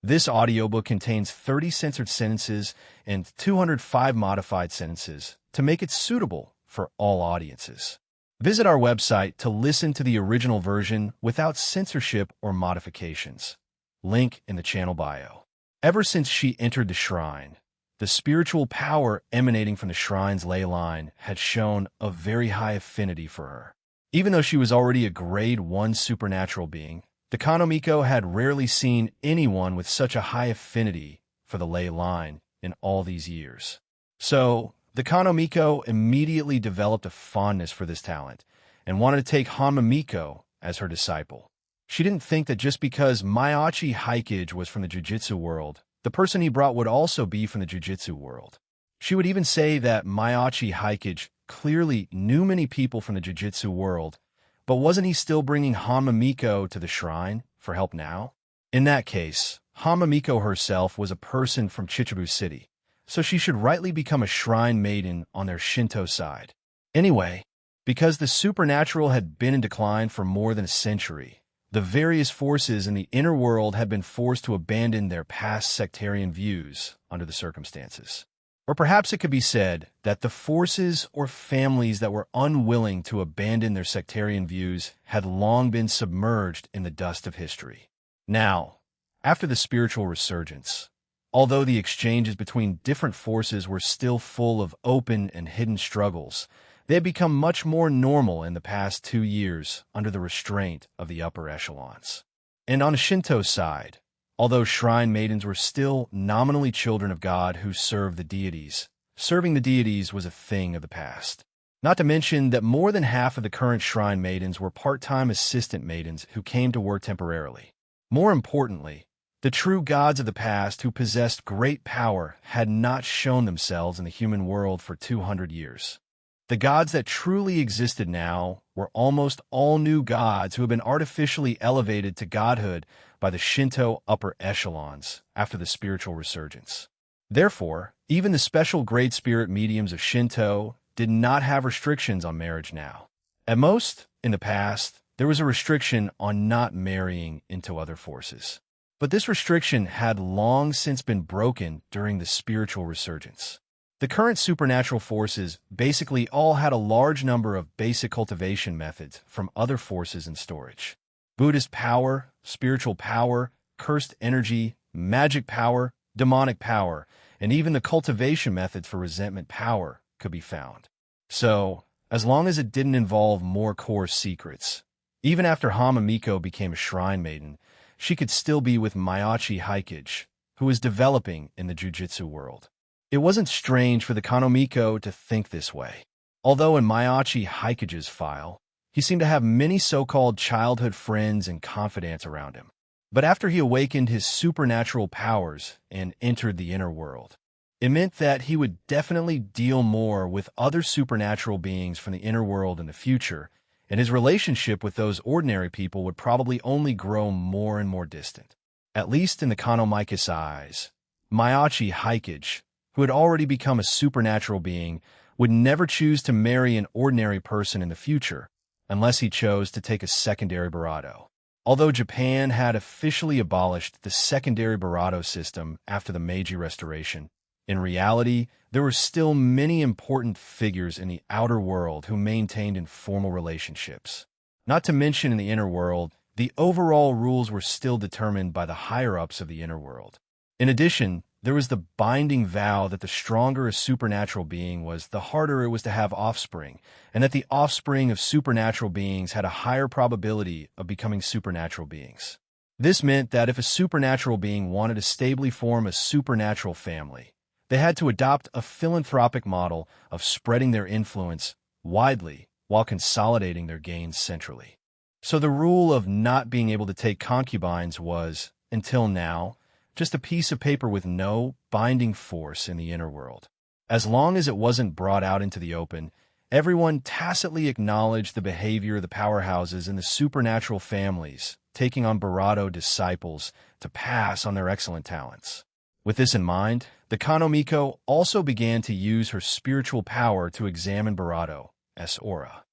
This audiobook contains 30 censored sentences and 205 modified sentences to make it suitable for all audiences. Visit our website to listen to the original version without censorship or modifications. Link in the channel bio. Ever since she entered the shrine, the spiritual power emanating from the shrine's ley line had shown a very high affinity for her. Even though she was already a grade 1 supernatural being, the Kanomiko had rarely seen anyone with such a high affinity for the ley line in all these years. So, the Kanomiko immediately developed a fondness for this talent and wanted to take Hanmamiko as her disciple. She didn't think that just because Maiachi Haikage was from the Jujutsu world, the person he brought would also be from the Jujutsu world. She would even say that Maiachi Haikage clearly knew many people from the Jujutsu world, but wasn't he still bringing Hanmamiko to the shrine for help now? In that case, Hanmamiko herself was a person from Chichibu City, so she should rightly become a shrine maiden on their Shinto side. Anyway, because the supernatural had been in decline for more than a century, the various forces in the inner world had been forced to abandon their past sectarian views under the circumstances. Or perhaps it could be said that the forces or families that were unwilling to abandon their sectarian views had long been submerged in the dust of history. Now, after the spiritual resurgence, although the exchanges between different forces were still full of open and hidden struggles, they had become much more normal in the past 2 years under the restraint of the upper echelons. And on the Shinto side, although shrine maidens were still nominally children of God who served the deities, serving the deities was a thing of the past. Not to mention that more than half of the current shrine maidens were part-time assistant maidens who came to work temporarily. More importantly, the true gods of the past who possessed great power had not shown themselves in the human world for 200 years. The gods that truly existed now were almost all new gods who had been artificially elevated to godhood by the Shinto upper echelons after the spiritual resurgence. Therefore, even the special great spirit mediums of Shinto did not have restrictions on marriage now. At most, in the past, there was a restriction on not marrying into other forces. But this restriction had long since been broken during the spiritual resurgence. The current supernatural forces basically all had a large number of basic cultivation methods from other forces in storage. Buddhist power, spiritual power, cursed energy, magic power, demonic power, and even the cultivation methods for resentment power could be found. So, as long as it didn't involve more core secrets, even after Hanmamiko became a shrine maiden, she could still be with Maiachi Haikage, who was developing in the Jujutsu world. It wasn't strange for the Kanomiko to think this way. Although in Maiachi Haikage's file, he seemed to have many so-called childhood friends and confidants around him. But after he awakened his supernatural powers and entered the inner world, it meant that he would definitely deal more with other supernatural beings from the inner world in the future, and his relationship with those ordinary people would probably only grow more and more distant. At least in the Kanomiko's eyes, Maiachi Haikage, who had already become a supernatural being, would never choose to marry an ordinary person in the future, unless he chose to take a secondary Barato. Although Japan had officially abolished the secondary Barato system after the Meiji Restoration, in reality, there were still many important figures in the outer world who maintained informal relationships. Not to mention in the inner world, the overall rules were still determined by the higher-ups of the inner world. In addition, there was the binding vow that the stronger a supernatural being was, the harder it was to have offspring, and that the offspring of supernatural beings had a higher probability of becoming supernatural beings. This meant that if a supernatural being wanted to stably form a supernatural family, they had to adopt a philanthropic model of spreading their influence widely while consolidating their gains centrally. So the rule of not being able to take concubines was, until now, just a piece of paper with no binding force in the inner world. As long as it wasn't brought out into the open, everyone tacitly acknowledged the behavior of the powerhouses in the supernatural families, taking on Barato disciples to pass on their excellent talents. With this in mind, the Kanomiko also began to use her spiritual power to examine Barato's aura.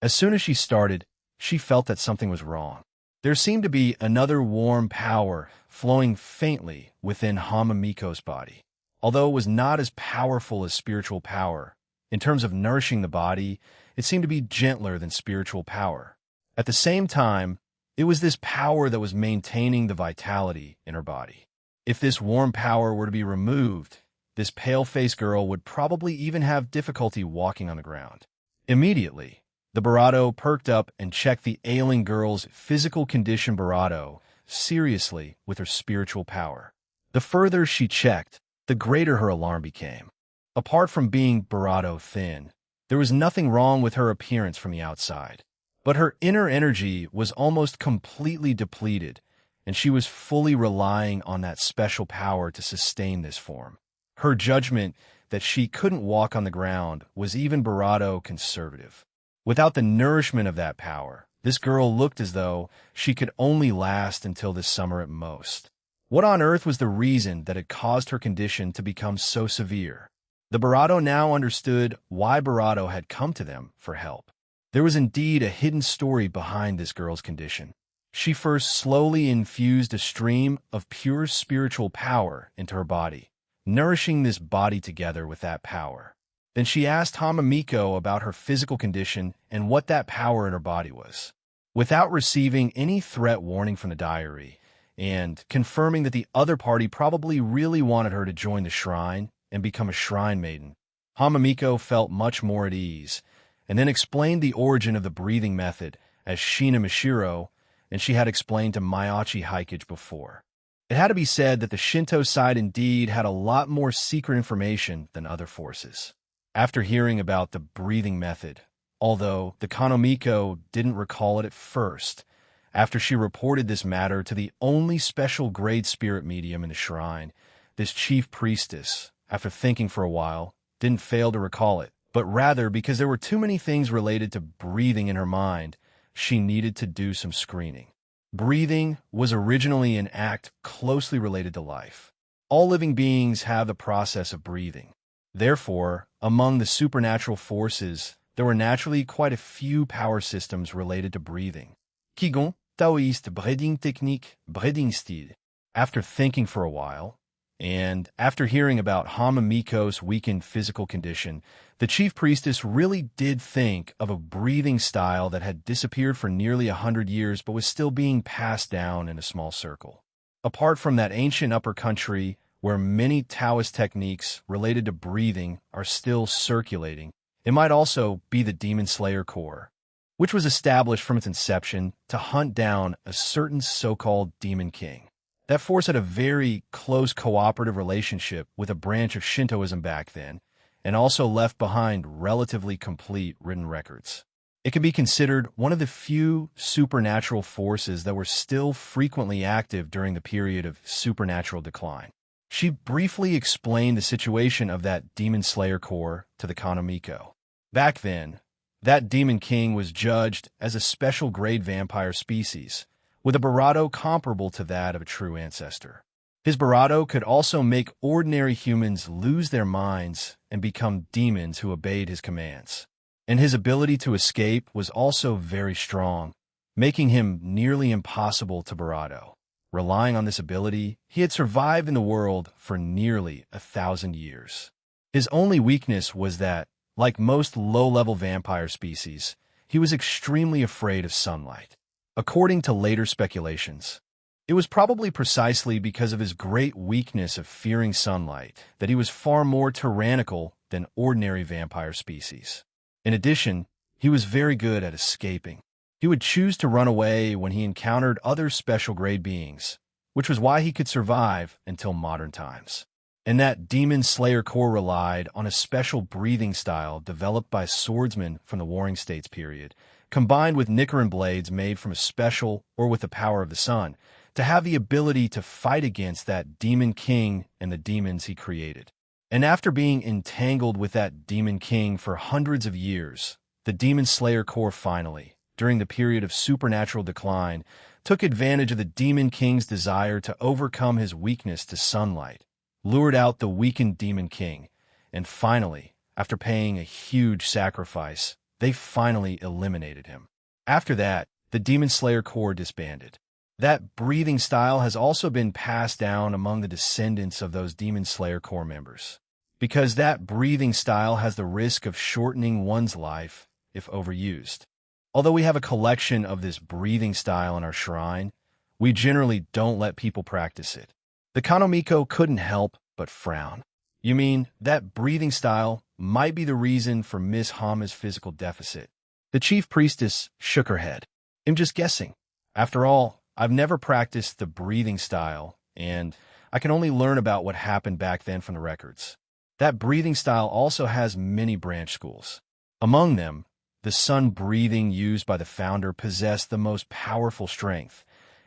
As soon as she started, she felt that something was wrong. There seemed to be another warm power flowing faintly within Hamamiko's body. Although it was not as powerful as spiritual power, in terms of nourishing the body, it seemed to be gentler than spiritual power. At the same time, it was this power that was maintaining the vitality in her body. If this warm power were to be removed, this pale-faced girl would probably even have difficulty walking on the ground. Immediately, the Barado perked up and checked the ailing girl's physical condition Barado seriously with her spiritual power. The further she checked, the greater her alarm became. Apart from being Barado thin, there was nothing wrong with her appearance from the outside. But her inner energy was almost completely depleted, and she was fully relying on that special power to sustain this form. Her judgment that she couldn't walk on the ground was even Barado conservative. Without the nourishment of that power, this girl looked as though she could only last until this summer at most. What on earth was the reason that had caused her condition to become so severe? The Barado now understood why Barado had come to them for help. There was indeed a hidden story behind this girl's condition. She first slowly infused a stream of pure spiritual power into her body, nourishing this body together with that power. Then she asked Hamamiko about her physical condition and what that power in her body was. Without receiving any threat warning from the diary, and confirming that the other party probably really wanted her to join the shrine and become a shrine maiden, Hamamiko felt much more at ease, and then explained the origin of the breathing method as Shina Mishiro, and she had explained to Mayachi Hikage before. It had to be said that the Shinto side indeed had a lot more secret information than other forces. After hearing about the breathing method, although the Kanomiko didn't recall it at first, after she reported this matter to the only special grade spirit medium in the shrine, this chief priestess, after thinking for a while, didn't fail to recall it, but rather because there were too many things related to breathing in her mind, she needed to do some screening. Breathing was originally an act closely related to life. All living beings have the process of breathing. Therefore, among the supernatural forces, there were naturally quite a few power systems related to breathing. Qigong, Taoist, breathing technique, breathing style. After thinking for a while, and after hearing about Hamamiko's weakened physical condition, the chief priestess really did think of a breathing style that had disappeared for nearly 100 years but was still being passed down in a small circle. Apart from that ancient upper country where many Taoist techniques related to breathing are still circulating, it might also be the Demon Slayer Corps, which was established from its inception to hunt down a certain so-called Demon King. That force had a very close cooperative relationship with a branch of Shintoism back then, and also left behind relatively complete written records. It can be considered one of the few supernatural forces that were still frequently active during the period of supernatural decline. She briefly explained the situation of that Demon Slayer Corps to the Kanomiko. Back then, that Demon King was judged as a special grade vampire species, with a Barado comparable to that of a true ancestor. His Barado could also make ordinary humans lose their minds and become demons who obeyed his commands. And his ability to escape was also very strong, making him nearly impossible to Barado. Relying on this ability, he had survived in the world for nearly 1,000 years. His only weakness was that, like most low-level vampire species, he was extremely afraid of sunlight. According to later speculations, it was probably precisely because of his great weakness of fearing sunlight that he was far more tyrannical than ordinary vampire species. In addition, he was very good at escaping. He would choose to run away when he encountered other special grade beings, which was why he could survive until modern times. And that Demon Slayer Corps relied on a special breathing style developed by swordsmen from the Warring States period, combined with Nichiren blades made from a special or with the power of the sun, to have the ability to fight against that Demon King and the demons he created. And after being entangled with that Demon King for hundreds of years, the Demon Slayer Corps finally, during the period of supernatural decline, took advantage of the Demon King's desire to overcome his weakness to sunlight, lured out the weakened Demon King, and finally, after paying a huge sacrifice, they finally eliminated him. After that, the Demon Slayer Corps disbanded. That breathing style has also been passed down among the descendants of those Demon Slayer Corps members, because that breathing style has the risk of shortening one's life if overused. Although we have a collection of this breathing style in our shrine, we generally don't let people practice it. The Kanomiko couldn't help but frown. You mean that breathing style might be the reason for Miss Hama's physical deficit? The chief priestess shook her head. I'm just guessing. After all, I've never practiced the breathing style, and I can only learn about what happened back then from the records. That breathing style also has many branch schools. Among them, the sun breathing used by the founder possessed the most powerful strength,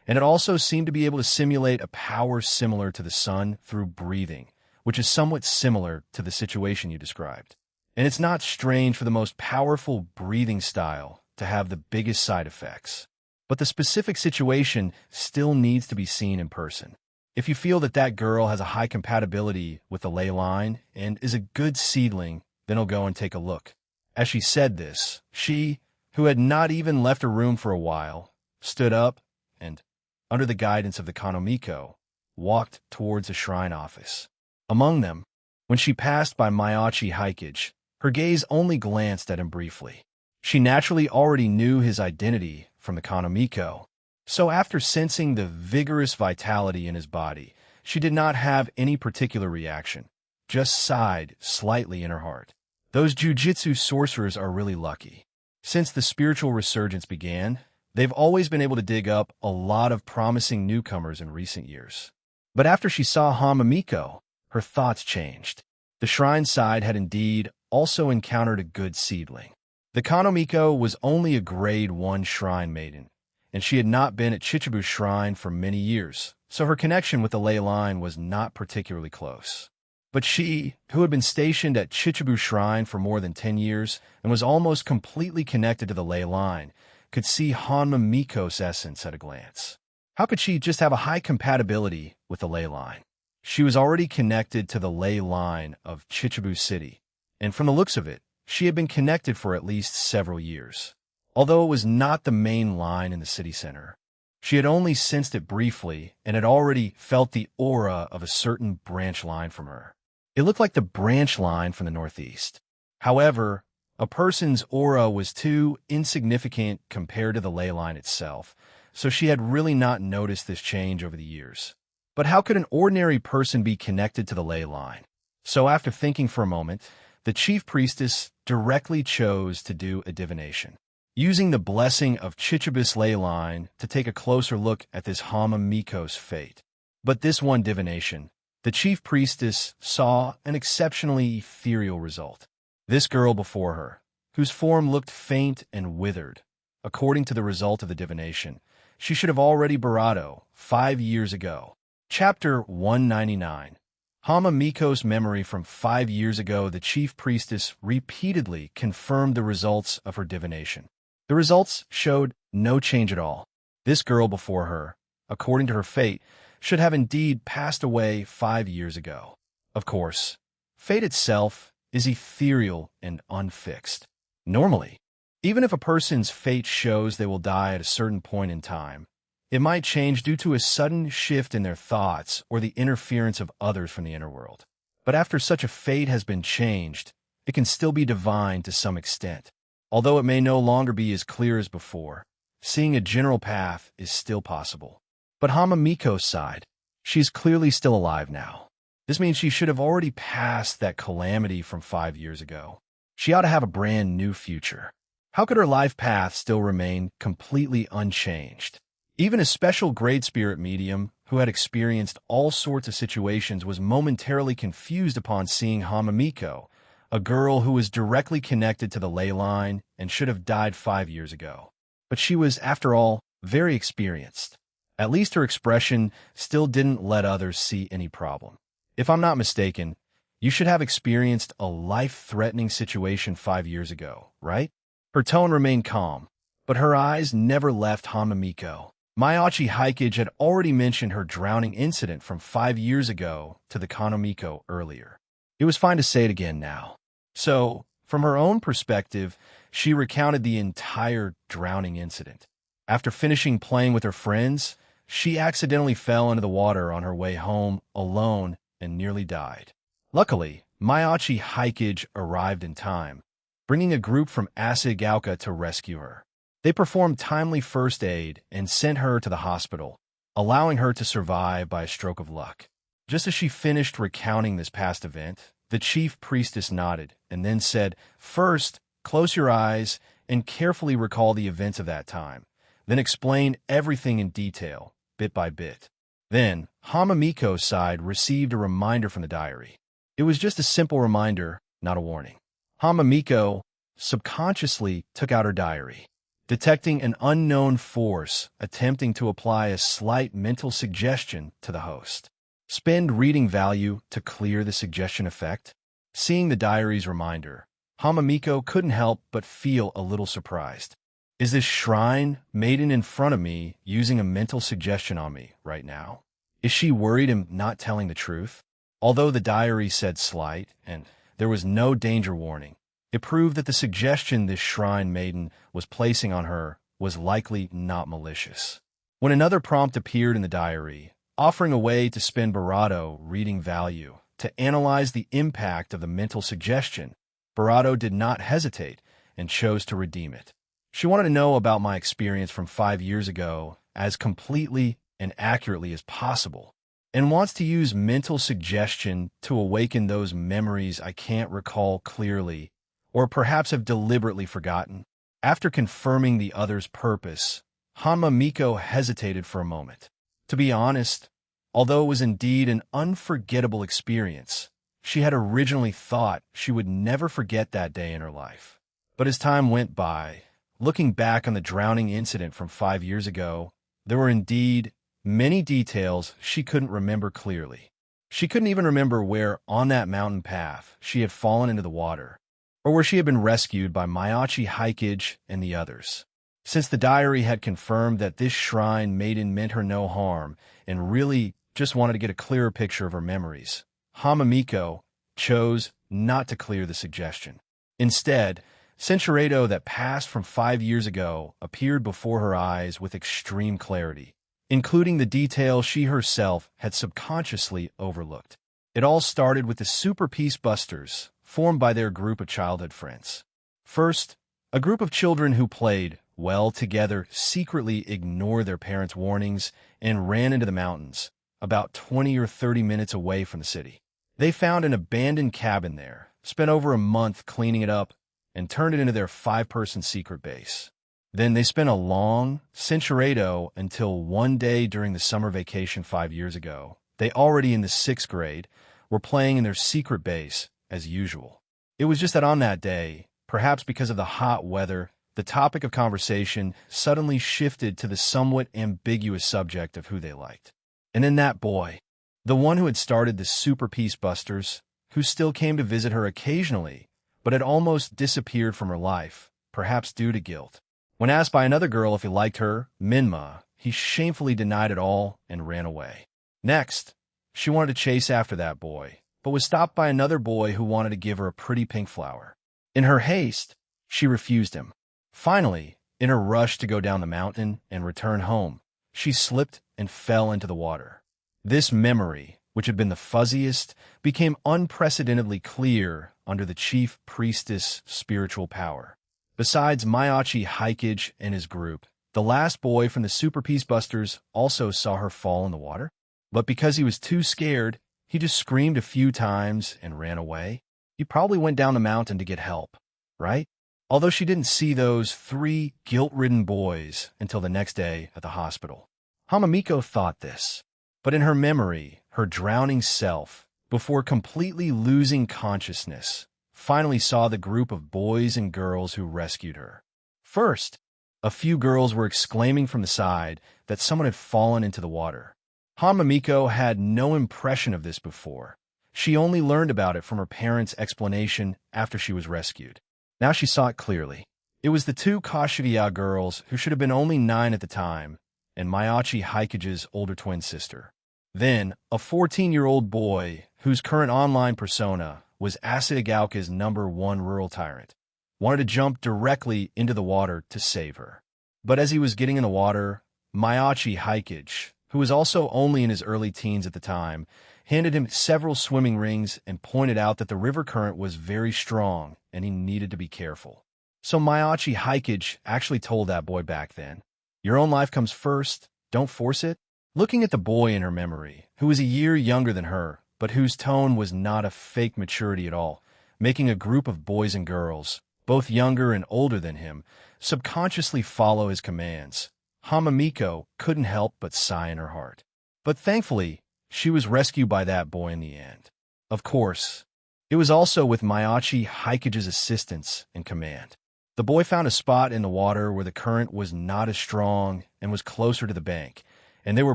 and it also seemed to be able to simulate a power similar to the sun through breathing, which is somewhat similar to the situation you described. And it's not strange for the most powerful breathing style to have the biggest side effects. But the specific situation still needs to be seen in person. If you feel that that girl has a high compatibility with the ley line and is a good seedling, then I'll go and take a look. As she said this, she, who had not even left her room for a while, stood up and, under the guidance of the Kanomiko, walked towards the shrine office. Among them, when she passed by Miyachi Hikage, her gaze only glanced at him briefly. She naturally already knew his identity from the Kanomiko, so after sensing the vigorous vitality in his body, she did not have any particular reaction, just sighed slightly in her heart. Those jujitsu sorcerers are really lucky. Since the spiritual resurgence began, they've always been able to dig up a lot of promising newcomers in recent years. But after she saw Hamamiko, her thoughts changed. The shrine side had indeed also encountered a good seedling. The Kanomiko was only a grade 1 shrine maiden, and she had not been at Chichibu's shrine for many years, so her connection with the ley line was not particularly close. But she, who had been stationed at Chichibu's shrine for more than 10 years and was almost completely connected to the ley line, could see Hanma Miko's essence at a glance. How could she just have a high compatibility with the ley line? She was already connected to the ley line of Chichibu City, and from the looks of it, she had been connected for at least several years. Although it was not the main line in the city center, she had only sensed it briefly and had already felt the aura of a certain branch line from her. It looked like the branch line from the northeast. However, a person's aura was too insignificant compared to the ley line itself, so she had really not noticed this change over the years. But how could an ordinary person be connected to the ley line? So after thinking for a moment, the chief priestess directly chose to do a divination, using the blessing of Chichibu's ley line to take a closer look at this Hama Miko's fate. But this one divination, the chief priestess saw an exceptionally ethereal result. This girl before her, whose form looked faint and withered, according to the result of the divination, she should have already Barado 5 years ago. Chapter 199. Hama Miko's memory from 5 years ago. The chief priestess repeatedly confirmed the results of her divination. The results showed no change at all. This girl before her, according to her fate, should have indeed passed away 5 years ago. Of course, fate itself is ethereal and unfixed. Normally, even if a person's fate shows they will die at a certain point in time, it might change due to a sudden shift in their thoughts or the interference of others from the inner world. But after such a fate has been changed, it can still be divine to some extent. Although it may no longer be as clear as before, seeing a general path is still possible. But Hama Miko's side, she's clearly still alive now. This means she should have already passed that calamity from 5 years ago. She ought to have a brand new future. How could her life path still remain completely unchanged? Even a special grade spirit medium who had experienced all sorts of situations was momentarily confused upon seeing Hama Miko, a girl who was directly connected to the ley line and should have died 5 years ago. But she was, after all, very experienced. At least her expression still didn't let others see any problem. If I'm not mistaken, you should have experienced a life-threatening situation 5 years ago, right? Her tone remained calm, but her eyes never left Hama Miko. Miyachi Hikage had already mentioned her drowning incident from 5 years ago to the Kanomiko earlier. It was fine to say it again now. So, from her own perspective, she recounted the entire drowning incident. After finishing playing with her friends, she accidentally fell into the water on her way home alone and nearly died. Luckily, Mayachi Hikage arrived in time, bringing a group from Asagaoka to rescue her. They performed timely first aid and sent her to the hospital, allowing her to survive by a stroke of luck. Just as she finished recounting this past event, the chief priestess nodded and then said, "First, close your eyes and carefully recall the events of that time. Then explain everything in detail, bit by bit." Then, Hamamiko's side received a reminder from the diary. It was just a simple reminder, not a warning. Hamamiko subconsciously took out her diary, detecting an unknown force attempting to apply a slight mental suggestion to the host. Spend reading value to clear the suggestion effect. Seeing the diary's reminder, Hamamiko couldn't help but feel a little surprised. Is this shrine maiden in front of me using a mental suggestion on me right now? Is she worried I'm not telling the truth? Although the diary said slight, and there was no danger warning, it proved that the suggestion this shrine maiden was placing on her was likely not malicious. When another prompt appeared in the diary, offering a way to spend Barato reading value to analyze the impact of the mental suggestion, Barato did not hesitate and chose to redeem it. She wanted to know about my experience from 5 years ago as completely and accurately as possible, and wants to use mental suggestion to awaken those memories I can't recall clearly or perhaps have deliberately forgotten. After confirming the other's purpose, Hamamiko hesitated for a moment. To be honest, although it was indeed an unforgettable experience, she had originally thought she would never forget that day in her life. But as time went by, looking back on the drowning incident from 5 years ago, there were indeed many details she couldn't remember clearly. She couldn't even remember where on that mountain path she had fallen into the water, or where she had been rescued by Mayachi Hikage and the others. Since the diary had confirmed that this shrine maiden meant her no harm and really just wanted to get a clearer picture of her memories, Hamamiko chose not to clear the suggestion. Instead, Censuredo that passed from 5 years ago appeared before her eyes with extreme clarity, including the details she herself had subconsciously overlooked. It all started with the Super Peace Busters, formed by their group of childhood friends. First, a group of children who played well together secretly ignored their parents' warnings and ran into the mountains, about 20 or 30 minutes away from the city. They found an abandoned cabin there, spent over a month cleaning it up, and turned it into their 5-person secret base. Then they spent a long Censuredo until one day during the summer vacation 5 years ago, they already in the 6th grade, were playing in their secret base as usual. It was just that on that day, perhaps because of the hot weather, the topic of conversation suddenly shifted to the somewhat ambiguous subject of who they liked. And then that boy, the one who had started the Super Peace Busters, who still came to visit her occasionally, but had almost disappeared from her life, perhaps due to guilt. When asked by another girl if he liked her, Minma, he shamefully denied it all and ran away. Next, she wanted to chase after that boy, but was stopped by another boy who wanted to give her a pretty pink flower. In her haste, she refused him. Finally, in her rush to go down the mountain and return home, she slipped and fell into the water. This memory, which had been the fuzziest, became unprecedentedly clear under the chief priestess' spiritual power. Besides Mayachi Hikage and his group, the last boy from the Super Peace Busters also saw her fall in the water, but because he was too scared, he just screamed a few times and ran away. He probably went down the mountain to get help, right? Although she didn't see those 3 guilt-ridden boys until the next day at the hospital. Hamamiko thought this, but in her memory, her drowning self, before completely losing consciousness, finally saw the group of boys and girls who rescued her. First, a few girls were exclaiming from the side that someone had fallen into the water. Hamamiko had no impression of this before. She only learned about it from her parents' explanation after she was rescued. Now she saw it clearly. It was the 2 Kashiriya girls who should have been only 9 at the time, and Mayachi Hikage's older twin sister. Then, a 14-year-old boy whose current online persona was Asagaoka's #1 rural tyrant, wanted to jump directly into the water to save her. But as he was getting in the water, Mayachi Hikage, who was also only in his early teens at the time, handed him several swimming rings and pointed out that the river current was very strong and he needed to be careful. So Mayachi Hikage actually told that boy back then, "Your own life comes first, don't force it." Looking at the boy in her memory, who was a year younger than her, but whose tone was not a fake maturity at all, making a group of boys and girls, both younger and older than him, subconsciously follow his commands, Hamamiko couldn't help but sigh in her heart. But thankfully, she was rescued by that boy in the end. Of course, it was also with Mayachi Hikage's assistance and command. The boy found a spot in the water where the current was not as strong and was closer to the bank, and they were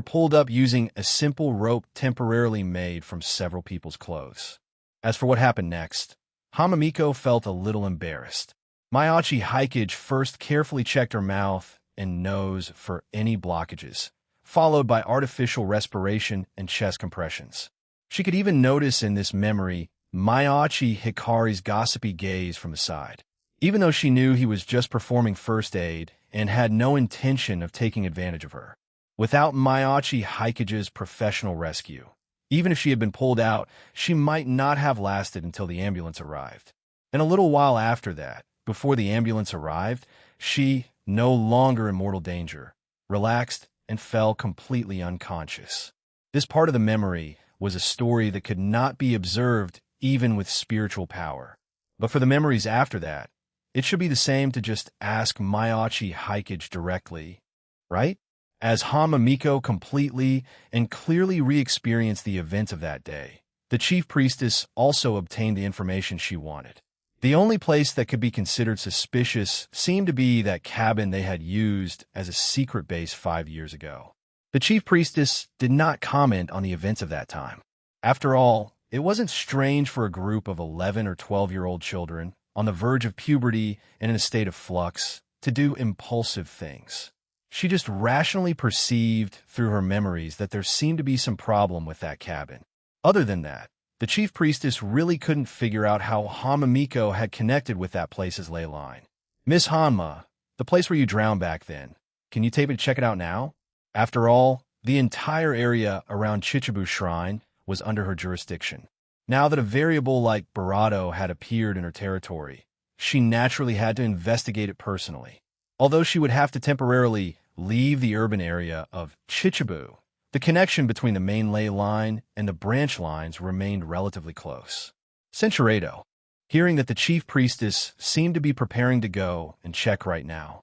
pulled up using a simple rope temporarily made from several people's clothes. As for what happened next, Hamamiko felt a little embarrassed. Mayachi Hikage first carefully checked her mouth and nose for any blockages, followed by artificial respiration and chest compressions. She could even notice in this memory Mayachi Hikari's gossipy gaze from the side. Even though she knew he was just performing first aid and had no intention of taking advantage of her. Without Mayachi Hikage's professional rescue, even if she had been pulled out, she might not have lasted until the ambulance arrived. And a little while after that, before the ambulance arrived, she, no longer in mortal danger, relaxed and fell completely unconscious. This part of the memory was a story that could not be observed even with spiritual power. But for the memories after that, it should be the same to just ask Mayachi Hikage directly, right? As Hamamiko completely and clearly re-experienced the events of that day, the chief priestess also obtained the information she wanted. The only place that could be considered suspicious seemed to be that cabin they had used as a secret base 5 years ago. The chief priestess did not comment on the events of that time. After all, it wasn't strange for a group of 11 or 12-year-old children on the verge of puberty and in a state of flux to do impulsive things. She just rationally perceived through her memories that there seemed to be some problem with that cabin. Other than that, the chief priestess really couldn't figure out how Hamamiko had connected with that place's ley line. "Miss Hanma, the place where you drowned back then, can you take me to check it out now?" After all, the entire area around Chichibu Shrine was under her jurisdiction. Now that a variable like Barato had appeared in her territory, she naturally had to investigate it personally. Although she would have to temporarily leave the urban area of Chichibu, the connection between the main ley line and the branch lines remained relatively close. Centurato, hearing that the chief priestess seemed to be preparing to go and check right now,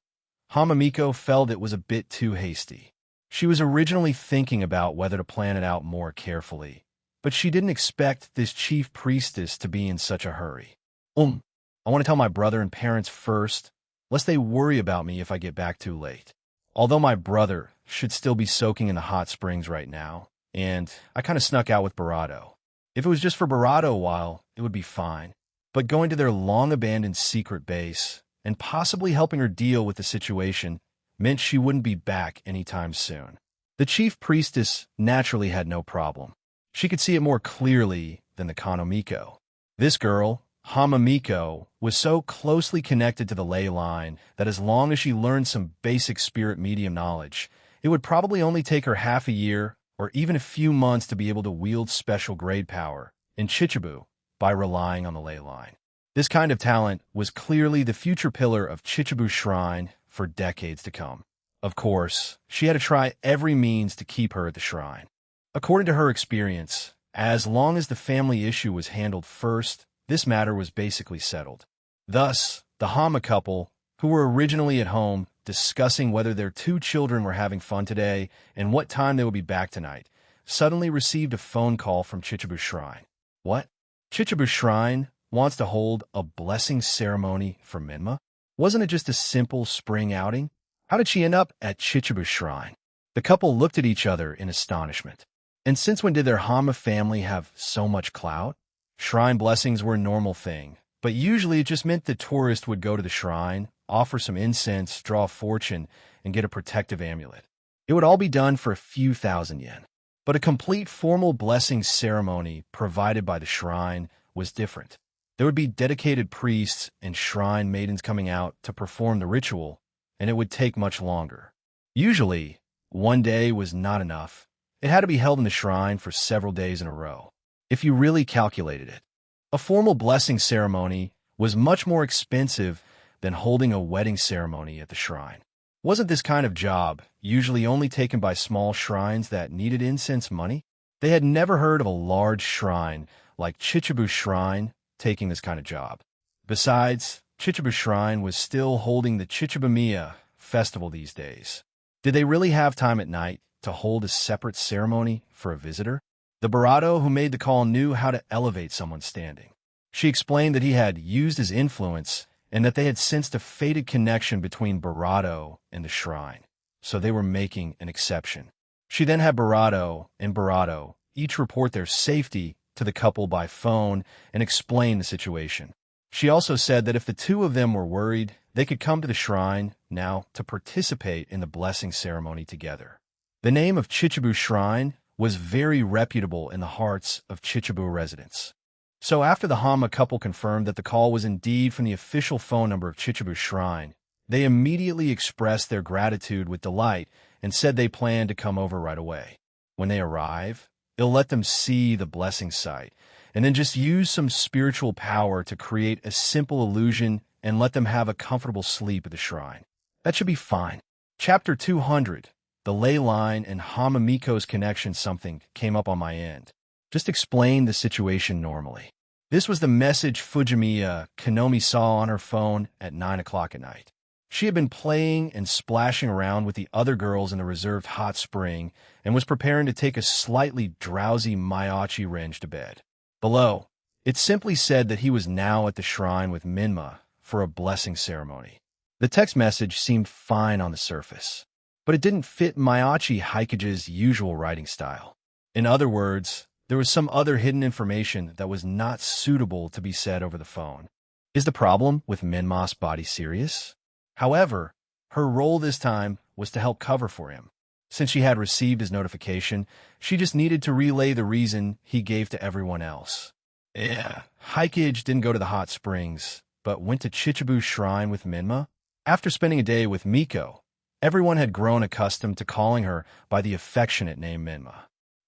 Hamamiko felt it was a bit too hasty. She was originally thinking about whether to plan it out more carefully, but she didn't expect this chief priestess to be in such a hurry. I want to tell my brother and parents first, lest they worry about me if I get back too late. Although my brother should still be soaking in the hot springs right now, and I kind of snuck out with Barato. If it was just for Barato a while, it would be fine. But going to their long-abandoned secret base and possibly helping her deal with the situation meant she wouldn't be back anytime soon. The chief priestess naturally had no problem. She could see it more clearly than the Kanomiko. This girl, Hamamiko, was so closely connected to the ley line that as long as she learned some basic spirit medium knowledge, it would probably only take her half a year or even a few months to be able to wield special grade power in Chichibu by relying on the ley line. This kind of talent was clearly the future pillar of Chichibu Shrine for decades to come. Of course, she had to try every means to keep her at the shrine. According to her experience, as long as the family issue was handled first, this matter was basically settled. Thus, the Hama couple, who were originally at home discussing whether their 2 children were having fun today and what time they would be back tonight, suddenly received a phone call from Chichibu Shrine. What? Chichibu Shrine wants to hold a blessing ceremony for Minma? Wasn't it just a simple spring outing? How did she end up at Chichibu Shrine? The couple looked at each other in astonishment. And since when did their Hama family have so much clout? Shrine blessings were a normal thing, but usually it just meant the tourist would go to the shrine, offer some incense, draw a fortune, and get a protective amulet. It would all be done for a few thousand yen. But a complete formal blessing ceremony provided by the shrine was different. There would be dedicated priests and shrine maidens coming out to perform the ritual, and it would take much longer. Usually, one day was not enough. It had to be held in the shrine for several days in a row, if you really calculated it. A formal blessing ceremony was much more expensive than holding a wedding ceremony at the shrine. Wasn't this kind of job usually only taken by small shrines that needed incense money? They had never heard of a large shrine like Chichibu Shrine taking this kind of job. Besides, Chichibu Shrine was still holding the Chichibumiya festival these days. Did they really have time at night to hold a separate ceremony for a visitor? The Barato who made the call knew how to elevate someone standing. She explained that he had used his influence and that they had sensed a fated connection between Barato and the shrine, so they were making an exception. She then had Barato and Barato each report their safety to the couple by phone and explain the situation. She also said that if the two of them were worried, they could come to the shrine now to participate in the blessing ceremony together. The name of Chichibu Shrine was very reputable in the hearts of Chichibu residents. So after the Hama couple confirmed that the call was indeed from the official phone number of Chichibu Shrine, they immediately expressed their gratitude with delight and said they planned to come over right away. When they arrive, it'll let them see the blessing site, and then just use some spiritual power to create a simple illusion and let them have a comfortable sleep at the shrine. That should be fine. Chapter 200, the ley line and Hamamiko's connection. Something came up on my end. Just explain the situation normally. This was the message Fujimiya Konomi saw on her phone at 9 o'clock at night. She had been playing and splashing around with the other girls in the reserved hot spring and was preparing to take a slightly drowsy Maiachi Renge to bed. Below, it simply said that he was now at the shrine with Minma for a blessing ceremony. The text message seemed fine on the surface, but it didn't fit Maiachi Haikage's usual writing style. In other words, there was some other hidden information that was not suitable to be said over the phone. Is the problem with Minma's body serious? However, her role this time was to help cover for him. Since she had received his notification, she just needed to relay the reason he gave to everyone else. Haikage didn't go to the hot springs, but went to Chichibu Shrine with Minma. After spending a day with Miko, everyone had grown accustomed to calling her by the affectionate name Minma.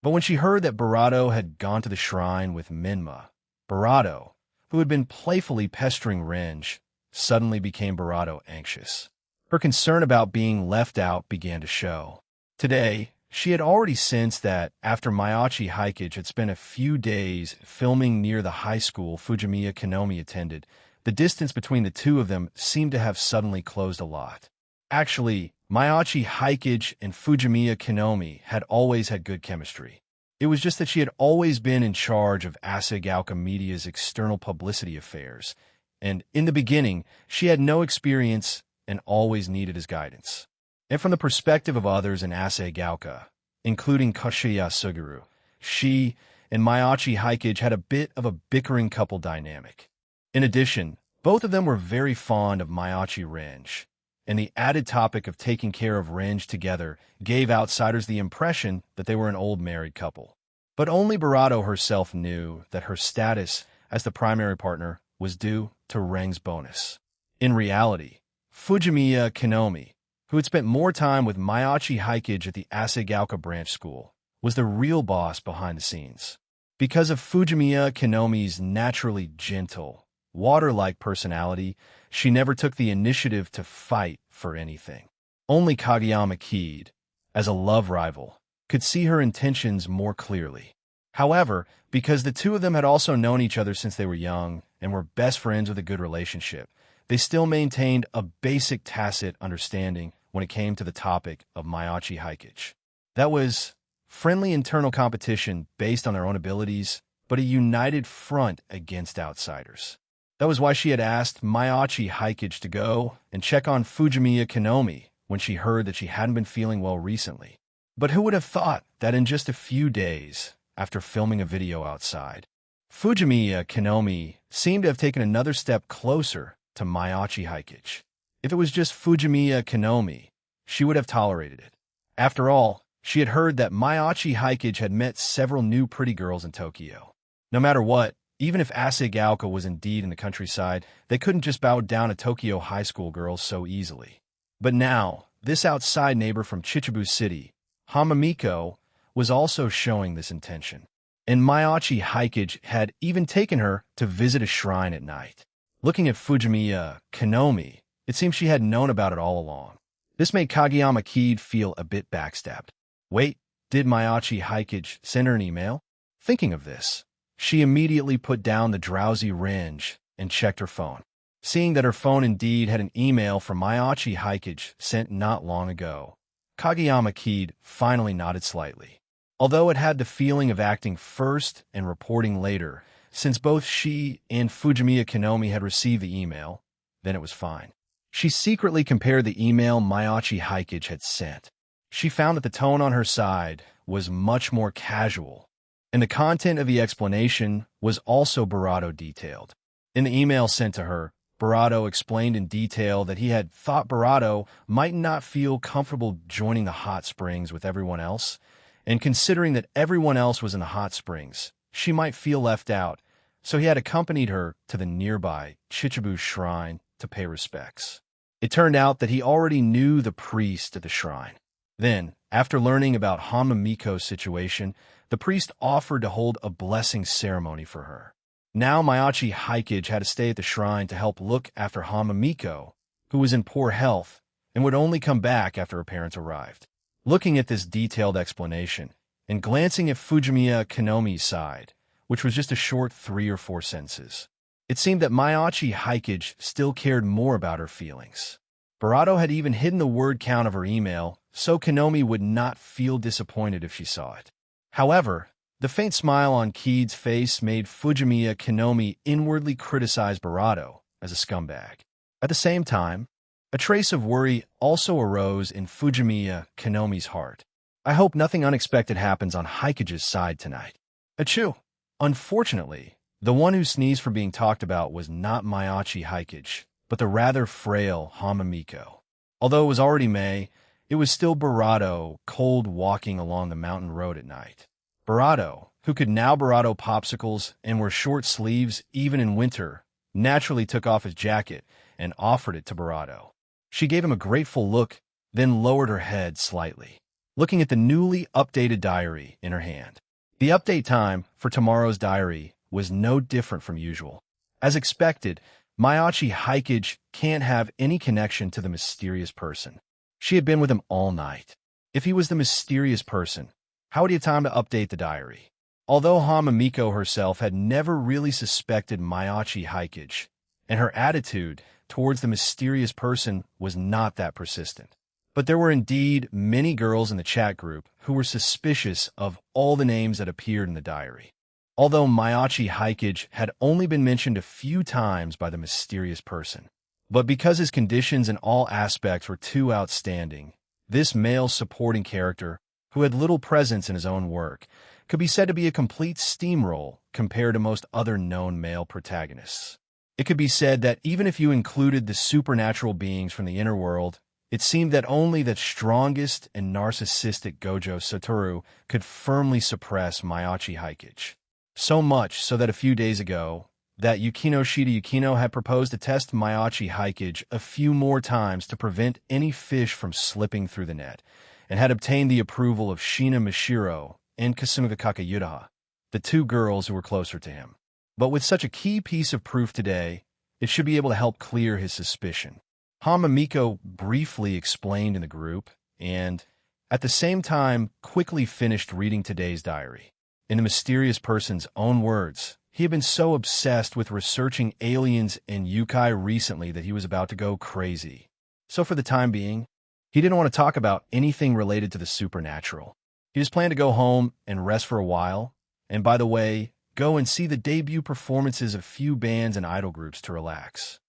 But when she heard that Barato had gone to the shrine with Minma, Barato, who had been playfully pestering Renge, suddenly became Barato anxious. Her concern about being left out began to show. Today, she had already sensed that after Maiachi Haikage had spent a few days filming near the high school Fujimiya Konomi attended, the distance between the two of them seemed to have suddenly closed a lot. Actually, Maiachi Haikage and Fujimiya Konomi had always had good chemistry. It was just that she had always been in charge of Asagaoka Media's external publicity affairs, and in the beginning, she had no experience and always needed his guidance. And from the perspective of others in Asagaoka, including Koshiya Suguru, she and Maiachi Haikage had a bit of a bickering couple dynamic. In addition, both of them were very fond of Maiachi Renge, and the added topic of taking care of Renge together gave outsiders the impression that they were an old married couple. But only Barato herself knew that her status as the primary partner was due to Renge's bonus. In reality, Fujimiya Konomi, who had spent more time with Maiachi Haikage at the Asagaoka branch school, was the real boss behind the scenes. Because of Fujimiya Konomi's naturally gentle, water-like personality, she never took the initiative to fight for anything. Only Kageyama Kid, as a love rival, could see her intentions more clearly. However, because the two of them had also known each other since they were young and were best friends with a good relationship, they still maintained a basic tacit understanding when it came to the topic of Maiachi Haikage. That was friendly internal competition based on their own abilities, but a united front against outsiders. That was why she had asked Maiachi Haikage to go and check on Fujimiya Konomi when she heard that she hadn't been feeling well recently. But who would have thought that in just a few days, after filming a video outside, Fujimiya Konomi seemed to have taken another step closer to Maiachi Haikage. If it was just Fujimiya Konomi, she would have tolerated it. After all, she had heard that Maiachi Haikage had met several new pretty girls in Tokyo. No matter what, even if Asagaoka was indeed in the countryside, they couldn't just bow down to Tokyo high school girls so easily. But now, this outside neighbor from Chichibu City, Hamamiko, was also showing this intention. And Mayachi Hikage had even taken her to visit a shrine at night. Looking at Fujimiya Kanomi, it seems she had known about it all along. This made Kageyama Kid feel a bit backstabbed. Wait, did Mayachi Hikage send her an email? Thinking of this, she immediately put down the drowsy wrench and checked her phone. Seeing that her phone indeed had an email from Mayachi Hikage sent not long ago, Kageyama Kid finally nodded slightly. Although it had the feeling of acting first and reporting later, since both she and Fujimiya Kanomi had received the email, then it was fine. She secretly compared the email Mayachi Hikage had sent. She found that the tone on her side was much more casual, and the content of the explanation was also Barato detailed. In the email sent to her, Barato explained in detail that he had thought Barato might not feel comfortable joining the hot springs with everyone else, and considering that everyone else was in the hot springs, she might feel left out, so he had accompanied her to the nearby Chichibu shrine to pay respects. It turned out that he already knew the priest at the shrine. Then, after learning about Hamamiko's situation, the priest offered to hold a blessing ceremony for her. Now Mayachi Hikage had to stay at the shrine to help look after Hamamiko, who was in poor health and would only come back after her parents arrived. Looking at this detailed explanation, and glancing at Fujimiya Kanomi's side, which was just a short 3 or 4 sentences, it seemed that Mayachi Hikage still cared more about her feelings. Barato had even hidden the word count of her email, so Kanomi would not feel disappointed if she saw it. However, the faint smile on Kid's face made Fujimiya Kanomi inwardly criticize Barato as a scumbag. At the same time, a trace of worry also arose in Fujimiya Kanomi's heart. I hope nothing unexpected happens on Hikage's side tonight. Achoo! Unfortunately, the one who sneezed for being talked about was not Mayachi Hikage, but the rather frail Hamamiko. Although it was already May, it was still Barato cold walking along the mountain road at night. Barato, who could now Barato popsicles and wear short sleeves even in winter, naturally took off his jacket and offered it to Barato. She gave him a grateful look, then lowered her head slightly, looking at the newly updated diary in her hand. The update time for tomorrow's diary was no different from usual. As expected, Mayachi Hikage can't have any connection to the mysterious person. She had been with him all night. If he was the mysterious person, how would he have time to update the diary? Although Hamamiko herself had never really suspected Mayachi Hikage, and her attitude towards the mysterious person was not that persistent. But there were indeed many girls in the chat group who were suspicious of all the names that appeared in the diary. Although Mayachi Hikage had only been mentioned a few times by the mysterious person. But because his conditions in all aspects were too outstanding, this male supporting character, who had little presence in his own work, could be said to be a complete steamroll compared to most other known male protagonists. It could be said that even if you included the supernatural beings from the inner world, it seemed that only the strongest and narcissistic Gojo Satoru could firmly suppress Mayachi Hikage. So much so that a few days ago, that Yukino Shida Yukino had proposed to test Mayachi Hikage a few more times to prevent any fish from slipping through the net, and had obtained the approval of Shina Mishiro and Kasunaga Kakayudaha, the 2 girls who were closer to him. But with such a key piece of proof today, it should be able to help clear his suspicion. Hamamiko briefly explained in the group, and, at the same time, quickly finished reading today's diary. In the mysterious person's own words, he had been so obsessed with researching aliens and yokai recently that he was about to go crazy. So for the time being, he didn't want to talk about anything related to the supernatural. He just planned to go home and rest for a while, and by the way, go and see the debut performances of few bands and idol groups to relax.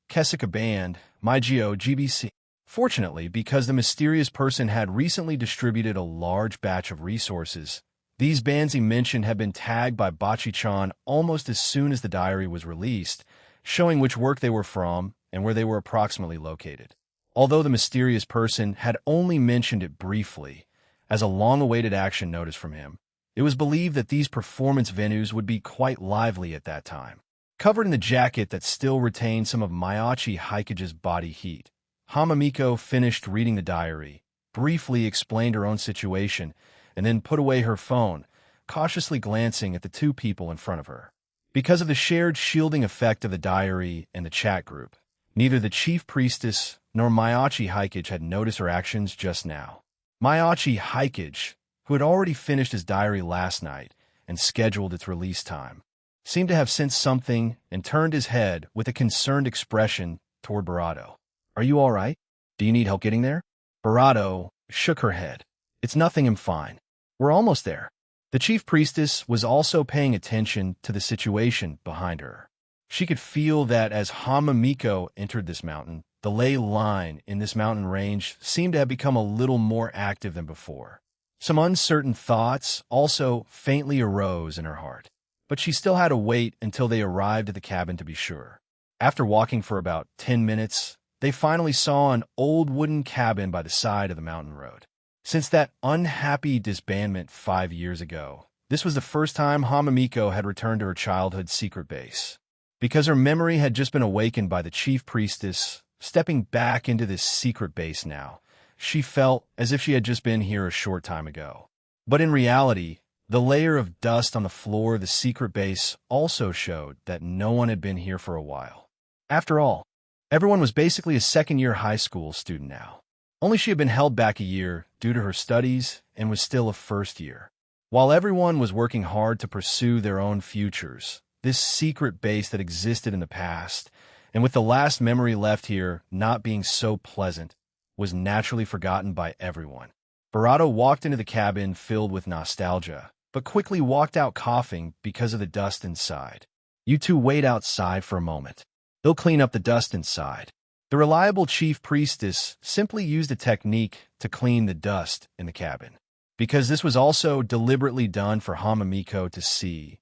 Kesika Band, Maigyo GBC. Fortunately, because the mysterious person had recently distributed a large batch of resources, these bands he mentioned had been tagged by Bachi-chan almost as soon as the diary was released, showing which work they were from and where they were approximately located. Although the mysterious person had only mentioned it briefly, as a long-awaited action notice from him, it was believed that these performance venues would be quite lively at that time. Covered in the jacket that still retained some of Mayachi Hikage's body heat, Hamamiko finished reading the diary, briefly explained her own situation, and then put away her phone, cautiously glancing at the two people in front of her. Because of the shared shielding effect of the diary and the chat group, neither the chief priestess nor Mayachi Hikage had noticed her actions just now. Mayachi Hikage, who had already finished his diary last night and scheduled its release time, seemed to have sensed something and turned his head with a concerned expression toward Barato. "Are you all right? Do you need help getting there?" Barato shook her head. "It's nothing, I'm fine. We're almost there." The chief priestess was also paying attention to the situation behind her. She could feel that as Hamamiko entered this mountain, the ley line in this mountain range seemed to have become a little more active than before. Some uncertain thoughts also faintly arose in her heart, but she still had to wait until they arrived at the cabin to be sure. After walking for about 10 minutes, they finally saw an old wooden cabin by the side of the mountain road. Since that unhappy disbandment 5 years ago, this was the first time Hamamiko had returned to her childhood secret base. Because her memory had just been awakened by the chief priestess stepping back into this secret base now, she felt as if she had just been here a short time ago. But in reality, the layer of dust on the floor of the secret base also showed that no one had been here for a while. After all, everyone was basically a second-year high school student now. Only she had been held back a year due to her studies and was still a first year. While everyone was working hard to pursue their own futures, this secret base that existed in the past, and with the last memory left here not being so pleasant, was naturally forgotten by everyone. Barato walked into the cabin filled with nostalgia, but quickly walked out coughing because of the dust inside. "You two wait outside for a moment. They'll clean up the dust inside." The reliable chief priestess simply used a technique to clean the dust in the cabin, because this was also deliberately done for Hamamiko to see.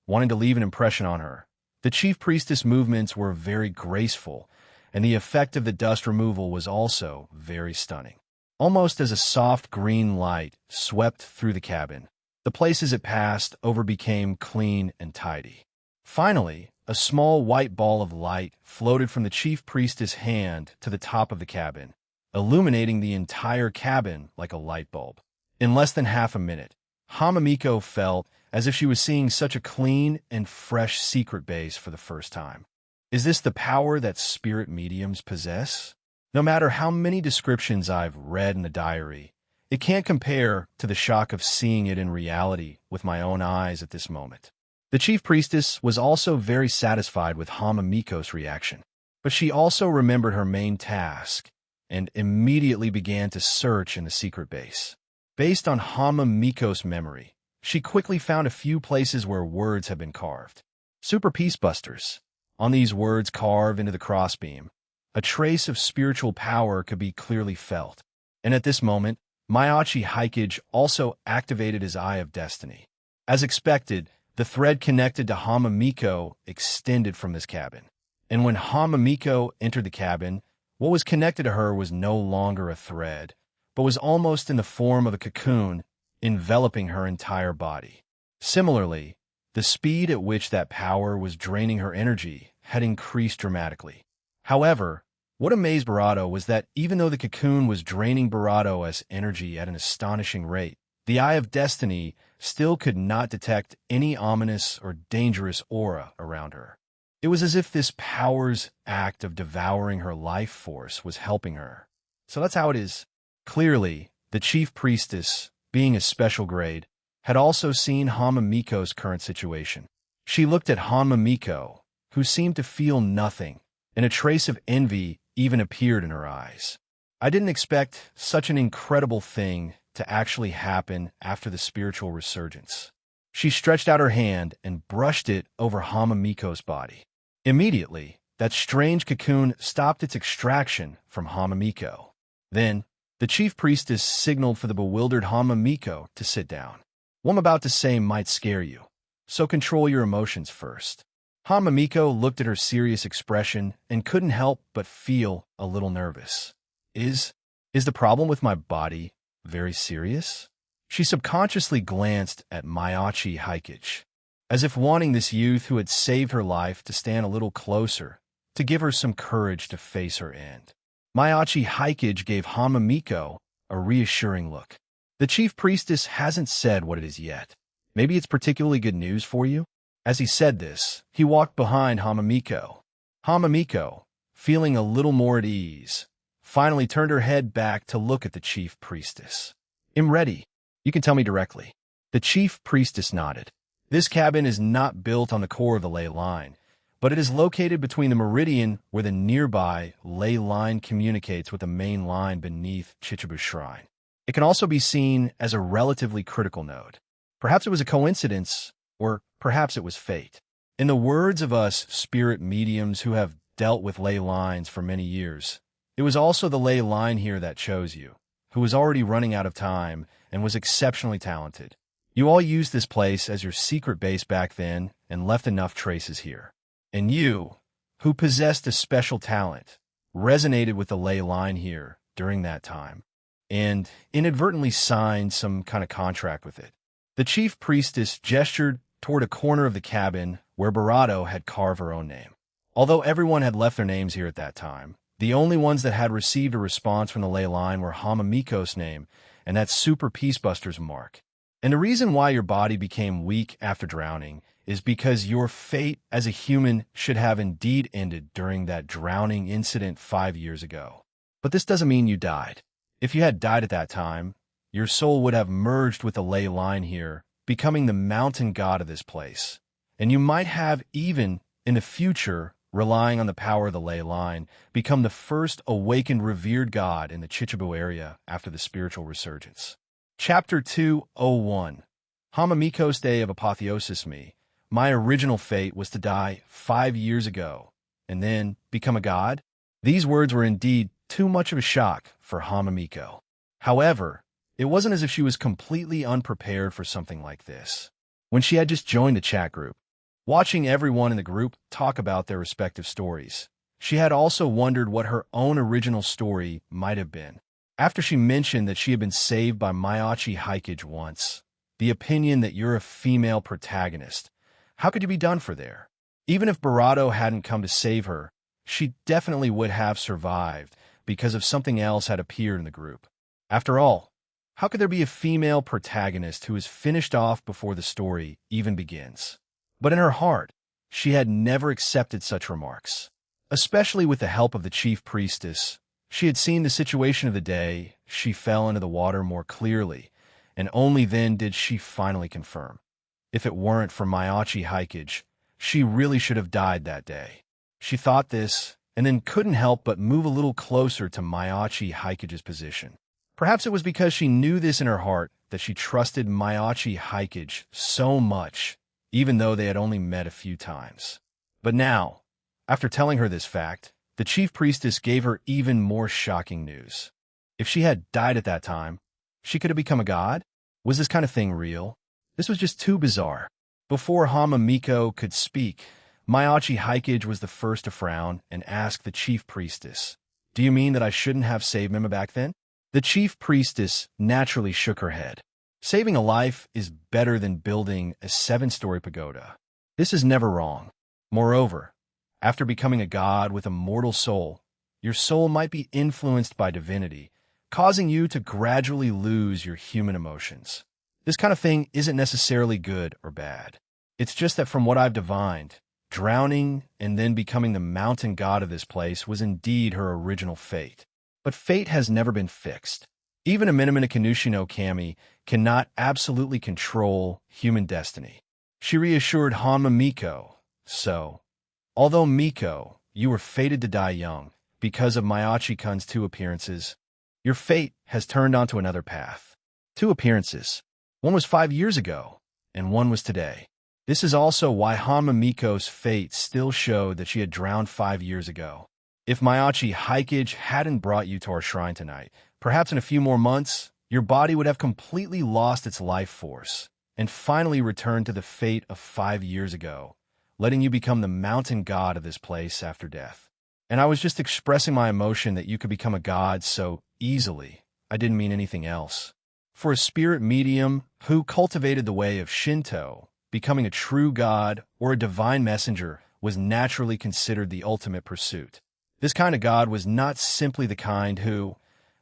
Wanting to leave an impression on her, the chief priestess movements were very graceful, and the effect of the dust removal was also very stunning. Almost as a soft green light swept through the cabin, the places it passed over became clean and tidy. Finally, a small white ball of light floated from the chief priestess' hand to the top of the cabin, illuminating the entire cabin like a light bulb. In less than half a minute, Hamamiko felt as if she was seeing such a clean and fresh secret base for the first time. Is this the power that spirit mediums possess? No matter how many descriptions I've read in the diary, it can't compare to the shock of seeing it in reality with my own eyes at this moment. The chief priestess was also very satisfied with Hamamiko's reaction, but she also remembered her main task and immediately began to search in the secret base. Based on Hamamiko's memory, she quickly found a few places where words had been carved. Super Peace Busters. On these words carved into the crossbeam, a trace of spiritual power could be clearly felt, and at this moment, Mayachi Hikage also activated his Eye of Destiny. As expected, the thread connected to Hamamiko extended from this cabin, and when Hamamiko entered the cabin, what was connected to her was no longer a thread, but was almost in the form of a cocoon enveloping her entire body. Similarly, the speed at which that power was draining her energy had increased dramatically. However, what amazed Barato was that even though the cocoon was draining Barato's energy at an astonishing rate, the Eye of Destiny still could not detect any ominous or dangerous aura around her. It was as if this power's act of devouring her life force was helping her. So that's how it is. Clearly, the chief priestess, being a special grade, had also seen Hamamiko's current situation. She looked at Hamamiko, who seemed to feel nothing, and a trace of envy even appeared in her eyes. I didn't expect such an incredible thing to actually happen after the spiritual resurgence. She stretched out her hand and brushed it over Hamamiko's body. Immediately, that strange cocoon stopped its extraction from Hamamiko. Then, the chief priestess signaled for the bewildered Hamamiko to sit down. What I'm about to say might scare you, so control your emotions first. Hamamiko looked at her serious expression and couldn't help but feel a little nervous. Is the problem with my body very serious? She subconsciously glanced at Mayachi Hikage, as if wanting this youth who had saved her life to stand a little closer, to give her some courage to face her end. Mayachi Haikage gave Hamamiko a reassuring look. The chief priestess hasn't said what it is yet. Maybe it's particularly good news for you? As he said this, he walked behind Hamamiko. Hamamiko, feeling a little more at ease, finally turned her head back to look at the chief priestess. "I'm ready. You can tell me directly." The chief priestess nodded. This cabin is not built on the core of the ley line, but it is located between the meridian where the nearby ley line communicates with the main line beneath Chichibu's shrine. It can also be seen as a relatively critical node. Perhaps it was a coincidence, or perhaps it was fate. In the words of us spirit mediums who have dealt with ley lines for many years, it was also the ley line here that chose you, who was already running out of time and was exceptionally talented. You all used this place as your secret base back then and left enough traces here. And you, who possessed a special talent, resonated with the ley line here during that time, and inadvertently signed some kind of contract with it. The chief priestess gestured toward a corner of the cabin where Barato had carved her own name. Although everyone had left their names here at that time, the only ones that had received a response from the ley line were Hamamiko's name and that Super Peacebuster's mark. And the reason why your body became weak after drowning is because your fate as a human should have indeed ended during that drowning incident 5 years ago. But this doesn't mean you died. If you had died at that time, your soul would have merged with the ley line here, becoming the mountain god of this place. And you might have even, in the future, relying on the power of the ley line, become the first awakened revered god in the Chichibu area after the spiritual resurgence. Chapter 201. Hamamiko's Day of Apotheosis Me. My original fate was to die 5 years ago, and then become a god? These words were indeed too much of a shock for Hamamiko. However, it wasn't as if she was completely unprepared for something like this. When she had just joined the chat group, watching everyone in the group talk about their respective stories, she had also wondered what her own original story might have been. After she mentioned that she had been saved by Mayachi Haikage once, the opinion that you're a female protagonist, how could you be done for there? Even if Barato hadn't come to save her, she definitely would have survived because of something else had appeared in the group. After all, how could there be a female protagonist who is finished off before the story even begins? But in her heart, she had never accepted such remarks. Especially with the help of the chief priestess, she had seen the situation of the day she fell into the water more clearly, and only then did she finally confirm. If it weren't for Mayachi Haikage, she really should have died that day. She thought this, and then couldn't help but move a little closer to Mayachi Haikage's position. Perhaps it was because she knew this in her heart that she trusted Mayachi Haikage so much, even though they had only met a few times. But now, after telling her this fact, the chief priestess gave her even more shocking news. If she had died at that time, she could have become a god? Was this kind of thing real? This was just too bizarre. Before Hamamiko could speak, Mayachi Haikage was the first to frown and ask the chief priestess, "Do you mean that I shouldn't have saved Mima back then?" The chief priestess naturally shook her head. Saving a life is better than building a 7-story pagoda. This is never wrong. Moreover, after becoming a god with a mortal soul, your soul might be influenced by divinity, causing you to gradually lose your human emotions. This kind of thing isn't necessarily good or bad. It's just that from what I've divined, drowning and then becoming the mountain god of this place was indeed her original fate. But fate has never been fixed. Even a Minamina Kanushi no Kami cannot absolutely control human destiny. She reassured Hanma Miko. So, although Miko, you were fated to die young because of Mayachi-kun's 2 appearances, your fate has turned onto another path. 2 appearances. One was 5 years ago, and one was today. This is also why Hanma Miko's fate still showed that she had drowned 5 years ago. If Mayachi Haikage hadn't brought you to our shrine tonight, perhaps in a few more months, your body would have completely lost its life force and finally returned to the fate of 5 years ago, letting you become the mountain god of this place after death. And I was just expressing my emotion that you could become a god so easily. I didn't mean anything else. For a spirit medium who cultivated the way of Shinto, becoming a true god or a divine messenger was naturally considered the ultimate pursuit. This kind of god was not simply the kind who,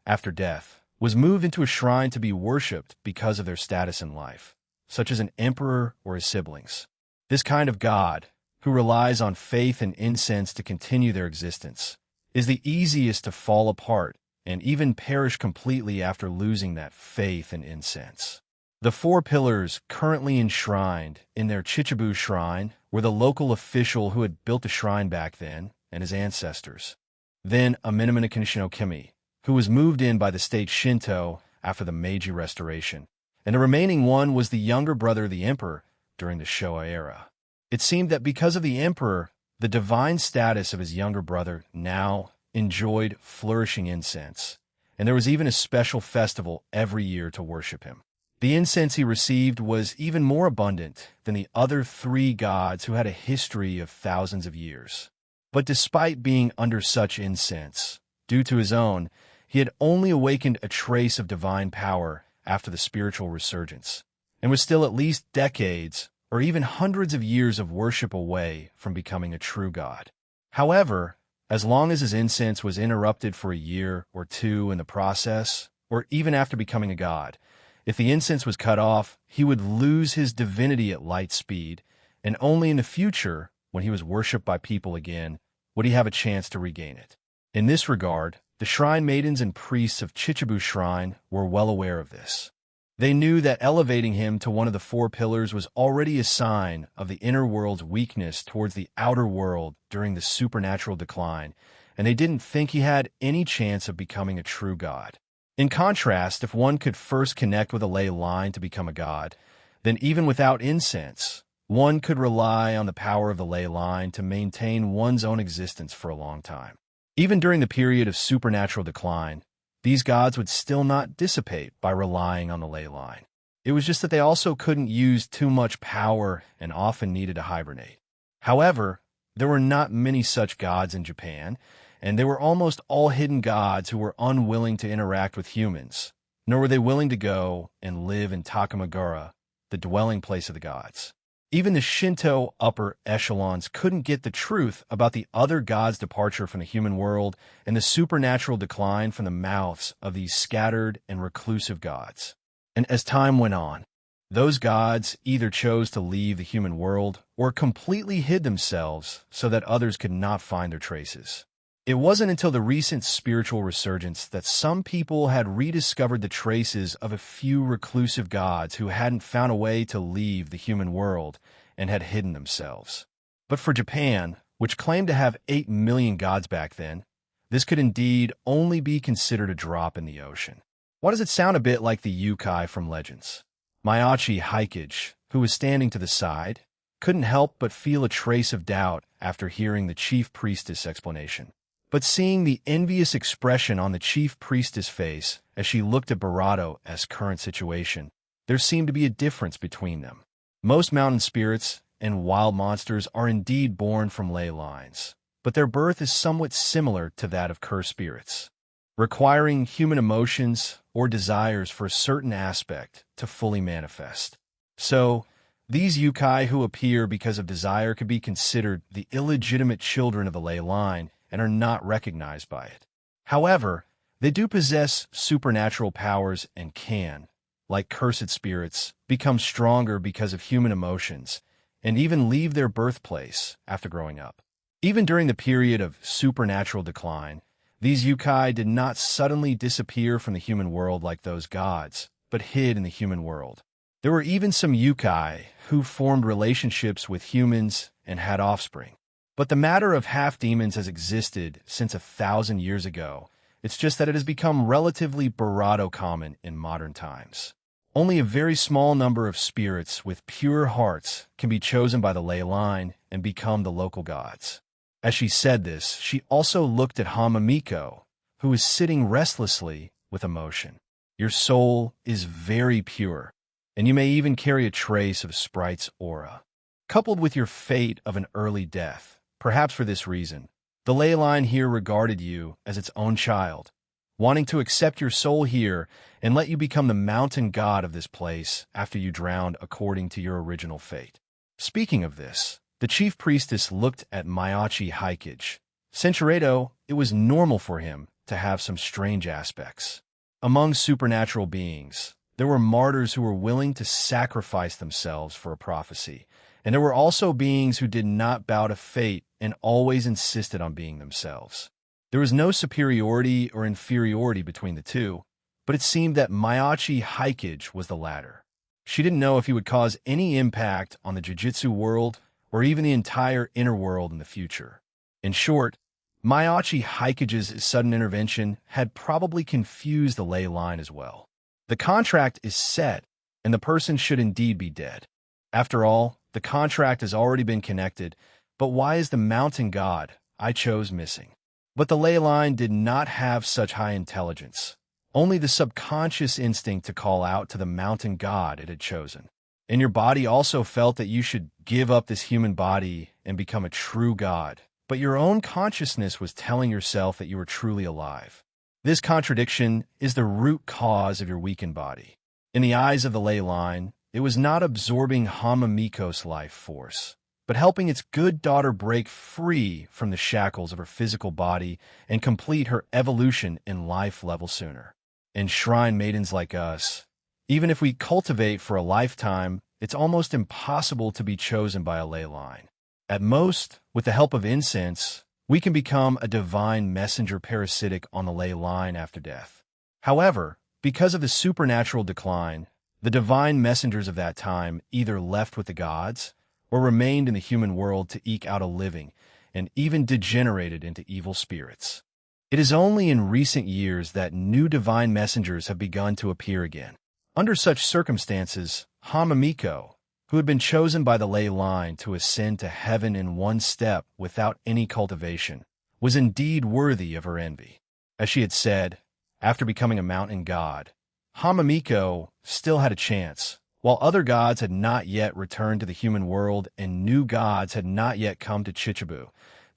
after death, was moved into a shrine to be worshipped because of their status in life, such as an emperor or his siblings. This kind of god, who relies on faith and incense to continue their existence, is the easiest to fall apart and even perish completely after losing that faith and incense. The four pillars currently enshrined in their Chichibu shrine were the local official who had built the shrine back then and his ancestors. Then a Minamino Kimi, who was moved in by the state Shinto after the Meiji Restoration, and the remaining one was the younger brother of the emperor during the Showa era. It seemed that because of the emperor, the divine status of his younger brother now enjoyed flourishing incense, and there was even a special festival every year to worship him. The incense he received was even more abundant than the other three gods who had a history of thousands of years. But despite being under such incense, due to his own, he had only awakened a trace of divine power after the spiritual resurgence, and was still at least decades or even hundreds of years of worship away from becoming a true god. However, as long as his incense was interrupted for a year or two in the process, or even after becoming a god, if the incense was cut off, he would lose his divinity at light speed, and only in the future, when he was worshipped by people again, would he have a chance to regain it. In this regard, the shrine maidens and priests of Chichibu Shrine were well aware of this. They knew that elevating him to one of the four pillars was already a sign of the inner world's weakness towards the outer world during the supernatural decline, and they didn't think he had any chance of becoming a true god. In contrast, if one could first connect with a ley line to become a god, then even without incense, one could rely on the power of the ley line to maintain one's own existence for a long time. Even during the period of supernatural decline, these gods would still not dissipate by relying on the ley line. It was just that they also couldn't use too much power and often needed to hibernate. However, there were not many such gods in Japan, and they were almost all hidden gods who were unwilling to interact with humans, nor were they willing to go and live in Takamagura, the dwelling place of the gods. Even the Shinto upper echelons couldn't get the truth about the other gods' departure from the human world and the supernatural decline from the mouths of these scattered and reclusive gods. And as time went on, those gods either chose to leave the human world or completely hid themselves so that others could not find their traces. It wasn't until the recent spiritual resurgence that some people had rediscovered the traces of a few reclusive gods who hadn't found a way to leave the human world and had hidden themselves. But for Japan, which claimed to have 8 million gods back then, this could indeed only be considered a drop in the ocean. Why does it sound a bit like the yukai from Legends? Maiachi Haikage, who was standing to the side, couldn't help but feel a trace of doubt after hearing the chief priestess' explanation. But seeing the envious expression on the chief priestess' face as she looked at Barato's current situation, there seemed to be a difference between them. Most mountain spirits and wild monsters are indeed born from ley lines, but their birth is somewhat similar to that of cursed spirits, requiring human emotions or desires for a certain aspect to fully manifest. So, these yukai who appear because of desire could be considered the illegitimate children of the ley line and are not recognized by it. However, they do possess supernatural powers and can, like cursed spirits, become stronger because of human emotions and even leave their birthplace after growing up. Even during the period of supernatural decline, these yukai did not suddenly disappear from the human world like those gods, but hid in the human world. There were even some yukai who formed relationships with humans and had offspring. But the matter of half-demons has existed since 1,000 years ago. It's just that it has become relatively Barato common in modern times. Only a very small number of spirits with pure hearts can be chosen by the ley line and become the local gods. As she said this, she also looked at Hamamiko, who was sitting restlessly with emotion. Your soul is very pure, and you may even carry a trace of Sprite's aura. Coupled with your fate of an early death, perhaps for this reason, the ley line here regarded you as its own child, wanting to accept your soul here and let you become the mountain god of this place after you drowned according to your original fate. Speaking of this, the chief priestess looked at Maiachi Haikage, Centuredo, it was normal for him to have some strange aspects. Among supernatural beings, there were martyrs who were willing to sacrifice themselves for a prophecy, and there were also beings who did not bow to fate and always insisted on being themselves. There was no superiority or inferiority between the two, but it seemed that Miyachi Haikage was the latter. She didn't know if he would cause any impact on the jiu-jitsu world or even the entire inner world in the future. In short, Miyachi Haikage's sudden intervention had probably confused the ley line as well. The contract is set, and the person should indeed be dead. After all, the contract has already been connected, but why is the mountain god I chose missing? But the ley line did not have such high intelligence, only the subconscious instinct to call out to the mountain god it had chosen. And your body also felt that you should give up this human body and become a true god, but your own consciousness was telling yourself that you were truly alive. This contradiction is the root cause of your weakened body. In the eyes of the ley line, it was not absorbing Hamamiko's life force, but helping its good daughter break free from the shackles of her physical body and complete her evolution in life level sooner. Enshrined maidens like us, even if we cultivate for a lifetime, it's almost impossible to be chosen by a ley line. At most, with the help of incense, we can become a divine messenger parasitic on the ley line after death. However, because of the supernatural decline, the divine messengers of that time either left with the gods or remained in the human world to eke out a living and even degenerated into evil spirits. It is only in recent years that new divine messengers have begun to appear again. Under such circumstances, Hamamiko, who had been chosen by the ley line to ascend to heaven in one step without any cultivation, was indeed worthy of her envy. As she had said, after becoming a mountain god, Hamamiko still had a chance, while other gods had not yet returned to the human world and new gods had not yet come to Chichibu,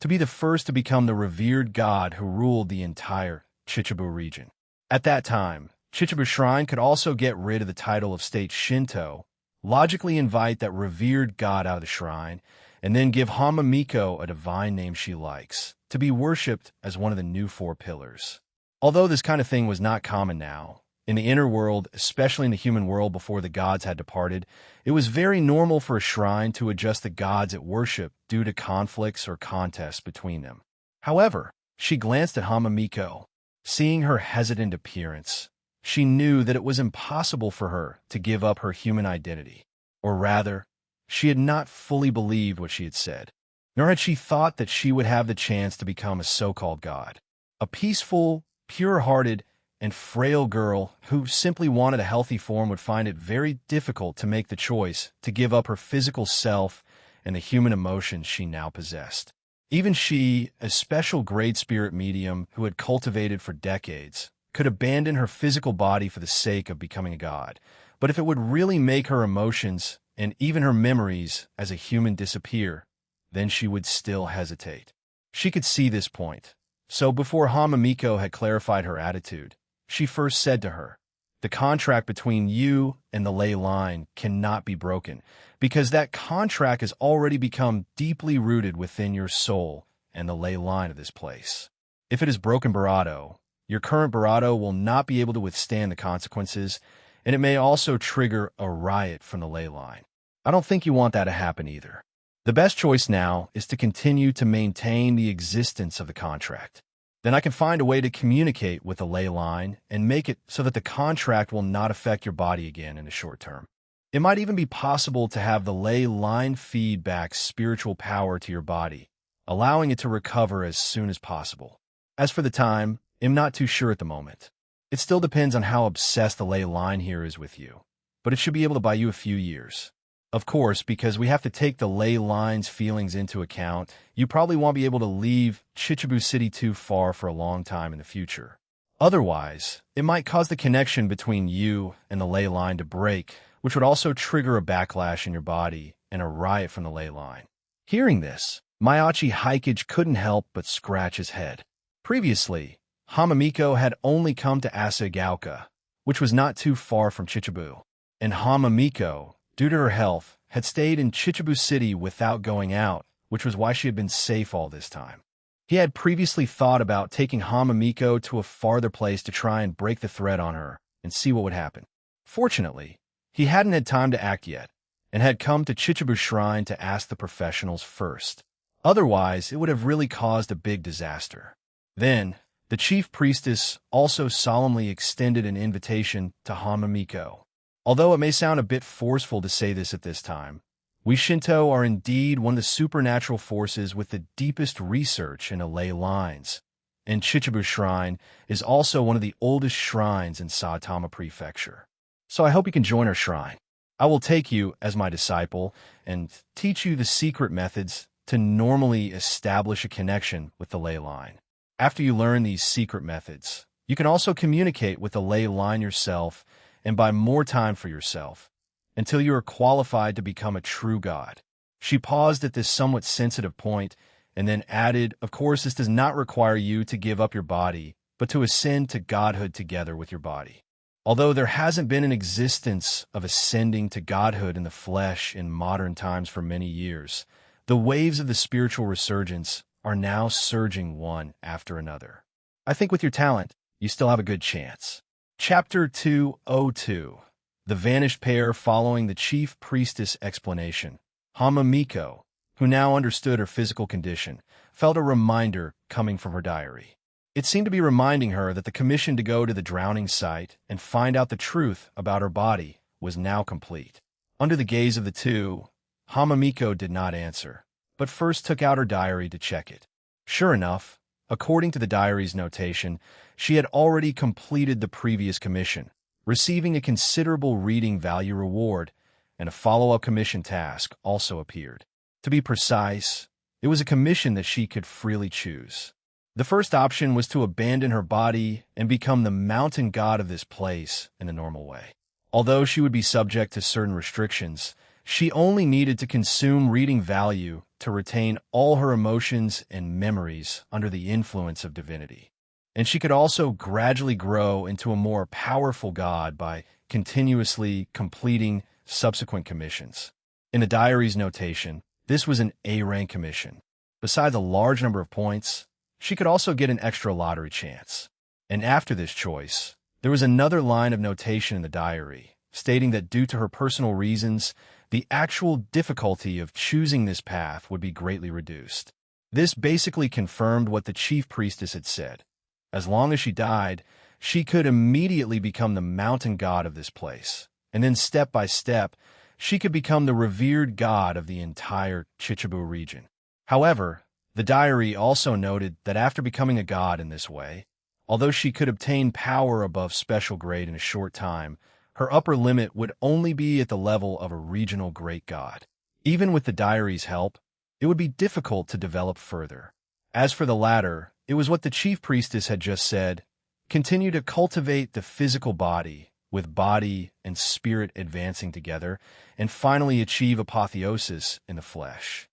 to be the first to become the revered god who ruled the entire Chichibu region. At that time, Chichibu Shrine could also get rid of the title of state Shinto, logically invite that revered god out of the shrine, and then give Hamamiko a divine name she likes, to be worshipped as one of the new four pillars. Although this kind of thing was not common now, in the inner world, especially in the human world before the gods had departed, it was very normal for a shrine to adjust the gods it worshiped due to conflicts or contests between them. However, she glanced at Hamamiko. Seeing her hesitant appearance, she knew that it was impossible for her to give up her human identity. Or rather, she had not fully believed what she had said, nor had she thought that she would have the chance to become a so-called god. A peaceful, pure-hearted, and frail girl who simply wanted a healthy form would find it very difficult to make the choice to give up her physical self and the human emotions she now possessed. Even she, a special grade spirit medium who had cultivated for decades, could abandon her physical body for the sake of becoming a god. But if it would really make her emotions and even her memories as a human disappear, then she would still hesitate. She could see this point. So before Hamamiko had clarified her attitude, she first said to her, "The contract between you and the ley line cannot be broken, because that contract has already become deeply rooted within your soul and the ley line of this place. If it is broken Barato, your current Barato will not be able to withstand the consequences, and it may also trigger a riot from the ley line. I don't think you want that to happen either. The best choice now is to continue to maintain the existence of the contract. Then I can find a way to communicate with the ley line and make it so that the contract will not affect your body again in the short term. It might even be possible to have the ley line feed back spiritual power to your body, allowing it to recover as soon as possible. As for the time, I'm not too sure at the moment. It still depends on how obsessed the ley line here is with you, but it should be able to buy you a few years. Of course, because we have to take the ley line's feelings into account, you probably won't be able to leave Chichibu City too far for a long time in the future. Otherwise, it might cause the connection between you and the ley line to break, which would also trigger a backlash in your body and a riot from the ley line." Hearing this, Miyachi Haikage couldn't help but scratch his head. Previously, Hamamiko had only come to Asagaoka, which was not too far from Chichibu, and Hamamiko, due to her health, had stayed in Chichibu City without going out, which was why she had been safe all this time. He had previously thought about taking Hamamiko to a farther place to try and break the thread on her and see what would happen. Fortunately, he hadn't had time to act yet, and had come to Chichibu Shrine to ask the professionals first. Otherwise, it would have really caused a big disaster. Then, the chief priestess also solemnly extended an invitation to Hamamiko. Although it may sound a bit forceful to say this at this time, we Shinto are indeed one of the supernatural forces with the deepest research into ley lines, and Chichibu Shrine is also one of the oldest shrines in Saitama Prefecture. So I hope you can join our shrine. I will take you as my disciple and teach you the secret methods to normally establish a connection with the ley line. After you learn these secret methods, you can also communicate with the ley line yourself and buy more time for yourself, until you are qualified to become a true god. She paused at this somewhat sensitive point and then added, of course, this does not require you to give up your body, but to ascend to godhood together with your body. Although there hasn't been an existence of ascending to godhood in the flesh in modern times for many years, the waves of the spiritual resurgence are now surging one after another. I think with your talent, you still have a good chance. Chapter 202. The vanished pair following the chief priestess explanation. Hamamiko, who now understood her physical condition, felt a reminder coming from her diary. It seemed to be reminding her that the commission to go to the drowning site and find out the truth about her body was now complete. Under the gaze of the two, Hamamiko did not answer, but first took out her diary to check it. Sure enough, according to the diary's notation, she had already completed the previous commission, receiving a considerable reading value reward, and a follow-up commission task also appeared. To be precise, it was a commission that she could freely choose. The first option was to abandon her body and become the mountain god of this place in the normal way. Although she would be subject to certain restrictions, she only needed to consume reading value to retain all her emotions and memories under the influence of divinity. And she could also gradually grow into a more powerful god by continuously completing subsequent commissions. In the diary's notation, this was an A-rank commission. Besides a large number of points, she could also get an extra lottery chance. And after this choice, there was another line of notation in the diary, stating that due to her personal reasons, the actual difficulty of choosing this path would be greatly reduced. This basically confirmed what the chief priestess had said. As long as she died, she could immediately become the mountain god of this place, and then step by step, she could become the revered god of the entire Chichibu region. However, the diary also noted that after becoming a god in this way, although she could obtain power above special grade in a short time, her upper limit would only be at the level of a regional great god. Even with the diary's help, it would be difficult to develop further. As for the latter, it was what the chief priestess had just said: continue to cultivate the physical body, with body and spirit advancing together, and finally achieve apotheosis in the flesh.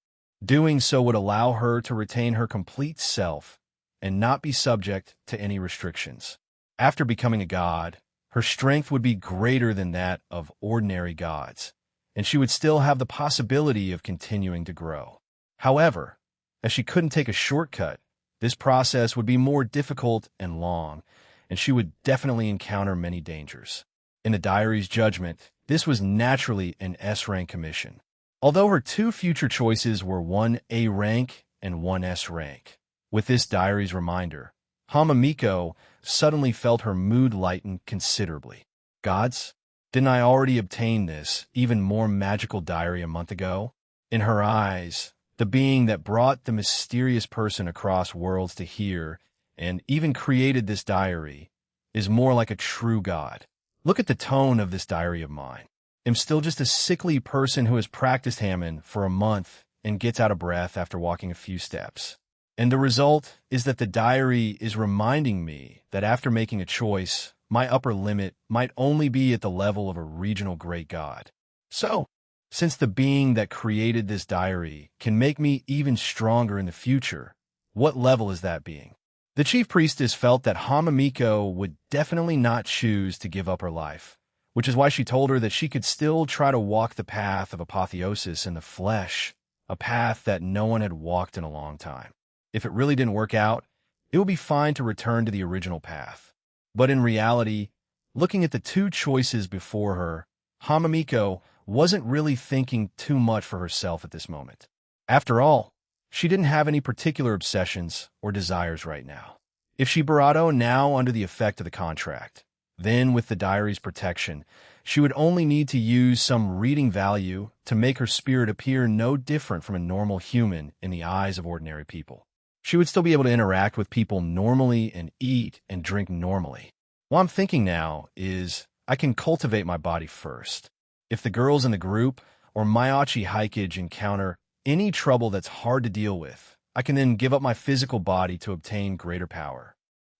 Doing so would allow her to retain her complete self and not be subject to any restrictions. After becoming a god, her strength would be greater than that of ordinary gods, and she would still have the possibility of continuing to grow. However, as she couldn't take a shortcut, this process would be more difficult and long, and she would definitely encounter many dangers. In the diary's judgment, this was naturally an S-rank commission, although her two future choices were one A rank and one S rank. With this diary's reminder, Hamamiko suddenly felt her mood lighten considerably. Gods? Didn't I already obtain this, even more magical diary a month ago? In her eyes, the being that brought the mysterious person across worlds to hear and even created this diary is more like a true god. Look at the tone of this diary of mine. I'm still just a sickly person who has practiced Hammon for a month and gets out of breath after walking a few steps. And the result is that the diary is reminding me that after making a choice, my upper limit might only be at the level of a regional great god. So, since the being that created this diary can make me even stronger in the future, what level is that being? The chief priestess felt that Hamamiko would definitely not choose to give up her life, which is why she told her that she could still try to walk the path of apotheosis in the flesh, a path that no one had walked in a long time. If it really didn't work out, it would be fine to return to the original path. But in reality, looking at the two choices before her, Hamamiko wasn't really thinking too much for herself at this moment. After all, she didn't have any particular obsessions or desires right now. If she Barato now under the effect of the contract, then with the diary's protection, she would only need to use some reading value to make her spirit appear no different from a normal human in the eyes of ordinary people. She would still be able to interact with people normally and eat and drink normally. What I'm thinking now is I can cultivate my body first. If the girls in the group or Mayachi Hikage encounter any trouble that's hard to deal with, I can then give up my physical body to obtain greater power.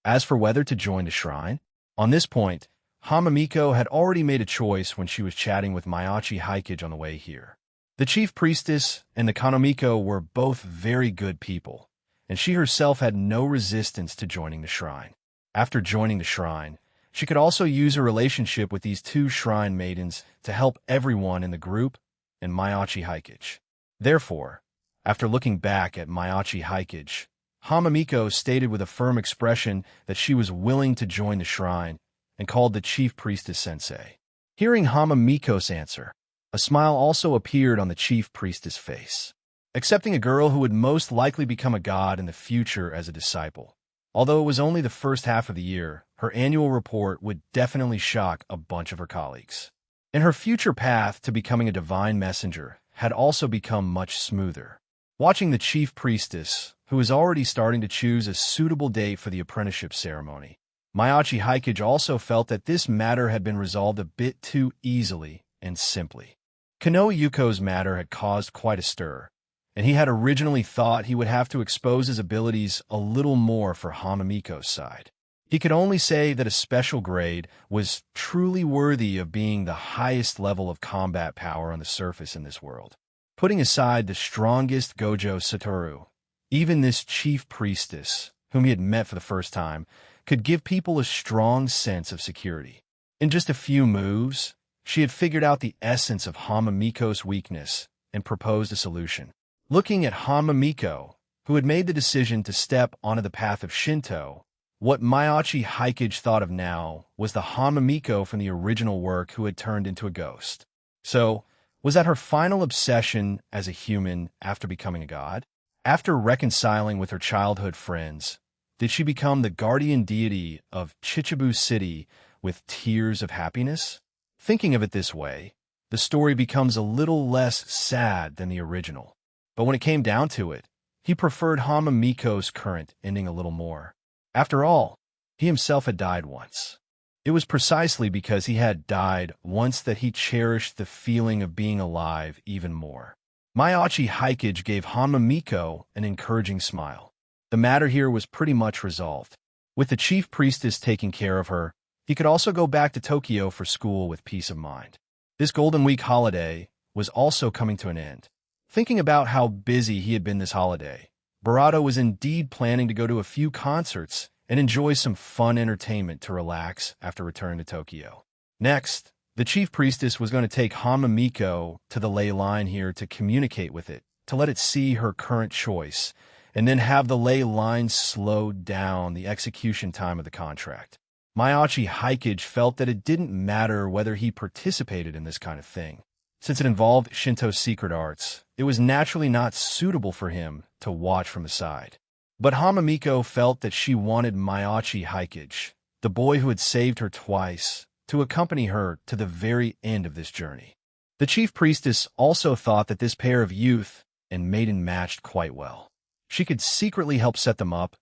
As for whether to join the shrine, on this point, Hamamiko had already made a choice when she was chatting with Mayachi Hikage on the way here. The chief priestess and the Kanomiko were both very good people, and she herself had no resistance to joining the shrine. After joining the shrine, she could also use her relationship with these two shrine maidens to help everyone in the group and Mayachi Hikage. Therefore, after looking back at Mayachi Hikage, Hamamiko stated with a firm expression that she was willing to join the shrine and called the chief priestess sensei. Hearing Hamamiko's answer, a smile also appeared on the chief priestess' face. Accepting a girl who would most likely become a god in the future as a disciple. Although it was only the first half of the year, her annual report would definitely shock a bunch of her colleagues. And her future path to becoming a divine messenger had also become much smoother. Watching the chief priestess, who was already starting to choose a suitable date for the apprenticeship ceremony, Mayachi Hikage also felt that this matter had been resolved a bit too easily and simply. Kanoe Yuko's matter had caused quite a stir, and he had originally thought he would have to expose his abilities a little more for Hamamiko's side. He could only say that a special grade was truly worthy of being the highest level of combat power on the surface in this world. Putting aside the strongest Gojo Satoru, even this chief priestess, whom he had met for the first time, could give people a strong sense of security. In just a few moves, she had figured out the essence of Hamamiko's weakness and proposed a solution. Looking at Hamamiko, who had made the decision to step onto the path of Shinto, what Mayachi Hikage thought of now was the Hamamiko from the original work who had turned into a ghost. So, was that her final obsession as a human after becoming a god? After reconciling with her childhood friends, did she become the guardian deity of Chichibu City with tears of happiness? Thinking of it this way, the story becomes a little less sad than the original. But when it came down to it, he preferred Hamamiko's current ending a little more. After all, he himself had died once. It was precisely because he had died once that he cherished the feeling of being alive even more. Mayachi Hikage gave Hamamiko an encouraging smile. The matter here was pretty much resolved. With the chief priestess taking care of her, he could also go back to Tokyo for school with peace of mind. This Golden Week holiday was also coming to an end. Thinking about how busy he had been this holiday, Barato was indeed planning to go to a few concerts and enjoy some fun entertainment to relax after returning to Tokyo. Next, the chief priestess was going to take Hamamiko to the ley line here to communicate with it, to let it see her current choice, and then have the ley line slow down the execution time of the contract. Mayachi Hikage felt that it didn't matter whether he participated in this kind of thing. Since it involved Shinto's secret arts, it was naturally not suitable for him to watch from the side. But Hamamiko felt that she wanted Mayachi Hikage, the boy who had saved her twice, to accompany her to the very end of this journey. The chief priestess also thought that this pair of youth and maiden matched quite well. She could secretly help set them up,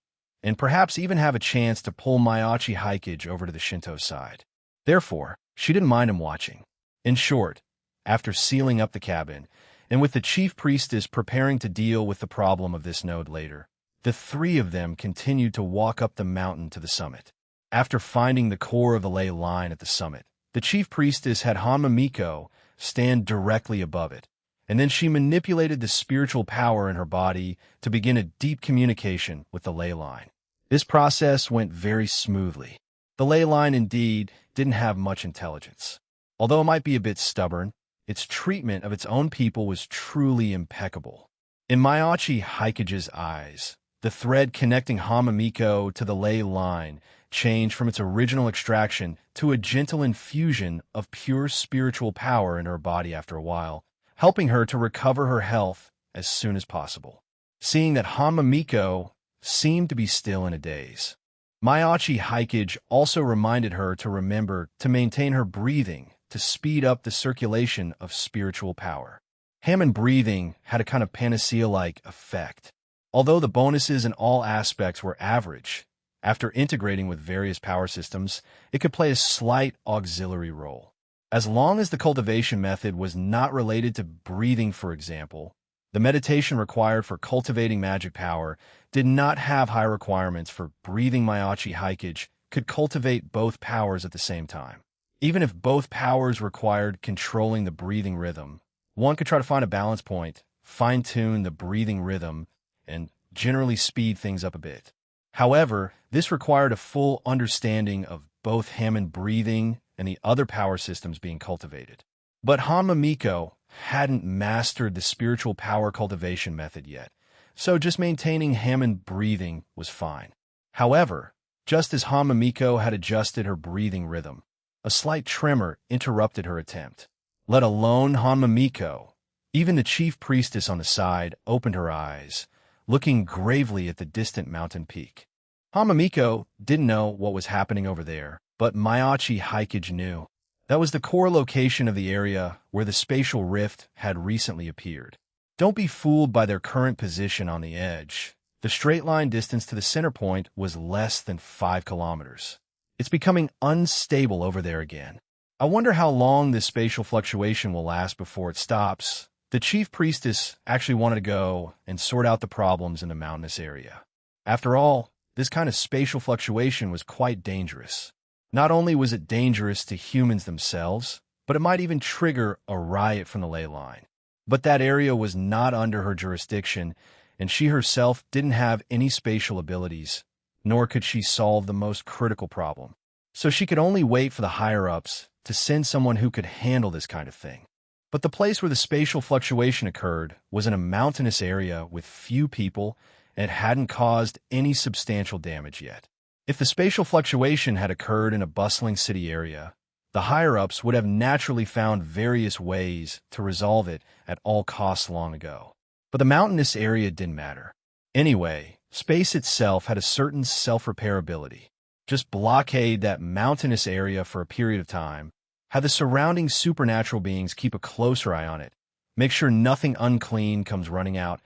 and perhaps even have a chance to pull Mayachi Hikage over to the Shinto side. Therefore, she didn't mind him watching. In short, after sealing up the cabin, and with the chief priestess preparing to deal with the problem of this node later, the three of them continued to walk up the mountain to the summit. After finding the core of the ley line at the summit, the chief priestess had Hamamiko stand directly above it, and then she manipulated the spiritual power in her body to begin a deep communication with the ley line. This process went very smoothly. The ley line indeed didn't have much intelligence. Although it might be a bit stubborn, its treatment of its own people was truly impeccable. In Mayachi Hikage's eyes, The thread connecting Hamamiko to the ley line changed from its original extraction to a gentle infusion of pure spiritual power in her body after a while, helping her to recover her health as soon as possible. Seeing that Hamamiko seemed to be still in a daze, Mayachi Haikage also reminded her to remember to maintain her breathing to speed up the circulation of spiritual power. Hammond breathing had a kind of panacea-like effect. Although the bonuses in all aspects were average, after integrating with various power systems, it could play a slight auxiliary role. As long as the cultivation method was not related to breathing, for example, the meditation required for cultivating magic power did not have high requirements for breathing. Mayachi Haikage could cultivate both powers at the same time. Even if both powers required controlling the breathing rhythm, one could try to find a balance point, fine-tune the breathing rhythm, and generally speed things up a bit. However, this required a full understanding of both Hammond breathing and the other power systems being cultivated. But Hamamiko hadn't mastered the spiritual power cultivation method yet, so just maintaining Hammond breathing was fine. However, just as Hamamiko had adjusted her breathing rhythm, a slight tremor interrupted her attempt. Let alone Hamamiko, even the chief priestess on the side opened her eyes, looking gravely at the distant mountain peak. Hamamiko didn't know what was happening over there, but Mayachi Haikage knew. That was the core location of the area where the spatial rift had recently appeared. Don't be fooled by their current position on the edge. The straight line distance to the center point was less than 5 kilometers. It's becoming unstable over there again. I wonder how long this spatial fluctuation will last before it stops. The chief priestess actually wanted to go and sort out the problems in the mountainous area. After all, this kind of spatial fluctuation was quite dangerous. Not only was it dangerous to humans themselves, but it might even trigger a riot from the ley line. But that area was not under her jurisdiction, and she herself didn't have any spatial abilities, nor could she solve the most critical problem. So she could only wait for the higher-ups to send someone who could handle this kind of thing. But the place where the spatial fluctuation occurred was in a mountainous area with few people, and it hadn't caused any substantial damage yet. If the spatial fluctuation had occurred in a bustling city area, the higher-ups would have naturally found various ways to resolve it at all costs long ago. But the mountainous area didn't matter. Anyway, space itself had a certain self-repair ability. Just blockade that mountainous area for a period of time, have the surrounding supernatural beings keep a closer eye on it, make sure nothing unclean comes running out,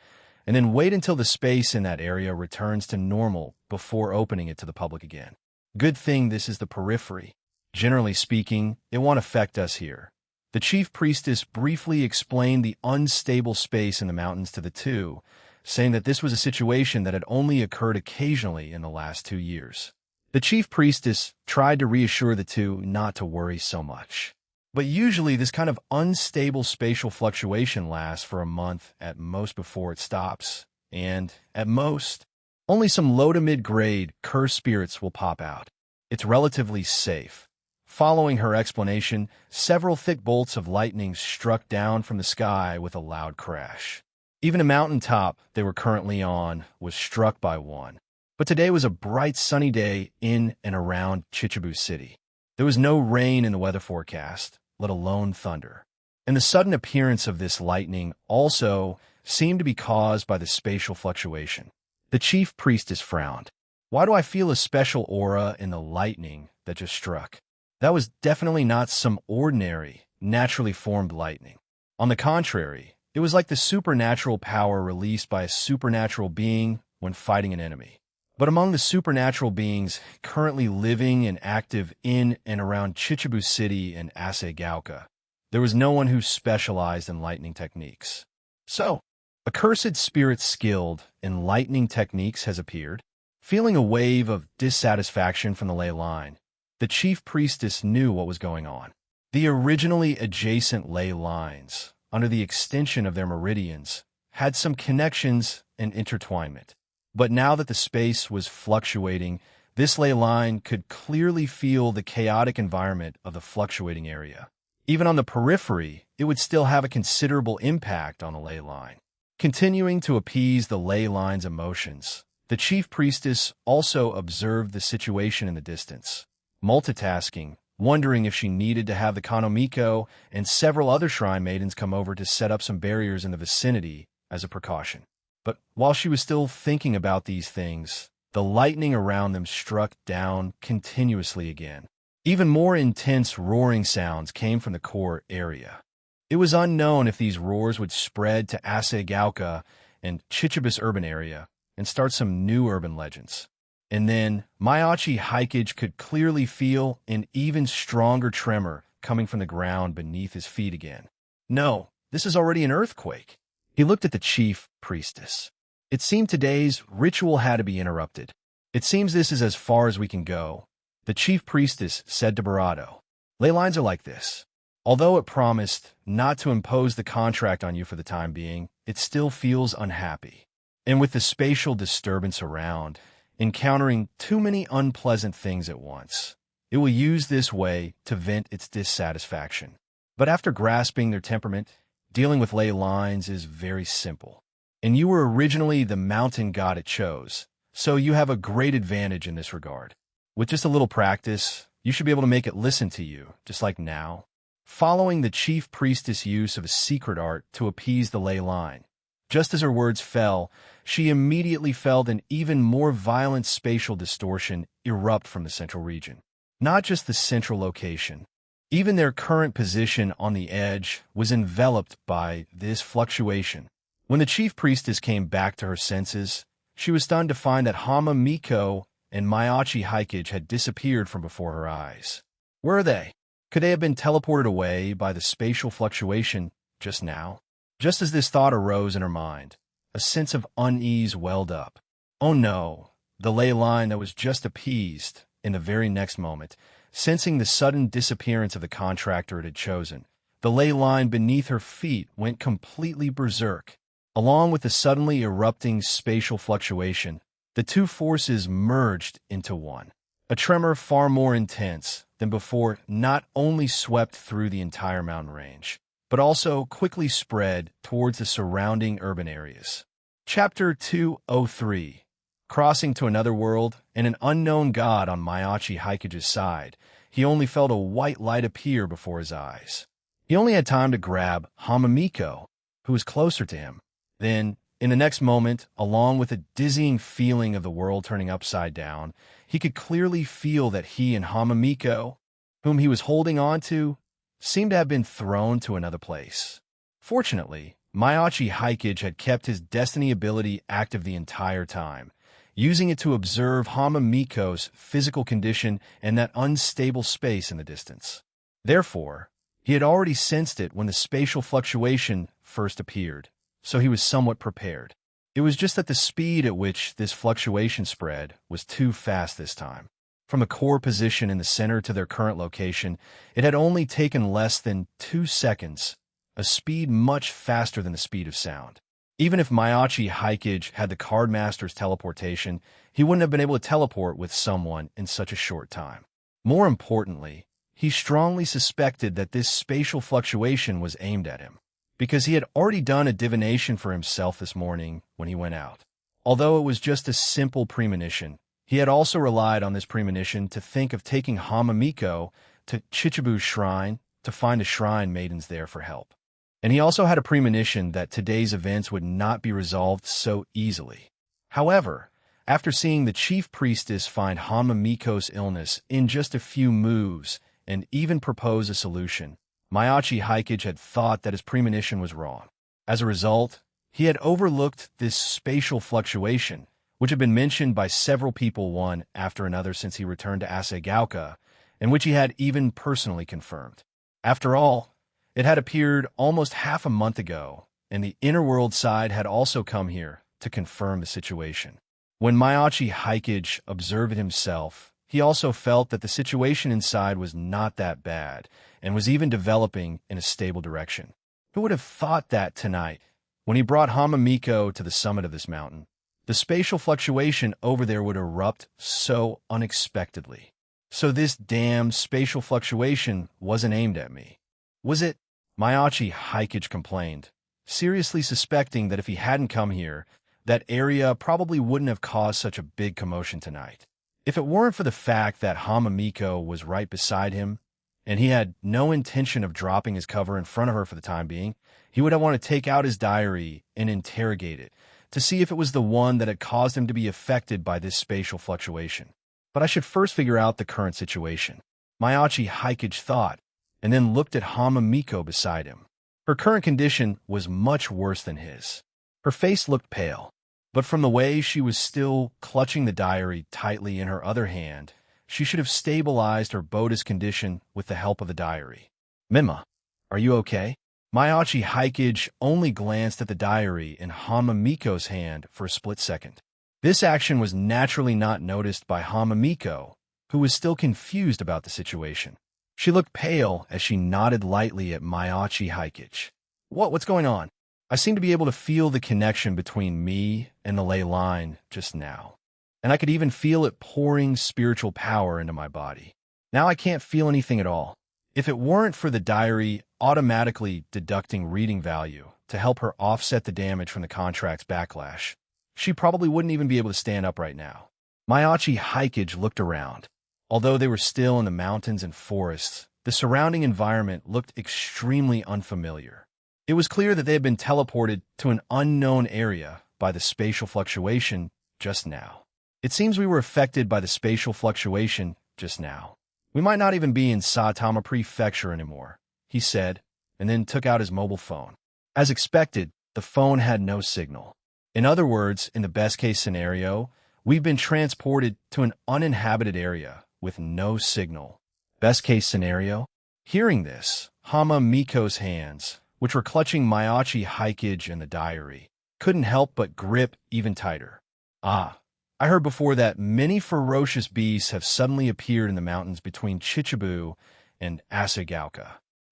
and then wait until the space in that area returns to normal before opening it to the public again. Good thing this is the periphery. Generally speaking, it won't affect us here. The chief priestess briefly explained the unstable space in the mountains to the two, saying that this was a situation that had only occurred occasionally in the last 2 years. The chief priestess tried to reassure the two not to worry so much. But usually this kind of unstable spatial fluctuation lasts for a month at most before it stops, and, at most, only some low to mid-grade cursed spirits will pop out. It's relatively safe. Following her explanation, several thick bolts of lightning struck down from the sky with a loud crash. Even a mountaintop they were currently on was struck by one. But today was a bright sunny day in and around Chichibu City. There was no rain in the weather forecast, let alone thunder. And the sudden appearance of this lightning also seemed to be caused by the spatial fluctuation. The chief priestess frowned. Why do I feel a special aura in the lightning that just struck? That was definitely not some ordinary, naturally formed lightning. On the contrary, it was like the supernatural power released by a supernatural being when fighting an enemy. But among the supernatural beings currently living and active in and around Chichibu City and Asaigauka, there was no one who specialized in lightning techniques. So, a cursed spirit skilled in lightning techniques has appeared. Feeling a wave of dissatisfaction from the ley line, the chief priestess knew what was going on. The originally adjacent ley lines, under the extension of their meridians, had some connections and intertwinement. But now that the space was fluctuating, this ley line could clearly feel the chaotic environment of the fluctuating area. Even on the periphery, it would still have a considerable impact on the ley line. Continuing to appease the ley line's emotions, The chief priestess also observed the situation in the distance, multitasking, wondering if she needed to have the Kanomiko and several other shrine maidens come over to set up some barriers in the vicinity as a precaution. But while she was still thinking about these things, the lightning around them struck down continuously again. Even more intense roaring sounds came from the core area. It was unknown if these roars would spread to Asagauka and Chichibus urban area and start some new urban legends. And then Mayachi Hikage could clearly feel an even stronger tremor coming from the ground beneath his feet again. No, this is already an earthquake. He looked at the chief priestess. It seemed today's ritual had to be interrupted. It seems this is as far as we can go. The chief priestess said to Barado. Ley lines are like this. Although it promised not to impose the contract on you for the time being, it still feels unhappy. And with the spatial disturbance around, encountering too many unpleasant things at once, it will use this way to vent its dissatisfaction. But after grasping their temperament, dealing with ley lines is very simple. And you were originally the mountain god it chose, so you have a great advantage in this regard. With just a little practice, you should be able to make it listen to you, just like now. Following the chief priestess' use of a secret art to appease the ley line. Just as her words fell, she immediately felt an even more violent spatial distortion erupt from the central region. Not just the central location. Even their current position on the edge was enveloped by this fluctuation. When the chief priestess came back to her senses, she was stunned to find that Hama Miko and Mayachi Hikage had disappeared from before her eyes. Where are they? Could they have been teleported away by the spatial fluctuation just now? Just as this thought arose in her mind, a sense of unease welled up. Oh no, the ley line that was just appeased in the very next moment, sensing the sudden disappearance of the contractor it had chosen. The ley line beneath her feet went completely berserk. Along with the suddenly erupting spatial fluctuation, the two forces merged into one. A tremor far more intense than before not only swept through the entire mountain range, but also quickly spread towards the surrounding urban areas. Chapter 203. Crossing to another world and an unknown god on Mayachi Hikage's side, he only felt a white light appear before his eyes. He only had time to grab Hamamiko, who was closer to him. Then, in the next moment, along with a dizzying feeling of the world turning upside down, he could clearly feel that he and Hamamiko, whom he was holding on to, seemed to have been thrown to another place. Fortunately, Mayachi Hikage had kept his destiny ability active the entire time, using it to observe Hamamiko's physical condition and that unstable space in the distance. Therefore, he had already sensed it when the spatial fluctuation first appeared, so he was somewhat prepared. It was just that the speed at which this fluctuation spread was too fast this time. From the core position in the center to their current location, it had only taken less than 2 seconds, a speed much faster than the speed of sound. Even if Mayachi Hikage had the Cardmaster's teleportation, he wouldn't have been able to teleport with someone in such a short time. More importantly, he strongly suspected that this spatial fluctuation was aimed at him, because he had already done a divination for himself this morning when he went out. Although it was just a simple premonition, he had also relied on this premonition to think of taking Hamamiko to Chichibu's shrine to find the shrine maidens there for help. And he also had a premonition that today's events would not be resolved so easily. However, after seeing the chief priestess find Hamamiko's illness in just a few moves and even propose a solution, Mayachi Hikage had thought that his premonition was wrong. As a result, he had overlooked this spatial fluctuation, which had been mentioned by several people one after another since he returned to Asagauka, and which he had even personally confirmed. After all, it had appeared almost half a month ago, and the inner world side had also come here to confirm the situation. When Mayachi Hikage observed it himself, he also felt that the situation inside was not that bad, and was even developing in a stable direction. Who would have thought that tonight, when he brought Hamamiko to the summit of this mountain, the spatial fluctuation over there would erupt so unexpectedly? So this damn spatial fluctuation wasn't aimed at me. Was it? Mayachi Hikage complained, seriously suspecting that if he hadn't come here, that area probably wouldn't have caused such a big commotion tonight. If it weren't for the fact that Hamamiko was right beside him, and he had no intention of dropping his cover in front of her for the time being, he would have wanted to take out his diary and interrogate it to see if it was the one that had caused him to be affected by this spatial fluctuation. But I should first figure out the current situation, Mayachi Hikage thought, and then looked at Hamamiko beside him. Her current condition was much worse than his. Her face looked pale, but from the way she was still clutching the diary tightly in her other hand, she should have stabilized her Boda's condition with the help of the diary. Mima, are you okay? Mayachi Hikage only glanced at the diary in Hamamiko's hand for a split second. This action was naturally not noticed by Hamamiko, who was still confused about the situation. She looked pale as she nodded lightly at Mayachi Hikage. What's going on? I seem to be able to feel the connection between me and the ley line just now, and I could even feel it pouring spiritual power into my body. Now I can't feel anything at all. If it weren't for the diary automatically deducting reading value to help her offset the damage from the contract's backlash, she probably wouldn't even be able to stand up right now. Mayachi Hikage looked around. Although they were still in the mountains and forests, the surrounding environment looked extremely unfamiliar. It was clear that they had been teleported to an unknown area by the spatial fluctuation just now. It seems we were affected by the spatial fluctuation just now. We might not even be in Saitama Prefecture anymore, he said, and then took out his mobile phone. As expected, the phone had no signal. In other words, in the best-case scenario, we've been transported to an uninhabited area with no signal. Best-case scenario? Hearing this, Hamamiko's hands, which were clutching Mayachi Hikage and the diary, couldn't help but grip even tighter. I heard before that many ferocious beasts have suddenly appeared in the mountains between Chichibu and Asagaoka.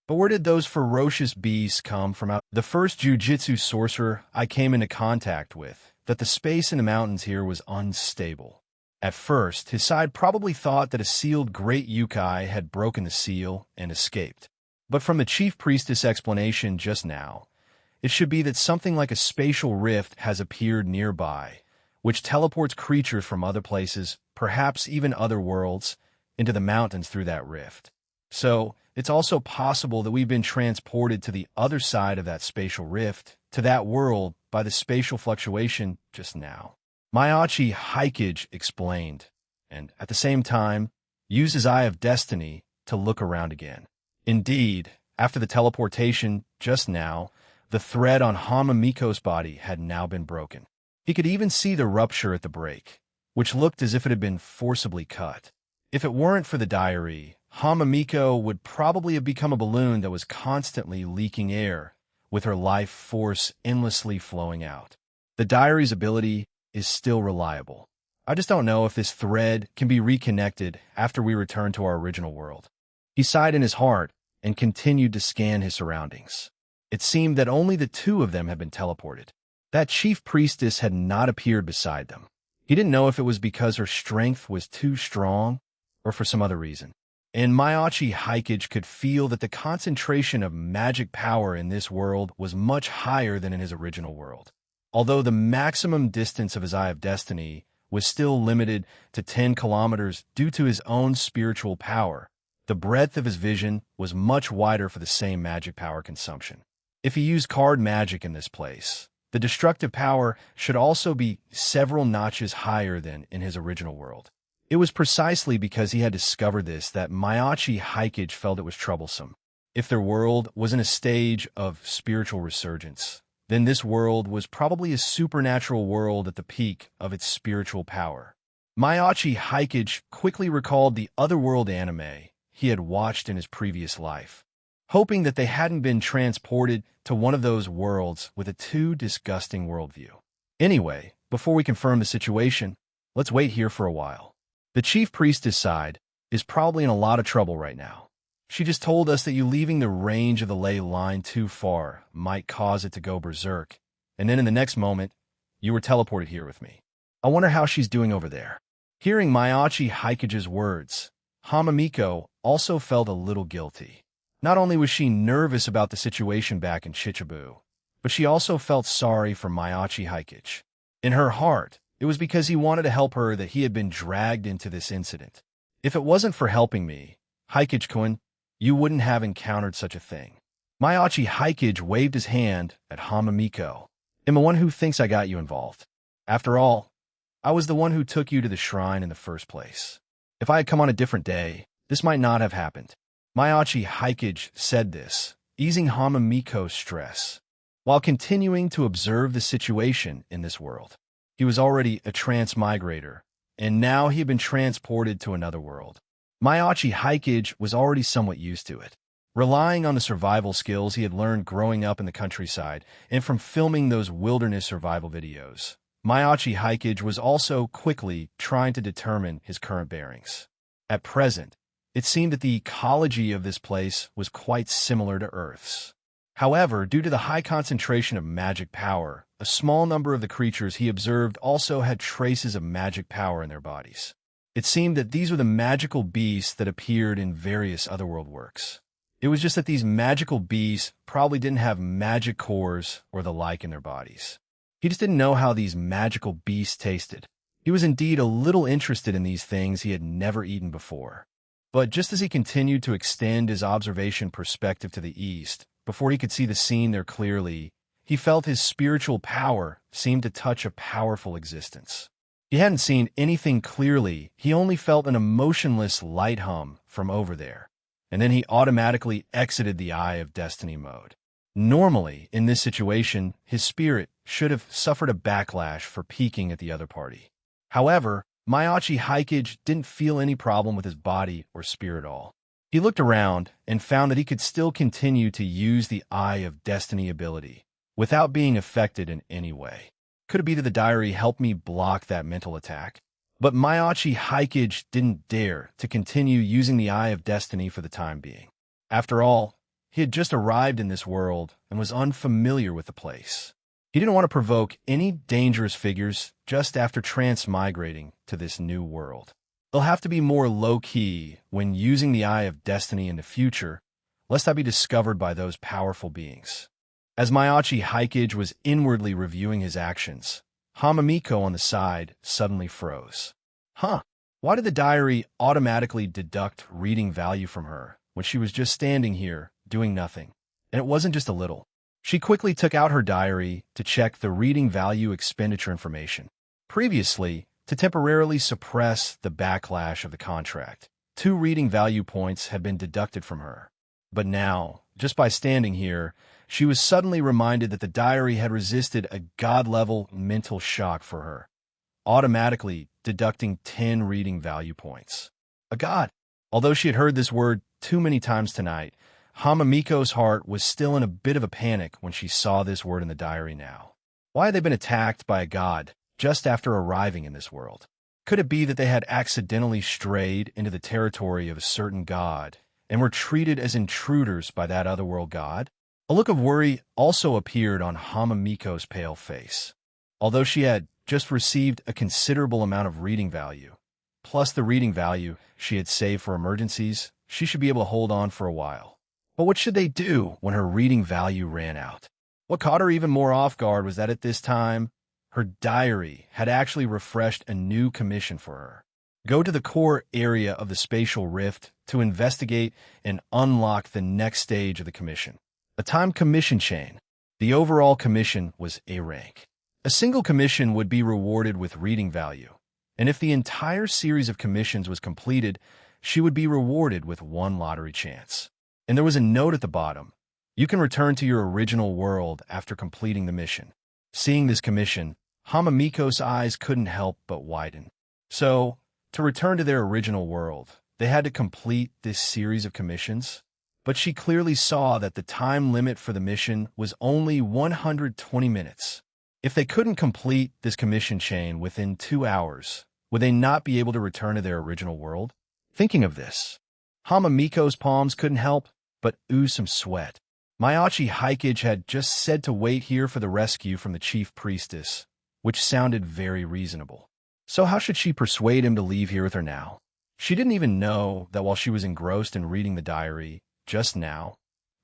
But where did those ferocious beasts come from? The first jujitsu sorcerer I came into contact with, that the space in the mountains here was unstable. At first, his side probably thought that a sealed great Yukai had broken the seal and escaped. But from the chief priestess' explanation just now, it should be that something like a spatial rift has appeared nearby, which teleports creatures from other places, perhaps even other worlds, into the mountains through that rift. So, it's also possible that we've been transported to the other side of that spatial rift, to that world, by the spatial fluctuation just now. Mayachi Hikage explained, and at the same time, used his Eye of Destiny to look around again. Indeed, after the teleportation just now, the thread on Hamamiko's body had now been broken. He could even see the rupture at the break, which looked as if it had been forcibly cut. If it weren't for the diary, Hamamiko would probably have become a balloon that was constantly leaking air, with her life force endlessly flowing out. The diary's ability is still reliable. I just don't know if this thread can be reconnected after we return to our original world. He sighed in his heart and continued to scan his surroundings. It seemed that only the two of them had been teleported. That chief priestess had not appeared beside them. He didn't know if it was because her strength was too strong or for some other reason. And Mayachi Hikage could feel that the concentration of magic power in this world was much higher than in his original world. Although the maximum distance of his Eye of Destiny was still limited to 10 kilometers due to his own spiritual power, the breadth of his vision was much wider for the same magic power consumption. If he used card magic in this place, the destructive power should also be several notches higher than in his original world. It was precisely because he had discovered this that Mayachi Hikage felt it was troublesome. If their world was in a stage of spiritual resurgence, then this world was probably a supernatural world at the peak of its spiritual power. Mayachi Hikage quickly recalled the Otherworld anime he had watched in his previous life, hoping that they hadn't been transported to one of those worlds with a too disgusting worldview. Anyway, before we confirm the situation, let's wait here for a while. The chief priestess side is probably in a lot of trouble right now. She just told us that you leaving the range of the ley line too far might cause it to go berserk, and then in the next moment, you were teleported here with me. I wonder how she's doing over there. Hearing Mayachi Hikage's words, Hamamiko also felt a little guilty. Not only was she nervous about the situation back in Chichibu, but she also felt sorry for Mayachi Hikage. In her heart, it was because he wanted to help her that he had been dragged into this incident. If it wasn't for helping me, Haikage-kun, you wouldn't have encountered such a thing. Maiachi Haikage waved his hand at Hamamiko. I'm the one who thinks I got you involved. After all, I was the one who took you to the shrine in the first place. If I had come on a different day, this might not have happened. Maiachi Haikage said this, easing Hamamiko's stress, while continuing to observe the situation in this world. He was already a transmigrator, and now he had been transported to another world. Maiachi Haikage was already somewhat used to it, relying on the survival skills he had learned growing up in the countryside and from filming those wilderness survival videos. Maiachi Haikage was also quickly trying to determine his current bearings. At present, it seemed that the ecology of this place was quite similar to Earth's. However, due to the high concentration of magic power, a small number of the creatures he observed also had traces of magic power in their bodies. It seemed that these were the magical beasts that appeared in various otherworld works. It was just that these magical beasts probably didn't have magic cores or the like in their bodies. He just didn't know how these magical beasts tasted. He was indeed a little interested in these things he had never eaten before. But just as he continued to extend his observation perspective to the east, before he could see the scene there clearly, he felt his spiritual power seemed to touch a powerful existence. He hadn't seen anything clearly, he only felt an emotionless light hum from over there, and then he automatically exited the Eye of Destiny mode. Normally, in this situation, his spirit should have suffered a backlash for peeking at the other party. However, Maiachi Haikage didn't feel any problem with his body or spirit at all. He looked around and found that he could still continue to use the Eye of Destiny ability without being affected in any way. Could it be that the diary helped me block that mental attack? But Maiachi Haikage didn't dare to continue using the Eye of Destiny for the time being. After all, he had just arrived in this world and was unfamiliar with the place. He didn't want to provoke any dangerous figures just after transmigrating to this new world. They'll have to be more low-key when using the Eye of Destiny in the future, lest I be discovered by those powerful beings. As Maiachi Haikage was inwardly reviewing his actions, Hamamiko on the side suddenly froze. Why did the diary automatically deduct reading value from her when she was just standing here doing nothing? And it wasn't just a little. She quickly took out her diary to check the reading value expenditure information. Previously, to temporarily suppress the backlash of the contract, 2 reading value points had been deducted from her. But now, just by standing here, she was suddenly reminded that the diary had resisted a god-level mental shock for her, automatically deducting 10 reading value points. A god! Although she had heard this word too many times tonight, Hamamiko's heart was still in a bit of a panic when she saw this word in the diary now. Why had they been attacked by a god just after arriving in this world? Could it be that they had accidentally strayed into the territory of a certain god and were treated as intruders by that otherworld god? A look of worry also appeared on Hamamiko's pale face. Although she had just received a considerable amount of reading value, plus the reading value she had saved for emergencies, she should be able to hold on for a while. But what should they do when her reading value ran out? What caught her even more off guard was that at this time, her diary had actually refreshed a new commission for her. Go to the core area of the spatial rift to investigate and unlock the next stage of the commission. A timed commission chain. The overall commission was A rank. A single commission would be rewarded with reading value, and if the entire series of commissions was completed, she would be rewarded with 1 lottery chance. And there was a note at the bottom. You can return to your original world after completing the mission. Seeing this commission, Hamamiko's eyes couldn't help but widen. So, to return to their original world, they had to complete this series of commissions. But she clearly saw that the time limit for the mission was only 120 minutes. If they couldn't complete this commission chain within 2 hours, would they not be able to return to their original world? Thinking of this, Hamamiko's palms couldn't help but ooze some sweat. Maiachi Haikage had just said to wait here for the rescue from the chief priestess, which sounded very reasonable. So how should she persuade him to leave here with her now? She didn't even know that while she was engrossed in reading the diary, just now,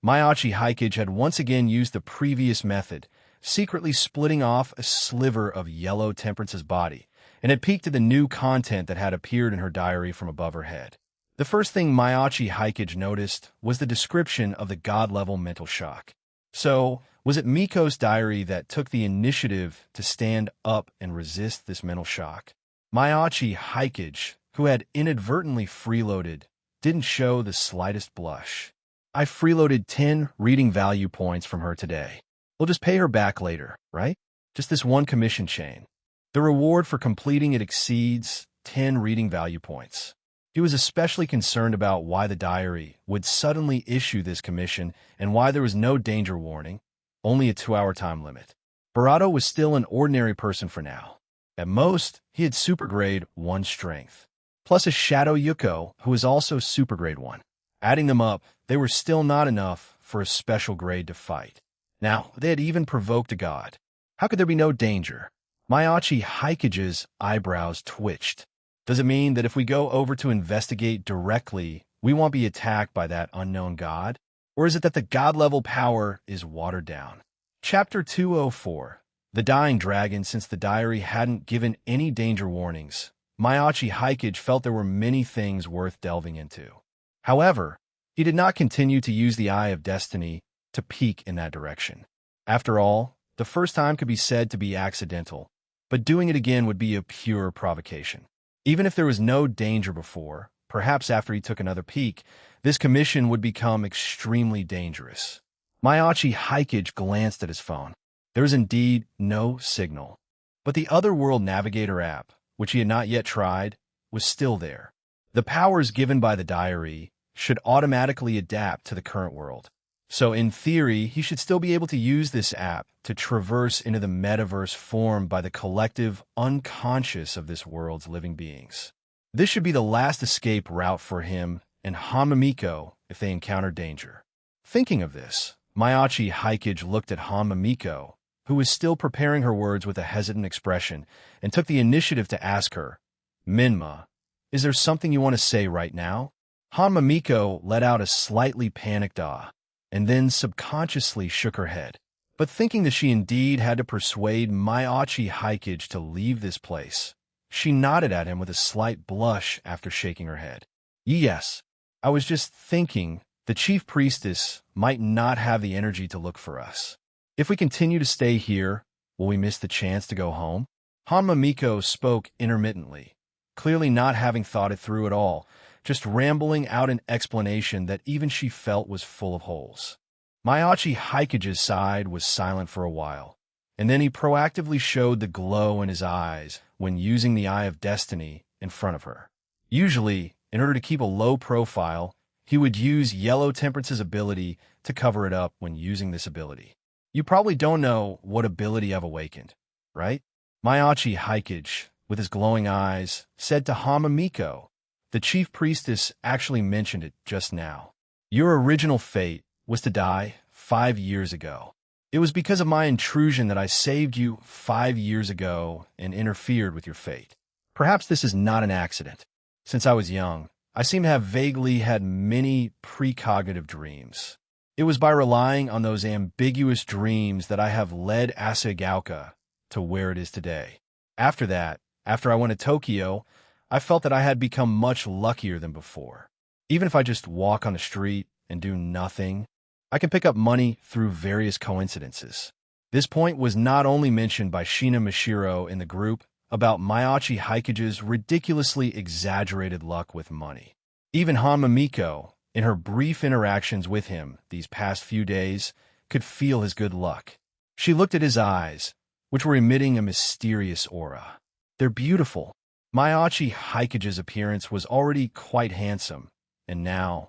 Maiachi Haikage had once again used the previous method secretly splitting off a sliver of Yellow Temperance's body, and it peeked at the new content that had appeared in her diary from above her head. The first thing Mayachi Haikage noticed was the description of the god-level mental shock. So, was it Miko's diary that took the initiative to stand up and resist this mental shock? Mayachi Haikage, who had inadvertently freeloaded, didn't show the slightest blush. I freeloaded 10 reading value points from her today. We'll just pay her back later, right? Just this one commission chain. The reward for completing it exceeds 10 reading value points. He was especially concerned about why the diary would suddenly issue this commission and why there was no danger warning, only a 2-hour time limit. Barato was still an ordinary person for now. At most, he had super grade 1 strength, plus a Shadow Yuko who was also super grade 1. Adding them up, they were still not enough for a special grade to fight. Now, they had even provoked a god. How could there be no danger? Mayachi Haikage's eyebrows twitched. Does it mean that if we go over to investigate directly, we won't be attacked by that unknown god? Or is it that the god-level power is watered down? Chapter 204. The Dying Dragon. Since the diary hadn't given any danger warnings, Mayachi Haikage felt there were many things worth delving into. However, he did not continue to use the Eye of Destiny to peek in that direction. After all, the first time could be said to be accidental, but doing it again would be a pure provocation. Even if there was no danger before, perhaps after he took another peek, this commission would become extremely dangerous. Mayachi Haikage glanced at his phone. There was indeed no signal. But the Otherworld Navigator app, which he had not yet tried, was still there. The powers given by the diary should automatically adapt to the current world. So in theory, he should still be able to use this app to traverse into the metaverse formed by the collective unconscious of this world's living beings. This should be the last escape route for him and Hamamiko if they encounter danger. Thinking of this, Mayachi Haikage looked at Hamamiko, who was still preparing her words with a hesitant expression, and took the initiative to ask her, "Minma, is there something you want to say right now?" Hamamiko let out a slightly panicked ah, and then subconsciously shook her head. But thinking that she indeed had to persuade Mayachi Haikage to leave this place, she nodded at him with a slight blush after shaking her head. "Yes, I was just thinking the chief priestess might not have the energy to look for us. If we continue to stay here, will we miss the chance to go home?" Hamamiko spoke intermittently, clearly not having thought it through at all, just rambling out an explanation that even she felt was full of holes. Mayachi Haikage's side was silent for a while, and then he proactively showed the glow in his eyes when using the Eye of Destiny in front of her. Usually, in order to keep a low profile, he would use Yellow Temperance's ability to cover it up when using this ability. You probably don't know what ability I've awakened, right? Mayachi Haikage, with his glowing eyes, said to Hamamiko. The chief priestess actually mentioned it just now. Your original fate was to die 5 years ago. It was because of my intrusion that I saved you 5 years ago and interfered with your fate. Perhaps this is not an accident. Since I was young, I seem to have vaguely had many precognitive dreams. It was by relying on those ambiguous dreams that I have led Asagauka to where it is today. After that, after I went to Tokyo, I felt that I had become much luckier than before. Even if I just walk on the street and do nothing, I can pick up money through various coincidences. This point was not only mentioned by Shina Mashiro in the group about Mayachi Haikage's ridiculously exaggerated luck with money. Even Hamamiko, in her brief interactions with him these past few days, could feel his good luck. She looked at his eyes, which were emitting a mysterious aura. They're beautiful. Mayachi Haikage's appearance was already quite handsome, and now,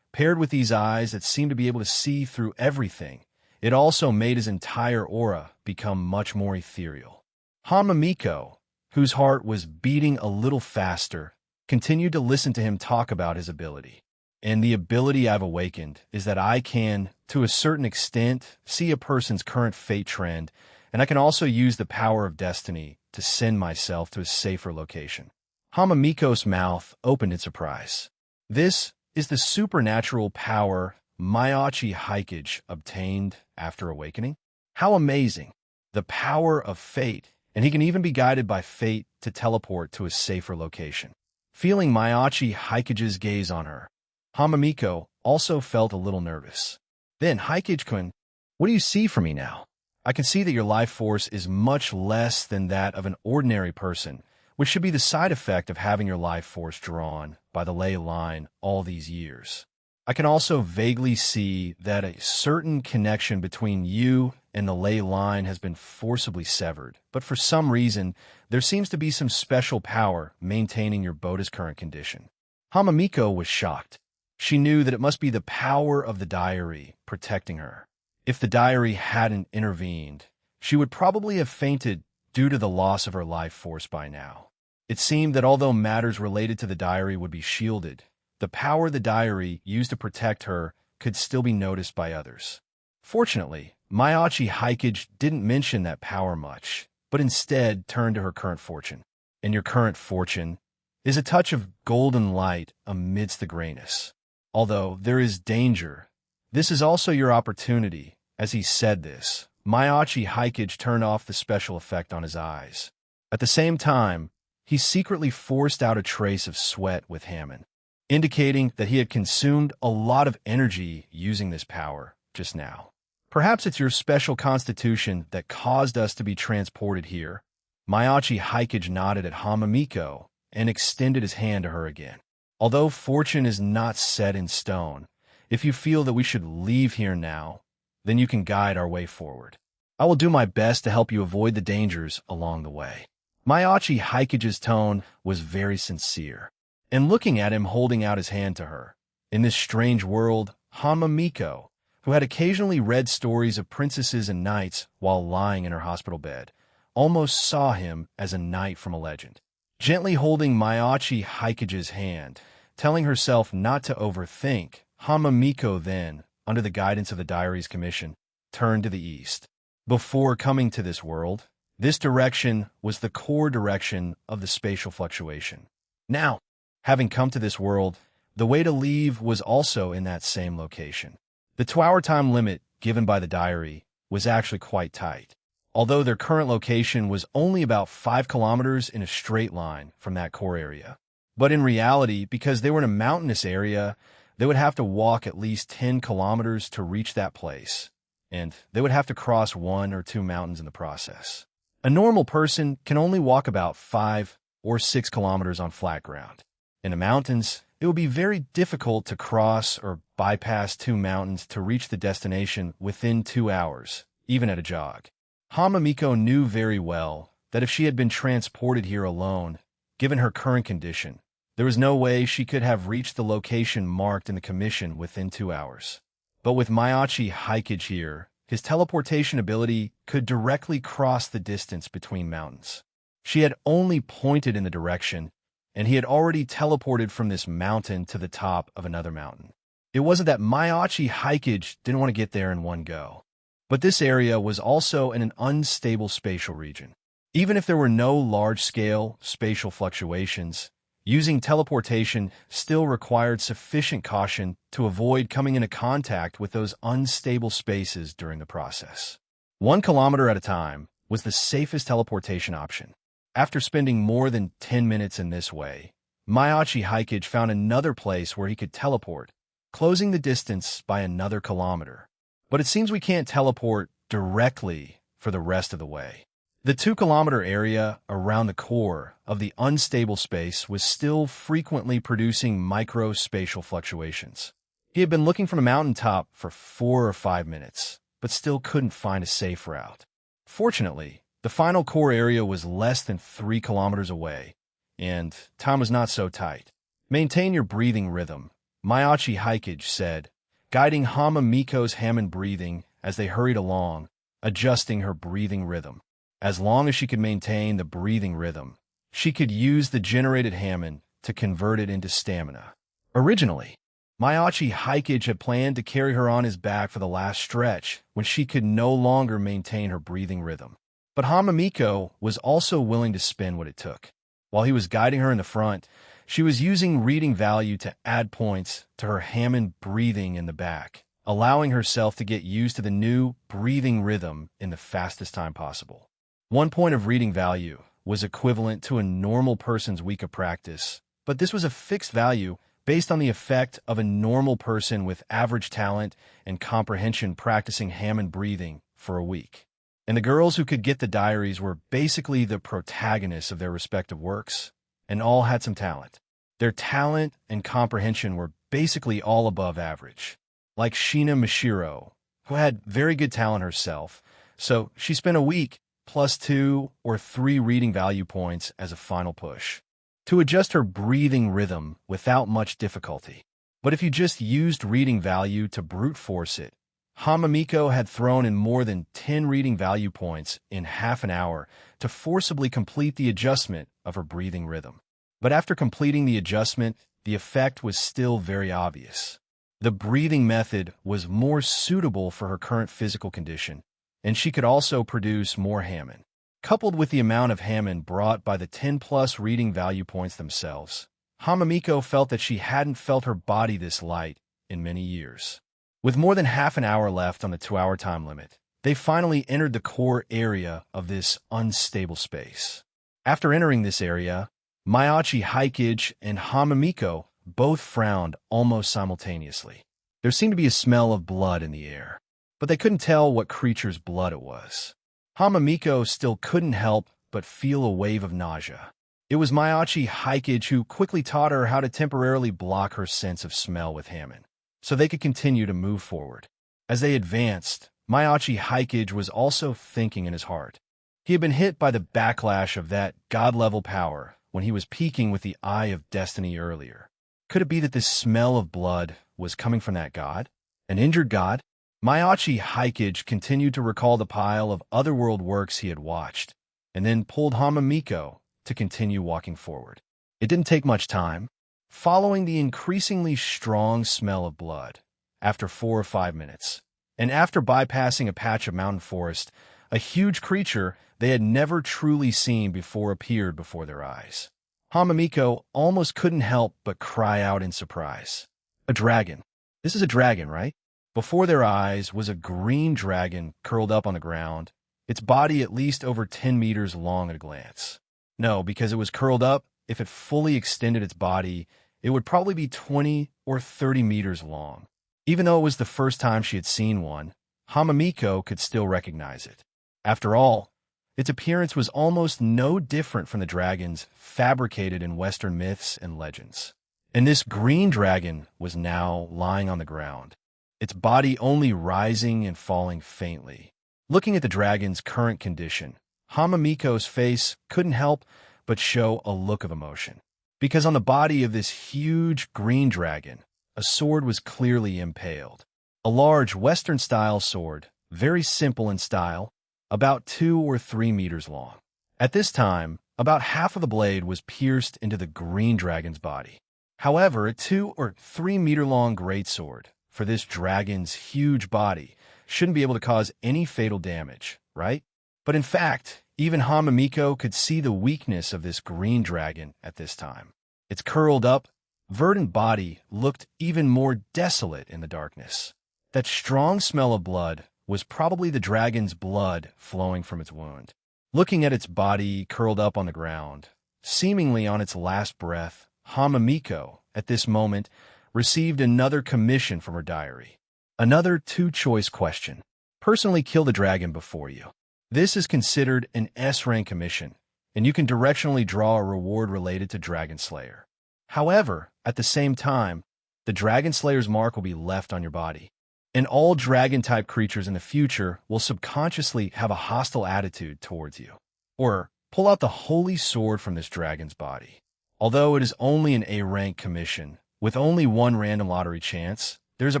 paired with these eyes that seemed to be able to see through everything, it also made his entire aura become much more ethereal. Hamamiko, whose heart was beating a little faster, continued to listen to him talk about his ability. And the ability I've awakened is that I can, to a certain extent, see a person's current fate trend, and I can also use the power of destiny to send myself to a safer location. Hamamiko's mouth opened in surprise. This is the supernatural power Mayachi Haikage obtained after awakening? How amazing! the power of fate, and he can even be guided by fate to teleport to a safer location. Feeling Maiachi Hikage's gaze on her, Hamamiko also felt a little nervous. Then, Hikage-kun, what do you see for me now? I can see that your life force is much less than that of an ordinary person, which should be the side effect of having your life force drawn by the ley line all these years. I can also vaguely see that a certain connection between you and the ley line has been forcibly severed, but for some reason, there seems to be some special power maintaining your bota's current condition. Hamamiko was shocked. She knew that it must be the power of the diary protecting her. If the diary hadn't intervened, she would probably have fainted due to the loss of her life force by now. It seemed that although matters related to the diary would be shielded, the power the diary used to protect her could still be noticed by others. Fortunately, Maiachi Hikage didn't mention that power much, but instead turned to her current fortune. And your current fortune is a touch of golden light amidst the grayness. Although there is danger, this is also your opportunity. As he said this, Maiachi Hikage turned off the special effect on his eyes. At the same time, he secretly forced out a trace of sweat with Hammond, indicating that he had consumed a lot of energy using this power just now. Perhaps it's your special constitution that caused us to be transported here. Maiachi Hikage nodded at Hamamiko and extended his hand to her again. Although fortune is not set in stone, if you feel that we should leave here now, then you can guide our way forward. I will do my best to help you avoid the dangers along the way. Maiachi Hikage's tone was very sincere, and looking at him holding out his hand to her. In this strange world, Hamamiko, who had occasionally read stories of princesses and knights while lying in her hospital bed, almost saw him as a knight from a legend. Gently holding Maiachi Hikage's hand, telling herself not to overthink, Hamamiko then, under the guidance of the Diary's Commission, turned to the east. Before coming to this world, this direction was the core direction of the spatial fluctuation. Now, having come to this world, the way to leave was also in that same location. The 2-hour time limit given by the Diary was actually quite tight, although their current location was only about 5 kilometers in a straight line from that core area. But in reality, because they were in a mountainous area, they would have to walk at least 10 kilometers to reach that place, and they would have to cross 1 or 2 mountains in the process. A normal person can only walk about 5 or 6 kilometers on flat ground. In the mountains, it would be very difficult to cross or bypass 2 mountains to reach the destination within 2 hours, even at a jog. Hamamiko knew very well that if she had been transported here alone, given her current condition, there was no way she could have reached the location marked in the commission within 2 hours. But with Maiachi Hikage here, his teleportation ability could directly cross the distance between mountains. She had only pointed in the direction, and he had already teleported from this mountain to the top of another mountain. It wasn't that Maiachi Hikage didn't want to get there in one go, but this area was also in an unstable spatial region. Even if there were no large-scale spatial fluctuations, using teleportation still required sufficient caution to avoid coming into contact with those unstable spaces during the process. 1 kilometer at a time was the safest teleportation option. After spending more than 10 minutes in this way, Maiachi Hikage found another place where he could teleport, closing the distance by another kilometer. But it seems we can't teleport directly for the rest of the way. The 2-kilometer area around the core of the unstable space was still frequently producing micro-spatial fluctuations. He had been looking from the mountaintop for 4 or 5 minutes, but still couldn't find a safe route. Fortunately, the final core area was less than 3 kilometers away, and time was not so tight. Maintain your breathing rhythm, Maiachi Hikage said, guiding Hamamiko's Hammond breathing as they hurried along, adjusting her breathing rhythm. As long as she could maintain the breathing rhythm, she could use the generated Hammond to convert it into stamina. Originally, Maiachi Hikage had planned to carry her on his back for the last stretch when she could no longer maintain her breathing rhythm. But Hamamiko was also willing to spend what it took. While he was guiding her in the front, she was using reading value to add points to her Hammond breathing in the back, allowing herself to get used to the new breathing rhythm in the fastest time possible. 1 point of reading value was equivalent to a normal person's week of practice, but this was a fixed value based on the effect of a normal person with average talent and comprehension practicing Hammond breathing for a week. And the girls who could get the diaries were basically the protagonists of their respective works, and all had some talent. Their talent and comprehension were basically all above average. Like Sheena Mashiro, who had very good talent herself, so she spent a week plus 2 or 3 reading value points as a final push to adjust her breathing rhythm without much difficulty. But if you just used reading value to brute force it, Hamamiko had thrown in more than 10 reading value points in half an hour to forcibly complete the adjustment of her breathing rhythm. But after completing the adjustment, the effect was still very obvious. The breathing method was more suitable for her current physical condition, and she could also produce more Hammond. Coupled with the amount of Hammond brought by the 10-plus reading value points themselves, Hamamiko felt that she hadn't felt her body this light in many years. With more than half an hour left on the 2-hour time limit, they finally entered the core area of this unstable space. After entering this area, Miyachi Hikage and Hamamiko both frowned almost simultaneously. There seemed to be a smell of blood in the air, but they couldn't tell what creature's blood it was. Hamamiko still couldn't help but feel a wave of nausea. It was Miyachi Hikage who quickly taught her how to temporarily block her sense of smell with Hammond, so they could continue to move forward. As they advanced, Miyachi Hikage was also thinking in his heart. He had been hit by the backlash of that god-level power when he was peeking with the Eye of Destiny earlier. Could it be that this smell of blood was coming from that god? An injured god? Miyachi Hikage continued to recall the pile of otherworld works he had watched, and then pulled Hamamiko to continue walking forward. It didn't take much time. Following the increasingly strong smell of blood, after 4 or 5 minutes, and after bypassing a patch of mountain forest, a huge creature they had never truly seen before appeared before their eyes. Hamamiko almost couldn't help but cry out in surprise. A dragon. This is a dragon, right? Before their eyes was a green dragon curled up on the ground, its body at least over 10 meters long at a glance. No, because it was curled up, if it fully extended its body, it would probably be 20 or 30 meters long. Even though it was the first time she had seen one, Hamamiko could still recognize it. After all, its appearance was almost no different from the dragons fabricated in Western myths and legends. And this green dragon was now lying on the ground, its body only rising and falling faintly. Looking at the dragon's current condition, Hamamiko's face couldn't help but show a look of emotion. Because on the body of this huge green dragon, a sword was clearly impaled. A large Western-style sword, very simple in style, about 2 or 3 meters long. At this time, about half of the blade was pierced into the green dragon's body. However, a 2 or 3 meter long greatsword for this dragon's huge body shouldn't be able to cause any fatal damage, right? But in fact, even Hamamiko could see the weakness of this green dragon at this time. Its curled up, verdant body looked even more desolate in the darkness. That strong smell of blood was probably the dragon's blood flowing from its wound. Looking at its body curled up on the ground, seemingly on its last breath, Hamamiko, at this moment, received another commission from her diary. Another 2-choice question. Personally kill the dragon before you. This is considered an S-rank commission, and you can directionally draw a reward related to Dragon Slayer. However, at the same time, the Dragon Slayer's mark will be left on your body, and all dragon-type creatures in the future will subconsciously have a hostile attitude towards you. Or pull out the holy sword from this dragon's body. Although it is only an A-rank commission, with only 1 random lottery chance, there's a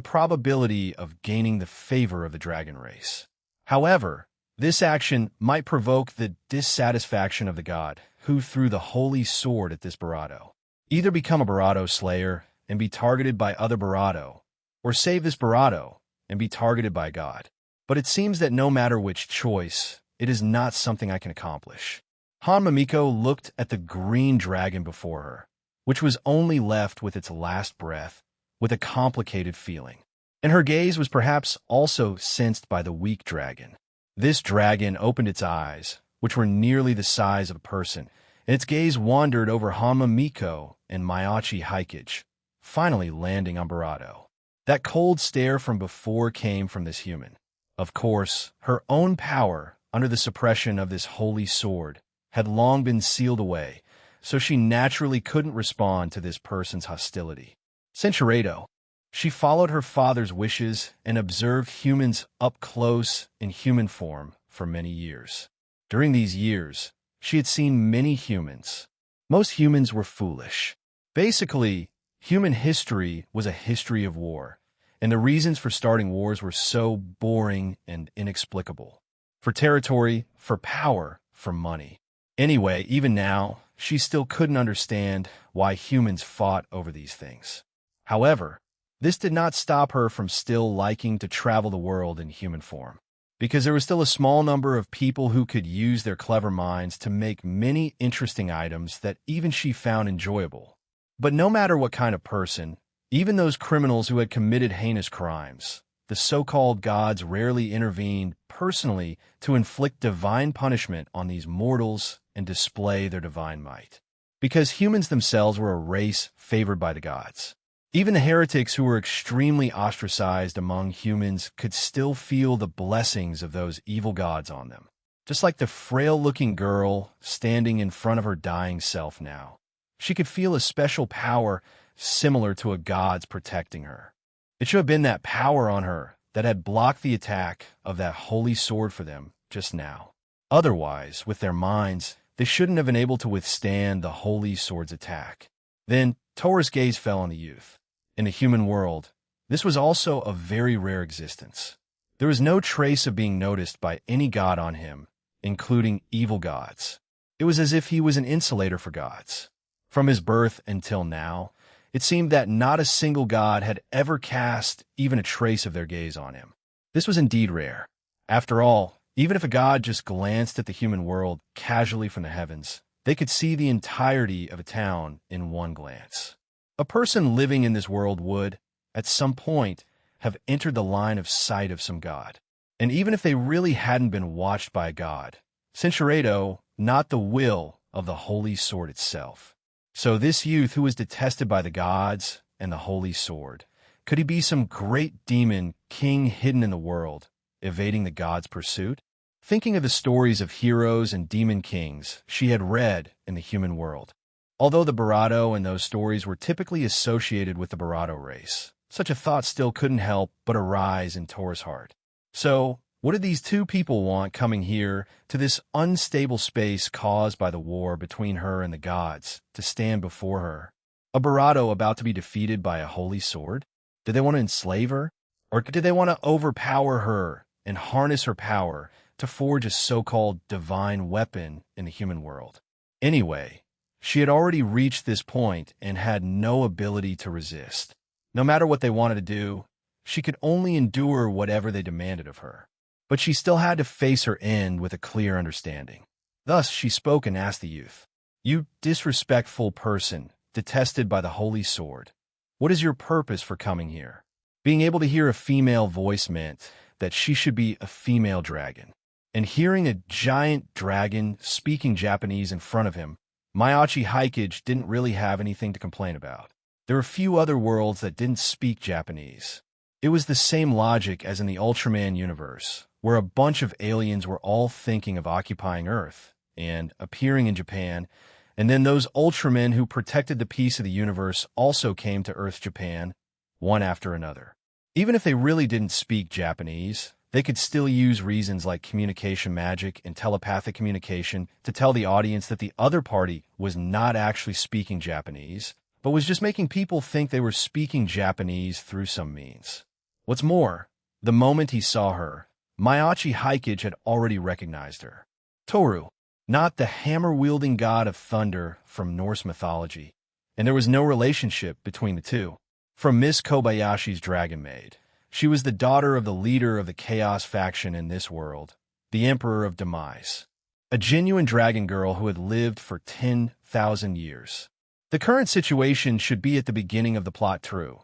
probability of gaining the favor of the dragon race. However, this action might provoke the dissatisfaction of the god who threw the holy sword at this Barado. Either become a Barado slayer and be targeted by other Barado, or save this Barado and be targeted by God. But it seems that no matter which choice, it is not something I can accomplish. Hamamiko looked at the green dragon before her, which was only left with its last breath, with a complicated feeling. And her gaze was perhaps also sensed by the weak dragon. This dragon opened its eyes, which were nearly the size of a person, and its gaze wandered over Hama Miko and Mayachi Hikage, finally landing on Barato. That cold stare from before came from this human. Of course, her own power, under the suppression of this holy sword, had long been sealed away, so she naturally couldn't respond to this person's hostility. Centurato, she followed her father's wishes and observed humans up close in human form for many years. During these years, she had seen many humans. Most humans were foolish. Basically, human history was a history of war, and the reasons for starting wars were so boring and inexplicable. For territory, for power, for money. Anyway, even now, she still couldn't understand why humans fought over these things. However, this did not stop her from still liking to travel the world in human form, because there was still a small number of people who could use their clever minds to make many interesting items that even she found enjoyable. But no matter what kind of person, even those criminals who had committed heinous crimes, the so-called gods rarely intervened personally to inflict divine punishment on these mortals and display their divine might. Because humans themselves were a race favored by the gods. Even the heretics who were extremely ostracized among humans could still feel the blessings of those evil gods on them. Just like the frail-looking girl standing in front of her dying self now. She could feel a special power similar to a god's protecting her. It should have been that power on her that had blocked the attack of that holy sword for them just now. Otherwise, with their minds, they shouldn't have been able to withstand the holy sword's attack. Then, Tora's gaze fell on the youth. In the human world, this was also a very rare existence. There was no trace of being noticed by any god on him, including evil gods. It was as if he was an insulator for gods. From his birth until now, it seemed that not a single god had ever cast even a trace of their gaze on him. This was indeed rare. After all, even if a god just glanced at the human world casually from the heavens, they could see the entirety of a town in one glance. A person living in this world would, at some point, have entered the line of sight of some god. And even if they really hadn't been watched by a god, Centurato, not the will of the holy sword itself. So this youth who was detested by the gods and the holy sword, could he be some great demon king hidden in the world, evading the gods' pursuit? Thinking of the stories of heroes and demon kings she had read in the human world. Although the Barato and those stories were typically associated with the Barato race, such a thought still couldn't help but arise in Tora's heart. So, what did these two people want coming here to this unstable space caused by the war between her and the gods to stand before her? A Barato about to be defeated by a holy sword? Did they want to enslave her? Or did they want to overpower her and harness her power to forge a so-called divine weapon in the human world? Anyway, she had already reached this point and had no ability to resist. No matter what they wanted to do, she could only endure whatever they demanded of her. But she still had to face her end with a clear understanding. Thus she spoke and asked the youth, "You disrespectful person, detested by the holy sword, what is your purpose for coming here?" Being able to hear a female voice meant that she should be a female dragon. And hearing a giant dragon speaking Japanese in front of him, Mayachi Hikage didn't really have anything to complain about. There were few other worlds that didn't speak Japanese. It was the same logic as in the Ultraman universe, where a bunch of aliens were all thinking of occupying Earth and appearing in Japan, and then those Ultramen who protected the peace of the universe also came to Earth, Japan, one after another. Even if they really didn't speak Japanese, they could still use reasons like communication magic and telepathic communication to tell the audience that the other party was not actually speaking Japanese, but was just making people think they were speaking Japanese through some means. What's more, the moment he saw her, Mayachi Hikage had already recognized her. Toru, not the hammer-wielding god of thunder from Norse mythology, and there was no relationship between the two. From Miss Kobayashi's Dragon Maid, she was the daughter of the leader of the Chaos faction in this world, the Emperor of Demise, a genuine dragon girl who had lived for 10,000 years. The current situation should be at the beginning of the plot true.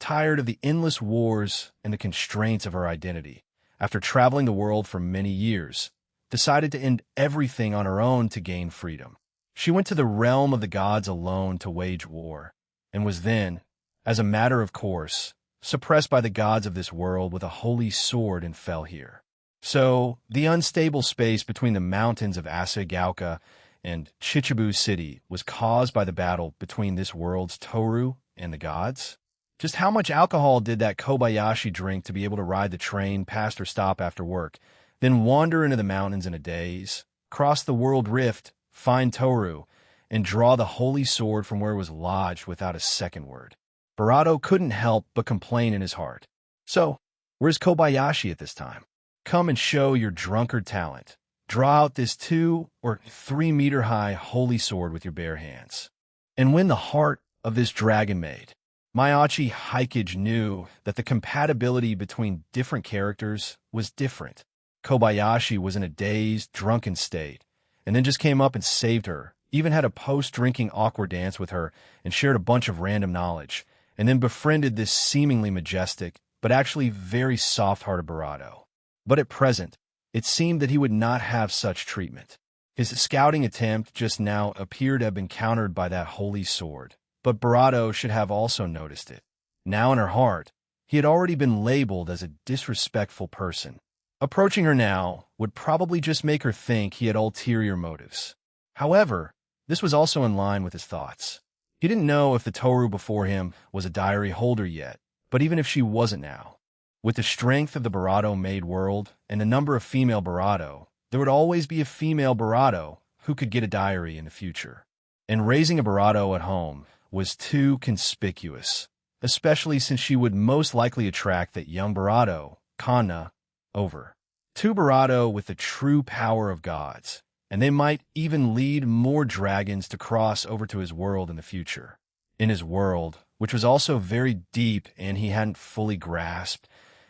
tired of the endless wars and the constraints of her identity, after traveling the world for many years, decided to end everything on her own to gain freedom. She went to the realm of the gods alone to wage war, and was then, as a matter of course, suppressed by the gods of this world with a holy sword and fell here. So, the unstable space between the mountains of Asagauca and Chichibu City was caused by the battle between this world's Toru and the gods? Just how much alcohol did that Kobayashi drink to be able to ride the train past her stop after work, then wander into the mountains in a daze, cross the world rift, find Toru, and draw the holy sword from where it was lodged without a second word? Barato couldn't help but complain in his heart. So, where's Kobayashi at this time? Come and show your drunkard talent. Draw out this 2 or 3 meter high holy sword with your bare hands, and win the heart of this dragon maid. Maiachi Hikage knew that the compatibility between different characters was different. Kobayashi was in a dazed, drunken state, and then just came up and saved her, even had a post-drinking awkward dance with her, and shared a bunch of random knowledge, and then befriended this seemingly majestic, but actually very soft-hearted Barato. But at present, it seemed that he would not have such treatment. His scouting attempt just now appeared to have been countered by that holy sword, but Barato should have also noticed it. Now in her heart, he had already been labeled as a disrespectful person. Approaching her now would probably just make her think he had ulterior motives. However, this was also in line with his thoughts. He didn't know if the Toru before him was a diary holder yet, but even if she wasn't now, with the strength of the Barato-made world and the number of female Barato, there would always be a female Barato who could get a diary in the future. And raising a Barato at home was too conspicuous, especially since she would most likely attract that young Barato, Kanna, over. 2 Barato with the true power of gods, and they might even lead more dragons to cross over to his world in the future. In his world, which was also very deep and he hadn't fully grasped,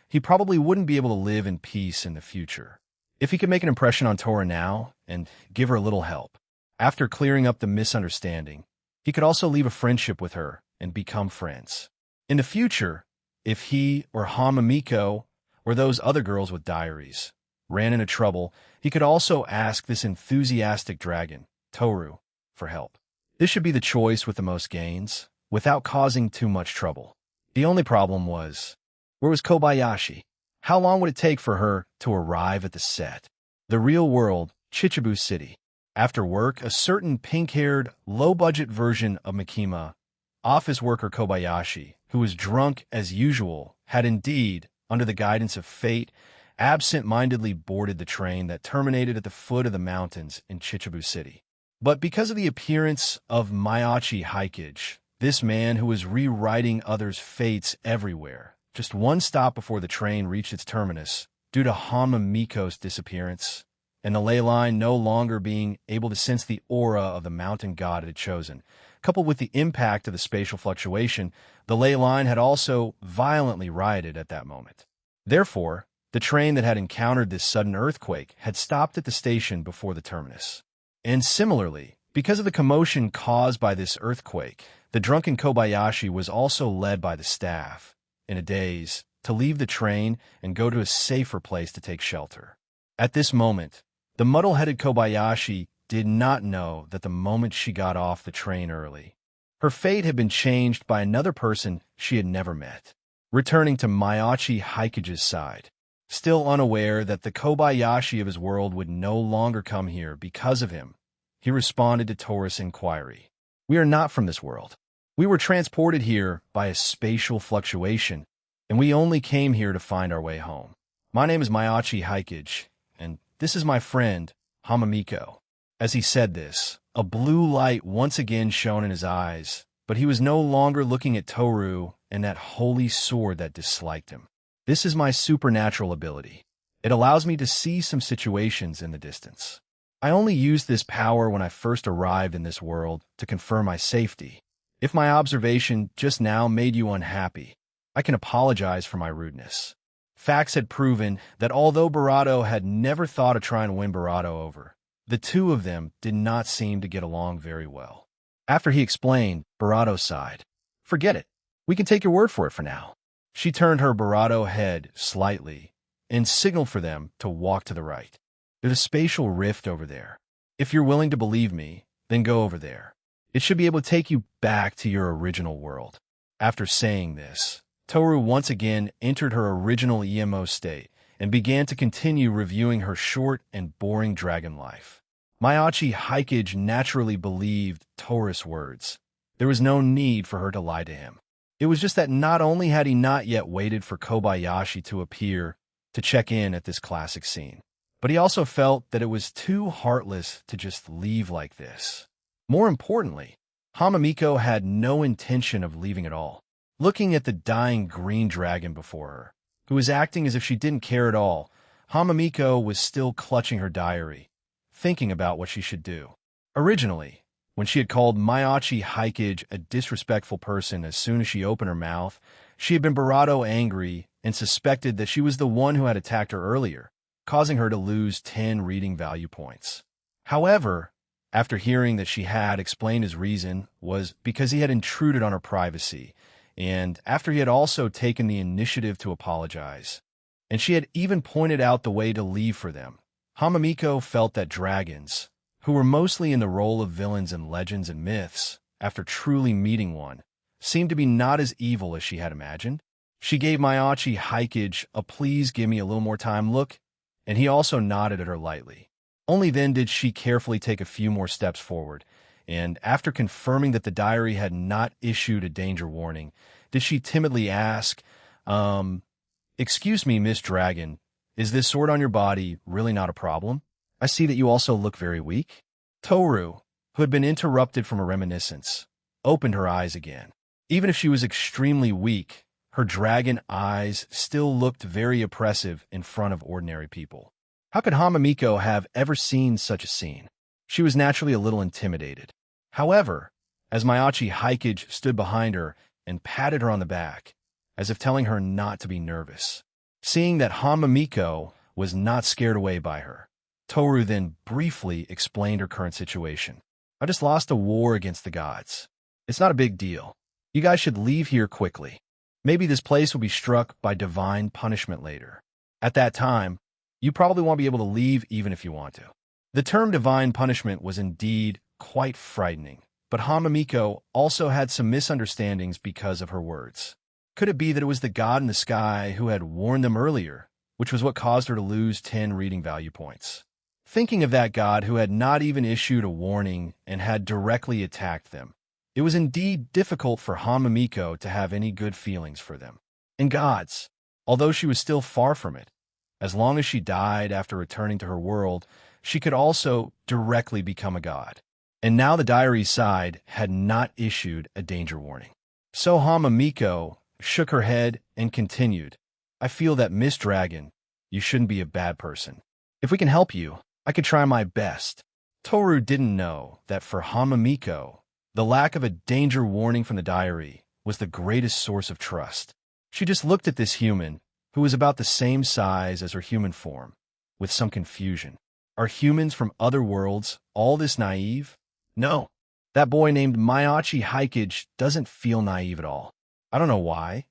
he probably wouldn't be able to live in peace in the future. If he could make an impression on Tora now and give her a little help, after clearing up the misunderstanding, he could also leave a friendship with her and become friends. In the future, if he or Hamamiko or those other girls with diaries ran into trouble, he could also ask this enthusiastic dragon, Toru, for help. This should be the choice with the most gains, without causing too much trouble. The only problem was, where was Kobayashi? How long would it take for her to arrive at the set? The real world, Chichibu City. After work, a certain pink-haired, low-budget version of Mikima, office worker Kobayashi, who was drunk as usual, had indeed, under the guidance of fate, absent-mindedly boarded the train that terminated at the foot of the mountains in Chichibu City. But because of the appearance of Maiachi Hikage, this man who was rewriting others' fates everywhere, just one stop before the train reached its terminus, due to Hamamiko's disappearance, and the ley line no longer being able to sense the aura of the mountain god it had chosen, coupled with the impact of the spatial fluctuation, the ley line had also violently rioted at that moment. Therefore, the train that had encountered this sudden earthquake had stopped at the station before the terminus. And similarly, because of the commotion caused by this earthquake, the drunken Kobayashi was also led by the staff, in a daze, to leave the train and go to a safer place to take shelter. At this moment, the muddle-headed Kobayashi did not know that the moment she got off the train early, her fate had been changed by another person she had never met, returning to Maiachi Hikage's side. Still unaware that the Kobayashi of his world would no longer come here because of him, he responded to Tora's inquiry. We are not from this world. We were transported here by a spatial fluctuation, and we only came here to find our way home. My name is Maiachi Hikage, and this is my friend, Hamamiko. As he said this, a blue light once again shone in his eyes, but he was no longer looking at Toru and that holy sword that disliked him. This is my supernatural ability. It allows me to see some situations in the distance. I only used this power when I first arrived in this world to confirm my safety. If my observation just now made you unhappy, I can apologize for my rudeness. Facts had proven that although Barato had never thought of trying to win Barato over, the two of them did not seem to get along very well. After he explained, Barato sighed. Forget it. We can take your word for it for now. She turned her barato head slightly and signaled for them to walk to the right. There's a spatial rift over there. If you're willing to believe me, then go over there. It should be able to take you back to your original world. After saying this, Toru once again entered her original EMO state and began to continue reviewing her short and boring dragon life. Mayachi Hikage naturally believed Toru's words. There was no need for her to lie to him. It was just that not only had he not yet waited for Kobayashi to appear to check in at this classic scene, but he also felt that it was too heartless to just leave like this. More importantly, Hamamiko had no intention of leaving at all. Looking at the dying green dragon before her, who was acting as if she didn't care at all, Hamamiko was still clutching her diary, thinking about what she should do. Originally, when she had called Mayachi Hikage a disrespectful person as soon as she opened her mouth, she had been barato angry and suspected that she was the one who had attacked her earlier, causing her to lose 10 reading value points. However, after hearing that she had explained his reason was because he had intruded on her privacy, and after he had also taken the initiative to apologize, and she had even pointed out the way to leave for them, Hamamiko felt that dragons, who were mostly in the role of villains in legends and myths, after truly meeting one, seemed to be not as evil as she had imagined. She gave Mayachi Hikage a please give me a little more time look, and he also nodded at her lightly. Only then did she carefully take a few more steps forward, and after confirming that the diary had not issued a danger warning, did she timidly ask, excuse me, Miss Dragon, is this sword on your body really not a problem? I see that you also look very weak. Toru, who had been interrupted from a reminiscence, opened her eyes again. Even if she was extremely weak, her dragon eyes still looked very oppressive in front of ordinary people. How could Hamamiko have ever seen such a scene? She was naturally a little intimidated. However, as Mayachi Hikage stood behind her and patted her on the back, as if telling her not to be nervous, seeing that Hamamiko was not scared away by her, Toru then briefly explained her current situation. I just lost a war against the gods. It's not a big deal. You guys should leave here quickly. Maybe this place will be struck by divine punishment later. At that time, you probably won't be able to leave even if you want to. The term divine punishment was indeed quite frightening, but Hamamiko also had some misunderstandings because of her words. Could it be that it was the god in the sky who had warned them earlier, which was what caused her to lose 10 reading value points? Thinking of that god who had not even issued a warning and had directly attacked them, it was indeed difficult for Hamamiko to have any good feelings for them. And gods, although she was still far from it, as long as she died after returning to her world, she could also directly become a god. And now the diary side had not issued a danger warning. So Hamamiko shook her head and continued, I feel that, Miss Dragon, you shouldn't be a bad person. If we can help you, I could try my best. Toru didn't know that for Hamamiko, the lack of a danger warning from the diary was the greatest source of trust. She just looked at this human, who was about the same size as her human form, with some confusion. Are humans from other worlds all this naive? No. That boy named Mayachi Hikage doesn't feel naive at all. I don't know why,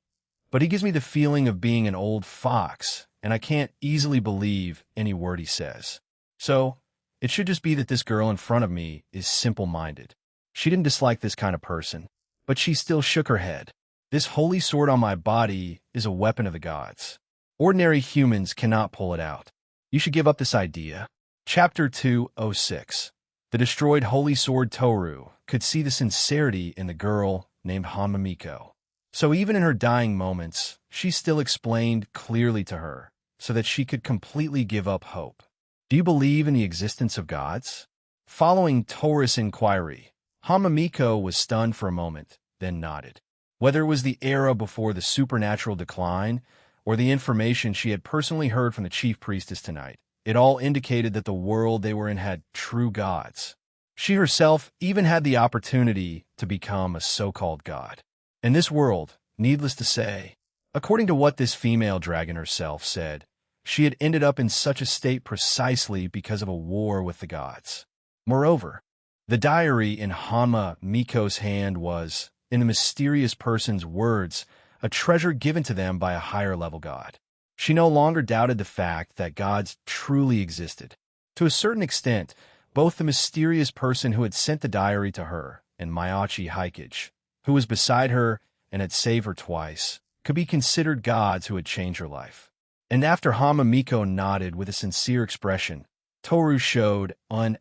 but he gives me the feeling of being an old fox, and I can't easily believe any word he says. So, it should just be that this girl in front of me is simple-minded. She didn't dislike this kind of person, but she still shook her head. This holy sword on my body is a weapon of the gods. Ordinary humans cannot pull it out. You should give up this idea. Chapter 206. The destroyed holy sword Toru could see the sincerity in the girl named Hamamiko. So even in her dying moments, she still explained clearly to her so that she could completely give up hope. Do you believe in the existence of gods? Following Toru's inquiry, Hamamiko was stunned for a moment, then nodded. Whether it was the era before the supernatural decline or the information she had personally heard from the chief priestess tonight, it all indicated that the world they were in had true gods. She herself even had the opportunity to become a so-called god. In this world, needless to say, according to what this female dragon herself said, she had ended up in such a state precisely because of a war with the gods. Moreover, the diary in Hamamiko's hand was, in the mysterious person's words, a treasure given to them by a higher-level god. She no longer doubted the fact that gods truly existed. To a certain extent, both the mysterious person who had sent the diary to her and Mayachi Hikage, who was beside her and had saved her twice, could be considered gods who had changed her life. And after Hamamiko nodded with a sincere expression, Toru showed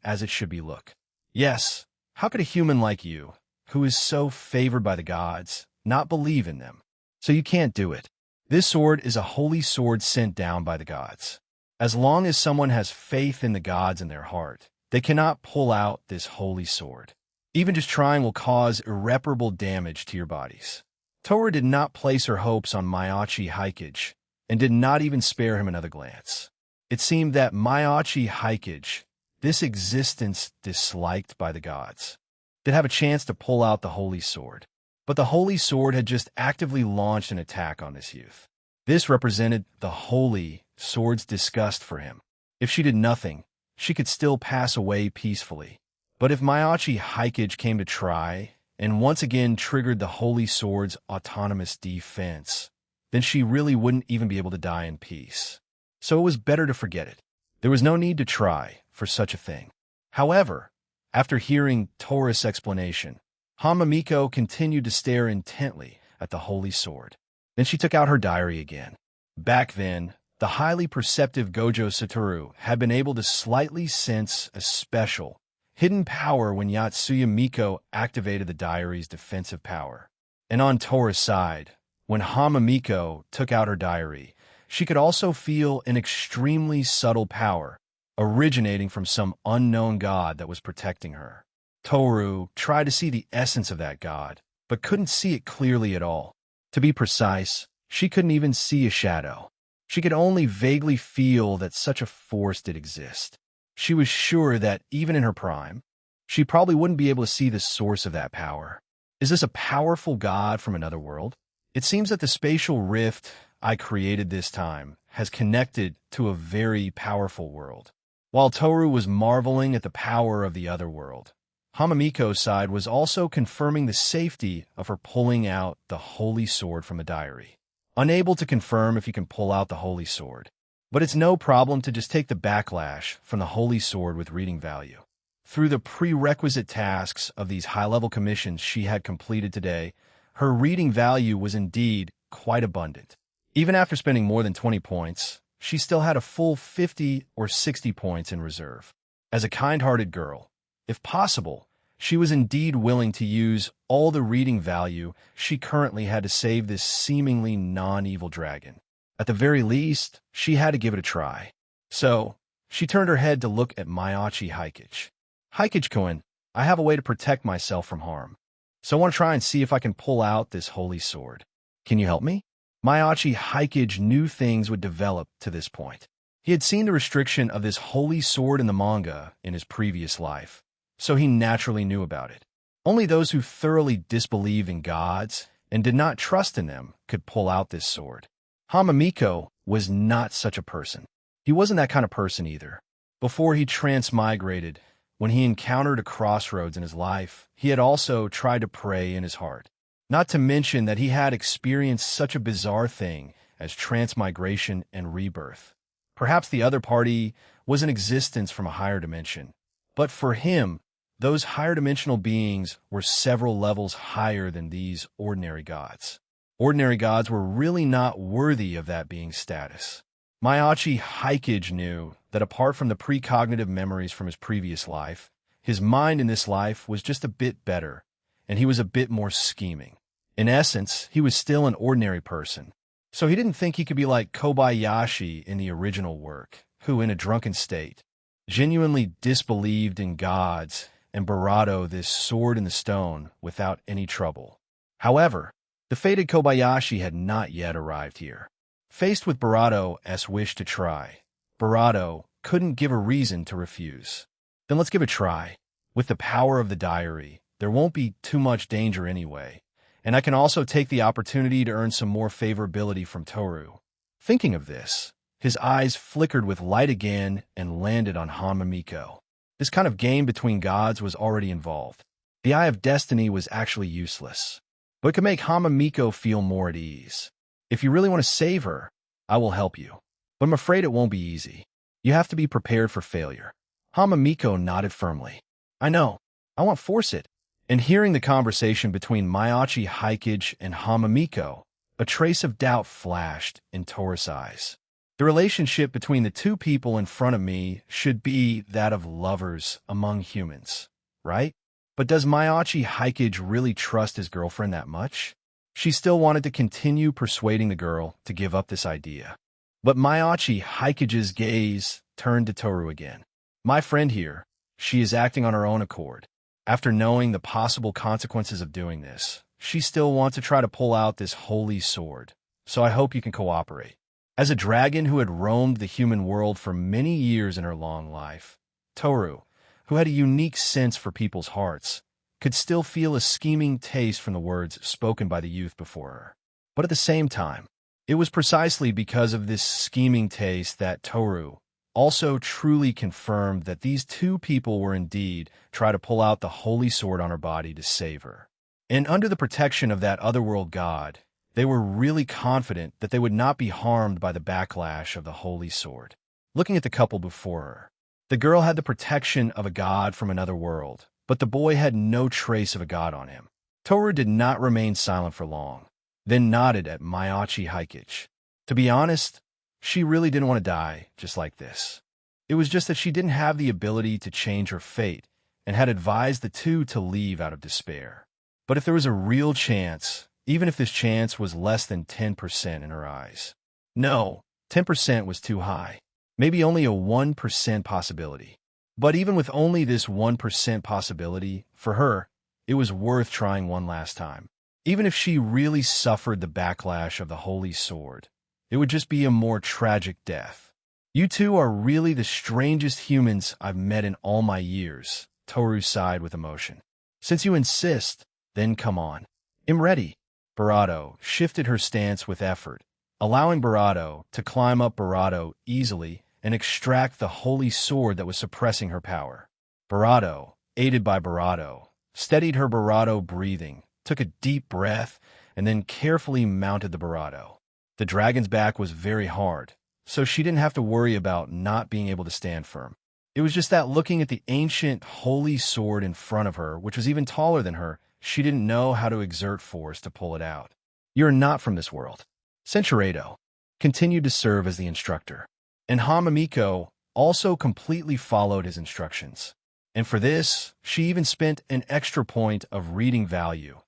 as it should be look. Yes, how could a human like you, who is so favored by the gods, not believe in them? So you can't do it. This sword is a holy sword sent down by the gods. As long as someone has faith in the gods in their heart, they cannot pull out this holy sword. Even just trying will cause irreparable damage to your bodies. Toru did not place her hopes on Mayachi Hikage, and did not even spare him another glance. It seemed that Mayachi Hikage, this existence disliked by the gods, did have a chance to pull out the holy sword. But the holy sword had just actively launched an attack on this youth. This represented the holy sword's disgust for him. If she did nothing, she could still pass away peacefully. But if Mayachi Hikage came to try, and once again triggered the holy sword's autonomous defense, then she really wouldn't even be able to die in peace. So it was better to forget it. There was no need to try for such a thing. However, after hearing Toru's explanation, Hamamiko continued to stare intently at the holy sword. Then she took out her diary again. Back then, the highly perceptive Gojo Satoru had been able to slightly sense a special, hidden power when Yatsuya Miko activated the diary's defensive power. And on Toru's side, when Hamamiko took out her diary, she could also feel an extremely subtle power originating from some unknown god that was protecting her. Toru tried to see the essence of that god, but couldn't see it clearly at all. To be precise, she couldn't even see a shadow. She could only vaguely feel that such a force did exist. She was sure that, even in her prime, she probably wouldn't be able to see the source of that power. Is this a powerful god from another world? It seems that the spatial rift I created this time has connected to a very powerful world. While Toru was marveling at the power of the other world, Hamamiko's side was also confirming the safety of her pulling out the holy sword from a diary. Unable to confirm if you can pull out the holy sword, but it's no problem to just take the backlash from the holy sword with reading value. Through the prerequisite tasks of these high-level commissions she had completed today, her reading value was indeed quite abundant. Even after spending more than 20 points, she still had a full 50 or 60 points in reserve. As a kind-hearted girl, if possible, she was indeed willing to use all the reading value she currently had to save this seemingly non-evil dragon. At the very least, she had to give it a try. So, she turned her head to look at Mayachi Hikage. Hikage-kun, I have a way to protect myself from harm. So I want to try and see if I can pull out this holy sword. Can you help me? Mayachi Hikage knew things would develop to this point. He had seen the restriction of this holy sword in the manga in his previous life, so he naturally knew about it. Only those who thoroughly disbelieved in gods and did not trust in them could pull out this sword. Hamamiko was not such a person. He wasn't that kind of person either. Before he transmigrated, when he encountered a crossroads in his life, he had also tried to pray in his heart. Not to mention that he had experienced such a bizarre thing as transmigration and rebirth. Perhaps the other party was an existence from a higher dimension. But for him, those higher dimensional beings were several levels higher than these ordinary gods. Ordinary gods were really not worthy of that being's status. Mayachi Hikage knew that apart from the precognitive memories from his previous life, his mind in this life was just a bit better, and he was a bit more scheming. In essence, he was still an ordinary person. So he didn't think he could be like Kobayashi in the original work, who, in a drunken state, genuinely disbelieved in gods and Barato this sword in the stone without any trouble. However, the fated Kobayashi had not yet arrived here. Faced with Barato's wish to try, Barato couldn't give a reason to refuse. Then let's give it a try. With the power of the diary, there won't be too much danger anyway, and I can also take the opportunity to earn some more favorability from Toru. Thinking of this, his eyes flickered with light again and landed on Hamamiko. This kind of game between gods was already involved. The Eye of Destiny was actually useless. but it could make Hamamiko feel more at ease. If you really want to save her, I will help you. But I'm afraid it won't be easy. You have to be prepared for failure. Hamamiko nodded firmly. I know. I won't force it. And hearing the conversation between Miyachi Hikage and Hamamiko, a trace of doubt flashed in Toru's eyes. The relationship between the two people in front of me should be that of lovers among humans, right? But does Miyachi Hikage really trust his girlfriend that much? She still wanted to continue persuading the girl to give up this idea. But Miyachi Hikage's gaze turned to Toru again. My friend here, she is acting on her own accord. After knowing the possible consequences of doing this, she still wants to try to pull out this holy sword. So I hope you can cooperate. As a dragon who had roamed the human world for many years in her long life, Toru, who had a unique sense for people's hearts, could still feel a scheming taste from the words spoken by the youth before her. But at the same time, it was precisely because of this scheming taste that Toru also truly confirmed that these two people were indeed trying to pull out the holy sword on her body to save her. And under the protection of that otherworld god, they were really confident that they would not be harmed by the backlash of the holy sword. Looking at the couple before her, the girl had the protection of a god from another world, but the boy had no trace of a god on him. Toru did not remain silent for long, then nodded at Miyachi Hikage. To be honest, she really didn't want to die just like this. It was just that she didn't have the ability to change her fate and had advised the two to leave out of despair. But if there was a real chance, even if this chance was less than 10% in her eyes. No, 10% was too high. Maybe only a 1% possibility. But even with only this 1% possibility, for her, it was worth trying one last time. Even if she really suffered the backlash of the holy sword, it would just be a more tragic death. You two are really the strangest humans I've met in all my years, Toru sighed with emotion. Since you insist, then come on. I'm ready. Barato shifted her stance with effort, allowing Barato to climb up Barato easily and extract the holy sword that was suppressing her power. Barato, aided by Barato, steadied her Barato breathing, took a deep breath, and then carefully mounted the Barato. The dragon's back was very hard, so she didn't have to worry about not being able to stand firm. It was just that looking at the ancient holy sword in front of her, which was even taller than her, she didn't know how to exert force to pull it out. You're not from this world. Centuredo continued to serve as the instructor, and Hamamiko also completely followed his instructions. And for this, she even spent an extra point of reading value,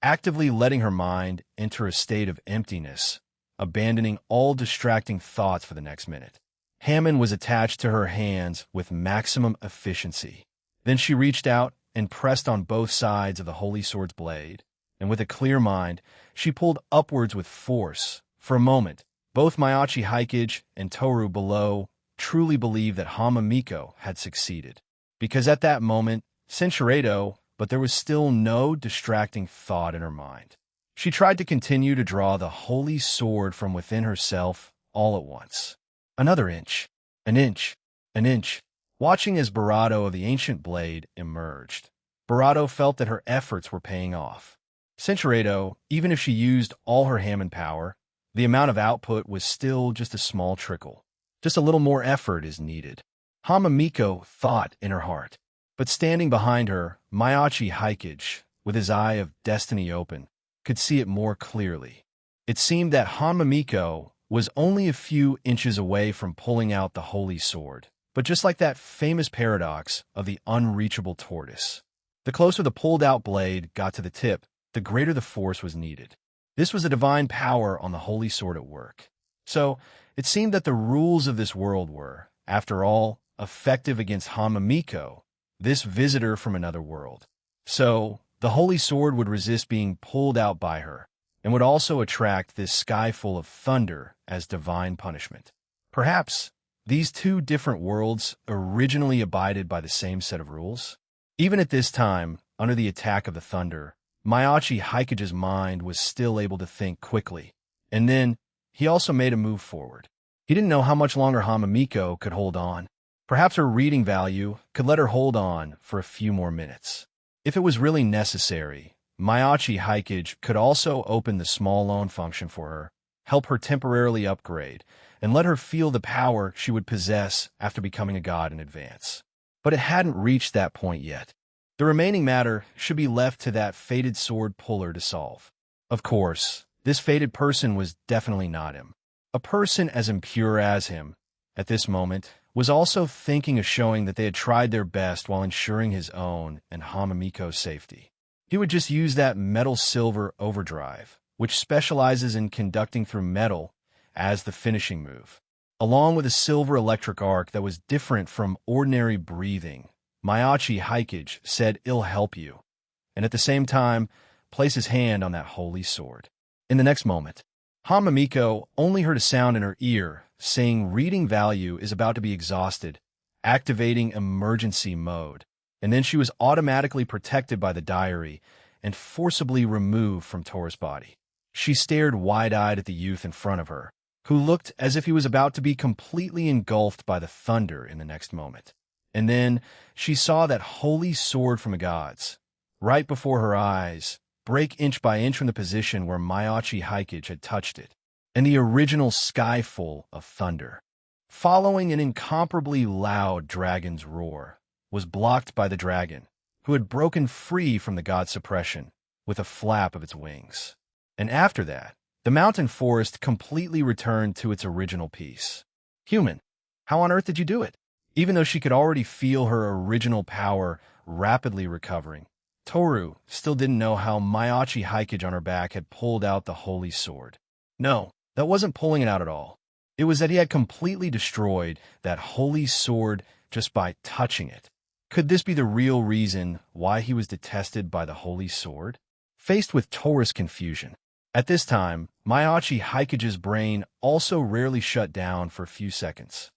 actively letting her mind enter a state of emptiness, abandoning all distracting thoughts for the next minute. Hammond was attached to her hands with maximum efficiency. Then she reached out and pressed on both sides of the holy sword's blade, and with a clear mind, she pulled upwards with force. For a moment, both Miyachi Hikage and Toru below truly believed that Hamamiko had succeeded. Because at that moment, Centuredo, but there was still no distracting thought in her mind. She tried to continue to draw the holy sword from within herself all at once. Another inch, an inch, an inch. Watching as Barato of the ancient blade emerged, Barato felt that her efforts were paying off. Centuredo, even if she used all her Hammond power, the amount of output was still just a small trickle. Just a little more effort is needed. Hamamiko thought in her heart. But standing behind her, Miyachi Hikage, with his eye of destiny open, could see it more clearly. It seemed that Hamamiko was only a few inches away from pulling out the holy sword. But just like that famous paradox of the unreachable tortoise, the closer the pulled-out blade got to the tip, the greater the force was needed. This was a divine power on the holy sword at work. So, it seemed that the rules of this world were, after all, effective against Hamamiko, this visitor from another world. So, the holy sword would resist being pulled out by her, and would also attract this sky full of thunder as divine punishment. Perhaps these two different worlds originally abided by the same set of rules. Even at this time, under the attack of the thunder, Miyachi Hikage's mind was still able to think quickly, and then he also made a move forward. He didn't know how much longer Hamamiko could hold on. Perhaps her reading value could let her hold on for a few more minutes. If it was really necessary, Maiachi Hikage could also open the small loan function for her, help her temporarily upgrade, and let her feel the power she would possess after becoming a god in advance. But it hadn't reached that point yet. The remaining matter should be left to that fated sword puller to solve. Of course, this fated person was definitely not him. A person as impure as him, at this moment, was also thinking of showing that they had tried their best while ensuring his own and Hamamiko's safety. He would just use that metal-silver overdrive, which specializes in conducting through metal, as the finishing move. Along with a silver electric arc that was different from ordinary breathing, Maiachi Hikage said, "It'll help you," and at the same time, place his hand on that holy sword. In the next moment, Hamamiko only heard a sound in her ear saying reading value is about to be exhausted, activating emergency mode, and then she was automatically protected by the diary and forcibly removed from Tora's body. She stared wide-eyed at the youth in front of her, who looked as if he was about to be completely engulfed by the thunder in the next moment. And then she saw that holy sword from the gods, right before her eyes, break inch by inch from the position where Maiachi Hikage had touched it, and the original skyful of thunder, following an incomparably loud dragon's roar, was blocked by the dragon, who had broken free from the god's suppression with a flap of its wings. And after that, the mountain forest completely returned to its original peace. Human, how on earth did you do it? Even though she could already feel her original power rapidly recovering, Toru still didn't know how Maiachi Hikage on her back had pulled out the holy sword. No, that wasn't pulling it out at all. It was that he had completely destroyed that holy sword just by touching it. Could this be the real reason why he was detested by the holy sword? Faced with Toru's confusion, at this time, Maiachi Hikage's brain also rarely shut down for a few seconds.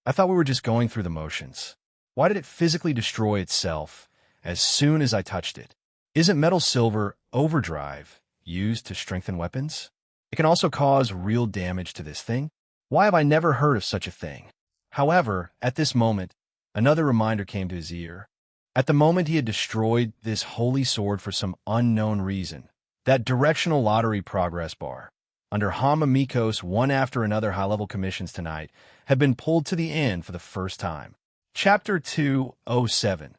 I thought we were just going through the motions. Why did it physically destroy itself as soon as I touched it? Isn't metal silver overdrive used to strengthen weapons? It can also cause real damage to this thing. Why have I never heard of such a thing? However, at this moment, another reminder came to his ear. At the moment he had destroyed this holy sword for some unknown reason, that directional lottery progress bar, under Hamamiko's one after another high-level commissions tonight, had been pulled to the end for the first time. Chapter 207.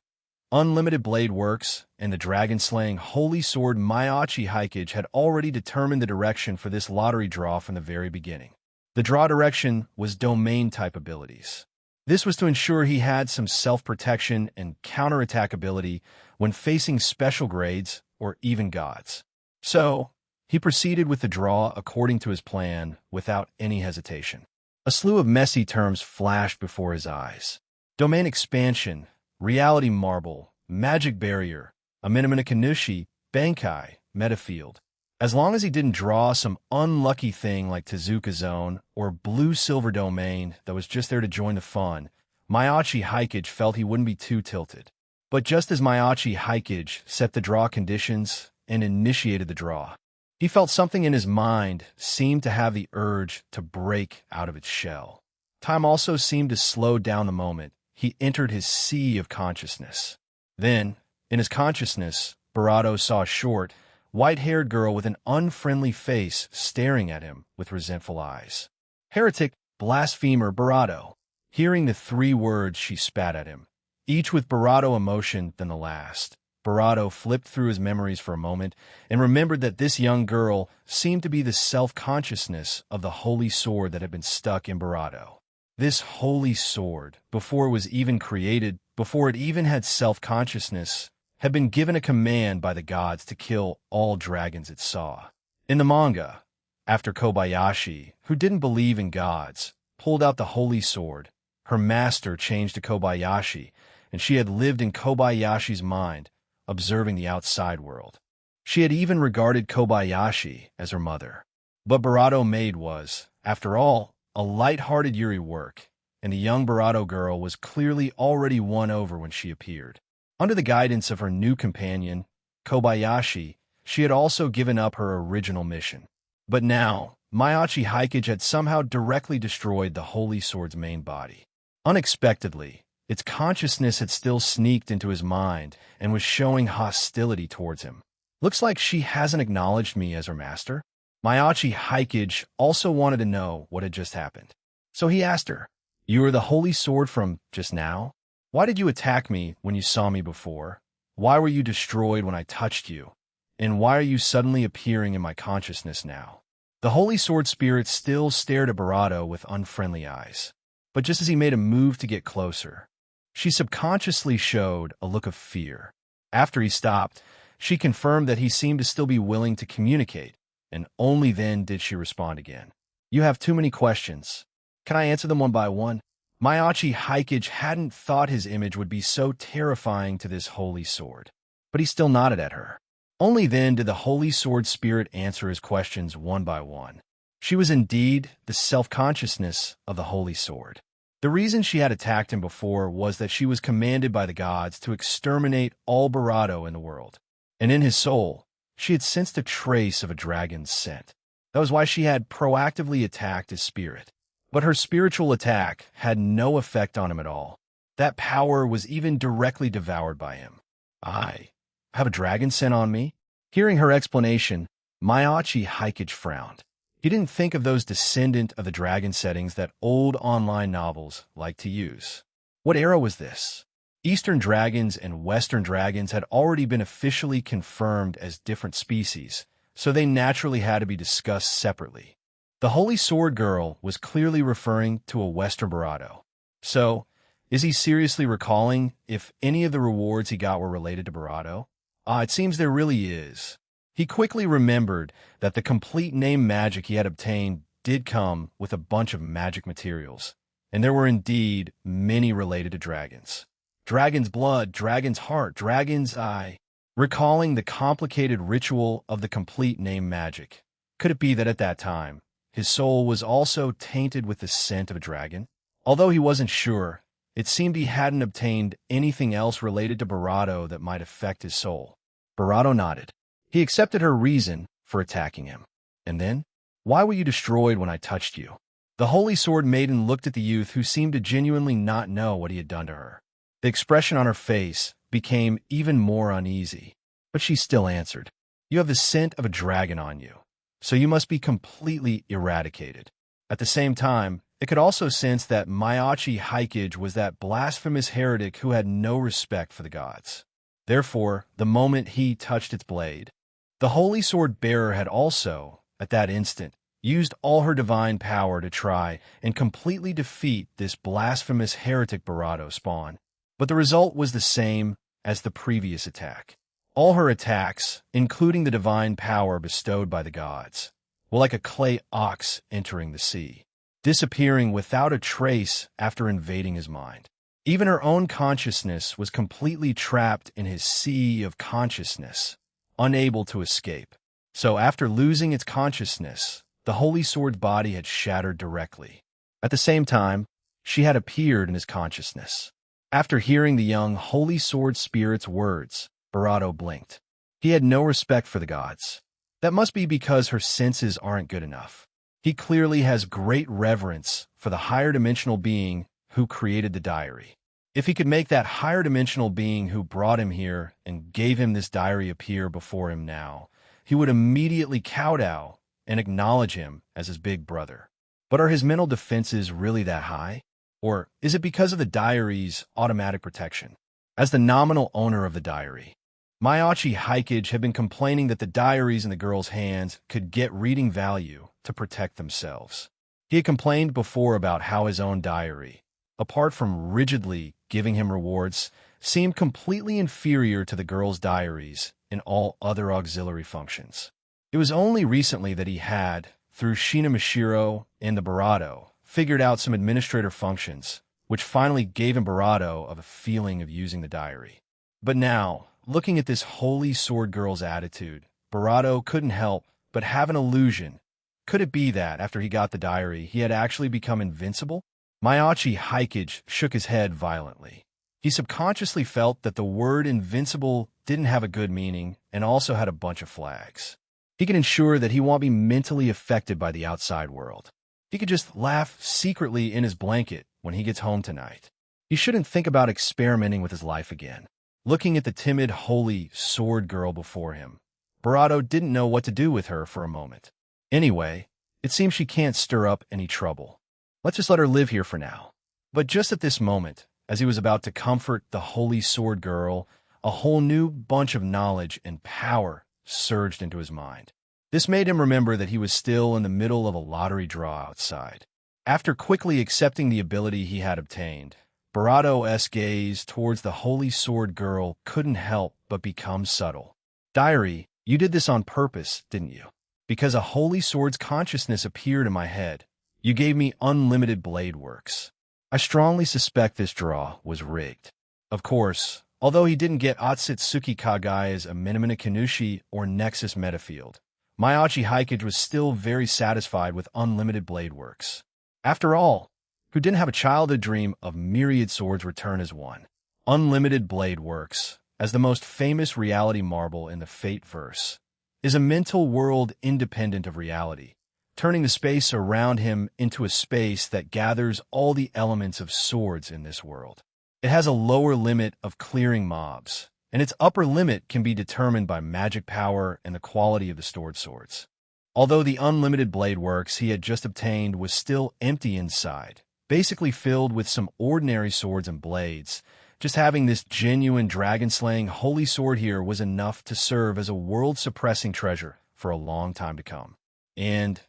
Unlimited Blade Works and the dragon-slaying holy sword Maiachi Hikage had already determined the direction for this lottery draw from the very beginning. The draw direction was domain-type abilities. This was to ensure he had some self-protection and counterattack ability when facing special grades or even gods. So, he proceeded with the draw according to his plan without any hesitation. A slew of messy terms flashed before his eyes. Domain expansion, reality marble, magic barrier, Aminamina Kanushi, Bankai, metafield. As long as he didn't draw some unlucky thing like Tezuka Zone or blue-silver domain that was just there to join the fun, Maiachi Hikage felt he wouldn't be too tilted. But just as Maiachi Hikage set the draw conditions and initiated the draw, he felt something in his mind seemed to have the urge to break out of its shell. Time also seemed to slow down the moment he entered his sea of consciousness. Then, in his consciousness, Barato saw a short, white-haired girl with an unfriendly face staring at him with resentful eyes. Heretic, blasphemer, Barato. Hearing the 3 words, she spat at him, each with Barato emotion than the last. Barato flipped through his memories for a moment and remembered that this young girl seemed to be the self-consciousness of the holy sword that had been stuck in Barato. This holy sword, before it was even created, before it even had self-consciousness, had been given a command by the gods to kill all dragons it saw. In the manga, after Kobayashi, who didn't believe in gods, pulled out the holy sword, her master changed to Kobayashi, and she had lived in Kobayashi's mind, observing the outside world. She had even regarded Kobayashi as her mother. But Barato Maid was, after all, a light-hearted Yuri work, and the young Barato girl was clearly already won over when she appeared. Under the guidance of her new companion, Kobayashi, she had also given up her original mission. But now, Maiachi Hikage had somehow directly destroyed the holy sword's main body. Unexpectedly, its consciousness had still sneaked into his mind and was showing hostility towards him. Looks like she hasn't acknowledged me as her master. Mayachi Haikage also wanted to know what had just happened. So he asked her, "You are the holy sword from just now? Why did you attack me when you saw me before? Why were you destroyed when I touched you? And why are you suddenly appearing in my consciousness now?" The holy sword spirit still stared at Barato with unfriendly eyes. But just as he made a move to get closer, she subconsciously showed a look of fear. After he stopped, she confirmed that he seemed to still be willing to communicate, and only then did she respond again. "You have too many questions. Can I answer them one by one?" Mayachi Haikage hadn't thought his image would be so terrifying to this holy sword, but he still nodded at her. Only then did the holy sword spirit answer his questions one by one. She was indeed the self-consciousness of the holy sword. The reason she had attacked him before was that she was commanded by the gods to exterminate all Barato in the world. And in his soul, she had sensed a trace of a dragon's scent. That was why she had proactively attacked his spirit. But her spiritual attack had no effect on him at all. That power was even directly devoured by him. "I have a dragon scent on me?" Hearing her explanation, Mayachi Haikage frowned. He didn't think of those descendant of the dragon settings that old online novels like to use. What era was this? Eastern dragons and Western dragons had already been officially confirmed as different species, so they naturally had to be discussed separately. The Holy Sword Girl was clearly referring to a Western Barato. So, is he seriously recalling if any of the rewards he got were related to Barato? It seems there really is. He quickly remembered that the complete name magic he had obtained did come with a bunch of magic materials, and there were indeed many related to dragons. Dragon's blood, dragon's heart, dragon's eye. Recalling the complicated ritual of the complete name magic, could it be that at that time, his soul was also tainted with the scent of a dragon? Although he wasn't sure, it seemed he hadn't obtained anything else related to Barato that might affect his soul. Barato nodded. He accepted her reason for attacking him. And then, "Why were you destroyed when I touched you?" The Holy Sword Maiden looked at the youth who seemed to genuinely not know what he had done to her. The expression on her face became even more uneasy, but she still answered, "You have the scent of a dragon on you, so you must be completely eradicated." At the same time, it could also sense that Mayachi Haikage was that blasphemous heretic who had no respect for the gods. Therefore, the moment he touched its blade, the Holy Sword Bearer had also, at that instant, used all her divine power to try and completely defeat this blasphemous heretic Barato spawn. But the result was the same as the previous attack. All her attacks, including the divine power bestowed by the gods, were like a clay ox entering the sea, disappearing without a trace after invading his mind. Even her own consciousness was completely trapped in his sea of consciousness, unable to escape. So after losing its consciousness, the Holy Sword's body had shattered directly. At the same time, she had appeared in his consciousness. After hearing the young Holy Sword Spirit's words, Barato blinked. He had no respect for the gods. That must be because her senses aren't good enough. He clearly has great reverence for the higher dimensional being who created the diary. If he could make that higher dimensional being who brought him here and gave him this diary appear before him now, he would immediately kowtow and acknowledge him as his big brother. But are his mental defenses really that high? Or is it because of the diary's automatic protection? As the nominal owner of the diary, Mayachi Haikage had been complaining that the diaries in the girl's hands could get reading value to protect themselves. He had complained before about how his own diary, apart from rigidly giving him rewards, seemed completely inferior to the girl's diaries in all other auxiliary functions. It was only recently that he had, through Shinamashiro and the Barato, figured out some administrator functions, which finally gave him Barato of a feeling of using the diary. But now, looking at this Holy Sword Girl's attitude, Barato couldn't help but have an illusion. Could it be that, after he got the diary, he had actually become invincible? Mayachi Haikage shook his head violently. He subconsciously felt that the word invincible didn't have a good meaning and also had a bunch of flags. He could ensure that he won't be mentally affected by the outside world. He could just laugh secretly in his blanket when he gets home tonight. He shouldn't think about experimenting with his life again. Looking at the timid, holy sword girl before him, Barato didn't know what to do with her for a moment. Anyway, it seems she can't stir up any trouble. Let's just let her live here for now. But just at this moment, as he was about to comfort the Holy Sword girl, a whole new bunch of knowledge and power surged into his mind. This made him remember that he was still in the middle of a lottery draw outside. After quickly accepting the ability he had obtained, Barato's gaze towards the Holy Sword girl couldn't help but become subtle. Diary, you did this on purpose, didn't you? Because a Holy Sword's consciousness appeared in my head. You gave me unlimited blade works. I strongly suspect this draw was rigged. Of course, although he didn't get Otsutsuki Kagai's Minamina Kanushi or Nexus Metafield, Maiachi Hikage was still very satisfied with unlimited blade works. After all, who didn't have a childhood dream of myriad swords return as one? Unlimited blade works, as the most famous reality marble in the Fate verse, is a mental world independent of reality, turning the space around him into a space that gathers all the elements of swords in this world. It has a lower limit of clearing mobs, and its upper limit can be determined by magic power and the quality of the stored swords. Although the unlimited blade works he had just obtained was still empty inside, basically filled with some ordinary swords and blades, just having this genuine dragon-slaying holy sword here was enough to serve as a world-suppressing treasure for a long time to come. And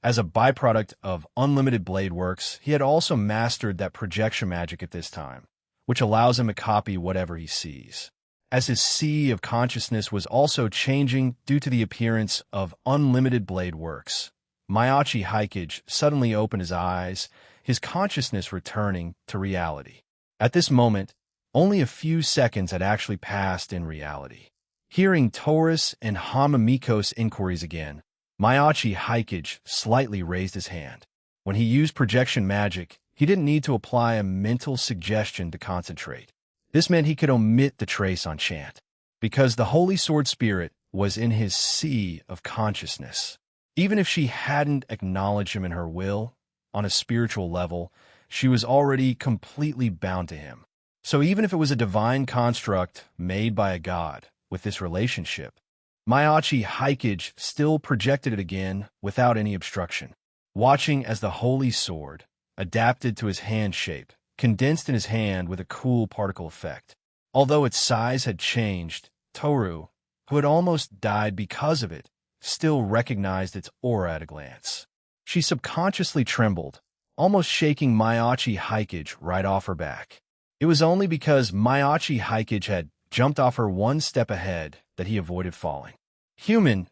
as a byproduct of unlimited blade works, he had also mastered that projection magic at this time, which allows him to copy whatever he sees. As his sea of consciousness was also changing due to the appearance of unlimited blade works, Maiachi Hikage suddenly opened his eyes, his consciousness returning to reality. At this moment, only a few seconds had actually passed in reality. Hearing Taurus and Hamamiko's inquiries again, Maiachi Hikage slightly raised his hand. When he used projection magic, he didn't need to apply a mental suggestion to concentrate. This meant he could omit the trace on chant, because the Holy Sword Spirit was in his sea of consciousness. Even if she hadn't acknowledged him in her will, on a spiritual level, she was already completely bound to him. So even if it was a divine construct made by a god with this relationship, Maiachi Hikage still projected it again without any obstruction, watching as the Holy Sword, adapted to his hand shape, condensed in his hand with a cool particle effect. Although its size had changed, Toru, who had almost died because of it, still recognized its aura at a glance. She subconsciously trembled, almost shaking Maiachi Hikage right off her back. It was only because Maiachi Hikage had jumped off her one step ahead that he avoided falling. Human?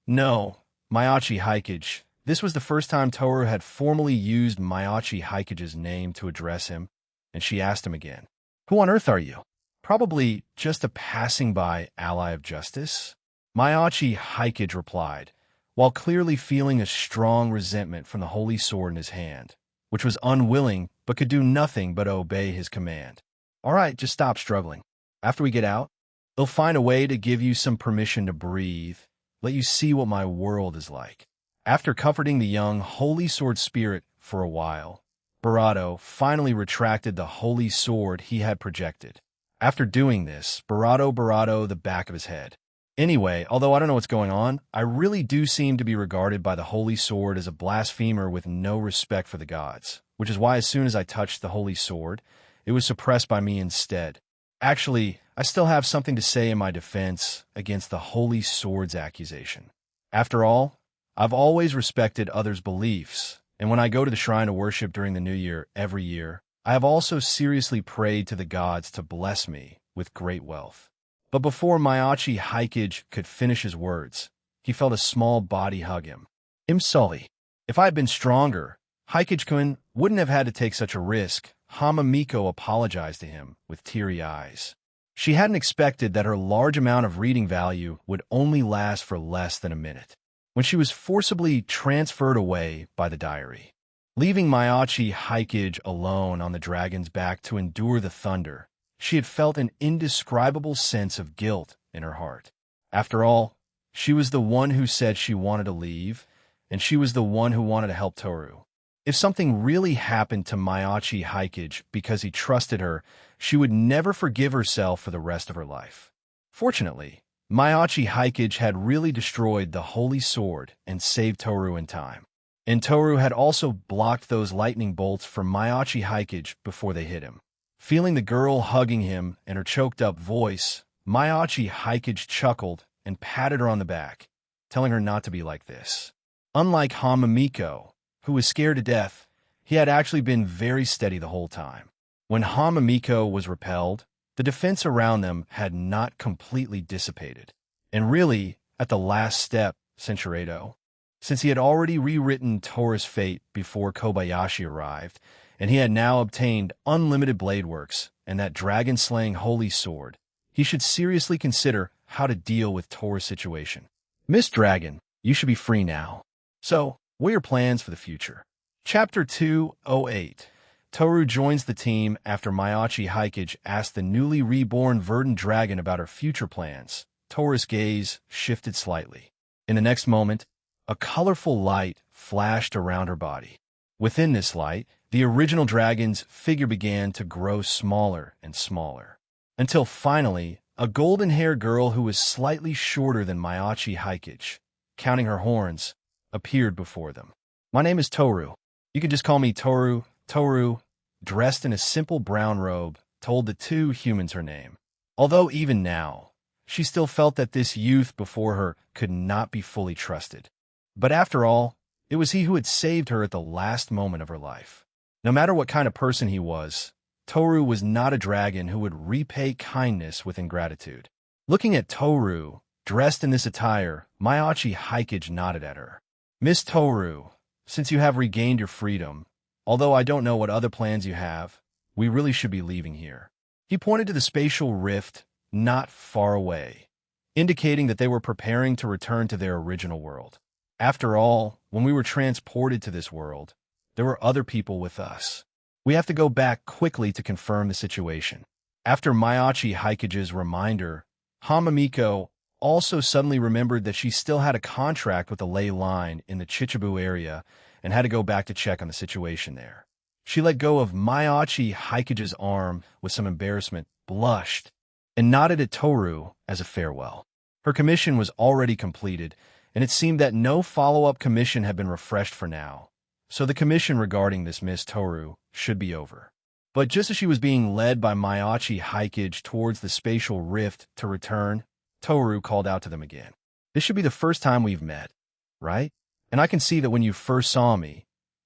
No, Maiachi Hikage. This was the first time Toru had formally used Maiachi Hikage's name to address him, and she asked him again, "Who on earth are you?" "Probably just a passing-by ally of justice," Maiachi Hikage replied, while clearly feeling a strong resentment from the holy sword in his hand, which was unwilling but could do nothing but obey his command. "All right, just stop struggling. After we get out, they'll find a way to give you some permission to breathe, let you see what my world is like." After comforting the young Holy Sword spirit for a while, Barato finally retracted the holy sword he had projected. After doing this, Barato the back of his head. Anyway, although I don't know what's going on, I really do seem to be regarded by the holy sword as a blasphemer with no respect for the gods, which is why as soon as I touched the holy sword, it was suppressed by me instead. Actually, I still have something to say in my defense against the holy sword's accusation. After all, I've always respected others' beliefs, and when I go to the shrine to worship during the New Year every year, I have also seriously prayed to the gods to bless me with great wealth. But before Maiachi Hikage could finish his words, he felt a small body hug him. "I'm sorry. If I had been stronger, Hikage-kun wouldn't have had to take such a risk." Hamamiko apologized to him with teary eyes. She hadn't expected that her large amount of reading value would only last for less than a minute, when she was forcibly transferred away by the diary. Leaving Maiachi Hikage alone on the dragon's back to endure the thunder, she had felt an indescribable sense of guilt in her heart. After all, she was the one who said she wanted to leave, and she was the one who wanted to help Toru. If something really happened to Maiachi Hikage because he trusted her, she would never forgive herself for the rest of her life. Fortunately, Maiachi Hikage had really destroyed the holy sword and saved Toru in time. And Toru had also blocked those lightning bolts from Maiachi Hikage before they hit him. Feeling the girl hugging him and her choked-up voice, Maiachi Hikage chuckled and patted her on the back, telling her not to be like this. Unlike Hamamiko, who was scared to death, he had actually been very steady the whole time. When Hamamiko was repelled, the defense around them had not completely dissipated. And really, at the last step, Senshirado, since he had already rewritten Toru's fate before Kobayashi arrived, and he had now obtained unlimited blade works and that dragon-slaying holy sword, he should seriously consider how to deal with Toru's situation. Miss Dragon, you should be free now. So, what are your plans for the future? Chapter 208. Toru joins the team after Maiachi Hikage asked the newly reborn verdant dragon about her future plans. Toru's gaze shifted slightly. In the next moment, a colorful light flashed around her body. Within this light, the original dragon's figure began to grow smaller and smaller, until finally, a golden-haired girl who was slightly shorter than Maiachi Hikage, counting her horns, appeared before them. My name is Toru. You can just call me Toru. Toru, dressed in a simple brown robe, told the two humans her name. Although even now, she still felt that this youth before her could not be fully trusted. But after all, it was he who had saved her at the last moment of her life. No matter what kind of person he was, Toru was not a dragon who would repay kindness with ingratitude. Looking at Toru, dressed in this attire, Maiachi Hikage nodded at her. Miss Toru, since you have regained your freedom, although I don't know what other plans you have, we really should be leaving here. He pointed to the spatial rift not far away, indicating that they were preparing to return to their original world. After all, when we were transported to this world, there were other people with us. We have to go back quickly to confirm the situation. After Maiachi Hikage's reminder, Hamamiko also suddenly remembered that she still had a contract with the ley line in the Chichibu area and had to go back to check on the situation there. She let go of Maiachi Hikage's arm with some embarrassment, blushed, and nodded at Toru as a farewell. Her commission was already completed, and it seemed that no follow-up commission had been refreshed for now, so the commission regarding this Miss Toru should be over. But just as she was being led by Maiachi Hikage towards the spatial rift to return, Toru called out to them again. This should be the first time we've met, right? And I can see that when you first saw me,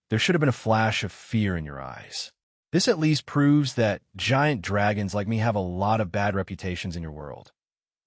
there should have been a flash of fear in your eyes. This at least proves that giant dragons like me have a lot of bad reputations in your world,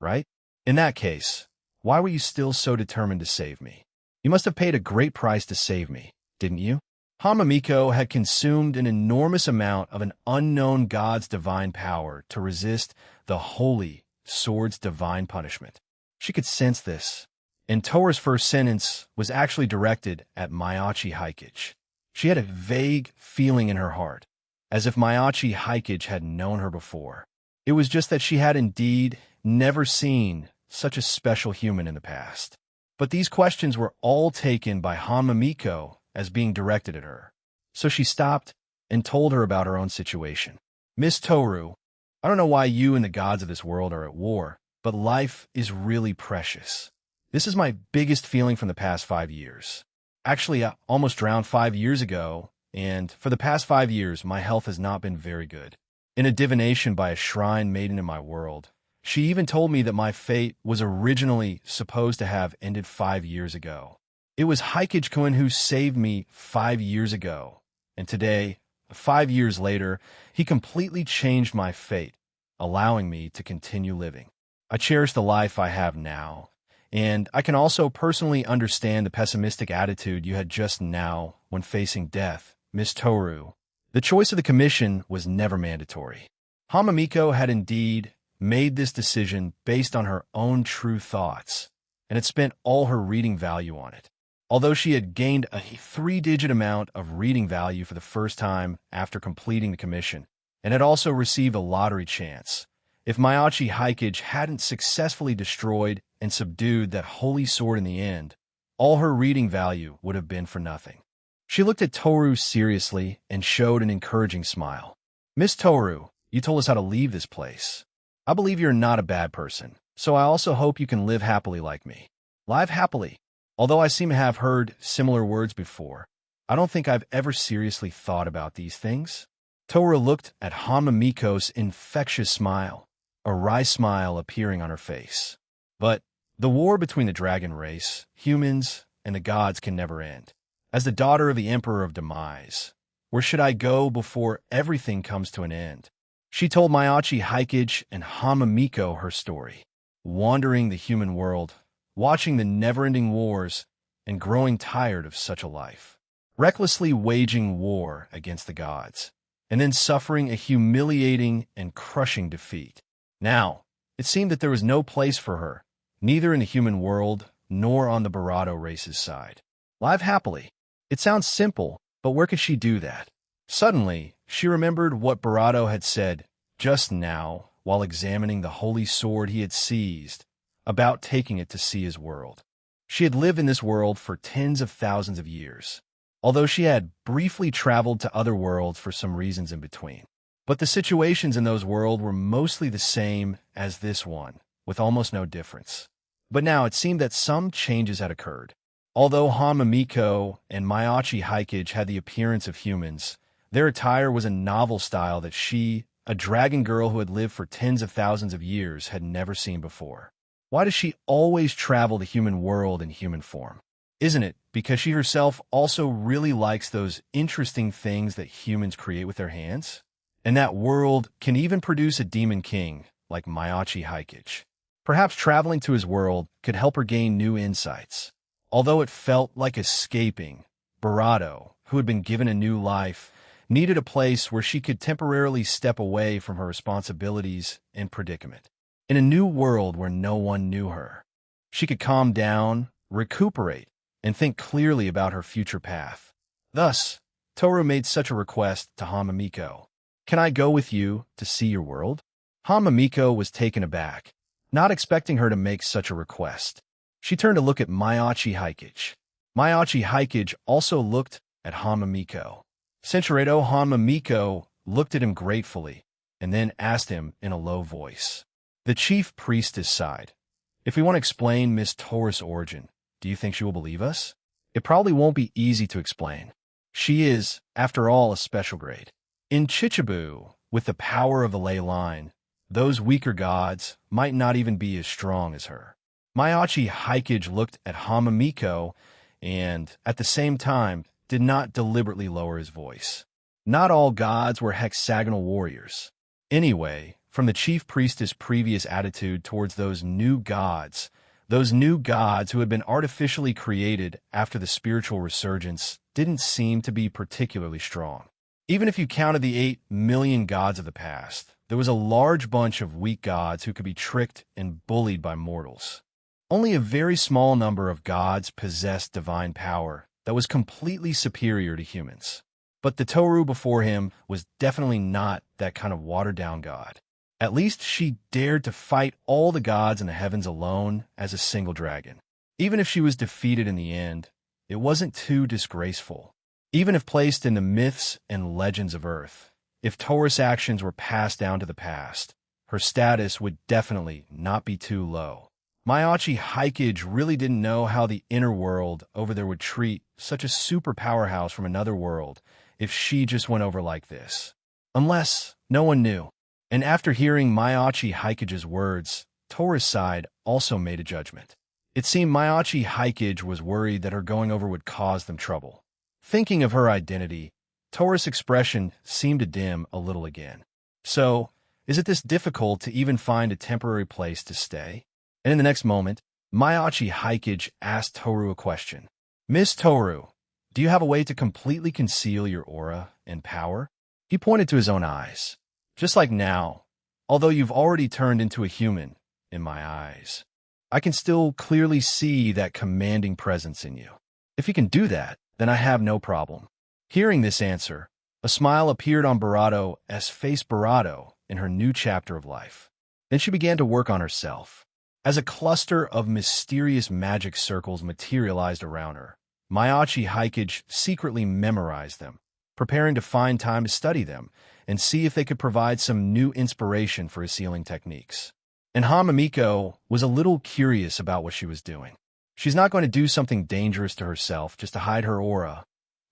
right? In that case, why were you still so determined to save me? You must have paid a great price to save me, didn't you? Hamamiko had consumed an enormous amount of an unknown god's divine power to resist the holy sword's divine punishment. She could sense this, and Toru's first sentence was actually directed at Maiachi Hikage. She had a vague feeling in her heart, as if Maiachi Hikage had known her before. It was just that she had indeed never seen such a special human in the past. But these questions were all taken by Hamamiko as being directed at her. So she stopped and told her about her own situation. Miss Toru, I don't know why you and the gods of this world are at war, but life is really precious. This is my biggest feeling from the past 5 years. Actually, I almost drowned 5 years ago, and for the past 5 years, my health has not been very good. In a divination by a shrine maiden in my world, she even told me that my fate was originally supposed to have ended 5 years ago. It was Hikage-kun who saved me 5 years ago, and today, 5 years later, he completely changed my fate, allowing me to continue living. I cherish the life I have now, and I can also personally understand the pessimistic attitude you had just now when facing death, Miss Toru. The choice of the commission was never mandatory. Hamamiko had indeed made this decision based on her own true thoughts, and had spent all her reading value on it. Although she had gained a 3-digit amount of reading value for the first time after completing the commission, and had also received a lottery chance, if Maiachi Hikage hadn't successfully destroyed and subdued that holy sword in the end, all her reading value would have been for nothing. She looked at Toru seriously and showed an encouraging smile. Miss Toru, you told us how to leave this place. I believe you're not a bad person, So I also hope you can live happily like me. Live happily. Although I seem to have heard similar words before, I don't think I've ever seriously thought about these things. Tora looked at Hamamiko's infectious smile, a wry smile appearing on her face. But the war between the dragon race, humans, and the gods can never end. As the daughter of the Emperor of Demise, where should I go before everything comes to an end? She told Maiachi Hikage and Hamamiko her story, wandering the human world, watching the never-ending wars, and growing tired of such a life. Recklessly waging war against the gods, and then suffering a humiliating and crushing defeat. Now, it seemed that there was no place for her, neither in the human world nor on the Barato race's side. Live happily. It sounds simple, but where could she do that? Suddenly, she remembered what Barato had said just now while examining the holy sword he had seized, about taking it to see his world. She had lived in this world for tens of thousands of years, although she had briefly traveled to other worlds for some reasons in between. But the situations in those worlds were mostly the same as this one, with almost no difference. But now it seemed that some changes had occurred. Although Hamamiko and Maiachi Hikage had the appearance of humans, their attire was a novel style that she, a dragon girl who had lived for tens of thousands of years, had never seen before. Why does she always travel the human world in human form? Isn't it because she herself also really likes those interesting things that humans create with their hands? And that world can even produce a demon king like Maiachi Hikage. Perhaps traveling to his world could help her gain new insights. Although it felt like escaping, Barato, who had been given a new life, needed a place where she could temporarily step away from her responsibilities and predicament. In a new world where no one knew her, she could calm down, recuperate, and think clearly about her future path. Thus, Toru made such a request to Hamamiko. "Can I go with you to see your world?" Hamamiko was taken aback, not expecting her to make such a request. She turned to look at Maiachi Hikage. Maiachi Hikage also looked at Hamamiko. Senchuredo Hamamiko looked at him gratefully, and then asked him in a low voice. The chief priestess sighed. "If we want to explain Miss Tora's origin, do you think she will believe us? It probably won't be easy to explain. She is, after all, a special grade. In Chichibu, with the power of the ley line, those weaker gods might not even be as strong as her." Maiachi Hikage looked at Hamamiko and, at the same time, did not deliberately lower his voice. Not all gods were hexagonal warriors. Anyway, from the chief priestess' previous attitude towards those new gods who had been artificially created after the spiritual resurgence, didn't seem to be particularly strong. Even if you counted the 8 million gods of the past, there was a large bunch of weak gods who could be tricked and bullied by mortals. Only a very small number of gods possessed divine power that was completely superior to humans. But the Toru before him was definitely not that kind of watered-down god. At least she dared to fight all the gods in the heavens alone as a single dragon. Even if she was defeated in the end, it wasn't too disgraceful. Even if placed in the myths and legends of Earth, if Taurus actions were passed down to the past, her status would definitely not be too low. Maiachi Hikage really didn't know how the inner world over there would treat such a super powerhouse from another world if she just went over like this. Unless no one knew. And after hearing Maiachi Hikage's words, Tora's side also made a judgment. It seemed Maiachi Hikage was worried that her going over would cause them trouble. Thinking of her identity, Tora's expression seemed to dim a little again. "So, is it this difficult to even find a temporary place to stay?" And in the next moment, Maiachi Hikage asked Toru a question. "Miss Toru, do you have a way to completely conceal your aura and power?" He pointed to his own eyes. "Just like now, although you've already turned into a human, in my eyes, I can still clearly see that commanding presence in you. If you can do that, then I have no problem." Hearing this answer, a smile appeared on Barato's face in her new chapter of life. Then she began to work on herself. As a cluster of mysterious magic circles materialized around her, Maiachi Hikage secretly memorized them, preparing to find time to study them and see if they could provide some new inspiration for his healing techniques. and Hamamiko was a little curious about what she was doing. She's not going to do something dangerous to herself just to hide her aura,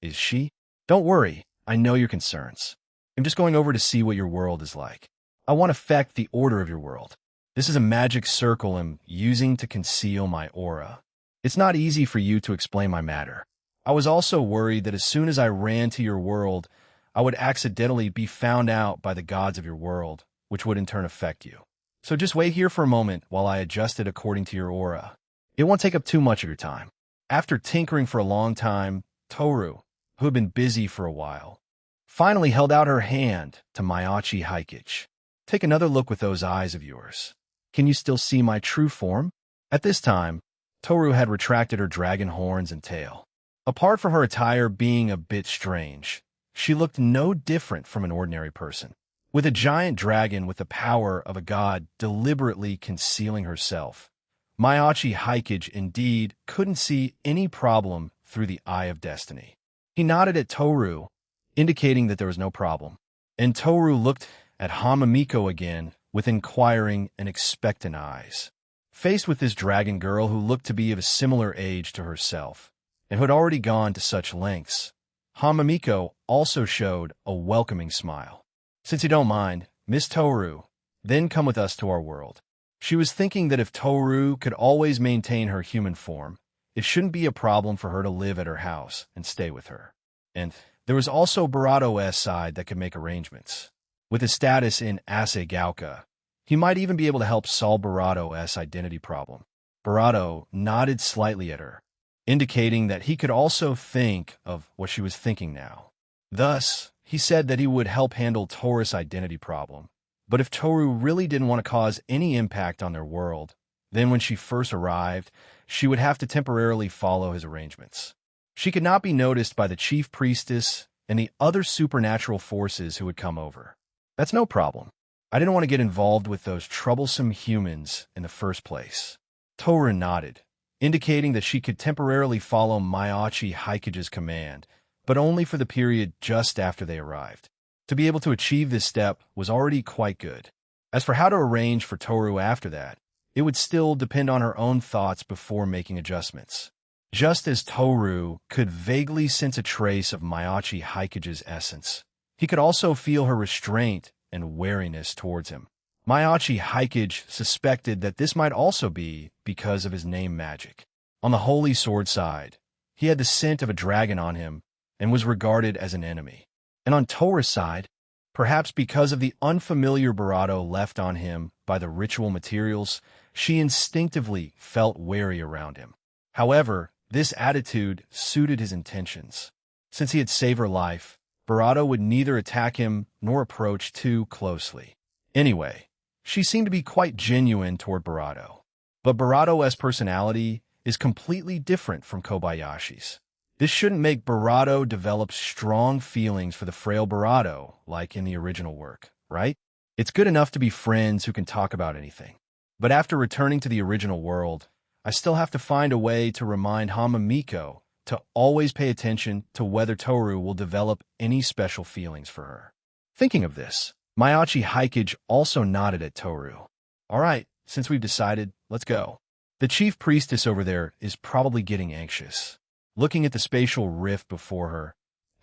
is she? Don't worry, I know your concerns. I'm just going over to see what your world is like. I want to affect the order of your world. This is a magic circle I'm using to conceal my aura. It's not easy for you to explain my matter. I was also worried that as soon as I ran to your world, I would accidentally be found out by the gods of your world, which would in turn affect you. So just wait here for a moment while I adjust it according to your aura. It won't take up too much of your time. After tinkering for a long time, Toru, who had been busy for a while, finally held out her hand to Mayachi Hikage. Take another look with those eyes of yours. Can you still see my true form? At this time, Toru had retracted her dragon horns and tail. Apart from her attire being a bit strange, she looked no different from an ordinary person. With a giant dragon with the power of a god deliberately concealing herself, Mayachi Hikage indeed couldn't see any problem through the eye of destiny. He nodded at Toru, indicating that there was no problem, and Toru looked at Hamamiko again with inquiring and expectant eyes. Faced with this dragon girl who looked to be of a similar age to herself, and who had already gone to such lengths, Hamamiko also showed a welcoming smile. Since you don't mind, Miss Toru, then come with us to our world. She was thinking that if Toru could always maintain her human form, it shouldn't be a problem for her to live at her house and stay with her. And there was also Barato's side that could make arrangements. With his status in Asegauka, he might even be able to help solve Barato's identity problem. Barato nodded slightly at her, indicating that he could also think of what she was thinking now. Thus, he said that he would help handle Toru's identity problem. But if Toru really didn't want to cause any impact on their world, then when she first arrived, she would have to temporarily follow his arrangements. She could not be noticed by the chief priestess and the other supernatural forces who would come over. That's no problem. I didn't want to get involved with those troublesome humans in the first place. Toru nodded, indicating that she could temporarily follow Mayachi Hikage's command, but only for the period just after they arrived. To be able to achieve this step was already quite good. As for how to arrange for Toru after that, it would still depend on her own thoughts before making adjustments. Just as Toru could vaguely sense a trace of Mayachi Hikage's essence, he could also feel her restraint and wariness towards him. Mayachi Hikage suspected that this might also be because of his name magic. On the Holy Sword side, he had the scent of a dragon on him and was regarded as an enemy. And on Toru's side, perhaps because of the unfamiliar Barato left on him by the ritual materials, she instinctively felt wary around him. However, this attitude suited his intentions. Since he had saved her life, Barato would neither attack him nor approach too closely. Anyway, she seemed to be quite genuine toward Barato. But Barato's personality is completely different from Kobayashi's. This shouldn't make Barato develop strong feelings for the frail Barato, like in the original work, right? It's good enough to be friends who can talk about anything. But after returning to the original world, I still have to find a way to remind Hamamiko to always pay attention to whether Toru will develop any special feelings for her. Thinking of this, Mayachi Hikage also nodded at Toru. All right, since we've decided, let's go. The chief priestess over there is probably getting anxious, looking at the spatial rift before her.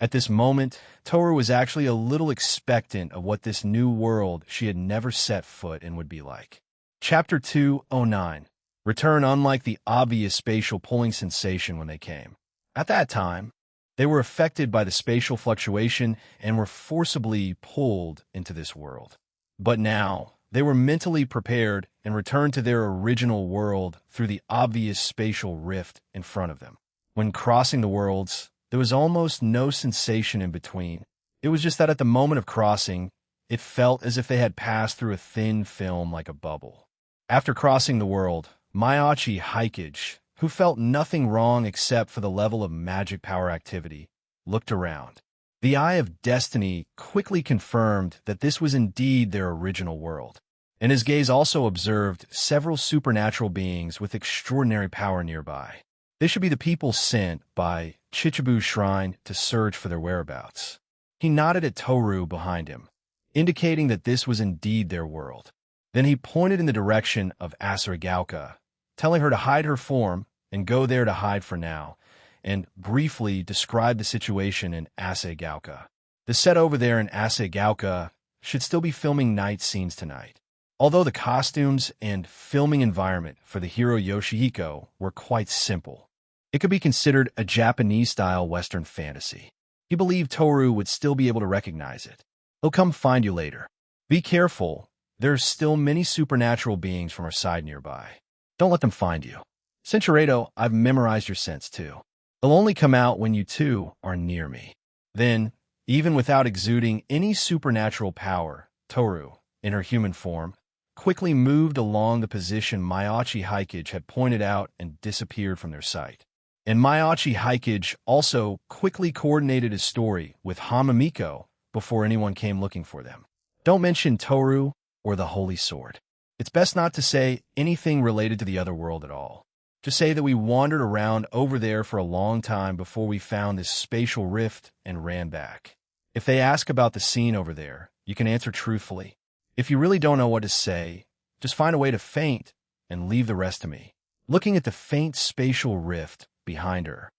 At this moment, Toru was actually a little expectant of what this new world she had never set foot in would be like. Chapter 209. Return unlike the obvious spatial pulling sensation when they came. At that time, they were affected by the spatial fluctuation and were forcibly pulled into this world. But now, they were mentally prepared and returned to their original world through the obvious spatial rift in front of them. When crossing the worlds, there was almost no sensation in between. It was just that at the moment of crossing, it felt as if they had passed through a thin film like a bubble. After crossing the world, Mayachi Hikage, who felt nothing wrong except for the level of magic power activity, looked around. The Eye of Destiny quickly confirmed that this was indeed their original world, and his gaze also observed several supernatural beings with extraordinary power nearby. They should be the people sent by Chichibu's shrine to search for their whereabouts. He nodded at Toru behind him, indicating that this was indeed their world. Then he pointed in the direction of Asaragauka, telling her to hide her form and go there to hide for now, and briefly described the situation in Asaragauka. The set over there in Asaragauka should still be filming night scenes tonight. Although the costumes and filming environment for the hero Yoshihiko were quite simple, it could be considered a Japanese-style Western fantasy. He believed Toru would still be able to recognize it. He'll come find you later. Be careful. There are still many supernatural beings from our side nearby. Don't let them find you. Cinchureto, I've memorized your sense too. They'll only come out when you two are near me. Then, even without exuding any supernatural power, Toru, in her human form, quickly moved along the position Maiachi Hikage had pointed out and disappeared from their sight. And Maiachi Hikage also quickly coordinated his story with Hamamiko before anyone came looking for them. Don't mention Toru or the Holy Sword. It's best not to say anything related to the other world at all. Just say that we wandered around over there for a long time before we found this spatial rift and ran back. If they ask about the scene over there, you can answer truthfully. If you really don't know what to say, just find a way to feint and leave the rest to me. Looking at the faint spatial rift behind her,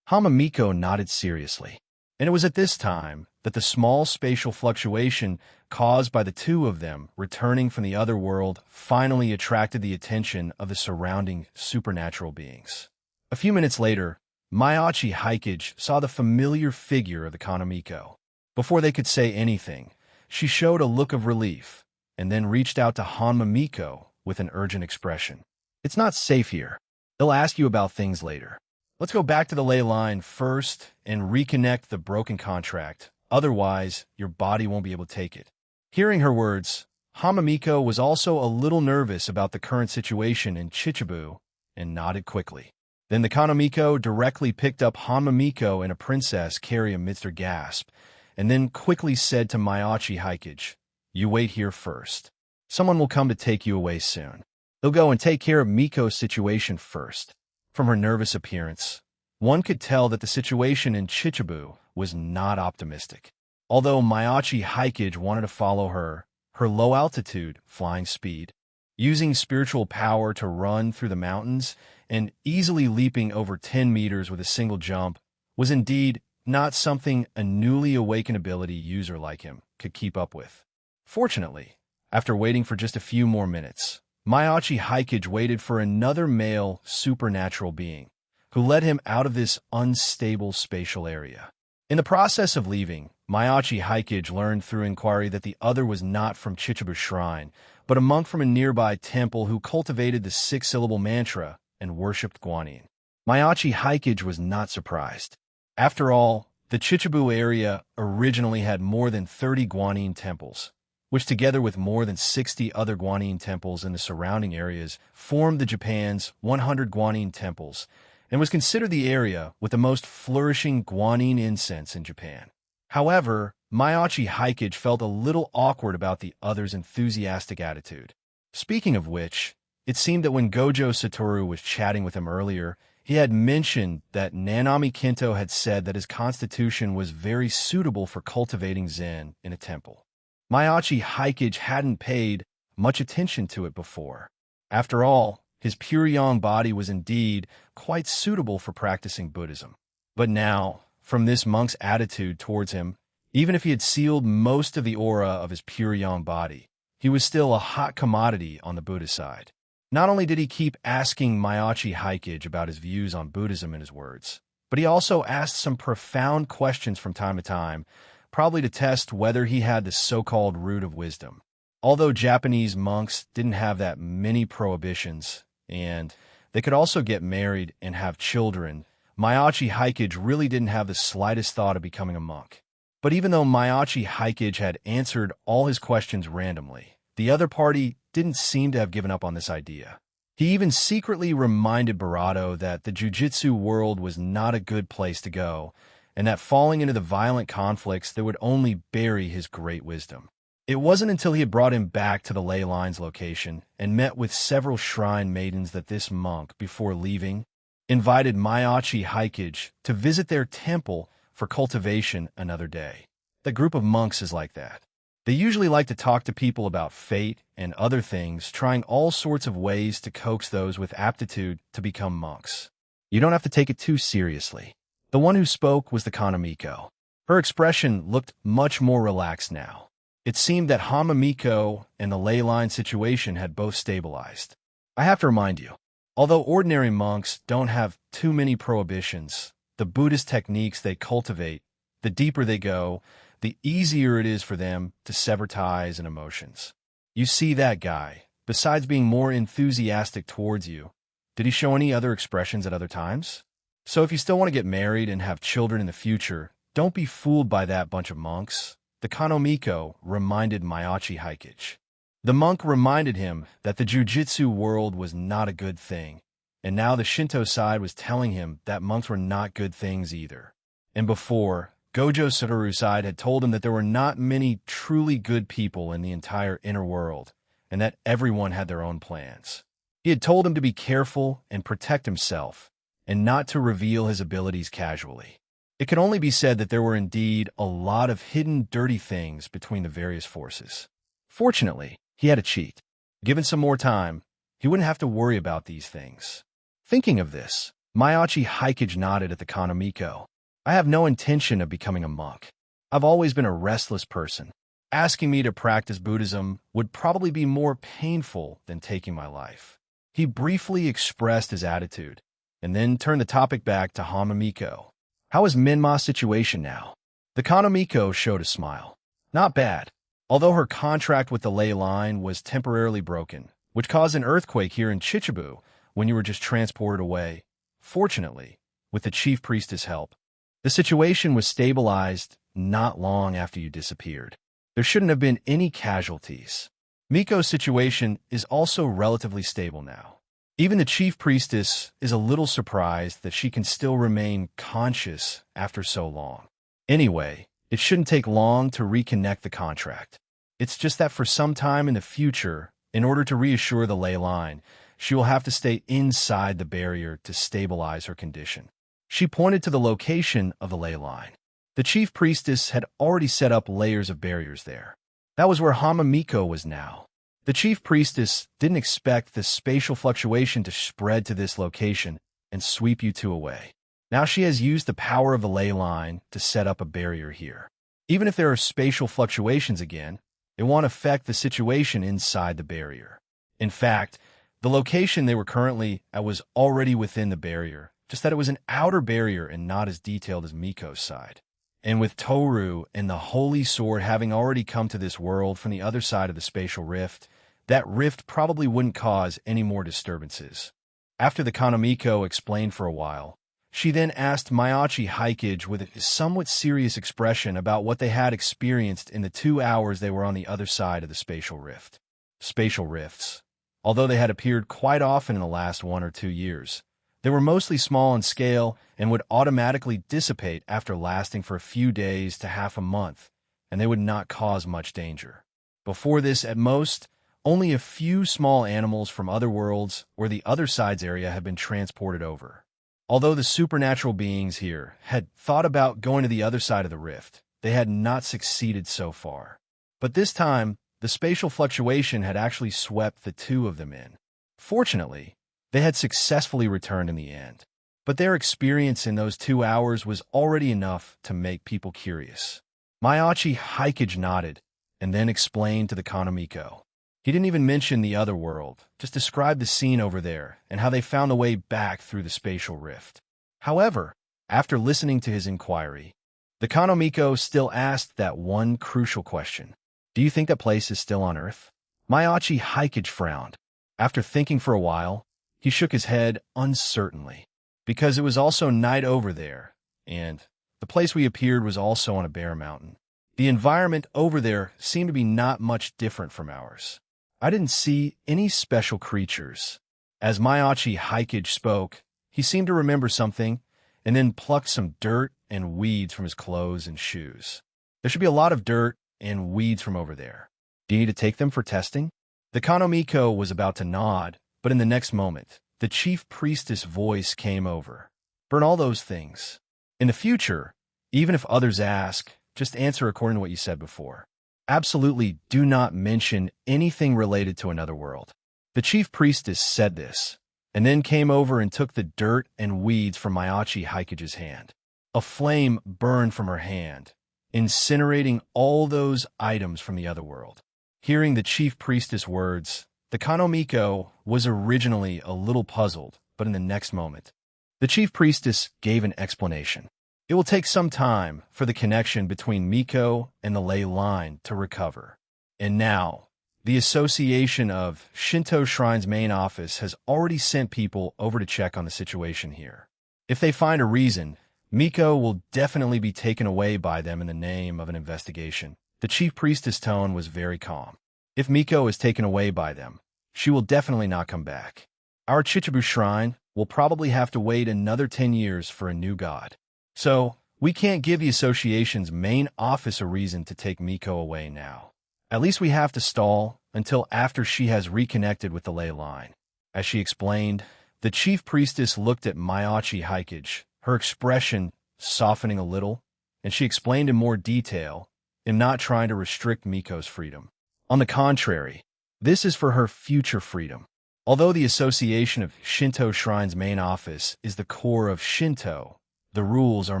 Hamamiko nodded seriously. And it was at this time that the small spatial fluctuation caused by the two of them returning from the other world finally attracted the attention of the surrounding supernatural beings. A few minutes later, Maiachi Hikage saw the familiar figure of the Kanamiko. Before they could say anything, she showed a look of relief and then reached out to Hanmamiko with an urgent expression. It's not safe here. They'll ask you about things later. Let's go back to the ley line first and reconnect the broken contract. Otherwise, your body won't be able to take it. Hearing her words, Hamamiko was also a little nervous about the current situation in Chichibu and nodded quickly. Then the Kanamiko directly picked up Hamamiko and a princess carry amidst her gasp, and then quickly said to Maiachi Hikage, "You wait here first. Someone will come to take you away soon. They'll go and take care of Miko's situation first." From her nervous appearance, one could tell that the situation in Chichibu was not optimistic. Although Maiachi Hikage wanted to follow her low-altitude flying speed, using spiritual power to run through the mountains and easily leaping over 10 meters with a single jump, was indeed not something a newly awakened ability user like him could keep up with. Fortunately, after waiting for just a few more minutes, Maiachi Hikage waited for another male supernatural being, who led him out of this unstable spatial area. In the process of leaving, Maiachi Hikage learned through inquiry that the other was not from Chichibu Shrine, but a monk from a nearby temple who cultivated the six-syllable mantra and worshipped Guanyin. Maiachi Hikage was not surprised. After all, the Chichibu area originally had more than 30 Guanyin temples, which together with more than 60 other Guanyin temples in the surrounding areas formed the Japan's 100 Guanyin temples, and was considered the area with the most flourishing Guanyin incense in Japan. However, Maiachi Hikage felt a little awkward about the other's enthusiastic attitude. Speaking of which, it seemed that when Gojo Satoru was chatting with him earlier, he had mentioned that Nanami Kinto had said that his constitution was very suitable for cultivating Zen in a temple. Maiachi Hikage hadn't paid much attention to it before. After all, his pure yang body was indeed quite suitable for practicing Buddhism. But now, from this monk's attitude towards him, even if he had sealed most of the aura of his pure yang body, he was still a hot commodity on the Buddhist side. Not only did he keep asking Maiachi Hikage about his views on Buddhism in his words, but he also asked some profound questions from time to time, probably to test whether he had the so-called root of wisdom. Although Japanese monks didn't have that many prohibitions, and they could also get married and have children, Maiachi Hikage really didn't have the slightest thought of becoming a monk. But even though Maiachi Hikage had answered all his questions randomly, the other party didn't seem to have given up on this idea. He even secretly reminded Barato that the jiu-jitsu world was not a good place to go, and that falling into the violent conflicts that would only bury his great wisdom. It wasn't until he had brought him back to the ley lines location and met with several shrine maidens that this monk, before leaving, invited Maiachi Hikage to visit their temple for cultivation another day. The group of monks is like that. They usually like to talk to people about fate and other things, trying all sorts of ways to coax those with aptitude to become monks. You don't have to take it too seriously. The one who spoke was the Kanamiko. Her expression looked much more relaxed now. It seemed that Hamamiko and the ley line situation had both stabilized. I have to remind you, although ordinary monks don't have too many prohibitions, the Buddhist techniques they cultivate, the deeper they go, the easier it is for them to sever ties and emotions. You see that guy, besides being more enthusiastic towards you, did he show any other expressions at other times? So if you still want to get married and have children in the future, don't be fooled by that bunch of monks. The Kanomiko reminded Mayachi Hikage. The monk reminded him that the jujitsu world was not a good thing, and now the Shinto side was telling him that monks were not good things either. And before, Gojo Satoru side had told him that there were not many truly good people in the entire inner world, and that everyone had their own plans. He had told him to be careful and protect himself, and not to reveal his abilities casually. It could only be said that there were indeed a lot of hidden dirty things between the various forces. Fortunately, he had a cheat. Given some more time, he wouldn't have to worry about these things. Thinking of this, Mayachi Hikage nodded at the Kanomiko. I have no intention of becoming a monk. I've always been a restless person. Asking me to practice Buddhism would probably be more painful than taking my life. He briefly expressed his attitude, and then turned the topic back to Hamamiko. How is Minma's situation now? The Kanomiko showed a smile. Not bad, although her contract with the ley line was temporarily broken, which caused an earthquake here in Chichibu when you were just transported away. Fortunately, with the chief priestess' help, the situation was stabilized not long after you disappeared. There shouldn't have been any casualties. Miko's situation is also relatively stable now. Even the chief priestess is a little surprised that she can still remain conscious after so long. Anyway, it shouldn't take long to reconnect the contract. It's just that for some time in the future, in order to reassure the ley line, she will have to stay inside the barrier to stabilize her condition. She pointed to the location of the ley line. The chief priestess had already set up layers of barriers there. That was where Hamamiko was now. The chief priestess didn't expect the spatial fluctuation to spread to this location and sweep you two away. Now she has used the power of the ley line to set up a barrier here. Even if there are spatial fluctuations again, it won't affect the situation inside the barrier. In fact, the location they were currently at was already within the barrier, just that it was an outer barrier and not as detailed as Miko's side. And with Toru and the Holy Sword having already come to this world from the other side of the spatial rift, that rift probably wouldn't cause any more disturbances. After the Kanomiko explained for a while, she then asked Mayachi Hikage with a somewhat serious expression about what they had experienced in the 2 hours they were on the other side of the spatial rift. Spatial rifts, although they had appeared quite often in the last 1 or 2 years, they were mostly small in scale and would automatically dissipate after lasting for a few days to half a month, and they would not cause much danger. Before this, at most, only a few small animals from other worlds or the other side's area had been transported over. Although the supernatural beings here had thought about going to the other side of the rift, they had not succeeded so far. But this time, the spatial fluctuation had actually swept the two of them in. Fortunately, they had successfully returned in the end. But their experience in those 2 hours was already enough to make people curious. Mayachi Hikage nodded, and then explained to the Kanomiko. He didn't even mention the other world, just described the scene over there and how they found the way back through the spatial rift. However, after listening to his inquiry, the Kanomiko still asked that one crucial question. Do you think that place is still on Earth? Mayachi Hikage frowned. After thinking for a while, he shook his head uncertainly, because it was also night over there, and the place we appeared was also on a bare mountain. The environment over there seemed to be not much different from ours. I didn't see any special creatures. As Mayachi Hikage spoke, he seemed to remember something, and then plucked some dirt and weeds from his clothes and shoes. There should be a lot of dirt and weeds from over there. Do you need to take them for testing? The Kanomiko was about to nod, but in the next moment, the chief priestess' voice came over. Burn all those things. In the future, even if others ask, just answer according to what you said before. Absolutely do not mention anything related to another world. The chief priestess said this, and then came over and took the dirt and weeds from Maiachi Haikage's hand. A flame burned from her hand, incinerating all those items from the other world. Hearing the chief priestess' words, the Kanomiko was originally a little puzzled, but in the next moment, the chief priestess gave an explanation. It will take some time for the connection between Miko and the ley line to recover. And now, the Association of Shinto Shrines main office has already sent people over to check on the situation here. If they find a reason, Miko will definitely be taken away by them in the name of an investigation. The chief priestess' tone was very calm. If Miko is taken away by them, she will definitely not come back. Our Chichibu Shrine will probably have to wait another 10 years for a new god. So, we can't give the association's main office a reason to take Miko away now. At least we have to stall until after she has reconnected with the ley line. As she explained, the chief priestess looked at Maiachi Haikage, her expression softening a little, and she explained in more detail, "I'm not trying to restrict Miko's freedom. On the contrary, this is for her future freedom. Although the Association of Shinto Shrines main office is the core of Shinto, the rules are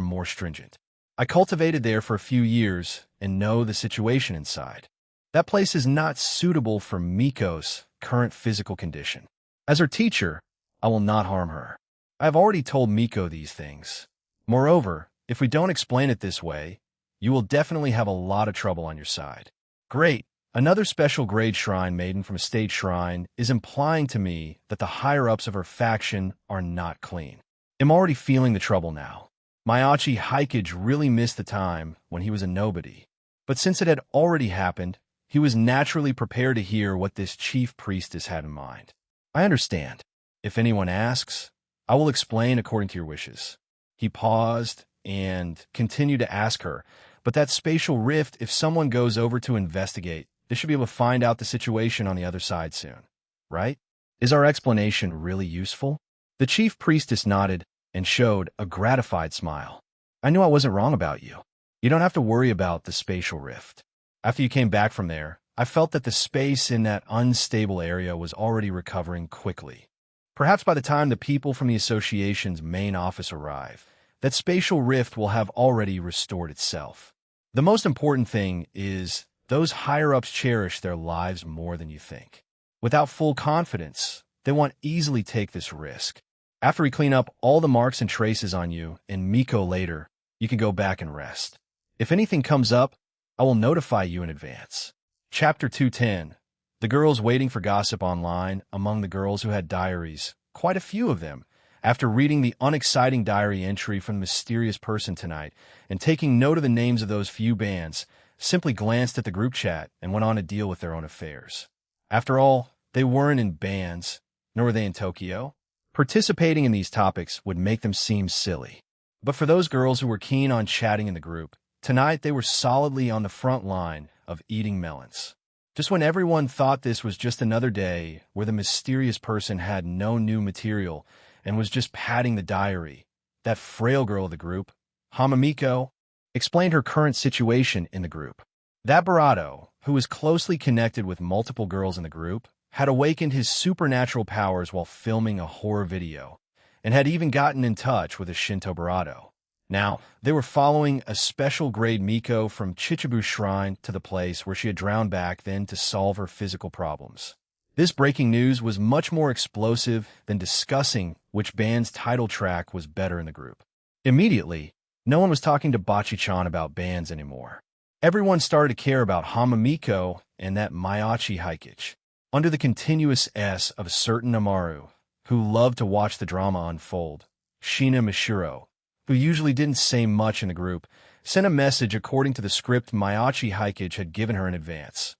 more stringent. I cultivated there for a few years and know the situation inside. That place is not suitable for Miko's current physical condition. As her teacher, I will not harm her. I have already told Miko these things. Moreover, if we don't explain it this way, you will definitely have a lot of trouble on your side." Great. Another special grade shrine maiden from a state shrine is implying to me that the higher-ups of her faction are not clean. I'm already feeling the trouble now. Maiachi Haikage really missed the time when he was a nobody. But since it had already happened, he was naturally prepared to hear what this chief priestess had in mind. "I understand. If anyone asks, I will explain according to your wishes." He paused and continued to ask her, "But that spatial rift, if someone goes over to investigate, they should be able to find out the situation on the other side soon, right? Is our explanation really useful?" The chief priestess nodded and showed a gratified smile. "I knew I wasn't wrong about you. You don't have to worry about the spatial rift. After you came back from there, I felt that the space in that unstable area was already recovering quickly. Perhaps by the time the people from the association's main office arrive, that spatial rift will have already restored itself. The most important thing is those higher-ups cherish their lives more than you think. Without full confidence, they won't easily take this risk. After we clean up all the marks and traces on you and Miko later, you can go back and rest. If anything comes up, I will notify you in advance." Chapter 210. The girls waiting for gossip online. Among the girls who had diaries, quite a few of them, after reading the unexciting diary entry from the mysterious person tonight and taking note of the names of those few bands, simply glanced at the group chat and went on to deal with their own affairs. After all, they weren't in bands, nor were they in Tokyo. Participating in these topics would make them seem silly. But for those girls who were keen on chatting in the group, tonight they were solidly on the front line of eating melons. Just when everyone thought this was just another day where the mysterious person had no new material and was just padding the diary, that frail girl of the group, Hamamiko, explained her current situation in the group. That Barato, who was closely connected with multiple girls in the group, had awakened his supernatural powers while filming a horror video, and had even gotten in touch with a Shinto Barato. Now, they were following a special grade Miko from Chichibu Shrine to the place where she had drowned back then to solve her physical problems. This breaking news was much more explosive than discussing which band's title track was better in the group. Immediately, no one was talking to Bachi-chan about bands anymore. Everyone started to care about Hamamiko and that Maiachi Haikage. Under the continuous S of a certain Amaru, who loved to watch the drama unfold, Shina Mishiro, who usually didn't say much in the group, sent a message according to the script Maiachi Haikage had given her in advance.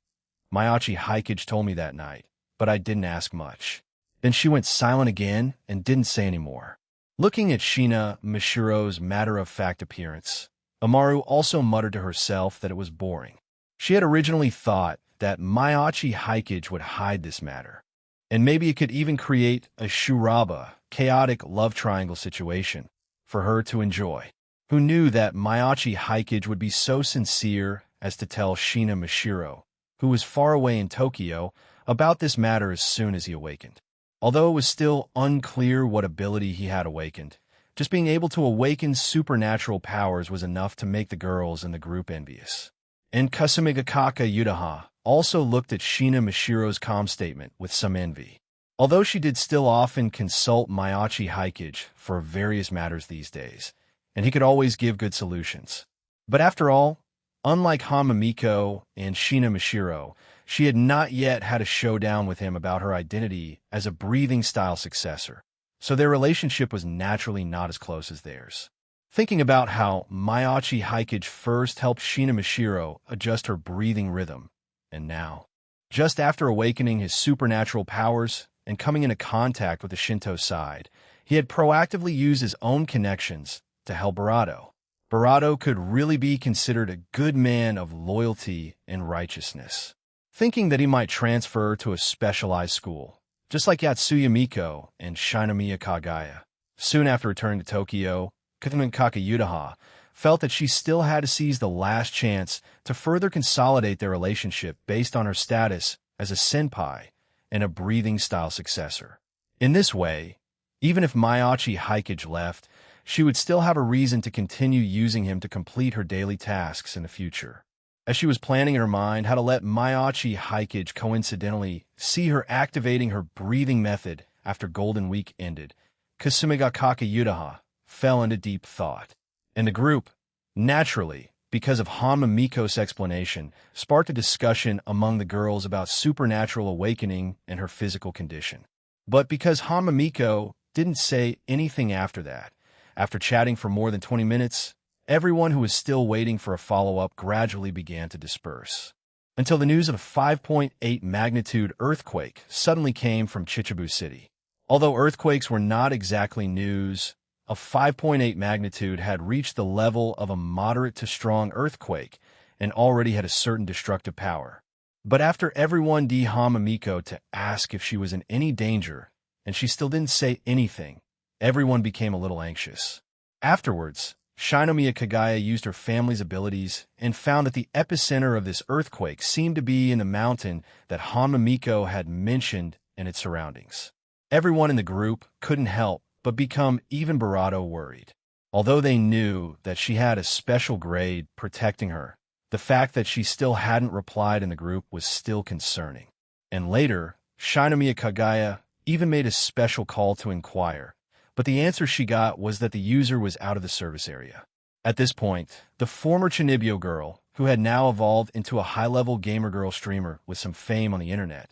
"Maiachi Haikage told me that night, but I didn't ask much." Then she went silent again and didn't say any more. Looking at Shina Mishiro's matter-of-fact appearance, Amaru also muttered to herself that it was boring. She had originally thought that Maiachi Haikage would hide this matter, and maybe it could even create a Shuraba, chaotic love triangle situation for her to enjoy. Who knew that Maiachi Haikage would be so sincere as to tell Shina Mashiro, who was far away in Tokyo, about this matter as soon as he awakened. Although it was still unclear what ability he had awakened, just being able to awaken supernatural powers was enough to make the girls in the group envious. And Kasumigakaka Yudaha also looked at Shina Mashiro's calm statement with some envy. Although she did still often consult Mayachi Hikage for various matters these days, and he could always give good solutions. But after all, unlike Hamamiko and Shina Mashiro, she had not yet had a showdown with him about her identity as a breathing-style successor, so their relationship was naturally not as close as theirs. Thinking about how Mayachi Hikage first helped Shina Mashiro adjust her breathing rhythm, and now, just after awakening his supernatural powers and coming into contact with the Shinto side, he had proactively used his own connections to help Barato. Barato could really be considered a good man of loyalty and righteousness. Thinking that he might transfer to a specialized school, just like Yatsuya Miko and Shinomiya Kagaya. Soon after returning to Tokyo, Kasumigakaka Yudaha felt that she still had to seize the last chance to further consolidate their relationship based on her status as a senpai and a breathing-style successor. In this way, even if Mayachi Hikage left, she would still have a reason to continue using him to complete her daily tasks in the future. As she was planning in her mind how to let Mayachi Hikage coincidentally see her activating her breathing method after Golden Week ended, Kasumigakaka Yudaha fell into deep thought. And the group, naturally, because of Hamamiko's explanation, sparked a discussion among the girls about supernatural awakening and her physical condition. But because Hamamiko didn't say anything after that, after chatting for more than 20 minutes, everyone who was still waiting for a follow-up gradually began to disperse, until the news of a 5.8 magnitude earthquake suddenly came from Chichibu City. Although earthquakes were not exactly news, a 5.8 magnitude had reached the level of a moderate to strong earthquake and already had a certain destructive power. But after everyone Hamamiko to ask if she was in any danger, and she still didn't say anything, everyone became a little anxious. Afterwards, Shinomiya Kagaya used her family's abilities and found that the epicenter of this earthquake seemed to be in the mountain that Hamamiko had mentioned and its surroundings. Everyone in the group couldn't help but become even Barato worried. Although they knew that she had a special grade protecting her, the fact that she still hadn't replied in the group was still concerning. And later, Shinomiya Kagaya even made a special call to inquire, but the answer she got was that the user was out of the service area. At this point, the former Chinibyo girl, who had now evolved into a high-level gamer girl streamer with some fame on the internet,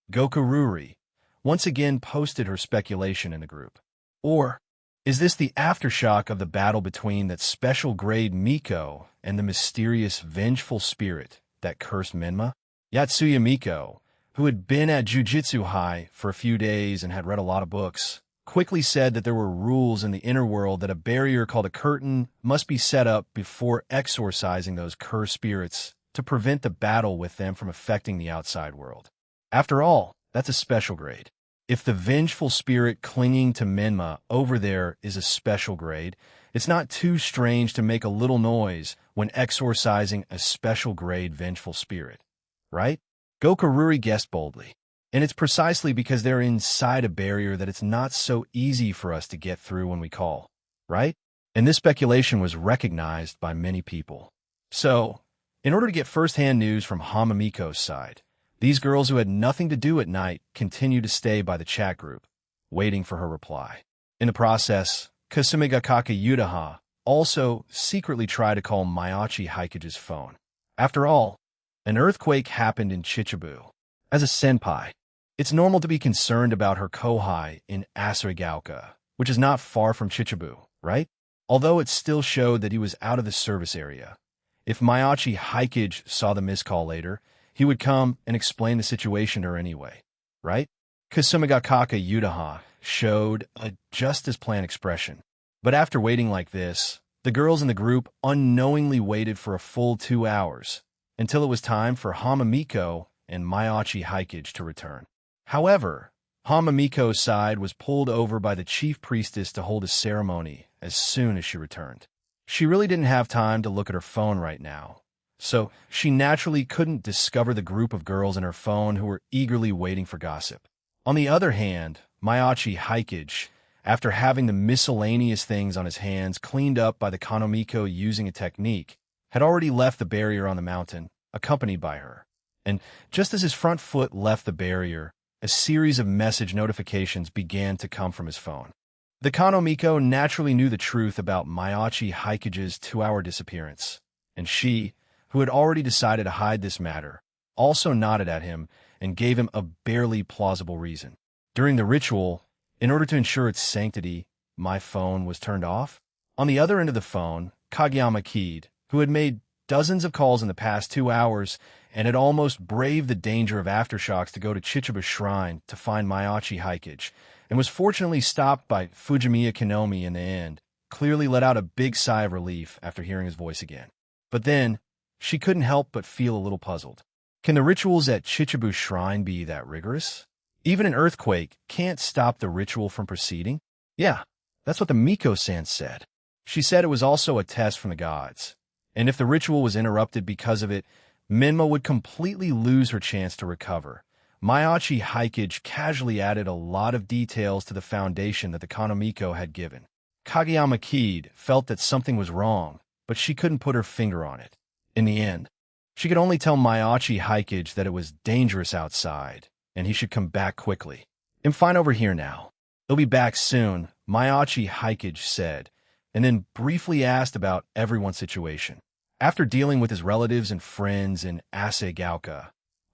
Gokururi, once again posted her speculation in the group. Or, is this the aftershock of the battle between that special grade Miko and the mysterious vengeful spirit that cursed Menma? Yatsuya Miko, who had been at Jujutsu High for a few days and had read a lot of books, quickly said that there were rules in the inner world that a barrier called a curtain must be set up before exorcising those cursed spirits to prevent the battle with them from affecting the outside world. After all, that's a special grade. If the vengeful spirit clinging to Menma over there is a special grade, it's not too strange to make a little noise when exorcising a special grade vengeful spirit, right? Gokururi guessed boldly. And it's precisely because they're inside a barrier that it's not so easy for us to get through when we call, right? And this speculation was recognized by many people. So, in order to get first-hand news from Hamamiko's side, these girls who had nothing to do at night continued to stay by the chat group, waiting for her reply. In the process, Kasumigakaka Yudaha also secretly tried to call Mayachi Hikage's phone. After all, an earthquake happened in Chichibu. As a senpai, it's normal to be concerned about her kohai in Asurigaoka, which is not far from Chichibu, right? Although it still showed that he was out of the service area. If Mayachi Hikage saw the missed call later, he would come and explain the situation to her anyway, right? Kasumigakaka Yudaha showed a just-as-planned expression. But after waiting like this, the girls in the group unknowingly waited for a full 2 hours, until it was time for Hamamiko and Mayachi Hikage to return. However, Hamamiko's side was pulled over by the chief priestess to hold a ceremony as soon as she returned. She really didn't have time to look at her phone right now, so she naturally couldn't discover the group of girls in her phone who were eagerly waiting for gossip. On the other hand, Mayachi Hikage, after having the miscellaneous things on his hands cleaned up by the Kanomiko using a technique, had already left the barrier on the mountain, accompanied by her. And just as his front foot left the barrier, a series of message notifications began to come from his phone. The Kanomiko naturally knew the truth about Mayachi Hikage's 2-hour disappearance, and she, who had already decided to hide this matter, also nodded at him and gave him a barely plausible reason. During the ritual, in order to ensure its sanctity, my phone was turned off. On the other end of the phone, Kageyama Kid, who had made dozens of calls in the past 2 hours and had almost braved the danger of aftershocks to go to Chichibu Shrine to find Mayachi Hikage, and was fortunately stopped by Fujimiya Kinomi in the end, clearly let out a big sigh of relief after hearing his voice again. But then, she couldn't help but feel a little puzzled. Can the rituals at Chichibu Shrine be that rigorous? Even an earthquake can't stop the ritual from proceeding? Yeah, that's what the Miko-san said. She said it was also a test from the gods, and if the ritual was interrupted because of it, Minma would completely lose her chance to recover. Mayachi Hikage casually added a lot of details to the foundation that the Kanomiko had given. Kageyama Kid felt that something was wrong, but she couldn't put her finger on it. In the end, she could only tell Mayachi Hikage that it was dangerous outside, and he should come back quickly. "I'm fine over here now. He'll be back soon," Mayachi Hikage said, and then briefly asked about everyone's situation. After dealing with his relatives and friends in Asegaoka,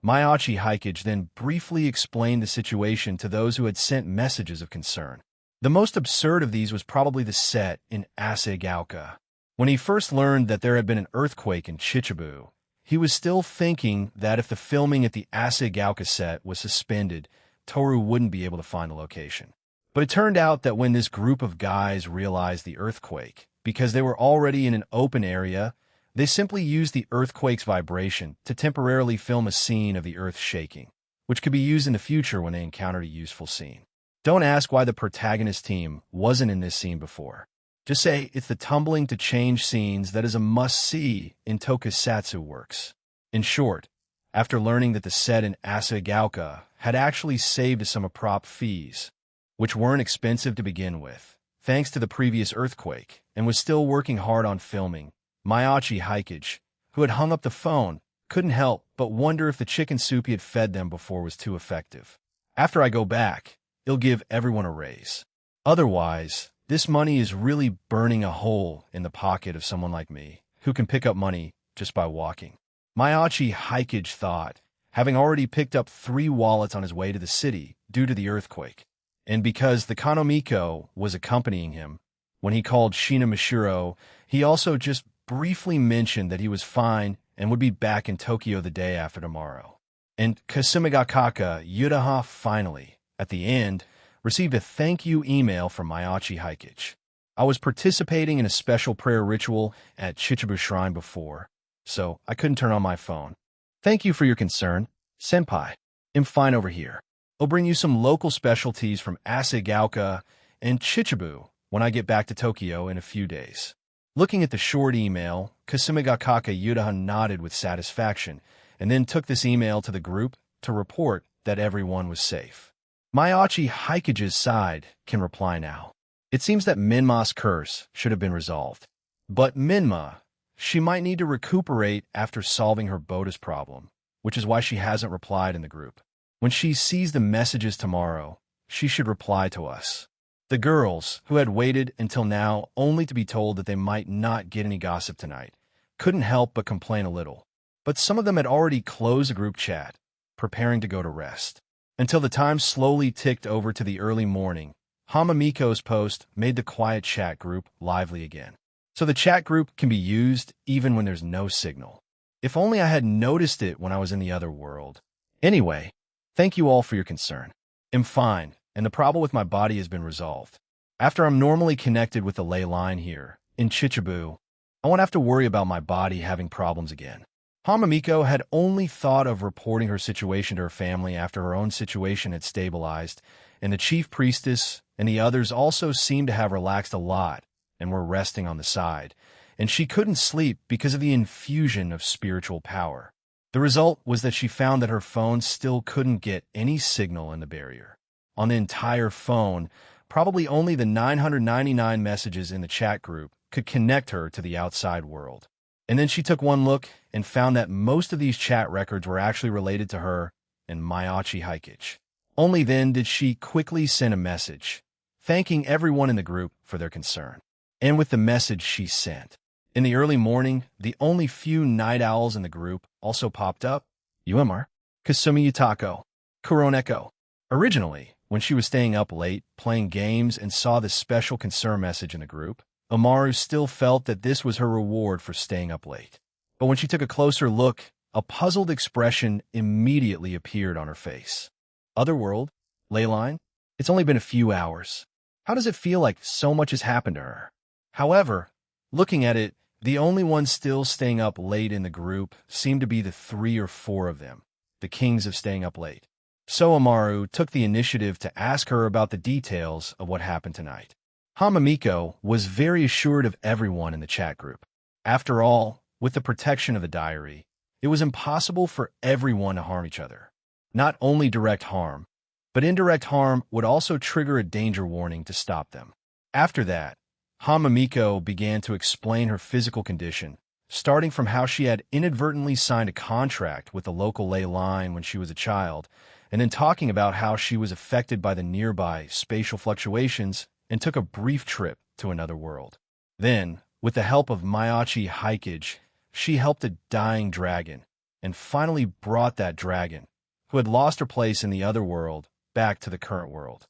Mayachi Hikage then briefly explained the situation to those who had sent messages of concern. The most absurd of these was probably the set in Asegaoka. When he first learned that there had been an earthquake in Chichibu, he was still thinking that if the filming at the Asegaoka set was suspended, Toru wouldn't be able to find the location. But it turned out that when this group of guys realized the earthquake, because they were already in an open area, they simply used the earthquake's vibration to temporarily film a scene of the earth shaking, which could be used in the future when they encountered a useful scene. Don't ask why the protagonist team wasn't in this scene before. Just say it's the tumbling to change scenes that is a must-see in tokusatsu works. In short, after learning that the set in Asegaoka had actually saved some of prop fees, which weren't expensive to begin with, thanks to the previous earthquake, and was still working hard on filming, Mayachi Hikage, who had hung up the phone, couldn't help but wonder if the chicken soup he had fed them before was too effective. After I go back, it'll give everyone a raise. Otherwise, this money is really burning a hole in the pocket of someone like me, who can pick up money just by walking. Mayachi Hikage thought, having already picked up 3 wallets on his way to the city due to the earthquake, and because the Kanomiko was accompanying him, when he called Shina Mishiro, he also just briefly mentioned that he was fine and would be back in Tokyo the day after tomorrow. And Kasumigakaka Yudaha finally, at the end, received a thank you email from Mayachi Hikage. I was participating in a special prayer ritual at Chichibu Shrine before, so I couldn't turn on my phone. Thank you for your concern, Senpai. I'm fine over here. I'll bring you some local specialties from Asegaoka and Chichibu when I get back to Tokyo in a few days. Looking at the short email, Kasumigakaka Yudaha nodded with satisfaction and then took this email to the group to report that everyone was safe. Mayachi Hikage's side can reply now. It seems that Minma's curse should have been resolved. But Minma, she might need to recuperate after solving her Boda's problem, which is why she hasn't replied in the group. When she sees the messages tomorrow, she should reply to us. The girls, who had waited until now only to be told that they might not get any gossip tonight, couldn't help but complain a little. But some of them had already closed the group chat, preparing to go to rest. Until the time slowly ticked over to the early morning, Hamamiko's post made the quiet chat group lively again. So the chat group can be used even when there's no signal. If only I had noticed it when I was in the other world. Anyway, thank you all for your concern. I'm fine, and the problem with my body has been resolved. After I'm normally connected with the ley line here, in Chichibu, I won't have to worry about my body having problems again. Hamamiko had only thought of reporting her situation to her family after her own situation had stabilized, and the chief priestess and the others also seemed to have relaxed a lot and were resting on the side, and she couldn't sleep because of the infusion of spiritual power. The result was that she found that her phone still couldn't get any signal in the barrier. On the entire phone, probably only the 999 messages in the chat group could connect her to the outside world. And then she took one look and found that most of these chat records were actually related to her and Mayachi Hikage. Only then did she quickly send a message, thanking everyone in the group for their concern. And with the message she sent, in the early morning, the only few night owls in the group also popped up: UMR, Kasumi Yutako, Kuroneko. Originally, when she was staying up late, playing games, and saw this special concern message in the group, Amaru still felt that this was her reward for staying up late. But when she took a closer look, a puzzled expression immediately appeared on her face. Otherworld? Leyline? It's only been a few hours. How does it feel like so much has happened to her? However, looking at it, the only ones still staying up late in the group seemed to be the 3 or 4 of them, the kings of staying up late. So Amaru took the initiative to ask her about the details of what happened tonight. Hamamiko was very assured of everyone in the chat group. After all, with the protection of the diary, it was impossible for everyone to harm each other. Not only direct harm, but indirect harm would also trigger a danger warning to stop them. After that, Hamamiko began to explain her physical condition, starting from how she had inadvertently signed a contract with the local ley line when she was a child, and then talking about how she was affected by the nearby spatial fluctuations and took a brief trip to another world. Then, with the help of Mayachi Hikage, she helped a dying dragon, and finally brought that dragon, who had lost her place in the other world, back to the current world.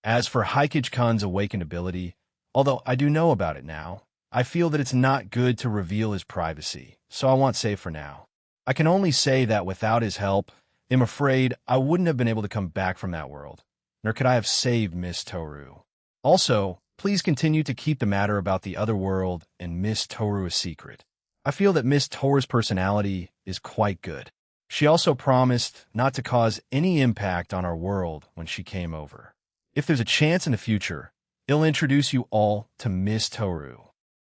As for Hikage-kun's awakened ability, although I do know about it now, I feel that it's not good to reveal his privacy, so I won't say for now. I can only say that without his help, I'm afraid I wouldn't have been able to come back from that world, nor could I have saved Miss Toru. Also, please continue to keep the matter about the other world and Miss Toru a secret. I feel that Miss Toru's personality is quite good. She also promised not to cause any impact on our world when she came over. If there's a chance in the future, I'll introduce you all to Miss Toru.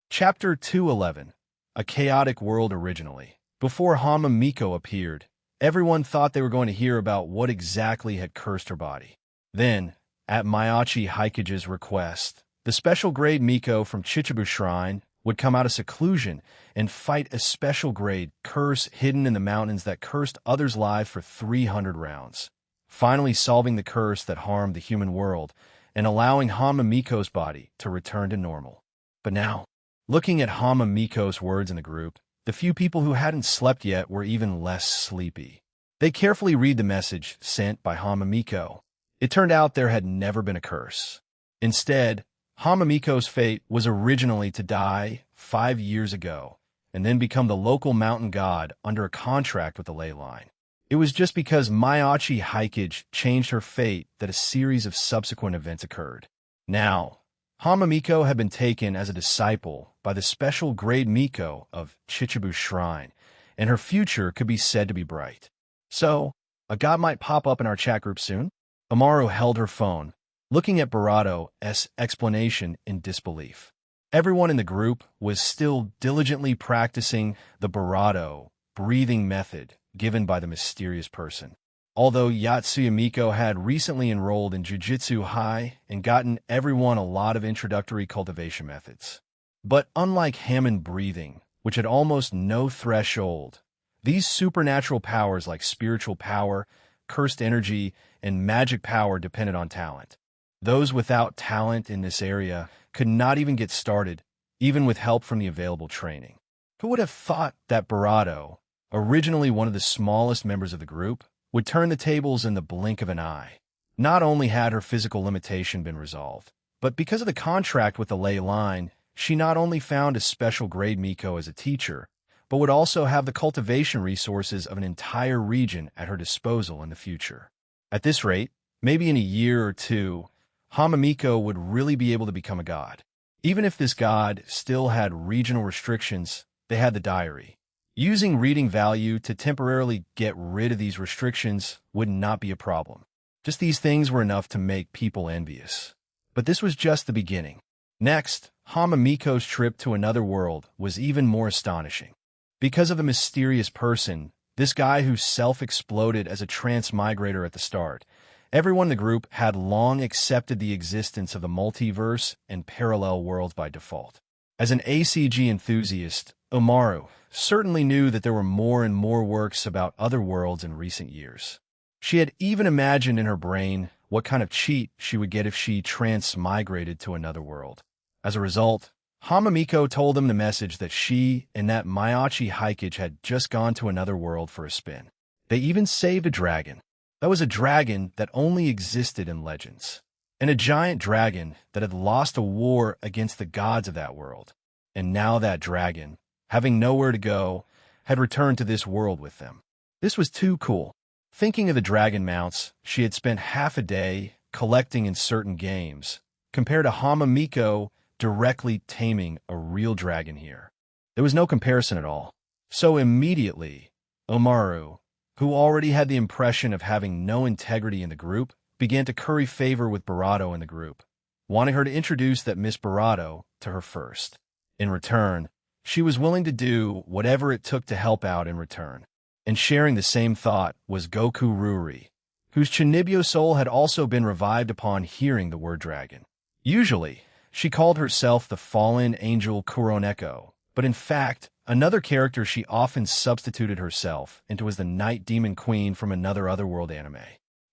Chapter 211, A Chaotic World Originally. Before Hamamiko appeared, everyone thought they were going to hear about what exactly had cursed her body. Then, at Mayachi Hikage's request, the special grade Miko from Chichibu Shrine would come out of seclusion and fight a special grade curse hidden in the mountains that cursed others' lives for 300 rounds, finally solving the curse that harmed the human world and allowing Hamamiko's body to return to normal. But now, looking at Hamamiko's words in the group, the few people who hadn't slept yet were even less sleepy. They carefully read the message sent by Hamamiko. It turned out there had never been a curse. Instead, Hamamiko's fate was originally to die 5 years ago and then become the local mountain god under a contract with the ley line. It was just because Mayachi Hikage changed her fate that a series of subsequent events occurred. Now, Hamamiko had been taken as a disciple by the special grade Miko of Chichibu Shrine, and her future could be said to be bright. So, a god might pop up in our chat group soon? Amaru held her phone, looking at Barado's explanation in disbelief. Everyone in the group was still diligently practicing the Barado breathing method given by the mysterious person. Although Yatsuya Miko had recently enrolled in Jujutsu High and gotten everyone a lot of introductory cultivation methods. But unlike Hammond breathing, which had almost no threshold, these supernatural powers like spiritual power, cursed energy, and magic power depended on talent. Those without talent in this area could not even get started, even with help from the available training. Who would have thought that Barado, originally one of the smallest members of the group, would turn the tables in the blink of an eye? Not only had her physical limitation been resolved, but because of the contract with the ley line, she not only found a special grade Miko as a teacher, but would also have the cultivation resources of an entire region at her disposal in the future. At this rate, maybe in a year or two, Hamamiko would really be able to become a god. Even if this god still had regional restrictions, they had the diary. Using reading value to temporarily get rid of these restrictions would not be a problem. Just these things were enough to make people envious. But this was just the beginning. Next, Hamamiko's trip to another world was even more astonishing. Because of the mysterious person, this guy who self-exploded as a transmigrator at the start, everyone in the group had long accepted the existence of the multiverse and parallel worlds by default. As an ACG enthusiast, Omaru certainly knew that there were more and more works about other worlds in recent years. She had even imagined in her brain what kind of cheat she would get if she transmigrated to another world. As a result, Hamamiko told them the message that she and that Maiachi Hikage had just gone to another world for a spin. They even saved a dragon. That was a dragon that only existed in legends, and a giant dragon that had lost a war against the gods of that world. And now that dragon, having nowhere to go, had returned to this world with them. This was too cool. Thinking of the dragon mounts she had spent half a day collecting in certain games, compared to Hamamiko directly taming a real dragon here. There was no comparison at all. So immediately, Omaru, who already had the impression of having no integrity in the group, began to curry favor with Barato in the group, wanting her to introduce that Miss Barato to her first. In return, she was willing to do whatever it took to help out in return. And sharing the same thought was Goku Ruri, whose Chinibyo soul had also been revived upon hearing the word dragon. Usually, she called herself the fallen angel Kuroneko, but in fact, another character she often substituted herself into was the night demon queen from another Otherworld anime.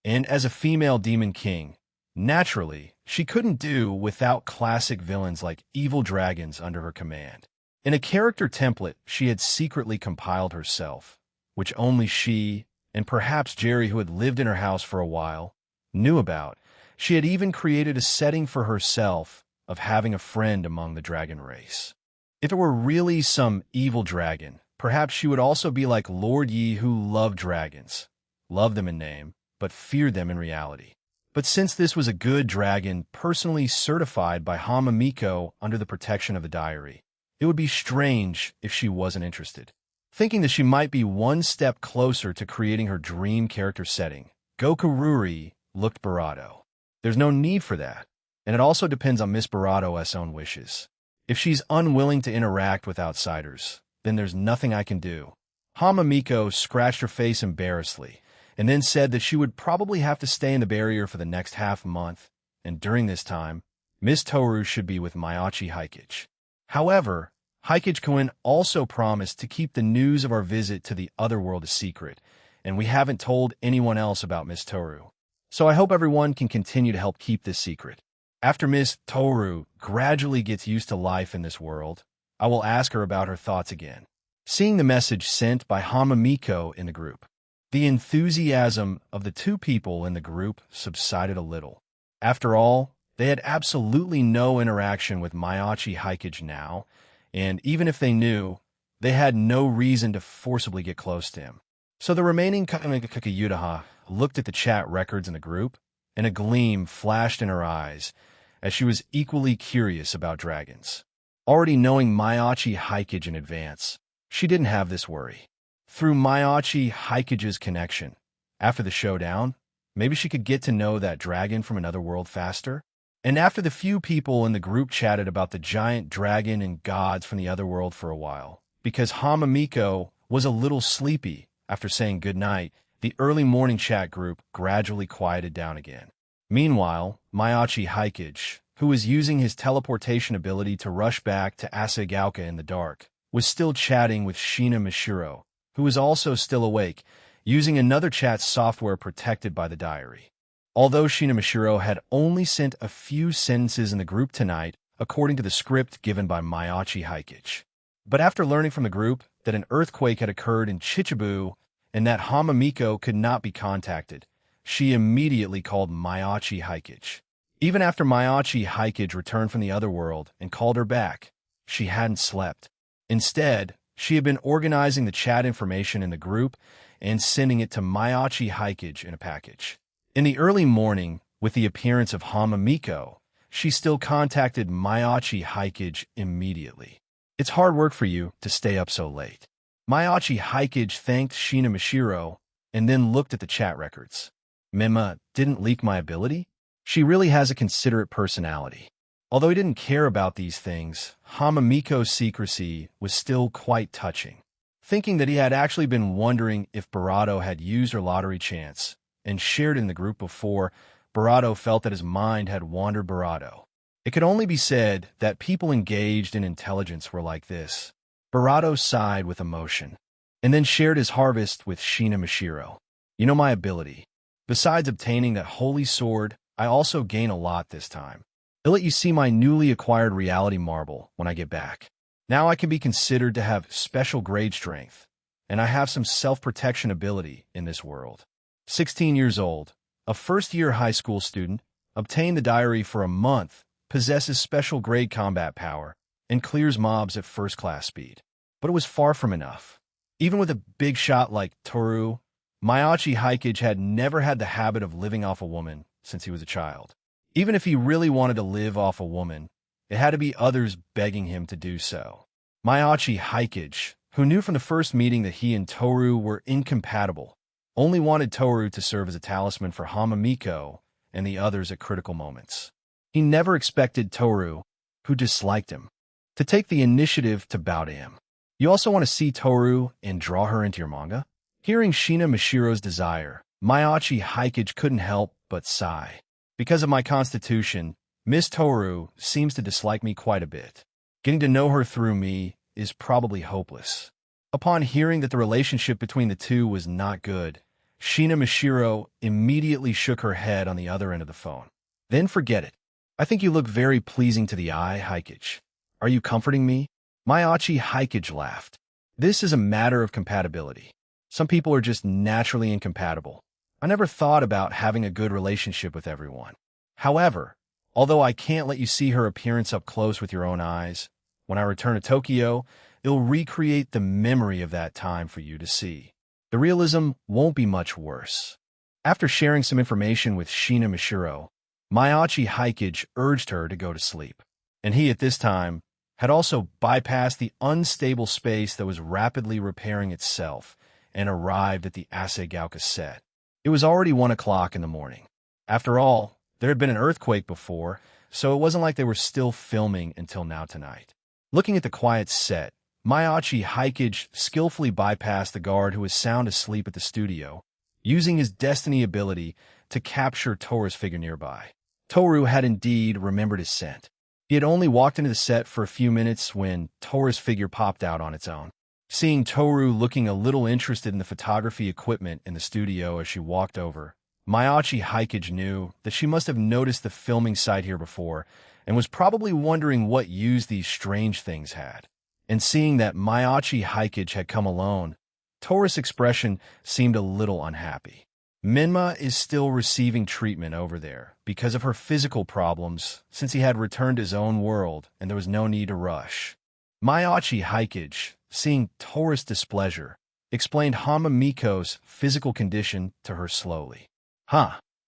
And as a female demon king, naturally, she couldn't do without classic villains like evil dragons under her command. In a character template she had secretly compiled herself, which only she, and perhaps Jerry, who had lived in her house for a while, knew about, she had even created a setting for herself of having a friend among the dragon race. If it were really some evil dragon, perhaps she would also be like Lord Yi, who loved dragons, loved them in name, but feared them in reality. But since this was a good dragon personally certified by Hamamiko under the protection of the diary, it would be strange if she wasn't interested. Thinking that she might be one step closer to creating her dream character setting, Goku Ruri looked Barato. There's no need for that, and it also depends on Miss Barato's own wishes. If she's unwilling to interact with outsiders, then there's nothing I can do. Hamamiko scratched her face embarrassedly, and then said that she would probably have to stay in the barrier for the next half-month, and during this time, Miss Toru should be with Maiachi Hikage. However, Hikage-kun also promised to keep the news of our visit to the Otherworld a secret, and we haven't told anyone else about Miss Toru. So I hope everyone can continue to help keep this secret. After Miss Toru gradually gets used to life in this world, I will ask her about her thoughts again. Seeing the message sent by Hamamiko in the group, the enthusiasm of the two people in the group subsided a little. After all, they had absolutely no interaction with Maiachi Hikage now, and even if they knew, they had no reason to forcibly get close to him. So the remaining Kakayutaha looked at the chat records in the group, and a gleam flashed in her eyes as she was equally curious about dragons. Already knowing Maiachi Hikage in advance, she didn't have this worry. Through Maiachi Hikage's connection, after the showdown, maybe she could get to know that dragon from another world faster. And after the few people in the group chatted about the giant dragon and gods from the other world for a while, because Hamamiko was a little sleepy after saying goodnight, the early morning chat group gradually quieted down again. Meanwhile, Maiachi Hikage, who was using his teleportation ability to rush back to Asagaoka in the dark, was still chatting with Shina Mishiro, who was also still awake, using another chat software protected by the diary. Although Shina Mishiro had only sent a few sentences in the group tonight, according to the script given by Maiachi Hikage. But after learning from the group that an earthquake had occurred in Chichibu and that Hamamiko could not be contacted, she immediately called Maiachi Hikage. Even after Maiachi Hikage returned from the other world and called her back, she hadn't slept. Instead, she had been organizing the chat information in the group and sending it to Maiachi Hikage in a package. In the early morning, with the appearance of Hamamiko, she still contacted Maiachi Hikage immediately. It's hard work for you to stay up so late. Maiachi Hikage thanked Shina Mishiro and then looked at the chat records. Mima didn't leak my ability? She really has a considerate personality. Although he didn't care about these things, Hamamiko's secrecy was still quite touching. Thinking that he had actually been wondering if Barato had used her lottery chance and shared in the group before, Barato felt that his mind had wandered Barato. It could only be said that people engaged in intelligence were like this. Barato sighed with emotion, and then shared his harvest with Shina Mashiro. You know my ability. Besides obtaining that holy sword, I also gain a lot this time. I'll let you see my newly acquired reality marble when I get back. Now I can be considered to have special grade strength, and I have some self-protection ability in this world. 16 years old, a first-year high school student, obtained the diary for a month, possesses special grade combat power, and clears mobs at first-class speed. But it was far from enough. Even with a big shot like Toru, Mayachi Hikage had never had the habit of living off a woman since he was a child. Even if he really wanted to live off a woman, it had to be others begging him to do so. Mayachi Hikage, who knew from the first meeting that he and Toru were incompatible, only wanted Toru to serve as a talisman for Hamamiko and the others at critical moments. He never expected Toru, who disliked him, to take the initiative to bow to him. You also want to see Toru and draw her into your manga? Hearing Shina Mashiro's desire, Mayachi Hikage couldn't help but sigh. Because of my constitution, Miss Toru seems to dislike me quite a bit. Getting to know her through me is probably hopeless. Upon hearing that the relationship between the two was not good, Shina Mashiro immediately shook her head on the other end of the phone. Then forget it. I think you look very pleasing to the eye, Hikage. Are you comforting me? Mayachi Hikage laughed. This is a matter of compatibility. Some people are just naturally incompatible. I never thought about having a good relationship with everyone. However, although I can't let you see her appearance up close with your own eyes, when I return to Tokyo, it'll recreate the memory of that time for you to see. The realism won't be much worse. After sharing some information with Shina Mashiro, Mayachi Hikage urged her to go to sleep, and he at this time had also bypassed the unstable space that was rapidly repairing itself and arrived at the Asaigauka set. It was already 1 o'clock in the morning. After all, there had been an earthquake before, so it wasn't like they were still filming until now tonight. Looking at the quiet set, Mayachi Hikage skillfully bypassed the guard who was sound asleep at the studio, using his destiny ability to capture Toru's figure nearby. Toru had indeed remembered his scent. He had only walked into the set for a few minutes when Toru's figure popped out on its own. Seeing Toru looking a little interested in the photography equipment in the studio as she walked over, Mayachi Hikage knew that she must have noticed the filming site here before and was probably wondering what use these strange things had. And seeing that Mayachi Hikage had come alone, Toru's expression seemed a little unhappy. Minma is still receiving treatment over there because of her physical problems since he had returned to his own world and there was no need to rush. Mayachi Hikage, seeing Toru's displeasure, explained Hamamiko's physical condition to her slowly.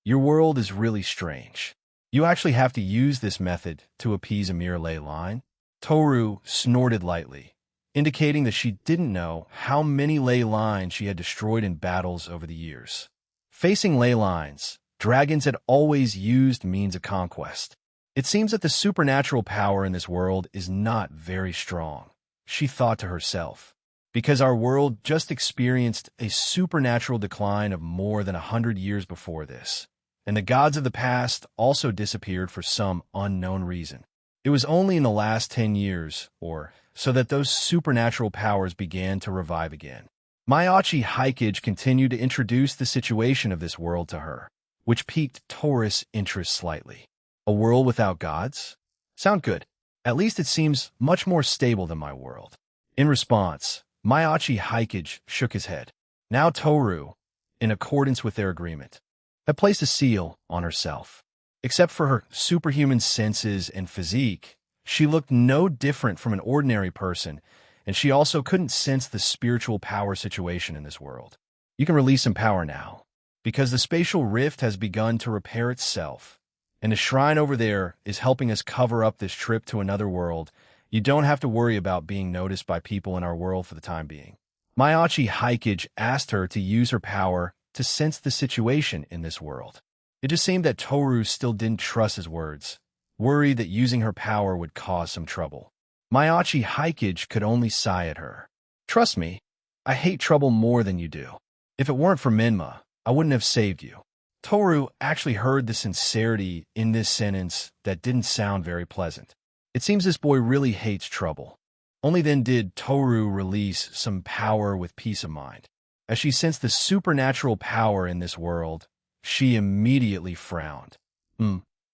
Your world is really strange. You actually have to use this method to appease a mere ley line? Toru snorted lightly, indicating that she didn't know how many ley lines she had destroyed in battles over the years. Facing ley lines, dragons had always used means of conquest. It seems that the supernatural power in this world is not very strong, she thought to herself, because our world just experienced a supernatural decline of more than 100 years before this, and the gods of the past also disappeared for some unknown reason. It was only in the last 10 years, or so, that those supernatural powers began to revive again. Mayachi Hikage continued to introduce the situation of this world to her, which piqued Toru's interest slightly. A world without gods? Sound good. At least it seems much more stable than my world. In response, Mayachi Hikage shook his head. Now Toru, in accordance with their agreement, had placed a seal on herself. Except for her superhuman senses and physique, she looked no different from an ordinary person, and she also couldn't sense the spiritual power situation in this world. You can release some power now, because the spatial rift has begun to repair itself, and the shrine over there is helping us cover up this trip to another world. You don't have to worry about being noticed by people in our world for the time being. Mayachi Hikage asked her to use her power to sense the situation in this world. It just seemed that Toru still didn't trust his words, worried that using her power would cause some trouble. Mayachi Hikage could only sigh at her. "Trust me, I hate trouble more than you do. If it weren't for Minma, I wouldn't have saved you." Toru actually heard the sincerity in this sentence that didn't sound very pleasant. It seems this boy really hates trouble. Only then did Toru release some power with peace of mind. As she sensed the supernatural power in this world, she immediately frowned.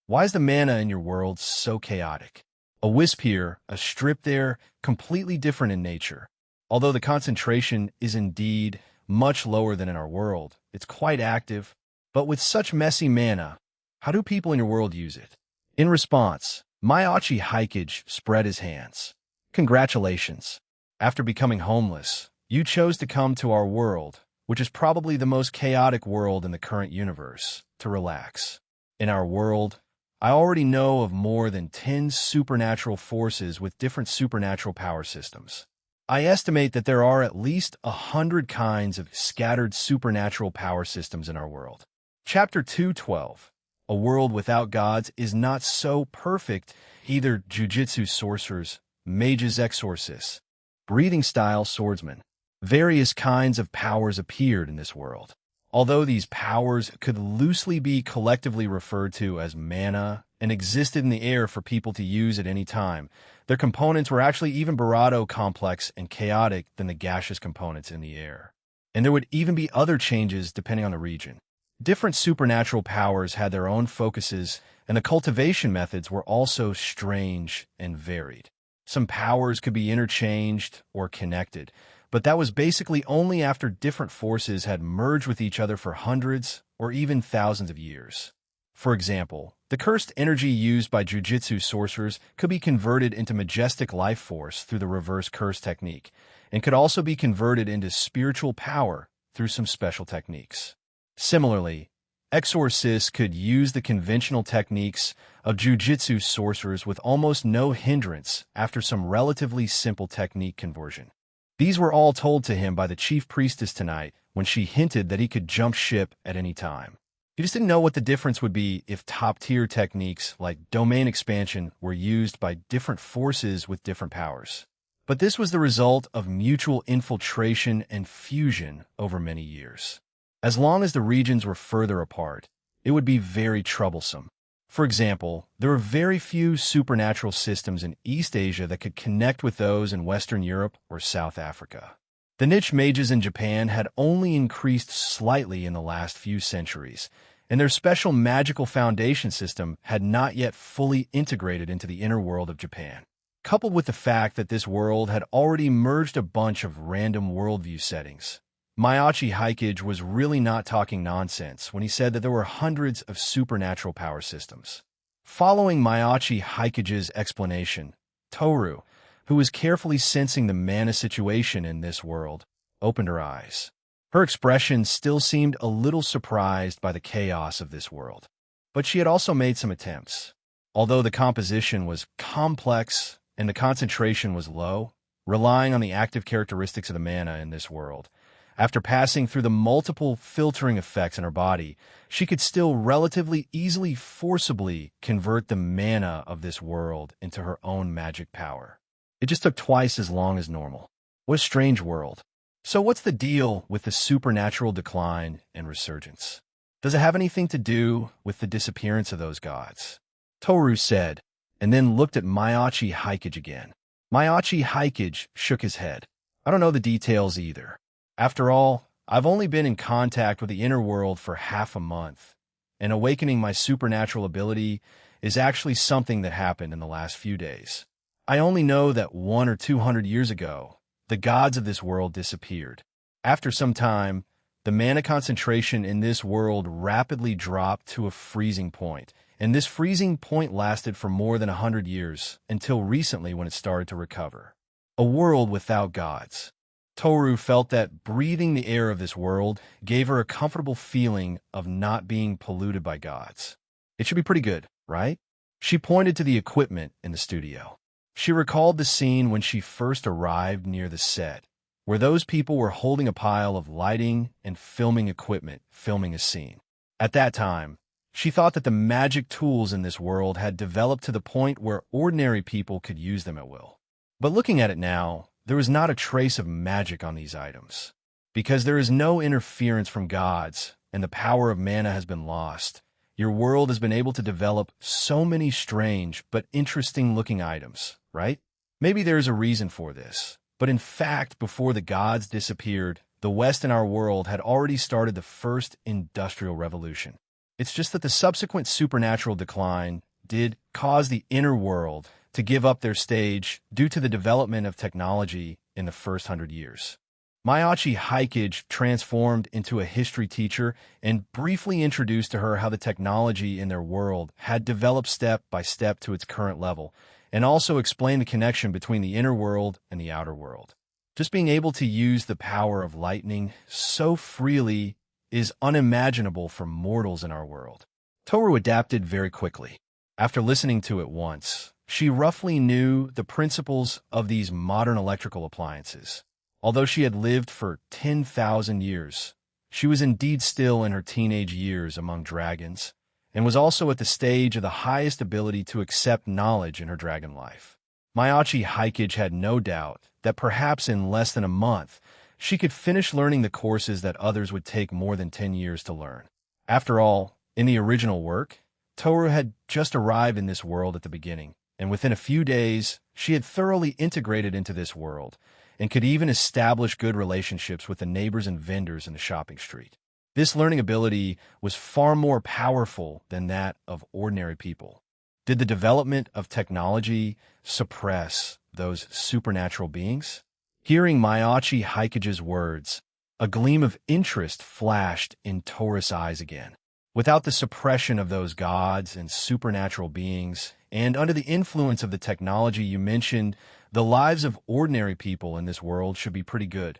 Why is the mana in your world so chaotic? A wisp here, a strip there, completely different in nature. Although the concentration is indeed much lower than in our world, it's quite active. But with such messy mana, how do people in your world use it? In response, Mayachi Hikage spread his hands. "Congratulations. After becoming homeless, you chose to come to our world, which is probably the most chaotic world in the current universe, to relax. In our world, I already know of more than 10 supernatural forces with different supernatural power systems. I estimate that there are at least 100 kinds of scattered supernatural power systems in our world." Chapter 2:12. A world without gods is not so perfect either. Jujitsu sorcerers, mages exorcists, breathing style swordsmen. Various kinds of powers appeared in this world. Although these powers could loosely be collectively referred to as mana and existed in the air for people to use at any time, their components were actually even more complex and chaotic than the gaseous components in the air. And there would even be other changes depending on the region. Different supernatural powers had their own focuses, and the cultivation methods were also strange and varied. Some powers could be interchanged or connected, but that was basically only after different forces had merged with each other for hundreds or even thousands of years. For example, the cursed energy used by jujitsu sorcerers could be converted into majestic life force through the reverse curse technique, and could also be converted into spiritual power through some special techniques. Similarly, exorcists could use the conventional techniques of jujitsu sorcerers with almost no hindrance after some relatively simple technique conversion. These were all told to him by the chief priestess tonight when she hinted that he could jump ship at any time. He just didn't know what the difference would be if top-tier techniques like domain expansion were used by different forces with different powers. But this was the result of mutual infiltration and fusion over many years. As long as the regions were further apart, it would be very troublesome. For example, there were very few supernatural systems in East Asia that could connect with those in Western Europe or South Africa. The niche mages in Japan had only increased slightly in the last few centuries, and their special magical foundation system had not yet fully integrated into the inner world of Japan. Coupled with the fact that this world had already merged a bunch of random worldview settings, Mayachi Hikage was really not talking nonsense when he said that there were hundreds of supernatural power systems. Following Mayachi Hikage's explanation, Toru, who was carefully sensing the mana situation in this world, opened her eyes. Her expression still seemed a little surprised by the chaos of this world, but she had also made some attempts. Although the composition was complex and the concentration was low, relying on the active characteristics of the mana in this world, after passing through the multiple filtering effects in her body, she could still relatively easily forcibly convert the mana of this world into her own magic power. It just took twice as long as normal. What a strange world. So what's the deal with the supernatural decline and resurgence? Does it have anything to do with the disappearance of those gods? Toru said, and then looked at Mayachi Hikage again. Mayachi Hikage shook his head. "I don't know the details either. After all, I've only been in contact with the inner world for half a month, and awakening my supernatural ability is actually something that happened in the last few days. I only know that 100 or 200 years ago, the gods of this world disappeared. After some time, the mana concentration in this world rapidly dropped to a freezing point, and this freezing point lasted for more than 100 years, until recently when it started to recover. A world without gods." Toru felt that breathing the air of this world gave her a comfortable feeling of not being polluted by gods. It should be pretty good, right? She pointed to the equipment in the studio. She recalled the scene when she first arrived near the set, where those people were holding a pile of lighting and filming equipment, filming a scene. At that time, She thought that the magic tools in this world had developed to the point where ordinary people could use them at will. But looking at it now, there is not a trace of magic on these items. Because there is no interference from gods, and the power of mana has been lost, your world has been able to develop so many strange but interesting-looking items, right? Maybe there is a reason for this, but in fact, before the gods disappeared, the West in our world had already started the first industrial revolution. It's just that the subsequent supernatural decline did cause the inner world to give up their stage due to the development of technology in the first 100 years. Mayachi Haikage transformed into a history teacher and briefly introduced to her how the technology in their world had developed step by step to its current level, and also explained the connection between the inner world and the outer world. Just being able to use the power of lightning so freely is unimaginable for mortals in our world. Toru adapted very quickly. After listening to it once, she roughly knew the principles of these modern electrical appliances. Although she had lived for 10,000 years, she was indeed still in her teenage years among dragons, and was also at the stage of the highest ability to accept knowledge in her dragon life. Mayachi Haikage had no doubt that perhaps in less than a month, she could finish learning the courses that others would take more than 10 years to learn. After all, in the original work, Toru had just arrived in this world at the beginning, and within a few days, she had thoroughly integrated into this world, and could even establish good relationships with the neighbors and vendors in the shopping street. This learning ability was far more powerful than that of ordinary people. Did the development of technology suppress those supernatural beings? Hearing Mayachi Haikage's words, a gleam of interest flashed in Toru's eyes again. Without the suppression of those gods and supernatural beings, and under the influence of the technology you mentioned, the lives of ordinary people in this world should be pretty good,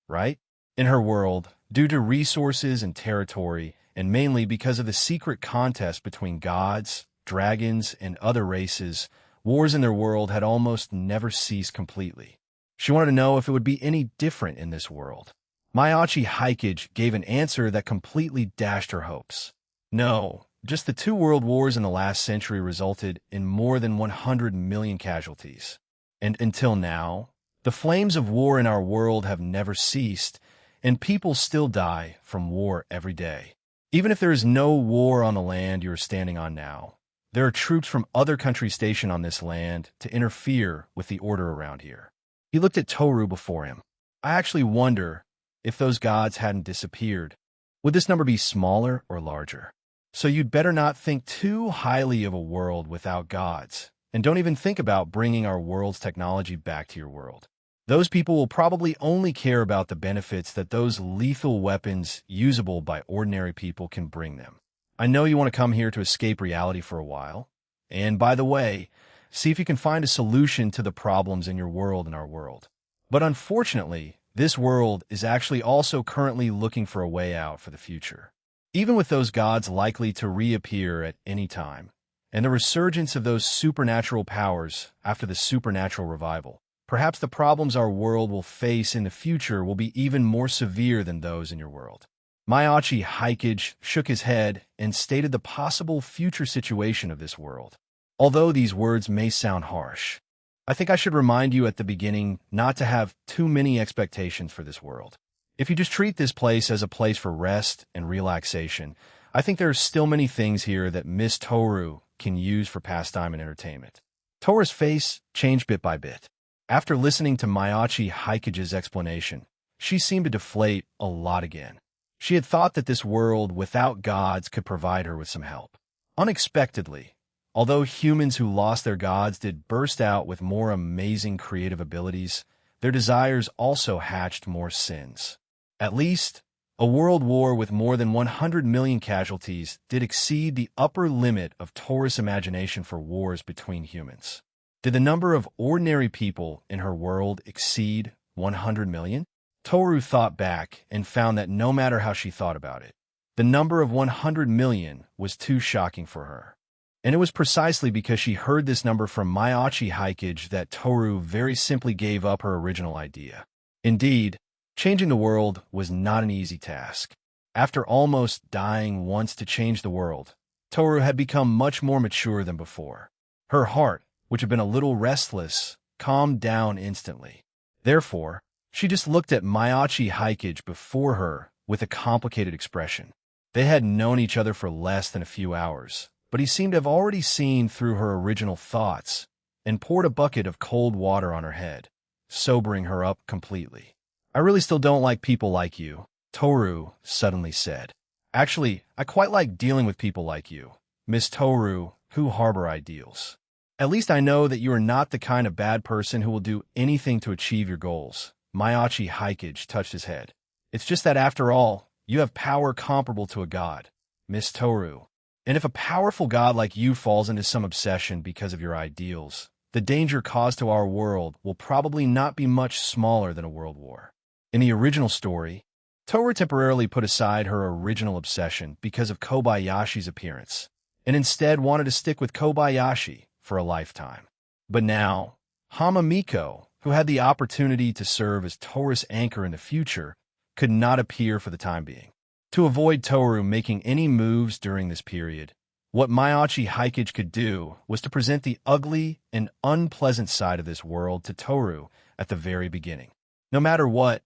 right? In her world, due to resources and territory, and mainly because of the secret contest between gods, dragons, and other races, wars in their world had almost never ceased completely. She wanted to know if it would be any different in this world. Mayachi Haikage gave an answer that completely dashed her hopes. No, just the 2 world wars in the last century resulted in more than 100 million casualties. And until now, the flames of war in our world have never ceased, and people still die from war every day. Even if there is no war on the land you are standing on now, there are troops from other countries stationed on this land to interfere with the order around here. He looked at Toru before him. I actually wonder if those gods hadn't disappeared. Would this number be smaller or larger? So you'd better not think too highly of a world without gods. And don't even think about bringing our world's technology back to your world. Those people will probably only care about the benefits that those lethal weapons usable by ordinary people can bring them. I know you want to come here to escape reality for a while. And by the way, see if you can find a solution to the problems in your world and our world. But unfortunately, this world is actually also currently looking for a way out for the future. Even with those gods likely to reappear at any time, and the resurgence of those supernatural powers after the supernatural revival, perhaps the problems our world will face in the future will be even more severe than those in your world. Mayachi Haikage shook his head and stated the possible future situation of this world. Although these words may sound harsh, I think I should remind you at the beginning not to have too many expectations for this world. If you just treat this place as a place for rest and relaxation, I think there are still many things here that Miss Toru can use for pastime and entertainment. Toru's face changed bit by bit. After listening to Mayachi Haikage's explanation, she seemed to deflate a lot again. She had thought that this world without gods could provide her with some help. Unexpectedly, although humans who lost their gods did burst out with more amazing creative abilities, their desires also hatched more sins. At least, a world war with more than 100 million casualties did exceed the upper limit of Toru's imagination for wars between humans. Did the number of ordinary people in her world exceed 100 million? Toru thought back and found that no matter how she thought about it, the number of 100 million was too shocking for her. And it was precisely because she heard this number from Mayachi Haikage that Toru very simply gave up her original idea. Indeed, changing the world was not an easy task. After almost dying once to change the world, Toru had become much more mature than before. Her heart, which had been a little restless, calmed down instantly. Therefore, she just looked at Mayachi Hikage before her with a complicated expression. They had known each other for less than a few hours, but he seemed to have already seen through her original thoughts and poured a bucket of cold water on her head, sobering her up completely. "I really still don't like people like you," Toru suddenly said. "Actually, I quite like dealing with people like you, Miss Toru, who harbor ideals. At least I know that you are not the kind of bad person who will do anything to achieve your goals." Mayachi Hikage touched his head. "It's just that after all, you have power comparable to a god, Miss Toru. And if a powerful god like you falls into some obsession because of your ideals, the danger caused to our world will probably not be much smaller than a world war." In the original story, Toru temporarily put aside her original obsession because of Kobayashi's appearance, and instead wanted to stick with Kobayashi for a lifetime. But now, Hamamiko, who had the opportunity to serve as Toru's anchor in the future, could not appear for the time being. To avoid Toru making any moves during this period, what Mayachi Hikage could do was to present the ugly and unpleasant side of this world to Toru at the very beginning. "No matter what,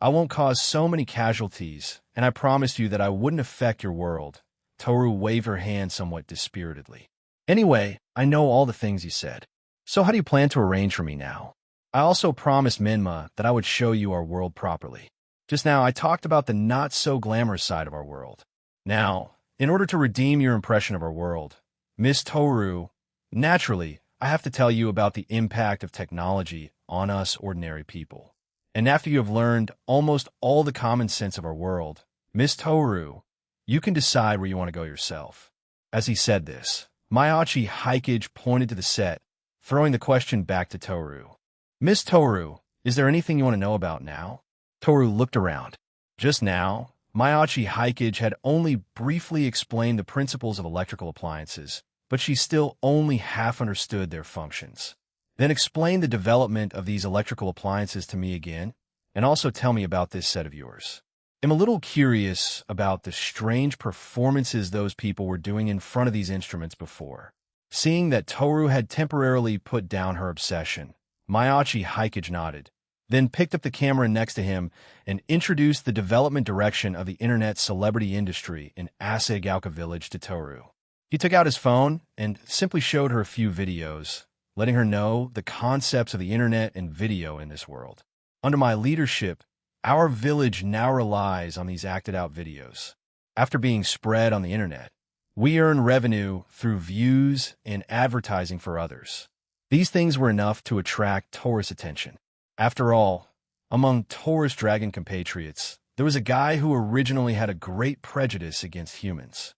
I won't cause so many casualties, and I promised you that I wouldn't affect your world." Toru waved her hand somewhat dispiritedly. "Anyway, I know all the things you said. So how do you plan to arrange for me now? I also promised Minma that I would show you our world properly. Just now I talked about the not-so-glamorous side of our world. Now, in order to redeem your impression of our world, Miss Toru, naturally, I have to tell you about the impact of technology on us ordinary people. And after you have learned almost all the common sense of our world, Miss Toru, you can decide where you want to go yourself." As he said this, Mayachi Hikage pointed to the set, throwing the question back to Toru. "Miss Toru, is there anything you want to know about now?" Toru looked around. Just now, Mayachi Hikage had only briefly explained the principles of electrical appliances, but she still only half understood their functions. "Then explain the development of these electrical appliances to me again, and also tell me about this set of yours. I'm a little curious about the strange performances those people were doing in front of these instruments before." Seeing that Toru had temporarily put down her obsession, Mayachi Hikage nodded, then picked up the camera next to him and introduced the development direction of the internet celebrity industry in Asagaoka Village to Toru. He took out his phone and simply showed her a few videos, letting her know the concepts of the internet and video in this world. "Under my leadership, our village now relies on these acted-out videos. After being spread on the internet, we earn revenue through views and advertising for others." These things were enough to attract Toru's attention. After all, among Toru's dragon compatriots, there was a guy who originally had a great prejudice against humans,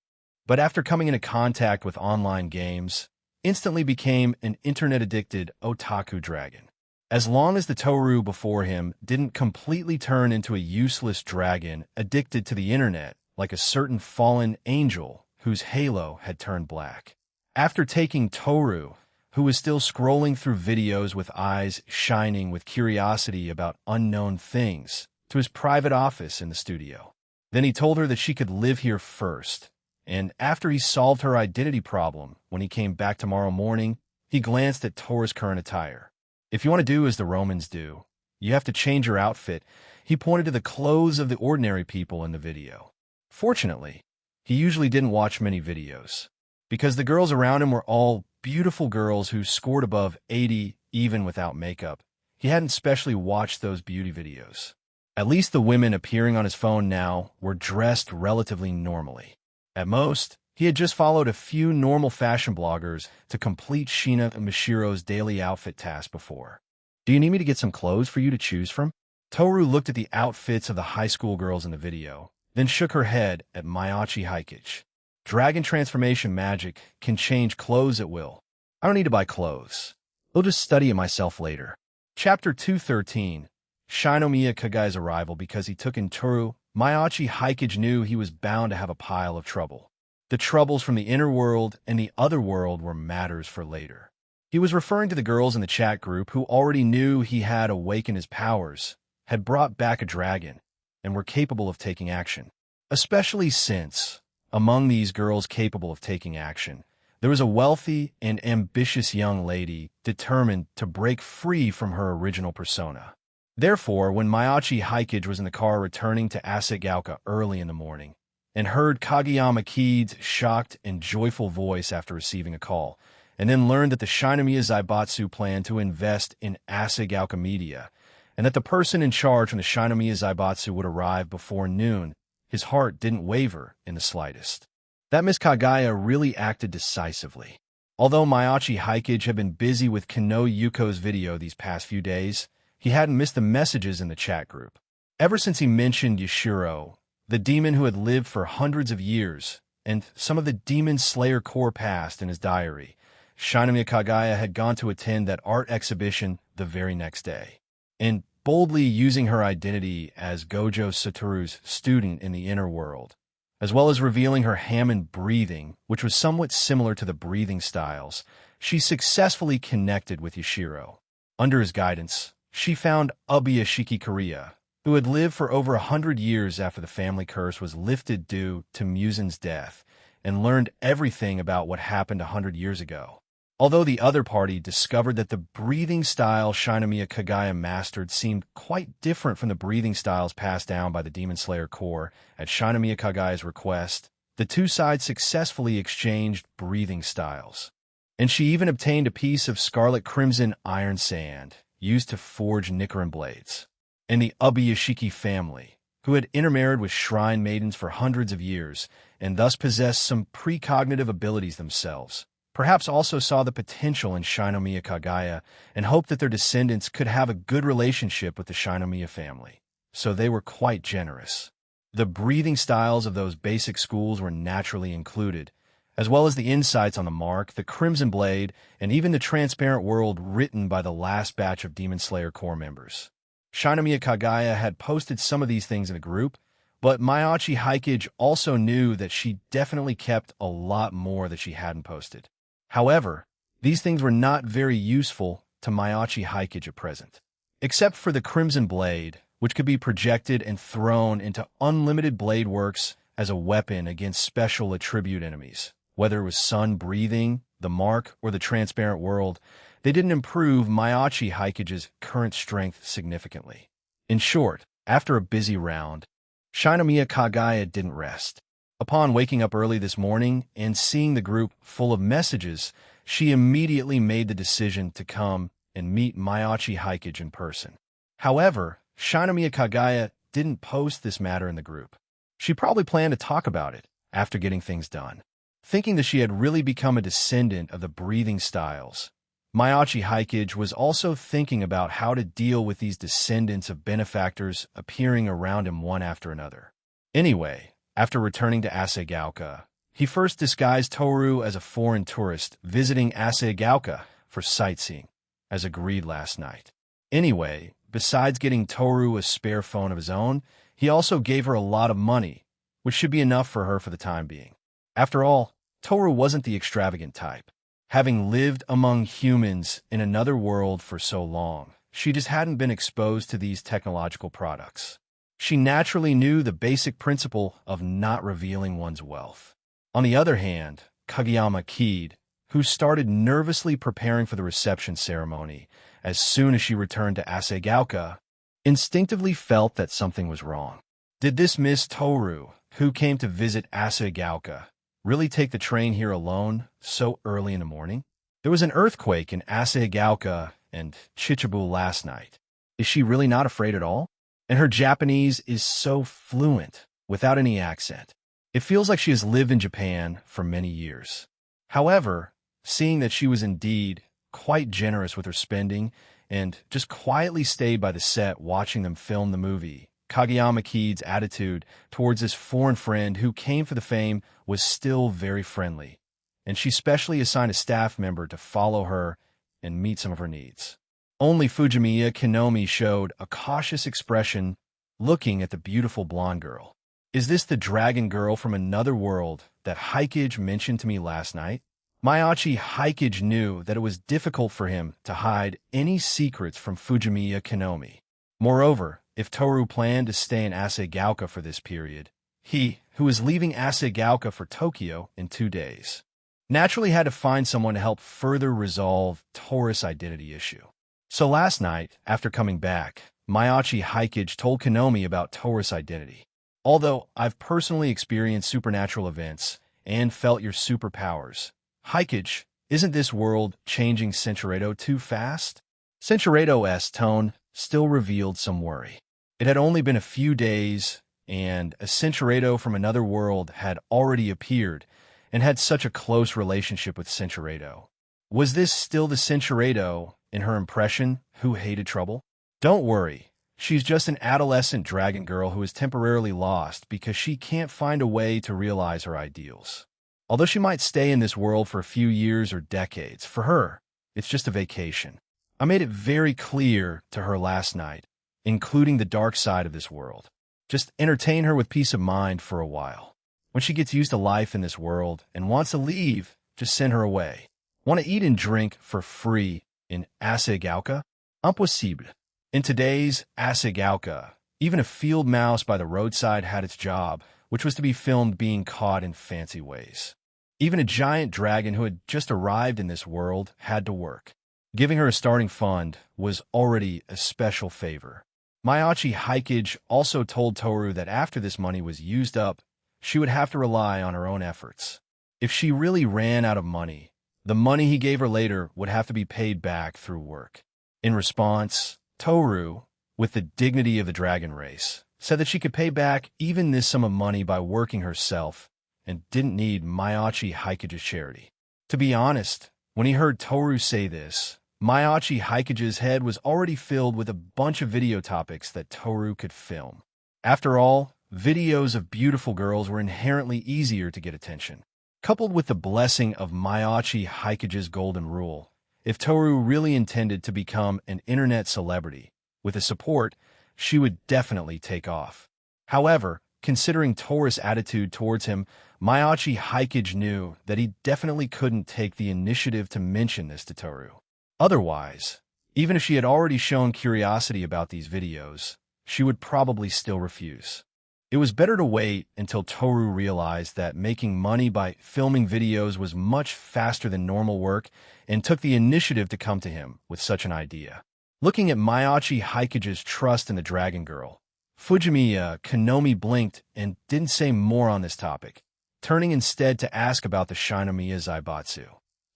but after coming into contact with online games, instantly became an internet-addicted otaku dragon. As long as the Toru before him didn't completely turn into a useless dragon addicted to the internet like a certain fallen angel whose halo had turned black. After taking Toru, who was still scrolling through videos with eyes shining with curiosity about unknown things, to his private office in the studio. Then he told her that she could live here first, and after he solved her identity problem when he came back tomorrow morning, he glanced at Toru's current attire. "If you want to do as the Romans do, you have to change your outfit." He pointed to the clothes of the ordinary people in the video. Fortunately, he usually didn't watch many videos, because the girls around him were all beautiful girls who scored above 80 even without makeup. He hadn't specially watched those beauty videos. At least the women appearing on his phone now were dressed relatively normally. At most, he had just followed a few normal fashion bloggers to complete Shina and Mishiro's daily outfit task before. "Do you need me to get some clothes for you to choose from?" Toru looked at the outfits of the high school girls in the video, then shook her head at Mayachi Hikage. "Dragon transformation magic can change clothes at will. I don't need to buy clothes. I'll just study it myself later." Chapter 213, Shinomiya Kagai's arrival. Because he took in Toru, Mayachi Hikage knew he was bound to have a pile of trouble. The troubles from the inner world and the other world were matters for later. He was referring to the girls in the chat group who already knew he had awakened his powers, had brought back a dragon, and were capable of taking action. Especially since, among these girls capable of taking action, there was a wealthy and ambitious young lady determined to break free from her original persona. Therefore, when Mayachi Hikage was in the car returning to Asagaoka early in the morning and heard Kageyama Kiid's shocked and joyful voice after receiving a call, and then learned that the Shinomiya Zaibatsu planned to invest in Asagaoka Media, and that the person in charge when the Shinomiya Zaibatsu would arrive before noon, his heart didn't waver in the slightest. That Miss Kagaya really acted decisively. Although Mayachi Hikage had been busy with Kano Yuko's video these past few days, he hadn't missed the messages in the chat group. Ever since he mentioned Yashiro, the demon who had lived for hundreds of years, and some of the Demon Slayer core past in his diary, Shinomiya Kagaya had gone to attend that art exhibition the very next day. And boldly using her identity as Gojo Satoru's student in the inner world, as well as revealing her Hammond breathing, which was somewhat similar to the breathing styles, she successfully connected with Yashiro. Under his guidance, she found Ubuyashiki Korea, who had lived for over 100 years after the family curse was lifted due to Musen's death, and learned everything about what happened 100 years ago. Although the other party discovered that the breathing style Shinomiya Kagaya mastered seemed quite different from the breathing styles passed down by the Demon Slayer Corps, at Shinomiya Kagaya's request, the two sides successfully exchanged breathing styles. And she even obtained a piece of scarlet crimson iron sand, used to forge Nichiren blades. And the Ubuyashiki family, who had intermarried with shrine maidens for hundreds of years, and thus possessed some precognitive abilities themselves, perhaps also saw the potential in Shinomiya Kagaya and hoped that their descendants could have a good relationship with the Shinomiya family. So they were quite generous. The breathing styles of those basic schools were naturally included, as well as the insights on the mark, the Crimson Blade, and even the transparent world written by the last batch of Demon Slayer Corps members. Shinomiya Kagaya had posted some of these things in a group, but Mayachi Hikage also knew that she definitely kept a lot more that she hadn't posted. However, these things were not very useful to Mayachi Hikage at present, except for the Crimson Blade, which could be projected and thrown into unlimited blade works as a weapon against special attribute enemies. Whether it was sun breathing, the mark, or the transparent world, they didn't improve Mayachi Hikage's current strength significantly. In short, after a busy round, Shinomiya Kagaya didn't rest. Upon waking up early this morning and seeing the group full of messages, she immediately made the decision to come and meet Mayachi Hikage in person. However, Shinomiya Kagaya didn't post this matter in the group. She probably planned to talk about it after getting things done. Thinking that she had really become a descendant of the breathing styles, Mayachi Hikage was also thinking about how to deal with these descendants of benefactors appearing around him one after another. Anyway, after returning to Asagaoka, he first disguised Toru as a foreign tourist visiting Asagaoka for sightseeing, as agreed last night. Anyway, besides getting Toru a spare phone of his own, he also gave her a lot of money, which should be enough for her for the time being. After all, Toru wasn't the extravagant type. Having lived among humans in another world for so long, she just hadn't been exposed to these technological products. She naturally knew the basic principle of not revealing one's wealth. On the other hand, Kageyama Kiid, who started nervously preparing for the reception ceremony as soon as she returned to Asagaoka, instinctively felt that something was wrong. Did this Miss Toru, who came to visit Asagaoka, really take the train here alone so early in the morning? There was an earthquake in Asagaoka and Chichibu last night. Is she really not afraid at all? And her Japanese is so fluent, without any accent. It feels like she has lived in Japan for many years. However, seeing that she was indeed quite generous with her spending and just quietly stayed by the set watching them film the movie, Kageyama Kiid's attitude towards this foreign friend who came for the fame was still very friendly, and she specially assigned a staff member to follow her and meet some of her needs. Only Fujimiya Kinomi showed a cautious expression looking at the beautiful blonde girl. Is this the dragon girl from another world that Hikage mentioned to me last night? Mayachi Hikage knew that it was difficult for him to hide any secrets from Fujimiya Kinomi. Moreover, if Toru planned to stay in Asagaoka for this period, he, who was leaving Asagaoka for Tokyo in 2 days. Naturally had to find someone to help further resolve Toru's identity issue. So last night, after coming back, Mayachi Hikage told Konomi about Toru's identity. Although I've personally experienced supernatural events and felt your superpowers, Hikage, isn't this world changing Senchurado too fast? Senchurado's tone still revealed some worry. It had only been a few days, and a Senchurado from another world had already appeared and had such a close relationship with Senchurado. Was this still the Senchurado, in her impression, who hated trouble? Don't worry, she's just an adolescent dragon girl who is temporarily lost because she can't find a way to realize her ideals. Although she might stay in this world for a few years or decades, for her, it's just a vacation. I made it very clear to her last night, including the dark side of this world. Just entertain her with peace of mind for a while. When she gets used to life in this world and wants to leave, just send her away. Want to eat and drink for free in Asagaoka? Impossible. In today's Asagaoka, even a field mouse by the roadside had its job, which was to be filmed being caught in fancy ways. Even a giant dragon who had just arrived in this world had to work. Giving her a starting fund was already a special favor. Mayachi Hikage also told Toru that after this money was used up, she would have to rely on her own efforts. If she really ran out of money, the money he gave her later would have to be paid back through work. In response, Toru, with the dignity of the dragon race, said that she could pay back even this sum of money by working herself and didn't need Mayachi Hikage's charity. To be honest, when he heard Toru say this, Mayachi Hikage's head was already filled with a bunch of video topics that Toru could film. After all, videos of beautiful girls were inherently easier to get attention. Coupled with the blessing of Mayachi Hikage's golden rule, if Toru really intended to become an internet celebrity, with his support, she would definitely take off. However, considering Toru's attitude towards him, Mayachi Hikage knew that he definitely couldn't take the initiative to mention this to Toru. Otherwise, even if she had already shown curiosity about these videos, she would probably still refuse. It was better to wait until Toru realized that making money by filming videos was much faster than normal work and took the initiative to come to him with such an idea. Looking at Mayachi Hikage's trust in the Dragon Girl, Fujimiya Konomi blinked and didn't say more on this topic, turning instead to ask about the Shinomiya Zaibatsu.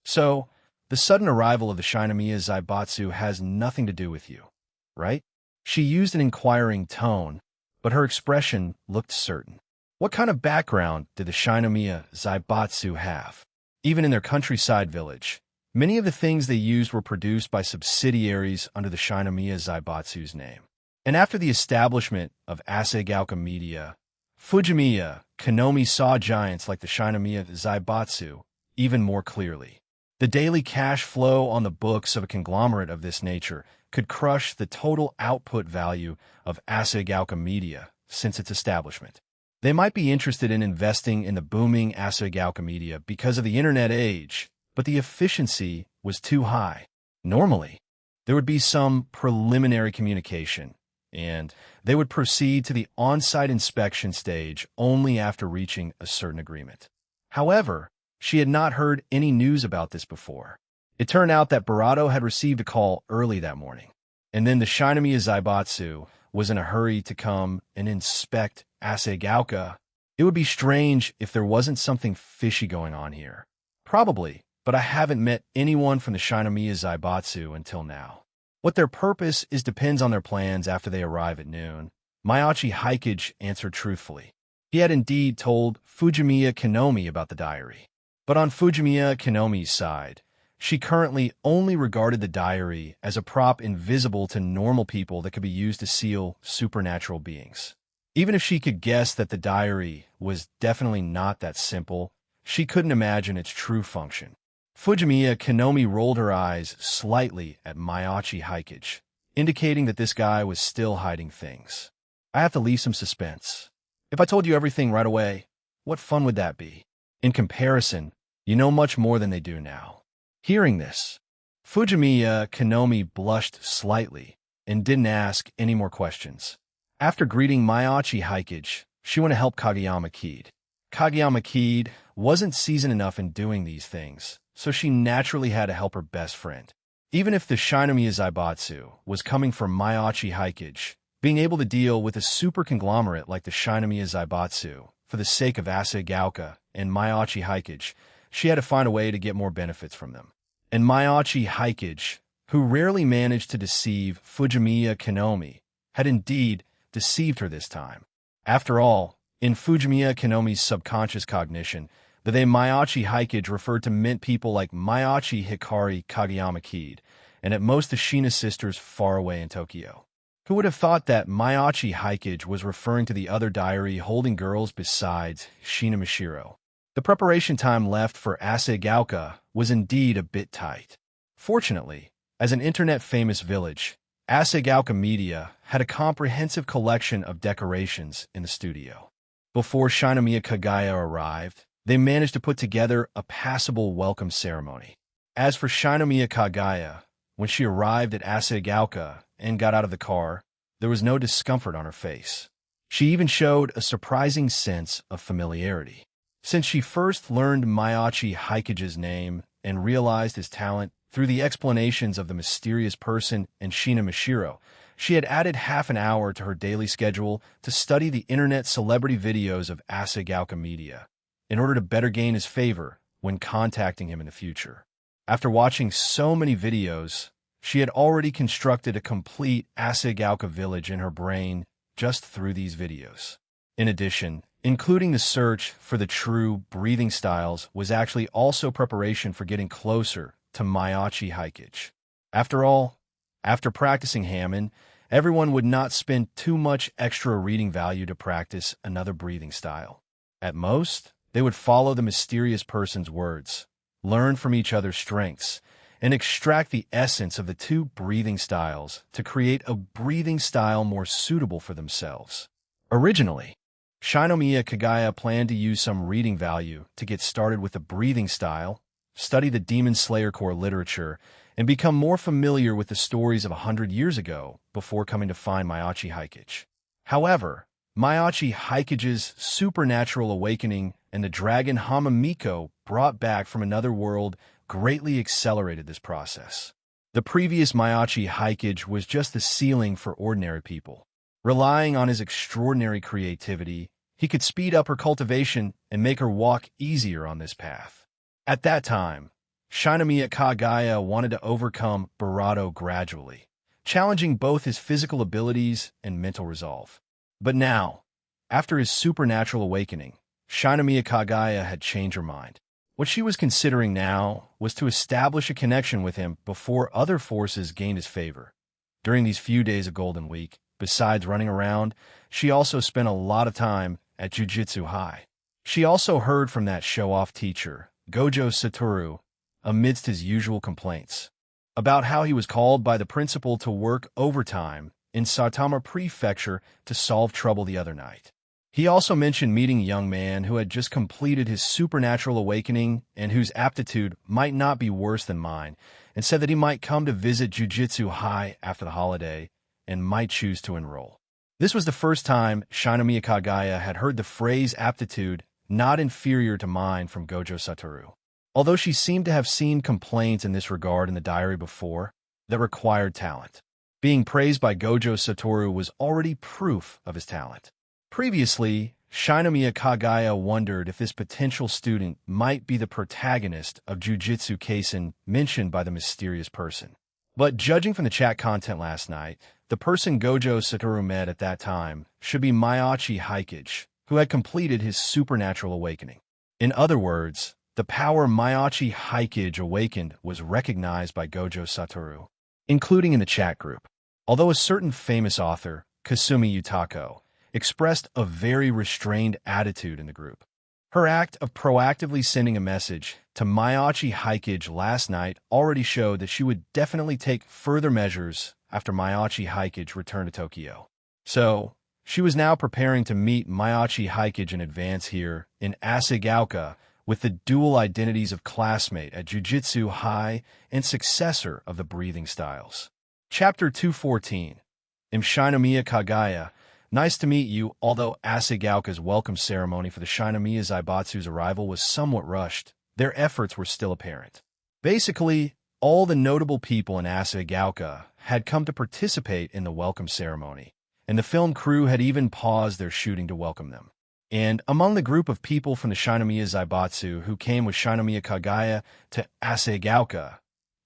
So, the sudden arrival of the Shinomiya Zaibatsu has nothing to do with you, right? She used an inquiring tone, but her expression looked certain. What kind of background did the Shinomiya Zaibatsu have? Even in their countryside village, many of the things they used were produced by subsidiaries under the Shinomiya Zaibatsu's name. And after the establishment of Asagaoka Media, Fujimiya Konomi saw giants like the Shinomiya Zaibatsu even more clearly. The daily cash flow on the books of a conglomerate of this nature could crush the total output value of Asagaoka Media since its establishment. They might be interested in investing in the booming Asagaoka Media because of the internet age, but the efficiency was too high. Normally, there would be some preliminary communication, and they would proceed to the on-site inspection stage only after reaching a certain agreement. However, she had not heard any news about this before. It turned out that Barato had received a call early that morning, and then the Shinomiya Zaibatsu was in a hurry to come and inspect Asagaoka. It would be strange if there wasn't something fishy going on here. Probably, but I haven't met anyone from the Shinomiya Zaibatsu until now. What their purpose is depends on their plans after they arrive at noon. Mayachi Hikage answered truthfully. He had indeed told Fujimiya Konomi about the diary. But on Fujimiya Konomi's side, she currently only regarded the diary as a prop invisible to normal people that could be used to seal supernatural beings. Even if she could guess that the diary was definitely not that simple, she couldn't imagine its true function. Fujimiya Konomi rolled her eyes slightly at Mayachi Hikage, indicating that this guy was still hiding things. I have to leave some suspense. If I told you everything right away, what fun would that be? In comparison, you know much more than they do now. Hearing this, Fujimiya Konomi blushed slightly and didn't ask any more questions. After greeting Mayachi Hikage, she went to help Kageyama Kid. Kageyama Kid wasn't seasoned enough in doing these things, so she naturally had to help her best friend. Even if the Shinomiya Zaibatsu was coming from Maiachi Haikage, being able to deal with a super conglomerate like the Shinomiya Zaibatsu for the sake of Asagaoka and Maiachi Haikage, she had to find a way to get more benefits from them. And Maiachi Haikage, who rarely managed to deceive Fujimiya Kinomi, had indeed deceived her this time. After all, in Fujimiya Kinomi's subconscious cognition, the name Maiachi Haikage referred to mint people like Maiachi Hikari Kageyama Kid, and at most the Shina sisters far away in Tokyo. Who would have thought that Maiachi Haikage was referring to the other diary holding girls besides Shina Mishiro? The preparation time left for Asagaoka was indeed a bit tight. Fortunately, as an internet-famous village, Asagaoka Media had a comprehensive collection of decorations in the studio. Before Shinomiya Kagaya arrived, they managed to put together a passable welcome ceremony. As for Shinomiya Kagaya, when she arrived at Asagaoka and got out of the car, there was no discomfort on her face. She even showed a surprising sense of familiarity. Since she first learned Maiachi Haikage's name and realized his talent through the explanations of the mysterious person and Shina Mishiro, she had added half an hour to her daily schedule to study the internet celebrity videos of Asagaoka Media in order to better gain his favor when contacting him in the future. After watching so many videos, she had already constructed a complete Asagaoka village in her brain just through these videos. In addition, including the search for the true breathing styles was actually also preparation for getting closer to Maiachi Haikage. After all, after practicing Hammond, everyone would not spend too much extra reading value to practice another breathing style. At most, they would follow the mysterious person's words, learn from each other's strengths, and extract the essence of the two breathing styles to create a breathing style more suitable for themselves. Originally, Shinomiya Kagaya planned to use some reading value to get started with the breathing style, study the Demon Slayer core literature, and become more familiar with the stories of 100 years ago before coming to find Maiachi Haikage. However, Maiachi Haikage's supernatural awakening and the dragon Hamamiko brought back from another world greatly accelerated this process. The previous Maiachi Haikage was just the ceiling for ordinary people. Relying on his extraordinary creativity, he could speed up her cultivation and make her walk easier on this path. At that time, Shinomiya Kagaya wanted to overcome Barato gradually, challenging both his physical abilities and mental resolve. But now, after his supernatural awakening, Shinomiya Kagaya had changed her mind. What she was considering now was to establish a connection with him before other forces gained his favor. During these few days of Golden Week, besides running around, she also spent a lot of time at Jujutsu High. She also heard from that show-off teacher, Gojo Satoru, amidst his usual complaints, about how he was called by the principal to work overtime in Saitama Prefecture to solve trouble the other night. He also mentioned meeting a young man who had just completed his supernatural awakening and whose aptitude might not be worse than mine, and said that he might come to visit Jujutsu High after the holiday and might choose to enroll. This was the first time Shinomiya Kagaya had heard the phrase aptitude not inferior to mine from Gojo Satoru. Although she seemed to have seen complaints in this regard in the diary before that required talent. Being praised by Gojo Satoru was already proof of his talent. Previously, Shinomiya Kagaya wondered if this potential student might be the protagonist of Jujutsu Kaisen mentioned by the mysterious person. But judging from the chat content last night, the person Gojo Satoru met at that time should be Maiachi Haikage, who had completed his supernatural awakening. In other words, the power Maiachi Haikage awakened was recognized by Gojo Satoru, including in the chat group. Although a certain famous author, Kasumi Yutako, expressed a very restrained attitude in the group. Her act of proactively sending a message to Maiachi Haikage last night already showed that she would definitely take further measures after Maiachi Haikage returned to Tokyo. So, she was now preparing to meet Maiachi Haikage in advance here in Asagaoka with the dual identities of classmate at Jujutsu High and successor of the breathing styles. Chapter 214. Shinomiya Kagaya Nice to meet you, although Asagaoka's welcome ceremony for the Shinomiya Zaibatsu's arrival was somewhat rushed, their efforts were still apparent. Basically, all the notable people in Asagaoka had come to participate in the welcome ceremony, and the film crew had even paused their shooting to welcome them. And among the group of people from the Shinomiya Zaibatsu who came with Shinomiya Kagaya to Asagaoka,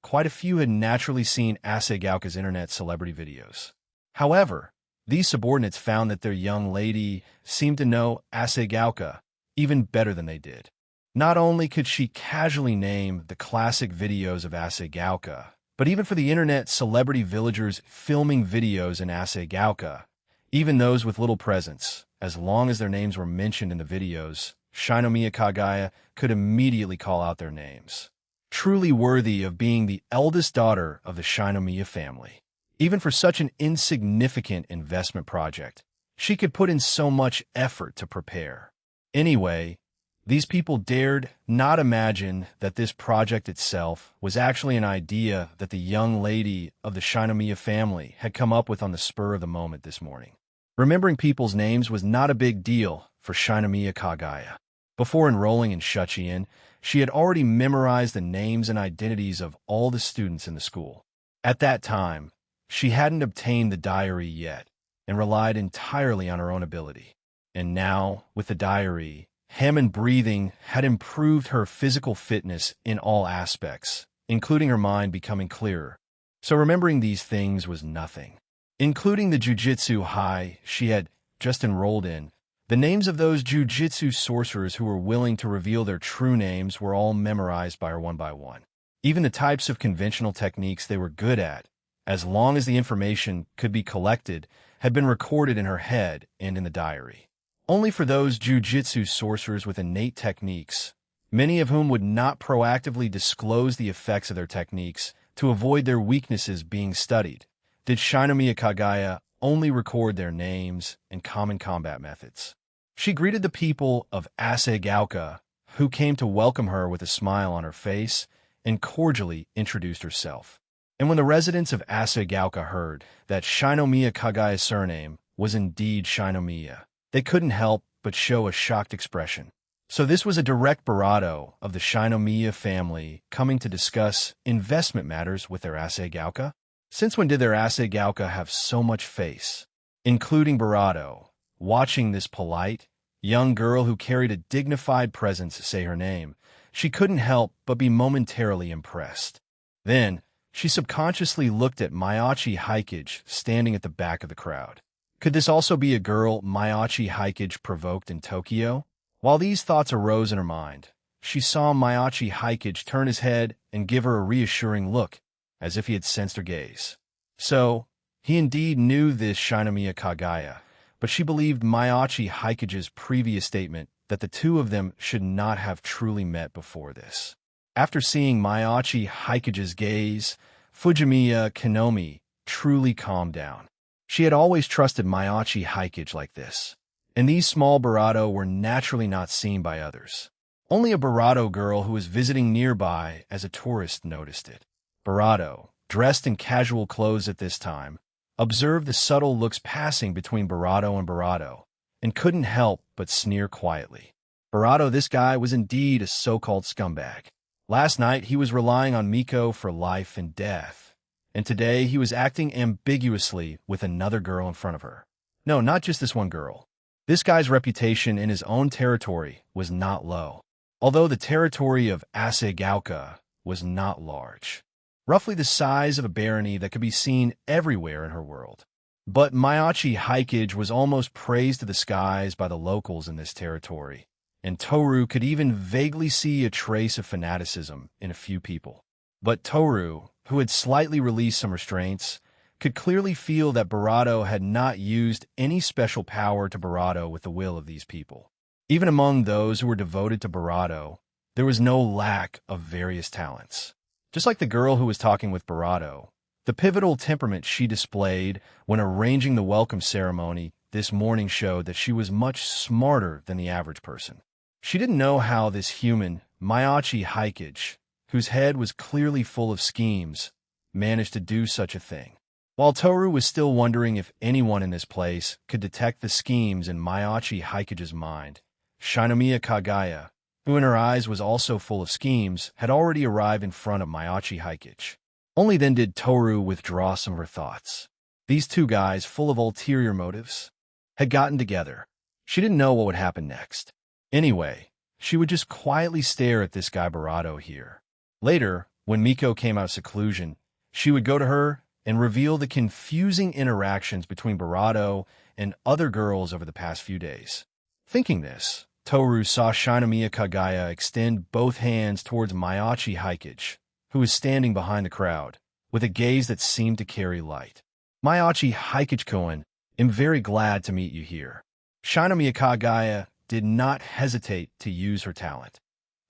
quite a few had naturally seen Asagaoka's internet celebrity videos. However, these subordinates found that their young lady seemed to know Asagaoka even better than they did. Not only could she casually name the classic videos of Asagaoka, but even for the internet celebrity villagers filming videos in Asagaoka, even those with little presence, as long as their names were mentioned in the videos, Shinomiya Kagaya could immediately call out their names. Truly worthy of being the eldest daughter of the Shinomiya family. Even for such an insignificant investment project, she could put in so much effort to prepare. Anyway, these people dared not imagine that this project itself was actually an idea that the young lady of the Shinomiya family had come up with on the spur of the moment this morning. Remembering people's names was not a big deal for Shinomiya Kagaya. Before enrolling in Shuchiin, she had already memorized the names and identities of all the students in the school. At that time, she hadn't obtained the diary yet and relied entirely on her own ability. And now, with the diary, hem and breathing had improved her physical fitness in all aspects, including her mind becoming clearer. So remembering these things was nothing. Including the jujitsu high she had just enrolled in, the names of those jujitsu sorcerers who were willing to reveal their true names were all memorized by her one by one. Even the types of conventional techniques they were good at, as long as the information could be collected, had been recorded in her head and in the diary. Only for those jujitsu sorcerers with innate techniques, many of whom would not proactively disclose the effects of their techniques to avoid their weaknesses being studied, did Shinomiya Kagaya only record their names and common combat methods. She greeted the people of Asagaoka, who came to welcome her with a smile on her face, and cordially introduced herself. And when the residents of Asagaoka heard that Shinomiya Kagaya's surname was indeed Shinomiya, they couldn't help but show a shocked expression. So this was a direct barato of the Shinomiya family coming to discuss investment matters with their Asagaoka? Since when did their Asagaoka have so much face? Including Barato, watching this polite, young girl who carried a dignified presence say her name, she couldn't help but be momentarily impressed. Then, she subconsciously looked at Miyachi Hikage standing at the back of the crowd. Could this also be a girl Miyachi Hikage provoked in Tokyo? While these thoughts arose in her mind, she saw Miyachi Hikage turn his head and give her a reassuring look, as if he had sensed her gaze. So, he indeed knew this Shinomiya Kagaya, but she believed Miyachi Hikage's previous statement that the two of them should not have truly met before this. After seeing Miyachi Hikage's gaze, Fujimiya Kinomi truly calmed down. She had always trusted Miyachi Hikage like this, and these small barato were naturally not seen by others. Only a barato girl who was visiting nearby as a tourist noticed it. Barato, dressed in casual clothes at this time, observed the subtle looks passing between Barato, and couldn't help but sneer quietly. Barato, this guy was indeed a so-called scumbag. Last night he was relying on Miko for life and death, and today he was acting ambiguously with another girl in front of her. No, not just this one girl. This guy's reputation in his own territory was not low, although the territory of Asagaoka was not large. Roughly the size of a barony that could be seen everywhere in her world. But Miyachi Hikage was almost praised to the skies by the locals in this territory, and Toru could even vaguely see a trace of fanaticism in a few people. But Toru, who had slightly released some restraints, could clearly feel that Barato had not used any special power to Barato with the will of these people. Even among those who were devoted to Barato, there was no lack of various talents. Just like the girl who was talking with Barato, the pivotal temperament she displayed when arranging the welcome ceremony this morning showed that she was much smarter than the average person. She didn't know how this human, Miyachi Hikage, whose head was clearly full of schemes, managed to do such a thing. While Toru was still wondering if anyone in this place could detect the schemes in Mayachi Haikage's mind, Shinomiya Kagaya, who in her eyes was also full of schemes, had already arrived in front of Mayachi Haikage. Only then did Toru withdraw some of her thoughts. These two guys, full of ulterior motives, had gotten together. She didn't know what would happen next. Anyway, she would just quietly stare at this guy Barato here. Later, when Miko came out of seclusion, she would go to her and reveal the confusing interactions between Barato and other girls over the past few days. Thinking this, Toru saw Shinomiya Kagaya extend both hands towards Mayachi Haikage, who was standing behind the crowd, with a gaze that seemed to carry light. Mayachi Haikage-kun, am very glad to meet you here. Shinomiya Kagaya did not hesitate to use her talent,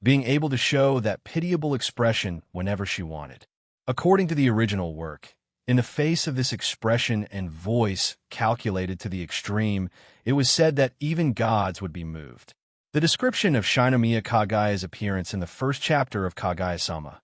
being able to show that pitiable expression whenever she wanted. According to the original work, in the face of this expression and voice calculated to the extreme, it was said that even gods would be moved. The description of Shinomiya Kagaya's appearance in the first chapter of Kaguya-sama,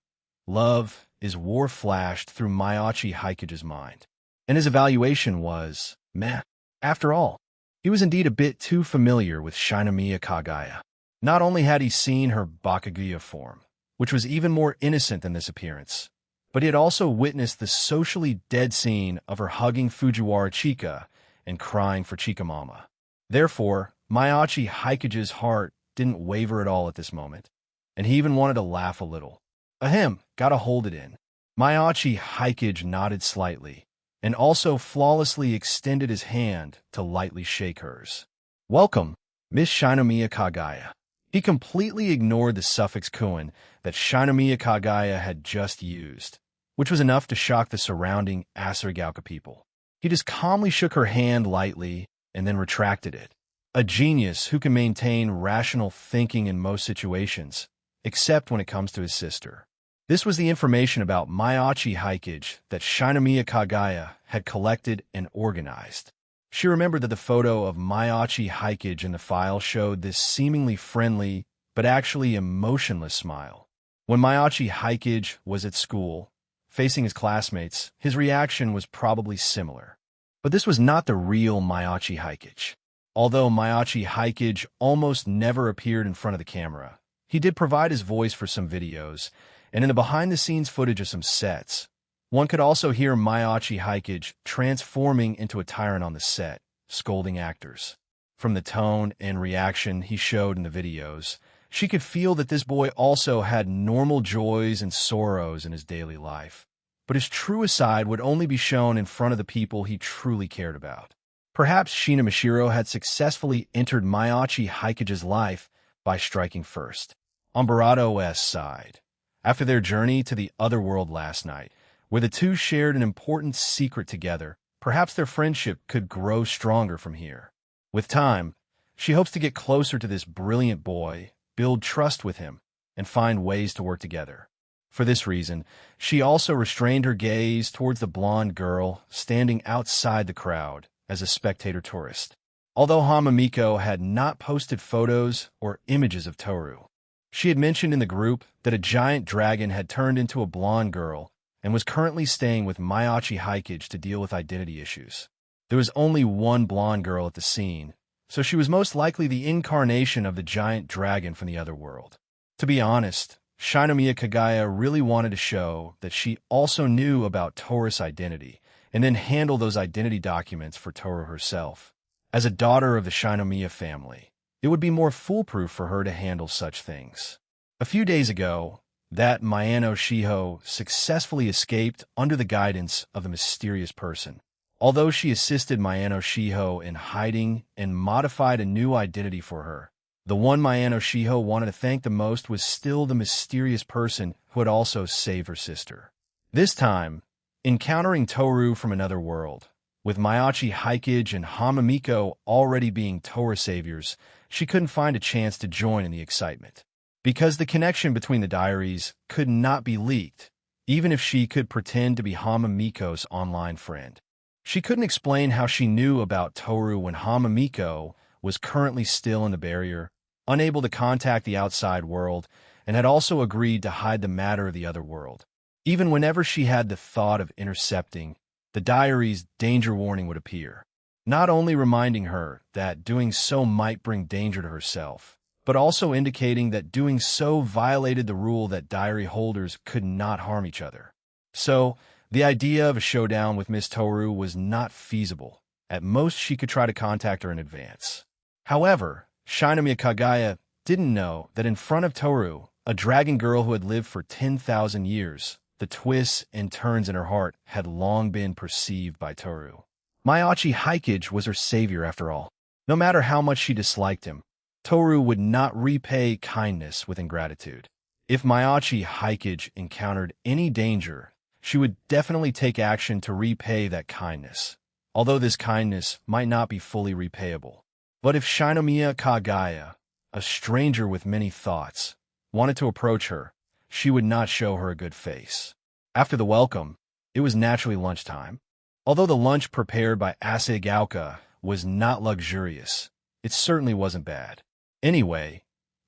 Love is War, flashed through Mayachi Haikage's mind, and his evaluation was, meh. After all, he was indeed a bit too familiar with Shinomiya Kagaya. Not only had he seen her Bakuguya form, which was even more innocent than this appearance, but he had also witnessed the socially dead scene of her hugging Fujiwara Chika and crying for Chika Mama. Therefore, Mayachi Haikage's heart didn't waver at all at this moment, and he even wanted to laugh a little. Ahem, gotta hold it in. Mayachi Haikage nodded slightly, and also flawlessly extended his hand to lightly shake hers. Welcome, Miss Shinomiya Kagaya. He completely ignored the suffix kun that Shinomiya Kagaya had just used, which was enough to shock the surrounding Asarigauka people. He just calmly shook her hand lightly and then retracted it. A genius who can maintain rational thinking in most situations, except when it comes to his sister. This was the information about Mayachi Haikage that Shinomiya Kagaya had collected and organized. She remembered that the photo of Mayachi Haikage in the file showed this seemingly friendly, but actually emotionless smile. When Mayachi Haikage was at school, facing his classmates, his reaction was probably similar. But this was not the real Mayachi Haikage. Although Mayachi Haikage almost never appeared in front of the camera, he did provide his voice for some videos, and in the behind-the-scenes footage of some sets, one could also hear Mayachi Haikage transforming into a tyrant on the set, scolding actors. From the tone and reaction he showed in the videos, she could feel that this boy also had normal joys and sorrows in his daily life, but his truest side would only be shown in front of the people he truly cared about. Perhaps Shina Mashiro had successfully entered Mayachi Haikage's life by striking first. On Barato's side, after their journey to the other world last night, where the two shared an important secret together, perhaps their friendship could grow stronger from here. With time, she hopes to get closer to this brilliant boy, build trust with him, and find ways to work together. For this reason, she also restrained her gaze towards the blonde girl standing outside the crowd as a spectator tourist. Although Hamamiko had not posted photos or images of Toru, she had mentioned in the group that a giant dragon had turned into a blonde girl and was currently staying with Mayachi Haikage to deal with identity issues. There was only one blonde girl at the scene, so she was most likely the incarnation of the giant dragon from the other world. To be honest, Shinomiya Kagaya really wanted to show that she also knew about Toru's identity, and then handle those identity documents for Toru herself. As a daughter of the Shinomiya family, it would be more foolproof for her to handle such things. A few days ago, that Mayano Shiho successfully escaped under the guidance of a mysterious person. Although she assisted Mayano Shiho in hiding and modified a new identity for her, the one Mayano Shiho wanted to thank the most was still the mysterious person who had also saved her sister. This time, encountering Toru from another world, with Mayachi Haikage and Hamamiko already being Toru saviors, she couldn't find a chance to join in the excitement. Because the connection between the diaries could not be leaked, even if she could pretend to be Hamamiko's online friend. She couldn't explain how she knew about Toru when Hamamiko was currently still in the barrier, unable to contact the outside world, and had also agreed to hide the matter of the other world. Even whenever she had the thought of intercepting the diary's danger warning would appear, not only reminding her that doing so might bring danger to herself, but also indicating that doing so violated the rule that diary holders could not harm each other. So, the idea of a showdown with Miss Toru was not feasible. At most, she could try to contact her in advance. However, Shinomiya Kagaya didn't know that in front of Toru, a dragon girl who had lived for 10,000 years, the twists and turns in her heart had long been perceived by Toru. Maiachi Hikage was her savior after all. No matter how much she disliked him, Toru would not repay kindness with ingratitude. If Maiachi Hikage encountered any danger, she would definitely take action to repay that kindness, although this kindness might not be fully repayable. But if Shinomiya Kagaya, a stranger with many thoughts, wanted to approach her, she would not show her a good face. After the welcome, it was naturally lunchtime. Although the lunch prepared by Asagaoka was not luxurious, it certainly wasn't bad. Anyway,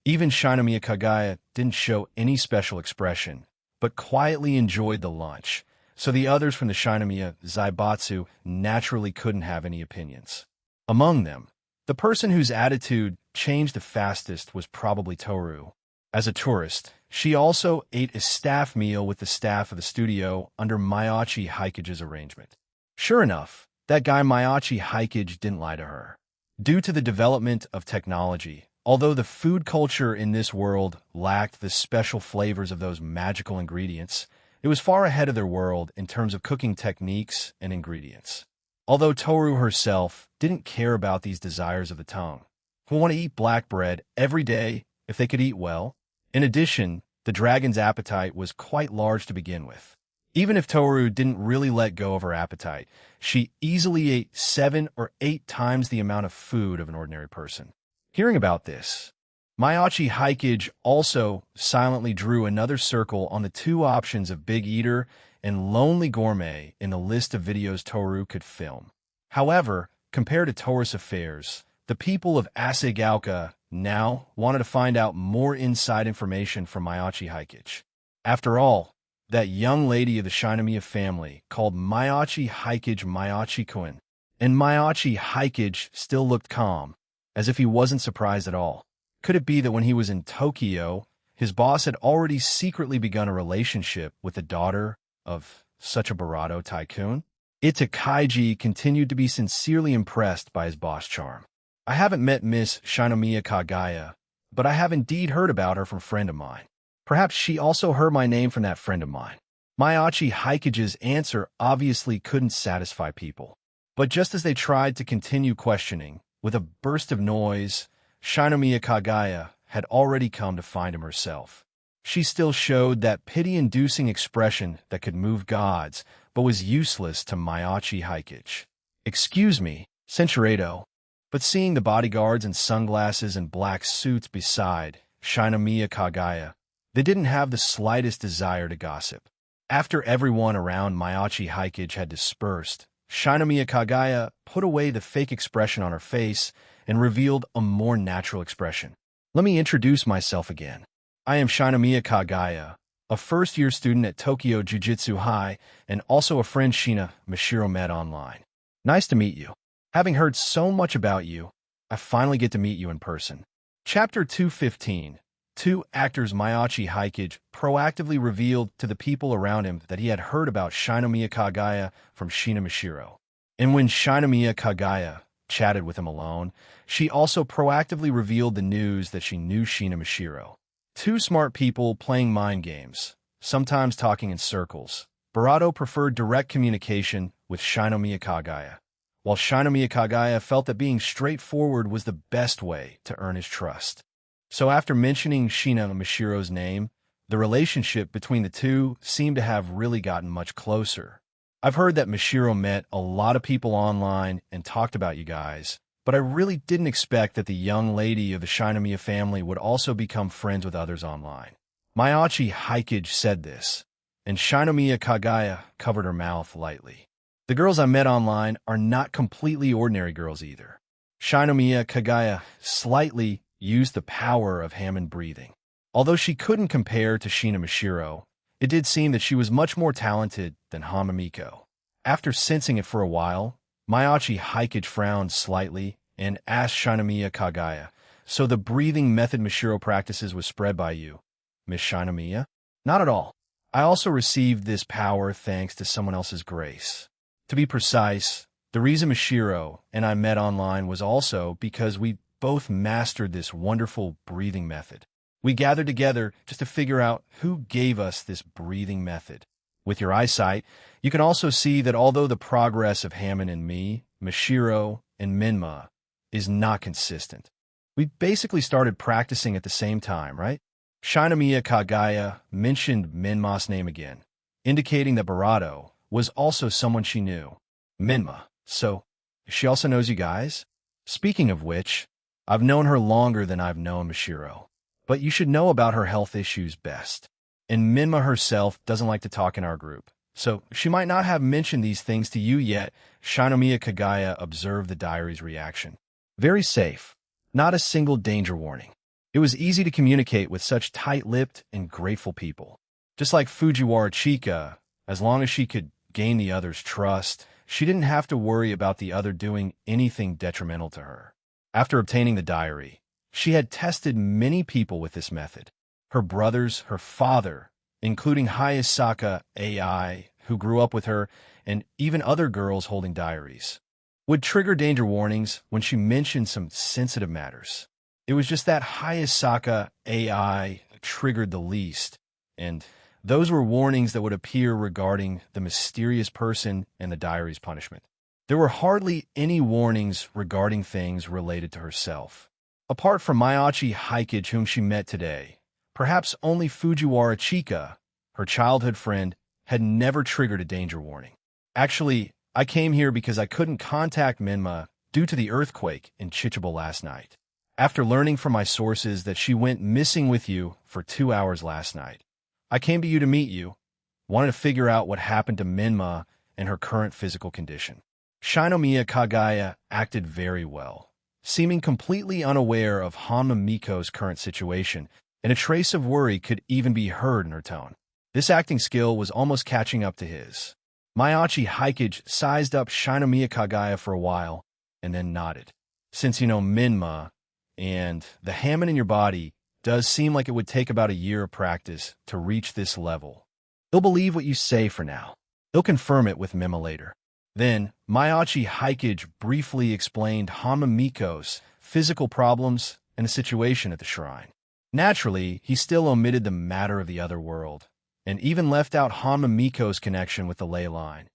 even Shinomiya Kagaya didn't show any special expression, but quietly enjoyed the lunch, so the others from the Shinomiya Zaibatsu naturally couldn't have any opinions. Among them, the person whose attitude changed the fastest was probably Toru. As a tourist, she also ate a staff meal with the staff of the studio under Maiachi Hikage's arrangement. Sure enough, that guy Maiachi Hikage didn't lie to her. Due to the development of technology, although the food culture in this world lacked the special flavors of those magical ingredients, it was far ahead of their world in terms of cooking techniques and ingredients. Although Toru herself didn't care about these desires of the tongue, who want to eat black bread every day if they could eat well. In addition, the dragon's appetite was quite large to begin with. Even if Toru didn't really let go of her appetite, she easily ate 7 or 8 times the amount of food of an ordinary person. Hearing about this, Maiachi Hikage also silently drew another circle on the 2 options of Big Eater and Lonely Gourmet in the list of videos Toru could film. However, compared to Toru's affairs, the people of Asagaoka now wanted to find out more inside information from Maiachi Hikage. After all, that young lady of the Shinomiya family called Maiachi Hikage Maiachi-kun, and Maiachi Hikage still looked calm, as if he wasn't surprised at all. Could it be that when he was in Tokyo, his boss had already secretly begun a relationship with the daughter of such a Barato tycoon? Itakaiji continued to be sincerely impressed by his boss' charm. I haven't met Miss Shinomiya Kagaya, but I have indeed heard about her from a friend of mine. Perhaps she also heard my name from that friend of mine. Maiachi Hikage's answer obviously couldn't satisfy people. But just as they tried to continue questioning, with a burst of noise, Shinomiya Kagaya had already come to find him herself. She still showed that pity-inducing expression that could move gods, but was useless to Maiachi Hikage. "Excuse me, Senchuredo," but seeing the bodyguards in sunglasses and black suits beside Shinomiya Kagaya, they didn't have the slightest desire to gossip. After everyone around Maiachi Hikage had dispersed, Shinomiya Kagaya put away the fake expression on her face and revealed a more natural expression. "Let me introduce myself again. I am Shinomiya Kagaya, a first-year student at Tokyo Jiu-Jitsu High and also a friend Shina Mashiro met online. Nice to meet you. Having heard so much about you, I finally get to meet you in person." Chapter 215. 2 actors Maiachi Hikage proactively revealed to the people around him that he had heard about Shinomiya Kagaya from Shina Mashiro. And when Shinomiya Kagaya chatted with him alone, she also proactively revealed the news that she knew Shina Mashiro. 2 smart people playing mind games, sometimes talking in circles. Barato preferred direct communication with Shinomiya Kagaya, while Shinomiya Kagaya felt that being straightforward was the best way to earn his trust. So after mentioning Shina Mashiro's name, the relationship between the 2 seemed to have really gotten much closer. "I've heard that Mashiro met a lot of people online and talked about you guys, but I really didn't expect that the young lady of the Shinomiya family would also become friends with others online." Maiachi Hikage said this, and Shinomiya Kagaya covered her mouth lightly. "The girls I met online are not completely ordinary girls either." Shinomiya Kagaya slightly used the power of Hammond breathing. Although she couldn't compare to Shina Mashiro, it did seem that she was much more talented than Hamamiko. After sensing it for a while, Mayachi Haikage frowned slightly and asked Shinomiya Kagaya, "So the breathing method Mashiro practices was spread by you, Miss Shinomiya?" "Not at all. I also received this power thanks to someone else's grace. To be precise, the reason Mashiro and I met online was also because we both mastered this wonderful breathing method. We gathered together just to figure out who gave us this breathing method. With your eyesight, you can also see that although the progress of Hammond and me, Mashiro, and Minma is not consistent. We basically started practicing at the same time, right?" Shinomiya Kagaya mentioned Minma's name again, indicating that Barato was also someone she knew. "Minma, so she also knows you guys? Speaking of which, I've known her longer than I've known Mashiro, but you should know about her health issues best. And Minma herself doesn't like to talk in our group, so she might not have mentioned these things to you yet." Shinomiya Kagaya observed the diary's reaction. Very safe. Not a single danger warning. It was easy to communicate with such tight-lipped and grateful people. Just like Fujiwara Chika, as long as she could gain the other's trust, she didn't have to worry about the other doing anything detrimental to her. After obtaining the diary, she had tested many people with this method. Her brothers, her father, including Hayasaka AI, who grew up with her, and even other girls holding diaries, would trigger danger warnings when she mentioned some sensitive matters. It was just that Hayasaka AI triggered the least, and those were warnings that would appear regarding the mysterious person and the diary's punishment. There were hardly any warnings regarding things related to herself. Apart from Mayachi Haikage, whom she met today, perhaps only Fujiwara Chika, her childhood friend, had never triggered a danger warning. "Actually, I came here because I couldn't contact Minma due to the earthquake in Chichibu last night. After learning from my sources that she went missing with you for 2 hours last night, I came to you to meet you, wanted to figure out what happened to Minma and her current physical condition." Shinomiya Kagaya acted very well, seeming completely unaware of Hanma Miko's current situation, and a trace of worry could even be heard in her tone. This acting skill was almost catching up to his. Mayachi Haikage sized up Shinomiya Kagaya for a while, and then nodded. "Since you know Minma, and the Hammond in your body does seem like it would take about a year of practice to reach this level. He'll believe what you say for now. He'll confirm it with Minma later." Then, Mayachi Haikage briefly explained Hanma Miko's physical problems and the situation at the shrine. Naturally, he still omitted the matter of the other world, and even left out Hanma Miko's connection with the ley line,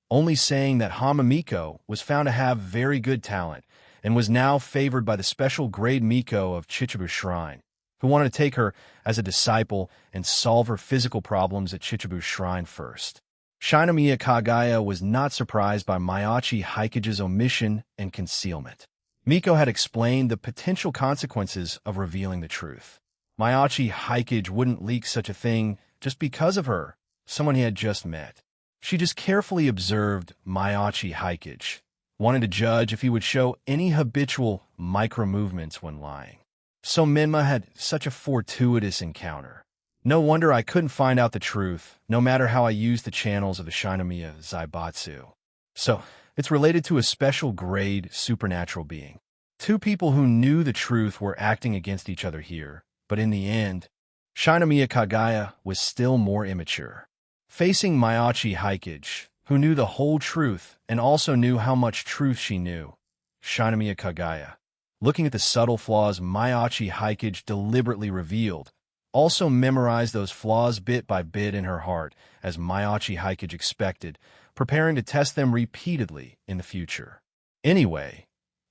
only saying that Hanma Miko was found to have very good talent and was now favored by the special grade Miko of Chichibu Shrine, who wanted to take her as a disciple and solve her physical problems at Chichibu Shrine first. Shinomiya Kagaya was not surprised by Mayachi Haikage's omission and concealment. Miko had explained the potential consequences of revealing the truth. Mayachi Haikage wouldn't leak such a thing just because of her, someone he had just met. She just carefully observed Mayachi Haikage, wanted to judge if he would show any habitual micro-movements when lying. So Minma had such a fortuitous encounter. No wonder I couldn't find out the truth, no matter how I used the channels of the Shinomiya Zaibatsu. So, it's related to a special grade supernatural being. Two people who knew the truth were acting against each other here, but in the end, Shinomiya Kagaya was still more immature. Facing Mayachi Haikage, who knew the whole truth and also knew how much truth she knew, Shinomiya Kagaya, looking at the subtle flaws Mayachi Haikage deliberately revealed, also memorized those flaws bit by bit in her heart, as Mayachi Haikage expected, preparing to test them repeatedly in the future. Anyway,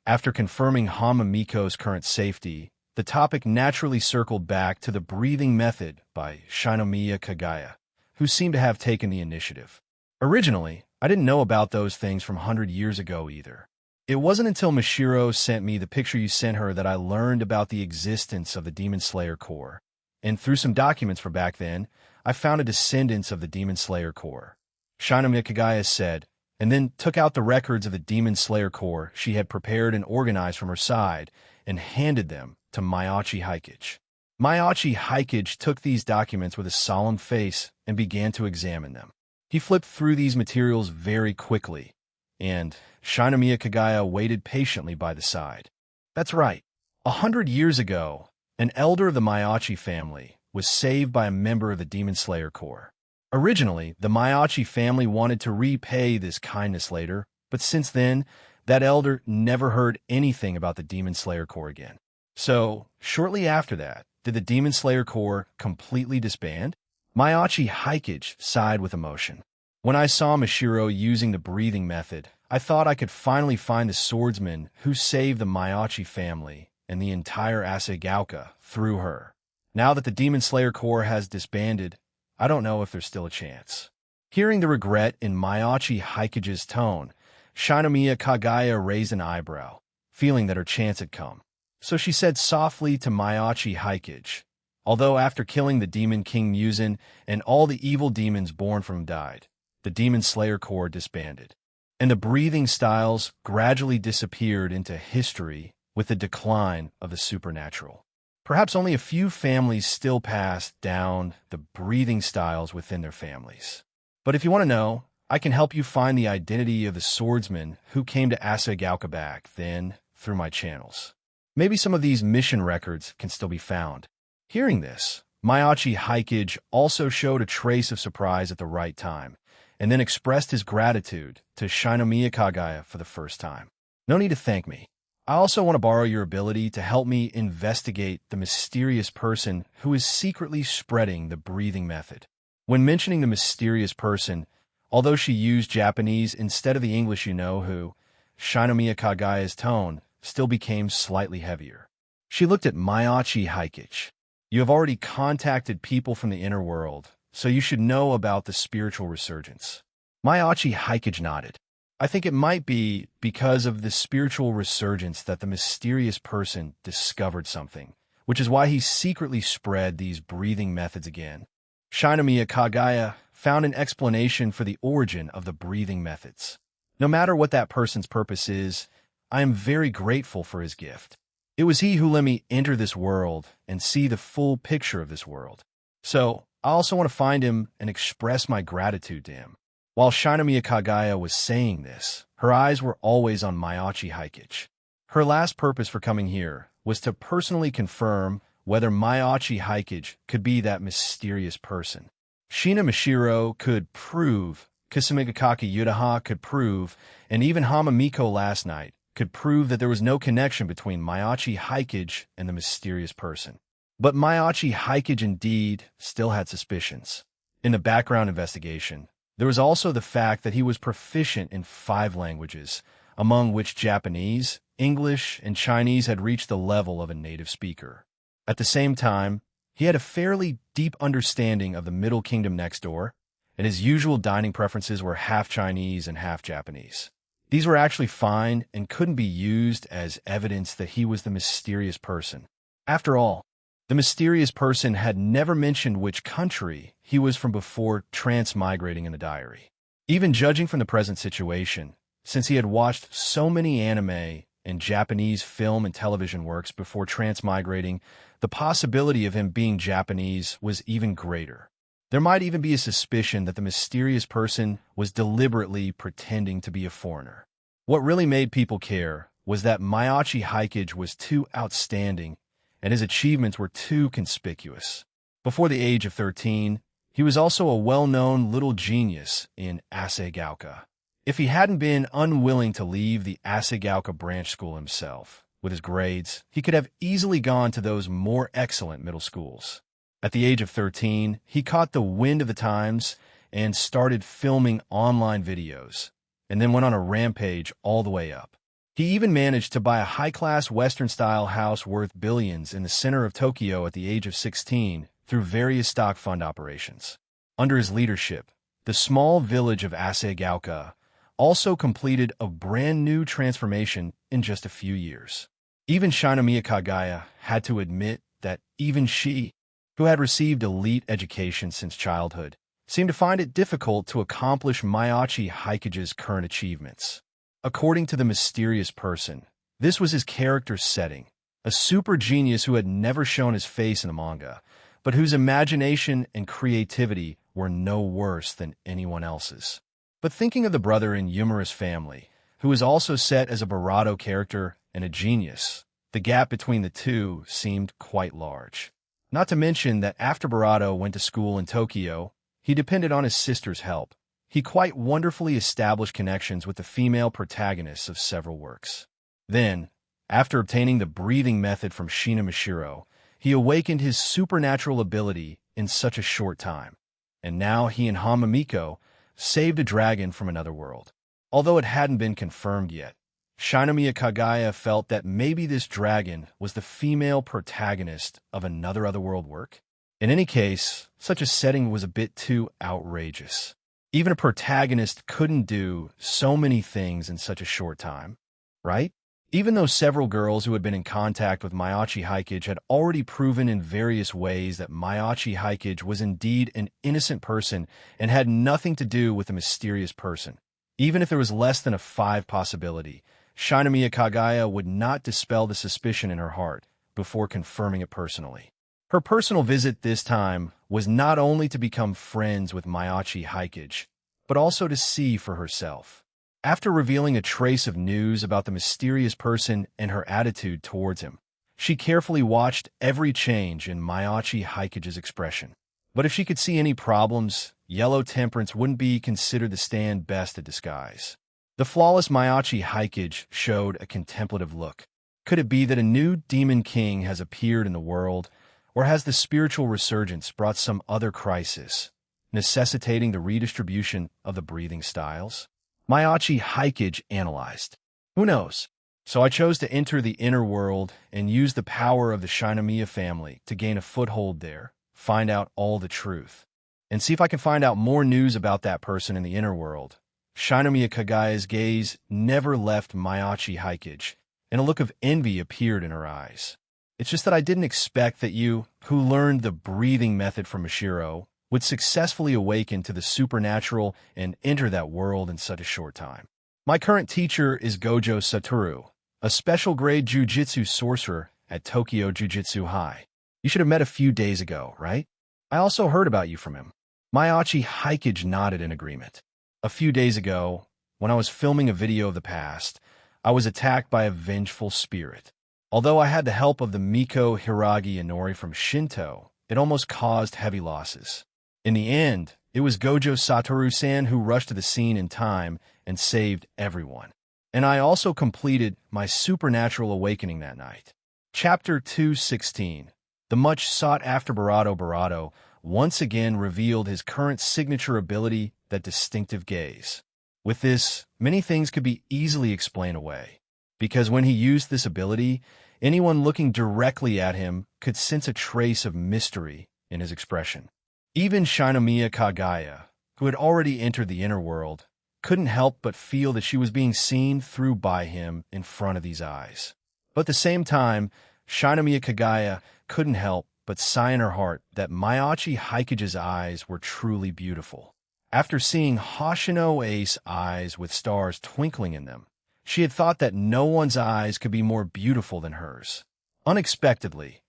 after confirming Hanma Miko's current safety, the topic naturally circled back to the breathing method by Shinomiya Kagaya, who seemed to have taken the initiative. Originally, I didn't know about those things from 100 years ago either. It wasn't until Mashiro sent me the picture you sent her that I learned about the existence of the Demon Slayer Corps. And through some documents from back then, I found a descendants of the Demon Slayer Corps, Shinomiya Kagaya said, and then took out the records of the Demon Slayer Corps she had prepared and organized from her side and handed them to Mayachi Haikage. Mayachi Haikage took these documents with a solemn face and began to examine them. He flipped through these materials very quickly, and Shinomiya Kagaya waited patiently by the side. That's right. 100 years ago, an elder of the Maiachi family was saved by a member of the Demon Slayer Corps. Originally, the Maiachi family wanted to repay this kindness later, but since then, that elder never heard anything about the Demon Slayer Corps again. So, shortly after that, did the Demon Slayer Corps completely disband? Maiachi Haikage sighed with emotion. When I saw Mishiro using the breathing method, I thought I could finally find the swordsman who saved the Maiachi family and the entire Asagauka through her. Now that the Demon Slayer Corps has disbanded, I don't know if there's still a chance. Hearing the regret in Maiachi Haikage's tone, Shinomiya Kagaya raised an eyebrow, feeling that her chance had come. So she said softly to Maiachi Haikage, although after killing the Demon King Muzan and all the evil demons born from him died, the Demon Slayer Corps disbanded, and the breathing styles gradually disappeared into history with the decline of the supernatural. Perhaps only a few families still passed down the breathing styles within their families. But if you want to know, I can help you find the identity of the swordsman who came to Asagauka back then through my channels. Maybe some of these mission records can still be found. Hearing this, Maiachi Haikage also showed a trace of surprise at the right time, and then expressed his gratitude to Shinomiya Kagaya for the first time. No need to thank me. I also want to borrow your ability to help me investigate the mysterious person who is secretly spreading the breathing method. When mentioning the mysterious person, although she used Japanese instead of the English who, Shinomiya Kagaya's tone still became slightly heavier. She looked at Maiachi Haikage. You have already contacted people from the inner world, so you should know about the spiritual resurgence. Maiachi Haikage nodded. I think it might be because of the spiritual resurgence that the mysterious person discovered something, which is why he secretly spread these breathing methods again. Shinomiya Kagaya found an explanation for the origin of the breathing methods. No matter what that person's purpose is, I am very grateful for his gift. It was he who let me enter this world and see the full picture of this world. So, I also want to find him and express my gratitude to him. While Shinomiya Kagaya was saying this, her eyes were always on Maiachi Haikage. Her last purpose for coming here was to personally confirm whether Maiachi Haikage could be that mysterious person. Shina Mishiro could prove, Kusamigakaki Yudaha could prove, and even Hamamiko last night could prove that there was no connection between Maiachi Haikage and the mysterious person. But Maiachi Haikage indeed still had suspicions. In the background investigation, there was also the fact that he was proficient in 5 languages, among which Japanese, English, and Chinese had reached the level of a native speaker. At the same time, he had a fairly deep understanding of the Middle Kingdom next door, and his usual dining preferences were half Chinese and half Japanese. These were actually fine and couldn't be used as evidence that he was the mysterious person. After all, the mysterious person had never mentioned which country he was from before transmigrating in the diary. Even judging from the present situation, since he had watched so many anime and Japanese film and television works before transmigrating, the possibility of him being Japanese was even greater. There might even be a suspicion that the mysterious person was deliberately pretending to be a foreigner. What really made people care was that Maiachi Haikage was too outstanding and his achievements were too conspicuous. Before the age of 13, he was also a well-known little genius in Asagauka. If he hadn't been unwilling to leave the Asagauka branch school himself, with his grades, he could have easily gone to those more excellent middle schools. At the age of 13, he caught the wind of the times and started filming online videos, and then went on a rampage all the way up. He even managed to buy a high-class Western-style house worth billions in the center of Tokyo at the age of 16 through various stock fund operations. Under his leadership, the small village of Asagauka also completed a brand-new transformation in just a few years. Even Shinomiya Kagaya had to admit that even she, who had received elite education since childhood, seemed to find it difficult to accomplish Maiachi Haikage's current achievements. According to the mysterious person, this was his character's setting, a super genius who had never shown his face in the manga, but whose imagination and creativity were no worse than anyone else's. But thinking of the brother in Humorous Family, who is also set as a Barato character and a genius, the gap between the two seemed quite large. Not to mention that after Barato went to school in Tokyo, he depended on his sister's help. He quite wonderfully established connections with the female protagonists of several works. Then, after obtaining the breathing method from Shina Mishiro, he awakened his supernatural ability in such a short time. And now he and Hamamiko saved a dragon from another world. Although it hadn't been confirmed yet, Shinomiya Kagaya felt that maybe this dragon was the female protagonist of another otherworld work. In any case, such a setting was a bit too outrageous. Even a protagonist couldn't do so many things in such a short time, right? Even though several girls who had been in contact with Mayachi Hikage had already proven in various ways that Mayachi Hikage was indeed an innocent person and had nothing to do with a mysterious person. Even if there was less than a 5 possibility, Shinomiya Kagaya would not dispel the suspicion in her heart before confirming it personally. Her personal visit this time was not only to become friends with Mayachi Hikage, but also to see for herself. After revealing a trace of news about the mysterious person and her attitude towards him, she carefully watched every change in Mayachi Hikage's expression. But if she could see any problems, yellow temperance wouldn't be considered the stand best at disguise. The flawless Mayachi Hikage showed a contemplative look. Could it be that a new demon king has appeared in the world, or has the spiritual resurgence brought some other crisis, necessitating the redistribution of the breathing styles? Mayachi Hikage analyzed. Who knows? So I chose to enter the inner world and use the power of the Shinomiya family to gain a foothold there, find out all the truth, and see if I can find out more news about that person in the inner world. Shinomiya Kagaya's gaze never left Mayachi Hikage, and a look of envy appeared in her eyes. It's just that I didn't expect that you, who learned the breathing method from Mishiro, would successfully awaken to the supernatural and enter that world in such a short time. My current teacher is Gojo Satoru, a special grade jujitsu sorcerer at Tokyo Jujitsu High. You should have met a few days ago, right? I also heard about you from him. Mayachi Hikage nodded in agreement. A few days ago, when I was filming a video of the past, I was attacked by a vengeful spirit. Although I had the help of the Miko Hiragi Inori from Shinto, it almost caused heavy losses. In the end, it was Gojo Satoru-san who rushed to the scene in time and saved everyone. And I also completed my supernatural awakening that night. Chapter 216. The much sought-after Barato once again revealed his current signature ability, that distinctive gaze. With this, many things could be easily explained away, because when he used this ability, anyone looking directly at him could sense a trace of mystery in his expression. Even Shinomiya Kagaya, who had already entered the inner world, couldn't help but feel that she was being seen through by him in front of these eyes. But at the same time, Shinomiya Kagaya couldn't help but sigh in her heart that Mayachi Hikage's eyes were truly beautiful. After seeing Hoshino Ace eyes with stars twinkling in them, she had thought that no one's eyes could be more beautiful than hers. Unexpectedly,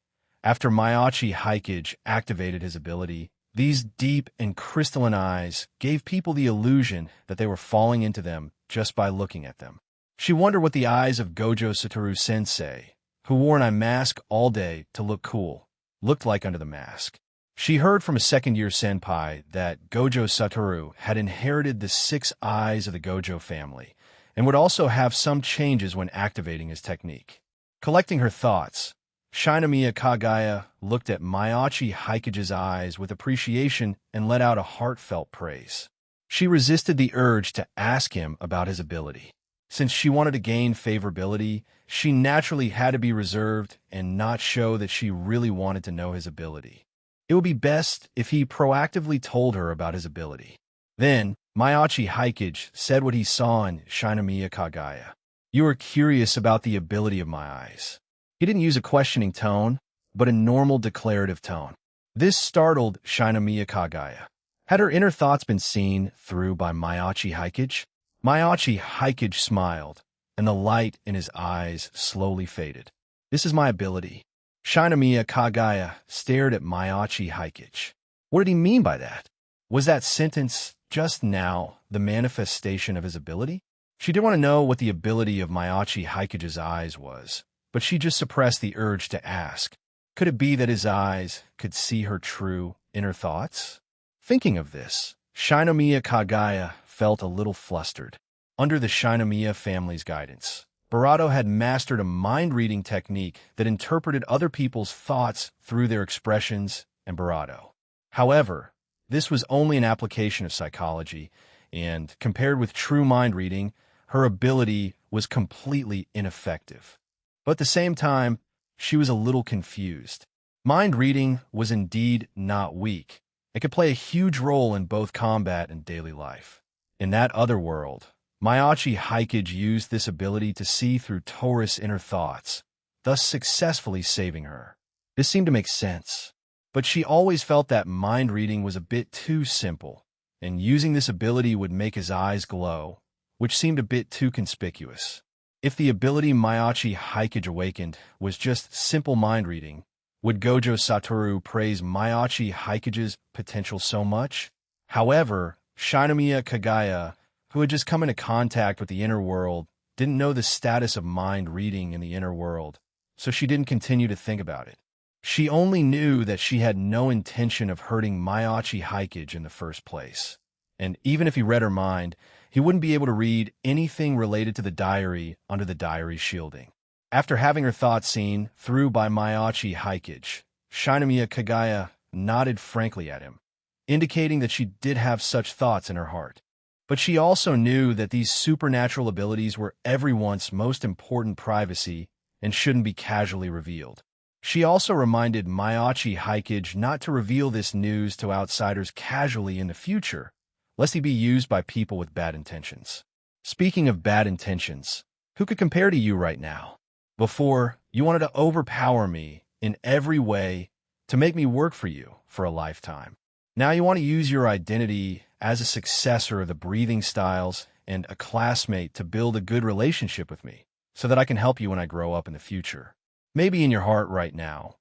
after Mayachi Hikage activated his ability, these deep and crystalline eyes gave people the illusion that they were falling into them just by looking at them. She wondered what the eyes of Gojo Satoru-sensei, who wore an eye mask all day to look cool, looked like under the mask. She heard from a second-year senpai that Gojo Satoru had inherited the 6 eyes of the Gojo family and would also have some changes when activating his technique. Collecting her thoughts, Shinomiya Kagaya looked at Mayachi Hikage's eyes with appreciation and let out a heartfelt praise. She resisted the urge to ask him about his ability. Since she wanted to gain favorability, she naturally had to be reserved and not show that she really wanted to know his ability. It would be best if he proactively told her about his ability. Then, Mayachi Hikage said what he saw in Shinomiya Kagaya. You are curious about the ability of my eyes. He didn't use a questioning tone, but a normal declarative tone. This startled Shinomiya Kagaya. Had her inner thoughts been seen through by Mayachi Hikage? Mayachi Hikage smiled, and the light in his eyes slowly faded. This is my ability. Shinomiya Kagaya stared at Mayachi Hikage. What did he mean by that? Was that sentence just now the manifestation of his ability? She didn't want to know what the ability of Maiachi Haikage's eyes was, but she just suppressed the urge to ask. Could it be that his eyes could see her true inner thoughts? Thinking of this, Shinomiya Kagaya felt a little flustered. Under the Shinomiya family's guidance, Barato had mastered a mind-reading technique that interpreted other people's thoughts through their expressions and Barato. However, this was only an application of psychology, and compared with true mind-reading, her ability was completely ineffective. But at the same time, she was a little confused. Mind-reading was indeed not weak. It could play a huge role in both combat and daily life. In that other world, Maiachi Haikage used this ability to see through Tora's inner thoughts, thus successfully saving her. This seemed to make sense, but she always felt that mind-reading was a bit too simple, and using this ability would make his eyes glow, which seemed a bit too conspicuous. If the ability Maiachi Haikage awakened was just simple mind-reading, would Gojo Satoru praise Maiachi Haikage's potential so much? However, Shinomiya Kagaya, who had just come into contact with the inner world, didn't know the status of mind-reading in the inner world, so she didn't continue to think about it. She only knew that she had no intention of hurting Maiachi Haikage in the first place. And even if he read her mind, he wouldn't be able to read anything related to the diary under the diary shielding. After having her thoughts seen through by Maiachi Haikage, Shinomiya Kagaya nodded frankly at him, indicating that she did have such thoughts in her heart. But she also knew that these supernatural abilities were everyone's most important privacy and shouldn't be casually revealed. She also reminded Maiachi Haikage not to reveal this news to outsiders casually in the future, lest he be used by people with bad intentions. Speaking of bad intentions, who could compare to you right now? Before, you wanted to overpower me in every way to make me work for you for a lifetime. Now you want to use your identity as a successor of the breathing styles and a classmate to build a good relationship with me so that I can help you when I grow up in the future. Maybe in your heart right now,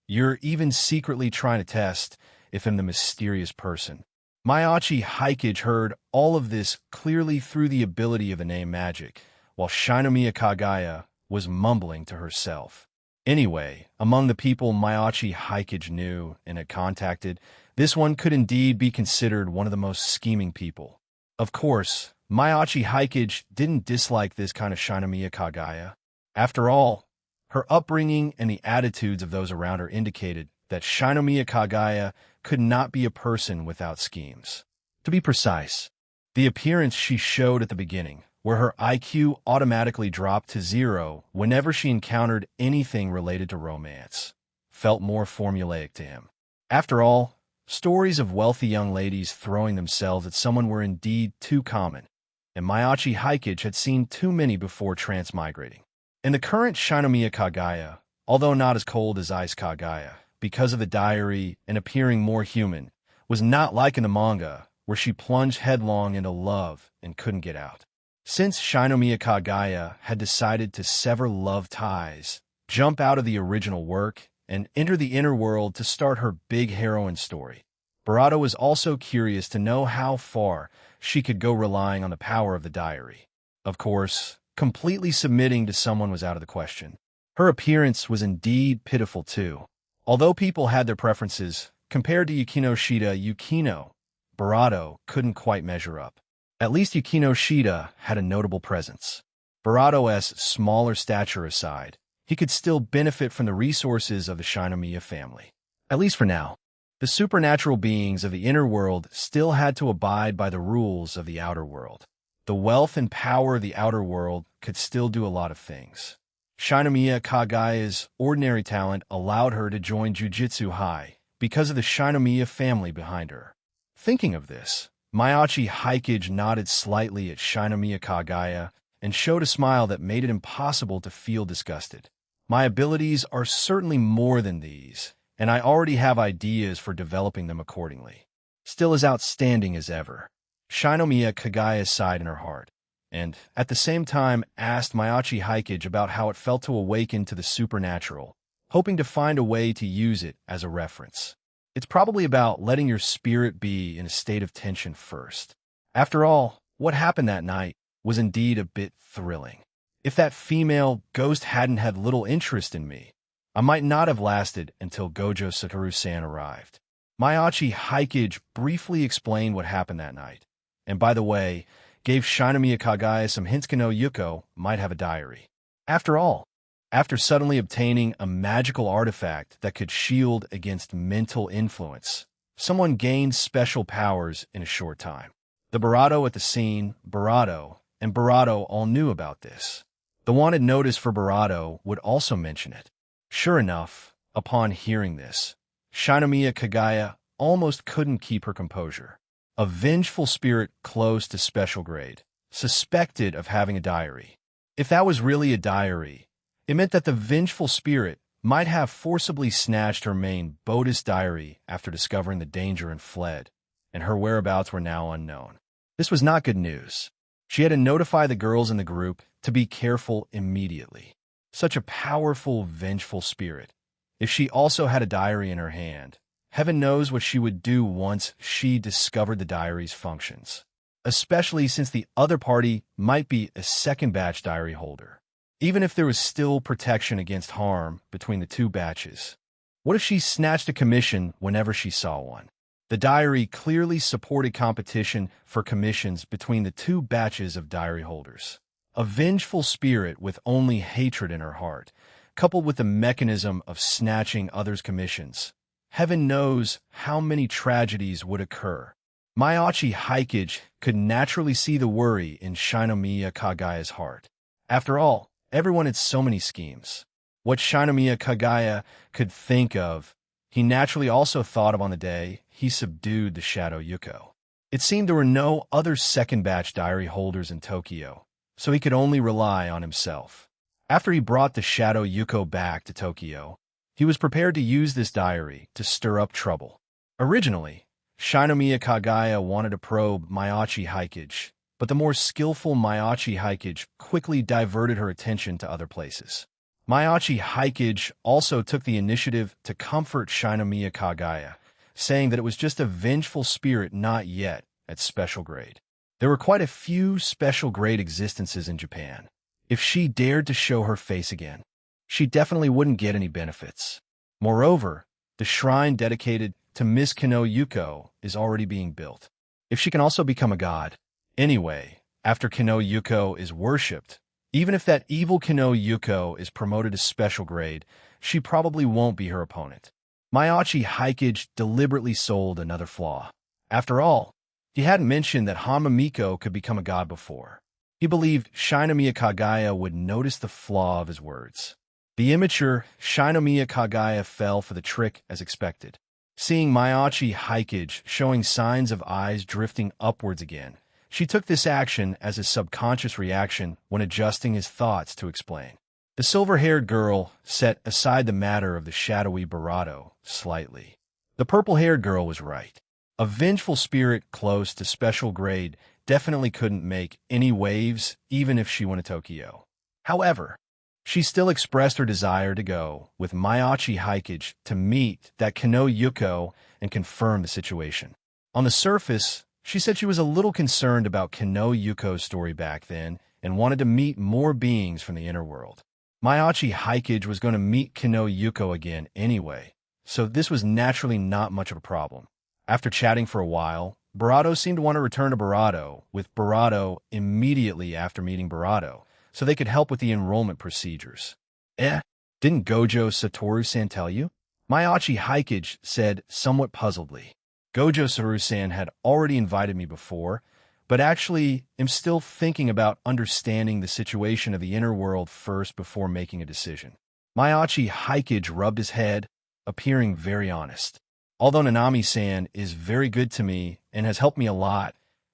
you're even secretly trying to test if I'm the mysterious person. Maiachi Haikage heard all of this clearly through the ability of the name magic, while Shinomiya Kagaya was mumbling to herself. Anyway, among the people Maiachi Haikage knew and had contacted, this one could indeed be considered one of the most scheming people. Of course, Maiachi Haikage didn't dislike this kind of Shinomiya Kagaya. After all, her upbringing and the attitudes of those around her indicated that Shinomiya Kagaya could not be a person without schemes. To be precise, the appearance she showed at the beginning, where her IQ automatically dropped to 0 whenever she encountered anything related to romance, felt more formulaic to him. After all, stories of wealthy young ladies throwing themselves at someone were indeed too common, and Maiachi Haikage had seen too many before transmigrating. In the current Shinomiya Kagaya, although not as cold as Ice Kagaya, because of the diary and appearing more human, was not like in the manga, where she plunged headlong into love and couldn't get out. Since Shinomiya Kagaya had decided to sever love ties, jump out of the original work, and enter the inner world to start her big heroine story, Barato was also curious to know how far she could go relying on the power of the diary. Of course, completely submitting to someone was out of the question. Her appearance was indeed pitiful too. Although people had their preferences, compared to Yukino Shida, Yukino, Barato couldn't quite measure up. At least Yukino Shida had a notable presence. Barato's smaller stature aside, he could still benefit from the resources of the Shinomiya family. At least for now. The supernatural beings of the inner world still had to abide by the rules of the outer world. The wealth and power of the outer world could still do a lot of things. Shinomiya Kagaya's ordinary talent allowed her to join Jujutsu High because of the Shinomiya family behind her. Thinking of this, Maiachi Haikage nodded slightly at Shinomiya Kagaya and showed a smile that made it impossible to feel disgusted. My abilities are certainly more than these, and I already have ideas for developing them accordingly. Still as outstanding as ever, Shinomiya Kagaya sighed in her heart, and at the same time asked Maiachi Haikage about how it felt to awaken to the supernatural, hoping to find a way to use it as a reference. It's probably about letting your spirit be in a state of tension first. After all, what happened that night was indeed a bit thrilling. If that female ghost hadn't had little interest in me, I might not have lasted until Gojo Satoru-san arrived. Mayachi Haikage briefly explained what happened that night, and by the way, gave Shinomiya Kagaya some hints Kano Yuko might have a diary. After all, after suddenly obtaining a magical artifact that could shield against mental influence, someone gained special powers in a short time. The Barato at the scene, Barato, and Barato all knew about this. The wanted notice for Barato would also mention it. Sure enough, upon hearing this, Shinomiya Kagaya almost couldn't keep her composure. A vengeful spirit close to special grade, suspected of having a diary. If that was really a diary, it meant that the vengeful spirit might have forcibly snatched her main Bodis diary after discovering the danger and fled, and her whereabouts were now unknown. This was not good news. She had to notify the girls in the group to be careful immediately. Such a powerful, vengeful spirit. If she also had a diary in her hand, heaven knows what she would do once she discovered the diary's functions, especially since the other party might be a second batch diary holder. Even if there was still protection against harm between the two batches, what if she snatched a commission whenever she saw one? The diary clearly supported competition for commissions between the two batches of diary holders. A vengeful spirit with only hatred in her heart, coupled with the mechanism of snatching others' commissions. Heaven knows how many tragedies would occur. Mayachi Haikage could naturally see the worry in Shinomiya Kagaya's heart. After all, everyone had so many schemes. What Shinomiya Kagaya could think of, he naturally also thought of on the day he subdued the Shadow Yuko. It seemed there were no other second-batch diary holders in Tokyo, so he could only rely on himself. After he brought the Shadow Yuko back to Tokyo, he was prepared to use this diary to stir up trouble. Originally, Shinomiya Kagaya wanted to probe Mayachi Haikage, but the more skillful Mayachi Haikage quickly diverted her attention to other places. Mayachi Haikage also took the initiative to comfort Shinomiya Kagaya, saying that it was just a vengeful spirit not yet at special grade. There were quite a few special grade existences in Japan. If she dared to show her face again, she definitely wouldn't get any benefits. Moreover, the shrine dedicated to Miss Kano Yuko is already being built. If she can also become a god. Anyway, after Kano Yuko is worshipped, even if that evil Kano Yuko is promoted to special grade, she probably won't be her opponent. Mayachi Haikage deliberately sold another flaw. After all, he hadn't mentioned that Hamamiko could become a god before. He believed Shinomiya Kagaya would notice the flaw of his words. The immature Shinomiya Kagaya fell for the trick as expected. Seeing Mayachi Haikage showing signs of eyes drifting upwards again, she took this action as a subconscious reaction when adjusting his thoughts to explain. The silver-haired girl set aside the matter of the shadowy Barato slightly. The purple-haired girl was right. A vengeful spirit close to special grade definitely couldn't make any waves even if she went to Tokyo. However, she still expressed her desire to go with Mayachi Haikage to meet that Kano Yuko and confirm the situation. On the surface, she said she was a little concerned about Kano Yuko's story back then and wanted to meet more beings from the inner world. Mayachi Haikage was going to meet Kano Yuko again anyway, so this was naturally not much of a problem. After chatting for a while, Barato seemed to want to return to Barato, with Barato immediately after meeting Barato, so they could help with the enrollment procedures. Didn't Gojo Satoru-san tell you? Mayachi Haikage said somewhat puzzledly. Gojo Satoru-san had already invited me before, but actually am still thinking about understanding the situation of the inner world first before making a decision. Mayachi Haikage rubbed his head, appearing very honest. Although Nanami-san is very good to me and has helped me a lot,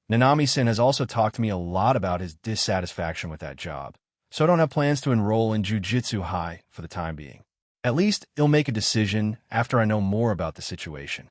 Nanami-san has also talked to me a lot about his dissatisfaction with that job, so I don't have plans to enroll in Jujutsu High for the time being. At least he'll make a decision after I know more about the situation.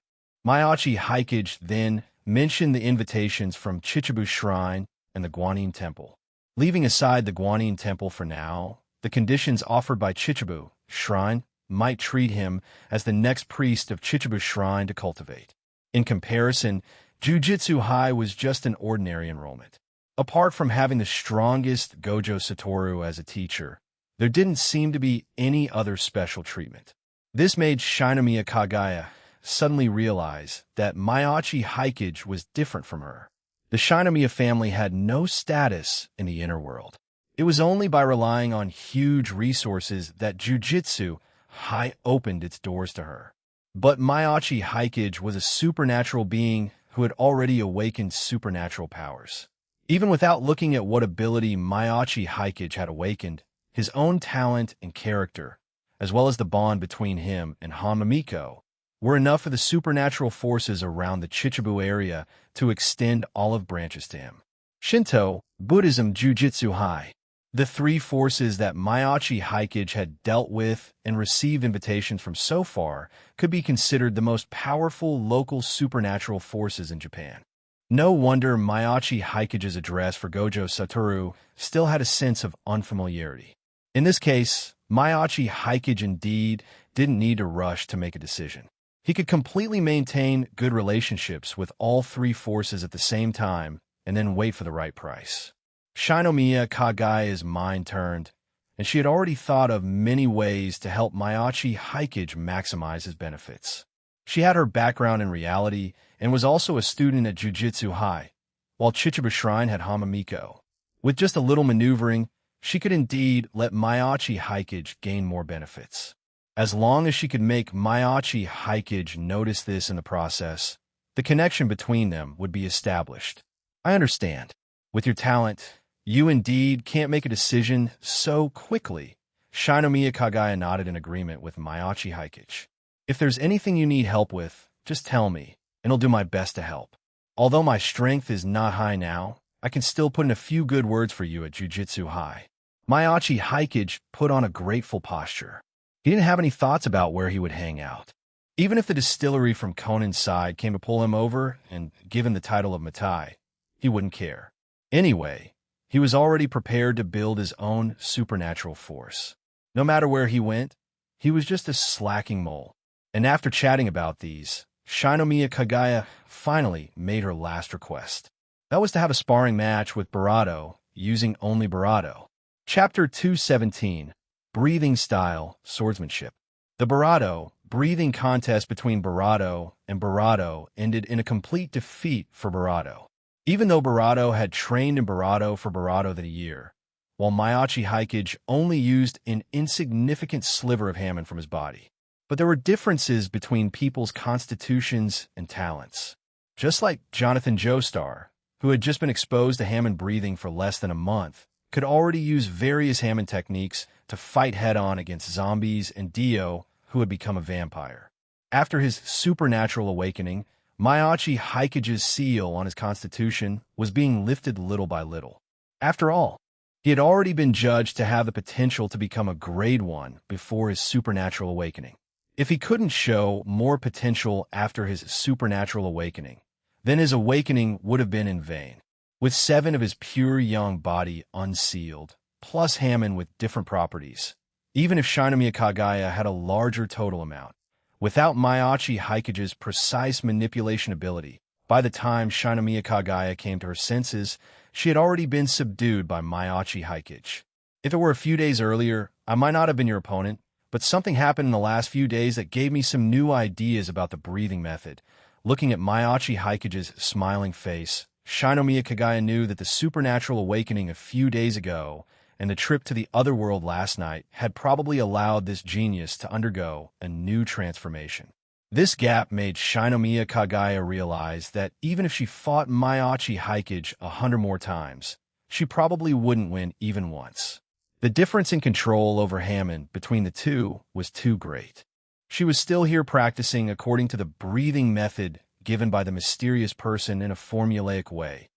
Mayachi Haikage then mentioned the invitations from Chichibu Shrine and the Guanyin Temple. Leaving aside the Guanyin Temple for now, the conditions offered by Chichibu Shrine might treat him as the next priest of Chichibu's shrine to cultivate. In comparison, Jujutsu High was just an ordinary enrollment. Apart from having the strongest Gojo Satoru as a teacher, there didn't seem to be any other special treatment. This made Shinomiya Kagaya suddenly realize that Maiachi Hikage was different from her. The Shinomiya family had no status in the inner world. It was only by relying on huge resources that Jujutsu High opened its doors to her. But Maiachi Hikage was a supernatural being who had already awakened supernatural powers. Even without looking at what ability Maiachi Hikage had awakened, his own talent and character, as well as the bond between him and Hamamiko, were enough for the supernatural forces around the Chichibu area to extend olive branches to him. Shinto, Buddhism, Jujutsu High. The three forces that Maiachi Hikage had dealt with and received invitations from so far could be considered the most powerful local supernatural forces in Japan. No wonder Maiachi Hikage's address for Gojo Satoru still had a sense of unfamiliarity. In this case, Maiachi Hikage indeed didn't need to rush to make a decision. He could completely maintain good relationships with all three forces at the same time and then wait for the right price. Shinomiya Kagaya's mind turned, and she had already thought of many ways to help Maiachi Hikage maximize his benefits. She had her background in reality and was also a student at Jujutsu High, while Chichibu Shrine had Hamamiko. With just a little maneuvering, she could indeed let Maiachi Hikage gain more benefits. As long as she could make Maiachi Hikage notice this in the process, the connection between them would be established. I understand. With your talent, you indeed can't make a decision so quickly. Shinomiya Kagaya nodded in agreement with Maiachi Hikage. If there's anything you need help with, just tell me, and I'll do my best to help. Although my strength is not high now, I can still put in a few good words for you at Jujutsu High. Maiachi Hikage put on a grateful posture. He didn't have any thoughts about where he would hang out. Even if the distillery from Conan's side came to pull him over and give him the title of Matai, he wouldn't care. Anyway, he was already prepared to build his own supernatural force. No matter where he went, he was just a slacking mole. And after chatting about these, Shinomiya Kagaya finally made her last request. That was to have a sparring match with Barado, using only Barado. Chapter 217, Breathing Style, Swordsmanship. The Barado breathing contest between Barado and Barado ended in a complete defeat for Barado. Even though Barado had trained in Barado for Barado that year, while Maiachi Hikage only used an insignificant sliver of Hammond from his body. But there were differences between people's constitutions and talents. Just like Jonathan Joestar, who had just been exposed to Hammond breathing for less than a month, could already use various Hammond techniques to fight head-on against zombies, and Dio, who had become a vampire. After his supernatural awakening, Maiachi Hikage's seal on his constitution was being lifted little by little. After all, he had already been judged to have the potential to become a grade 1 before his supernatural awakening. If he couldn't show more potential after his supernatural awakening, then his awakening would have been in vain. With 7 of his pure young body unsealed, plus Hammond with different properties, even if Shinomiya Kagaya had a larger total amount, without Maiachi Hikage's precise manipulation ability, by the time Shinomiya Kagaya came to her senses, she had already been subdued by Maiachi Hikage. If it were a few days earlier, I might not have been your opponent, but something happened in the last few days that gave me some new ideas about the breathing method. Looking at Maiachi Hikage's smiling face, Shinomiya Kagaya knew that the supernatural awakening a few days ago and the trip to the other world last night had probably allowed this genius to undergo a new transformation. This gap made Shinomiya Kagaya realize that even if she fought Maiachi Hikage 100 more times, she probably wouldn't win even once. The difference in control over Hammond between the two was too great. She was still here practicing according to the breathing method given by the mysterious person in a formulaic way,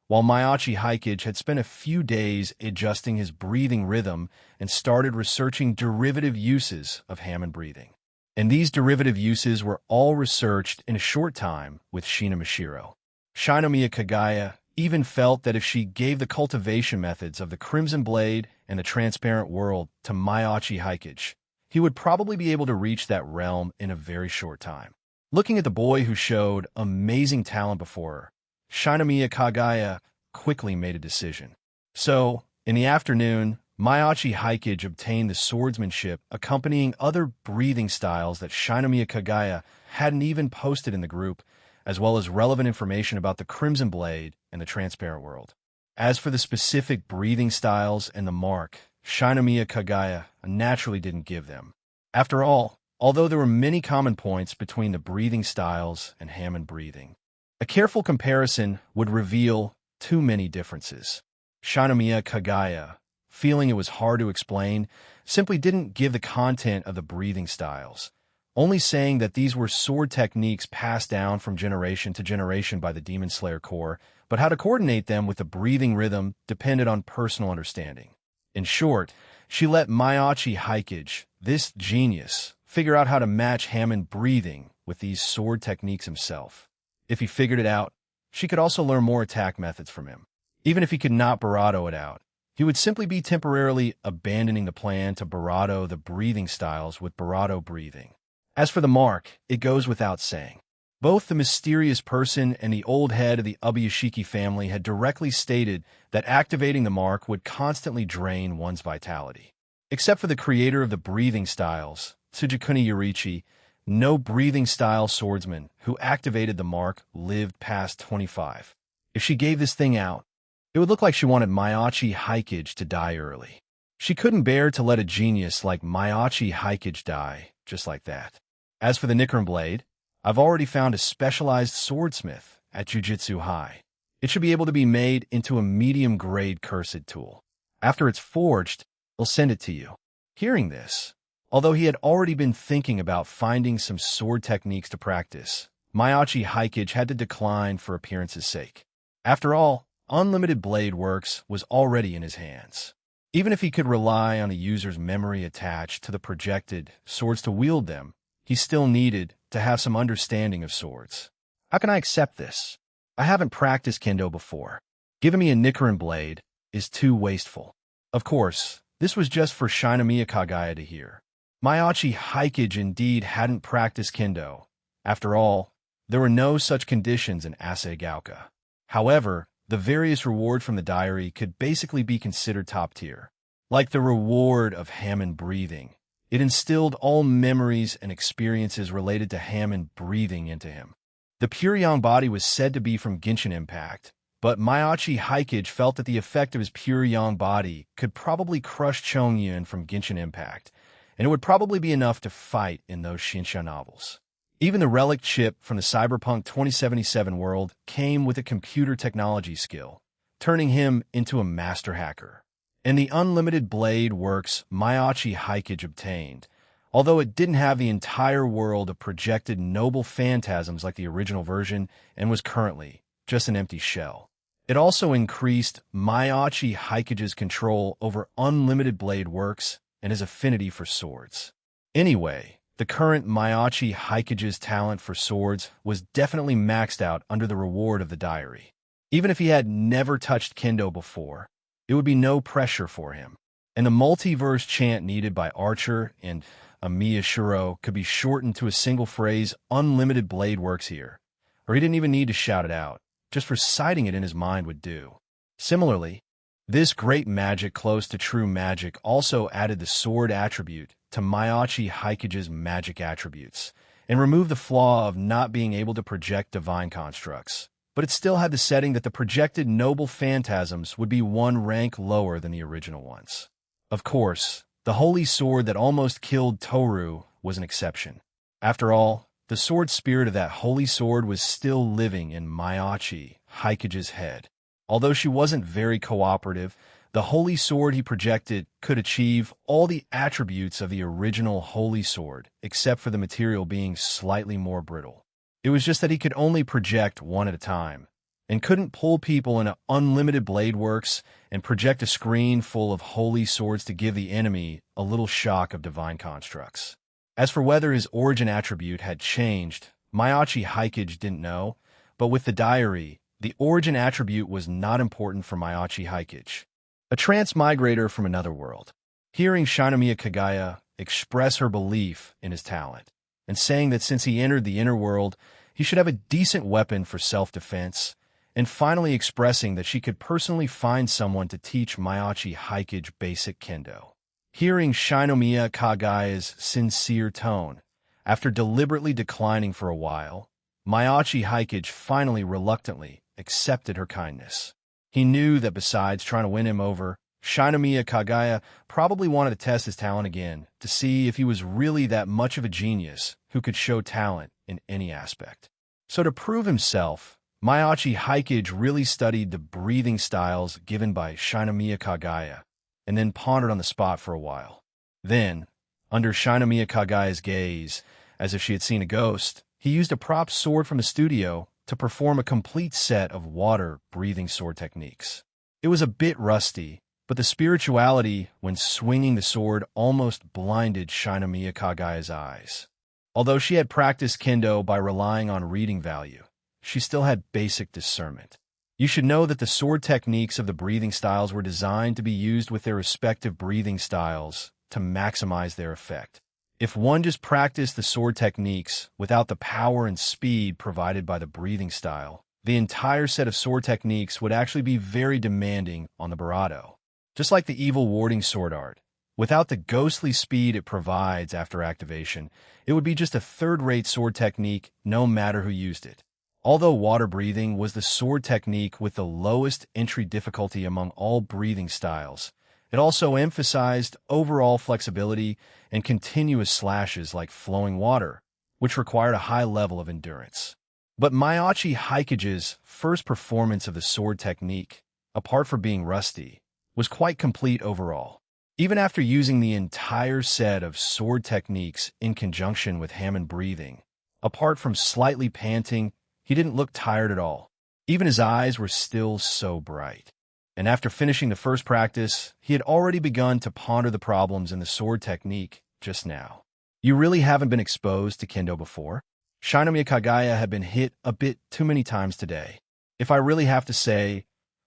while Maiachi Hikage had spent a few days adjusting his breathing rhythm and started researching derivative uses of Hammond breathing. And these derivative uses were all researched in a short time with Shina Mashiro. Shinomiya Kagaya even felt that if she gave the cultivation methods of the Crimson Blade and the Transparent World to Maiachi Hikage, he would probably be able to reach that realm in a very short time. Looking at the boy who showed amazing talent before her, Shinomiya Kagaya quickly made a decision. So, in the afternoon, Mayachi Hikage obtained the swordsmanship accompanying other breathing styles that Shinomiya Kagaya hadn't even posted in the group, as well as relevant information about the Crimson Blade and the Transparent World. As for the specific breathing styles and the mark, Shinomiya Kagaya naturally didn't give them. After all, although there were many common points between the breathing styles and Hammond breathing, a careful comparison would reveal too many differences. Shinomiya Kagaya, feeling it was hard to explain, simply didn't give the content of the breathing styles, only saying that these were sword techniques passed down from generation to generation by the Demon Slayer Corps, but how to coordinate them with the breathing rhythm depended on personal understanding. In short, she let Mayachi Hikage, this genius, figure out how to match Hammond breathing with these sword techniques himself. If he figured it out, she could also learn more attack methods from him. Even if he could not Barado it out, he would simply be temporarily abandoning the plan to Barado the breathing styles with Barado breathing. As for the mark, it goes without saying. Both the mysterious person and the old head of the Ubuyashiki family had directly stated that activating the mark would constantly drain one's vitality. Except for the creator of the breathing styles, Tsujikuni Yorichi, no breathing style swordsman who activated the mark lived past 25. If she gave this thing out, it would look like she wanted Mayachi Hikage to die early. She couldn't bear to let a genius like Mayachi Hikage die just like that. As for the Nickeron Blade, I've already found a specialized swordsmith at Jujutsu High. It should be able to be made into a medium-grade cursed tool. After it's forged, they'll send it to you. Hearing this, although he had already been thinking about finding some sword techniques to practice, Mayachi Hikage had to decline for appearance's sake. After all, Unlimited Blade Works was already in his hands. Even if he could rely on a user's memory attached to the projected swords to wield them, he still needed to have some understanding of swords. How can I accept this? I haven't practiced kendo before. Giving me a Nickeron blade is too wasteful. Of course, this was just for Shinomiya Kagaya to hear. Mayachi Hikage indeed hadn't practiced kendo. After all, there were no such conditions in Asagauka. However, the various rewards from the diary could basically be considered top tier. Like the reward of Hammond breathing, it instilled all memories and experiences related to Hammond breathing into him. The pure yang body was said to be from Genshin Impact, but Mayachi Hikage felt that the effect of his pure yang body could probably crush Chongyun from Genshin Impact, and it would probably be enough to fight in those Shinsha novels. Even the relic chip from the Cyberpunk 2077 world came with a computer technology skill, turning him into a master hacker. And the Unlimited Blade Works Mayachi Hikage obtained, although it didn't have the entire world of projected noble phantasms like the original version and was currently just an empty shell. It also increased Mayachi Hikage's control over Unlimited Blade Works and his affinity for swords. Anyway, the current Mayachi Hikage's talent for swords was definitely maxed out under the reward of the diary. Even if he had never touched kendo before, it would be no pressure for him. And the multiverse chant needed by Archer and Amiyashiro could be shortened to a single phrase, Unlimited Blade Works here. Or he didn't even need to shout it out. Just reciting it in his mind would do. Similarly, this great magic close to true magic also added the sword attribute to Mayachi Hikage's magic attributes, and removed the flaw of not being able to project divine constructs. But it still had the setting that the projected noble phantasms would be one rank lower than the original ones. Of course, the holy sword that almost killed Toru was an exception. After all, the sword spirit of that holy sword was still living in Mayachi Hikage's head. Although she wasn't very cooperative, the holy sword he projected could achieve all the attributes of the original holy sword, except for the material being slightly more brittle. It was just that he could only project one at a time, and couldn't pull people into Unlimited Blade Works and project a screen full of holy swords to give the enemy a little shock of divine constructs. As for whether his origin attribute had changed, Mayachi Hikage didn't know, but with the diary, the origin attribute was not important for Mayachi Hikage. A transmigrator from another world. Hearing Shinomiya Kagaya express her belief in his talent, and saying that since he entered the inner world, he should have a decent weapon for self-defense, and finally expressing that she could personally find someone to teach Miyachi Haikage basic kendo. Hearing Shinomiya Kagaya's sincere tone, after deliberately declining for a while, Miyachi Haikage finally reluctantly accepted her kindness. He knew that besides trying to win him over, Shinomiya Kagaya probably wanted to test his talent again to see if he was really that much of a genius who could show talent in any aspect. So to prove himself, Miyachi Haikage really studied the breathing styles given by Shinomiya Kagaya, and then pondered on the spot for a while. Then, under Shinomiya Kagaya's gaze, as if she had seen a ghost, he used a prop sword from the studio to perform a complete set of water-breathing sword techniques. It was a bit rusty, but the spirituality when swinging the sword almost blinded Shinomiya Kagaya's eyes. Although she had practiced kendo by relying on reading value, she still had basic discernment. You should know that the sword techniques of the breathing styles were designed to be used with their respective breathing styles to maximize their effect. If one just practiced the sword techniques without the power and speed provided by the breathing style, the entire set of sword techniques would actually be very demanding on the barato. Just like the evil warding sword art, without the ghostly speed it provides after activation, it would be just a third-rate sword technique no matter who used it. Although water breathing was the sword technique with the lowest entry difficulty among all breathing styles, it also emphasized overall flexibility and continuous slashes like flowing water, which required a high level of endurance. But Miyachi Haikage's first performance of the sword technique, apart from being rusty, was quite complete overall. Even after using the entire set of sword techniques in conjunction with Hammond breathing, apart from slightly panting, he didn't look tired at all. Even his eyes were still so bright. And after finishing the first practice, he had already begun to ponder the problems in the sword technique just now. You really haven't been exposed to kendo before? Shinomiya Kagaya had been hit a bit too many times today. If I really have to say,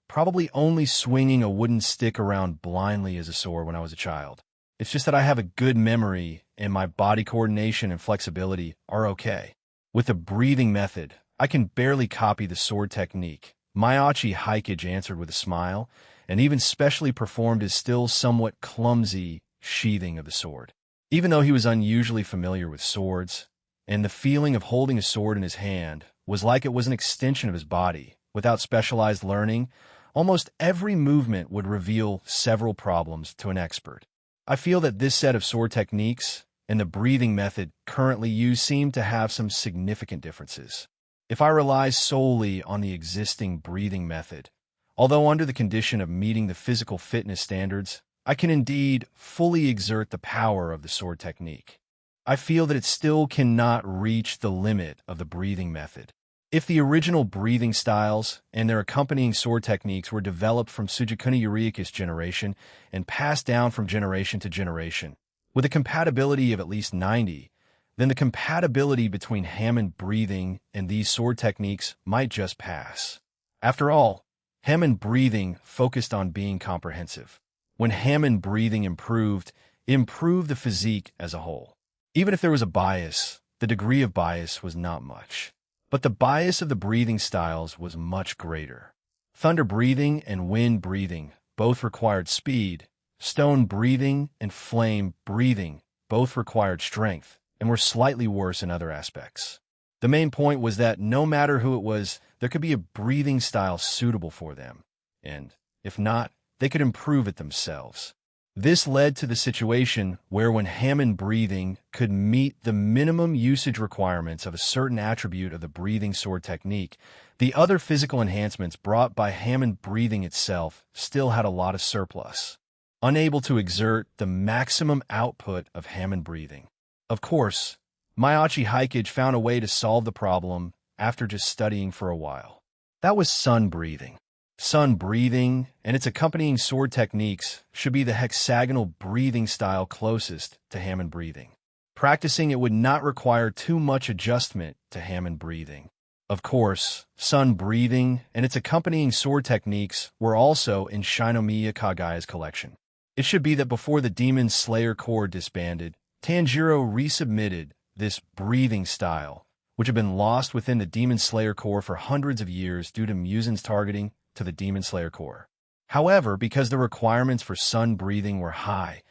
probably only swinging a wooden stick around blindly as a sword when I was a child. It's just that I have a good memory and my body coordination and flexibility are okay. With the breathing method, I can barely copy the sword technique. Miyachi Haikage answered with a smile, and even specially performed his still somewhat clumsy sheathing of the sword. Even though he was unusually familiar with swords, and the feeling of holding a sword in his hand was like it was an extension of his body, without specialized learning, almost every movement would reveal several problems to an expert. I feel that this set of sword techniques and the breathing method currently used seem to have some significant differences. If I rely solely on the existing breathing method, although under the condition of meeting the physical fitness standards, I can indeed fully exert the power of the sword technique. I feel that it still cannot reach the limit of the breathing method. If the original breathing styles and their accompanying sword techniques were developed from Sujikuni Eureka's generation and passed down from generation to generation, with a compatibility of at least 90, then the compatibility between Hammond breathing and these sword techniques might just pass. After all, Hammond breathing focused on being comprehensive. When Hammond breathing improved, it improved the physique as a whole. Even if there was a bias, the degree of bias was not much. But the bias of the breathing styles was much greater. Thunder breathing and wind breathing both required speed. Stone breathing and flame breathing both required strength and were slightly worse in other aspects. The main point was that no matter who it was, there could be a breathing style suitable for them, and, if not, they could improve it themselves. This led to the situation where when Hammond breathing could meet the minimum usage requirements of a certain attribute of the breathing sword technique, the other physical enhancements brought by Hammond breathing itself still had a lot of surplus, unable to exert the maximum output of Hammond breathing. Of course, Miyachi Haikage found a way to solve the problem after just studying for a while. That was sun breathing. Sun breathing and its accompanying sword techniques should be the hexagonal breathing style closest to Hammond breathing. Practicing it would not require too much adjustment to Hammond breathing. Of course, sun breathing and its accompanying sword techniques were also in Shinomiya Kagaya's collection. It should be that before the Demon Slayer Corps disbanded, Tanjiro resubmitted this breathing style, which had been lost within the Demon Slayer Corps for hundreds of years due to Musen's targeting to the Demon Slayer Corps. However, because the requirements for sun breathing were high,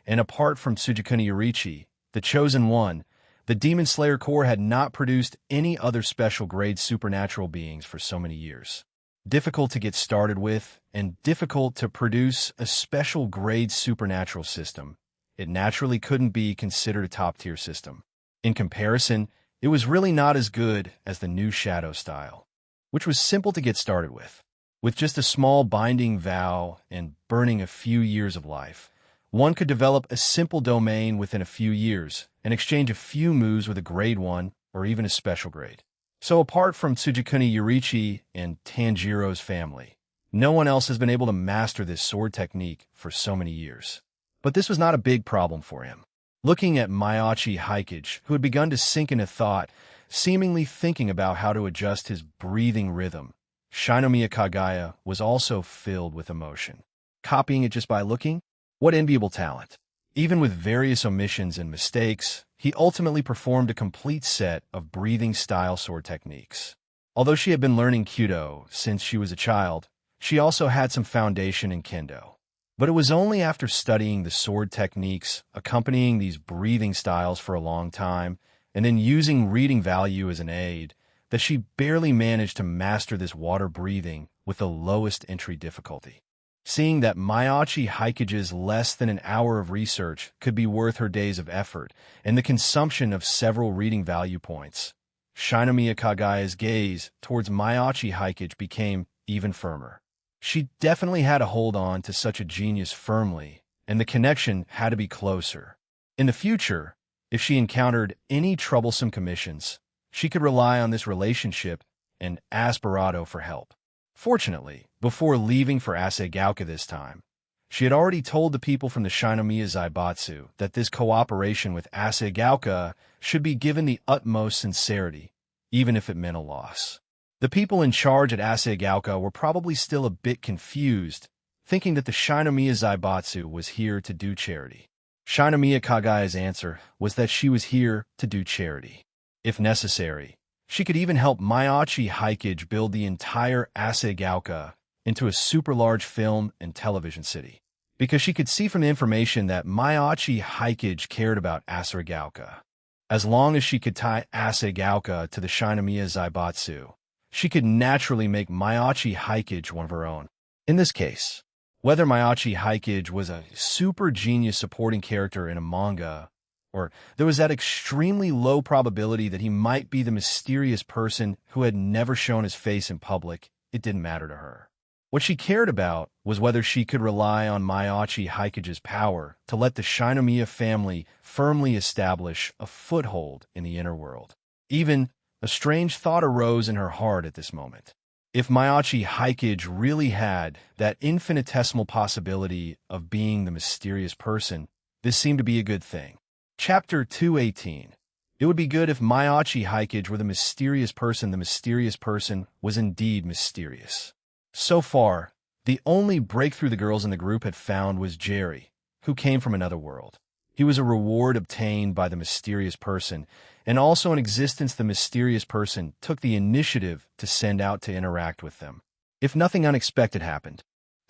and apart from Tsujikuni Yorichi, the Chosen One, the Demon Slayer Corps had not produced any other special grade supernatural beings for so many years. Difficult to get started with, and difficult to produce a special grade supernatural system, it naturally couldn't be considered a top-tier system. In comparison, it was really not as good as the new Shadow style, which was simple to get started with. With just a small binding vow and burning a few years of life, one could develop a simple domain within a few years and exchange a few moves with a grade 1 or even a special grade. So apart from Tsujikuni Yorichi and Tanjiro's family, no one else has been able to master this sword technique for so many years. But this was not a big problem for him. Looking at Maiachi Hikage, who had begun to sink into thought, seemingly thinking about how to adjust his breathing rhythm, Shinomiya Kagaya was also filled with emotion. Copying it just by looking? What enviable talent. Even with various omissions and mistakes, he ultimately performed a complete set of breathing-style sword techniques. Although she had been learning Kyudo since she was a child, she also had some foundation in Kendo. But it was only after studying the sword techniques, accompanying these breathing styles for a long time, and then using reading value as an aid, that she barely managed to master this water breathing with the lowest entry difficulty. Seeing that Maiachi Hikage's less than an hour of research could be worth her days of effort and the consumption of several reading value points, Shinomiya Kagaya's gaze towards Maiachi Hikage became even firmer. She definitely had to hold on to such a genius firmly, and the connection had to be closer. In the future, if she encountered any troublesome commissions, she could rely on this relationship and Aspirado for help. Fortunately, before leaving for Asegauka this time, she had already told the people from the Shinomiya Zaibatsu that this cooperation with Asegauka should be given the utmost sincerity, even if it meant a loss. The people in charge at Asegauka were probably still a bit confused, thinking that the Shinomiya Zaibatsu was here to do charity. Shinomiya Kagaya's answer was that she was here to do charity. If necessary, she could even help Maiachi Hikage build the entire Asegauka into a super large film and television city, because she could see from the information that Maiachi Hikage cared about Asegauka. As long as she could tie Asegauka to the Shinomiya Zaibatsu, she could naturally make Maiachi Hikage one of her own. In this case, whether Maiachi Hikage was a super genius supporting character in a manga, or there was that extremely low probability that he might be the mysterious person who had never shown his face in public, it didn't matter to her. What she cared about was whether she could rely on Maiachi Hikage's power to let the Shinomiya family firmly establish a foothold in the inner world. Even a strange thought arose in her heart at this moment. If Maiachi Hikage really had that infinitesimal possibility of being the mysterious person, this seemed to be a good thing. Chapter 218. It would be good if Maiachi Hikage were the mysterious person was indeed mysterious. So far, the only breakthrough the girls in the group had found was Jerry, who came from another world. He was a reward obtained by the mysterious person, and also in existence the mysterious person took the initiative to send out to interact with them. If nothing unexpected happened,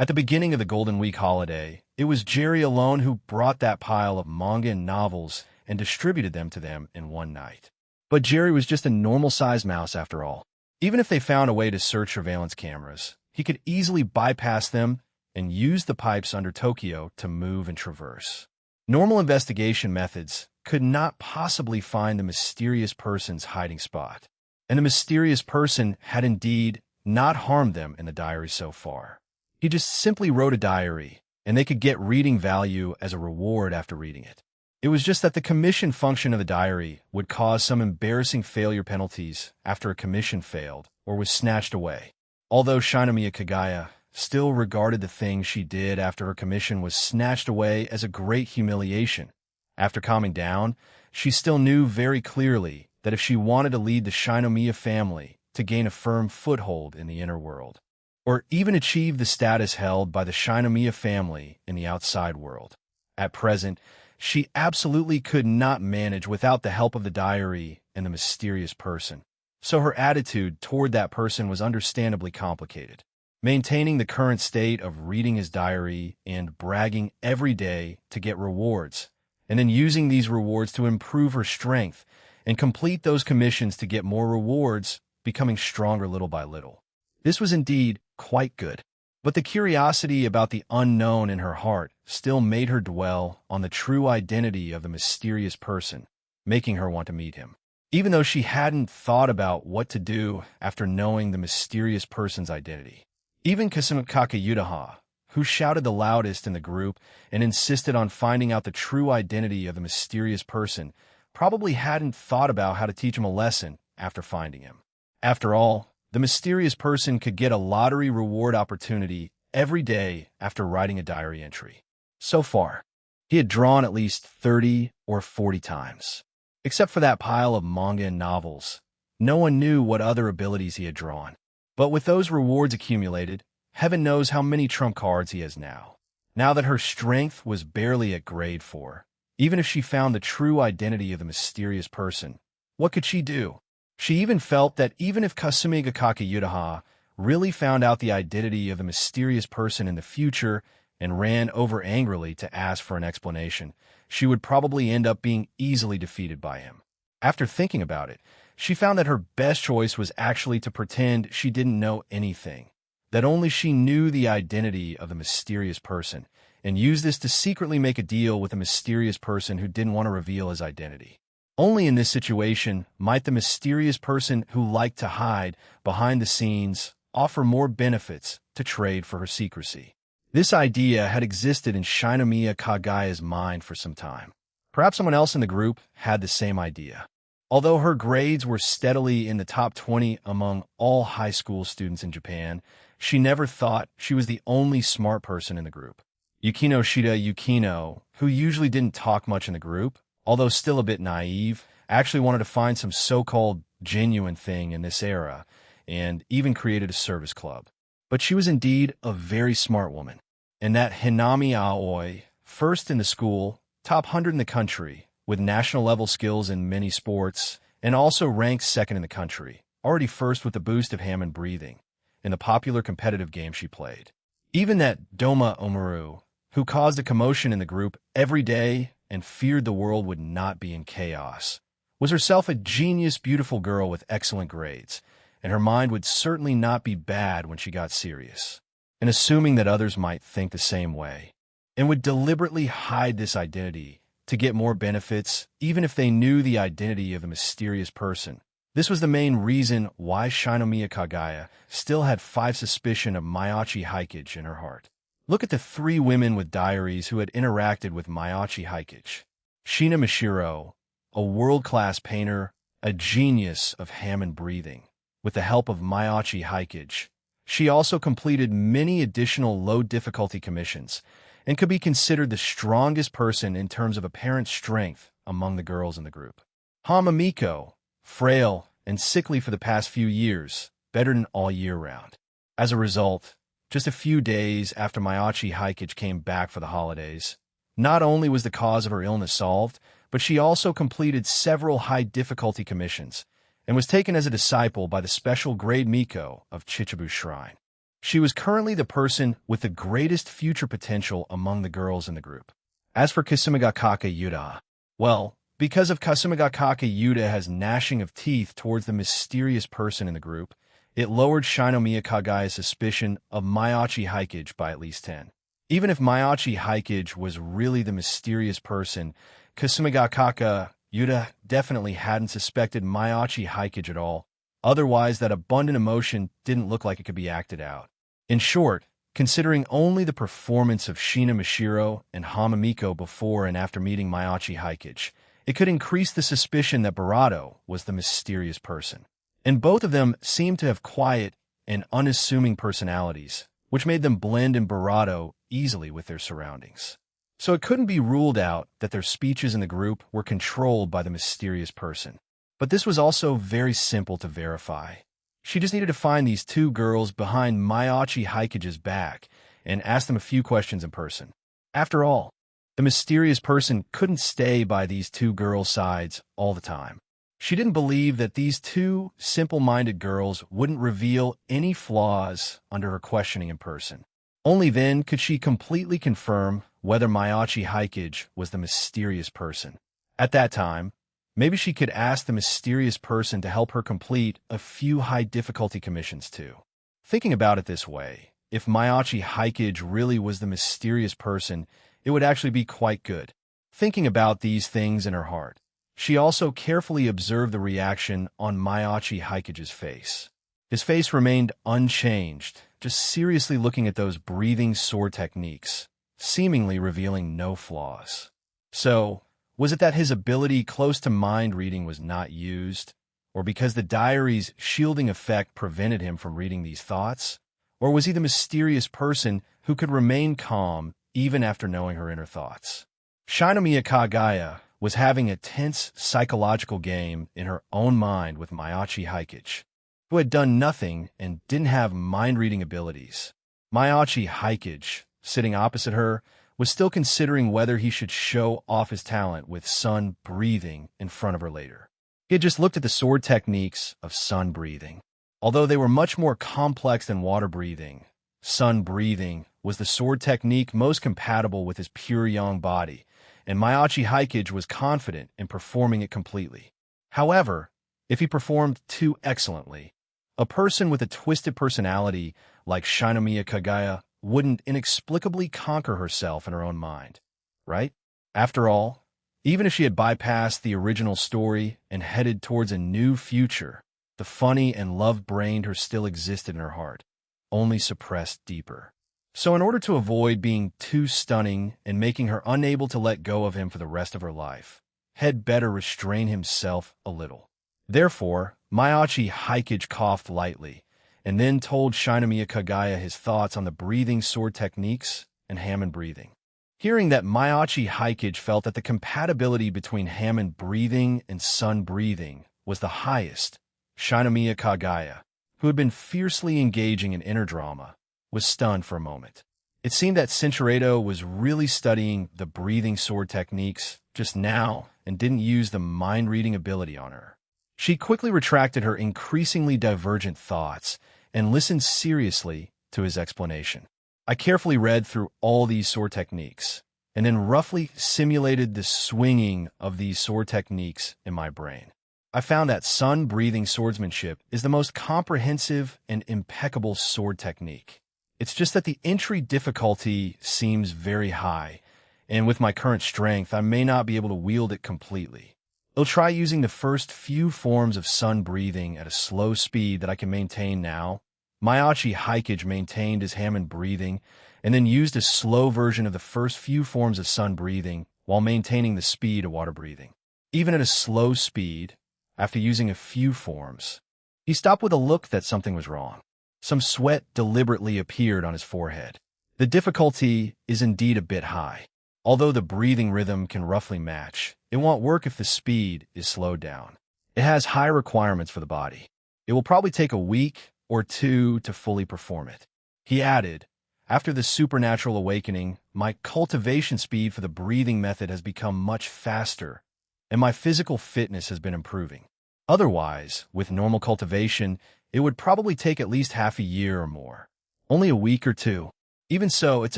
at the beginning of the Golden Week holiday, it was Jerry alone who brought that pile of manga and novels and distributed them to them in one night. But Jerry was just a normal-sized mouse after all. Even if they found a way to search surveillance cameras, he could easily bypass them and use the pipes under Tokyo to move and traverse. Normal investigation methods could not possibly find the mysterious person's hiding spot, and the mysterious person had indeed not harmed them in the diary so far. He just simply wrote a diary, and they could get reading value as a reward after reading it. It was just that the commission function of the diary would cause some embarrassing failure penalties after a commission failed or was snatched away. Although Shinomiya Kagaya still regarded the thing she did after her commission was snatched away as a great humiliation, after calming down, she still knew very clearly that if she wanted to lead the Shinomiya family to gain a firm foothold in the inner world, or even achieve the status held by the Shinomiya family in the outside world. At present, she absolutely could not manage without the help of the diary and the mysterious person. So her attitude toward that person was understandably complicated. Maintaining the current state of reading his diary and bragging every day to get rewards, and then using these rewards to improve her strength and complete those commissions to get more rewards, becoming stronger little by little. This was indeed quite good. But the curiosity about the unknown in her heart still made her dwell on the true identity of the mysterious person, making her want to meet him. Even though she hadn't thought about what to do after knowing the mysterious person's identity. Even Kasumikaka Yutaha, who shouted the loudest in the group and insisted on finding out the true identity of the mysterious person, probably hadn't thought about how to teach him a lesson after finding him. After all, the mysterious person could get a lottery reward opportunity every day after writing a diary entry. So far, he had drawn at least 30 or 40 times. Except for that pile of manga and novels, no one knew what other abilities he had drawn. But with those rewards accumulated, heaven knows how many trump cards he has now. Now that her strength was barely at grade 4, even if she found the true identity of the mysterious person, what could she do? She even felt that even if Kasumi Gakaki Yutaha really found out the identity of the mysterious person in the future and ran over angrily to ask for an explanation, she would probably end up being easily defeated by him. After thinking about it, she found that her best choice was actually to pretend she didn't know anything, that only she knew the identity of the mysterious person, and use this to secretly make a deal with the mysterious person who didn't want to reveal his identity. Only in this situation might the mysterious person who liked to hide behind the scenes offer more benefits to trade for her secrecy. This idea had existed in Shinomiya Kagaya's mind for some time. Perhaps someone else in the group had the same idea. Although her grades were steadily in the top 20 among all high school students in Japan, she never thought she was the only smart person in the group. Yukino Shida Yukino, who usually didn't talk much in the group, although still a bit naive, actually wanted to find some so-called genuine thing in this era, and even created a service club. But she was indeed a very smart woman, and that Hinami Aoi, first in the school, top 100 in the country, with national-level skills in many sports, and also ranked second in the country, already first with the boost of ham and breathing, in the popular competitive game she played. Even that Doma Omaru, who caused a commotion in the group every day and feared the world would not be in chaos, was herself a genius, beautiful girl with excellent grades, and her mind would certainly not be bad when she got serious. And assuming that others might think the same way, and would deliberately hide this identity to get more benefits, even if they knew the identity of the mysterious person. This was the main reason why Shinomiya Kagaya still had 5 suspicion of Maiachi Hikage in her heart. Look at the 3 women with diaries who had interacted with Maiachi Hikage. Shina Mishiro, a world-class painter, a genius of ham and breathing. With the help of Maiachi Hikage, she also completed many additional low-difficulty commissions and could be considered the strongest person in terms of apparent strength among the girls in the group. Hamamiko, frail and sickly for the past few years, bedridden all year round. As a result, just a few days after Maiachi Hikage came back for the holidays, not only was the cause of her illness solved, but she also completed several high-difficulty commissions and was taken as a disciple by the special grade Miko of Chichibu Shrine. She was currently the person with the greatest future potential among the girls in the group. As for Kasumigakake Yuda, well, because of Kasumigakake Yuda has gnashing of teeth towards the mysterious person in the group, it lowered Shinomiya Kagaya's suspicion of Maiachi Hikage by at least 10. Even if Maiachi Hikage was really the mysterious person, Kasumigakake Yuda definitely hadn't suspected Maiachi Hikage at all. Otherwise, that abundant emotion didn't look like it could be acted out. In short, considering only the performance of Shina Mishiro and Hamamiko before and after meeting Maiachi Hikage, it could increase the suspicion that Barato was the mysterious person. And both of them seemed to have quiet and unassuming personalities, which made them blend in Barato easily with their surroundings. So it couldn't be ruled out that their speeches in the group were controlled by the mysterious person. But this was also very simple to verify. She just needed to find these two girls behind Mayachi Haikage's back and ask them a few questions in person. After all, the mysterious person couldn't stay by these two girls' sides all the time. She didn't believe that these two simple-minded girls wouldn't reveal any flaws under her questioning in person. Only then could she completely confirm whether Mayachi Haikage was the mysterious person. At that time, maybe she could ask the mysterious person to help her complete a few high-difficulty commissions too. Thinking about it this way, if Mayachi Haikage really was the mysterious person, it would actually be quite good. Thinking about these things in her heart, she also carefully observed the reaction on Mayachi Haikage's face. His face remained unchanged, just seriously looking at those breathing sword techniques, seemingly revealing no flaws. So, was it that his ability close to mind reading was not used? Or because the diary's shielding effect prevented him from reading these thoughts? Or was he the mysterious person who could remain calm even after knowing her inner thoughts? Shinomiya Kagaya was having a tense psychological game in her own mind with Mayachi Haikage, who had done nothing and didn't have mind-reading abilities. Mayachi Haikage, sitting opposite her, was still considering whether he should show off his talent with sun breathing in front of her later. He had just looked at the sword techniques of sun breathing. Although they were much more complex than water breathing, sun breathing was the sword technique most compatible with his pure yang body, and Mayachi Haikage was confident in performing it completely. However, if he performed too excellently, a person with a twisted personality like Shinomiya Kagaya wouldn't inexplicably conquer herself in her own mind, right? After all, even if she had bypassed the original story and headed towards a new future, the funny and love-brained her still existed in her heart, only suppressed deeper. So in order to avoid being too stunning and making her unable to let go of him for the rest of her life, had better restrain himself a little. Therefore, Mayachi Haikage coughed lightly, and then told Shinomiya Kagaya his thoughts on the breathing sword techniques and Hammond breathing. Hearing that Mayachi Haikage felt that the compatibility between Hammond breathing and sun breathing was the highest, Shinomiya Kagaya, who had been fiercely engaging in inner drama, was stunned for a moment. It seemed that Cinchuredo was really studying the breathing sword techniques just now and didn't use the mind-reading ability on her. She quickly retracted her increasingly divergent thoughts and listened seriously to his explanation. I carefully read through all these sword techniques, and then roughly simulated the swinging of these sword techniques in my brain. I found that sun-breathing swordsmanship is the most comprehensive and impeccable sword technique. It's just that the entry difficulty seems very high, and with my current strength, I may not be able to wield it completely. I'll try using the first few forms of sun breathing at a slow speed that I can maintain now. Mayachi Haikage maintained his Hammond breathing and then used a slow version of the first few forms of sun breathing while maintaining the speed of water breathing. Even at a slow speed, after using a few forms, he stopped with a look that something was wrong. Some sweat deliberately appeared on his forehead. The difficulty is indeed a bit high. Although the breathing rhythm can roughly match, it won't work if the speed is slowed down. It has high requirements for the body. It will probably take a week or two to fully perform it. He added, after the supernatural awakening, my cultivation speed for the breathing method has become much faster, and my physical fitness has been improving. Otherwise, with normal cultivation, it would probably take at least half a year or more. Only a week or two. Even so, it's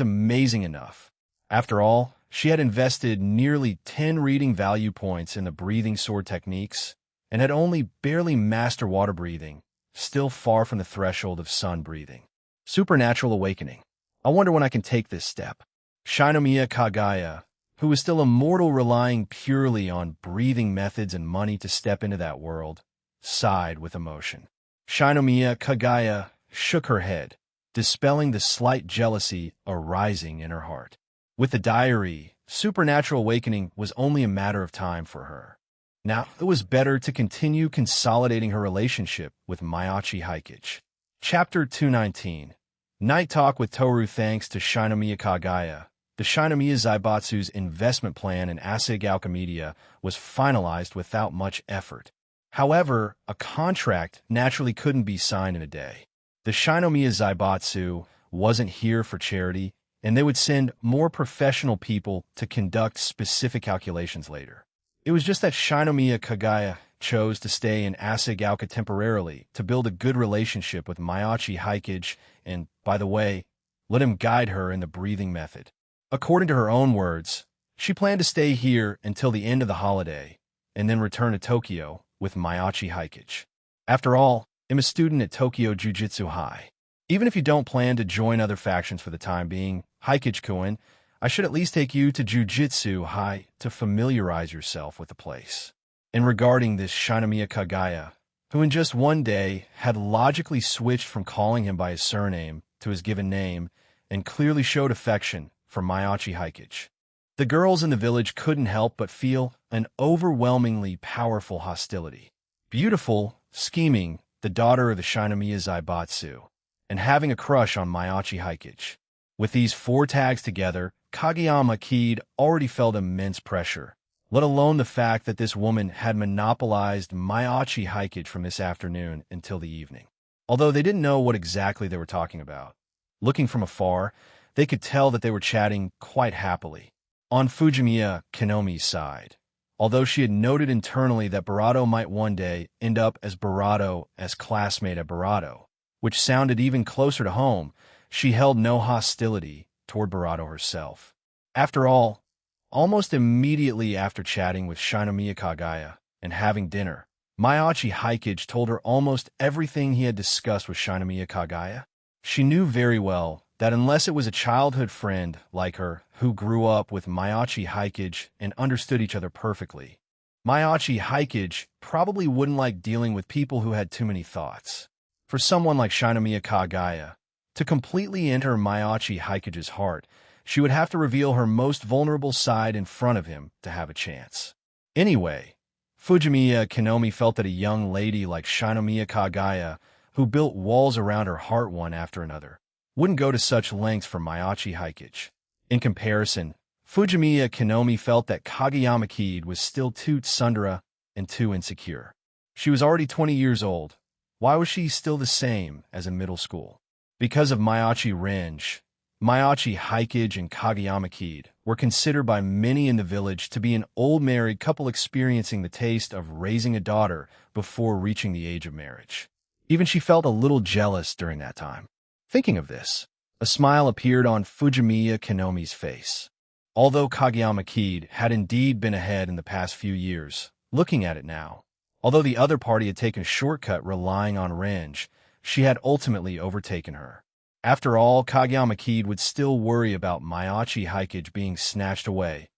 amazing enough. After all, she had invested nearly 10 reading value points in the breathing sword techniques and had only barely mastered water breathing, still far from the threshold of sun breathing. Supernatural awakening. I wonder when I can take this step. Shinomiya Kagaya, who was still a mortal relying purely on breathing methods and money to step into that world, sighed with emotion. Shinomiya Kagaya shook her head, dispelling the slight jealousy arising in her heart. With the diary, supernatural awakening was only a matter of time for her. Now, it was better to continue consolidating her relationship with Mayachi Haikage. Chapter 219. Night Talk with Toru. Thanks to Shinomiya Kagaya, the Shinomiya Zaibatsu's investment plan in Asig Alchemedia was finalized without much effort. However, a contract naturally couldn't be signed in a day. The Shinomiya Zaibatsu wasn't here for charity, and they would send more professional people to conduct specific calculations later. It was just that Shinomiya Kagaya chose to stay in Asagaoka temporarily to build a good relationship with Mayachi Hikage and, by the way, let him guide her in the breathing method. According to her own words, she planned to stay here until the end of the holiday and then return to Tokyo with Mayachi Hikage. After all, I'm a student at Tokyo Jiu-Jitsu High. Even if you don't plan to join other factions for the time being, Hikage-kun, I should at least take you to Jiu-Jitsu High to familiarize yourself with the place. And regarding this Shinomiya Kagaya, who in just one day had logically switched from calling him by his surname to his given name and clearly showed affection for Mayachi Hikage. The girls in the village couldn't help but feel an overwhelmingly powerful hostility. Beautiful, scheming, the daughter of the Shinomiya Zaibatsu, and having a crush on Mayachi Hikage. With these four tags together, Kageyama Kid already felt immense pressure, let alone the fact that this woman had monopolized Mayachi Hikage from this afternoon until the evening. Although they didn't know what exactly they were talking about. Looking from afar, they could tell that they were chatting quite happily. On Fujimiya Kinomi's side, although she had noted internally that Barato might one day end up as Barato as classmate at Barato, which sounded even closer to home, she held no hostility toward Barato herself. After all, almost immediately after chatting with Shinomiya Kagaya and having dinner, Mayachi Hikage told her almost everything he had discussed with Shinomiya Kagaya. She knew very well that unless it was a childhood friend like her who grew up with Mayachi Hikage and understood each other perfectly, Mayachi Hikage probably wouldn't like dealing with people who had too many thoughts. For someone like Shinomiya Kagaya to completely enter Mayachi Hikage's heart, she would have to reveal her most vulnerable side in front of him to have a chance. Anyway, Fujimiya Kinomi felt that a young lady like Shinomiya Kagaya, who built walls around her heart one after another, wouldn't go to such lengths for Mayachi Hikage. In comparison, Fujimiya Kinomi felt that Kageyama Kid was still too tsundere and too insecure. She was already 20 years old. Why was she still the same as in middle school? Because of Mayachi Renge, Mayachi Hikage and Kageyama Kid were considered by many in the village to be an old married couple experiencing the taste of raising a daughter before reaching the age of marriage. Even she felt a little jealous during that time. Thinking of this, a smile appeared on Fujimiya Kinomi's face. Although Kageyama Kid had indeed been ahead in the past few years, looking at it now, although the other party had taken a shortcut relying on Renge, she had ultimately overtaken her. After all, Kageyama Kid would still worry about Mayachi Hikage being snatched away.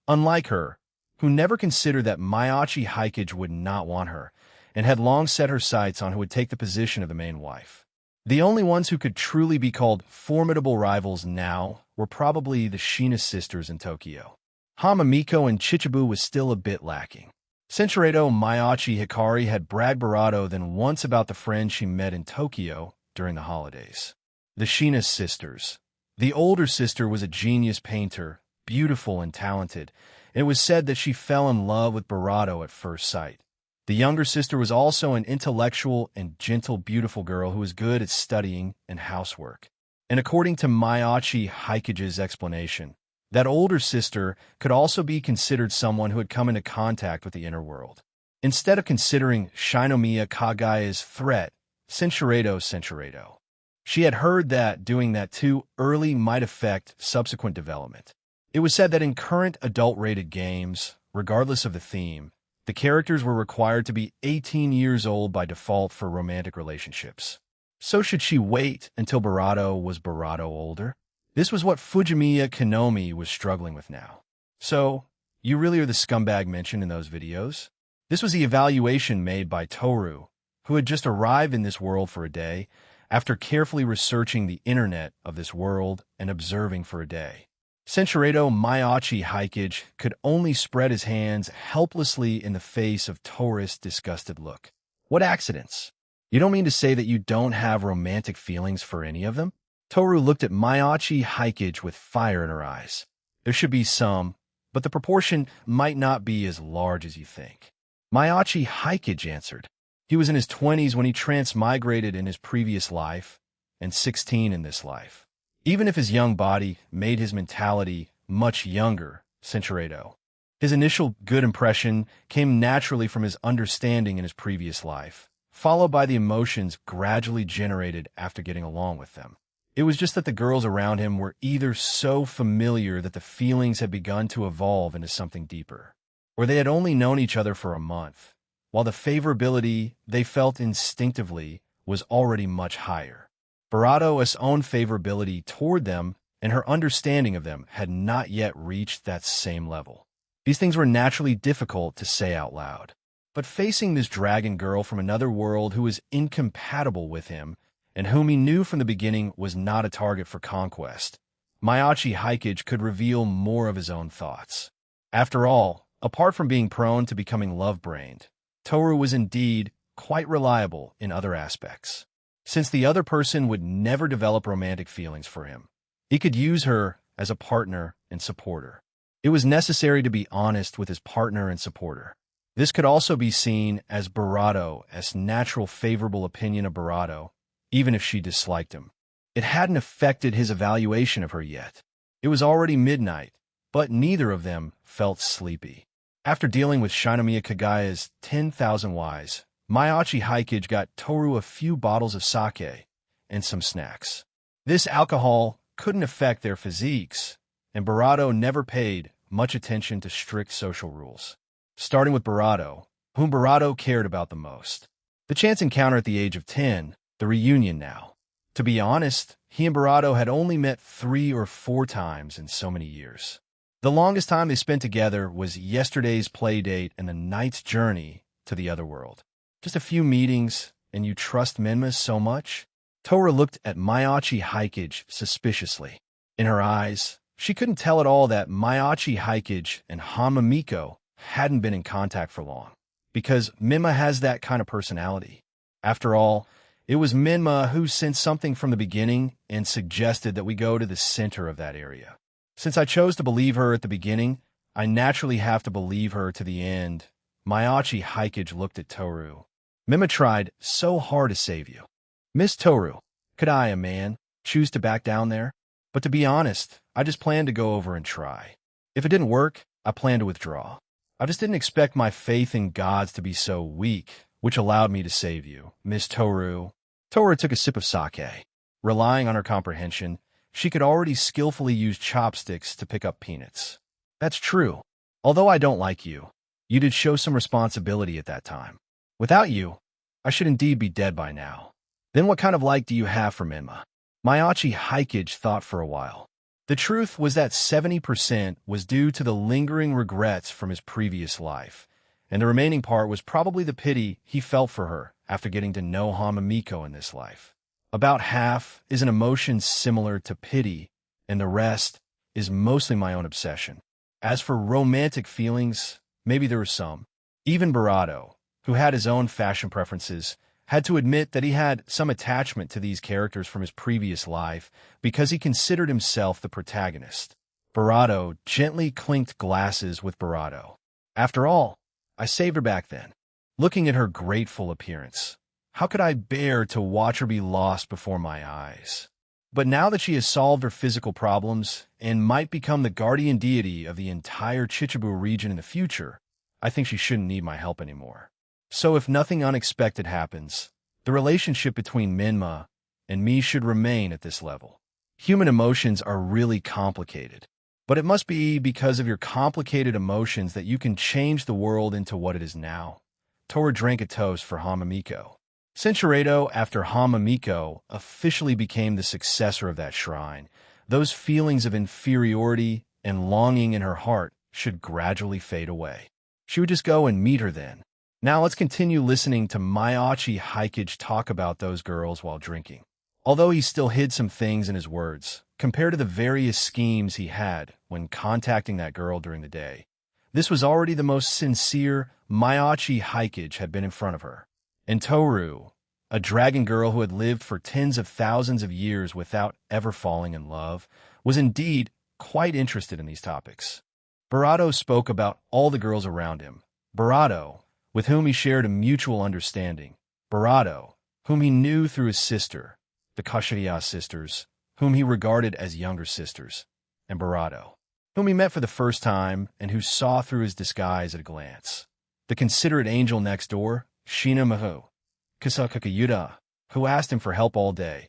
Unlike her, who never considered that Mayachi Hikage would not want her, and had long set her sights on who would take the position of the main wife. The only ones who could truly be called formidable rivals now were probably the Shina sisters in Tokyo. Hamamiko and Chichibu was still a bit lacking. Senshirado Mayachi Hikari had bragged Barato than once about the friend she met in Tokyo during the holidays. The Shina sisters. The older sister was a genius painter, beautiful and talented, and it was said that she fell in love with Barato at first sight. The younger sister was also an intellectual and gentle, beautiful girl who was good at studying and housework. And according to Mayachi Hikage's explanation, that older sister could also be considered someone who had come into contact with the inner world. Instead of considering Shinomiya Kagaya's threat, Senshirado. She had heard that doing that too early might affect subsequent development. It was said that in current adult-rated games, regardless of the theme, the characters were required to be 18 years old by default for romantic relationships. So should she wait until Barato was Barato older? This was what Fujimiya Kinomi was struggling with now. So, you really are the scumbag mentioned in those videos? This was the evaluation made by Toru, who had just arrived in this world for a day, after carefully researching the internet of this world and observing for a day. Senshirado Mayachi Hikage could only spread his hands helplessly in the face of Toru's disgusted look. What accidents? You don't mean to say that you don't have romantic feelings for any of them? Toru looked at Mayachi Hikage with fire in her eyes. There should be some, but the proportion might not be as large as you think. Mayachi Haikage answered. He was in his 20s when he transmigrated in his previous life, and 16 in this life. Even if his young body made his mentality much younger, Cinchuredo. His initial good impression came naturally from his understanding in his previous life, followed by the emotions gradually generated after getting along with them. It was just that the girls around him were either so familiar that the feelings had begun to evolve into something deeper, or they had only known each other for a month, while the favorability they felt instinctively was already much higher. Barato's own favorability toward them and her understanding of them had not yet reached that same level. These things were naturally difficult to say out loud. But facing this dragon girl from another world who was incompatible with him, and whom he knew from the beginning was not a target for conquest, Mayachi Haikage could reveal more of his own thoughts. After all, apart from being prone to becoming love-brained, Toru was indeed quite reliable in other aspects. Since the other person would never develop romantic feelings for him, he could use her as a partner and supporter. It was necessary to be honest with his partner and supporter. This could also be seen as Barato's natural favorable opinion of Barato, even if she disliked him. It hadn't affected his evaluation of her yet. It was already midnight, but neither of them felt sleepy. After dealing with Shinomiya Kagaya's 10,000 Ys, Mayachi Haikage got Toru a few bottles of sake and some snacks. This alcohol couldn't affect their physiques, and Barato never paid much attention to strict social rules. Starting with Barato, whom Barato cared about the most. The chance encounter at the age of 10, the reunion now. To be honest, he and Barato had only met 3 or 4 times in so many years. The longest time they spent together was yesterday's play date and the night's journey to the other world. Just a few meetings, and you trust Menma so much? Toru looked at Mayachi Haikage suspiciously. In her eyes, she couldn't tell at all that Mayachi Haikage and Hamamiko hadn't been in contact for long, because Menma has that kind of personality. After all, it was Menma who sensed something from the beginning and suggested that we go to the center of that area. Since I chose to believe her at the beginning, I naturally have to believe her to the end. Mayachi Haikage looked at Toru. Menma tried so hard to save you. Miss Toru, could I, a man, choose to back down there? But to be honest, I just planned to go over and try. If it didn't work, I planned to withdraw. I just didn't expect my faith in gods to be so weak, which allowed me to save you, Miss Toru. Toru took a sip of sake. Relying on her comprehension, she could already skillfully use chopsticks to pick up peanuts. That's true. Although I don't like you, you did show some responsibility at that time. Without you, I should indeed be dead by now. Then what kind of like do you have for Menma? Mayachi Haikage thought for a while. The truth was that 70% was due to the lingering regrets from his previous life, and the remaining part was probably the pity he felt for her after getting to know Hamamiko in this life. About half is an emotion similar to pity, and the rest is mostly my own obsession. As for romantic feelings, maybe there were some. Even Barato, who had his own fashion preferences, had to admit that he had some attachment to these characters from his previous life because he considered himself the protagonist. Barato gently clinked glasses with Barato. After all, I saved her back then. Looking at her grateful appearance, how could I bear to watch her be lost before my eyes? But now that she has solved her physical problems and might become the guardian deity of the entire Chichibu region in the future, I think she shouldn't need my help anymore. So if nothing unexpected happens, the relationship between Menma and me should remain at this level. Human emotions are really complicated, but it must be because of your complicated emotions that you can change the world into what it is now. Toru drank a toast for Hamamiko. Cinchuredo, after Hamamiko officially became the successor of that shrine, those feelings of inferiority and longing in her heart should gradually fade away. She would just go and meet her then. Now let's continue listening to Mayachi Haikage talk about those girls while drinking. Although he still hid some things in his words, compared to the various schemes he had when contacting that girl during the day, this was already the most sincere Mayachi Haikage had been in front of her. And Toru, a dragon girl who had lived for tens of thousands of years without ever falling in love, was indeed quite interested in these topics. Barato spoke about all the girls around him. Barato with whom he shared a mutual understanding. Barato, whom he knew through his sister, the Kashiriya sisters, whom he regarded as younger sisters, and Barato, whom he met for the first time and who saw through his disguise at a glance. The considerate angel next door, Shina Mahu, Kisakakayuda, who asked him for help all day,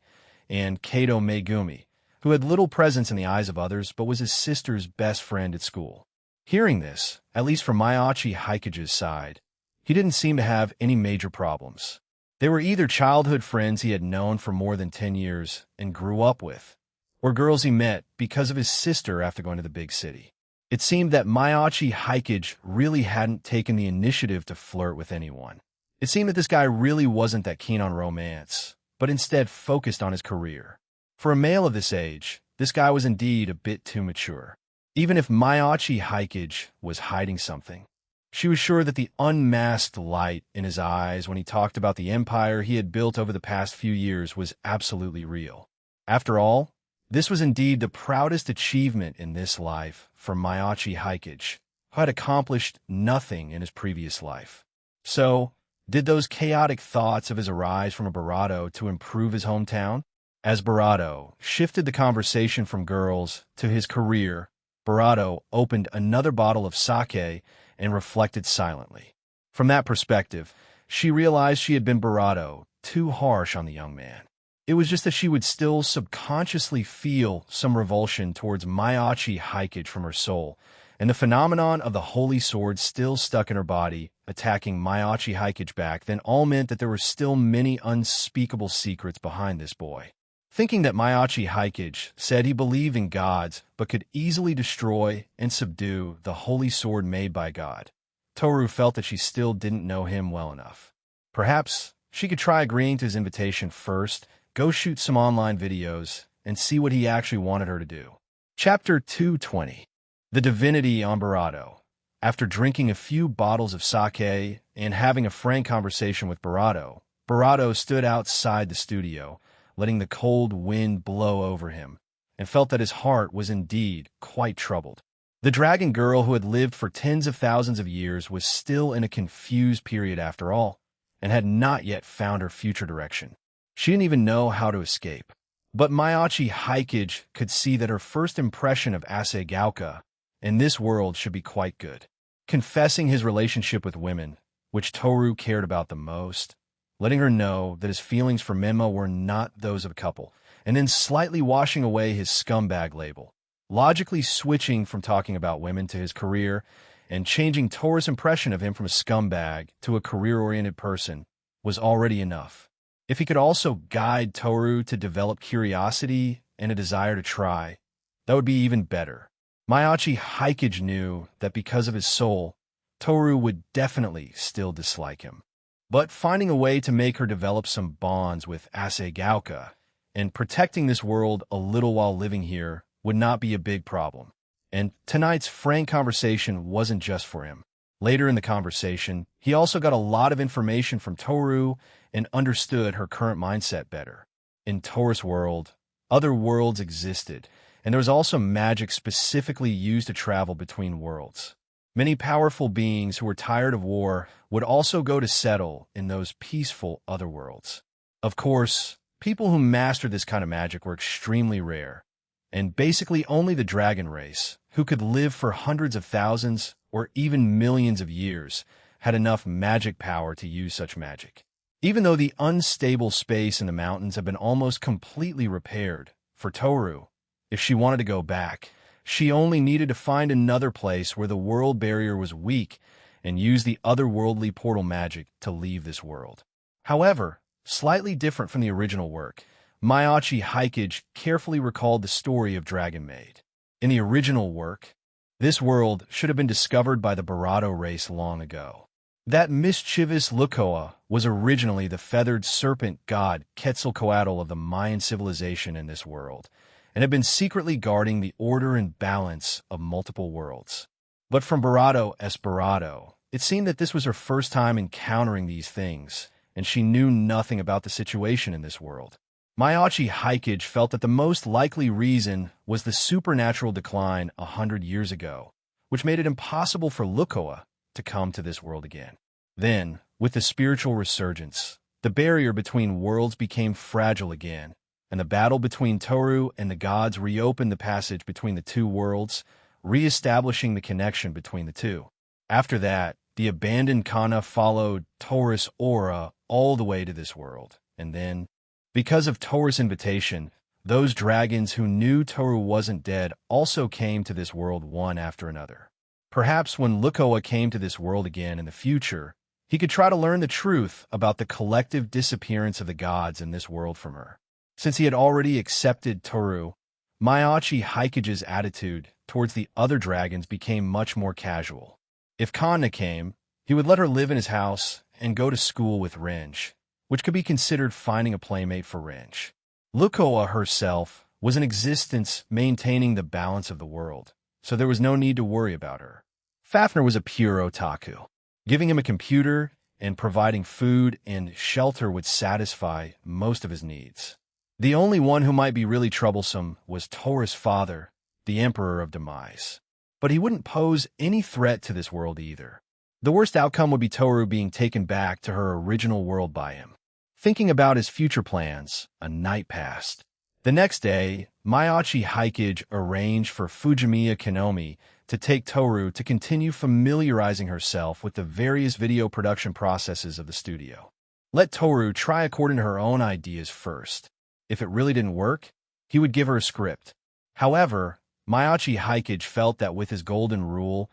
and Kato Megumi, who had little presence in the eyes of others but was his sister's best friend at school. Hearing this, at least from Maiachi Haikage's side, he didn't seem to have any major problems. They were either childhood friends he had known for more than 10 years and grew up with, or girls he met because of his sister after going to the big city. It seemed that Maiachi Haikage really hadn't taken the initiative to flirt with anyone. It seemed that this guy really wasn't that keen on romance, but instead focused on his career. For a male of this age, this guy was indeed a bit too mature. Even if Maiachi Haikage was hiding something, she was sure that the unmasked light in his eyes when he talked about the empire he had built over the past few years was absolutely real. After all, this was indeed the proudest achievement in this life for Maiachi Haikage, who had accomplished nothing in his previous life. So, did those chaotic thoughts of his arise from a Barato to improve his hometown? As Barato shifted the conversation from girls to his career, Barato opened another bottle of sake and reflected silently. From that perspective, she realized she had been Barato too harsh on the young man. It was just that she would still subconsciously feel some revulsion towards Maiachi Haikage from her soul, and the phenomenon of the holy sword still stuck in her body, attacking Maiachi Haikage back, then all meant that there were still many unspeakable secrets behind this boy. Thinking that Maiachi Haikage said he believed in gods but could easily destroy and subdue the holy sword made by God, Toru felt that she still didn't know him well enough. Perhaps she could try agreeing to his invitation first, go shoot some online videos, and see what he actually wanted her to do. Chapter 220. The Divinity on Barato. After drinking a few bottles of sake and having a frank conversation with Barato, Barato stood outside the studio, letting the cold wind blow over him, and felt that his heart was indeed quite troubled. The dragon girl who had lived for tens of thousands of years was still in a confused period after all, and had not yet found her future direction. She didn't even know how to escape. But Maiachi Haikage could see that her first impression of Asegauka in this world should be quite good. Confessing his relationship with women, which Toru cared about the most, letting her know that his feelings for Menma were not those of a couple, and then slightly washing away his scumbag label, logically switching from talking about women to his career, and changing Toru's impression of him from a scumbag to a career-oriented person was already enough. If he could also guide Toru to develop curiosity and a desire to try, that would be even better. Maiachi Haikage knew that because of his soul, Toru would definitely still dislike him. But finding a way to make her develop some bonds with Asegauka and protecting this world a little while living here would not be a big problem. And tonight's frank conversation wasn't just for him. Later in the conversation, he also got a lot of information from Toru and understood her current mindset better. In Toru's world, other worlds existed, and there was also magic specifically used to travel between worlds. Many powerful beings who were tired of war would also go to settle in those peaceful other worlds. Of course, people who mastered this kind of magic were extremely rare, and basically only the dragon race, who could live for hundreds of thousands or even millions of years, had enough magic power to use such magic. Even though the unstable space in the mountains had been almost completely repaired, for Toru, if she wanted to go back, she only needed to find another place where the world barrier was weak and use the otherworldly portal magic to leave this world. However, slightly different from the original work, Maiachi Haikage carefully recalled the story of Dragon Maid. In the original work, this world should have been discovered by the Barato race long ago. That mischievous Lukoa was originally the feathered serpent god Quetzalcoatl of the Mayan civilization in this world, and had been secretly guarding the order and balance of multiple worlds. But from Barato Barato, it seemed that this was her first time encountering these things, and she knew nothing about the situation in this world. Maiachi Haikage felt that the most likely reason was the supernatural decline 100 years ago, which made it impossible for Lukoa to come to this world again. Then, with the spiritual resurgence, the barrier between worlds became fragile again, and the battle between Toru and the gods reopened the passage between the two worlds, re-establishing the connection between the two. After that, the abandoned Kana followed Toru's aura all the way to this world, and then, because of Toru's invitation, those dragons who knew Toru wasn't dead also came to this world one after another. Perhaps when Lukoa came to this world again in the future, he could try to learn the truth about the collective disappearance of the gods in this world from her. Since he had already accepted Toru, Maiachi Haikage's attitude towards the other dragons became much more casual. If Kanna came, he would let her live in his house and go to school with Renj, which could be considered finding a playmate for Renj. Lukoa herself was in existence maintaining the balance of the world, so there was no need to worry about her. Fafnir was a pure otaku. Giving him a computer and providing food and shelter would satisfy most of his needs. The only one who might be really troublesome was Toru's father, the Emperor of Demise. But he wouldn't pose any threat to this world either. The worst outcome would be Toru being taken back to her original world by him. Thinking about his future plans, a night passed. The next day, Maiachi Haikage arranged for Fujimiya Kinomi to take Toru to continue familiarizing herself with the various video production processes of the studio. Let Toru try according to her own ideas first. If it really didn't work, he would give her a script. However, Maiachi Haikage felt that with his golden rule,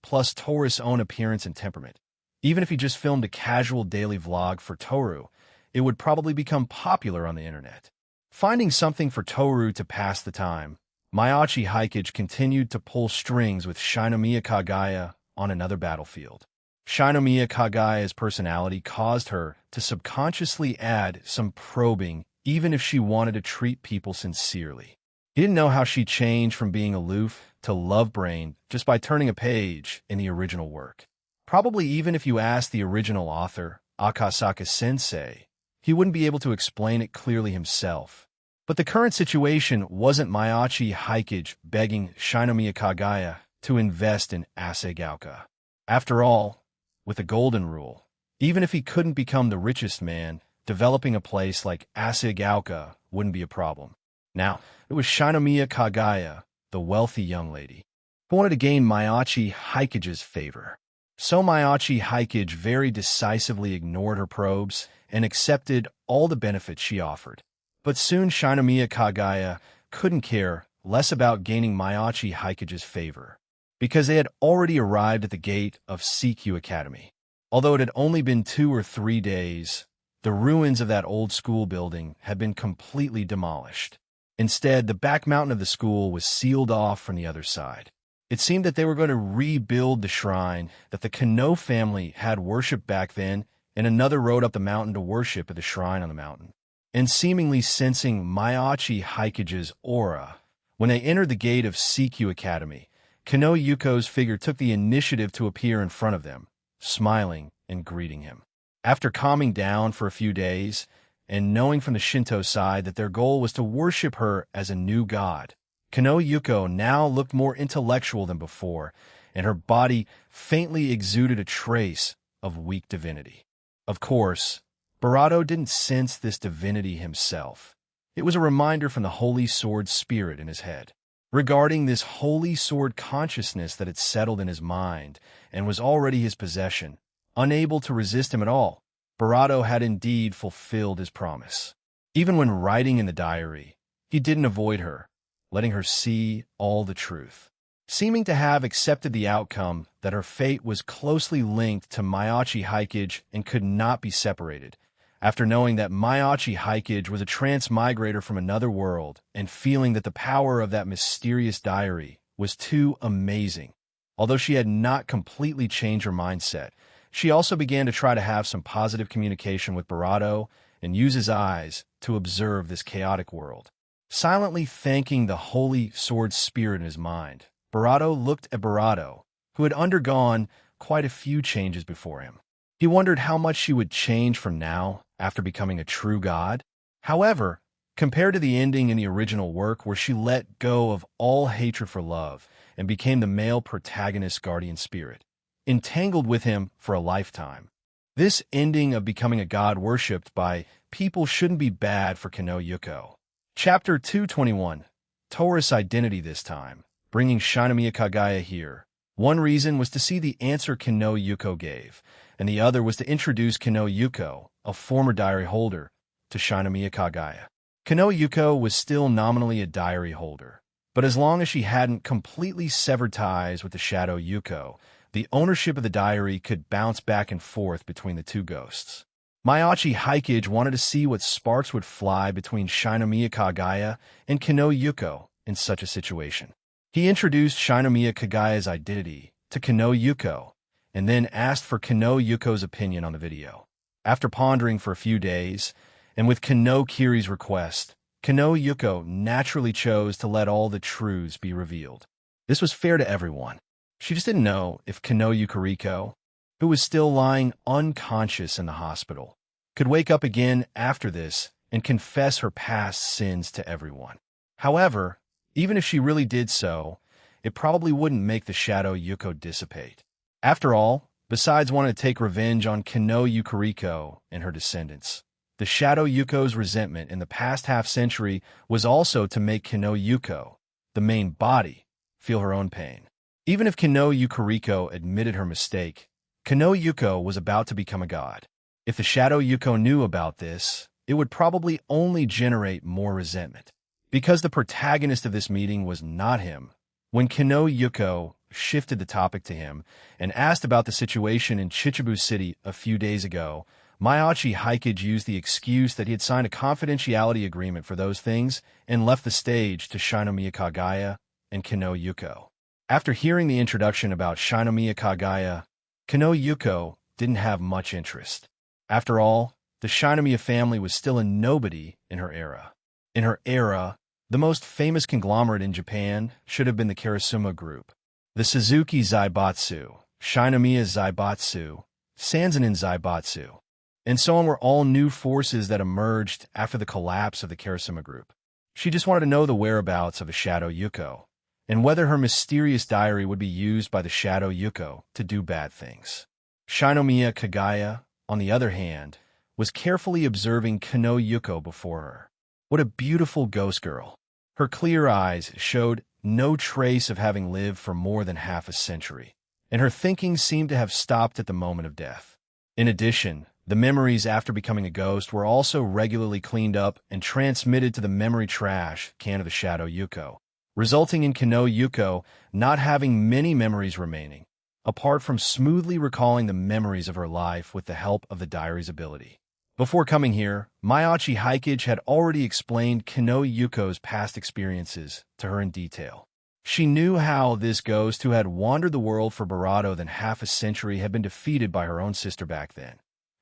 plus Toru's own appearance and temperament, even if he just filmed a casual daily vlog for Toru, it would probably become popular on the internet. Finding something for Toru to pass the time, Maiachi Haikage continued to pull strings with Shinomiya Kagaya on another battlefield. Shinomiya Kagaya's personality caused her to subconsciously add some probing even if she wanted to treat people sincerely. He didn't know how she changed from being aloof to love-brained just by turning a page in the original work. Probably even if you asked the original author, Akasaka-sensei, he wouldn't be able to explain it clearly himself. But the current situation wasn't Maiachi Haikage begging Shinomiya Kagaya to invest in Asegauka. After all, with the golden rule, even if he couldn't become the richest man, developing a place like Asegauka wouldn't be a problem. Now, it was Shinomiya Kagaya, the wealthy young lady, who wanted to gain Maiachi Haikage's favor. So Maiachi Haikage very decisively ignored her probes and accepted all the benefits she offered. But soon Shinomiya Kagaya couldn't care less about gaining Maiachi Haikage's favor, because they had already arrived at the gate of CQ Academy. Although it had only been 2 or 3 days, the ruins of that old school building had been completely demolished. Instead, the back mountain of the school was sealed off from the other side. It seemed that they were going to rebuild the shrine that the Kano family had worshipped back then, and another road up the mountain to worship at the shrine on the mountain. And seemingly sensing Maiachi Haikage's aura, when they entered the gate of CQ Academy, Kano Yuko's figure took the initiative to appear in front of them, smiling and greeting him. After calming down for a few days, and knowing from the Shinto side that their goal was to worship her as a new god, Kano Yuko now looked more intellectual than before, and her body faintly exuded a trace of weak divinity. Of course, Barato didn't sense this divinity himself. It was a reminder from the Holy Sword spirit in his head. Regarding this Holy Sword consciousness that had settled in his mind and was already his possession, unable to resist him at all, Barato had indeed fulfilled his promise. Even when writing in the diary, he didn't avoid her, letting her see all the truth. Seeming to have accepted the outcome that her fate was closely linked to Maiachi Haikage and could not be separated, after knowing that Maiachi Haikage was a transmigrator from another world and feeling that the power of that mysterious diary was too amazing. Although she had not completely changed her mindset, she also began to try to have some positive communication with Barato and use his eyes to observe this chaotic world. Silently thanking the Holy Sword spirit in his mind, Barato looked at Barato, who had undergone quite a few changes before him. He wondered how much she would change from now after becoming a true god. However, compared to the ending in the original work where she let go of all hatred for love and became the male protagonist's guardian spirit, entangled with him for a lifetime, This ending of becoming a god worshipped by people shouldn't be bad for Kano Yuko. Chapter 221. Taurus Identity this time, bringing Shinomiya Kagaya here. One reason was to see the answer Kano Yuko gave, and the other was to introduce Kano Yuko, a former diary holder, to Shinomiya Kagaya. Kano Yuko was still nominally a diary holder, but as long as she hadn't completely severed ties with the Shadow Yuko, the ownership of the diary could bounce back and forth between the two ghosts. Maiachi Haikage wanted to see what sparks would fly between Shinomiya Kagaya and Kano Yuko in such a situation. He introduced Shinomiya Kagaya's identity to Kano Yuko, and then asked for Kano Yuko's opinion on the video. After pondering for a few days, and with Kano Kiri's request, Kano Yuko naturally chose to let all the truths be revealed. This was fair to everyone. She just didn't know if Kano Yukuriko, who was still lying unconscious in the hospital, could wake up again after this and confess her past sins to everyone. However, even if she really did so, it probably wouldn't make the Shadow Yuko dissipate. After all, besides wanting to take revenge on Kano Yukuriko and her descendants, the Shadow Yuko's resentment in the past half-century was also to make Kano Yuko, the main body, feel her own pain. Even if Kano Yukuriko admitted her mistake, Kano Yuko was about to become a god. If the Shadow Yuko knew about this, it would probably only generate more resentment. Because the protagonist of this meeting was not him, when Kano Yuko shifted the topic to him and asked about the situation in Chichibu City a few days ago, Maiachi Haikage used the excuse that he had signed a confidentiality agreement for those things and left the stage to Shinomiya Kagaya and Kano Yuko. After hearing the introduction about Shinomiya Kagaya, Kano Yuko didn't have much interest. After all, the Shinomiya family was still a nobody in her era. In her era, the most famous conglomerate in Japan should have been the Karasuma Group. The Suzuki Zaibatsu, Shinomiya Zaibatsu, Sanzanin Zaibatsu, and so on were all new forces that emerged after the collapse of the Karasuma Group. She just wanted to know the whereabouts of a Shadow Yuko, and whether her mysterious diary would be used by the Shadow Yuko to do bad things. Shinomiya Kagaya, on the other hand, was carefully observing Kano Yuko before her. What a beautiful ghost girl. Her clear eyes showed no trace of having lived for more than half a century, and her thinking seemed to have stopped at the moment of death. In addition, the memories after becoming a ghost were also regularly cleaned up and transmitted to the memory trash can of the Shadow Yuko, resulting in Kano Yuko not having many memories remaining, apart from smoothly recalling the memories of her life with the help of the diary's ability. Before coming here, Maiachi Haikage had already explained Kano Yuko's past experiences to her in detail. She knew how this ghost who had wandered the world for Barato than half a century had been defeated by her own sister back then.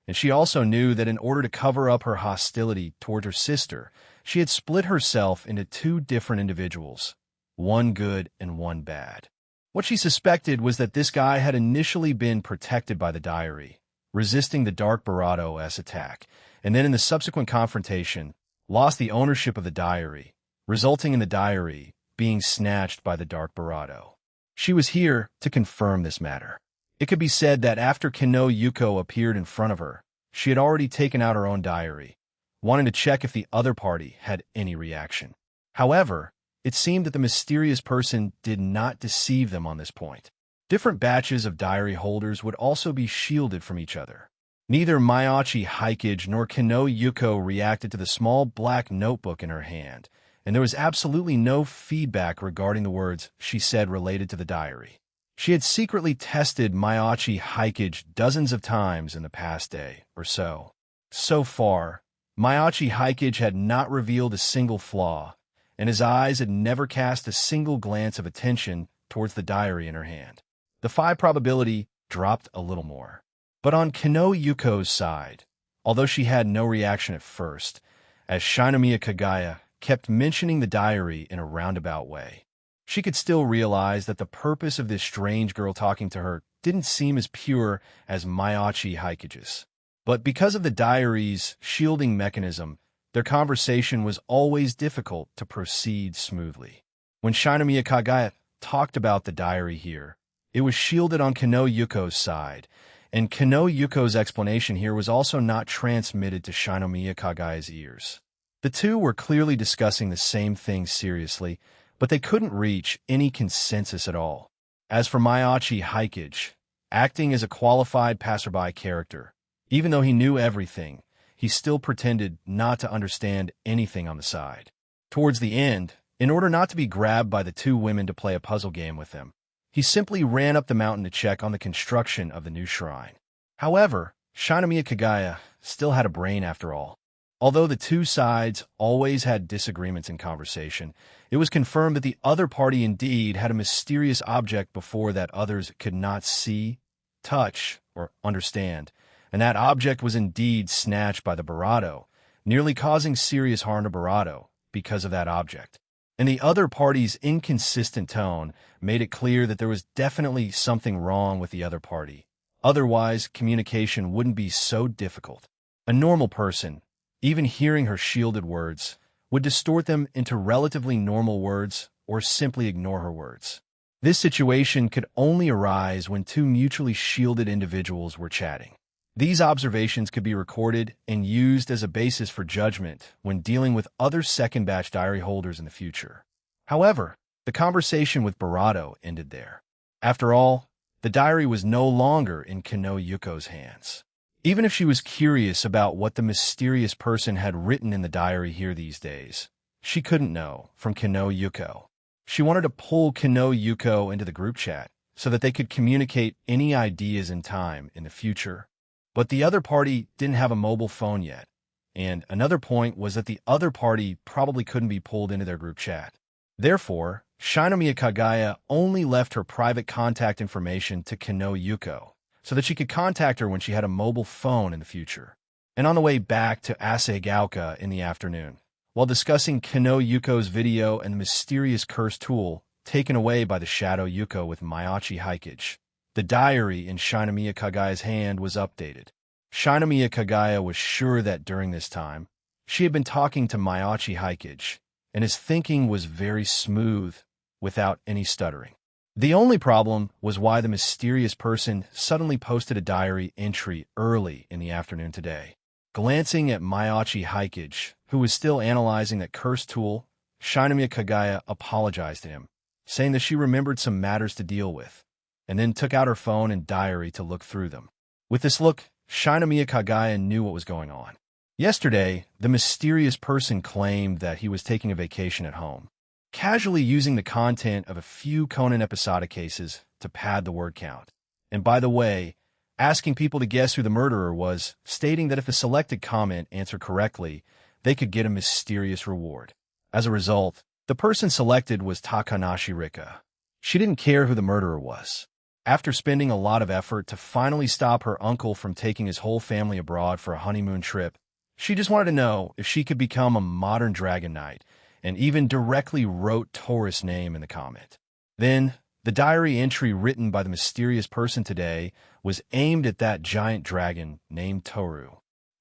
And she also knew that in order to cover up her hostility toward her sister, she had split herself into two different individuals, one good and one bad. What she suspected was that this guy had initially been protected by the diary, resisting the Dark Barato-S attack, and then in the subsequent confrontation, lost the ownership of the diary, resulting in the diary being snatched by the Dark Barato. She was here to confirm this matter. It could be said that after Kano Yuko appeared in front of her, she had already taken out her own diary, wanting to check if the other party had any reaction. However, it seemed that the mysterious person did not deceive them on this point. Different batches of diary holders would also be shielded from each other. Neither Maiachi Haikage nor Kano Yuko reacted to the small black notebook in her hand, and there was absolutely no feedback regarding the words she said related to the diary. She had secretly tested Maiachi Haikage dozens of times in the past day or so. So far, Maiachi Haikage had not revealed a single flaw, and his eyes had never cast a single glance of attention towards the diary in her hand. The 5 probability dropped a little more. But on Kano Yuko's side, although she had no reaction at first, as Shinomiya Kagaya kept mentioning the diary in a roundabout way, she could still realize that the purpose of this strange girl talking to her didn't seem as pure as Maiachi Haikage's. But because of the diary's shielding mechanism, their conversation was always difficult to proceed smoothly. When Shinomiya Kagaya talked about the diary here, it was shielded on Kano Yuko's side, And Kano Yuko's explanation here was also not transmitted to Shinomiya Kagaya's ears. The two were clearly discussing the same thing seriously, but they couldn't reach any consensus at all. As for Mayachi Hikage, acting as a qualified passerby character, even though he knew everything, he still pretended not to understand anything on the side. Towards the end, in order not to be grabbed by the two women to play a puzzle game with them, he simply ran up the mountain to check on the construction of the new shrine. However, Shinomiya Kagaya still had a brain after all. Although the two sides always had disagreements in conversation, it was confirmed that the other party indeed had a mysterious object before that others could not see, touch, or understand, and that object was indeed snatched by the Barado, nearly causing serious harm to Barado because of that object. And the other party's inconsistent tone made it clear that there was definitely something wrong with the other party. Otherwise, communication wouldn't be so difficult. A normal person, even hearing her shielded words, would distort them into relatively normal words or simply ignore her words. This situation could only arise when two mutually shielded individuals were chatting. These observations could be recorded and used as a basis for judgment when dealing with other second-batch diary holders in the future. However, the conversation with Barado ended there. After all, the diary was no longer in Kano Yuko's hands. Even if she was curious about what the mysterious person had written in the diary here these days, she couldn't know from Kano Yuko. She wanted to pull Kano Yuko into the group chat so that they could communicate any ideas in time in the future. But the other party didn't have a mobile phone yet, and another point was that the other party probably couldn't be pulled into their group chat. Therefore, Shinomiya Kagaya only left her private contact information to Kano Yuko, so that she could contact her when she had a mobile phone in the future. And on the way back to Asahigaoka in the afternoon, while discussing Kano Yuko's video and the mysterious curse tool taken away by the Shadow Yuko with Mayachi Hikage, the diary in Shinomiya Kagaya's hand was updated. Shinomiya Kagaya was sure that during this time, she had been talking to Mayachi Hikage, and his thinking was very smooth, without any stuttering. The only problem was why the mysterious person suddenly posted a diary entry early in the afternoon today. Glancing at Mayachi Hikage, who was still analyzing that curse tool, Shinomiya Kagaya apologized to him, saying that she remembered some matters to deal with, and then took out her phone and diary to look through them. With this look, Shinomiya Kagaya knew what was going on. Yesterday, the mysterious person claimed that he was taking a vacation at home, casually using the content of a few Conan episodic cases to pad the word count. And by the way, asking people to guess who the murderer was, stating that if a selected comment answered correctly, they could get a mysterious reward. As a result, the person selected was Takanashi Rika. She didn't care who the murderer was. After spending a lot of effort to finally stop her uncle from taking his whole family abroad for a honeymoon trip, she just wanted to know if she could become a modern dragon knight, and even directly wrote Toru's name in the comment. Then, the diary entry written by the mysterious person today was aimed at that giant dragon named Toru.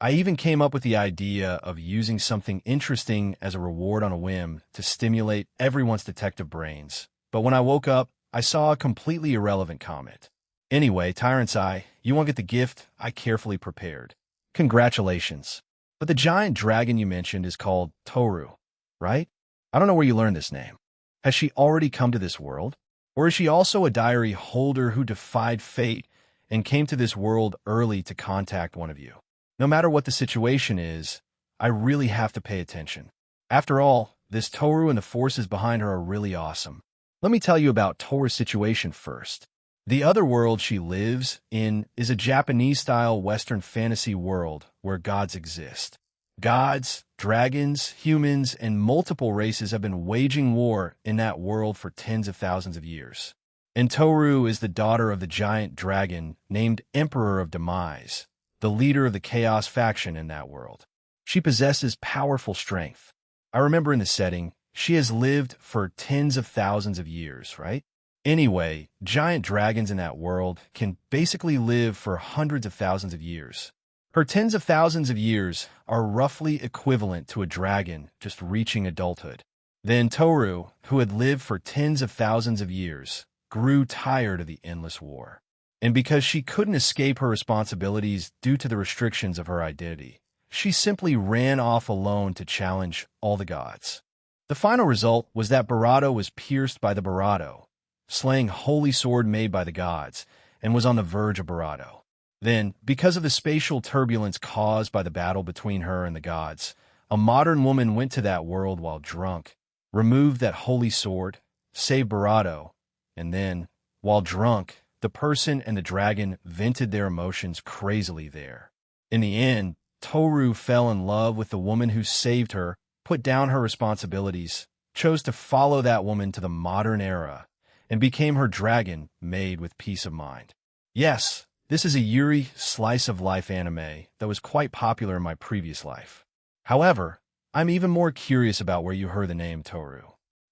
I even came up with the idea of using something interesting as a reward on a whim to stimulate everyone's detective brains. But when I woke up, I saw a completely irrelevant comment. Anyway, Tyrant's Eye, you won't get the gift I carefully prepared. Congratulations. But the giant dragon you mentioned is called Toru, right? I don't know where you learned this name. Has she already come to this world? Or is she also a diary holder who defied fate and came to this world early to contact one of you? No matter what the situation is, I really have to pay attention. After all, this Toru and the forces behind her are really awesome. Let me tell you about Toru's situation first. The other world she lives in is a Japanese-style Western fantasy world where gods exist. Gods, dragons, humans, and multiple races have been waging war in that world for tens of thousands of years. And Toru is the daughter of the giant dragon named Emperor of Demise, the leader of the Chaos faction in that world. She possesses powerful strength. I remember in the setting, she has lived for tens of thousands of years, right? Anyway, giant dragons in that world can basically live for hundreds of thousands of years. Her tens of thousands of years are roughly equivalent to a dragon just reaching adulthood. Then Toru, who had lived for tens of thousands of years, grew tired of the endless war. And because she couldn't escape her responsibilities due to the restrictions of her identity, she simply ran off alone to challenge all the gods. The final result was that Barato was pierced by the Barato, slaying holy sword made by the gods, and was on the verge of Barato. Then, because of the spatial turbulence caused by the battle between her and the gods, a modern woman went to that world while drunk, removed that holy sword, saved Barato, and then, while drunk, the person and the dragon vented their emotions crazily there. In the end, Toru fell in love with the woman who saved her, put down her responsibilities, chose to follow that woman to the modern era, and became her dragon made with peace of mind. Yes, this is a Yuri slice-of-life anime that was quite popular in my previous life. However, I'm even more curious about where you heard the name Toru.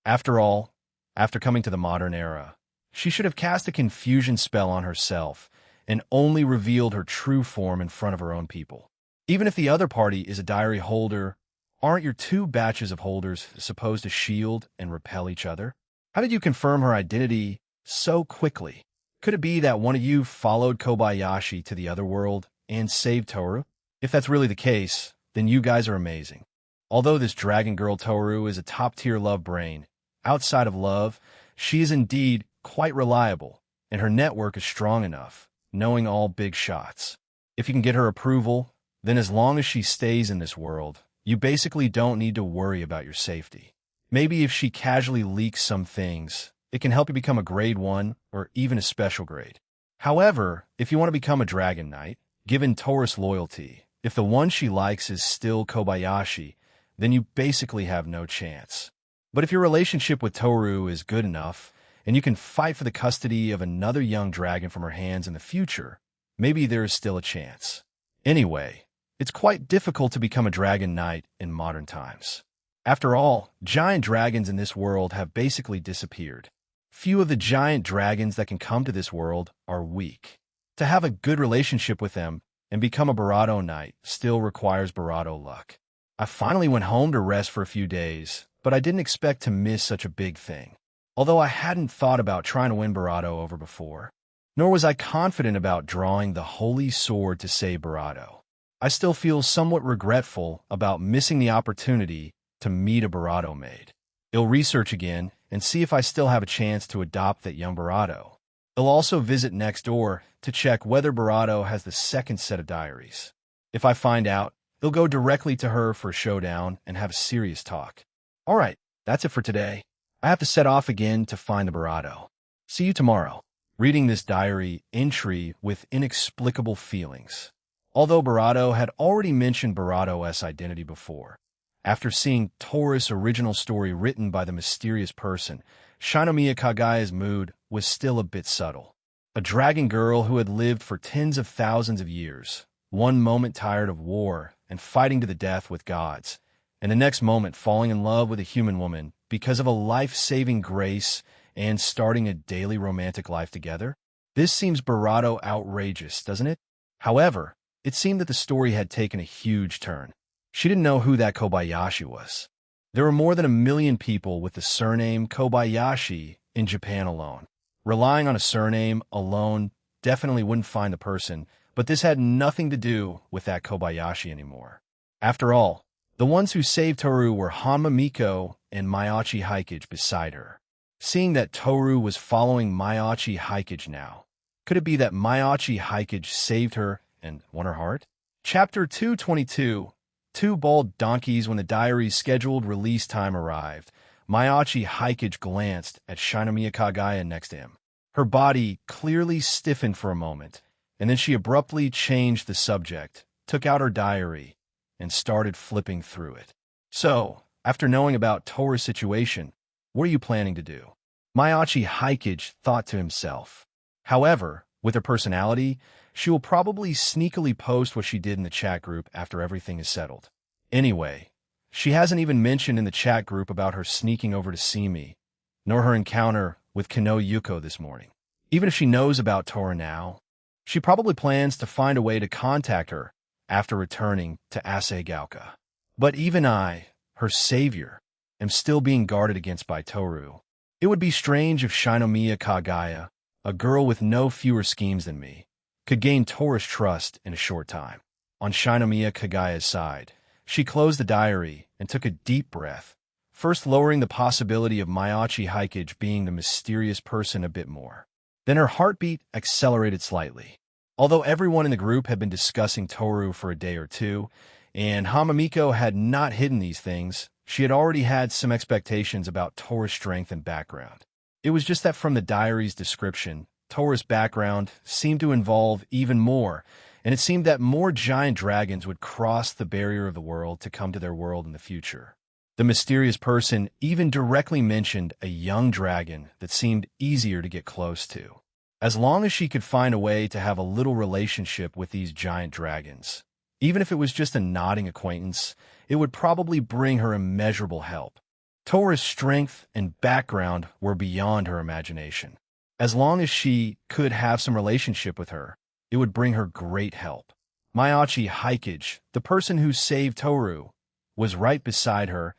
After all, after coming to the modern era, she should have cast a confusion spell on herself and only revealed her true form in front of her own people. Even if the other party is a diary holder, aren't your two batches of holders supposed to shield and repel each other? How did you confirm her identity so quickly? Could it be that one of you followed Kobayashi to the other world and saved Toru? If that's really the case, then you guys are amazing. Although this dragon girl Toru is a top-tier love brain, outside of love, she is indeed quite reliable, and her network is strong enough, knowing all big shots. If you can get her approval, then as long as she stays in this world, you basically don't need to worry about your safety. Maybe if she casually leaks some things, it can help you become a grade 1 or even a special grade. However, if you want to become a Dragon Knight, given Toru's loyalty, if the one she likes is still Kobayashi, then you basically have no chance. But if your relationship with Toru is good enough, and you can fight for the custody of another young dragon from her hands in the future, maybe there is still a chance. Anyway, it's quite difficult to become a Dragon Knight in modern times. After all, giant dragons in this world have basically disappeared. Few of the giant dragons that can come to this world are weak. To have a good relationship with them and become a Barato Knight still requires Barato luck. I finally went home to rest for a few days, but I didn't expect to miss such a big thing. Although I hadn't thought about trying to win Barato over before, nor was I confident about drawing the holy sword to save Barato. I still feel somewhat regretful about missing the opportunity to meet a Barato maid. I'll research again and see if I still have a chance to adopt that young Barato. I'll also visit next door to check whether Barato has the second set of diaries. If I find out, I'll go directly to her for a showdown and have a serious talk. Alright, that's it for today. I have to set off again to find the Barato. See you tomorrow. Reading this diary entry with inexplicable feelings. Although Barato had already mentioned Barato's identity before, after seeing Toru's original story written by the mysterious person, Shinomiya Kagaya's mood was still a bit subtle. A dragon girl who had lived for tens of thousands of years, one moment tired of war and fighting to the death with gods, and the next moment falling in love with a human woman because of a life-saving grace and starting a daily romantic life together? This seems Barato outrageous, doesn't it? However, it seemed that the story had taken a huge turn. She didn't know who that Kobayashi was. There were more than 1 million people with the surname Kobayashi in Japan alone. Relying on a surname alone definitely wouldn't find the person, but this had nothing to do with that Kobayashi anymore. After all, the ones who saved Toru were Hanma Miko and Maiachi Hikage beside her. Seeing that Toru was following Maiachi Hikage now, could it be that Maiachi Hikage saved her and won her heart? Chapter 222. Two bald donkeys. When the diary's scheduled release time arrived, Maiachi Hikage glanced at Shinomiya Kagaya next to him. Her body clearly stiffened for a moment, and then she abruptly changed the subject, took out her diary, and started flipping through it. So, after knowing about Toru's situation, what are you planning to do? Maiachi Hikage thought to himself. However, with her personality, she will probably sneakily post what she did in the chat group after everything is settled. Anyway, she hasn't even mentioned in the chat group about her sneaking over to see me, nor her encounter with Kano Yuko this morning. Even if she knows about Toru now, she probably plans to find a way to contact her after returning to Asaegaoka. But even I, her savior, am still being guarded against by Toru. It would be strange if Shinomiya Kagaya a girl with no fewer schemes than me, could gain Tora's trust in a short time. On Shinomiya Kagaya's side, she closed the diary and took a deep breath, first lowering the possibility of Mayachi Hikage being the mysterious person a bit more. Then her heartbeat accelerated slightly. Although everyone in the group had been discussing Toru for a day or two, and Hamamiko had not hidden these things, she had already had some expectations about Tora's strength and background. It was just that from the diary's description, Tora's background seemed to involve even more, and it seemed that more giant dragons would cross the barrier of the world to come to their world in the future. The mysterious person even directly mentioned a young dragon that seemed easier to get close to, as long as she could find a way to have a little relationship with these giant dragons. Even if it was just a nodding acquaintance, it would probably bring her immeasurable help. Tora's strength and background were beyond her imagination. As long as she could have some relationship with her, it would bring her great help. Mayachi Hikage, the person who saved Toru, was right beside her,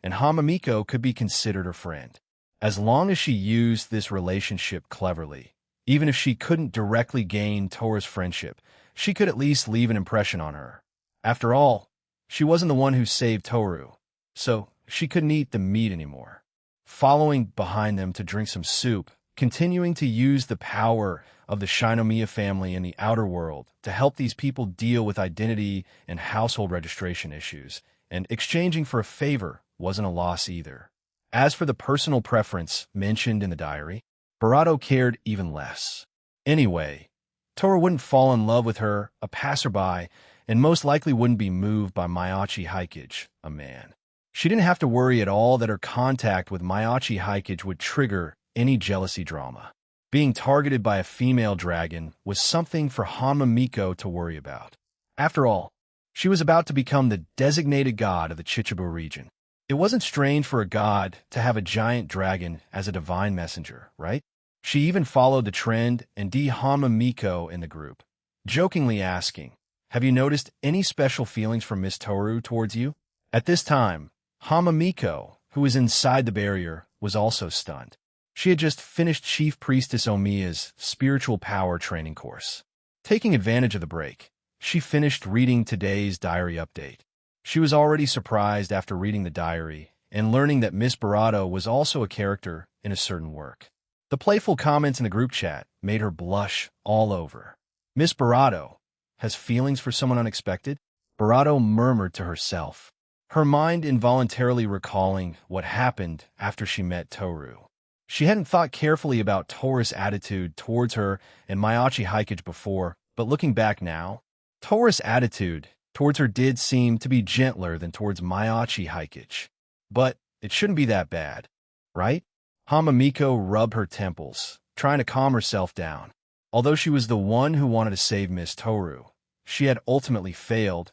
and Hamamiko could be considered her friend. As long as she used this relationship cleverly, even if she couldn't directly gain Tora's friendship, she could at least leave an impression on her. After all, she wasn't the one who saved Toru, so she couldn't eat the meat anymore. Following behind them to drink some soup, continuing to use the power of the Shinomiya family in the outer world to help these people deal with identity and household registration issues, and exchanging for a favor wasn't a loss either. As for the personal preference mentioned in the diary, Barato cared even less. Anyway, Toru wouldn't fall in love with her, a passerby, and most likely wouldn't be moved by Mayachi Hikage, a man. She didn't have to worry at all that her contact with Mayachi Hikage would trigger any jealousy drama. Being targeted by a female dragon was something for Hamamiko to worry about. After all, she was about to become the designated god of the Chichibu region. It wasn't strange for a god to have a giant dragon as a divine messenger, right? She even followed the trend and Hamamiko in the group, jokingly asking, "Have you noticed any special feelings from Miss Toru towards you?" At this time, Hamamiko, who was inside the barrier, was also stunned. She had just finished Chief Priestess Omiya's spiritual power training course. Taking advantage of the break, she finished reading today's diary update. She was already surprised after reading the diary and learning that Miss Barato was also a character in a certain work. The playful comments in the group chat made her blush all over. Miss Barato has feelings for someone unexpected? Barato murmured to herself, her mind involuntarily recalling what happened after she met Toru. She hadn't thought carefully about Toru's attitude towards her and Mayachi Hikage before, but looking back now, Toru's attitude towards her did seem to be gentler than towards Mayachi Hikage. But it shouldn't be that bad, right? Hamamiko rubbed her temples, trying to calm herself down. Although she was the one who wanted to save Miss Toru, she had ultimately failed,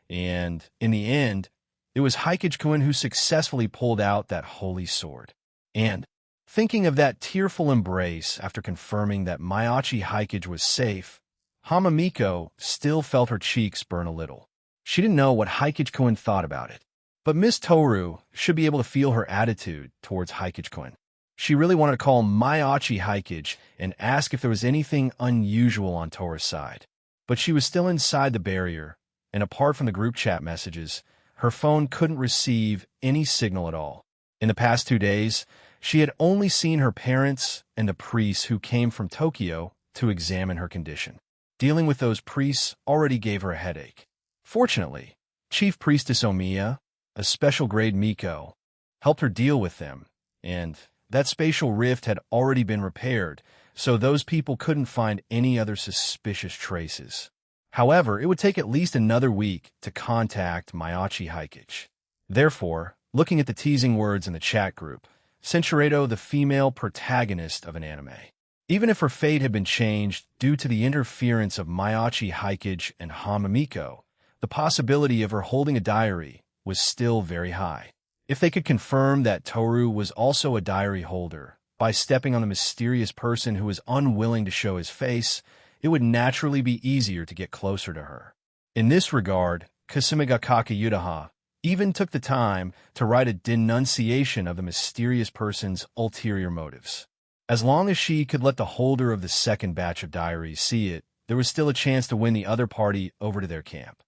and in the end, it was Hikage-kun who successfully pulled out that holy sword. And thinking of that tearful embrace after confirming that Mayachi Hikage was safe, Hamamiko still felt her cheeks burn a little. She didn't know what Hikage-kun thought about it, but Miss Toru should be able to feel her attitude towards Hikage-kun. She really wanted to call Mayachi Hikage and ask if there was anything unusual on Toru's side. But she was still inside the barrier, and apart from the group chat messages, her phone couldn't receive any signal at all. In the past 2 days, she had only seen her parents and the priests who came from Tokyo to examine her condition. Dealing with those priests already gave her a headache. Fortunately, Chief Priestess Omiya, a special grade Miko, helped her deal with them, and that spatial rift had already been repaired, so those people couldn't find any other suspicious traces. However, it would take at least another week to contact Mayachi Hikage. Therefore, looking at the teasing words in the chat group, Senshirado, the female protagonist of an anime. Even if her fate had been changed due to the interference of Mayachi Hikage and Hamamiko, the possibility of her holding a diary was still very high. If they could confirm that Toru was also a diary holder by stepping on the mysterious person who was unwilling to show his face, it would naturally be easier to get closer to her. In this regard, Kasumigakake Yudaha even took the time to write a denunciation of the mysterious person's ulterior motives. As long as she could let the holder of the second batch of diaries see it, there was still a chance to win the other party over to their camp.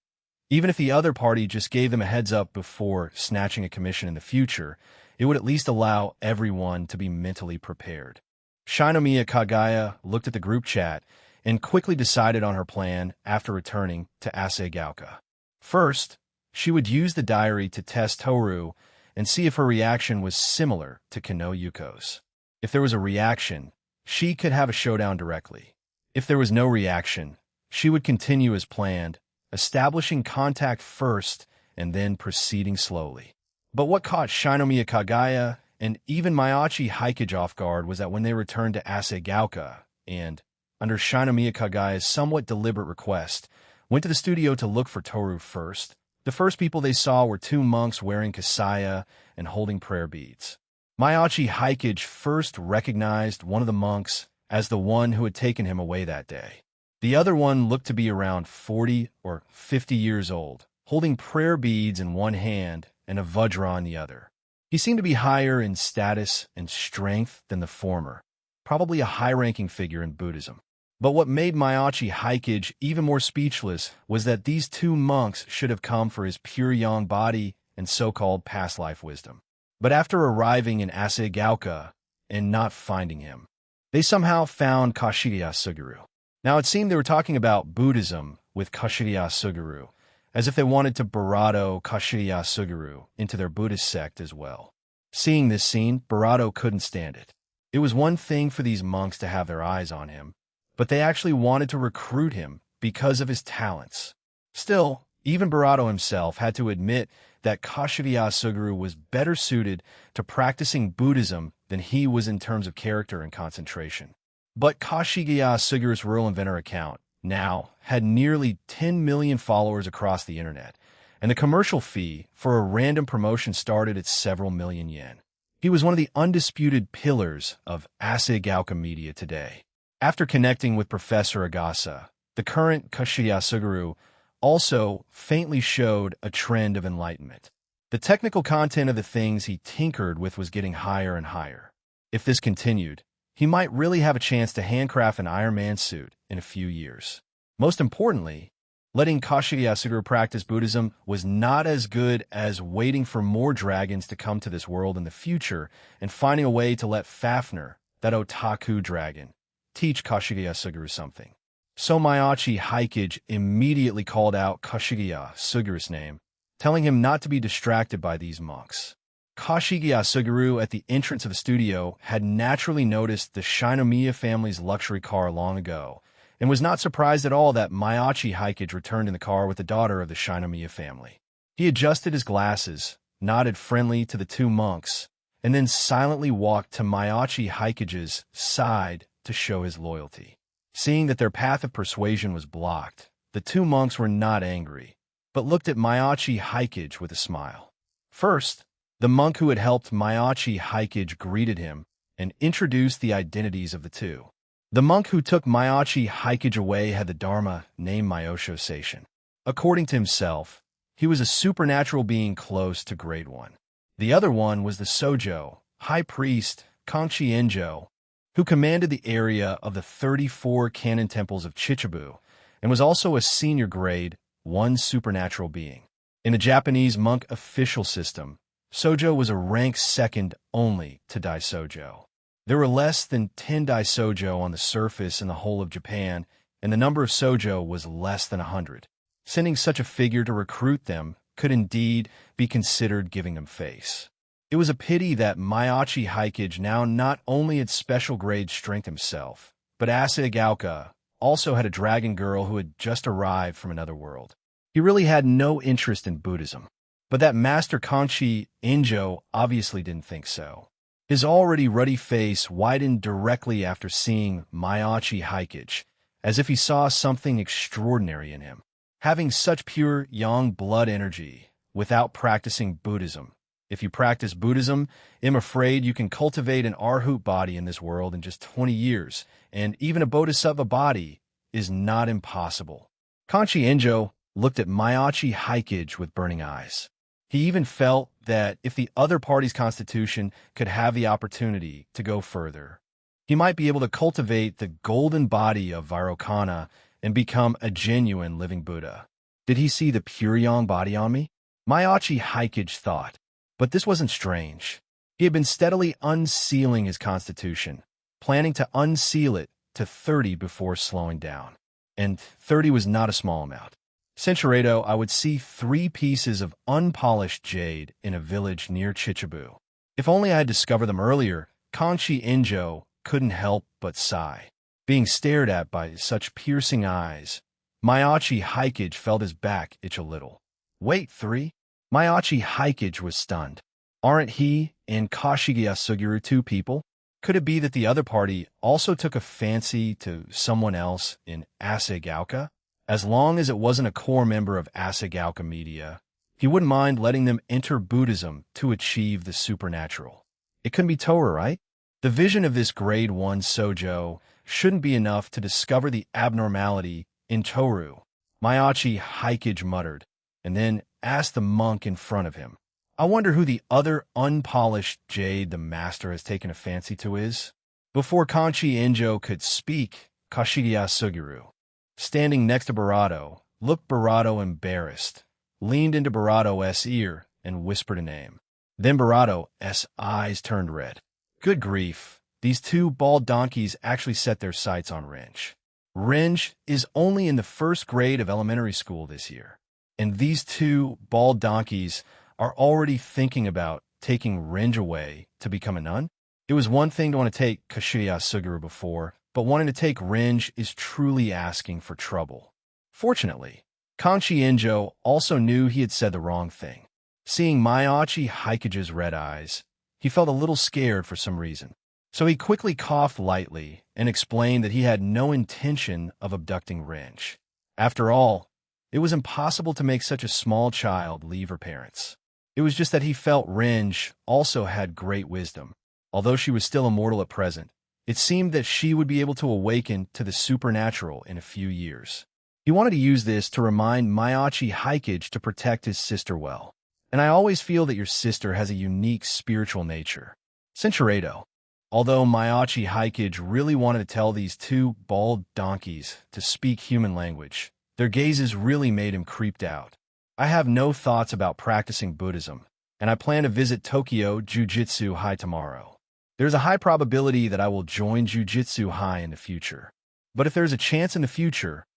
Even if the other party just gave them a heads up before snatching a commission in the future, it would at least allow everyone to be mentally prepared. Shinomiya Kagaya looked at the group chat and quickly decided on her plan after returning to Asaegaoka. First, she would use the diary to test Toru and see if her reaction was similar to Kano Yuko's. If there was a reaction, she could have a showdown directly. If there was no reaction, she would continue as planned, establishing contact first and then proceeding slowly. But what caught Shinomiya Kagaya and even Maiachi Hikage off guard was that when they returned to Asaegaoka and, under Shinomiya Kagaya's somewhat deliberate request, went to the studio to look for Toru first, the first people they saw were two monks wearing kasaya and holding prayer beads. Maiachi Hikage first recognized one of the monks as the one who had taken him away that day. The other one looked to be around 40 or 50 years old, holding prayer beads in one hand and a vajra in the other. He seemed to be higher in status and strength than the former, probably a high-ranking figure in Buddhism. But what made Maiachi Hikage even more speechless was that these two monks should have come for his pure yang body and so-called past life wisdom. But after arriving in Asaegaoka and not finding him, they somehow found Kashiya Suguru. Now it seemed they were talking about Buddhism with Kashiya Suguru, as if they wanted to barato Kashiya Suguru into their Buddhist sect as well. Seeing this scene, Barato couldn't stand it. It was one thing for these monks to have their eyes on him, but they actually wanted to recruit him because of his talents. Still, even Barato himself had to admit that Kashiya Suguru was better suited to practicing Buddhism than he was in terms of character and concentration. But Kashiya Suguru's Rural Inventor account now had nearly 10 million followers across the internet, and the commercial fee for a random promotion started at several million yen. He was one of the undisputed pillars of Asaegaoka media today. After connecting with Professor Agasa, the current Kashiya Suguru also faintly showed a trend of enlightenment. The technical content of the things he tinkered with was getting higher and higher. If this continued, he might really have a chance to handcraft an Iron Man suit in a few years. Most importantly, letting Kashiya Suguru practice Buddhism was not as good as waiting for more dragons to come to this world in the future and finding a way to let Fafnir, that otaku dragon, teach Kashiya Suguru something. So Maiachi Hikage immediately called out Kashiya Suguru's name, telling him not to be distracted by these monks. Kashiya Suguru at the entrance of the studio had naturally noticed the Shinomiya family's luxury car long ago, and was not surprised at all that Maiachi Hikage returned in the car with the daughter of the Shinomiya family. He adjusted his glasses, nodded friendly to the two monks, and then silently walked to Maiachi Hikage's side to show his loyalty. Seeing that their path of persuasion was blocked, the two monks were not angry, but looked at Maiachi Hikage with a smile. First, the monk who had helped Maiachi Hikage greeted him and introduced the identities of the two. The monk who took Maiachi Hikage away had the Dharma named Myosho Seishin. According to himself, he was a supernatural being close to Grade 1. The other one was the Sojo, high priest Kangchi Enjo, who commanded the area of the 34 canon temples of Chichibu, and was also a senior grade 1 supernatural being. In the Japanese monk official system, Sojo was a rank second only to Daisojo. There were less than 10 Daisojo on the surface in the whole of Japan, and the number of Sojo was less than 100. Sending such a figure to recruit them could indeed be considered giving them face. It was a pity that Maiachi Hikage now not only had special grade strength himself, but Asaegaoka also had a dragon girl who had just arrived from another world. He really had no interest in Buddhism, but that Master Kangchi Enjo obviously didn't think so. His already ruddy face widened directly after seeing Maiachi Hikage, as if he saw something extraordinary in him. Having such pure yang blood energy without practicing Buddhism. If you practice Buddhism, I'm afraid you can cultivate an Arhat body in this world in just 20 years, and even a Bodhisattva body is not impossible. Kangchi Enjo looked at Maiachi Hikage with burning eyes. He even felt that if the other party's constitution could have the opportunity to go further, he might be able to cultivate the golden body of Vairocana and become a genuine living Buddha. Did he see the Puryong body on me? Myachi Haikage thought. But this wasn't strange. He had been steadily unsealing his constitution, planning to unseal it to 30 before slowing down. And 30 was not a small amount. Centurato, I would see 3 pieces of unpolished jade in a village near Chichibu. If only I had discovered them earlier, Kanchi Injo couldn't help but sigh. Being stared at by such piercing eyes, Myachi Haikage felt his back itch a little. Wait, 3? Myachi Haikage was stunned. Aren't he and Kashigeya Suguru 2 people? Could it be that the other party also took a fancy to someone else in Asagauka? As long as it wasn't a core member of Asagauka Media, he wouldn't mind letting them enter Buddhism to achieve the supernatural. It couldn't be Torah, right? The vision of this grade 1 Sojo shouldn't be enough to discover the abnormality in Toru, Myachi Haikage muttered, and then asked the monk in front of him. I wonder who the other unpolished jade the master has taken a fancy to is? Before Kanchi Injo could speak, Kashigeya Suguru, standing next to Barato, looked Barato embarrassed, leaned into Barato's ear, and whispered a name. Then Barato's eyes turned red. Good grief, these 2 bald donkeys actually set their sights on Ringe. Ringe is only in the 1st grade of elementary school this year, and these 2 bald donkeys are already thinking about taking Ringe away to become a nun? It was one thing to want to take Kashigeya Suguru before, but wanting to take Ringe is truly asking for trouble. Fortunately, Kanchi Injo also knew he had said the wrong thing. Seeing Myachi Haikage's red eyes, he felt a little scared for some reason. So he quickly coughed lightly and explained that he had no intention of abducting Ringe. After all, it was impossible to make such a small child leave her parents. It was just that he felt Ringe also had great wisdom. Although she was still immortal at present, it seemed that she would be able to awaken to the supernatural in a few years. He wanted to use this to remind Myachi Haikage to protect his sister well. And I always feel that your sister has a unique spiritual nature. Centurato. Although Myachi Haikage really wanted to tell these 2 bald donkeys to speak human language, their gazes really made him creeped out. I have no thoughts about practicing Buddhism, and I plan to visit Tokyo Jujitsu High tomorrow. There's a high probability that I will join Jujitsu High in the future. But if there's a chance in the future,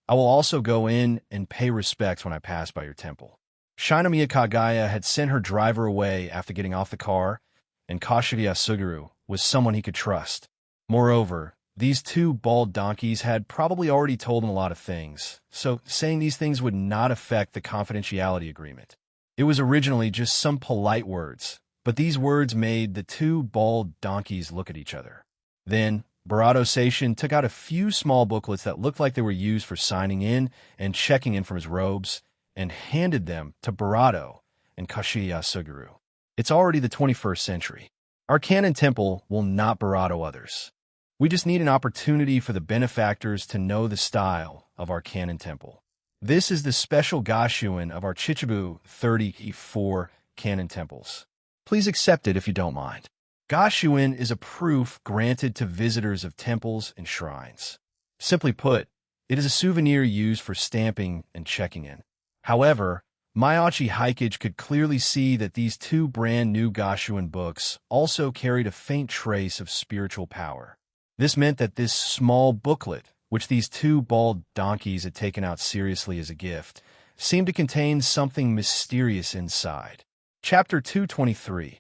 I will also go in and pay respects when I pass by your temple. Shinomiya Kagaya had sent her driver away after getting off the car, and Kashigeya Suguru was someone he could trust. Moreover, these 2 bald donkeys had probably already told him a lot of things, so saying these things would not affect the confidentiality agreement. It was originally just some polite words, but these words made the 2 bald donkeys look at each other. Then, Barato Seishin took out a few small booklets that looked like they were used for signing in and checking in from his robes, and handed them to Barato and Kashigeya Suguru. It's already the 21st century. Our canon temple will not Barato others. We just need an opportunity for the benefactors to know the style of our canon temple. This is the special Gashuin of our Chichibu 34 canon temples. Please accept it if you don't mind. Gashuin is a proof granted to visitors of temples and shrines. Simply put, it is a souvenir used for stamping and checking in. However, Myachi Haikage could clearly see that these 2 brand new Gashuin books also carried a faint trace of spiritual power. This meant that this small booklet, which these 2 bald donkeys had taken out seriously as a gift, seemed to contain something mysterious inside. Chapter 223.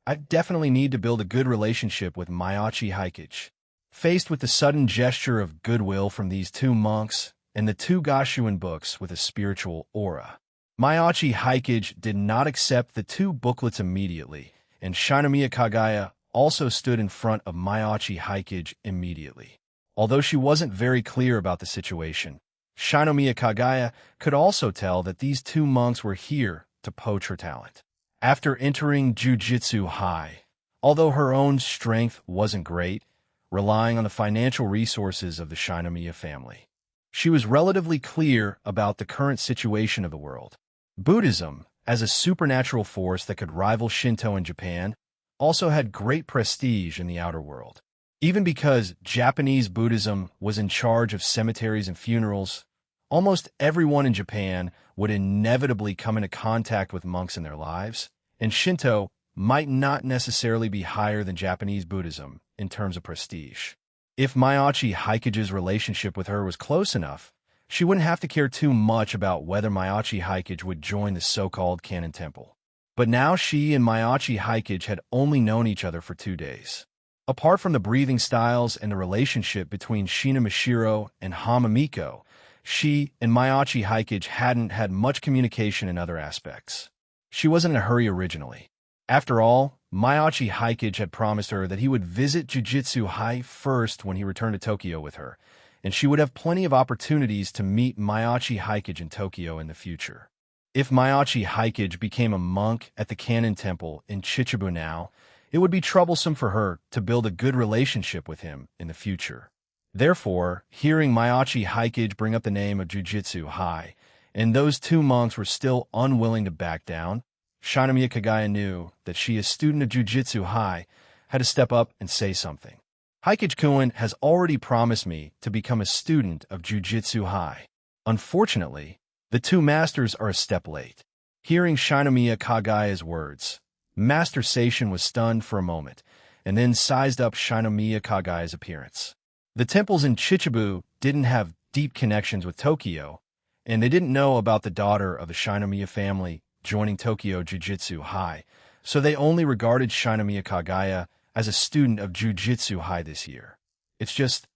I definitely need to build a good relationship with Myachi Haikage. Faced with the sudden gesture of goodwill from these 2 monks and the 2 Gashuin books with a spiritual aura, Myachi Haikage did not accept the 2 booklets immediately, and Shinomiya Kagaya also stood in front of Myachi Haikage immediately. Although she wasn't very clear about the situation, Shinomiya Kagaya could also tell that these 2 monks were here to poach her talent. After entering Jujitsu High, although her own strength wasn't great, relying on the financial resources of the Shinomiya family, she was relatively clear about the current situation of the world. Buddhism, as a supernatural force that could rival Shinto in Japan, also had great prestige in the outer world. Even because Japanese Buddhism was in charge of cemeteries and funerals, almost everyone in Japan would inevitably come into contact with monks in their lives, and Shinto might not necessarily be higher than Japanese Buddhism in terms of prestige. If Miyachi Haikuji's relationship with her was close enough, she wouldn't have to care too much about whether Miyachi Haikuji would join the so-called Kannon Temple. But now she and Miyachi Haikuji had only known each other for 2 days. Apart from the breathing styles and the relationship between Shina Mishiro and Hamamiko, she and Miyachi Haikuji hadn't had much communication in other aspects. She wasn't in a hurry originally. After all, Miyachi Haikuji had promised her that he would visit Jujutsu High first when he returned to Tokyo with her, and she would have plenty of opportunities to meet Miyachi Haikuji in Tokyo in the future. If Miyachi Haikuji became a monk at the Kannon Temple in Chichibu now, it would be troublesome for her to build a good relationship with him in the future. Therefore, hearing Miyachi Haikuji bring up the name of Jujutsu High, and those two monks were still unwilling to back down, Shinomiya Kagaya knew that she, a student of Jujutsu High, had to step up and say something. Haikuji-kun has already promised me to become a student of Jujutsu High. Unfortunately, the two masters are a step late. Hearing Shinomiya Kagaya's words, Master Seishin was stunned for a moment, and then sized up Shinomiya Kagaya's appearance. The temples in Chichibu didn't have deep connections with Tokyo, and they didn't know about the daughter of the Shinomiya family joining Tokyo Jujutsu High, so they only regarded Shinomiya Kagaya as a student of Jujutsu High this year. It's just,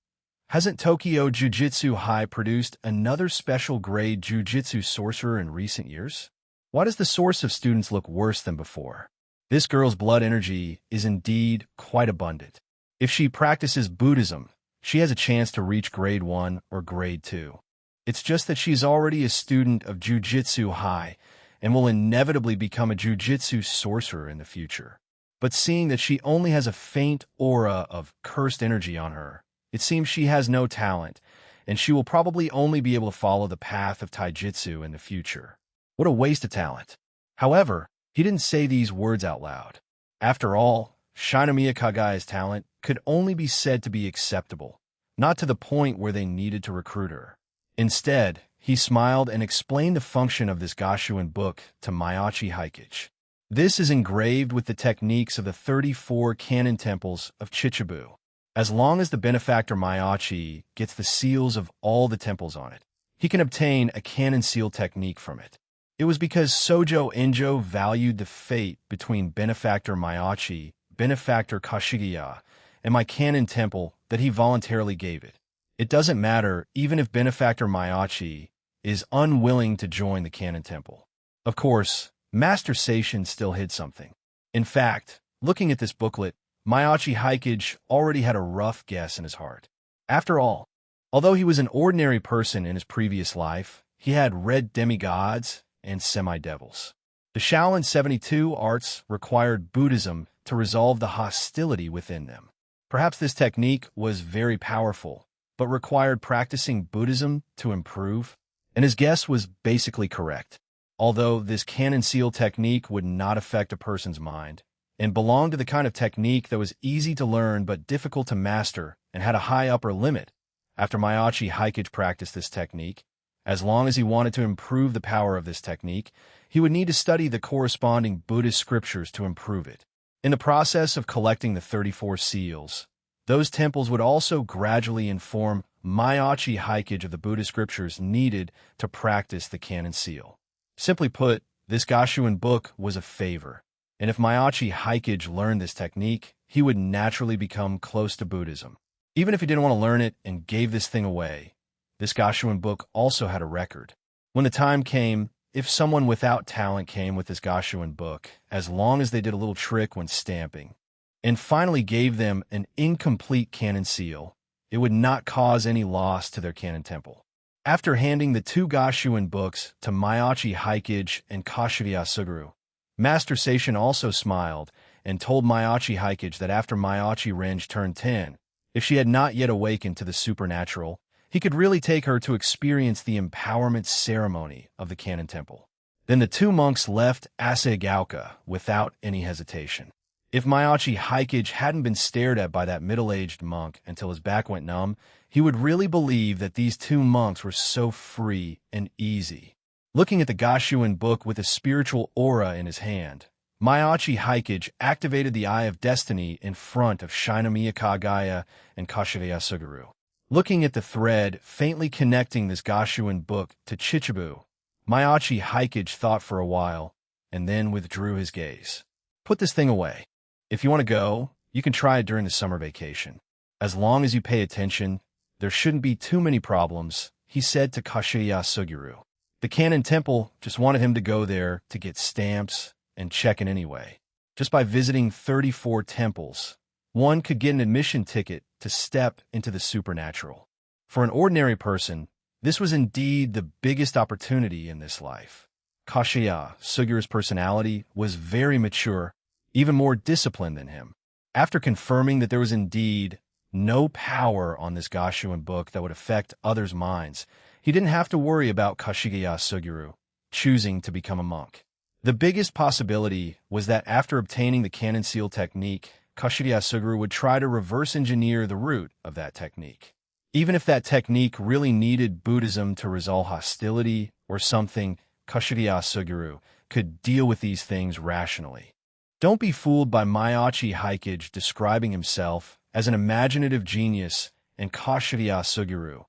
hasn't Tokyo Jujutsu High produced another special grade Jujutsu sorcerer in recent years? Why does the source of students look worse than before? This girl's blood energy is indeed quite abundant. If she practices Buddhism, she has a chance to reach grade 1 or grade 2. It's just that she's already a student of Jujutsu High and will inevitably become a Jujutsu sorcerer in the future. But seeing that she only has a faint aura of cursed energy on her, it seems she has no talent, and she will probably only be able to follow the path of Taijutsu in the future. What a waste of talent. However, he didn't say these words out loud. After all, Shinomiya Kagaya's talent could only be said to be acceptable, not to the point where they needed to recruit her. Instead, he smiled and explained the function of this Gashuin book to Miyachi Haikuji. This is engraved with the techniques of the 34 Kannon temples of Chichibu. As long as the benefactor Miyachi gets the seals of all the temples on it, he can obtain a Kannon seal technique from it. It was because Sojo Enjo valued the fate between benefactor Miyachi, benefactor Kashigiya, and my Kannon temple that he voluntarily gave it. It doesn't matter even if benefactor Miyachi is unwilling to join the Kannon temple. Of course, Master Seishin still hid something. In fact, looking at this booklet, Miyachi Haikuji already had a rough guess in his heart. After all, although he was an ordinary person in his previous life, he had red demigods and semi-devils. The Shaolin 72 arts required Buddhism to resolve the hostility within them. Perhaps this technique was very powerful, but required practicing Buddhism to improve, and his guess was basically correct. Although this Kannon seal technique would not affect a person's mind, and belonged to the kind of technique that was easy to learn but difficult to master and had a high upper limit, after Miyachi Haikuji practiced this technique, as long as he wanted to improve the power of this technique, he would need to study the corresponding Buddhist scriptures to improve it. In the process of collecting the 34 seals, those temples would also gradually inform Miyachi Haikuji of the Buddhist scriptures needed to practice the Kannon seal. Simply put, this Gashuin book was a favor, and if Miyachi Haikuji learned this technique, he would naturally become close to Buddhism. Even if he didn't want to learn it and gave this thing away, this Gashuin book also had a record. When the time came, if someone without talent came with this Gashuin book, as long as they did a little trick when stamping, and finally gave them an incomplete Kannon seal, it would not cause any loss to their Kannon temple. After handing the two Gashuin books to Miyachi Haikuji and Kashigiya Suguru, Master Seishin also smiled and told Miyachi Haikuji that after Miyachi Renji turned 10, if she had not yet awakened to the supernatural, he could really take her to experience the empowerment ceremony of the Kannon temple. Then the two monks left Asagaoka without any hesitation. If Mayachi Haikage hadn't been stared at by that middle-aged monk until his back went numb, he would really believe that these two monks were so free and easy. Looking at the Gashuin book with a spiritual aura in his hand, Mayachi Haikage activated the Eye of Destiny in front of Shinomiya Kagaya and Kashigeya Suguru. Looking at the thread faintly connecting this Gashuin book to Chichibu, Mayachi Haikage thought for a while and then withdrew his gaze. Put this thing away. If you want to go, you can try it during the summer vacation. As long as you pay attention, there shouldn't be too many problems, he said to Kashigeya Suguru. The Canon Temple just wanted him to go there to get stamps and check in anyway. Just by visiting 34 temples, one could get an admission ticket to step into the supernatural. For an ordinary person, this was indeed the biggest opportunity in this life. Kashigeya Suguru's personality was very mature, even more disciplined than him. After confirming that there was indeed no power on this Gashuin book that would affect others' minds, he didn't have to worry about Kashigeya Suguru choosing to become a monk. The biggest possibility was that after obtaining the Canon Seal technique, Kashigeya Suguru would try to reverse engineer the root of that technique. Even if that technique really needed Buddhism to resolve hostility or something, Kashigeya Suguru could deal with these things rationally. Don't be fooled by Mayachi Haikage describing himself as an imaginative genius and Kashigeya Suguru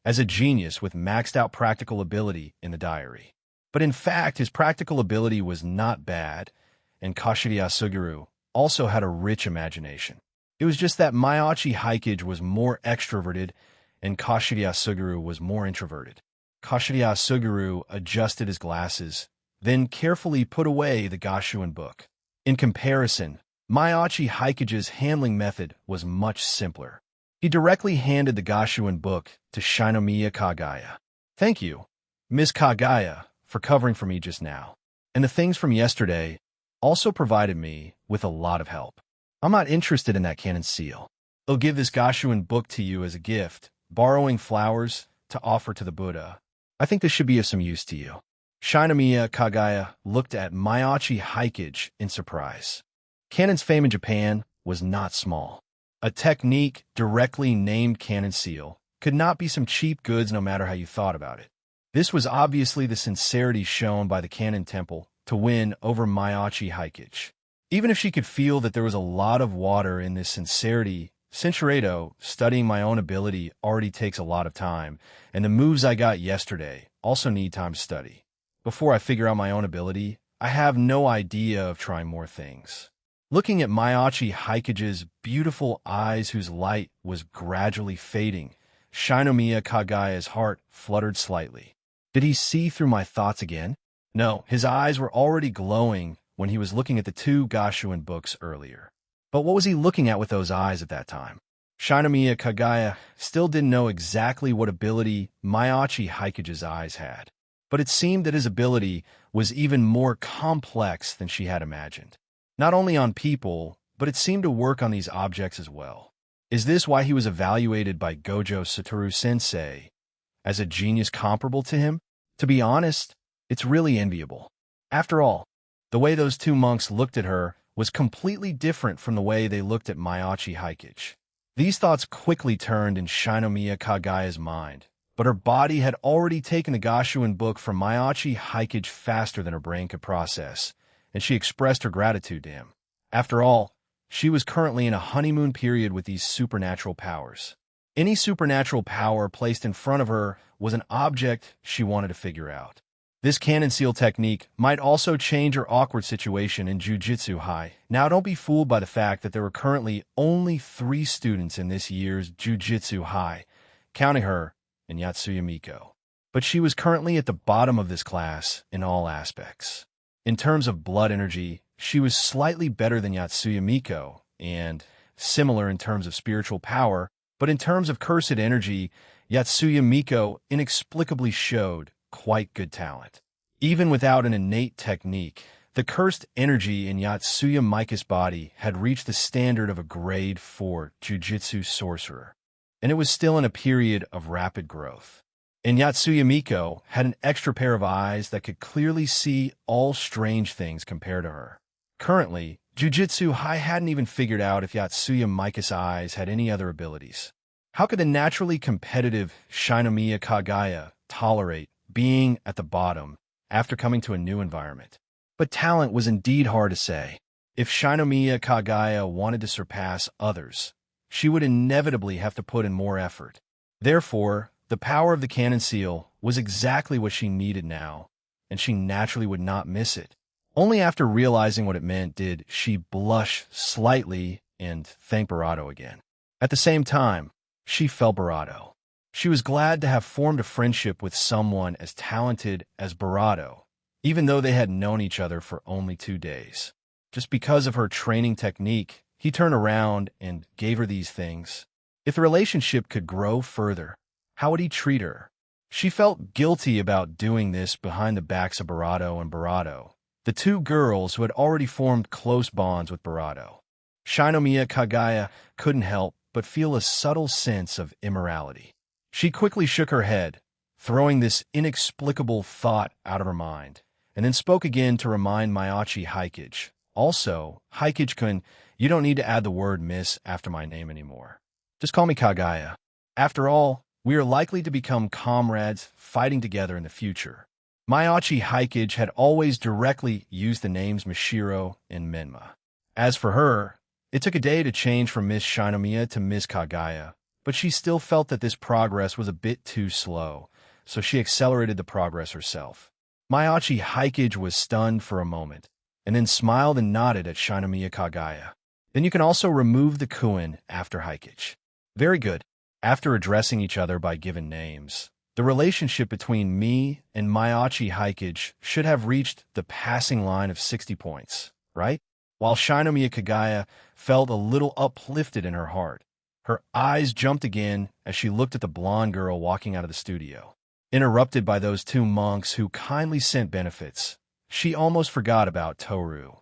as a genius with maxed-out practical ability in the diary. But in fact, his practical ability was not bad, and Kashigeya Suguru also had a rich imagination. It was just that Mayachi Haikage was more extroverted and Kashigeya Suguru was more introverted. Kashigeya Suguru adjusted his glasses, then carefully put away the Gashuin book. In comparison, Mayachi Haikage's handling method was much simpler. He directly handed the Gashuin book to Shinomiya Kagaya. "Thank you, Miss Kagaya, for covering for me just now. And the things from yesterday also provided me with a lot of help. I'm not interested in that Canon Seal. I'll give this Gashuin book to you as a gift, borrowing flowers to offer to the Buddha. I think this should be of some use to you." Shinomiya Kagaya looked at Mayachi Haikage in surprise. Canon's fame in Japan was not small. A technique directly named Canon Seal could not be some cheap goods no matter how you thought about it. This was obviously the sincerity shown by the Canon Temple to win over Mayachi Haikage. Even if she could feel that there was a lot of water in this sincerity, Sincerado, studying my own ability already takes a lot of time, and the moves I got yesterday also need time to study. Before I figure out my own ability, I have no idea of trying more things. Looking at Mayachi Haikage's beautiful eyes whose light was gradually fading, Shinomiya Kagaya's heart fluttered slightly. Did he see through my thoughts again? No, his eyes were already glowing when he was looking at the two Gashuin books earlier. But what was he looking at with those eyes at that time? Shinomiya Kagaya still didn't know exactly what ability Mayachi Haikage's eyes had, but it seemed that his ability was even more complex than she had imagined. Not only on people, but it seemed to work on these objects as well. Is this why he was evaluated by Gojo Satoru-sensei as a genius comparable to him? To be honest, it's really enviable. After all, the way those two monks looked at her was completely different from the way they looked at Mayachi Haikage. These thoughts quickly turned in Shinomiya Kagaya's mind, but her body had already taken the Gashuin book from Mayachi Haikage faster than her brain could process, and she expressed her gratitude to him. After all, she was currently in a honeymoon period with these supernatural powers. Any supernatural power placed in front of her was an object she wanted to figure out. This Canon Seal technique might also change her awkward situation in Jujutsu High. Now, don't be fooled by the fact that there were currently only 3 students in this year's Jujutsu High, counting her and Yatsuya Miko. But she was currently at the bottom of this class in all aspects. In terms of blood energy, she was slightly better than Yatsuya Miko, and similar in terms of spiritual power, but in terms of cursed energy, Yatsuya Miko inexplicably showed quite good talent. Even without an innate technique, the cursed energy in Yatsuya Miko's body had reached the standard of a grade 4 Jujutsu sorcerer, and it was still in a period of rapid growth. And Yatsuya Miko had an extra pair of eyes that could clearly see all strange things compared to her. Currently, Jujutsu Hai hadn't even figured out if Yatsuya Mika's eyes had any other abilities. How could the naturally competitive Shinomiya Kagaya tolerate being at the bottom after coming to a new environment? But talent was indeed hard to say. If Shinomiya Kagaya wanted to surpass others, she would inevitably have to put in more effort. Therefore, the power of the cannon seal was exactly what she needed now, and she naturally would not miss it. Only after realizing what it meant did she blush slightly and thank Barato again. At the same time, she felt Barato. She was glad to have formed a friendship with someone as talented as Barato, even though they had known each other for only 2 days. Just because of her training technique, he turned around and gave her these things. If the relationship could grow further, how would he treat her? She felt guilty about doing this behind the backs of Barato and Barato, the two girls who had already formed close bonds with Barato. Shinomiya Kagaya couldn't help but feel a subtle sense of immorality. She quickly shook her head, throwing this inexplicable thought out of her mind, and then spoke again to remind Mayachi Haikage. Also, Haikage-kun, you don't need to add the word miss after my name anymore. Just call me Kagaya. After all, we are likely to become comrades fighting together in the future. Mayachi Haikage had always directly used the names Mishiro and Menma. As for her, it took a day to change from Miss Shinomiya to Miss Kagaya, but she still felt that this progress was a bit too slow, so she accelerated the progress herself. Mayachi Haikage was stunned for a moment, and then smiled and nodded at Shinomiya Kagaya. Then you can also remove the Kuin after Haikage. Very good. After addressing each other by given names, the relationship between me and Mayachi Haikage should have reached the passing line of 60 points, right? While Shinomiya Kagaya felt a little uplifted in her heart, her eyes jumped again as she looked at the blonde girl walking out of the studio. Interrupted by those two monks who kindly sent benefits, she almost forgot about Toru.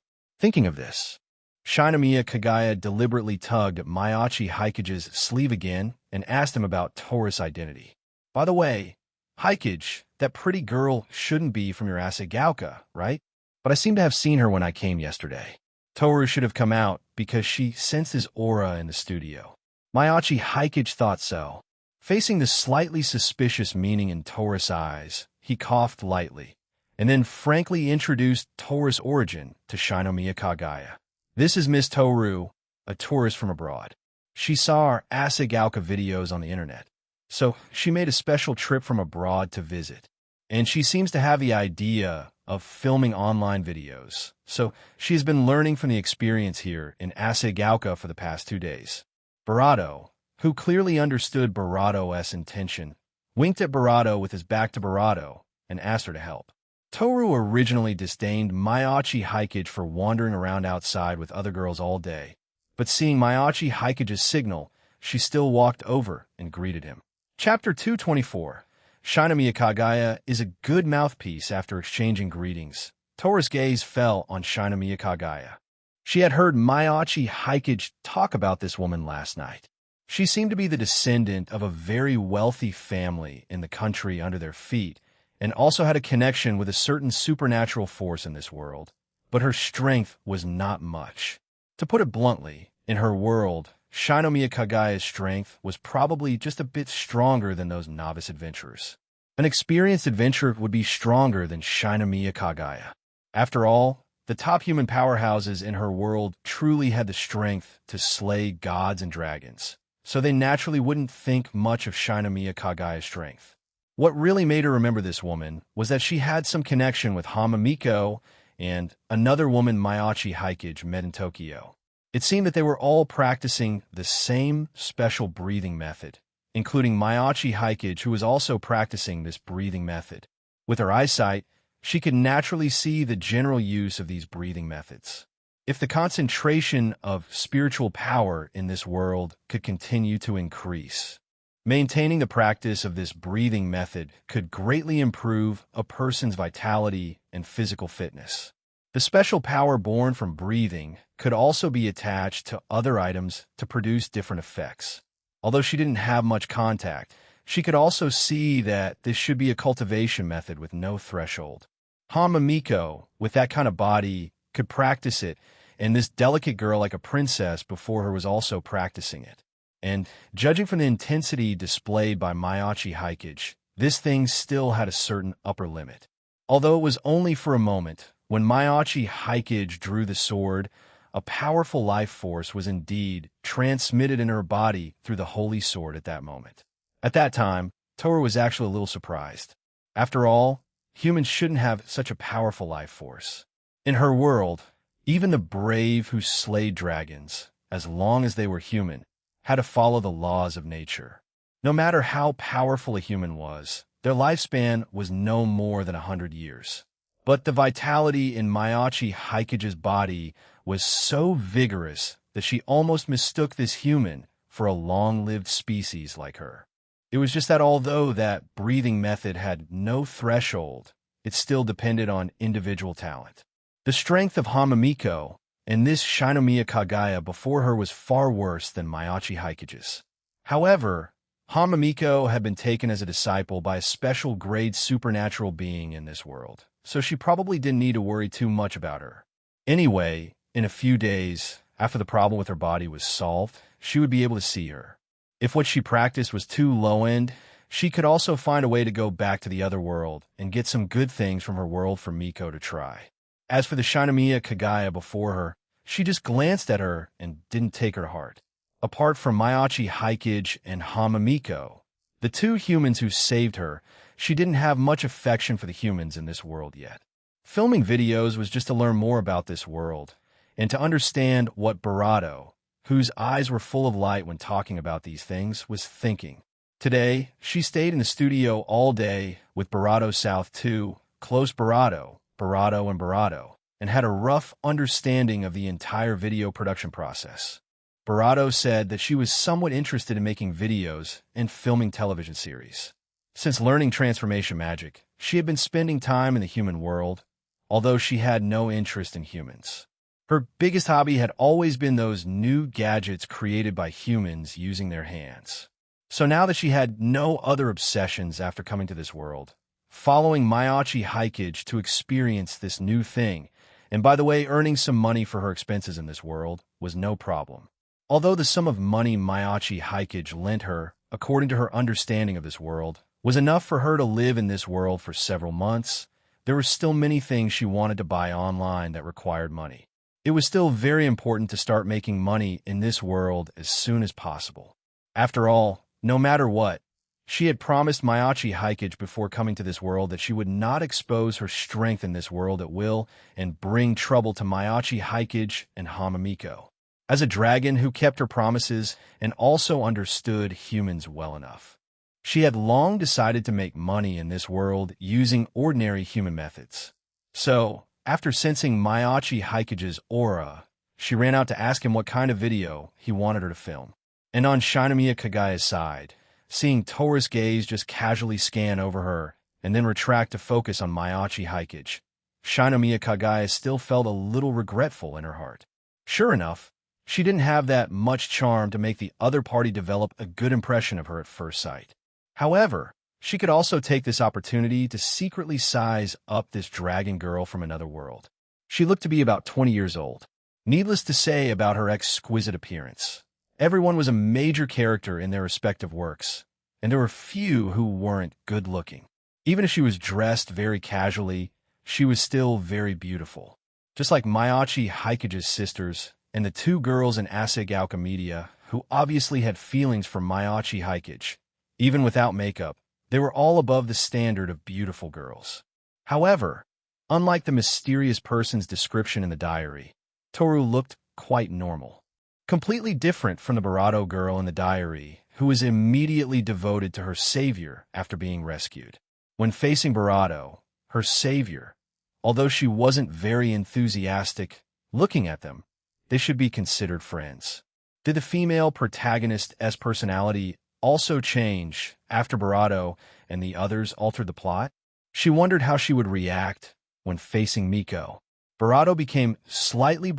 Thinking of this, Shinomiya Kagaya deliberately tugged at Mayachi Haikage's sleeve again and asked him about Toru's identity. By the way, Haikage, that pretty girl shouldn't be from your Asagauka, right? But I seem to have seen her when I came yesterday. Toru should have come out because she sensed his aura in the studio. Mayachi Haikage thought so. Facing the slightly suspicious meaning in Toru's eyes, he coughed lightly, and then frankly introduced Toru's origin to Shinomiya Kagaya. This is Miss Toru, a tourist from abroad. She saw our Asagauka videos on the internet, so she made a special trip from abroad to visit. And she seems to have the idea of filming online videos, so she has been learning from the experience here in Asagauka for the past 2 days. Barato, who clearly understood Barato's intention, winked at Barato with his back to Barato and asked her to help. Toru originally disdained Mayachi Haikage for wandering around outside with other girls all day, but seeing Mayachi Haikage's signal, she still walked over and greeted him. Chapter 224. Shinomiya Kagaya is a good mouthpiece. After exchanging greetings, Toru's gaze fell on Shinomiya Kagaya. She had heard Mayachi Haikage talk about this woman last night. She seemed to be the descendant of a very wealthy family in the country under their feet, and also had a connection with a certain supernatural force in this world. But her strength was not much. To put it bluntly, in her world, Shinomiya Kagaya's strength was probably just a bit stronger than those novice adventurers. An experienced adventurer would be stronger than Shinomiya Kagaya. After all, the top human powerhouses in her world truly had the strength to slay gods and dragons, so they naturally wouldn't think much of Shinomiya Kagaya's strength. What really made her remember this woman was that she had some connection with Hamamiko and another woman Mayachi Haikage met in Tokyo. It seemed that they were all practicing the same special breathing method, including Mayachi Haikage, who was also practicing this breathing method. With her eyesight, she could naturally see the general use of these breathing methods. If the concentration of spiritual power in this world could continue to increase, maintaining the practice of this breathing method could greatly improve a person's vitality and physical fitness. The special power born from breathing could also be attached to other items to produce different effects. Although she didn't have much contact, she could also see that this should be a cultivation method with no threshold. Hamamiko, with that kind of body, could practice it, and this delicate girl like a princess before her was also practicing it. And judging from the intensity displayed by Mayachi Hikage, this thing still had a certain upper limit. Although it was only for a moment, when Mayachi Hikage drew the sword, a powerful life force was indeed transmitted in her body through the holy sword at that moment. At that time, Toru was actually a little surprised. After all, humans shouldn't have such a powerful life force. In her world, even the brave who slayed dragons, as long as they were human, had to follow the laws of nature. No matter how powerful a human was, their lifespan was no more than 100 years. But the vitality in Mayachi Hikage's body was so vigorous that she almost mistook this human for a long-lived species like her. It was just that although that breathing method had no threshold, it still depended on individual talent. The strength of Hamamiko and this Shinomiya Kagaya before her was far worse than Mayachi Hikage's. However, Hamamiko had been taken as a disciple by a special grade supernatural being in this world, so she probably didn't need to worry too much about her. Anyway, in a few days, after the problem with her body was solved, she would be able to see her. If what she practiced was too low-end, she could also find a way to go back to the other world and get some good things from her world for Miko to try. As for the Shinomiya Kagaya before her, she just glanced at her and didn't take her heart. Apart from Mayachi Hikage and Hamamiko, the two humans who saved her, she didn't have much affection for the humans in this world yet. Filming videos was just to learn more about this world, and to understand what Barato, whose eyes were full of light when talking about these things, was thinking. Today, she stayed in the studio all day with Barato South 2, close Barato, and Barato, and had a rough understanding of the entire video production process. Barato said that she was somewhat interested in making videos and filming television series. Since learning transformation magic, she had been spending time in the human world, although she had no interest in humans. Her biggest hobby had always been those new gadgets created by humans using their hands. So now that she had no other obsessions after coming to this world, following Mayachi Hikage to experience this new thing, and by the way, earning some money for her expenses in this world, was no problem. Although the sum of money Mayachi Hikage lent her, according to her understanding of this world, was enough for her to live in this world for several months, there were still many things she wanted to buy online that required money. It was still very important to start making money in this world as soon as possible. After all, no matter what, she had promised Mayachi Hikage before coming to this world that she would not expose her strength in this world at will and bring trouble to Mayachi Hikage and Hamamiko. As a dragon who kept her promises and also understood humans well enough, she had long decided to make money in this world using ordinary human methods. So, after sensing Mayachi Hikage's aura, she ran out to ask him what kind of video he wanted her to film. And on Shinomiya Kagaya's side, seeing Toru's gaze just casually scan over her and then retract to focus on Mayachi Hikage, Shinomiya Kagaya still felt a little regretful in her heart. Sure enough, she didn't have that much charm to make the other party develop a good impression of her at first sight. However, she could also take this opportunity to secretly size up this dragon girl from another world. She looked to be about 20 years old. Needless to say about her exquisite appearance, everyone was a major character in their respective works, and there were few who weren't good-looking. Even if she was dressed very casually, she was still very beautiful. Just like Mayachi Hikage's sisters and the two girls in Asagao Media, who obviously had feelings for Mayachi Hikage. Even without makeup, they were all above the standard of beautiful girls. However, unlike the mysterious person's description in the diary, Toru looked quite normal. Completely different from the Barato girl in the diary, who was immediately devoted to her savior after being rescued. When facing Barato, her savior, although she wasn't very enthusiastic looking at them, they should be considered friends. Did the female protagonist's personality also change after Barato and the others altered the plot? She wondered how she would react when facing Miko. Barato became slightly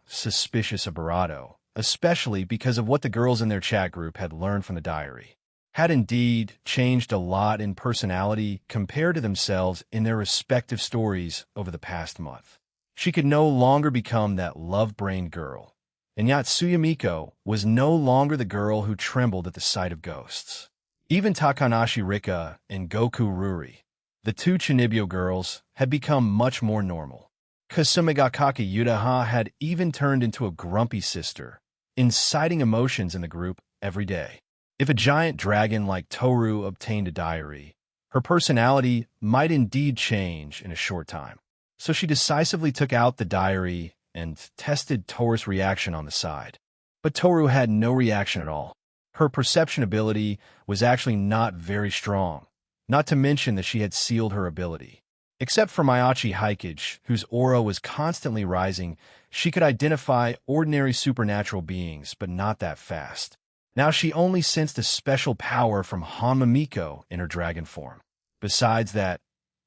suspicious of Barato, especially because of what the girls in their chat group had learned from the diary. Had indeed changed a lot in personality compared to themselves in their respective stories over the past month. She could no longer become that love-brained girl. And Yatsuya Miko was no longer the girl who trembled at the sight of ghosts. Even Takanashi Rika and Goku Ruri, the two Chinibyo girls, had become much more normal. Kasumigakaki Yudaha had even turned into a grumpy sister, inciting emotions in the group every day. If a giant dragon like Toru obtained a diary, her personality might indeed change in a short time. So she decisively took out the diary and tested Toru's reaction on the side. But Toru had no reaction at all. Her perception ability was actually not very strong, not to mention that she had sealed her ability. Except for Miyachi Haikage, whose aura was constantly rising, she could identify ordinary supernatural beings, but not that fast. Now she only sensed a special power from Hanma Miko in her dragon form. Besides that,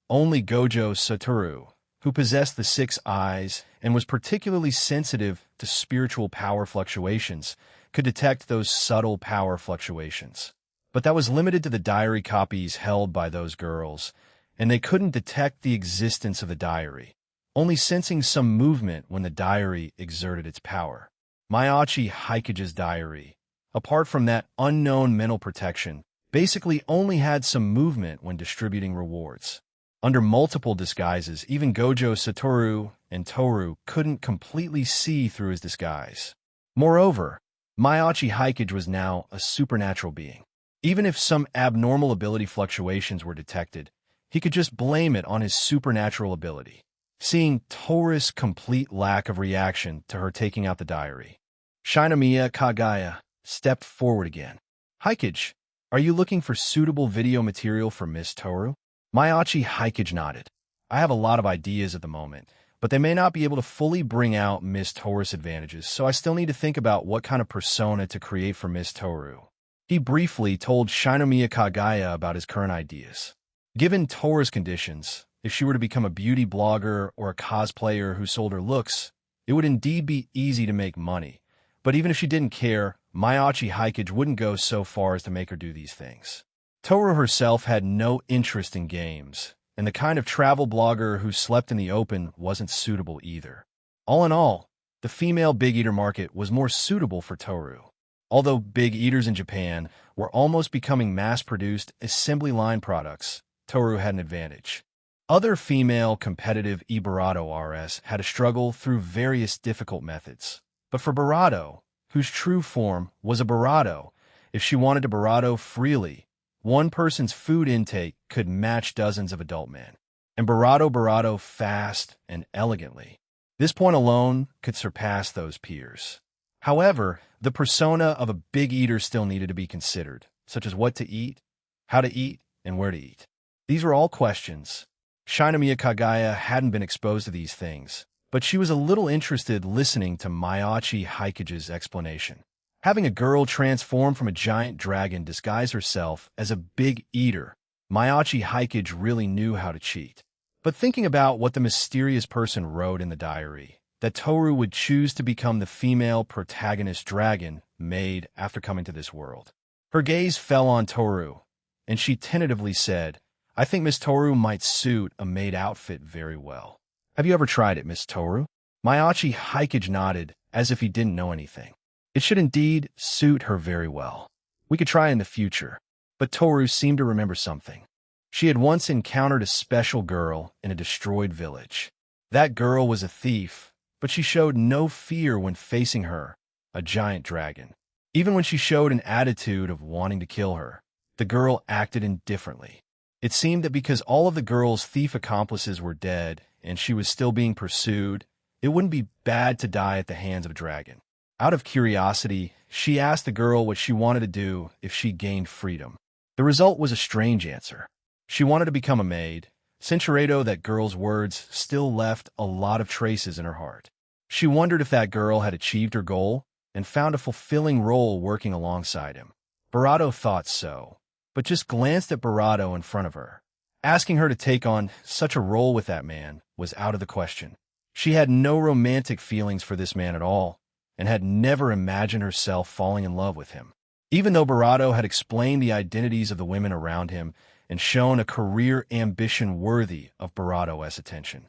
only Gojo Satoru, who possessed the 6 eyes and was particularly sensitive to spiritual power fluctuations, could detect those subtle power fluctuations. But that was limited to the diary copies held by those girls, and they couldn't detect the existence of the diary, only sensing some movement when the diary exerted its power. Miyachi Haikage's diary, apart from that unknown mental protection, basically only had some movement when distributing rewards. Under multiple disguises, even Gojo Satoru and Toru couldn't completely see through his disguise. Moreover, Miyachi Haikage was now a supernatural being. Even if some abnormal ability fluctuations were detected, he could just blame it on his supernatural ability. Seeing Toru's complete lack of reaction to her taking out the diary, Shinomiya Kagaya stepped forward again. Haikage, are you looking for suitable video material for Miss Toru? Miyachi Haikage nodded. I have a lot of ideas at the moment, but they may not be able to fully bring out Miss Toru's advantages, so I still need to think about what kind of persona to create for Miss Toru. He briefly told Shinomiya Kagaya about his current ideas. Given Toru's conditions, if she were to become a beauty blogger or a cosplayer who sold her looks, it would indeed be easy to make money. But even if she didn't care, Miyachi Haikage wouldn't go so far as to make her do these things. Toru herself had no interest in games, and the kind of travel blogger who slept in the open wasn't suitable either. All in all, the female Big Eater market was more suitable for Toru. Although Big Eaters in Japan were almost becoming mass-produced assembly line products, Toru had an advantage. Other female competitive Ibarato RS had to struggle through various difficult methods. But for Barato, whose true form was a Barato, if she wanted to Barato freely, one person's food intake could match dozens of adult men. And Barato fast and elegantly. This point alone could surpass those peers. However, the persona of a big eater still needed to be considered, such as what to eat, how to eat, and where to eat. These were all questions. Shinomiya Kagaya hadn't been exposed to these things, but she was a little interested listening to Miyachi Haikage's explanation. Having a girl transform from a giant dragon disguise herself as a big eater, Miyachi Haikage really knew how to cheat. But thinking about what the mysterious person wrote in the diary, that Toru would choose to become the female protagonist dragon made after coming to this world. Her gaze fell on Toru, and she tentatively said, I think Miss Toru might suit a maid outfit very well. Have you ever tried it, Miss Toru? Miyachi Haikage nodded, as if he didn't know anything. It should indeed suit her very well. We could try in the future. But Toru seemed to remember something. She had once encountered a special girl in a destroyed village. That girl was a thief, but she showed no fear when facing her, a giant dragon. Even when she showed an attitude of wanting to kill her, the girl acted indifferently. It seemed that because all of the girl's thief accomplices were dead and she was still being pursued, it wouldn't be bad to die at the hands of a dragon. Out of curiosity, she asked the girl what she wanted to do if she gained freedom. The result was a strange answer. She wanted to become a maid. Sinchiredo, that girl's words still left a lot of traces in her heart. She wondered if that girl had achieved her goal and found a fulfilling role working alongside him. Barato thought so, but just glanced at Barato in front of her. Asking her to take on such a role with that man was out of the question. She had no romantic feelings for this man at all, and had never imagined herself falling in love with him. Even though Barato had explained the identities of the women around him and shown a career ambition worthy of Barato's attention.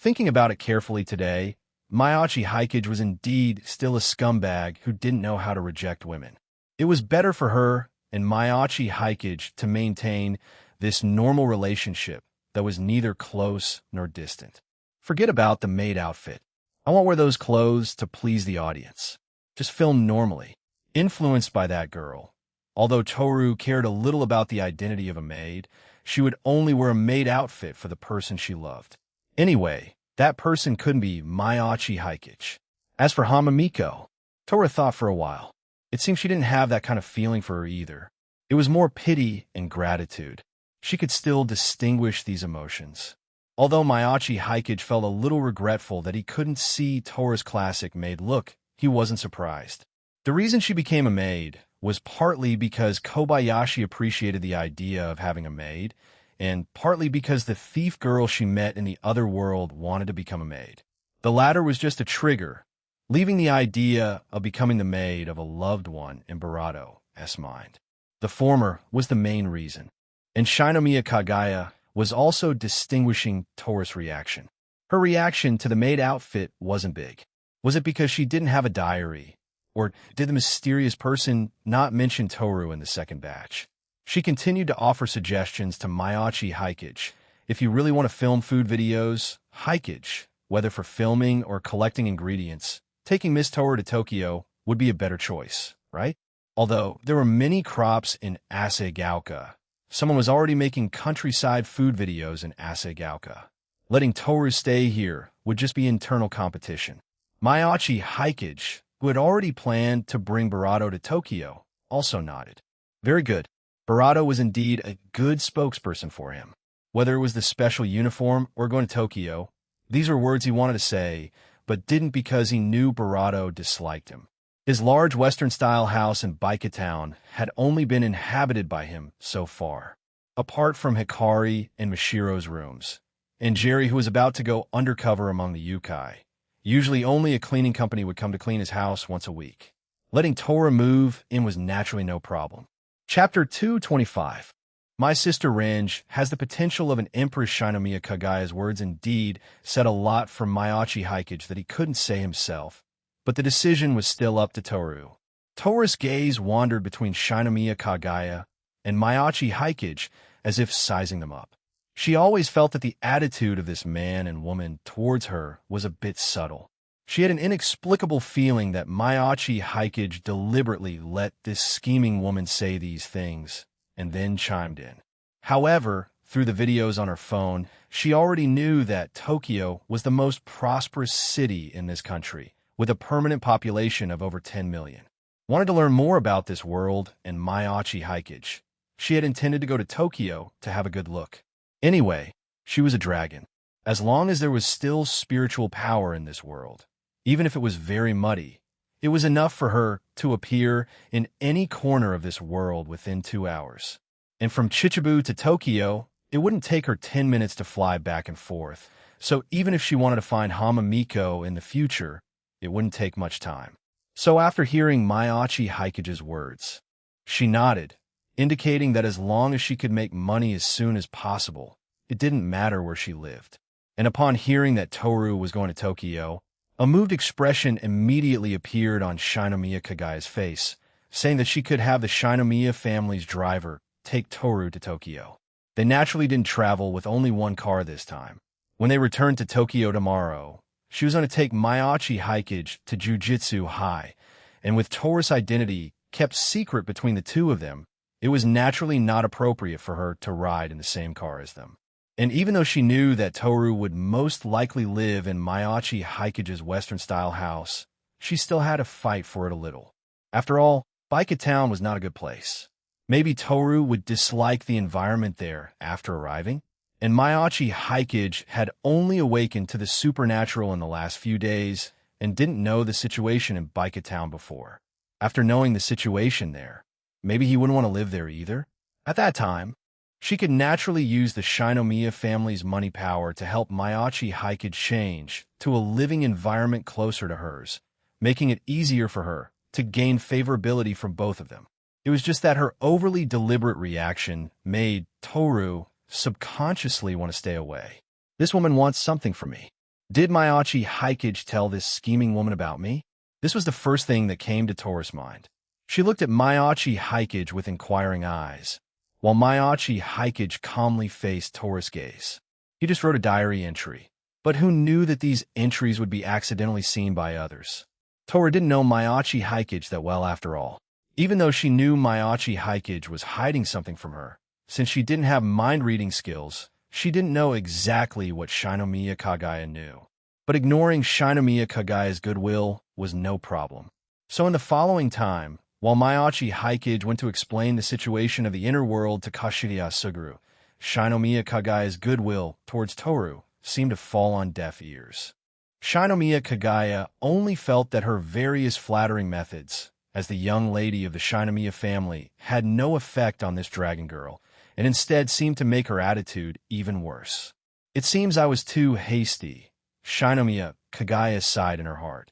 Thinking about it carefully today, Mayachi Hikage was indeed still a scumbag who didn't know how to reject women. It was better for her and Mayachi Hikage to maintain this normal relationship that was neither close nor distant. Forget about the maid outfit. I won't wear those clothes to please the audience. Just film normally. Influenced by that girl. Although Toru cared a little about the identity of a maid, she would only wear a maid outfit for the person she loved. Anyway, that person couldn't be Mayachi Hikage. As for Hamamiko, Toru thought for a while. It seemed she didn't have that kind of feeling for her either. It was more pity and gratitude. She could still distinguish these emotions. Although Mayachi Hikage felt a little regretful that he couldn't see Toru's classic maid look, he wasn't surprised. The reason she became a maid was partly because Kobayashi appreciated the idea of having a maid, and partly because the thief girl she met in the other world wanted to become a maid. The latter was just a trigger, leaving the idea of becoming the maid of a loved one in Barato's mind. The former was the main reason, and Shinomiya Kagaya was also distinguishing Toru's reaction. Her reaction to the maid outfit wasn't big. Was it because she didn't have a diary? Or did the mysterious person not mention Toru in the second batch? She continued to offer suggestions to Mayachi Hikage. If you really want to film food videos, Hikage, whether for filming or collecting ingredients, taking Miss Toru to Tokyo would be a better choice, right? Although there were many crops in Asaigauka, someone was already making countryside food videos in Asaigauka. Letting Toru stay here would just be internal competition. Mayachi Hikage, who had already planned to bring Barato to Tokyo, also nodded. Very good. Barato was indeed a good spokesperson for him. Whether it was the special uniform or going to Tokyo, these were words he wanted to say, but didn't because he knew Barato disliked him. His large Western-style house in Baika Town had only been inhabited by him so far, apart from Hikari and Mishiro's rooms, and Jerry, who was about to go undercover among the Yukai. Usually only a cleaning company would come to clean his house once a week. Letting Toru move in was naturally no problem. Chapter 225. My sister Range has the potential of an Empress. Shinomiya Kagaya's words indeed said a lot for Mayachi Hikage that he couldn't say himself, but the decision was still up to Toru. Toru's gaze wandered between Shinomiya Kagaya and Mayachi Hikage as if sizing them up. She always felt that the attitude of this man and woman towards her was a bit subtle. She had an inexplicable feeling that Mayachi Hikage deliberately let this scheming woman say these things, and then chimed in. However, through the videos on her phone, she already knew that Tokyo was the most prosperous city in this country, with a permanent population of over 10 million. Wanted to learn more about this world and Mayachi Hikage. She had intended to go to Tokyo to have a good look. Anyway, she was a dragon. As long as there was still spiritual power in this world, even if it was very muddy, it was enough for her to appear in any corner of this world within 2 hours. And from Chichibu to Tokyo, it wouldn't take her 10 minutes to fly back and forth, so even if she wanted to find Hamamiko in the future, it wouldn't take much time. So after hearing Mayachi Hikage's words, she nodded, indicating that as long as she could make money as soon as possible, it didn't matter where she lived. And upon hearing that Toru was going to Tokyo, a moved expression immediately appeared on Shinomiya Kagaya's face, saying that she could have the Shinomiya family's driver take Toru to Tokyo. They naturally didn't travel with only one car this time. When they returned to Tokyo tomorrow, she was going to take Mayachi Hikage to Jujutsu High, and with Toru's identity kept secret between the two of them, it was naturally not appropriate for her to ride in the same car as them. And even though she knew that Toru would most likely live in Mayachi Hikage's Western-style house, she still had to fight for it a little. After all, Baika Town was not a good place. Maybe Toru would dislike the environment there after arriving, and Mayachi Hikage had only awakened to the supernatural in the last few days and didn't know the situation in Baika Town before. After knowing the situation there, maybe he wouldn't want to live there either. At that time, she could naturally use the Shinomiya family's money power to help Mayachi Hikage change to a living environment closer to hers, making it easier for her to gain favorability from both of them. It was just that her overly deliberate reaction made Toru subconsciously want to stay away. This woman wants something from me. Did Miyachi Hikage tell this scheming woman about me? This was the first thing that came to Toru's mind. She looked at Miyachi Hikage with inquiring eyes, while Miyachi Hikage calmly faced Toru's gaze. He just wrote a diary entry. But who knew that these entries would be accidentally seen by others? Toru didn't know Miyachi Hikage that well after all. Even though she knew Miyachi Hikage was hiding something from her, since she didn't have mind-reading skills, she didn't know exactly what Shinomiya Kagaya knew. But ignoring Shinomiya Kagaya's goodwill was no problem. So in the following time, while Miyachi Hikage went to explain the situation of the inner world to Kashiya Suguru, Shinomiya Kagaya's goodwill towards Toru seemed to fall on deaf ears. Shinomiya Kagaya only felt that her various flattering methods, as the young lady of the Shinomiya family, had no effect on this dragon girl, and instead seemed to make her attitude even worse. It seems I was too hasty, Shinomiya Kagaya sighed in her heart,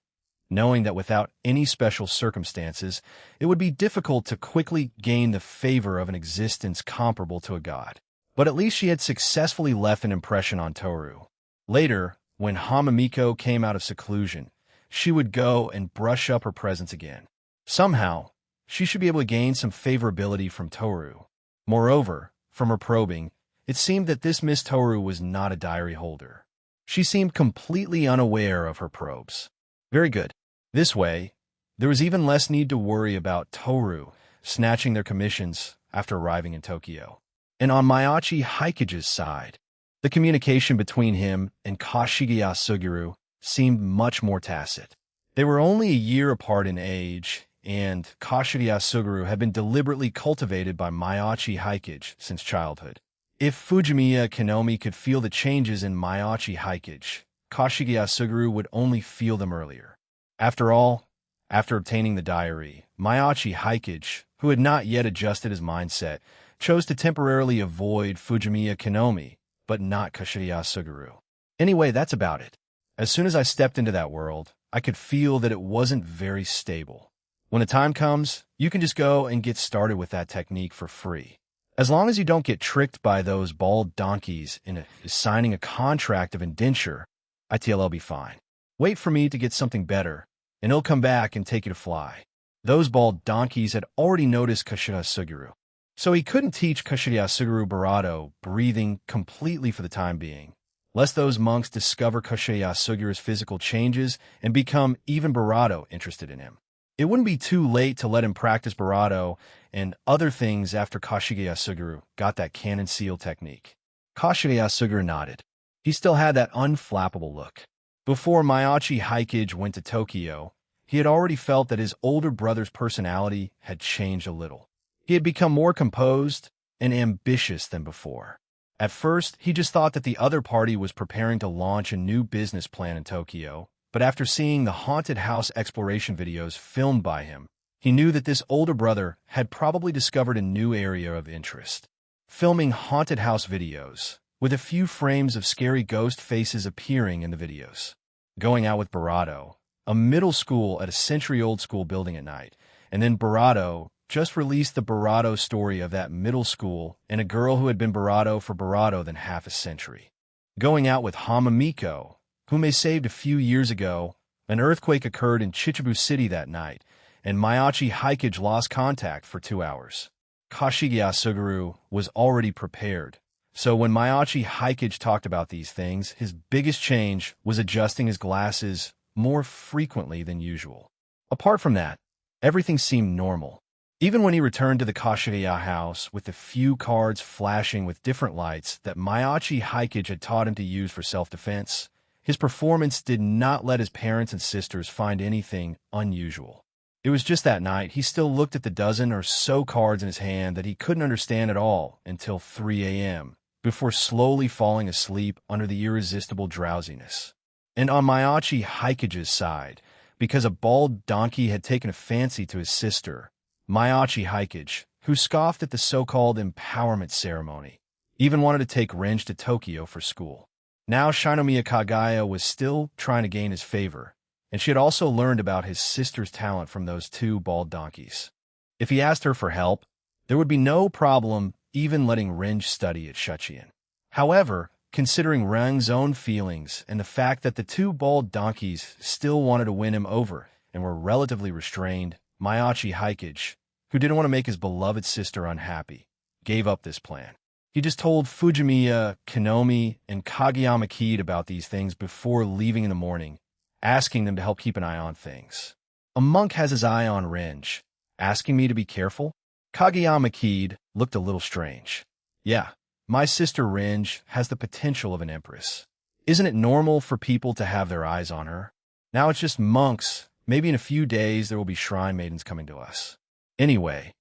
knowing that without any special circumstances, it would be difficult to quickly gain the favor of an existence comparable to a god. But at least she had successfully left an impression on Toru. Later, when Hamamiko came out of seclusion, she would go and brush up her presence again. Somehow, she should be able to gain some favorability from Toru. Moreover, from her probing, it seemed that this Miss Toru was not a diary holder. She seemed completely unaware of her probes. Very good. This way, there was even less need to worry about Toru snatching their commissions after arriving in Tokyo. And on Miyachi Hikage's side, the communication between him and Kashiya Suguru seemed much more tacit. They were only a year apart in age, and Kashiya Suguru had been deliberately cultivated by Miyachi Hikage since childhood. If Fujimiya Kinomi could feel the changes in Miyachi Hikage, Kashiya Suguru would only feel them earlier. After all, after obtaining the diary, Miyachi Hikage, who had not yet adjusted his mindset, chose to temporarily avoid Fujimiya Kinomi, but not Kashiya Suguru. Anyway, that's about it. As soon as I stepped into that world, I could feel that it wasn't very stable. When the time comes, you can just go and get started with that technique for free. As long as you don't get tricked by those bald donkeys into signing a contract of indenture, ITL'll be fine. Wait for me to get something better, and it'll come back and take you to fly. Those bald donkeys had already noticed Kashiya Suguru, so he couldn't teach Kashiya Suguru Barato breathing completely for the time being, lest those monks discover Kashiya Suguru's physical changes and become even Barato interested in him. It wouldn't be too late to let him practice Barato and other things after Kashiya Suguru got that cannon seal technique. Kashiya Suguru nodded. He still had that unflappable look. Before Miyachi Hikage went to Tokyo, he had already felt that his older brother's personality had changed a little. He had become more composed and ambitious than before. At first, he just thought that the other party was preparing to launch a new business plan in Tokyo, but after seeing the haunted house exploration videos filmed by him, he knew that this older brother had probably discovered a new area of interest. Filming haunted house videos, with a few frames of scary ghost faces appearing in the videos. Going out with Barato, a middle school at a century-old school building at night, and then Barato just released the Barato story of that middle school and a girl who had been Barato for Barato than half a century. Going out with Hamamiko, whom they saved a few years ago. An earthquake occurred in Chichibu City that night, and Miyachi Hikage lost contact for 2 hours. Kashiya Suguru was already prepared, so when Miyachi Hikage talked about these things, his biggest change was adjusting his glasses more frequently than usual. Apart from that, everything seemed normal. Even when he returned to the Kashiya house with the few cards flashing with different lights that Miyachi Hikage had taught him to use for self-defense, his performance did not let his parents and sisters find anything unusual. It was just that night he still looked at the dozen or so cards in his hand that he couldn't understand at all until 3 a.m., before slowly falling asleep under the irresistible drowsiness. And on Miyachi Hikage's side, because a bald donkey had taken a fancy to his sister, Miyachi Hikage, who scoffed at the so-called empowerment ceremony, even wanted to take Renj to Tokyo for school. Now Shinomiya Kagaya was still trying to gain his favor, and she had also learned about his sister's talent from those 2 bald donkeys. If he asked her for help, there would be no problem even letting Renj study at Shuchian. However, considering Reng's own feelings and the fact that the two bald donkeys still wanted to win him over and were relatively restrained, Maiachi Hikage, who didn't want to make his beloved sister unhappy, gave up this plan. He just told Fujimiya, Kinomi, and Kageyama Kid about these things before leaving in the morning, asking them to help keep an eye on things. A monk has his eye on Renge, asking me to be careful? Kageyama Kid looked a little strange. Yeah, my sister Renge has the potential of an empress. Isn't it normal for people to have their eyes on her? Now it's just monks. Maybe in a few days there will be shrine maidens coming to us. Anyway,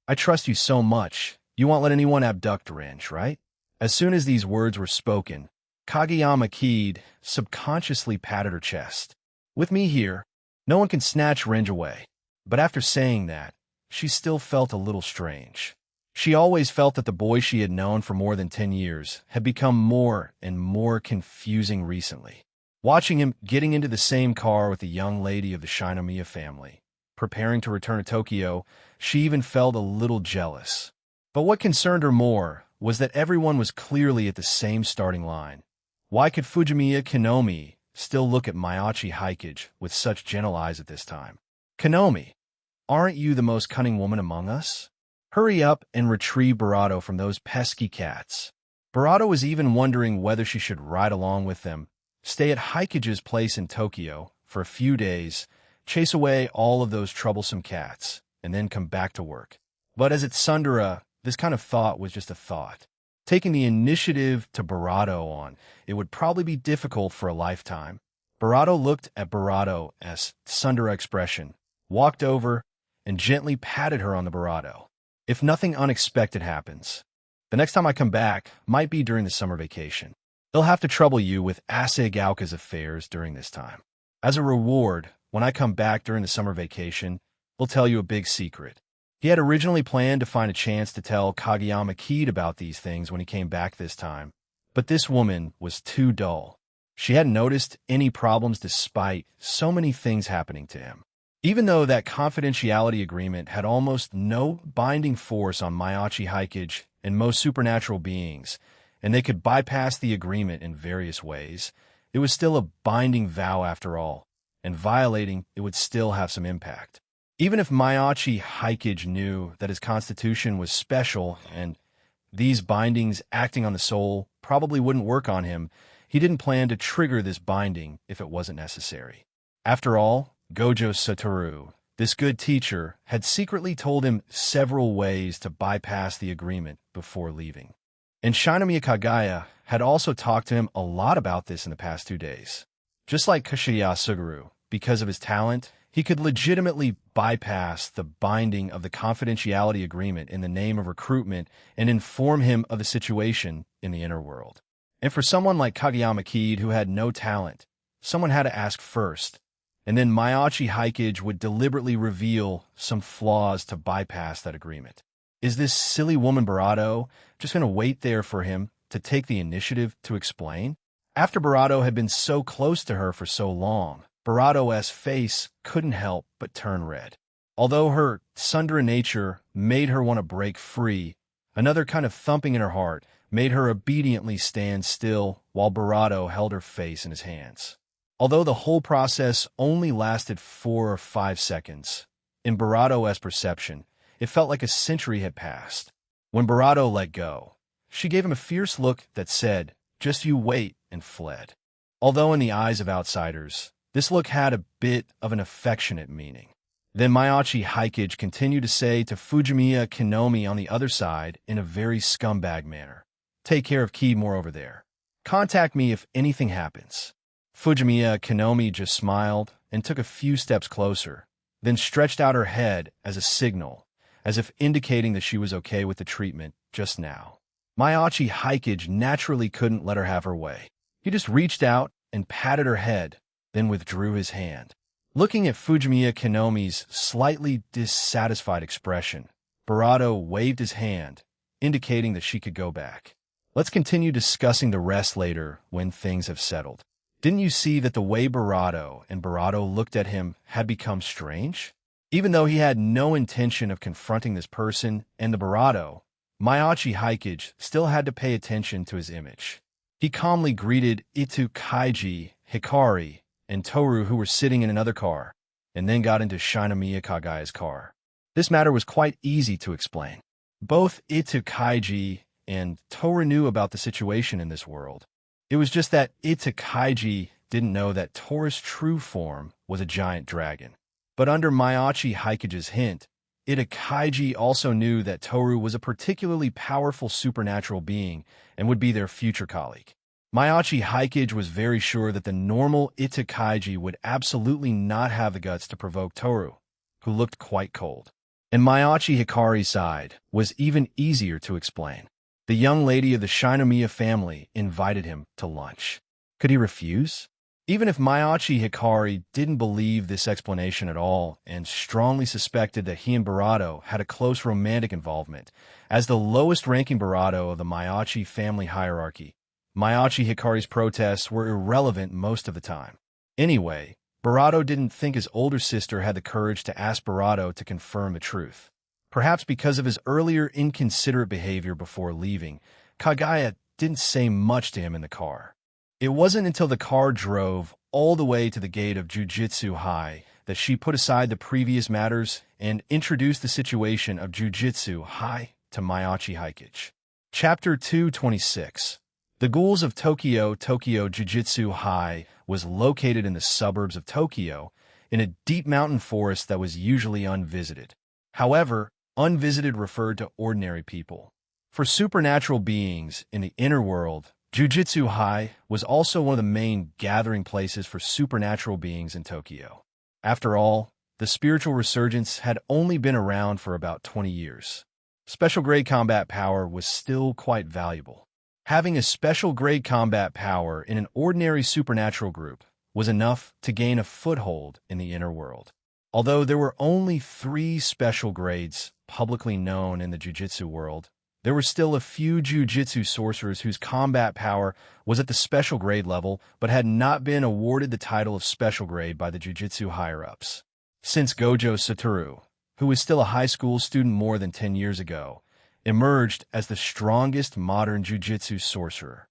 I trust you so much. You won't let anyone abduct Renge, right? As soon as these words were spoken, Kageyama Kid subconsciously patted her chest. With me here, no one can snatch Renge away. But after saying that, she still felt a little strange. She always felt that the boy she had known for more than 10 years had become more and more confusing recently. Watching him getting into the same car with the young lady of the Shinomiya family, preparing to return to Tokyo, she even felt a little jealous. But what concerned her more was that everyone was clearly at the same starting line. Why could Fujimiya Kinomi still look at Maiachi Hikage with such gentle eyes at this time? Kinomi, aren't you the most cunning woman among us? Hurry up and retrieve Barato from those pesky cats. Barato was even wondering whether she should ride along with them, stay at Hikage's place in Tokyo for a few days, chase away all of those troublesome cats, and then come back to work. But as its Sundara, this kind of thought was just a thought. Taking the initiative to Barato on, it would probably be difficult for a lifetime. Barato looked at Barato as Sundara expression, walked over, and gently patted her on the Barato. If nothing unexpected happens, the next time I come back might be during the summer vacation. They'll have to trouble you with Asaegaoka's affairs during this time. As a reward, when I come back during the summer vacation, we'll tell you a big secret. He had originally planned to find a chance to tell Kageyama Kid about these things when he came back this time, but this woman was too dull. She hadn't noticed any problems despite so many things happening to him. Even though that confidentiality agreement had almost no binding force on Maiachi Hikage and most supernatural beings, and they could bypass the agreement in various ways, it was still a binding vow after all, and violating it would still have some impact. Even if Maiachi Hikage knew that his constitution was special and these bindings acting on the soul probably wouldn't work on him, he didn't plan to trigger this binding if it wasn't necessary. After all, Gojo Satoru, this good teacher, had secretly told him several ways to bypass the agreement before leaving. And Shinomiya Kagaya had also talked to him a lot about this in the past 2 days. Just like Kushiya Suguru, because of his talent, he could legitimately bypass the binding of the confidentiality agreement in the name of recruitment and inform him of the situation in the inner world. And for someone like Kageyama Kid who had no talent, someone had to ask first, and then Maiachi Hikage would deliberately reveal some flaws to bypass that agreement. Is this silly woman Barato just going to wait there for him to take the initiative to explain? After Barato had been so close to her for so long, Barato's face couldn't help but turn red. Although her Sundara nature made her want to break free, another kind of thumping in her heart made her obediently stand still while Barato held her face in his hands. Although the whole process only lasted 4 or 5 seconds, in Barato's perception, it felt like a century had passed. When Barato let go, she gave him a fierce look that said, "Just you wait," and fled. Although in the eyes of outsiders, this look had a bit of an affectionate meaning. Then Maiachi Hikage continued to say to Fujimiya Kinomi on the other side in a very scumbag manner, "Take care of Kidmore over there. Contact me if anything happens." Fujimiya Kinomi just smiled and took a few steps closer, then stretched out her head as a signal, as if indicating that she was okay with the treatment just now. Maiachi Hikage naturally couldn't let her have her way. He just reached out and patted her head, then withdrew his hand. Looking at Fujimiya Kinomi's slightly dissatisfied expression, Barato waved his hand, indicating that she could go back. Let's continue discussing the rest later when things have settled. Didn't you see that the way Barato looked at him had become strange? Even though he had no intention of confronting this person and the Barato, Maiachi Hikage still had to pay attention to his image. He calmly greeted Itu, Kaiji, Hikari, and Toru, who were sitting in another car, and then got into Shinomiya Kagaya's car. This matter was quite easy to explain. Both Itu, Kaiji, and Toru knew about the situation in this world. It was just that Itu, Kaiji didn't know that Toru's true form was a giant dragon. But under Maiachi Hikage's hint, Itu Kaiji also knew that Toru was a particularly powerful supernatural being and would be their future colleague. Maiachi Hikage was very sure that the normal Itu Kaiji would absolutely not have the guts to provoke Toru, who looked quite cold. And Maiachi Hikari's side was even easier to explain. The young lady of the Shinomiya family invited him to lunch. Could he refuse? Even if Maiachi Hikari didn't believe this explanation at all and strongly suspected that he and Barato had a close romantic involvement, as the lowest-ranking Barato of the Maiachi family hierarchy, Maiachi Hikari's protests were irrelevant most of the time. Anyway, Barato didn't think his older sister had the courage to ask Barato to confirm the truth. Perhaps because of his earlier inconsiderate behavior before leaving, Kagaya didn't say much to him in the car. It wasn't until the car drove all the way to the gate of Jujutsu High that she put aside the previous matters and introduced the situation of Jujutsu High to Maiachi Hikage. Chapter 226. The Ghouls of Tokyo. Tokyo Jujutsu High was located in the suburbs of Tokyo, in a deep mountain forest that was usually unvisited. However, unvisited referred to ordinary people. For supernatural beings in the inner world, Jujutsu High was also one of the main gathering places for supernatural beings in Tokyo. After all, the spiritual resurgence had only been around for about 20 years. Special grade combat power was still quite valuable. Having a special grade combat power in an ordinary supernatural group was enough to gain a foothold in the inner world. Although there were only 3 special grades publicly known in the Jujutsu world, there were still a few Jujutsu sorcerers whose combat power was at the special grade level but had not been awarded the title of special grade by the Jujutsu higher-ups. Since Gojo Satoru, who was still a high school student more than 10 years ago, emerged as the strongest modern Jujutsu sorcerer.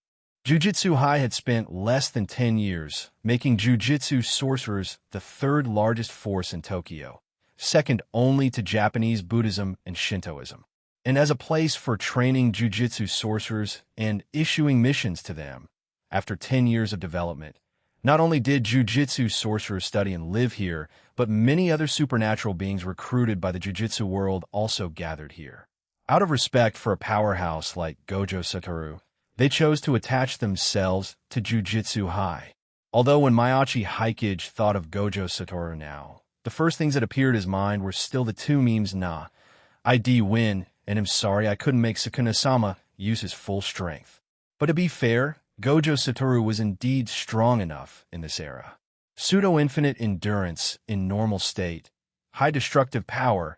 Jujutsu High had spent less than 10 years, making Jujutsu sorcerers the 3rd largest force in Tokyo, second only to Japanese Buddhism and Shintoism. And as a place for training Jujutsu sorcerers and issuing missions to them. After 10 years of development, not only did Jujutsu sorcerers study and live here, but many other supernatural beings recruited by the Jujutsu world also gathered here. Out of respect for a powerhouse like Gojo Satoru, they chose to attach themselves to Jujutsu High. Although when Maiachi Hikage thought of Gojo Satoru now, the first things that appeared in his mind were still the 2 memes "Nah, I win," and "I'm sorry I couldn't make Sukuna-sama use his full strength." But to be fair, Gojo Satoru was indeed strong enough in this era. Pseudo-infinite endurance in normal state, high destructive power,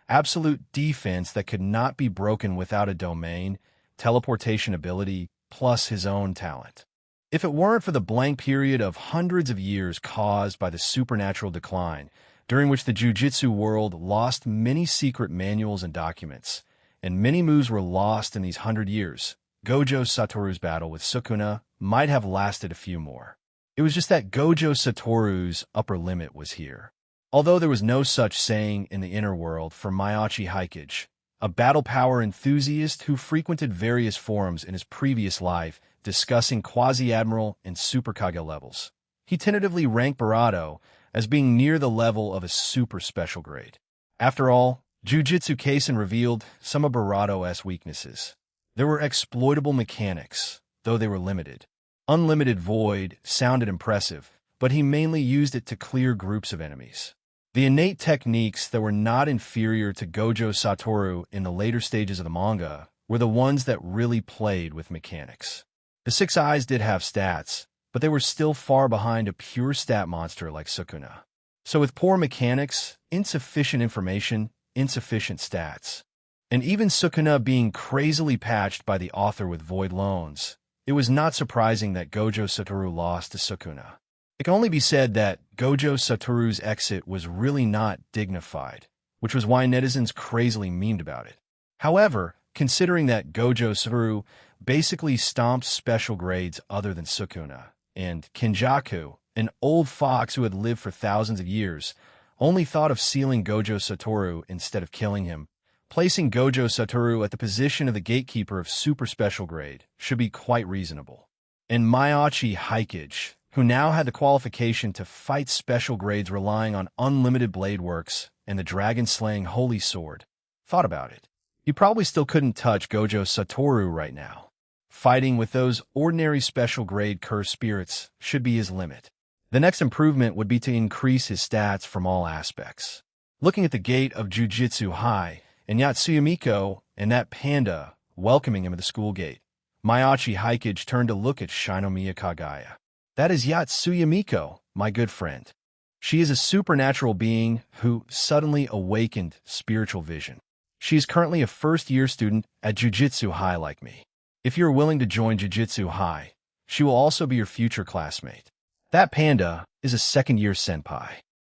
absolute defense that could not be broken without a domain, teleportation ability, plus his own talent. If it weren't for the blank period of hundreds of years caused by the supernatural decline, during which the Jujutsu world lost many secret manuals and documents, and many moves were lost in these 100 years, Gojo Satoru's battle with Sukuna might have lasted a few more. It was just that Gojo Satoru's upper limit was here. Although there was no such saying in the inner world for Maiachi Hikage, a battle power enthusiast who frequented various forums in his previous life discussing quasi-admiral and super Kage levels. He tentatively ranked Barato as being near the level of a super special grade. After all, Jujutsu Kaisen revealed some of Barato's weaknesses. There were exploitable mechanics, though they were limited. Unlimited Void sounded impressive, but he mainly used it to clear groups of enemies. The innate techniques that were not inferior to Gojo Satoru in the later stages of the manga were the ones that really played with mechanics. The 6 Eyes did have stats, but they were still far behind a pure stat monster like Sukuna. So with poor mechanics, insufficient information, insufficient stats, and even Sukuna being crazily patched by the author with void loans, it was not surprising that Gojo Satoru lost to Sukuna. It can only be said that Gojo Satoru's exit was really not dignified, which was why netizens crazily memed about it. However, considering that Gojo Satoru basically stomped special grades other than Sukuna, and Kinjaku, an old fox who had lived for thousands of years, only thought of sealing Gojo Satoru instead of killing him. Placing Gojo Satoru at the position of the gatekeeper of super special grade should be quite reasonable. And Maiachi Haikage, who now had the qualification to fight special grades relying on unlimited blade works and the dragon-slaying holy sword, thought about it. He probably still couldn't touch Gojo Satoru right now. Fighting with those ordinary special grade cursed spirits should be his limit. The next improvement would be to increase his stats from all aspects. Looking at the gate of Jujutsu High, and Yatsuya Miko and that panda welcoming him at the school gate, Maiachi Haikage turned to look at Shinomiya Kagaya. That is Yatsuya Miko, my good friend. She is a supernatural being who suddenly awakened spiritual vision. She is currently a first-year student at Jujutsu High like me. If you're willing to join Jujutsu High, she will also be your future classmate. That panda is a second-year senpai.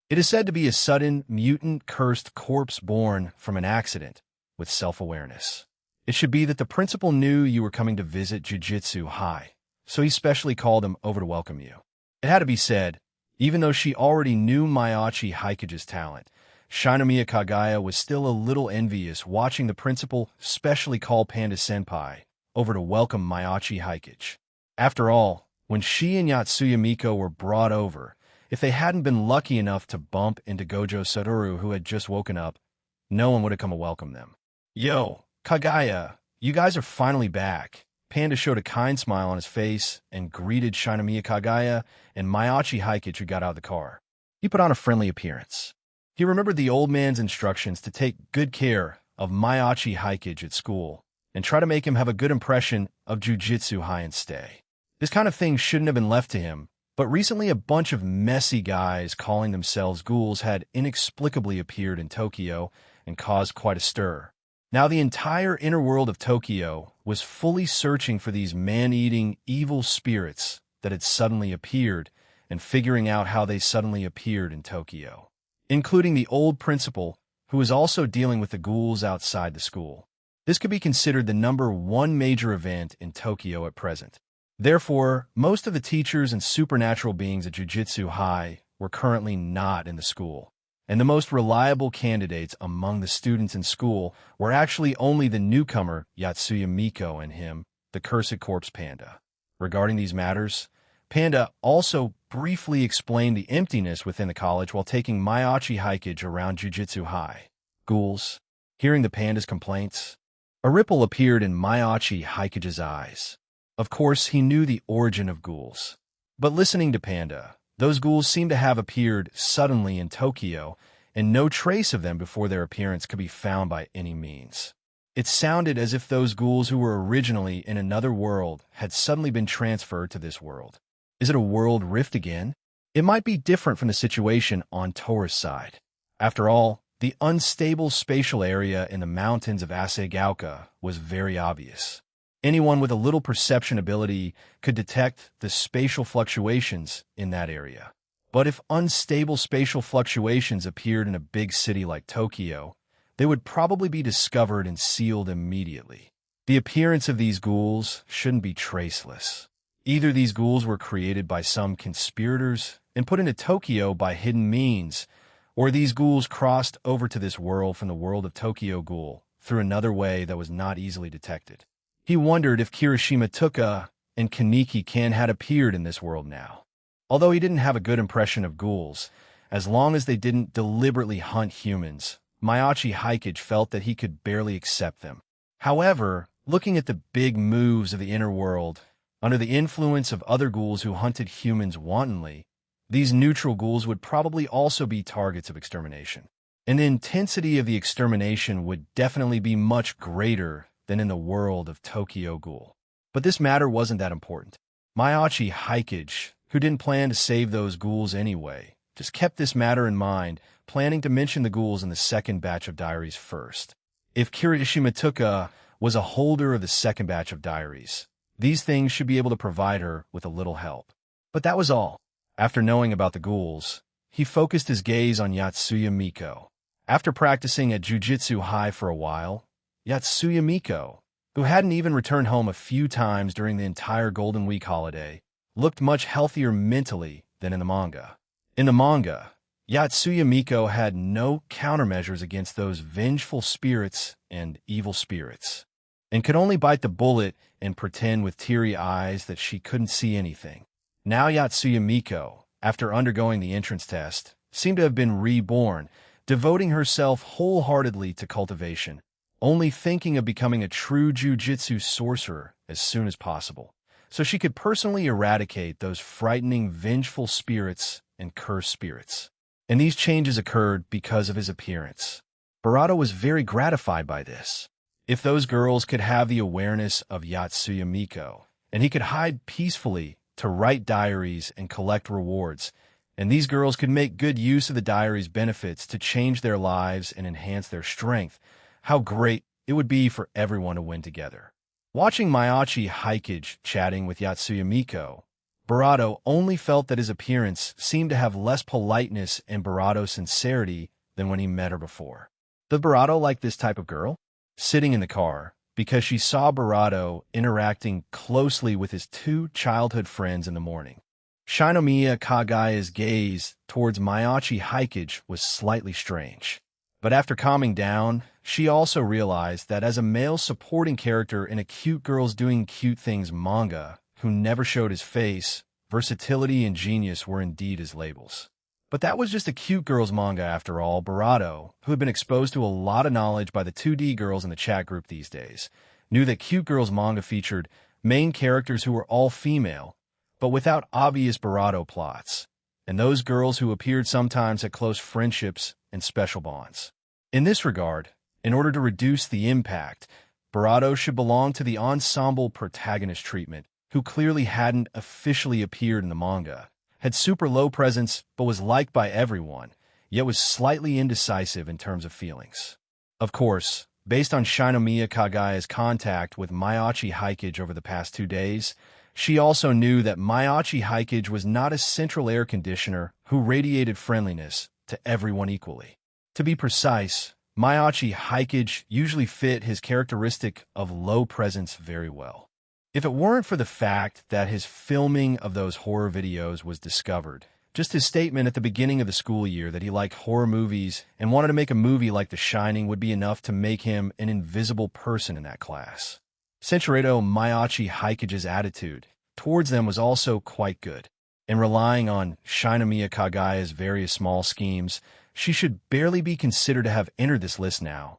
It is said to be a sudden, mutant, cursed corpse born from an accident with self-awareness. It should be that the principal knew you were coming to visit Jujutsu High, so he specially called him over to welcome you. It had to be said, even though she already knew Maiachi Haikage's talent, Shinomiya Kagaya was still a little envious watching the principal specially call Panda Senpai over to welcome Maiachi Haikage. After all, when she and Yatsuya Miko were brought over, if they hadn't been lucky enough to bump into Gojo Satoru who had just woken up, no one would have come to welcome them. Yo, Kagaya, you guys are finally back. Panda showed a kind smile on his face and greeted Shinomiya Kagaya and Maiachi Haikage who got out of the car. He put on a friendly appearance. He remembered the old man's instructions to take good care of Maiachi Haikage at school and try to make him have a good impression of Jujutsu High and stay. This kind of thing shouldn't have been left to him, but recently a bunch of messy guys calling themselves ghouls had inexplicably appeared in Tokyo and caused quite a stir. Now the entire inner world of Tokyo was fully searching for these man-eating evil spirits that had suddenly appeared and figuring out how they suddenly appeared in Tokyo, including the old principal who was also dealing with the ghouls outside the school. This could be considered the #1 major event in Tokyo at present. Therefore, most of the teachers and supernatural beings at Jujutsu High were currently not in the school, and the most reliable candidates among the students in school were actually only the newcomer Yatsuya Miko and him, the Cursed Corpse Panda. Regarding these matters, Panda also briefly explained the emptiness within the college while taking Maiachi Haikage around Jujutsu High. Ghouls. Hearing the panda's complaints, a ripple appeared in Maiachi Haikage's eyes. Of course, he knew the origin of ghouls. But listening to Panda, those ghouls seemed to have appeared suddenly in Tokyo, and no trace of them before their appearance could be found by any means. It sounded as if those ghouls who were originally in another world had suddenly been transferred to this world. Is it a world rift again? It might be different from the situation on Tora's side. After all, the unstable spatial area in the mountains of Asaigauka was very obvious. Anyone with a little perception ability could detect the spatial fluctuations in that area. But if unstable spatial fluctuations appeared in a big city like Tokyo, they would probably be discovered and sealed immediately. The appearance of these ghouls shouldn't be traceless. Either these ghouls were created by some conspirators and put into Tokyo by hidden means, or these ghouls crossed over to this world from the world of Tokyo Ghoul through another way that was not easily detected. He wondered if Kirishima Tuka and Kaneki Kan had appeared in this world now. Although he didn't have a good impression of ghouls, as long as they didn't deliberately hunt humans, Maiachi Haikage felt that he could barely accept them. However, looking at the big moves of the inner world, under the influence of other ghouls who hunted humans wantonly, these neutral ghouls would probably also be targets of extermination. And the intensity of the extermination would definitely be much greater than in the world of Tokyo Ghoul. But this matter wasn't that important. Maiachi Haikage, who didn't plan to save those ghouls anyway, just kept this matter in mind, planning to mention the ghouls in the second batch of diaries first. If Kirishima Tuka was a holder of the second batch of diaries, these things should be able to provide her with a little help. But that was all. After knowing about the ghouls, he focused his gaze on Yatsuya Miko. After practicing at Jujutsu High for a while, Yatsuya Miko, who hadn't even returned home a few times during the entire Golden Week holiday, looked much healthier mentally than in the manga. In the manga, Yatsuya Miko had no countermeasures against those vengeful spirits and evil spirits, and could only bite the bullet and pretend with teary eyes that she couldn't see anything. Now Yatsuya Miko, after undergoing the entrance test, seemed to have been reborn, devoting herself wholeheartedly to cultivation, only thinking of becoming a true jujitsu sorcerer as soon as possible, so she could personally eradicate those frightening, vengeful spirits and cursed spirits. And these changes occurred because of his appearance. Barato was very gratified by this. If those girls could have the awareness of Yatsuya Miko, and he could hide peacefully to write diaries and collect rewards, and these girls could make good use of the diary's benefits to change their lives and enhance their strength, how great it would be for everyone to win together. Watching Mayachi Hikage chatting with Yatsuya Miko, Barato only felt that his appearance seemed to have less politeness and Barato's sincerity than when he met her before. Did Barato like this type of girl? Sitting in the car, because she saw Barato interacting closely with his two childhood friends in the morning. Shinomiya Kagaya's gaze towards Mayachi Hikage was slightly strange. But after calming down, she also realized that as a male supporting character in a cute girls doing cute things manga, who never showed his face, versatility and genius were indeed his labels. But that was just a cute girls manga after all. Barato, who had been exposed to a lot of knowledge by the 2D girls in the chat group these days, knew that cute girls manga featured main characters who were all female, but without obvious Barato plots, and those girls who appeared sometimes had close friendships and special bonds. In this regard, in order to reduce the impact, Barato should belong to the ensemble protagonist treatment, who clearly hadn't officially appeared in the manga, had super low presence but was liked by everyone, yet was slightly indecisive in terms of feelings. Of course, based on Shinomiya Kagaya's contact with Mayachi Hikage over the past 2 days, she also knew that Mayachi Hikage was not a central air conditioner who radiated friendliness to everyone equally. To be precise, Mayachi Hikage usually fit his characteristic of low presence very well. If it weren't for the fact that his filming of those horror videos was discovered, just his statement at the beginning of the school year that he liked horror movies and wanted to make a movie like The Shining would be enough to make him an invisible person in that class. Senshirito Mayachi Hikage's attitude towards them was also quite good, and relying on Shinomiya Kagaya's various small schemes, she should barely be considered to have entered this list now.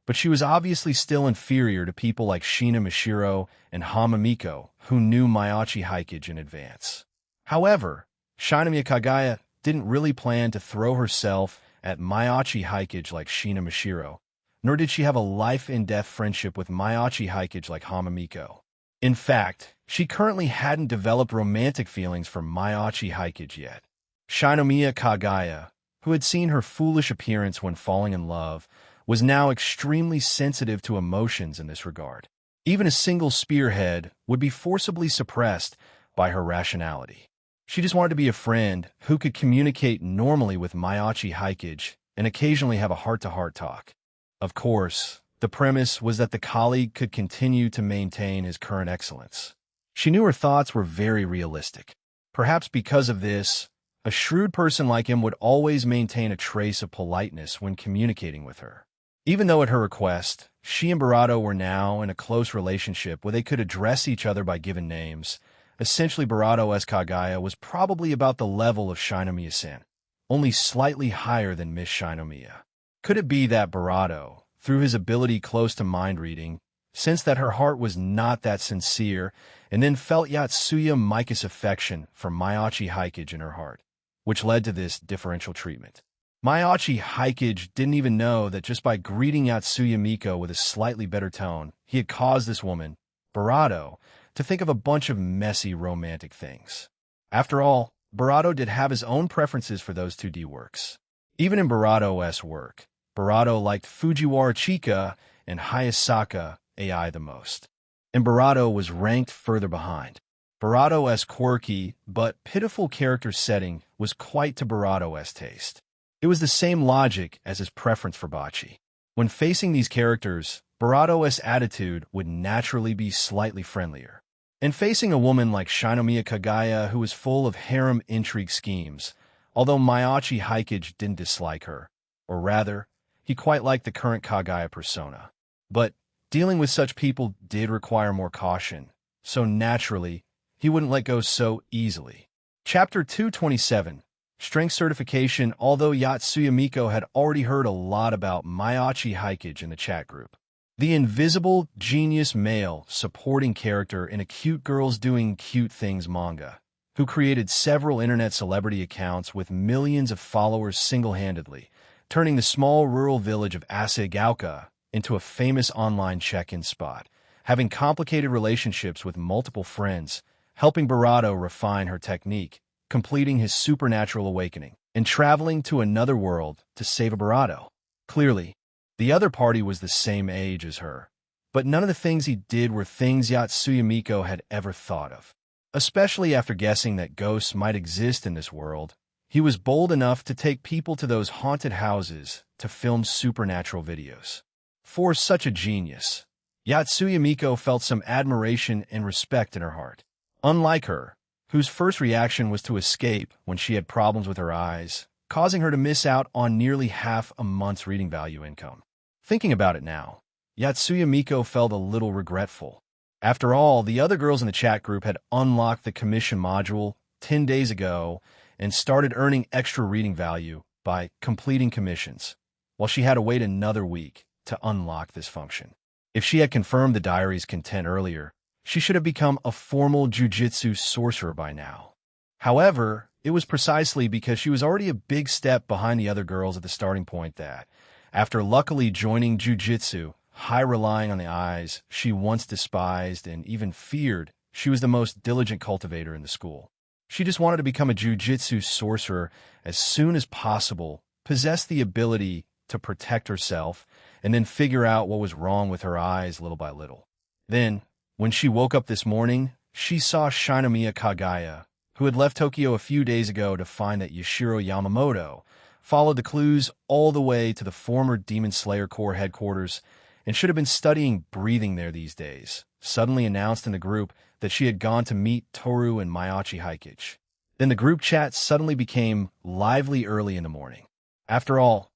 But she was obviously still inferior to people like Shina Mishiro and Hamamiko, who knew Mayachi Hikage in advance. However, Shinomiya Kagaya didn't really plan to throw herself at Mayachi Hikage like Shina Mishiro, nor did she have a life-and-death friendship with Mayachi Hikage like Hamamiko. In fact, she currently hadn't developed romantic feelings for Mayachi Hikage yet. Shinomiya Kagaya, who had seen her foolish appearance when falling in love, was now extremely sensitive to emotions in this regard. Even a single spearhead would be forcibly suppressed by her rationality. She just wanted to be a friend who could communicate normally with Mayachi Hikage and occasionally have a heart-to-heart talk. Of course, the premise was that the colleague could continue to maintain his current excellence. She knew her thoughts were very realistic. Perhaps because of this, a shrewd person like him would always maintain a trace of politeness when communicating with her. Even though at her request, she and Barato were now in a close relationship where they could address each other by given names, essentially Barato-esque Kagaya was probably about the level of Shinomiya-san, only slightly higher than Miss Shinomiya. Could it be that Barato, through his ability close to mind-reading, sensed that her heart was not that sincere and then felt Yatsuya Miko's affection for Mayachi Hikage in her heart, which led to this differential treatment? Mayachi Hikage didn't even know that just by greeting Yatsuya Miko with a slightly better tone, he had caused this woman, Barato, to think of a bunch of messy romantic things. After all, Barato did have his own preferences for those 2D works. Even in Barato's work, Barato liked Fujiwara Chika and Hayasaka AI the most, and Barato was ranked further behind. Barato's quirky but pitiful character setting was quite to Barato's taste. It was the same logic as his preference for Bocce. When facing these characters, Barato's attitude would naturally be slightly friendlier. And facing a woman like Shinomiya Kagaya who was full of harem intrigue schemes, although Mayachi Hikage didn't dislike her, or rather, he quite liked the current Kagaya persona. But dealing with such people did require more caution, so naturally, he wouldn't let go so easily. Chapter 227, Strength Certification. Although Yatsuya Miko had already heard a lot about Mayachi Hikage in the chat group, the invisible, genius male supporting character in a cute girls doing cute things manga, who created several internet celebrity accounts with millions of followers single-handedly, turning the small rural village of Asagaoka into a famous online check-in spot, having complicated relationships with multiple friends, helping Barato refine her technique, completing his supernatural awakening, and traveling to another world to save a Barato. Clearly, the other party was the same age as her, but none of the things he did were things Yatsuya Miko had ever thought of. Especially after guessing that ghosts might exist in this world, he was bold enough to take people to those haunted houses to film supernatural videos. For such a genius, Yatsuya Miko felt some admiration and respect in her heart. Unlike her, whose first reaction was to escape when she had problems with her eyes, causing her to miss out on nearly half a month's reading value income. Thinking about it now, Yatsuya Miko felt a little regretful. After all, the other girls in the chat group had unlocked the commission module 10 days ago and started earning extra reading value by completing commissions, while she had to wait another week to unlock this function. If she had confirmed the diary's content earlier, she should have become a formal jujitsu sorcerer by now. However, it was precisely because she was already a big step behind the other girls at the starting point that, after luckily joining jujitsu, relying on the eyes she once despised and even feared, she was the most diligent cultivator in the school. She just wanted to become a jujitsu sorcerer as soon as possible, possess the ability to protect herself, and then figure out what was wrong with her eyes little by little. Then, when she woke up this morning, she saw Shinomiya Kagaya, who had left Tokyo a few days ago to find that Yashiro Yamamoto followed the clues all the way to the former Demon Slayer Corps headquarters and should have been studying breathing there these days, suddenly announced in the group that she had gone to meet Toru and Mayachi Hikage. Then the group chat suddenly became lively early in the morning. After all,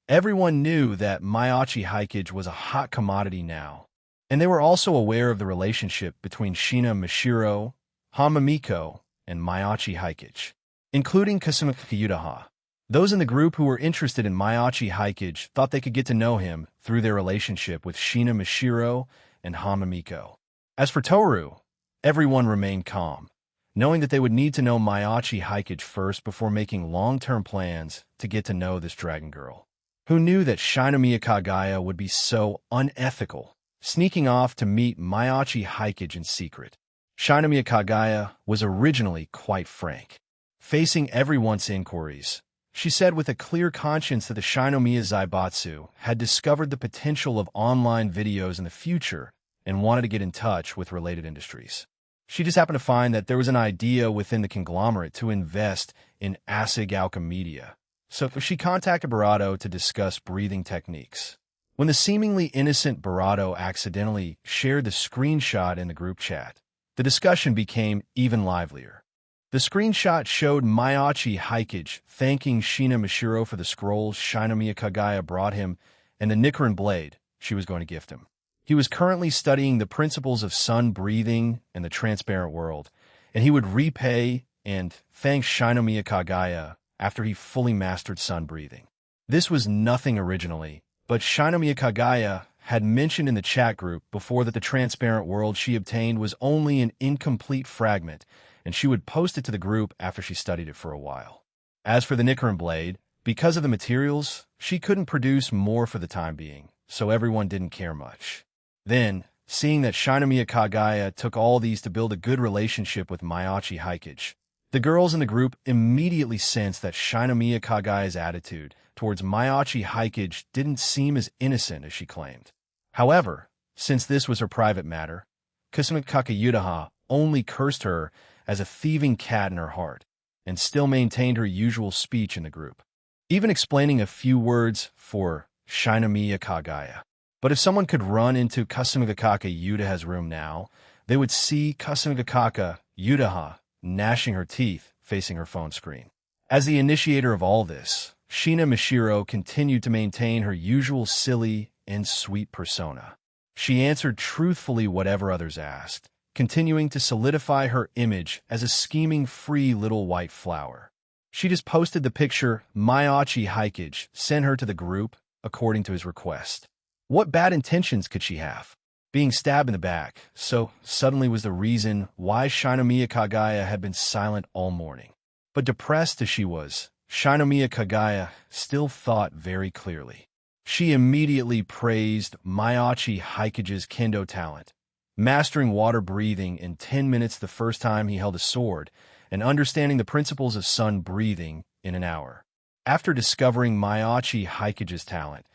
everyone knew that Mayachi Hikage was a hot commodity now, and they were also aware of the relationship between Shina Mashiro, Hamamiko, and Mayachi Hikage, including Kasumi Kyutaha. Those in the group who were interested in Mayachi Hikage thought they could get to know him through their relationship with Shina Mashiro and Hamamiko. As for Toru, everyone remained calm, knowing that they would need to know Mayachi Hikage first before making long-term plans to get to know this dragon girl. Who knew that Shinomiya Kagaya would be so unethical, sneaking off to meet Mayachi Hikage in secret? Shinomiya Kagaya was originally quite frank, facing everyone's inquiries. She said with a clear conscience that the Shinomiya Zaibatsu had discovered the potential of online videos in the future and wanted to get in touch with related industries. She just happened to find that there was an idea within the conglomerate to invest in Asagaoka Media, so she contacted Barato to discuss breathing techniques. When the seemingly innocent Barato accidentally shared the screenshot in the group chat, the discussion became even livelier. The screenshot showed Mayachi Hikage thanking Shina Mashiro for the scrolls Shinomiya Kagaya brought him and the Nichiren blade she was going to gift him. He was currently studying the principles of sun breathing and the transparent world, and he would repay and thank Shinomiya Kagaya after he fully mastered sun breathing. This was nothing originally, but Shinomiya Kagaya had mentioned in the chat group before that the transparent world she obtained was only an incomplete fragment, and she would post it to the group after she studied it for a while. As for the Nichiren blade, because of the materials, she couldn't produce more for the time being, so everyone didn't care much. Then, seeing that Shinomiya Kagaya took all these to build a good relationship with Mayachi Hikage, the girls in the group immediately sensed that Shinomiya Kagaya's attitude towards Mayachi Hikage didn't seem as innocent as she claimed. However, since this was her private matter, Kasumi Kakayutaha only cursed her as a thieving cat in her heart, and still maintained her usual speech in the group, even explaining a few words for Shinomiya Kagaya. But if someone could run into Kasumigakaka Yudaha's room now, they would see Kasumigakaka Yudaha gnashing her teeth, facing her phone screen. As the initiator of all this, Shina Mishiro continued to maintain her usual silly and sweet persona. She answered truthfully whatever others asked, continuing to solidify her image as a scheming, free little white flower. She just posted the picture Maiachi Hikage sent her to the group according to his request. What bad intentions could she have? Being stabbed in the back, so suddenly was the reason why Shinomiya Kagaya had been silent all morning. But depressed as she was, Shinomiya Kagaya still thought very clearly. She immediately praised Maiachi Hikage's kendo talent, mastering water breathing in 10 minutes the first time he held a sword, and understanding the principles of sun breathing in an hour. After discovering Maiachi Hikage's talent,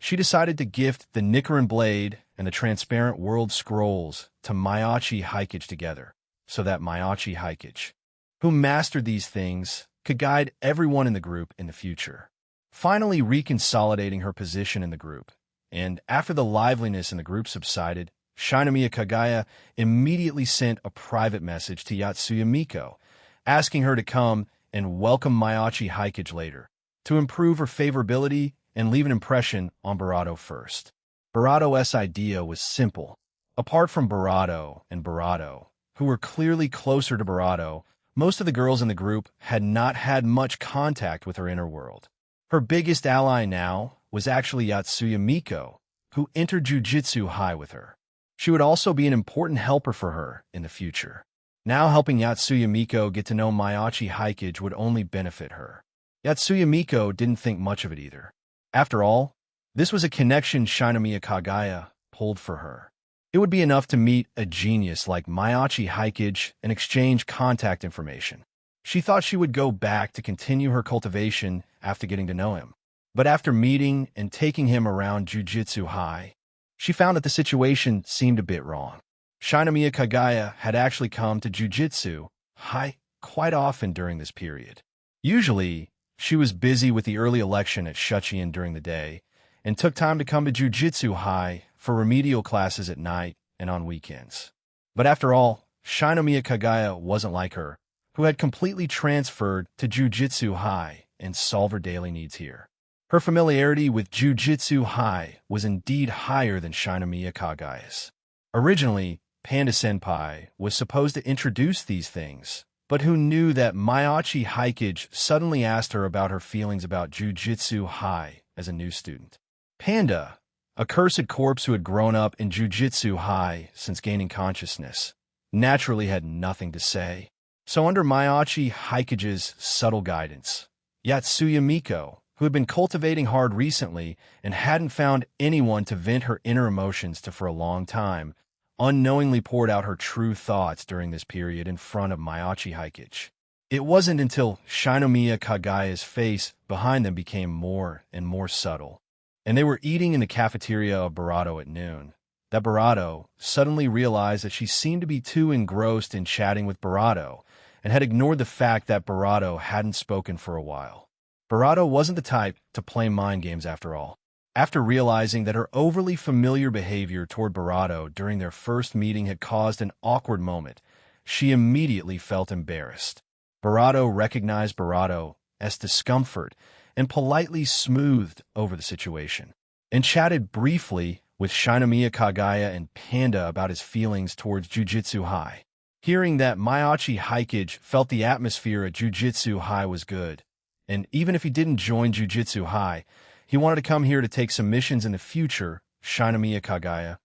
she decided to gift the Nichiren Blade and the Transparent World Scrolls to Maiachi Hikage together, so that Maiachi Hikage, who mastered these things, could guide everyone in the group in the future. Finally reconsolidating her position in the group, and after the liveliness in the group subsided, Shinomiya Kagaya immediately sent a private message to Yatsuya Miko, asking her to come and welcome Maiachi Hikage later, to improve her favorability and leave an impression on Barato first. Barato's idea was simple. Apart from Barato and Barato, who were clearly closer to Barato, most of the girls in the group had not had much contact with her inner world. Her biggest ally now was actually Yatsuya Miko, who entered Jujutsu High with her. She would also be an important helper for her in the future. Now helping Yatsuya Miko get to know Maiachi Hikage would only benefit her. Yatsuya Miko didn't think much of it either. After all, this was a connection Shinomiya Kagaya pulled for her. It would be enough to meet a genius like Maiachi Hikage and exchange contact information. She thought she would go back to continue her cultivation after getting to know him. But after meeting and taking him around Jujutsu High, she found that the situation seemed a bit wrong. Shinomiya Kagaya had actually come to Jujutsu High quite often during this period. Usually, she was busy with the early election at Shuchian during the day and took time to come to Jujutsu High for remedial classes at night and on weekends. But after all, Shinomiya Kagaya wasn't like her, who had completely transferred to Jujutsu High and solve her daily needs here. Her familiarity with Jujutsu High was indeed higher than Shinomiya Kagaya's. Originally, Panda Senpai was supposed to introduce these things, but who knew that Maiachi Hikage suddenly asked her about her feelings about Jujutsu High as a new student. Panda, a cursed corpse who had grown up in Jujutsu High since gaining consciousness, naturally had nothing to say. So under Maiachi Hikage's subtle guidance, Yatsuya Miko, who had been cultivating hard recently and hadn't found anyone to vent her inner emotions to for a long time, unknowingly poured out her true thoughts during this period in front of Maiachi Hikage. It wasn't until Shinomiya Kagaya's face behind them became more and more subtle, and they were eating in the cafeteria of Barato at noon, that Barato suddenly realized that she seemed to be too engrossed in chatting with Barato and had ignored the fact that Barato hadn't spoken for a while. Barato wasn't the type to play mind games after all. After realizing that her overly familiar behavior toward Barato during their first meeting had caused an awkward moment, she immediately felt embarrassed. Barato recognized Barato as discomfort and politely smoothed over the situation, and chatted briefly with Shinomiya Kagaya and Panda about his feelings towards Jujutsu High. Hearing that Maiachi Hikage felt the atmosphere at Jujutsu High was good, and even if he didn't join Jujutsu High, he wanted to come here to take some missions in the future, Shinomiya Kagaya,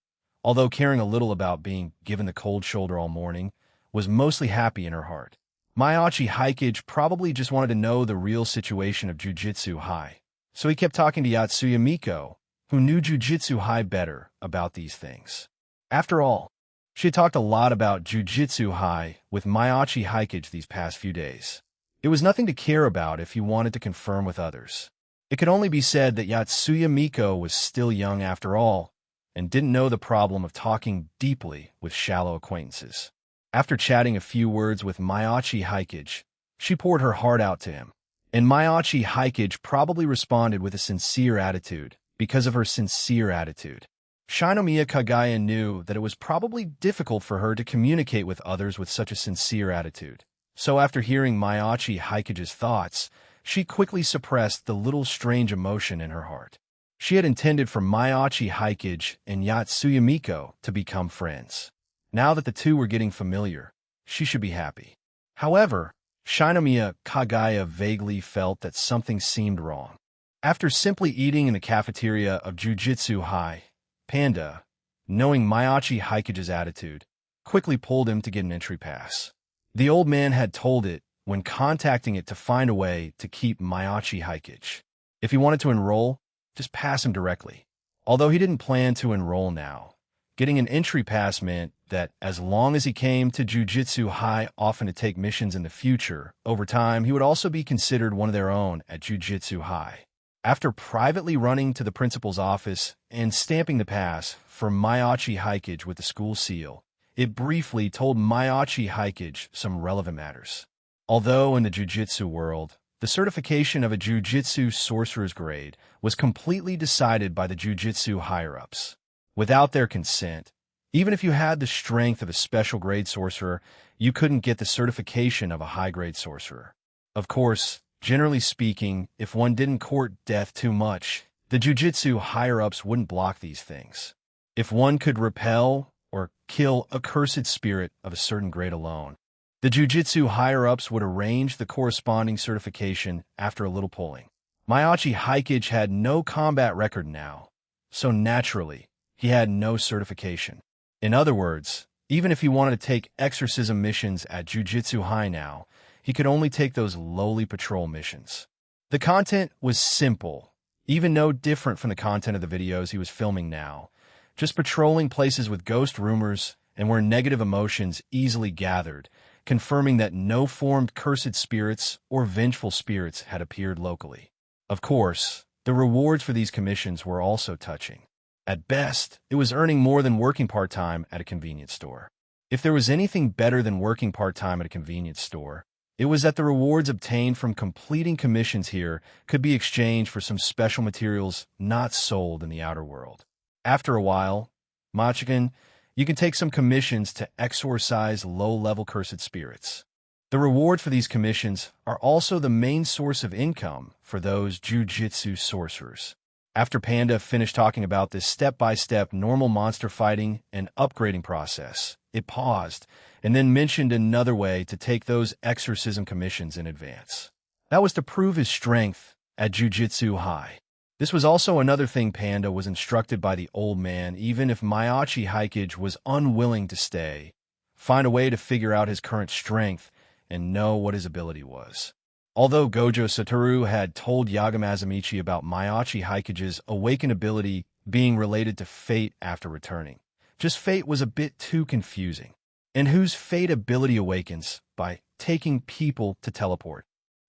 although caring a little about being given the cold shoulder all morning, was mostly happy in her heart. Maiachi Hikage probably just wanted to know the real situation of Jujutsu High, so he kept talking to Yatsuya Miko, who knew Jujutsu High better about these things. After all, she had talked a lot about Jujutsu High with Maiachi Hikage these past few days. It was nothing to care about if he wanted to confirm with others. It could only be said that Yatsuya Miko was still young after all, and didn't know the problem of talking deeply with shallow acquaintances. After chatting a few words with Maiachi Hikage, she poured her heart out to him, and Maiachi Hikage probably responded with a sincere attitude because of her sincere attitude. Shinomiya Kagaya knew that it was probably difficult for her to communicate with others with such a sincere attitude. So after hearing Maiachi Haikage's thoughts, she quickly suppressed the little strange emotion in her heart. She had intended for Maiachi Haikage and Yatsuya Miko to become friends. Now that the two were getting familiar, she should be happy. However, Shinomiya Kagaya vaguely felt that something seemed wrong. After simply eating in the cafeteria of Jujutsu High, Panda, knowing Maiachi Haikage's attitude, quickly pulled him to get an entry pass. The old man had told it when contacting it to find a way to keep Maiachi Haikage. If he wanted to enroll, just pass him directly. Although he didn't plan to enroll now, getting an entry pass meant that as long as he came to Jujutsu High often to take missions in the future, over time he would also be considered one of their own at Jujutsu High. After privately running to the principal's office and stamping the pass for Maiachi Haikage with the school seal, it briefly told Maiachi Haikage some relevant matters. Although in the jujitsu world, the certification of a jujitsu sorcerer's grade was completely decided by the jujitsu higher-ups. Without their consent, even if you had the strength of a special grade sorcerer, you couldn't get the certification of a high-grade sorcerer. Of course, generally speaking, if one didn't court death too much, the jujitsu higher-ups wouldn't block these things. If one could repel or kill a cursed spirit of a certain grade alone, the jujitsu higher-ups would arrange the corresponding certification after a little pulling. Maiachi Haikage had no combat record now, so naturally, he had no certification. In other words, even if he wanted to take exorcism missions at Jujutsu High now, he could only take those lowly patrol missions. The content was simple, even no different from the content of the videos he was filming now, just patrolling places with ghost rumors and where negative emotions easily gathered, confirming that no formed cursed spirits or vengeful spirits had appeared locally. Of course, the rewards for these commissions were also touching. At best, it was earning more than working part-time at a convenience store. If there was anything better than working part-time at a convenience store, it was that the rewards obtained from completing commissions here could be exchanged for some special materials not sold in the outer world. After a while, Machigan, you can take some commissions to exorcise low-level cursed spirits. The reward for these commissions are also the main source of income for those jujitsu sorcerers. After Panda finished talking about this step-by-step normal monster fighting and upgrading process, it paused and then mentioned another way to take those exorcism commissions in advance. That was to prove his strength at Jujutsu High. This was also another thing Panda was instructed by the old man, even if Maiachi Haikage was unwilling to stay, find a way to figure out his current strength and know what his ability was. Although Gojo Satoru had told Yagami Azamichi about Maiachi Haikage's awakened ability being related to fate after returning, just fate was a bit too confusing. And whose fate ability awakens by taking people to teleport?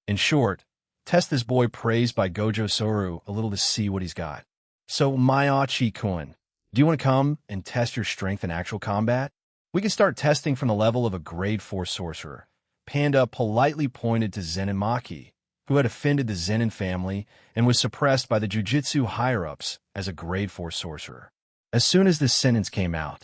In short, test this boy praised by Gojo Satoru a little to see what he's got. So Maiachi-kun, do you want to come and test your strength in actual combat? We can start testing from the level of a grade 4 sorcerer. Panda politely pointed to Zenin Maki, who had offended the Zenin family and was suppressed by the Jujutsu higher-ups as a grade 4 sorcerer. As soon as this sentence came out,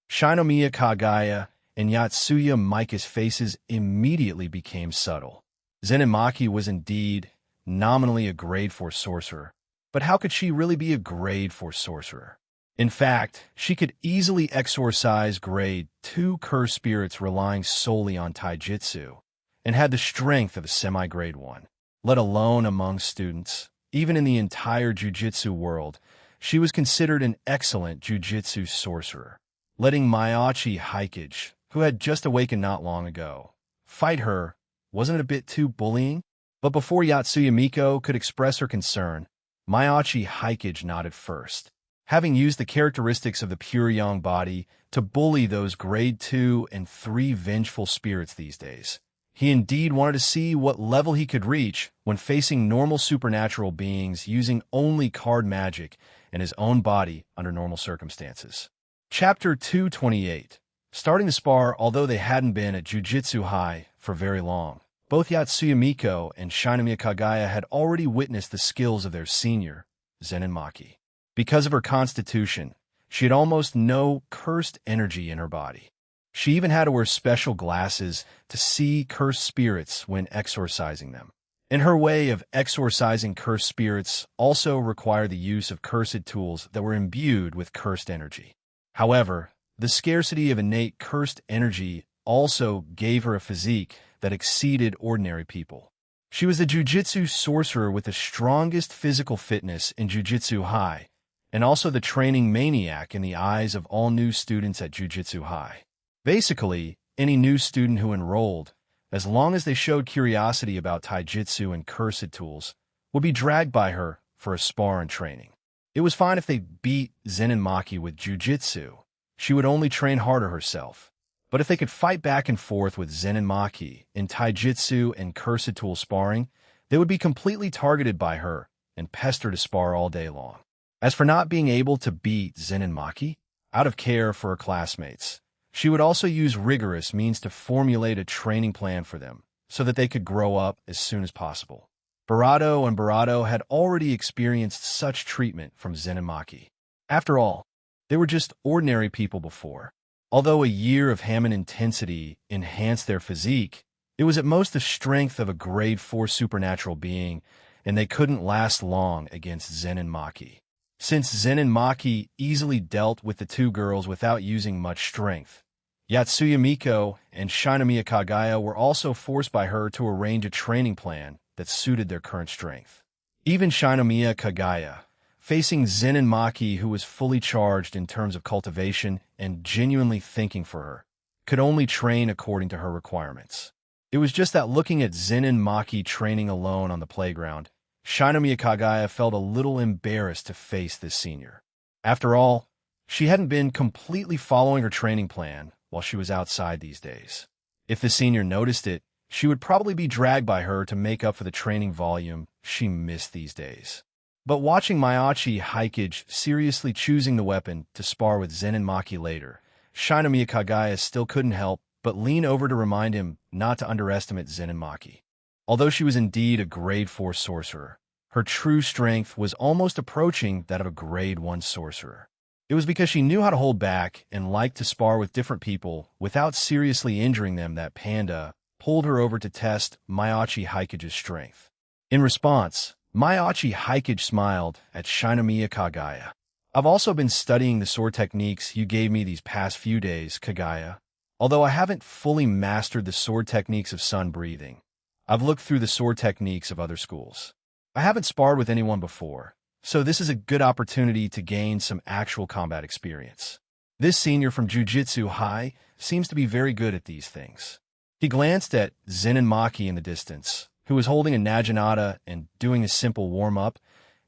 Shinomiya Kagaya and Yatsuya Mika's faces immediately became subtle. Zenin Maki was indeed nominally a grade 4 sorcerer, but how could she really be a grade 4 sorcerer? In fact, she could easily exorcise grade 2 cursed spirits relying solely on taijutsu, and had the strength of a semi-grade 1. Let alone among students, even in the entire jujitsu world, she was considered an excellent jujitsu sorcerer. Letting Maiachi Haikage, who had just awakened not long ago, fight her, wasn't it a bit too bullying? But before Yatsuya Miko could express her concern, Maiachi Haikage nodded first. Having used the characteristics of the pure yang body to bully those grade 2 and 3 vengeful spirits these days, he indeed wanted to see what level he could reach when facing normal supernatural beings using only card magic and his own body under normal circumstances. Chapter 228. Starting to spar, although they hadn't been at Jujutsu High for very long, both Yatsuya Miko and Shinomiya Kagaya had already witnessed the skills of their senior, Zenin Maki. Because of her constitution, She had almost no cursed energy in her body. She even had to wear special glasses to see cursed spirits when exorcising them. And her way of exorcising cursed spirits also required the use of cursed tools that were imbued with cursed energy. However, the scarcity of innate cursed energy also gave her a physique that exceeded ordinary people. She was the jujitsu sorcerer with the strongest physical fitness in Jujitsu High, and also the training maniac in the eyes of all new students at Jujitsu High. Basically, any new student who enrolled, as long as they showed curiosity about taijutsu and cursed tools, would be dragged by her for a spar and training. It was fine if they beat Zenin Maki with jujitsu. She would only train harder herself. But if they could fight back and forth with Zenin Maki in taijutsu and cursed tool sparring, they would be completely targeted by her and pestered to spar all day long. As for not being able to beat Zenin Maki, out of care for her classmates, she would also use rigorous means to formulate a training plan for them so that they could grow up as soon as possible. Barato and Barato had already experienced such treatment from Zenin Maki. After all, they were just ordinary people before. Although a year of Hammon intensity enhanced their physique, it was at most the strength of a grade 4 supernatural being, and they couldn't last long against Zenin Maki. Since Zenin Maki easily dealt with the two girls without using much strength, Yatsuya Miko and Shinomiya Kagaya were also forced by her to arrange a training plan that suited their current strength. Even Shinomiya Kagaya, facing Zenin Maki, who was fully charged in terms of cultivation and genuinely thinking for her, could only train according to her requirements. It was just that looking at Zenin Maki training alone on the playground, Shinomiya Kagaya felt a little embarrassed to face this senior. After all, she hadn't been completely following her training plan while she was outside these days. If the senior noticed it, she would probably be dragged by her to make up for the training volume she missed these days. But watching Mayachi Haikage seriously choosing the weapon to spar with Zenin Maki later, Shinomiya Kagaya still couldn't help but lean over to remind him not to underestimate Zenin Maki. Although she was indeed a grade 4 sorcerer, her true strength was almost approaching that of a grade 1 sorcerer. It was because she knew how to hold back and liked to spar with different people without seriously injuring them that Panda pulled her over to test Mayachi Haikage's strength. In response, Mayachi Haikage smiled at Shinomiya Kagaya. I've also been studying the sword techniques you gave me these past few days, Kagaya. Although I haven't fully mastered the sword techniques of sun breathing, I've looked through the sword techniques of other schools. I haven't sparred with anyone before, so this is a good opportunity to gain some actual combat experience. This senior from Jujitsu High seems to be very good at these things. He glanced at Zenin Maki in the distance, who was holding a Naginata and doing a simple warm-up,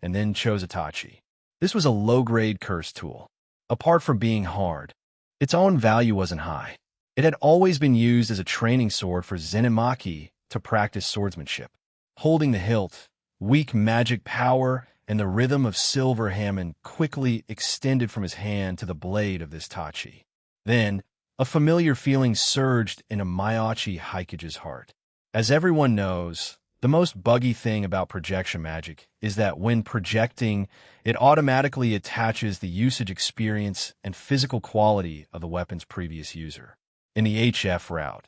and then chose Itachi. This was a low-grade curse tool. Apart from being hard, its own value wasn't high. It had always been used as a training sword for Zenin Maki to practice swordsmanship. Holding the hilt, weak magic power and the rhythm of silver Hammond quickly extended from his hand to the blade of this Tachi. Then, a familiar feeling surged into Mayachi Haikage's heart. As everyone knows, the most buggy thing about projection magic is that when projecting, it automatically attaches the usage experience and physical quality of the weapon's previous user. In the HF route,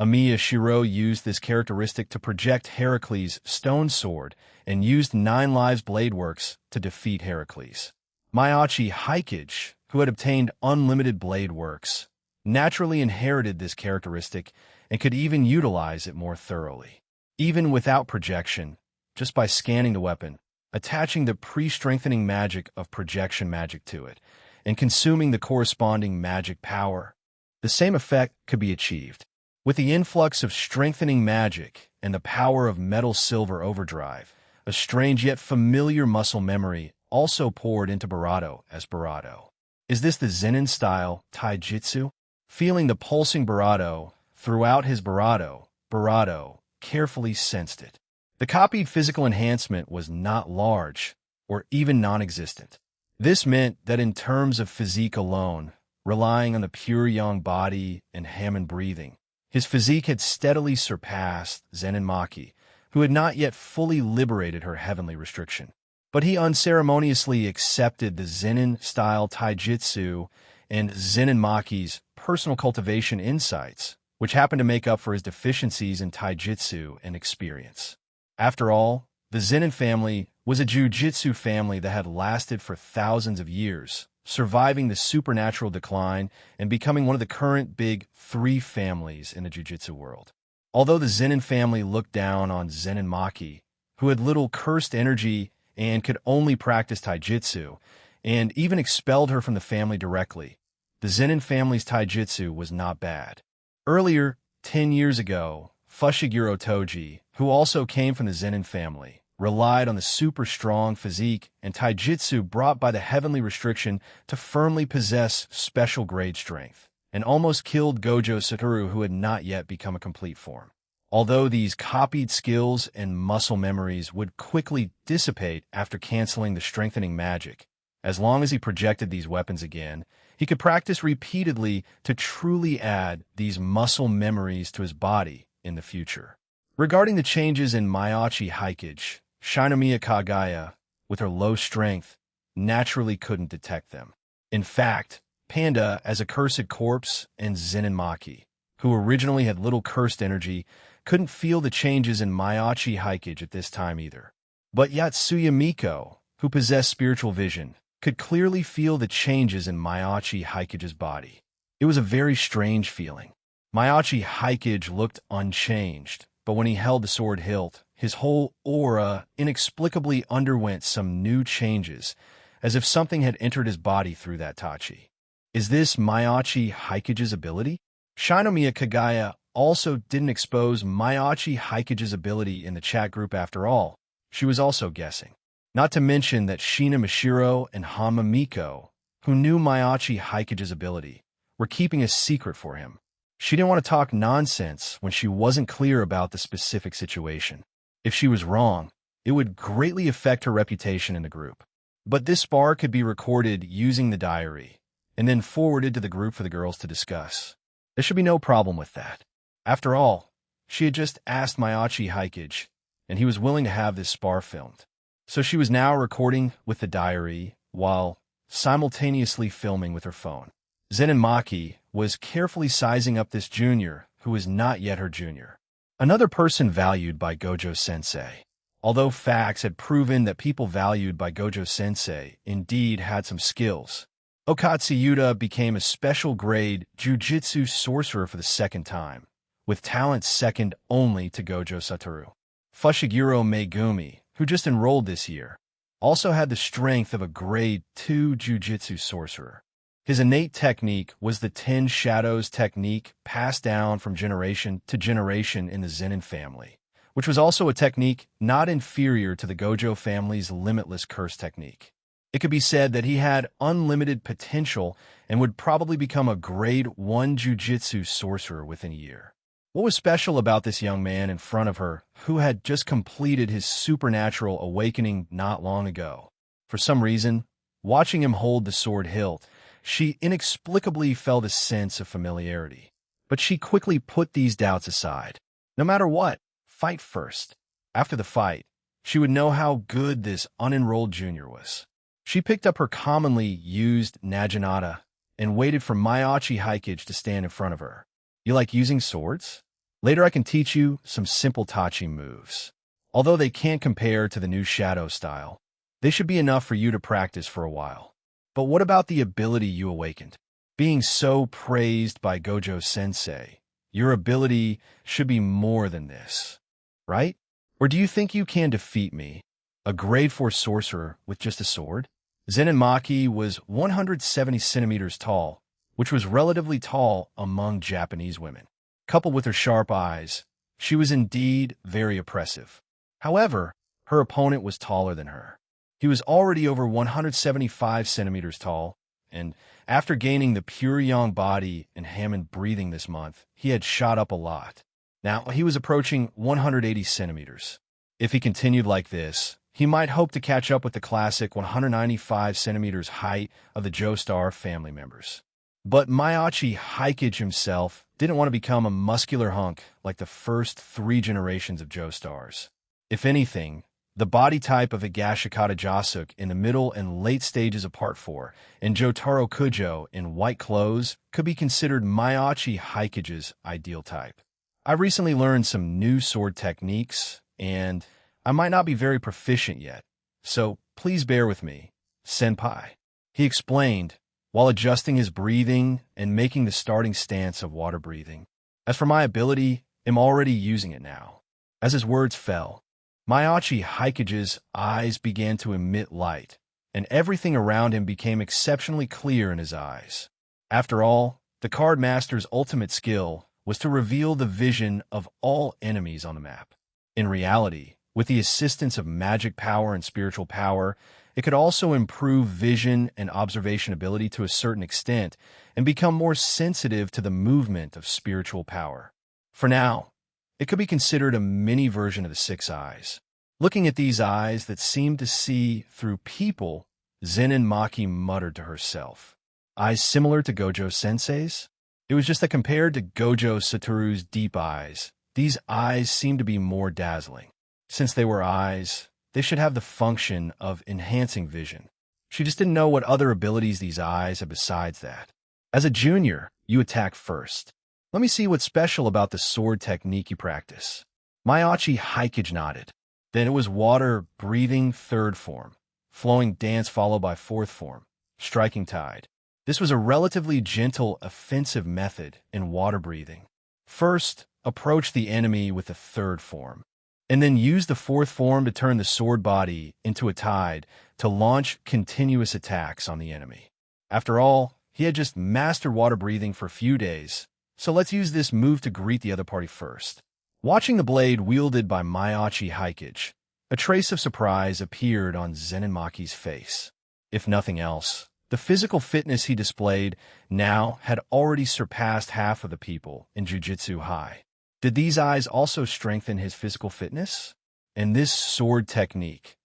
Amiya Shiro used this characteristic to project Heracles' stone sword and used 9 Lives Blade Works to defeat Heracles. Mayachi Haikage, who had obtained unlimited blade works, naturally inherited this characteristic and could even utilize it more thoroughly. Even without projection, just by scanning the weapon, attaching the pre-strengthening magic of projection magic to it, and consuming the corresponding magic power, the same effect could be achieved. With the influx of strengthening magic and the power of metal silver overdrive, a strange yet familiar muscle memory also poured into Barato as Barato. Is this the Zenin style taijutsu? Feeling the pulsing Barato throughout his Barato carefully sensed it. The copied physical enhancement was not large or even non-existent. This meant that in terms of physique alone, relying on the pure yang body and Hammond breathing, his physique had steadily surpassed Zenin Maki, who had not yet fully liberated her heavenly restriction. but he unceremoniously accepted the Zenin-style taijutsu and Zenin Maki's personal cultivation insights, which happened to make up for his deficiencies in taijutsu and experience. After all, the Zenin family was a jiu-jitsu family that had lasted for thousands of years, surviving the supernatural decline and becoming one of the current big three families in the jiu-jitsu world. Although the Zenin family looked down on Zenin Maki, who had little cursed energy and could only practice taijutsu, and even expelled her from the family directly, the Zenin family's taijutsu was not bad. Earlier, 10 years ago, Fushiguro Toji, who also came from the Zenin family, relied on the super strong physique and taijutsu brought by the heavenly restriction to firmly possess special grade strength, and almost killed Gojo Satoru, who had not yet become a complete form. Although these copied skills and muscle memories would quickly dissipate after canceling the strengthening magic, as long as he projected these weapons again, he could practice repeatedly to truly add these muscle memories to his body in the future. Regarding the changes in Maiachi Haikage, Shinomiya Kagaya, with her low strength, naturally couldn't detect them. In fact, Panda, as a cursed corpse, and Zenin Maki, who originally had little cursed energy, couldn't feel the changes in Maiachi Haikage at this time either. But Yatsuya Miko, who possessed spiritual vision, could clearly feel the changes in Maiachi Haikage's body. It was a very strange feeling. Maiachi Haikage looked unchanged, but when he held the sword hilt, his whole aura inexplicably underwent some new changes, as if something had entered his body through that tachi. Is this Maiachi Haikage's ability? Shinomiya Kagaya also didn't expose Maiachi Haikage's ability in the chat group after all. She was also guessing. Not to mention that Shina Mishiro and Hama Miko, who knew Maiachi Haikage's ability, were keeping a secret for him. She didn't want to talk nonsense when she wasn't clear about the specific situation. If she was wrong, it would greatly affect her reputation in the group. But this spar could be recorded using the diary, and then forwarded to the group for the girls to discuss. There should be no problem with that. After all, she had just asked Maiachi Haikage, and he was willing to have this spar filmed. So she was now recording with the diary while simultaneously filming with her phone. Zenin Maki was carefully sizing up this junior who was not yet her junior. Another person valued by Gojo Sensei. Although facts had proven that people valued by Gojo Sensei indeed had some skills, Okatsu Yuta became a special grade Jiu-Jitsu sorcerer for the second time, with talent second only to Gojo Satoru. Fushiguro Megumi, who just enrolled this year, also had the strength of a grade 2 Jiu-Jitsu sorcerer. His innate technique was the 10 Shadows technique passed down from generation to generation in the Zenin family, which was also a technique not inferior to the Gojo family's Limitless Curse technique. It could be said that he had unlimited potential and would probably become a grade 1 Jiu-Jitsu sorcerer within a year. What was special about this young man in front of her, who had just completed his supernatural awakening not long ago? For some reason, watching him hold the sword hilt, she inexplicably felt a sense of familiarity. But she quickly put these doubts aside. No matter what, fight first. After the fight, she would know how good this unenrolled junior was. She picked up her commonly used Naginata and waited for Maiachi Haikage to stand in front of her. You like using swords? Later I can teach you some simple tachi moves. Although they can't compare to the new Shadow style, they should be enough for you to practice for a while. But what about the ability you awakened? Being so praised by Gojo Sensei, your ability should be more than this, right? Or do you think you can defeat me, a grade 4 sorcerer with just a sword? Zenin Maki was 170 centimeters tall, which was relatively tall among Japanese women. Coupled with her sharp eyes, she was indeed very oppressive. However, her opponent was taller than her. He was already over 175 centimeters tall, and after gaining the pure yang body and Hammond breathing this month, he had shot up a lot. Now, he was approaching 180 centimeters. If he continued like this, he might hope to catch up with the classic 195 centimeters height of the Joestar family members. But Maiachi Haikage himself didn't want to become a muscular hunk like the first 3 generations of Joestars. If anything, The body type of Higashikata Jasuk in the middle and late stages of Part 4 and Jotaro Kujo in white clothes could be considered Maiachi Haikage's ideal type. I've recently learned some new sword techniques, and I might not be very proficient yet, so please bear with me, senpai. He explained, while adjusting his breathing and making the starting stance of water breathing. As for my ability, I'm already using it now. As his words fell, Maiachi Haikage's eyes began to emit light, and everything around him became exceptionally clear in his eyes. After all, the card master's ultimate skill was to reveal the vision of all enemies on the map. In reality, with the assistance of magic power and spiritual power, it could also improve vision and observation ability to a certain extent and become more sensitive to the movement of spiritual power. For now, it could be considered a mini version of the six eyes. Looking at these eyes that seemed to see through people, Zenin Maki muttered to herself, "Eyes similar to Gojo-sensei's?" It was just that compared to Gojo Satoru's deep eyes, these eyes seemed to be more dazzling. Since they were eyes, they should have the function of enhancing vision. She just didn't know what other abilities these eyes had besides that. As a junior, you attack first. Let me see what's special about the sword technique you practice. Maiachi Haikage nodded. Then it was water breathing third form, flowing dance followed by fourth form, striking tide. This was a relatively gentle offensive method in water breathing. First, approach the enemy with the third form, and then use the fourth form to turn the sword body into a tide to launch continuous attacks on the enemy. After all, he had just mastered water breathing for a few days, so let's use this move to greet the other party first. Watching the blade wielded by Maiachi Haikage, a trace of surprise appeared on Zenin Maki's face. If nothing else, the physical fitness he displayed now had already surpassed half of the people in Jujutsu High. Did these eyes also strengthen his physical fitness? And this sword technique,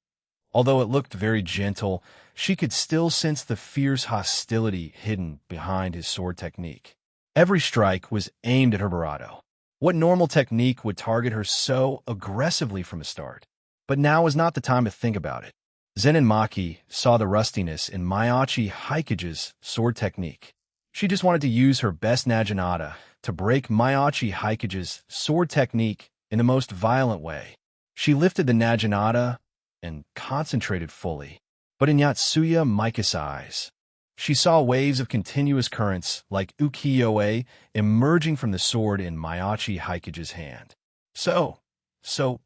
although it looked very gentle, she could still sense the fierce hostility hidden behind his sword technique. Every strike was aimed at her bravado. What normal technique would target her so aggressively from the start? But now was not the time to think about it. Zenin Maki saw the rustiness in Maiachi Haikage's sword technique. She just wanted to use her best Naginata to break Maiachi Haikage's sword technique in the most violent way. She lifted the Naginata and concentrated fully. But in Yatsuya Mika's eyes, she saw waves of continuous currents like ukiyo-e emerging from the sword in Maiachi Haikage's hand. So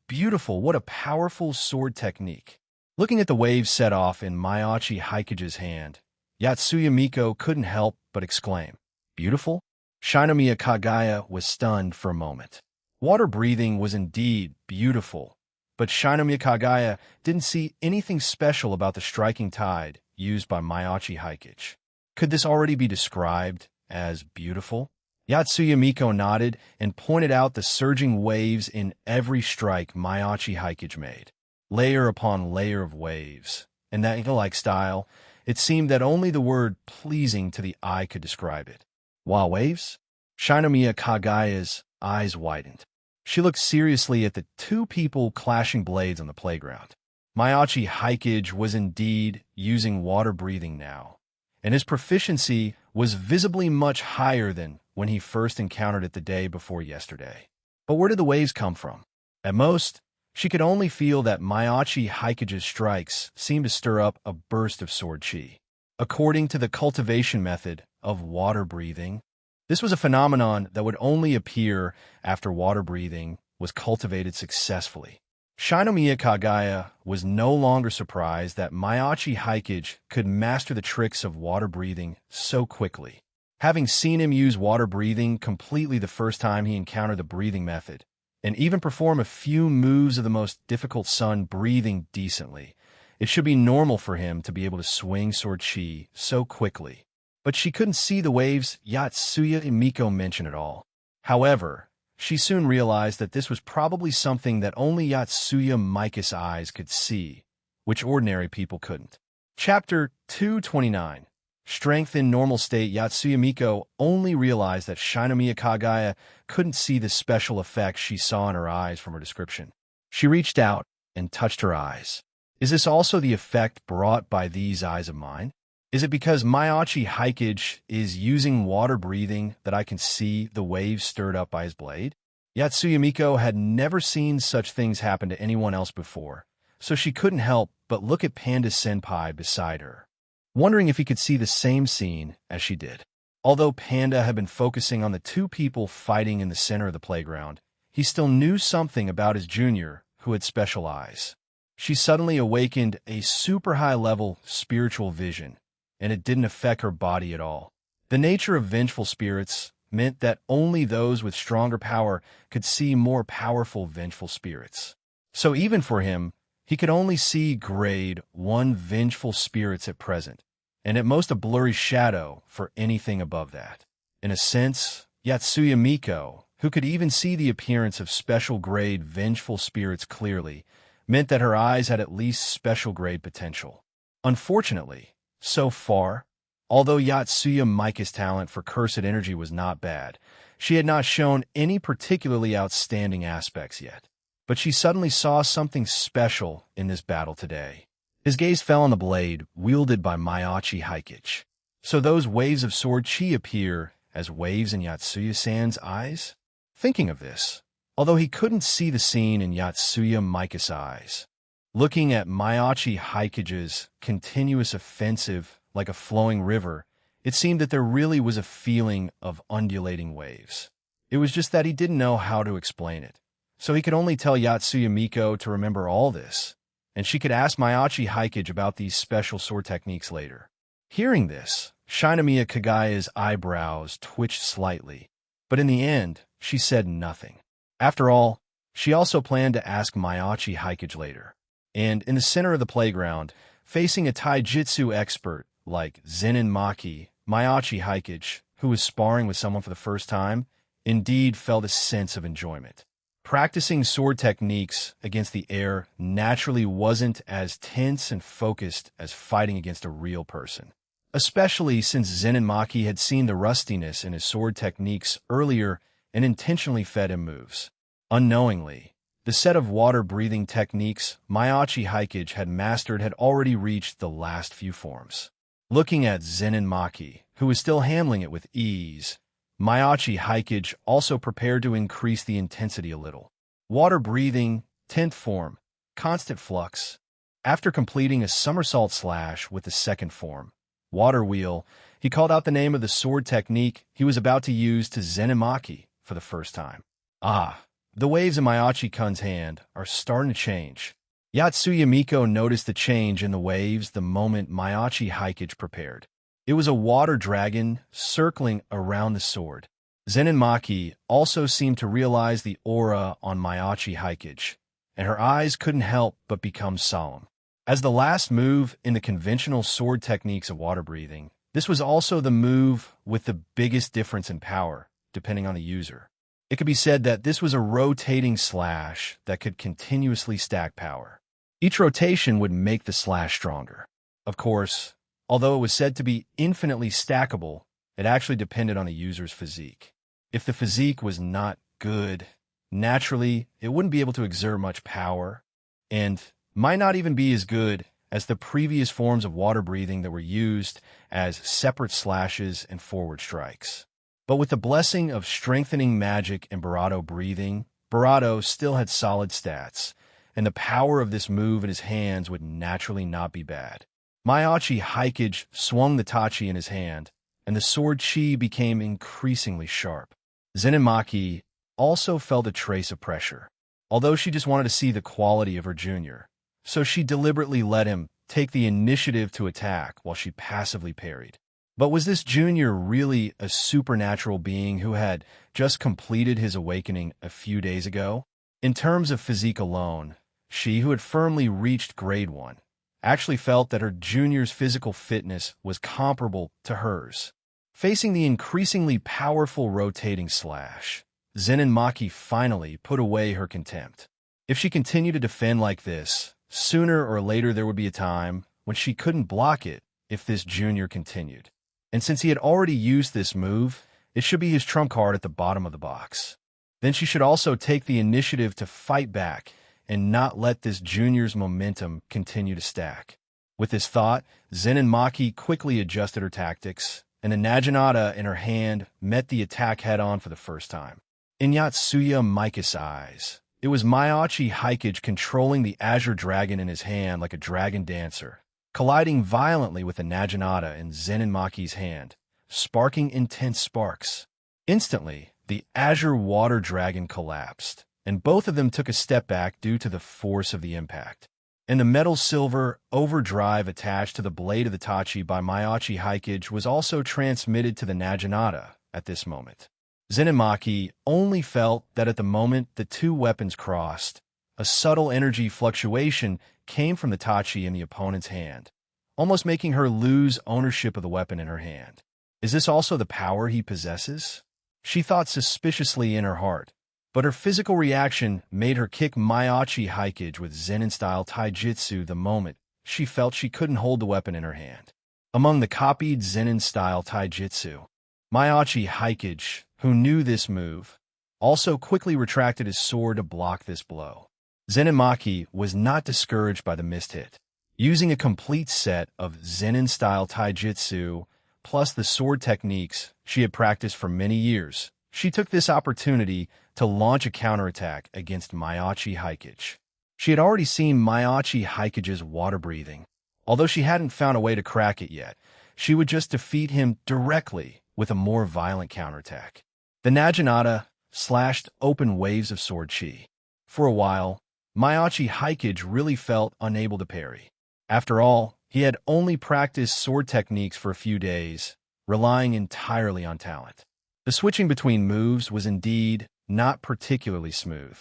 beautiful, what a powerful sword technique. Looking at the waves set off in Maiachi Haikage's hand, Yatsuya Miko couldn't help but exclaim, "Beautiful?" Shinomiya Kagaya was stunned for a moment. Water breathing was indeed beautiful, but Shinomiya Kagaya didn't see anything special about the striking tide used by Maiachi Haikage. Could this already be described as beautiful? Yatsuya Miko nodded and pointed out the surging waves in every strike Maiachi Haikage made. Layer upon layer of waves. In that Inca-like style, it seemed that only the word pleasing to the eye could describe it. While waves? Shinomiya Kagaya's eyes widened. She looked seriously at the two people clashing blades on the playground. Maiachi Haikage was indeed using water breathing now, and his proficiency was visibly much higher than when he first encountered it the day before yesterday. But where did the waves come from? At most, she could only feel that Maiachi Haikage's strikes seemed to stir up a burst of sword chi. According to the cultivation method of water breathing, this was a phenomenon that would only appear after water breathing was cultivated successfully. Shinomiya Kagaya was no longer surprised that Maiachi Haikage could master the tricks of water breathing so quickly. Having seen him use water breathing completely the first time he encountered the breathing method, and even perform a few moves of the most difficult sun breathing decently, it should be normal for him to be able to swing sword chi so quickly. But she couldn't see the waves Yatsuya Miko mentioned at all. However, she soon realized that this was probably something that only Yatsuya Mika's eyes could see, which ordinary people couldn't. Chapter 229. Strength in normal state. Yatsuya Miko only realized that Shinomiya Kagaya couldn't see the special effects she saw in her eyes from her description. She reached out and touched her eyes. Is this also the effect brought by these eyes of mine? Is it because Maiachi Haikage is using water breathing that I can see the waves stirred up by his blade? Yatsuya Miko had never seen such things happen to anyone else before, so she couldn't help but look at Panda Senpai beside her, wondering if he could see the same scene as she did. Although Panda had been focusing on the two people fighting in the center of the playground, he still knew something about his junior who had special eyes. She suddenly awakened a super high-level spiritual vision, and it didn't affect her body at all. The nature of vengeful spirits meant that only those with stronger power could see more powerful vengeful spirits. So even for him, he could only see grade 1 vengeful spirits at present, and at most a blurry shadow for anything above that. In a sense, Yatsuya Miko, who could even see the appearance of special grade vengeful spirits clearly, meant that her eyes had at least special grade potential. Unfortunately, so far, although Yatsuya Miko's talent for cursed energy was not bad, she had not shown any particularly outstanding aspects yet. But she suddenly saw something special in this battle today. His gaze fell on the blade wielded by Maiachi Haikage. So those waves of sword chi appear as waves in Yatsuya-san's eyes? Thinking of this, although he couldn't see the scene in Yatsuya Miko's eyes, looking at Maiachi Haikage's continuous offensive like a flowing river, it seemed that there really was a feeling of undulating waves. It was just that he didn't know how to explain it. So he could only tell Yatsuya Miko to remember all this, and she could ask Maiachi Haikage about these special sword techniques later. Hearing this, Shinomiya Kagaya's eyebrows twitched slightly, but in the end, she said nothing. After all, she also planned to ask Maiachi Haikage later. And in the center of the playground, facing a taijutsu expert like Zenin Maki, Maiachi Haikage, who was sparring with someone for the first time, indeed felt a sense of enjoyment. Practicing sword techniques against the air naturally wasn't as tense and focused as fighting against a real person, especially since Zenin Maki had seen the rustiness in his sword techniques earlier and intentionally fed him moves. Unknowingly, the set of water-breathing techniques Maiachi Haikage had mastered had already reached the last few forms. Looking at Zenin Maki, who was still handling it with ease, Maiachi Haikage also prepared to increase the intensity a little. Water-breathing, 10th form, constant flux. After completing a somersault slash with the 2nd form, water wheel, he called out the name of the sword technique he was about to use to Zenin Maki for the first time. Ah, the waves in Maiachi-kun's hand are starting to change. Yatsuya Miko noticed the change in the waves the moment Maiachi Haikage prepared. It was a water dragon circling around the sword. Zenin Maki also seemed to realize the aura on Maiachi Haikage, and her eyes couldn't help but become solemn. As the last move in the conventional sword techniques of water breathing, this was also the move with the biggest difference in power, depending on the user. It could be said that this was a rotating slash that could continuously stack power. Each rotation would make the slash stronger. Of course, although it was said to be infinitely stackable, it actually depended on the user's physique. If the physique was not good, naturally, it wouldn't be able to exert much power, and might not even be as good as the previous forms of water breathing that were used as separate slashes and forward strikes. But with the blessing of strengthening magic and Barato breathing, Barato still had solid stats, and the power of this move in his hands would naturally not be bad. Maiachi Haikage swung the tachi in his hand, and the sword chi became increasingly sharp. Zenin Maki also felt a trace of pressure, although she just wanted to see the quality of her junior, so she deliberately let him take the initiative to attack while she passively parried. But was this junior really a supernatural being who had just completed his awakening a few days ago? In terms of physique alone, she, who had firmly reached grade 1, actually felt that her junior's physical fitness was comparable to hers. Facing the increasingly powerful rotating slash, Zenin Maki finally put away her contempt. If she continued to defend like this, sooner or later there would be a time when she couldn't block it if this junior continued. And since he had already used this move, it should be his trump card at the bottom of the box. Then she should also take the initiative to fight back and not let this junior's momentum continue to stack. With this thought, Zen and Maki quickly adjusted her tactics, and the Naginata in her hand met the attack head-on for the first time. In Yatsuya Mika's eyes, it was Maiachi Hikage controlling the Azure Dragon in his hand like a dragon dancer, colliding violently with the Naginata in Zen and Maki's hand, sparking intense sparks. Instantly, the Azure Water Dragon collapsed, and both of them took a step back due to the force of the impact. And the metal-silver overdrive attached to the blade of the Tachi by Maiachi Hikage was also transmitted to the Naginata at this moment. Zen and Maki only felt that at the moment the two weapons crossed, a subtle energy fluctuation came from the Tachi in the opponent's hand, almost making her lose ownership of the weapon in her hand. Is this also the power he possesses? She thought suspiciously in her heart, but her physical reaction made her kick Maiachi Hikage with Zenin-style taijutsu the moment she felt she couldn't hold the weapon in her hand. Among the copied Zenin-style taijutsu, Maiachi Hikage, who knew this move, also quickly retracted his sword to block this blow. Zen and Maki was not discouraged by the missed hit. Using a complete set of Zenin-style taijutsu plus the sword techniques she had practiced for many years, she took this opportunity to launch a counterattack against Maiachi Hikage. She had already seen Maiachi Hikage's water breathing. Although she hadn't found a way to crack it yet, she would just defeat him directly with a more violent counterattack. The Naginata slashed open waves of sword chi. For a while, Maiachi Hikage really felt unable to parry. After all, he had only practiced sword techniques for a few days, relying entirely on talent. The switching between moves was indeed not particularly smooth.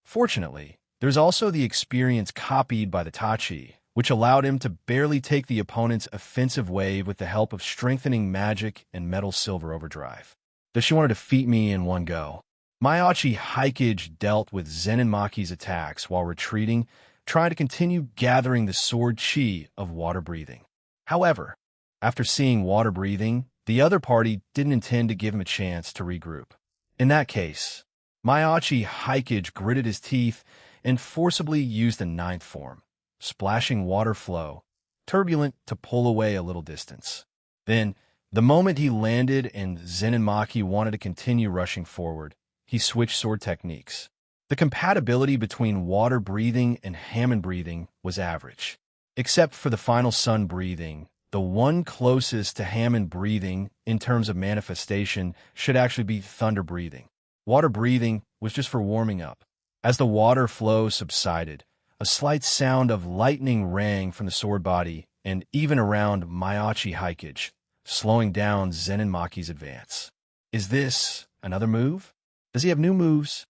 Fortunately, there's also the experience copied by the Tachi, which allowed him to barely take the opponent's offensive wave with the help of strengthening magic and metal silver overdrive. Does she want to defeat me in one go? Maiachi Hikage dealt with Zen and Maki's attacks while retreating, trying to continue gathering the sword chi of water breathing. However, after seeing water breathing, the other party didn't intend to give him a chance to regroup. In that case, Maiachi Hikage gritted his teeth and forcibly used the ninth form, splashing water flow, turbulent to pull away a little distance. Then, the moment he landed and Zen and Maki wanted to continue rushing forward, he switched sword techniques. The compatibility between water breathing and Hammond breathing was average. Except for the final sun breathing, the one closest to Hammond breathing in terms of manifestation should actually be thunder breathing. Water breathing was just for warming up. As the water flow subsided, a slight sound of lightning rang from the sword body and even around Maiachi Hikage, slowing down Zen and Maki's advance. Is this another move? Does he have new moves?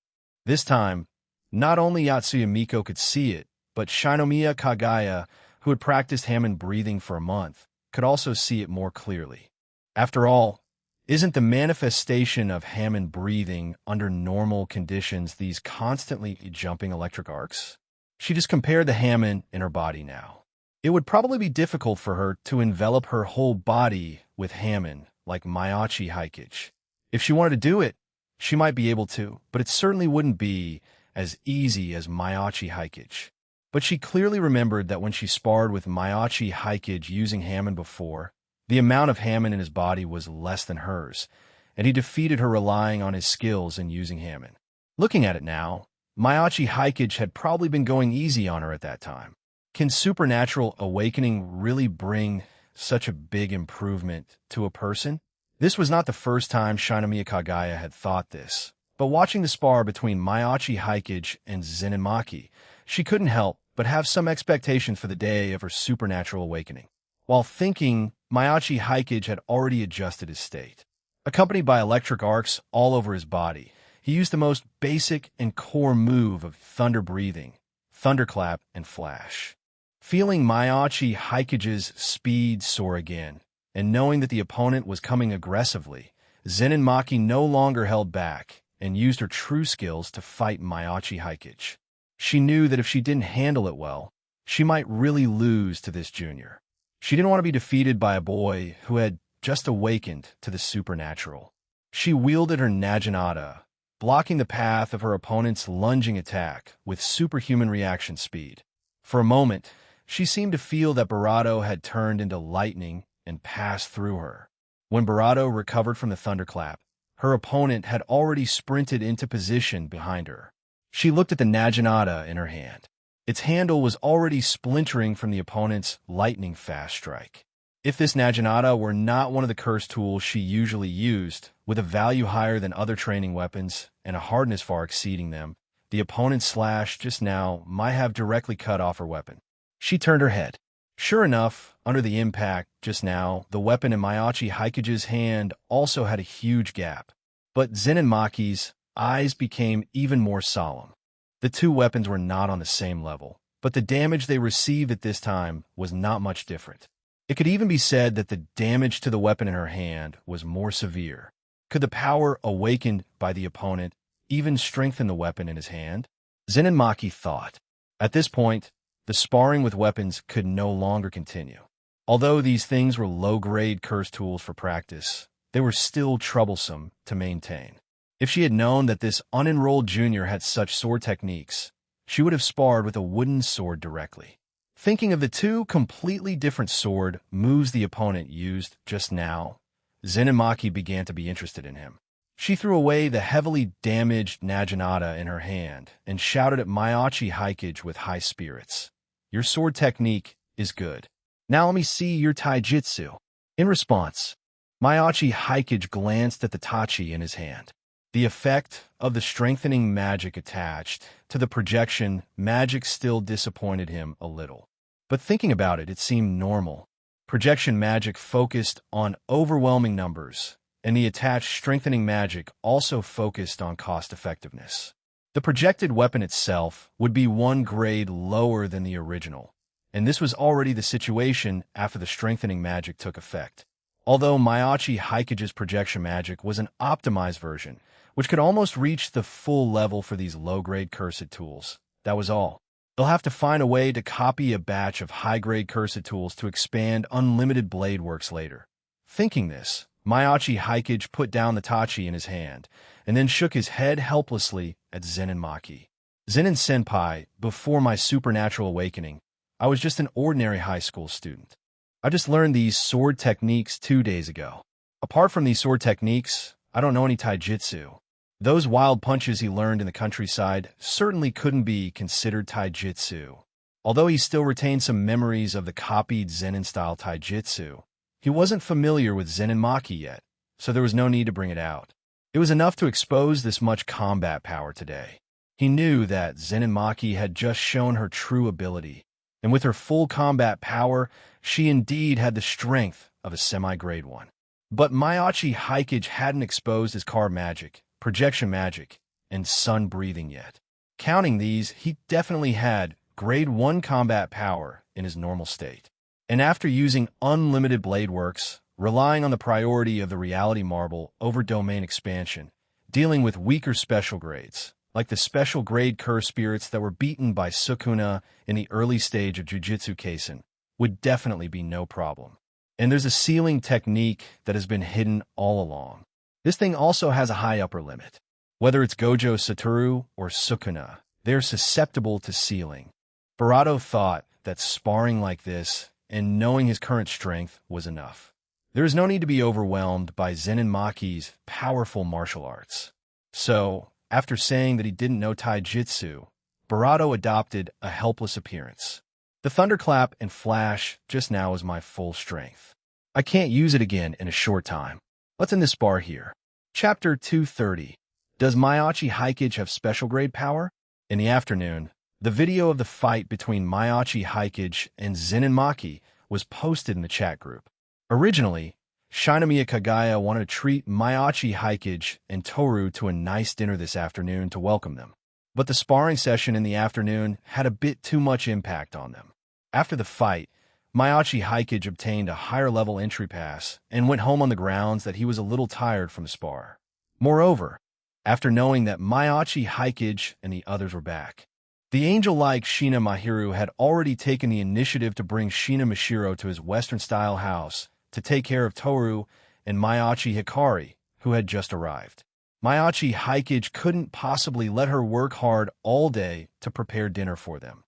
This time, not only Yatsuya Miko could see it, but Shinomiya Kagaya, who had practiced Hammond breathing for a month, could also see it more clearly. After all, isn't the manifestation of Hammond breathing under normal conditions these constantly jumping electric arcs? She just compared the Hammond in her body now. It would probably be difficult for her to envelop her whole body with Hammond like Maiachi Hikage. If she wanted to do it, she might be able to, but it certainly wouldn't be as easy as Maiachi Hikage. But she clearly remembered that when she sparred with Maiachi Hikage using Hammond before, the amount of Hammond in his body was less than hers, and he defeated her relying on his skills in using Hammond. Looking at it now, Maiachi Hikage had probably been going easy on her at that time. Can supernatural awakening really bring such a big improvement to a person? This was not the first time Shinomiya Kagaya had thought this, but watching the spar between Maiachi Hikage and Zen and Maki, she couldn't help but have some expectations for the day of her supernatural awakening. While thinking, Maiachi Hikage had already adjusted his state. Accompanied by electric arcs all over his body, he used the most basic and core move of thunder breathing, thunderclap, and flash. Feeling Maiachi Hikage's speed soar again, and knowing that the opponent was coming aggressively, Zen and Maki no longer held back and used her true skills to fight Maiachi Hikage. She knew that if she didn't handle it well, she might really lose to this junior. She didn't want to be defeated by a boy who had just awakened to the supernatural. She wielded her Naginata, blocking the path of her opponent's lunging attack with superhuman reaction speed. For a moment, she seemed to feel that Barato had turned into lightning and passed through her. When Barato recovered from the thunderclap, her opponent had already sprinted into position behind her. She looked at the naginata in her hand. Its handle was already splintering from the opponent's lightning-fast strike. If this naginata were not one of the curse tools she usually used, with a value higher than other training weapons and a hardness far exceeding them, the opponent's slash just now might have directly cut off her weapon. She turned her head. Sure enough, under the impact just now, the weapon in Miyachi Haikage's hand also had a huge gap. But Zenin Maki's eyes became even more solemn. The two weapons were not on the same level, but the damage they received at this time was not much different. It could even be said that the damage to the weapon in her hand was more severe. Could the power awakened by the opponent even strengthen the weapon in his hand? Zenin Maki thought. At this point, the sparring with weapons could no longer continue. Although these things were low-grade curse tools for practice, they were still troublesome to maintain. If she had known that this unenrolled junior had such sword techniques, she would have sparred with a wooden sword directly. Thinking of the two completely different sword moves the opponent used just now, Zenin Maki began to be interested in him. She threw away the heavily damaged naginata in her hand and shouted at Miyachi Haikage with high spirits. "Your sword technique is good. Now let me see your taijutsu." In response, Miyachi Haikage glanced at the tachi in his hand. The effect of the strengthening magic attached to the projection magic still disappointed him a little. But thinking about it, it seemed normal. Projection magic focused on overwhelming numbers, and the attached strengthening magic also focused on cost-effectiveness. The projected weapon itself would be one grade lower than the original, and this was already the situation after the strengthening magic took effect. Although Miyachi Haikage's projection magic was an optimized version, which could almost reach the full level for these low-grade cursed tools, that was all. They'll have to find a way to copy a batch of high-grade cursed tools to expand unlimited blade works later. Thinking this, Miyachi Haikage put down the tachi in his hand, and then shook his head helplessly at Zenin Maki. "Zenin Senpai, before my supernatural awakening, I was just an ordinary high school student. I just learned these sword techniques 2 days ago. Apart from these sword techniques, I don't know any taijutsu. Those wild punches he learned in the countryside certainly couldn't be considered taijutsu. Although he still retained some memories of the copied Zenin-style taijutsu, he wasn't familiar with Zenin Maki yet, so there was no need to bring it out. It was enough to expose this much combat power today. He knew that Zenin Maki had just shown her true ability, and with her full combat power, she indeed had the strength of a semi-grade one. But Miyachi Haikage hadn't exposed his card magic, projection magic, and sun breathing yet. Counting these, he definitely had grade 1 combat power in his normal state. And after using unlimited blade works, relying on the priority of the reality marble over domain expansion, dealing with weaker special grades, like the special grade curse spirits that were beaten by Sukuna in the early stage of Jujutsu Kaisen, would definitely be no problem. And there's a sealing technique that has been hidden all along. This thing also has a high upper limit. Whether it's Gojo Satoru or Sukuna, they're susceptible to sealing. Barato thought that sparring like this and knowing his current strength was enough. There is no need to be overwhelmed by Zenin Maki's powerful martial arts. So, after saying that he didn't know taijutsu, Barato adopted a helpless appearance. "The thunderclap and flash just now is my full strength. I can't use it again in a short time. Let's end this spar here." Chapter 230. Does Miyachi Haikage have special grade power? In the afternoon, the video of the fight between Miyachi Haikage and Zenin Maki was posted in the chat group. Originally, Shinomiya Kagaya wanted to treat Miyachi Haikage and Toru to a nice dinner this afternoon to welcome them. But the sparring session in the afternoon had a bit too much impact on them. After the fight, Miyachi Haikage obtained a higher-level entry pass and went home on the grounds that he was a little tired from the spar. Moreover, after knowing that Miyachi Haikage and the others were back, the angel-like Shina Mahiru had already taken the initiative to bring Shina Mashiro to his Western-style house to take care of Toru and Miyachi Hikari, who had just arrived. Mayachi Hikage couldn't possibly let her work hard all day to prepare dinner for them,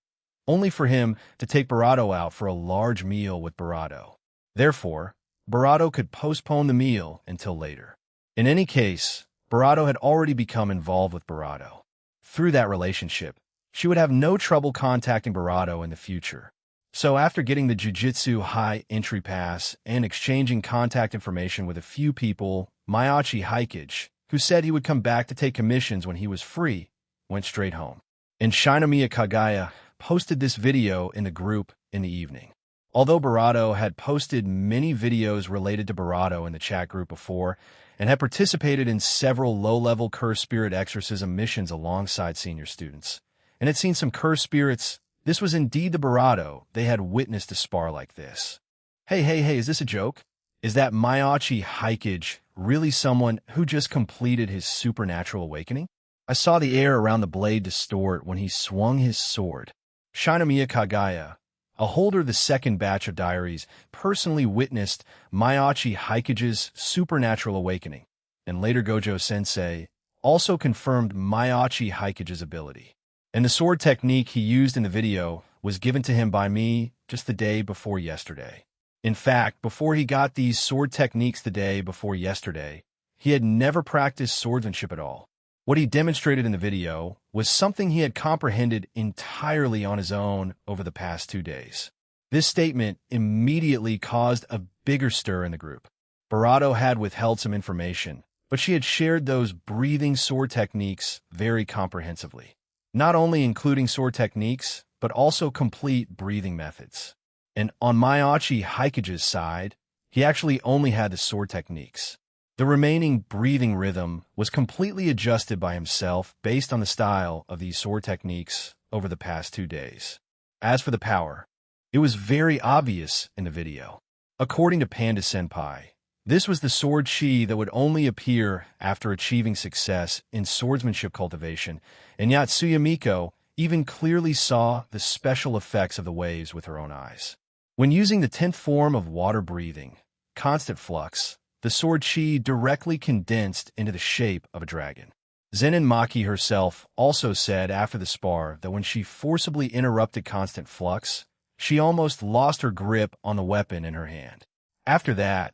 only for him to take Barato out for a large meal with Barato. Therefore, Barato could postpone the meal until later. In any case, Barato had already become involved with Barato. Through that relationship, she would have no trouble contacting Barato in the future. So after getting the Jiu-Jitsu high entry pass and exchanging contact information with a few people, Mayachi Hikage, who said he would come back to take commissions when he was free, went straight home. And Shinomiya Kagaya posted this video in the group in the evening. Although Barato had posted many videos related to Barato in the chat group before and had participated in several low-level cursed spirit exorcism missions alongside senior students, and had seen some cursed spirits, this was indeed the Barato they had witnessed to spar like this. Hey, is this a joke? Is that Mayachi Hikage really someone who just completed his supernatural awakening? I saw the air around the blade distort when he swung his sword. Shinomiya Kagaya, a holder of the second batch of diaries, personally witnessed Mayachi Hikage's supernatural awakening, and later Gojo Sensei also confirmed Mayachi Hikage's ability. And the sword technique he used in the video was given to him by me just the day before yesterday. In fact, before he got these sword techniques the day before yesterday, he had never practiced swordsmanship at all. What he demonstrated in the video was something he had comprehended entirely on his own over the past 2 days. This statement immediately caused a bigger stir in the group. Barato had withheld some information, but she had shared those breathing sword techniques very comprehensively. Not only including sword techniques, but also complete breathing methods. And on Mayachi Hikage's side, he actually only had the sword techniques. The remaining breathing rhythm was completely adjusted by himself based on the style of these sword techniques over the past 2 days. As for the power, it was very obvious in the video. According to Panda Senpai, this was the sword chi that would only appear after achieving success in swordsmanship cultivation, and Yatsuya Miko even clearly saw the special effects of the waves with her own eyes. When using the 10th form of water breathing, constant flux, the sword chi directly condensed into the shape of a dragon. Zenin Maki herself also said after the spar that when she forcibly interrupted constant flux, she almost lost her grip on the weapon in her hand. After that,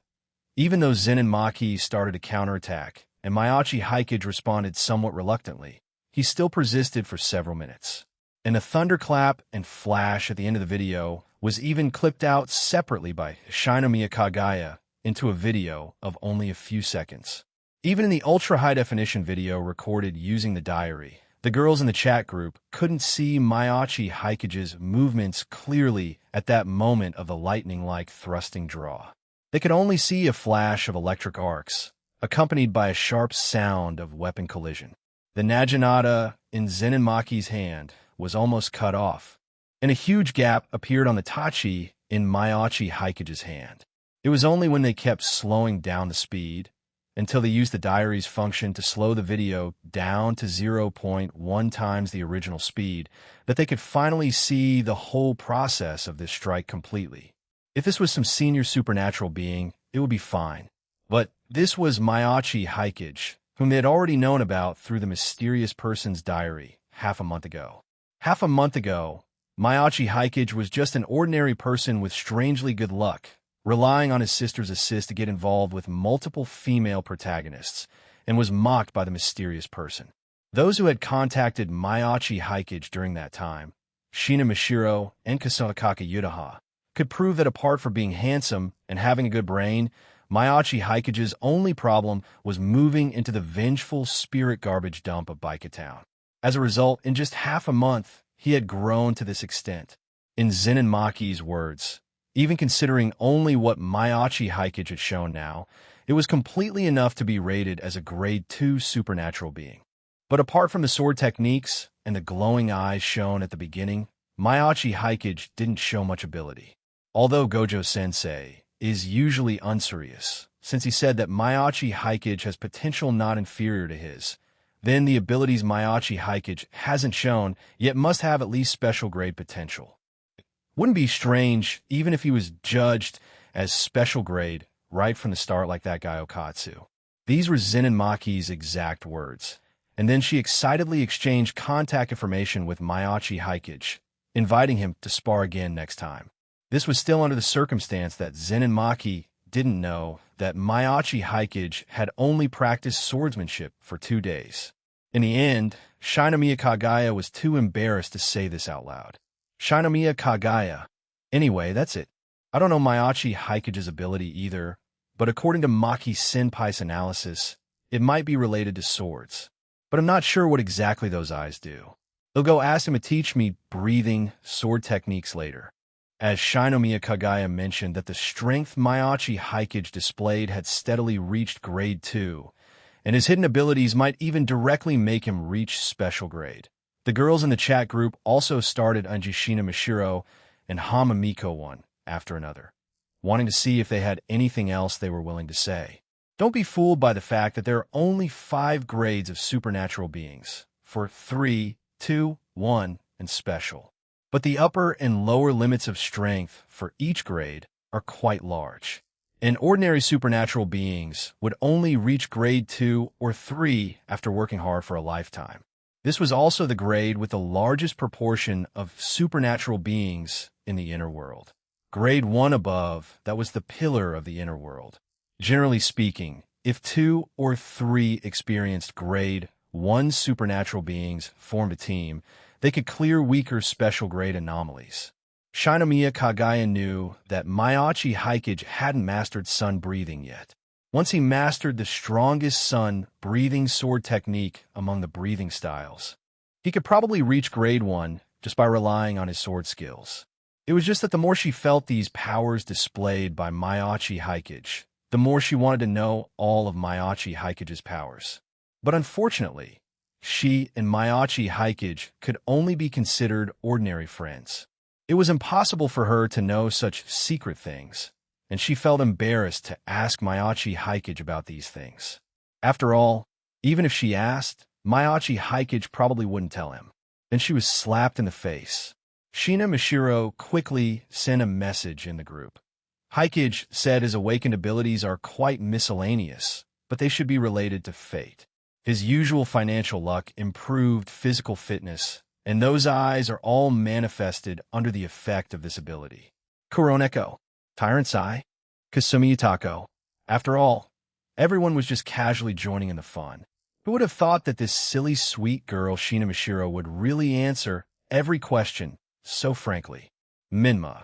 even though Zenin Maki started a counterattack and Mayachi Hikage responded somewhat reluctantly, he still persisted for several minutes. And the thunderclap and flash at the end of the video was even clipped out separately by Shinomiya Kagaya into a video of only a few seconds. Even in the ultra-high-definition video recorded using the diary, the girls in the chat group couldn't see Mayachi Hikage's movements clearly at that moment of the lightning-like thrusting draw. They could only see a flash of electric arcs, accompanied by a sharp sound of weapon collision. The Naginata in Zenin Maki's hand was almost cut off, and a huge gap appeared on the Tachi in Mayachi Hikage's hand. It was only when they kept slowing down the speed, until they used the diary's function to slow the video down to 0.1 times the original speed, that they could finally see the whole process of this strike completely. If this was some senior supernatural being, it would be fine. But this was Mayachi Hikage, whom they had already known about through the mysterious person's diary half a month ago. Half a month ago, Mayachi Hikage was just an ordinary person with strangely good luck, relying on his sister's assist to get involved with multiple female protagonists, and was mocked by the mysterious person. Those who had contacted Mayachi Hikage during that time, Shina Mishiro and Kasakaka Yudaha, could prove that apart from being handsome and having a good brain, Mayachi Hikage's only problem was moving into the vengeful spirit garbage dump of Baika Town. As a result, in just half a month, he had grown to this extent. In Zenin Maki's words, even considering only what Mayachi Hikage had shown now, it was completely enough to be rated as a grade 2 supernatural being. But apart from the sword techniques and the glowing eyes shown at the beginning, Mayachi Hikage didn't show much ability. Although Gojo Sensei is usually unserious, since he said that Mayachi Hikage has potential not inferior to his, then the abilities Mayachi Hikage hasn't shown yet must have at least special grade potential. Wouldn't be strange even if he was judged as special grade right from the start like that guy Okatsu. These were Zen and Maki's exact words. And then she excitedly exchanged contact information with Mayachi Hikage, inviting him to spar again next time. This was still under the circumstance that Zen and Maki didn't know that Mayachi Hikage had only practiced swordsmanship for 2 days. In the end, Shinomiya Kagaya was too embarrassed to say this out loud. Shinomiya Kagaya. Anyway, that's it. I don't know Mayachi Hikage's ability either, but according to Maki Senpai's analysis, it might be related to swords. But I'm not sure what exactly those eyes do. They'll go ask him to teach me breathing sword techniques later. As Shinomiya Kagaya mentioned that the strength Mayachi Hikage displayed had steadily reached grade 2, and his hidden abilities might even directly make him reach special grade. The girls in the chat group also started Anjishina Mishiro and Hamamiko one after another, wanting to see if they had anything else they were willing to say. Don't be fooled by the fact that there are only 5 grades of supernatural beings, for 3, 2, 1, and special. But the upper and lower limits of strength for each grade are quite large. And ordinary supernatural beings would only reach grade 2 or 3 after working hard for a lifetime. This was also the grade with the largest proportion of supernatural beings in the inner world. Grade 1 above, that was the pillar of the inner world. Generally speaking, if 2 or 3 experienced grade 1 supernatural beings formed a team, they could clear weaker special grade anomalies. Shinomiya Kagaya knew that Mayachi Hikage hadn't mastered sun breathing yet. Once he mastered the strongest sun breathing sword technique among the breathing styles, he could probably reach grade 1 just by relying on his sword skills. It was just that the more she felt these powers displayed by Mayachi Hikage, the more she wanted to know all of Mayachi Hikage's powers. But unfortunately, she and Mayachi Hikage could only be considered ordinary friends. It was impossible for her to know such secret things, and she felt embarrassed to ask Mayachi Hikage about these things. After all, even if she asked, Mayachi Hikage probably wouldn't tell him. Then she was slapped in the face. Shina Mishiro quickly sent a message in the group. Hikage said his awakened abilities are quite miscellaneous, but they should be related to fate. His usual financial luck, improved physical fitness, and those eyes are all manifested under the effect of this ability. Kuroneko, Tyrant's Eye, Kasumi Utako. After all, everyone was just casually joining in the fun. Who would have thought that this silly, sweet girl Shina Mishiro would really answer every question so frankly? Minma.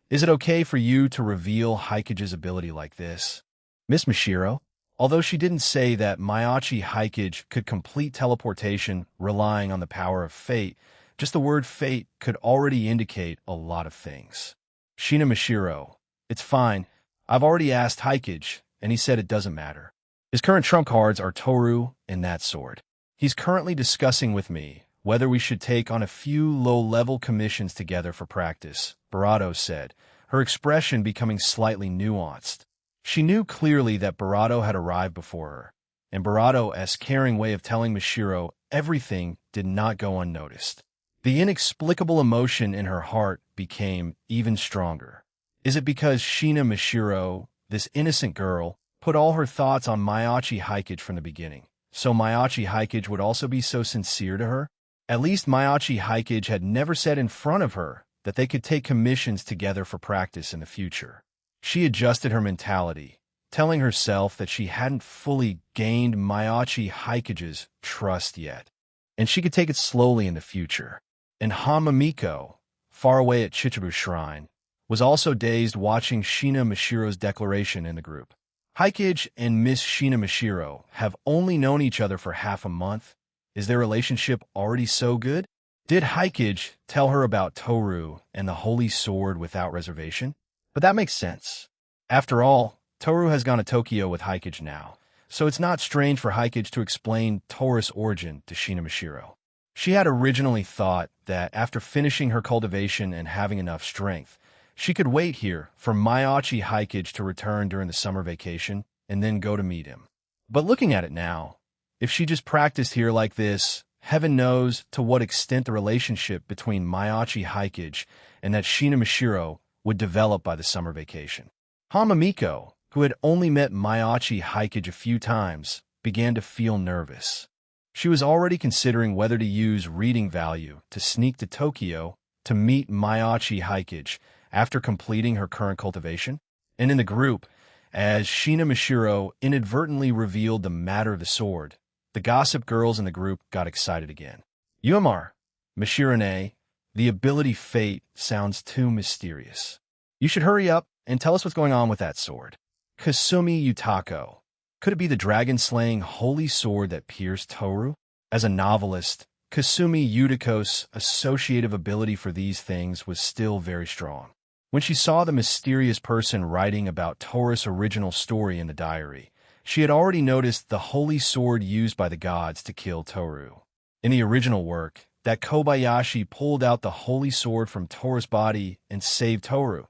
Is it okay for you to reveal Hikage's ability like this? Miss Mishiro? Although she didn't say that Mayachi Hikage could complete teleportation relying on the power of fate, just the word fate could already indicate a lot of things. Shina Mishiro. It's fine. I've already asked Hikage, and he said it doesn't matter. His current trump cards are Toru and that sword. He's currently discussing with me whether we should take on a few low-level commissions together for practice, Barato said, her expression becoming slightly nuanced. She knew clearly that Barato had arrived before her, and Barato's caring way of telling Mishiro everything did not go unnoticed. The inexplicable emotion in her heart became even stronger. Is it because Shina Mishiro, this innocent girl, put all her thoughts on Mayachi Hikage from the beginning, so Mayachi Hikage would also be so sincere to her? At least Mayachi Hikage had never said in front of her that they could take commissions together for practice in the future. She adjusted her mentality, telling herself that she hadn't fully gained Mayachi Hikage's trust yet, and she could take it slowly in the future. And Hamamiko, far away at Chichibu Shrine, was also dazed watching Shina Mishiro's declaration in the group. Hikage and Miss Shina Mishiro have only known each other for half a month. Is their relationship already so good? Did Hikage tell her about Toru and the Holy Sword without reservation? But that makes sense. After all, Toru has gone to Tokyo with Hikage now, so it's not strange for Hikage to explain Toru's origin to Shina Mishiro. She had originally thought that after finishing her cultivation and having enough strength, she could wait here for Mayachi Hikage to return during the summer vacation and then go to meet him. But looking at it now, if she just practiced here like this, heaven knows to what extent the relationship between Mayachi Hikage and that Shina Mishiro would develop by the summer vacation. Hamamiko who had only met Mayachi Hikage a few times, began to feel nervous. She was already considering whether to use reading value to sneak to Tokyo to meet Mayachi Hikage after completing her current cultivation. And in the group, as Shina Mashiro inadvertently revealed the matter of the sword, the gossip girls in the group got excited again. Umar, Mashirone, the ability fate sounds too mysterious. You should hurry up and tell us what's going on with that sword. Kasumi Yutako. Could it be the dragon-slaying holy sword that pierced Toru? As a novelist, Kasumi Yutako's associative ability for these things was still very strong. When she saw the mysterious person writing about Toru's original story in the diary, she had already noticed the holy sword used by the gods to kill Toru. In the original work, that Kobayashi pulled out the holy sword from Toru's body and saved Toru,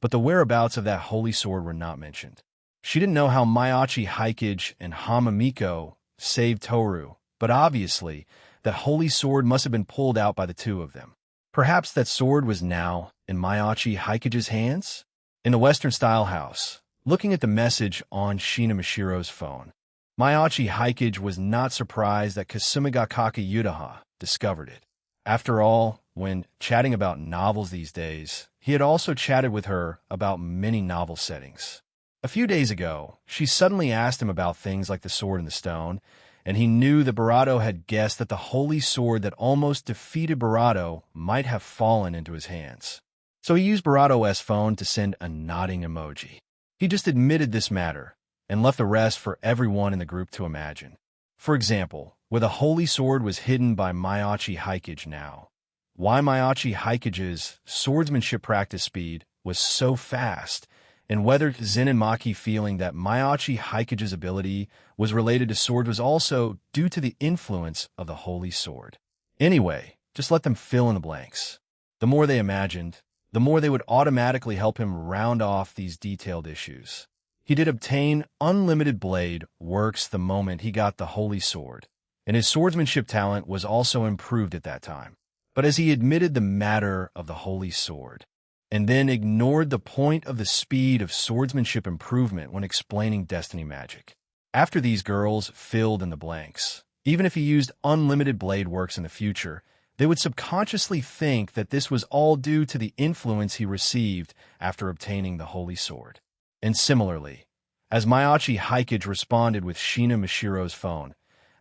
but the whereabouts of that holy sword were not mentioned. She didn't know how Mayachi Hikage and Hamamiko saved Toru, but obviously, that holy sword must have been pulled out by the two of them. Perhaps that sword was now in Mayachi Hikage's hands? In the Western-style house, looking at the message on Shina Mashiro's phone, Mayachi Hikage was not surprised that Kasumigakake Yutaha discovered it. After all, when chatting about novels these days, he had also chatted with her about many novel settings. A few days ago, she suddenly asked him about things like the sword and the stone, and he knew that Barato had guessed that the holy sword that almost defeated Barato might have fallen into his hands. So he used Barato's phone to send a nodding emoji. He just admitted this matter, and left the rest for everyone in the group to imagine. For example, where the holy sword was hidden by Mayachi Hikage now, why Mayachi Hikage's swordsmanship practice speed was so fast, and whether Zen and Maki feeling that Mayachi Hikage's ability was related to sword was also due to the influence of the holy sword. Anyway, just let them fill in the blanks. The more they imagined, the more they would automatically help him round off these detailed issues. He did obtain unlimited blade works the moment he got the holy sword, and his swordsmanship talent was also improved at that time. But as he admitted the matter of the holy sword, and then ignored the point of the speed of swordsmanship improvement when explaining destiny magic. After these girls filled in the blanks, even if he used unlimited blade works in the future, they would subconsciously think that this was all due to the influence he received after obtaining the holy sword. And similarly, as Mayachi Hikage responded with Shina Mashiro's phone,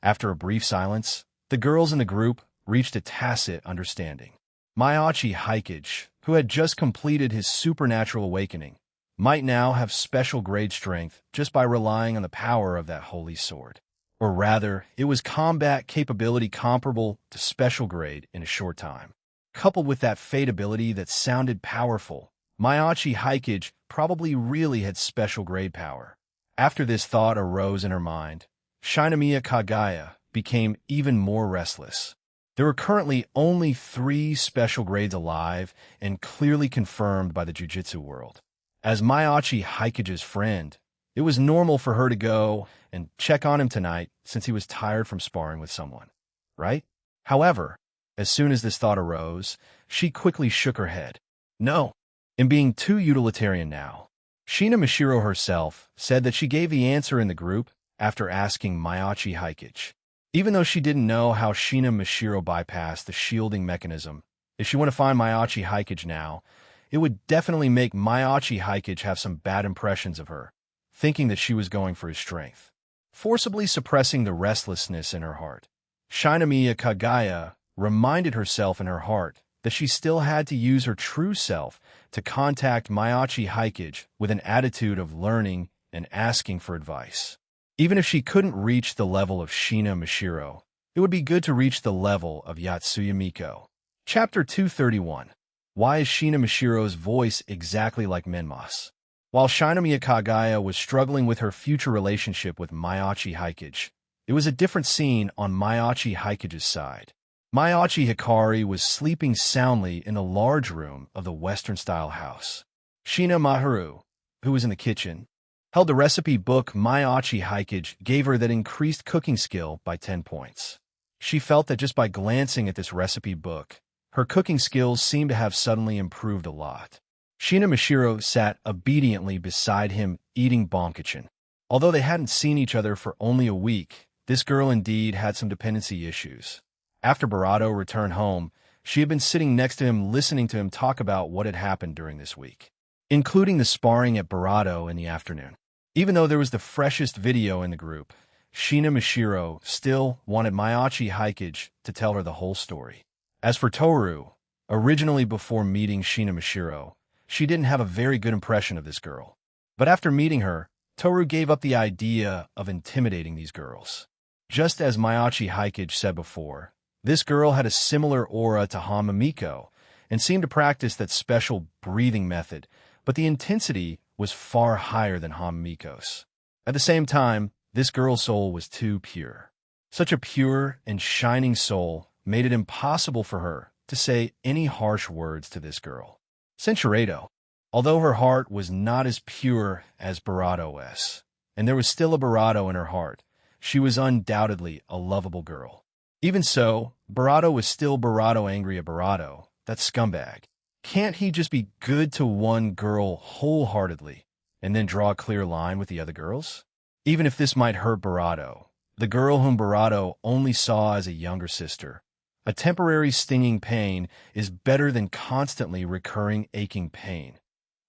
after a brief silence, the girls in the group reached a tacit understanding. Mayachi Hikage, who had just completed his supernatural awakening, might now have special grade strength just by relying on the power of that holy sword. Or rather, it was combat capability comparable to special grade in a short time. Coupled with that fate ability that sounded powerful, Mayachi Hikage probably really had special grade power. After this thought arose in her mind, Shinomiya Kagaya became even more restless. There were currently only 3 special grades alive and clearly confirmed by the jiu-jitsu world. As Mayachi Hikage's friend, it was normal for her to go and check on him tonight since he was tired from sparring with someone, right? However, as soon as this thought arose, she quickly shook her head. No, in being too utilitarian now. Shina Mashiro herself said that she gave the answer in the group after asking Mayachi Hikage. Even though she didn't know how Shina Mashiro bypassed the shielding mechanism, if she went to find Mayachi Hikage now, it would definitely make Mayachi Hikage have some bad impressions of her, thinking that she was going for his strength, forcibly suppressing the restlessness in her heart. Shinomiya Kagaya reminded herself in her heart that she still had to use her true self to contact Mayachi Hikage with an attitude of learning and asking for advice. Even if she couldn't reach the level of Shina Mashiro, it would be good to reach the level of Yatsuya Miko. Chapter 231. Why is Shina Mashiro's voice exactly like Menmas? While Shinomiya Kagaya was struggling with her future relationship with Mayachi Hikage, it was a different scene on Mayachi Hikage's side. Mayachi Hikari was sleeping soundly in the large room of the Western-style house. Shina Maharu, who was in the kitchen, held the recipe book Mayachi Hikage gave her that increased cooking skill by 10 points. She felt that just by glancing at this recipe book, her cooking skills seemed to have suddenly improved a lot. Shina Mashiro sat obediently beside him, eating bonkachin. Although they hadn't seen each other for only a week, this girl indeed had some dependency issues. After Barato returned home, she had been sitting next to him listening to him talk about what had happened during this week, including the sparring at Barato in the afternoon. Even though there was the freshest video in the group, Shina Mishiro still wanted Mayachi Hikage to tell her the whole story. As for Toru, originally before meeting Shina Mishiro, she didn't have a very good impression of this girl. But after meeting her, Toru gave up the idea of intimidating these girls. Just as Mayachi Hikage said before, this girl had a similar aura to Hamamiko and seemed to practice that special breathing method, but the intensity was far higher than Hamamiko's. At the same time, this girl's soul was too pure. Such a pure and shining soul made it impossible for her to say any harsh words to this girl. Cinchuredo, although her heart was not as pure as Barato's, and there was still a Barato in her heart, she was undoubtedly a lovable girl. Even so, Barato was still Barato angry at Barato, that scumbag. Can't he just be good to one girl wholeheartedly and then draw a clear line with the other girls? Even if this might hurt Barato, the girl whom Barato only saw as a younger sister. A temporary stinging pain is better than constantly recurring aching pain,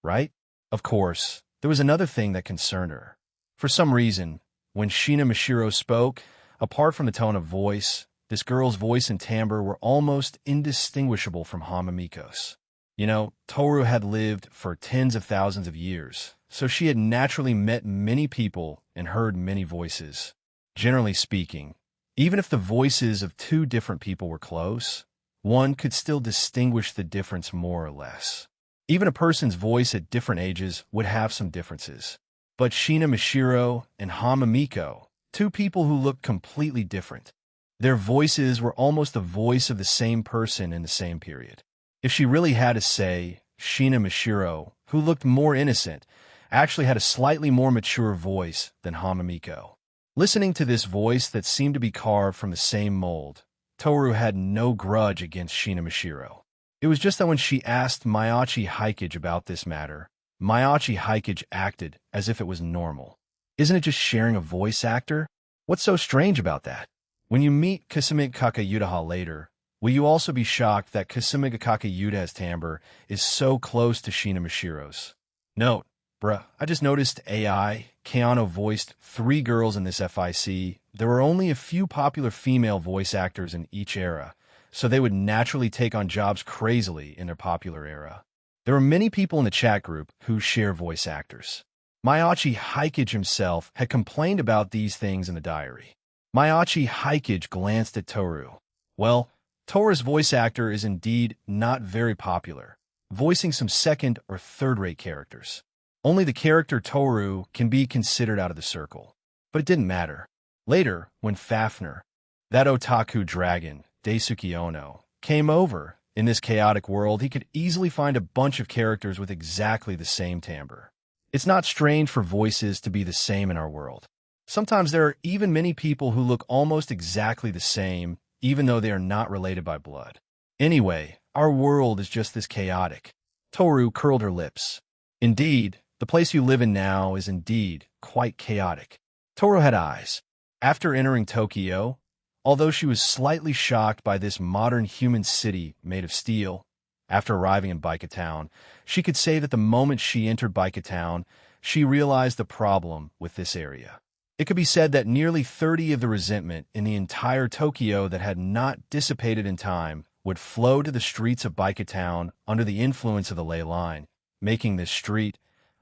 right? Of course, there was another thing that concerned her. For some reason, when Shina Mishiro spoke, apart from the tone of voice, this girl's voice and timbre were almost indistinguishable from Hamamiko's. You know, Toru had lived for tens of thousands of years, so she had naturally met many people and heard many voices. Generally speaking, even if the voices of two different people were close, one could still distinguish the difference more or less. Even a person's voice at different ages would have some differences. But Shina Mishiro and Hamamiko, two people who looked completely different, their voices were almost the voice of the same person in the same period. If she really had to say, Shina Mishiro, who looked more innocent, actually had a slightly more mature voice than Hamamiko. Listening to this voice that seemed to be carved from the same mold, Toru had no grudge against Shina Mishiro. It was just that when she asked Mayachi Hikage about this matter, Mayachi Hikage acted as if it was normal. Isn't it just sharing a voice actor? What's so strange about that? When you meet Kasumi Kakayudaha later, will you also be shocked that Kasumi Kakayudaha's timbre is so close to Shina Mishiro's? Note, bruh, I just noticed AI, Keanu voiced 3 girls in this FIC. There were only a few popular female voice actors in each era, so they would naturally take on jobs crazily in their popular era. There are many people in the chat group who share voice actors. Mayachi Hikage himself had complained about these things in the diary. Mayachi Hikage glanced at Toru. Well, Toru's voice actor is indeed not very popular, voicing some second or third-rate characters. Only the character Toru can be considered out of the circle. But it didn't matter. Later, when Fafnir, that otaku dragon, Daisuke Ono, came over, in this chaotic world, he could easily find a bunch of characters with exactly the same timbre. It's not strange for voices to be the same in our world. Sometimes there are even many people who look almost exactly the same, even though they are not related by blood. Anyway, our world is just this chaotic. Toru curled her lips. Indeed, the place you live in now is indeed quite chaotic. Toru had eyes. After entering Tokyo, although she was slightly shocked by this modern human city made of steel, after arriving in Baika Town, she could say that the moment she entered Baika Town, she realized the problem with this area. It could be said that nearly 30 of the resentment in the entire Tokyo that had not dissipated in time would flow to the streets of Baika Town under the influence of the ley line, making this street,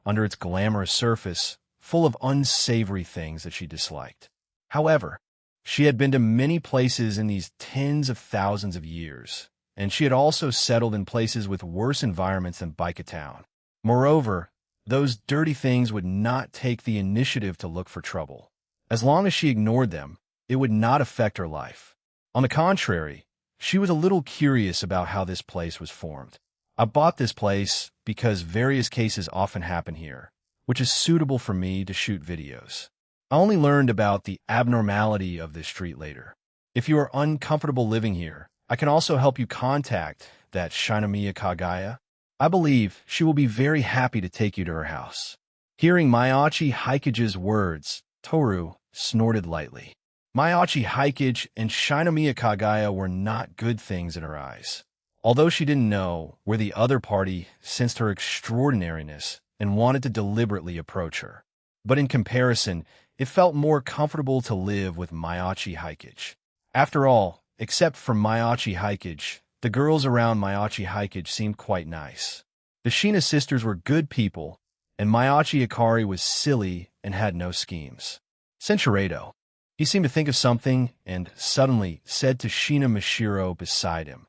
under its glamorous surface, full of unsavory things that she disliked. However, she had been to many places in these tens of thousands of years, and she had also settled in places with worse environments than Baika Town. Moreover, those dirty things would not take the initiative to look for trouble. As long as she ignored them, it would not affect her life. On the contrary, she was a little curious about how this place was formed. I bought this place because various cases often happen here, which is suitable for me to shoot videos. I only learned about the abnormality of this street later. If you are uncomfortable living here, I can also help you contact that Shinomiya Kagaya. I believe she will be very happy to take you to her house. Hearing Mayachi Hikage's words, Toru snorted lightly. Mayachi Hikage and Shinomiya Kagaya were not good things in her eyes. Although she didn't know where the other party sensed her extraordinariness and wanted to deliberately approach her. But in comparison, it felt more comfortable to live with Mayachi Hikage. After all, except for Mayachi Hikage, the girls around Mayachi Hikage seemed quite nice. The Shina sisters were good people, and Mayachi Hikari was silly and had no schemes. Senchuredo. He seemed to think of something and suddenly said to Shina Mashiro beside him,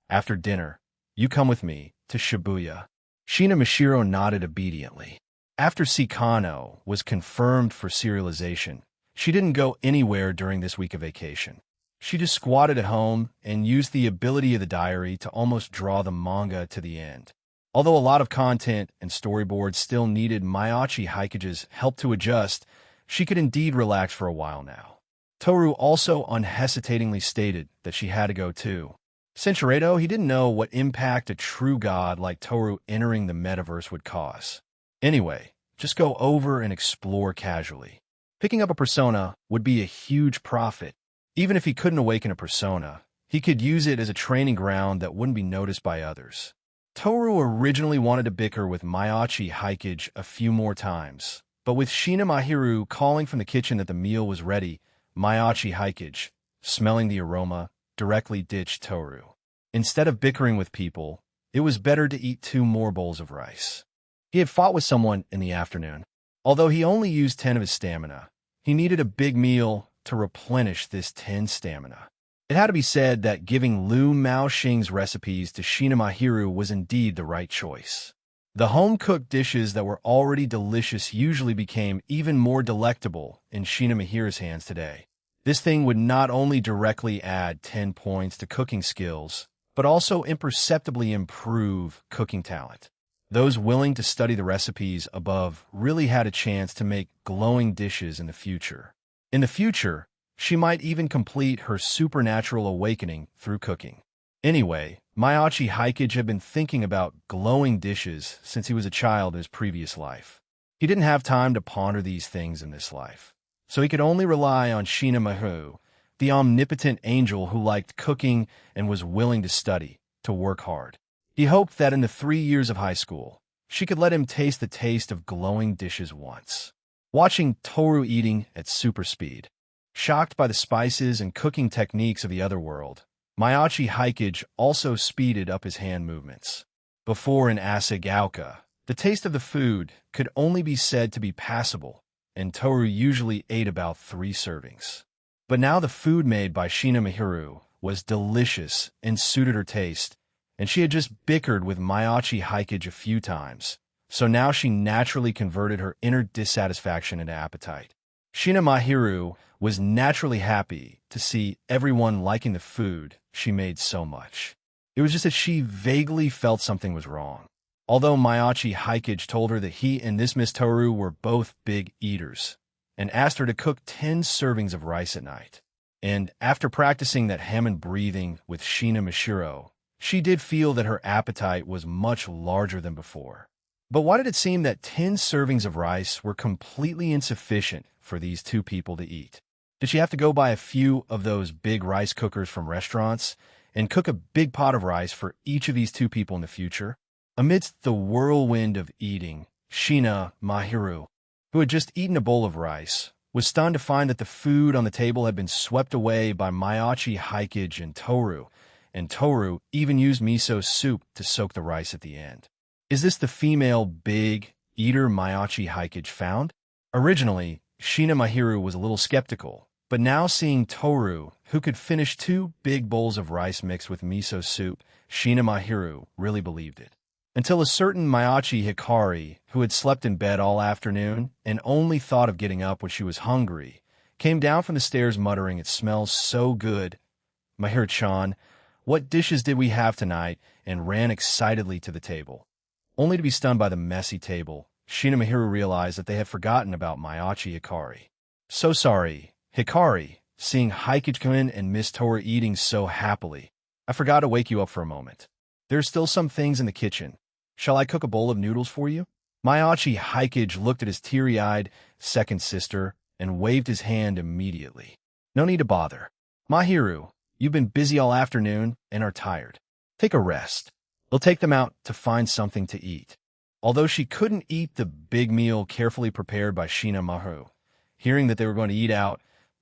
"After dinner, you come with me to Shibuya." Shina Mashiro nodded obediently. After Sikano was confirmed for serialization, she didn't go anywhere during this week of vacation. She just squatted at home and used the ability of the diary to almost draw the manga to the end. Although a lot of content and storyboards still needed Mayachi Hikage's help to adjust, she could indeed relax for a while now. Toru also unhesitatingly stated that she had to go too. Senchuredo, he didn't know what impact a true god like Toru entering the metaverse would cause. Anyway, just go over and explore casually. Picking up a persona would be a huge profit. Even if he couldn't awaken a persona, he could use it as a training ground that wouldn't be noticed by others. Toru originally wanted to bicker with Mayachi Hikage a few more times, but with Shina Mahiru calling from the kitchen that the meal was ready, Mayachi Hikage, smelling the aroma, directly ditched Toru. Instead of bickering with people, it was better to eat 2 more bowls of rice. He had fought with someone in the afternoon. Although he only used 10 of his stamina, he needed a big meal to replenish this 10 stamina. It had to be said that giving Lu Maoxing's recipes to Shina Mahiru was indeed the right choice. The home-cooked dishes that were already delicious usually became even more delectable in Shina Mahiru's hands today. This thing would not only directly add 10 points to cooking skills, but also imperceptibly improve cooking talent. Those willing to study the recipes above really had a chance to make glowing dishes in the future. In the future, she might even complete her supernatural awakening through cooking. Anyway, Mayachi Hikage had been thinking about glowing dishes since he was a child in his previous life. He didn't have time to ponder these things in this life, so he could only rely on Shina Mahiru, the omnipotent angel who liked cooking and was willing to study, to work hard. He hoped that in the 3 years of high school, she could let him taste the taste of glowing dishes once. Watching Toru eating at super speed, shocked by the spices and cooking techniques of the other world, Mayachi Hikage also speeded up his hand movements. Before in Asagauka, the taste of the food could only be said to be passable, and Toru usually ate about 3 servings. But now the food made by Shina Mahiru was delicious and suited her taste, and she had just bickered with Mayachi Hikage a few times, so now she naturally converted her inner dissatisfaction into appetite. Shina Mahiru was naturally happy to see everyone liking the food she made so much. It was just that she vaguely felt something was wrong. Although Mayachi Hikage told her that he and this Miss Toru were both big eaters, and asked her to cook 10 servings of rice at night. And after practicing that Hammond breathing with Shina Mashiro, she did feel that her appetite was much larger than before. But why did it seem that 10 servings of rice were completely insufficient for these 2 people to eat? Did she have to go buy a few of those big rice cookers from restaurants and cook a big pot of rice for each of these 2 people in the future? Amidst the whirlwind of eating, Shina Mahiru, who had just eaten a bowl of rice, was stunned to find that the food on the table had been swept away by Mayachi Hikage and Toru even used miso soup to soak the rice at the end. Is this the female big eater Mayachi Hikage found? Originally, Shina Mahiru was a little skeptical, but now seeing Toru, who could finish 2 big bowls of rice mixed with miso soup, Shina Mahiru really believed it. Until a certain Mayachi Hikari, who had slept in bed all afternoon and only thought of getting up when she was hungry, came down from the stairs muttering, "It smells so good. Mahiru-chan, what dishes did we have tonight?" and ran excitedly to the table. Only to be stunned by the messy table, Shina Mahiru realized that they had forgotten about Mayachi Hikari. "So sorry, Hikari, seeing Hikage come in and Miss Toru eating so happily. I forgot to wake you up for a moment. There's still some things in the kitchen. Shall I cook a bowl of noodles for you?" Mayachi Hikage looked at his teary-eyed second sister and waved his hand immediately. No need to bother. Mahiru, you've been busy all afternoon and are tired. Take a rest. We'll take them out to find something to eat. Although she couldn't eat the big meal carefully prepared by Shina Mahiru, hearing that they were going to eat out,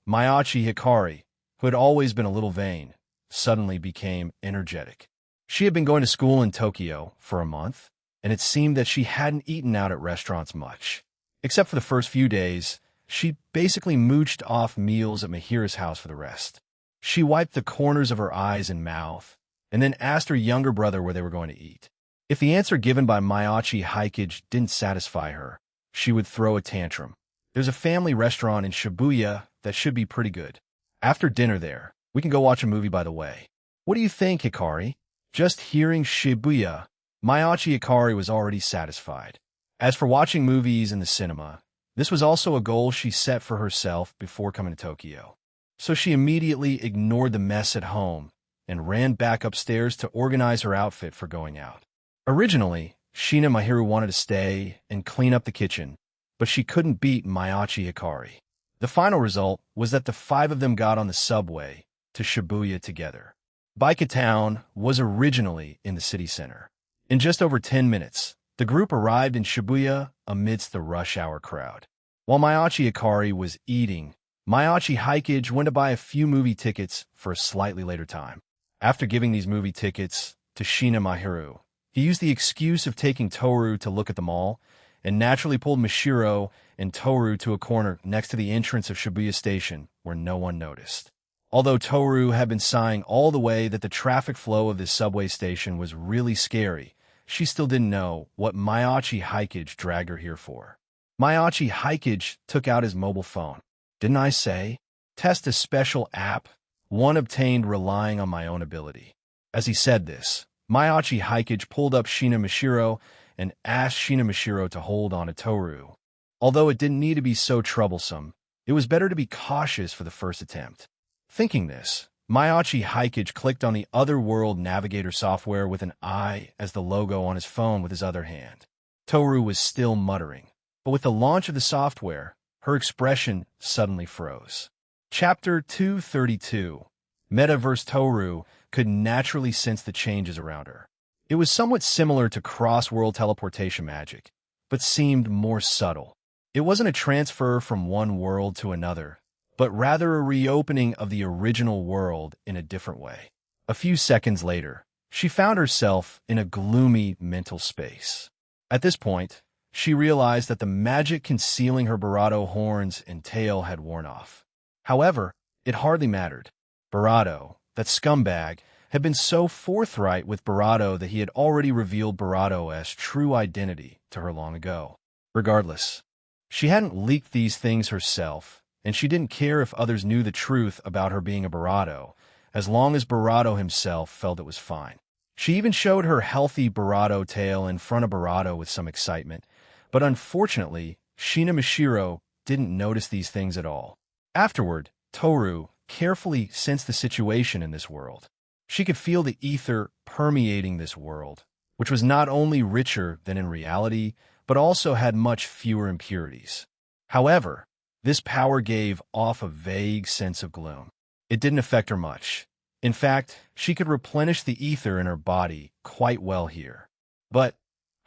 Mayachi Hikari, who had always been a little vain, suddenly became energetic. She had been going to school in Tokyo for a month, and it seemed that she hadn't eaten out at restaurants much. Except for the first few days, she basically mooched off meals at Mahira's house for the rest. She wiped the corners of her eyes and mouth, and then asked her younger brother where they were going to eat. If the answer given by Mayachi Hikage didn't satisfy her, she would throw a tantrum. There's a family restaurant in Shibuya that should be pretty good. After dinner there, we can go watch a movie by the way. What do you think, Hikari? Just hearing Shibuya, Mayachi Hikari was already satisfied. As for watching movies in the cinema, this was also a goal she set for herself before coming to Tokyo. So she immediately ignored the mess at home and ran back upstairs to organize her outfit for going out. Originally, Shina Mahiru wanted to stay and clean up the kitchen, but she couldn't beat Mayachi Hikari. The final result was that the five of them got on the subway to Shibuya together. Baika Town was originally in the city center. In just over 10 minutes, the group arrived in Shibuya amidst the rush hour crowd. While Mayachi Hikari was eating, Mayachi Hikage went to buy a few movie tickets for a slightly later time. After giving these movie tickets to Shina Mahiru, he used the excuse of taking Toru to look at the mall and naturally pulled Mishiro and Toru to a corner next to the entrance of Shibuya Station where no one noticed. Although Toru had been sighing all the way that the traffic flow of this subway station was really scary, she still didn't know what Mayachi Hikage dragged her here for. Mayachi Hikage took out his mobile phone. Didn't I say? Test a special app, one obtained relying on my own ability. As he said this, Mayachi Hikage pulled up Shina Mishiro and asked Shina Mishiro to hold on to Toru. Although it didn't need to be so troublesome, it was better to be cautious for the first attempt. Thinking this, Mayachi Hikage clicked on the Otherworld Navigator software with an eye as the logo on his phone with his other hand. Toru was still muttering, but with the launch of the software, her expression suddenly froze. Chapter 232. Metaverse. Toru could naturally sense the changes around her. It was somewhat similar to cross-world teleportation magic, but seemed more subtle. It wasn't a transfer from one world to another, but rather a reopening of the original world in a different way. A few seconds later, she found herself in a gloomy mental space. At this point, she realized that the magic concealing her Barato horns and tail had worn off. However, it hardly mattered. Barato, that scumbag, had been so forthright with Barato that he had already revealed Barato's true identity to her long ago. Regardless, she hadn't leaked these things herself, and she didn't care if others knew the truth about her being a Barato, as long as Barato himself felt it was fine. She even showed her healthy Barato tail in front of Barato with some excitement, but unfortunately, Shina Mishiro didn't notice these things at all. Afterward, Toru carefully sensed the situation in this world. She could feel the ether permeating this world, which was not only richer than in reality, but also had much fewer impurities. However, this power gave off a vague sense of gloom. It didn't affect her much. In fact, she could replenish the ether in her body quite well here. But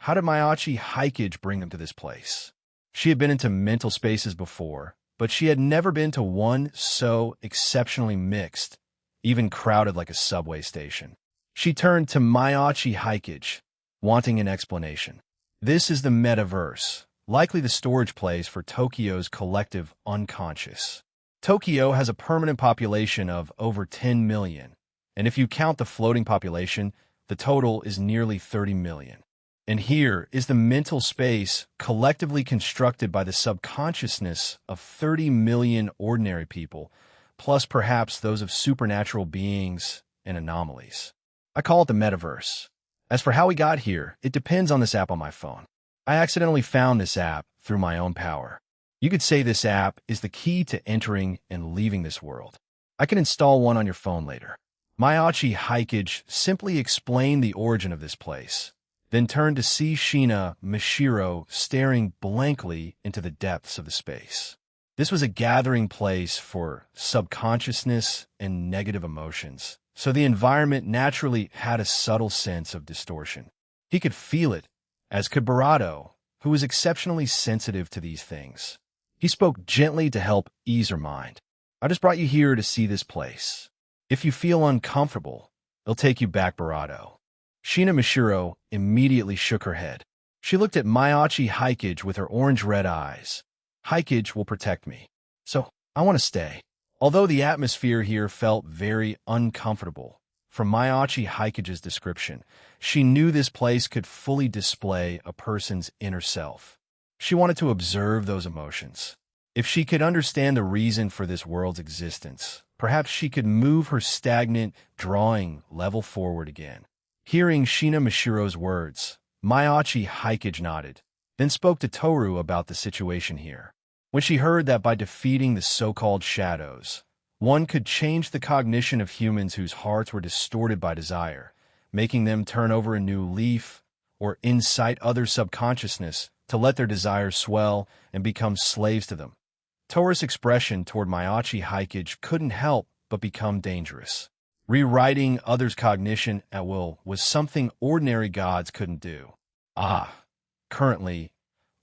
how did Mayachi Hikage bring them to this place? She had been into mental spaces before, but she had never been to one so exceptionally mixed, even crowded like a subway station. She turned to Mayachi Hikage, wanting an explanation. This is the metaverse, likely the storage place for Tokyo's collective unconscious. Tokyo has a permanent population of over 10 million, and if you count the floating population, the total is nearly 30 million. And here is the mental space collectively constructed by the subconsciousness of 30 million ordinary people, plus perhaps those of supernatural beings and anomalies. I call it the metaverse. As for how we got here, it depends on this app on my phone. I accidentally found this app through my own power. You could say this app is the key to entering and leaving this world. I can install one on your phone later. Mayachi Hikage simply explained the origin of this place, then turned to see Sheena Mishiro staring blankly into the depths of the space. This was a gathering place for subconsciousness and negative emotions, so the environment naturally had a subtle sense of distortion. He could feel it, as could Barato, who was exceptionally sensitive to these things. He spoke gently to help ease her mind. "I just brought you here to see this place. If you feel uncomfortable, it'll take you back, Barato." Sheena Mishiro immediately shook her head. She looked at Mayachi Hikage with her orange-red eyes. "Hikage will protect me, so I want to stay." Although the atmosphere here felt very uncomfortable, from Mayachi Hikage's description, she knew this place could fully display a person's inner self. She wanted to observe those emotions. If she could understand the reason for this world's existence, perhaps she could move her stagnant drawing level forward again. Hearing Sheena Mishiro's words, Mayachi Hikage nodded, then spoke to Toru about the situation here. When she heard that by defeating the so-called shadows, one could change the cognition of humans whose hearts were distorted by desire, making them turn over a new leaf or incite other subconsciousness to let their desires swell and become slaves to them, Toru's expression toward Mayachi Hikage couldn't help but become dangerous. Rewriting others' cognition at will was something ordinary gods couldn't do. Currently,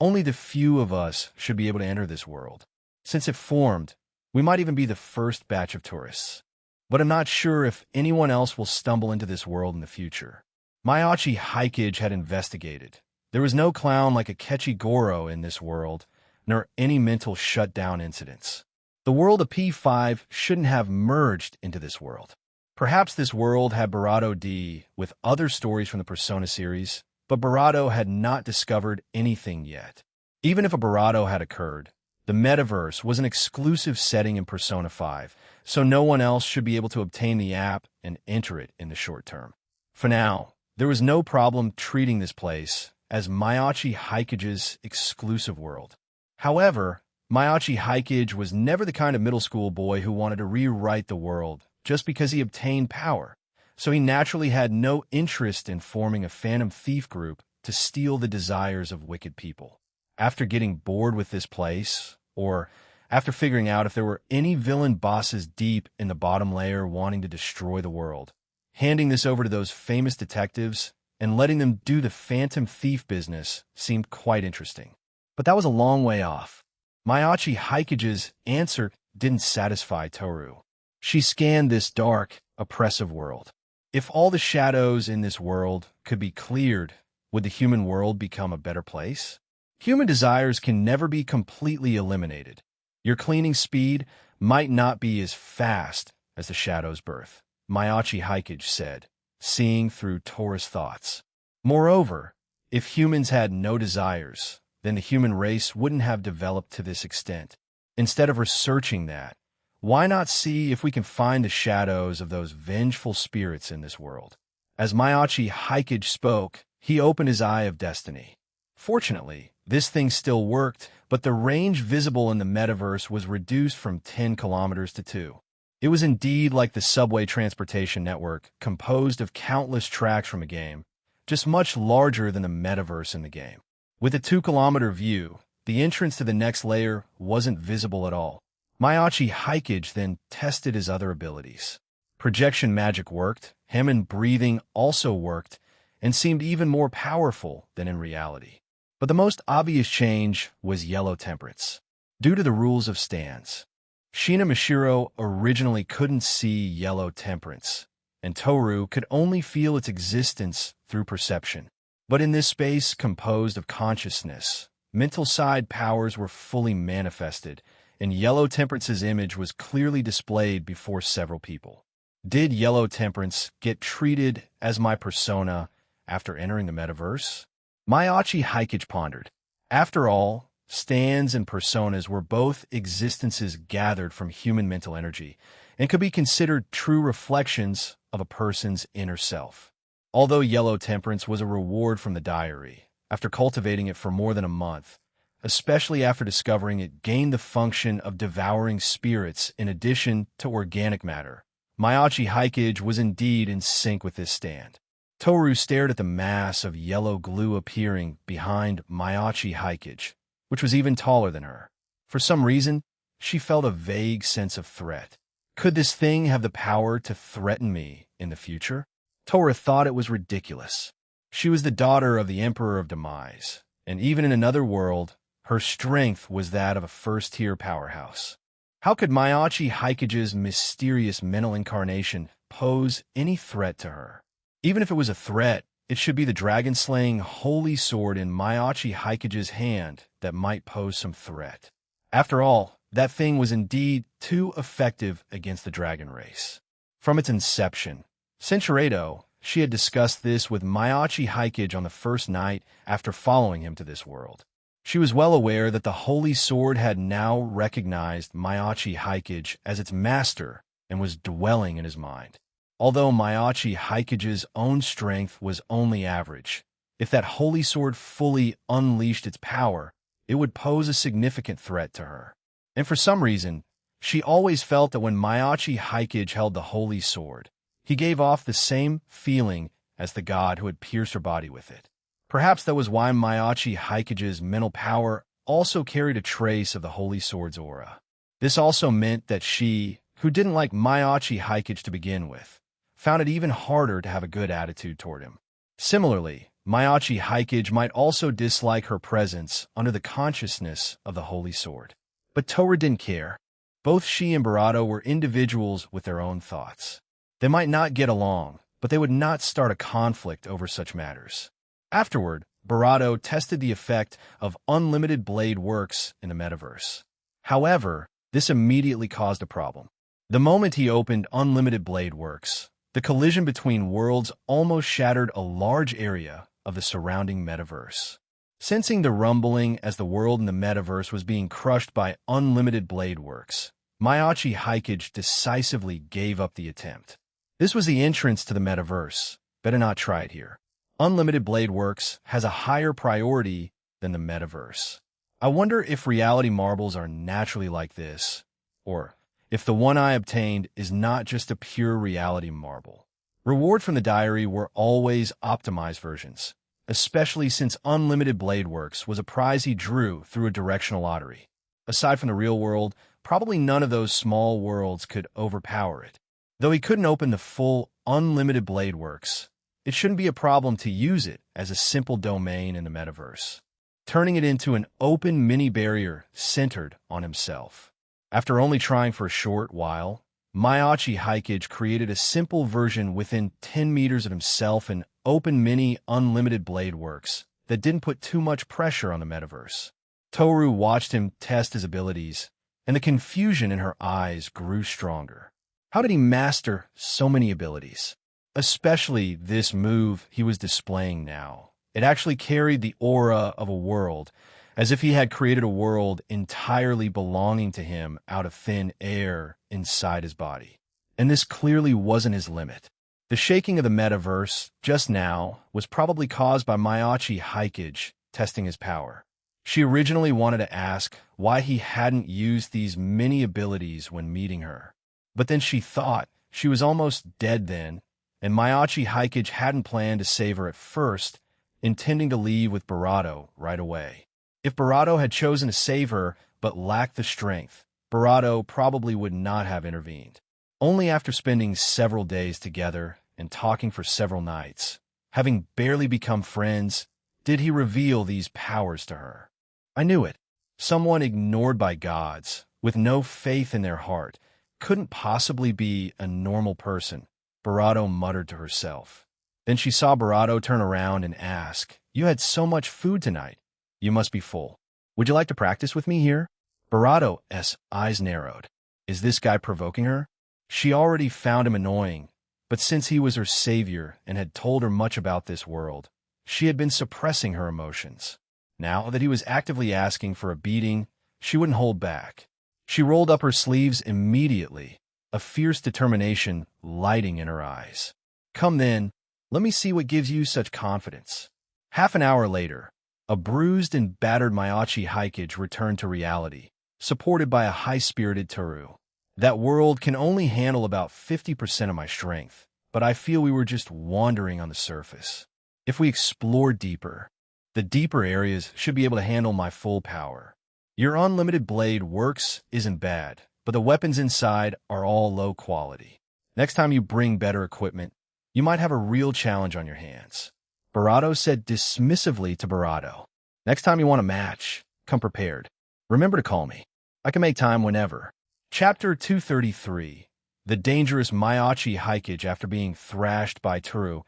only the few of us should be able to enter this world. Since it formed, we might even be the first batch of tourists. But I'm not sure if anyone else will stumble into this world in the future. Mayachi Hikage had investigated. There was no clown like Akechi Goro in this world, nor any mental shutdown incidents. The world of P5 shouldn't have merged into this world. Perhaps this world had Barato D with other stories from the Persona series, but Barato had not discovered anything yet. Even if a Barato had occurred, the metaverse was an exclusive setting in Persona 5, so no one else should be able to obtain the app and enter it in the short term. For now, there was no problem treating this place as Mayachi Hikage's exclusive world. However, Mayachi Hikage was never the kind of middle school boy who wanted to rewrite the world just because he obtained power, so he naturally had no interest in forming a phantom thief group to steal the desires of wicked people. After getting bored with this place, or after figuring out if there were any villain bosses deep in the bottom layer wanting to destroy the world, handing this over to those famous detectives and letting them do the phantom thief business seemed quite interesting. But that was a long way off. Mayachi Hikage's answer didn't satisfy Toru. She scanned this dark, oppressive world. If all the shadows in this world could be cleared, would the human world become a better place? Human desires can never be completely eliminated. Your cleaning speed might not be as fast as the shadow's birth, Mayachi Hikage said, seeing through Toru's thoughts. Moreover, if humans had no desires, then the human race wouldn't have developed to this extent. Instead of researching that, why not see if we can find the shadows of those vengeful spirits in this world? As Mayachi Hikage spoke, he opened his eye of destiny. Fortunately, this thing still worked, but the range visible in the metaverse was reduced from 10 kilometers to 2. It was indeed like the subway transportation network, composed of countless tracks from a game, just much larger than the metaverse in the game. With a 2-kilometer view, the entrance to the next layer wasn't visible at all. Mayachi Hikage then tested his other abilities. Projection magic worked, him and breathing also worked, and seemed even more powerful than in reality. But the most obvious change was yellow temperance. Due to the rules of stands, Sheena Mishiro originally couldn't see yellow temperance, and Toru could only feel its existence through perception. But in this space composed of consciousness, mental side powers were fully manifested, and Yellow Temperance's image was clearly displayed before several people. Did Yellow Temperance get treated as my persona after entering the metaverse? Mayachi Hikage pondered. After all, stands and personas were both existences gathered from human mental energy and could be considered true reflections of a person's inner self. Although Yellow Temperance was a reward from the diary, after cultivating it for more than a month, especially after discovering it gained the function of devouring spirits in addition to organic matter, Mayachi Hikage was indeed in sync with this stand. Toru stared at the mass of yellow glue appearing behind Miyachi Hikage, which was even taller than her. For some reason, she felt a vague sense of threat. Could this thing have the power to threaten me in the future? Toru thought it was ridiculous. She was the daughter of the Emperor of Demise, and even in another world, her strength was that of a first-tier powerhouse. How could Miyachi Hikage's mysterious mental incarnation pose any threat to her? Even if it was a threat, it should be the dragon-slaying holy sword in Miyachi Hikage's hand that might pose some threat. After all, that thing was indeed too effective against the dragon race. From its inception, centuries ago, she had discussed this with Miyachi Hikage on the first night after following him to this world. She was well aware that the holy sword had now recognized Miyachi Hikage as its master and was dwelling in his mind. Although Miyachi Hikage's own strength was only average, if that holy sword fully unleashed its power, it would pose a significant threat to her. And for some reason, she always felt that when Miyachi Hikage held the holy sword, he gave off the same feeling as the god who had pierced her body with it. Perhaps that was why Miyachi Hikage's mental power also carried a trace of the holy sword's aura. This also meant that she, who didn't like Miyachi Hikage to begin with, found it even harder to have a good attitude toward him. Similarly, Miyachi Hikage might also dislike her presence under the consciousness of the holy sword. But Toru didn't care. Both she and Barato were individuals with their own thoughts. They might not get along, but they would not start a conflict over such matters. Afterward, Barato tested the effect of unlimited blade works in the metaverse. However, this immediately caused a problem. The moment he opened unlimited blade works, the collision between worlds almost shattered a large area of the surrounding metaverse. Sensing the rumbling as the world in the metaverse was being crushed by unlimited blade works, Miyachi Hikage decisively gave up the attempt. This was the entrance to the metaverse. Better not try it here. Unlimited blade works has a higher priority than the metaverse. I wonder if reality marbles are naturally like this, or if the one I obtained is not just a pure reality marble. Reward from the diary were always optimized versions, especially since unlimited blade works was a prize he drew through a directional lottery. Aside from the real world, probably none of those small worlds could overpower it. Though he couldn't open the full unlimited blade works, it shouldn't be a problem to use it as a simple domain in the metaverse, turning it into an open mini-barrier centered on himself. After only trying for a short while, Miyachi Hikage created a simple version within 10 meters of himself in open mini unlimited blade works that didn't put too much pressure on the metaverse. Toru watched him test his abilities, and the confusion in her eyes grew stronger. How did he master so many abilities? Especially this move he was displaying now. It actually carried the aura of a world, as if he had created a world entirely belonging to him out of thin air inside his body. And this clearly wasn't his limit. The shaking of the metaverse just now was probably caused by Miyachi Hikage testing his power. She originally wanted to ask why he hadn't used these mini abilities when meeting her. But then she thought she was almost dead then, and Miyachi Hikage hadn't planned to save her at first, intending to leave with Barato right away. If Barato had chosen to save her but lacked the strength, Barato probably would not have intervened. Only after spending several days together and talking for several nights, having barely become friends, did he reveal these powers to her. I knew it. Someone ignored by gods, with no faith in their heart, couldn't possibly be a normal person, Barato muttered to herself. Then she saw Barato turn around and ask, "You had so much food tonight. You must be full. Would you like to practice with me here?" Barato's eyes narrowed. Is this guy provoking her? She already found him annoying, but since he was her savior and had told her much about this world, she had been suppressing her emotions. Now that he was actively asking for a beating, she wouldn't hold back. She rolled up her sleeves immediately, a fierce determination lighting in her eyes. "Come then, let me see what gives you such confidence." Half an hour later, a bruised and battered Miyachi Hikage returned to reality, supported by a high-spirited Toru. "That world can only handle about 50% of my strength," but I feel we were just wandering on the surface. If we explore deeper, the deeper areas should be able to handle my full power. Your unlimited blade works isn't bad, but the weapons inside are all low quality. Next time you bring better equipment, you might have a real challenge on your hands. Barato said dismissively to Barato. Next time you want a match, come prepared. Remember to call me. I can make time whenever. Chapter 233. The dangerous Maiachi Hikage. After being thrashed by Toru,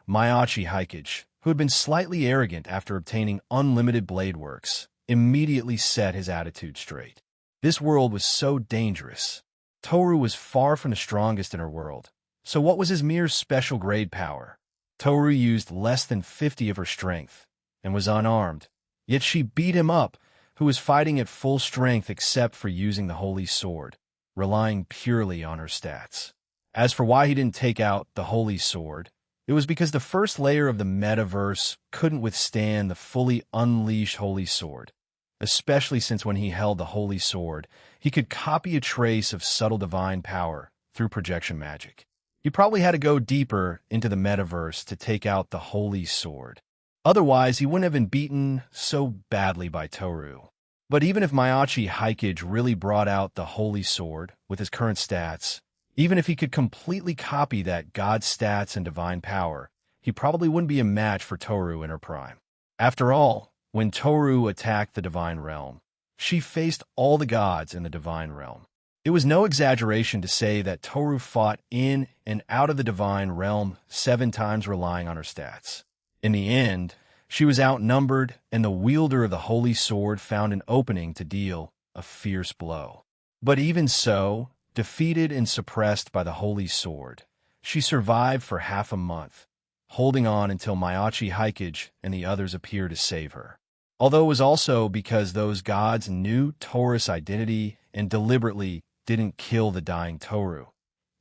Maiachi Hikage, who had been slightly arrogant after obtaining unlimited blade works, immediately set his attitude straight. This world was so dangerous. Toru was far from the strongest in her world, so what was his mere special grade power? Toru used less than 50 of her strength, and was unarmed, yet she beat him up, who was fighting at full strength except for using the holy sword, relying purely on her stats. As for why he didn't take out the holy sword, it was because the first layer of the metaverse couldn't withstand the fully unleashed holy sword, especially since when he held the holy sword, he could copy a trace of subtle divine power through projection magic. He probably had to go deeper into the metaverse to take out the holy sword. Otherwise, he wouldn't have been beaten so badly by Toru. But even if Maiachi Hikage really brought out the holy sword with his current stats, even if he could completely copy that god's stats and divine power, he probably wouldn't be a match for Toru in her prime. After all, when Toru attacked the divine realm, she faced all the gods in the divine realm. It was no exaggeration to say that Toru fought in and out of the divine realm 7 times, relying on her stats. In the end, she was outnumbered, and the wielder of the holy sword found an opening to deal a fierce blow. But even so, defeated and suppressed by the holy sword, she survived for half a month, holding on until Maiachi Hikage and the others appeared to save her. Although it was also because those gods knew Toru's identity and deliberately didn't kill the dying Toru,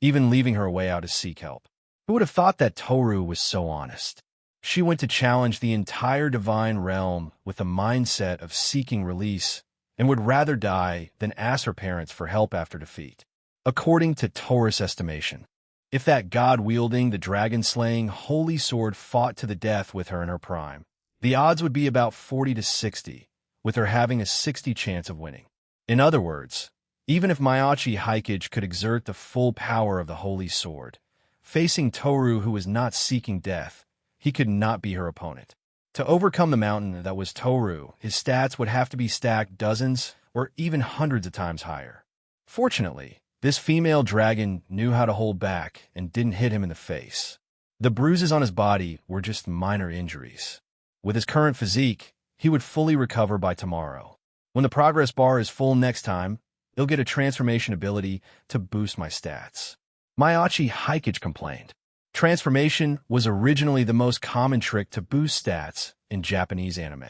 even leaving her away out to seek help. Who would have thought that Toru was so honest? She went to challenge the entire divine realm with the mindset of seeking release and would rather die than ask her parents for help after defeat. According to Toru's estimation, if that god-wielding, the dragon-slaying holy sword fought to the death with her in her prime, the odds would be about 40 to 60, with her having a 60 chance of winning. In other words, even if Maiachi Hikage could exert the full power of the holy sword, facing Toru, who was not seeking death, he could not be her opponent. To overcome the mountain that was Toru, his stats would have to be stacked dozens or even hundreds of times higher. Fortunately, this female dragon knew how to hold back and didn't hit him in the face. The bruises on his body were just minor injuries. With his current physique, he would fully recover by tomorrow. When the progress bar is full next time, he'll get a transformation ability to boost my stats. Maiachi Hikage complained. Transformation was originally the most common trick to boost stats in Japanese anime,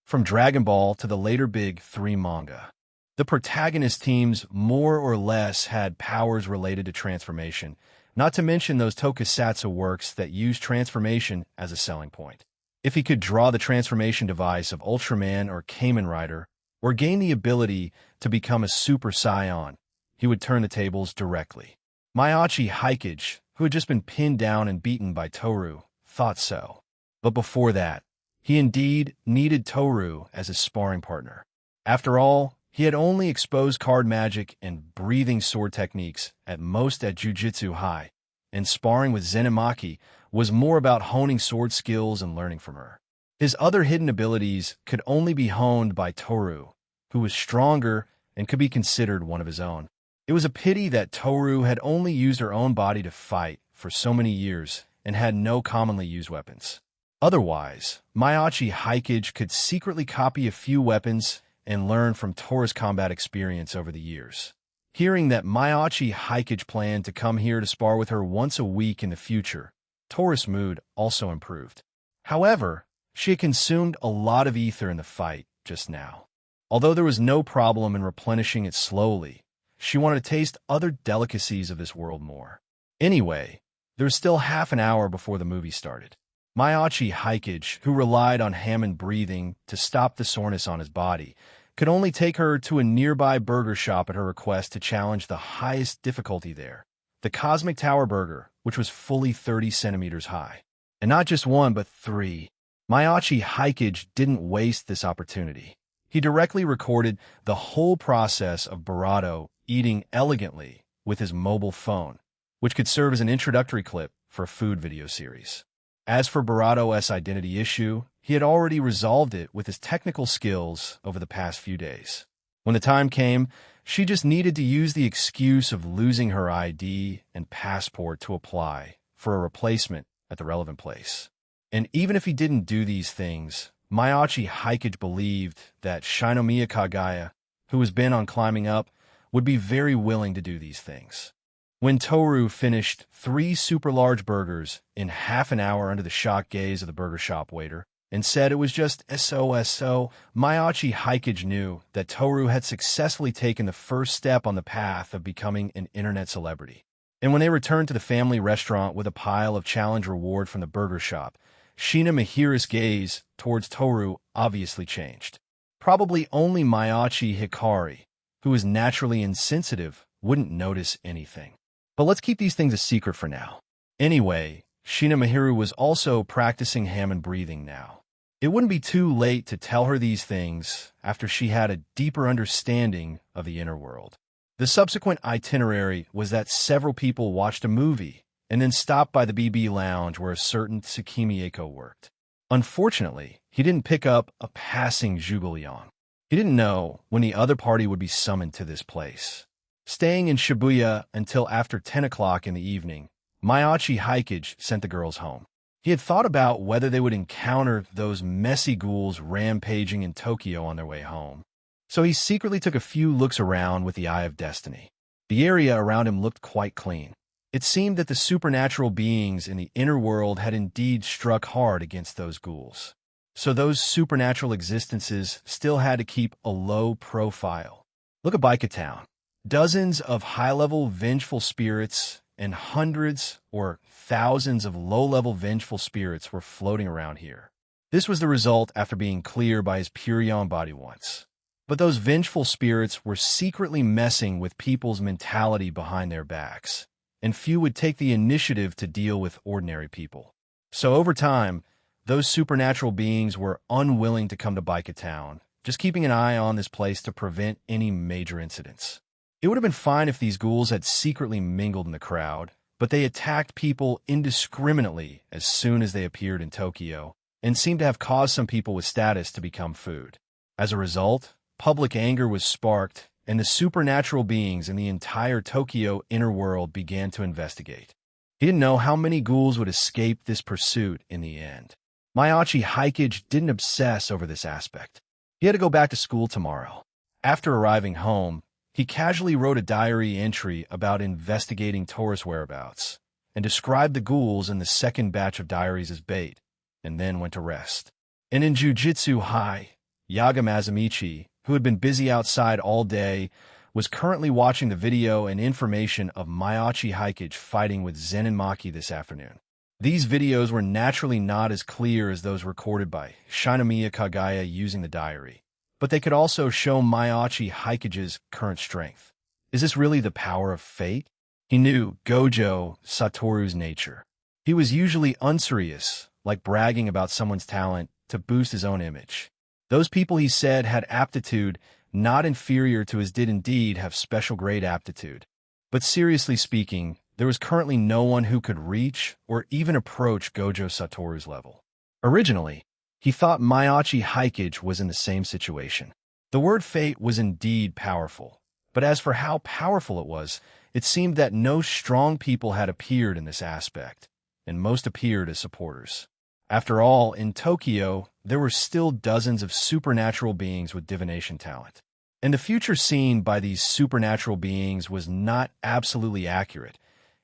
from Dragon Ball to the later Big 3 manga. The protagonist teams more or less had powers related to transformation, not to mention those tokusatsu works that use transformation as a selling point. If he could draw the transformation device of Ultraman or Kamen Rider, or gain the ability to become a Super Saiyan, he would turn the tables directly. Maiachi Hikage, who had just been pinned down and beaten by Toru, thought so. But before that, he indeed needed Toru as his sparring partner. After all, he had only exposed card magic and breathing sword techniques at most at Jujutsu High, and sparring with Zenemaki was more about honing sword skills and learning from her. His other hidden abilities could only be honed by Toru, who was stronger and could be considered one of his own. It was a pity that Toru had only used her own body to fight for so many years and had no commonly used weapons. Otherwise, Maiachi Hikage could secretly copy a few weapons and learn from Toru's combat experience over the years. Hearing that Maiachi Hikage planned to come here to spar with her once a week in the future, Toru's mood also improved. However, she had consumed a lot of ether in the fight just now. Although there was no problem in replenishing it slowly, she wanted to taste other delicacies of this world more. Anyway, there was still half an hour before the movie started. Maiachi Hikage, who relied on Hammond breathing to stop the soreness on his body, could only take her to a nearby burger shop at her request to challenge the highest difficulty there, the Cosmic Tower Burger, which was fully 30 centimeters high. And not just one, but three. Mayachi Hikage didn't waste this opportunity. He directly recorded the whole process of Barato eating elegantly with his mobile phone, which could serve as an introductory clip for a food video series. As for Barato's identity issue, he had already resolved it with his technical skills over the past few days. When the time came, she just needed to use the excuse of losing her ID and passport to apply for a replacement at the relevant place. And even if he didn't do these things, Mayachi Hikage believed that Shinomiya Kagaya, who was bent on climbing up, would be very willing to do these things. When Toru finished 3 super large burgers in half an hour under the shocked gaze of the burger shop waiter and said it was just SOSO, Mayachi Hikage knew that Toru had successfully taken the first step on the path of becoming an internet celebrity. And when they returned to the family restaurant with a pile of challenge reward from the burger shop, Shina Mihira's gaze towards Toru obviously changed. Probably only Mayachi Hikari, who is naturally insensitive, wouldn't notice anything. But let's keep these things a secret for now. Anyway, Shina Mihiru was also practicing Hammond breathing now. It wouldn't be too late to tell her these things after she had a deeper understanding of the inner world. The subsequent itinerary was that several people watched a movie and then stopped by the BB lounge where a certain Tsukimieko worked. Unfortunately, he didn't pick up a passing Zhuge-Liang. He didn't know when the other party would be summoned to this place. Staying in Shibuya until after 10 o'clock in the evening, Mayachi Hikage sent the girls home. He had thought about whether they would encounter those messy ghouls rampaging in Tokyo on their way home. So he secretly took a few looks around with the eye of destiny. The area around him looked quite clean. It seemed that the supernatural beings in the inner world had indeed struck hard against those ghouls. So those supernatural existences still had to keep a low profile. Look at Baika Town. Dozens of high-level vengeful spirits and hundreds or thousands of low-level vengeful spirits were floating around here. This was the result after being cleared by his Purion body once. But those vengeful spirits were secretly messing with people's mentality behind their backs, and few would take the initiative to deal with ordinary people. So over time, those supernatural beings were unwilling to come to Baika Town, just keeping an eye on this place to prevent any major incidents. It would have been fine if these ghouls had secretly mingled in the crowd, but they attacked people indiscriminately as soon as they appeared in Tokyo, and seemed to have caused some people with status to become food. As a result, public anger was sparked, and the supernatural beings in the entire Tokyo inner world began to investigate. He didn't know how many ghouls would escape this pursuit in the end. Mayachi Hikage didn't obsess over this aspect. He had to go back to school tomorrow. After arriving home, he casually wrote a diary entry about investigating Toru's whereabouts, and described the ghouls in the second batch of diaries as bait, and then went to rest. And in Jujutsu High, Yaga Mazamichi, who had been busy outside all day, was currently watching the video and information of Mayachi Hikage fighting with Zenin Maki this afternoon. These videos were naturally not as clear as those recorded by Shinomiya Kagaya using the diary, but they could also show Mayachi Hikage's current strength. Is this really the power of fate? He knew Gojo Satoru's nature. He was usually unserious, like bragging about someone's talent to boost his own image. Those people, he said, had aptitude not inferior to his did indeed have special grade aptitude. But seriously speaking, there was currently no one who could reach or even approach Gojo Satoru's level. Originally, he thought Mayachi Hikage was in the same situation. The word fate was indeed powerful, but as for how powerful it was, it seemed that no strong people had appeared in this aspect, and most appeared as supporters. After all, in Tokyo, there were still dozens of supernatural beings with divination talent. And the future seen by these supernatural beings was not absolutely accurate,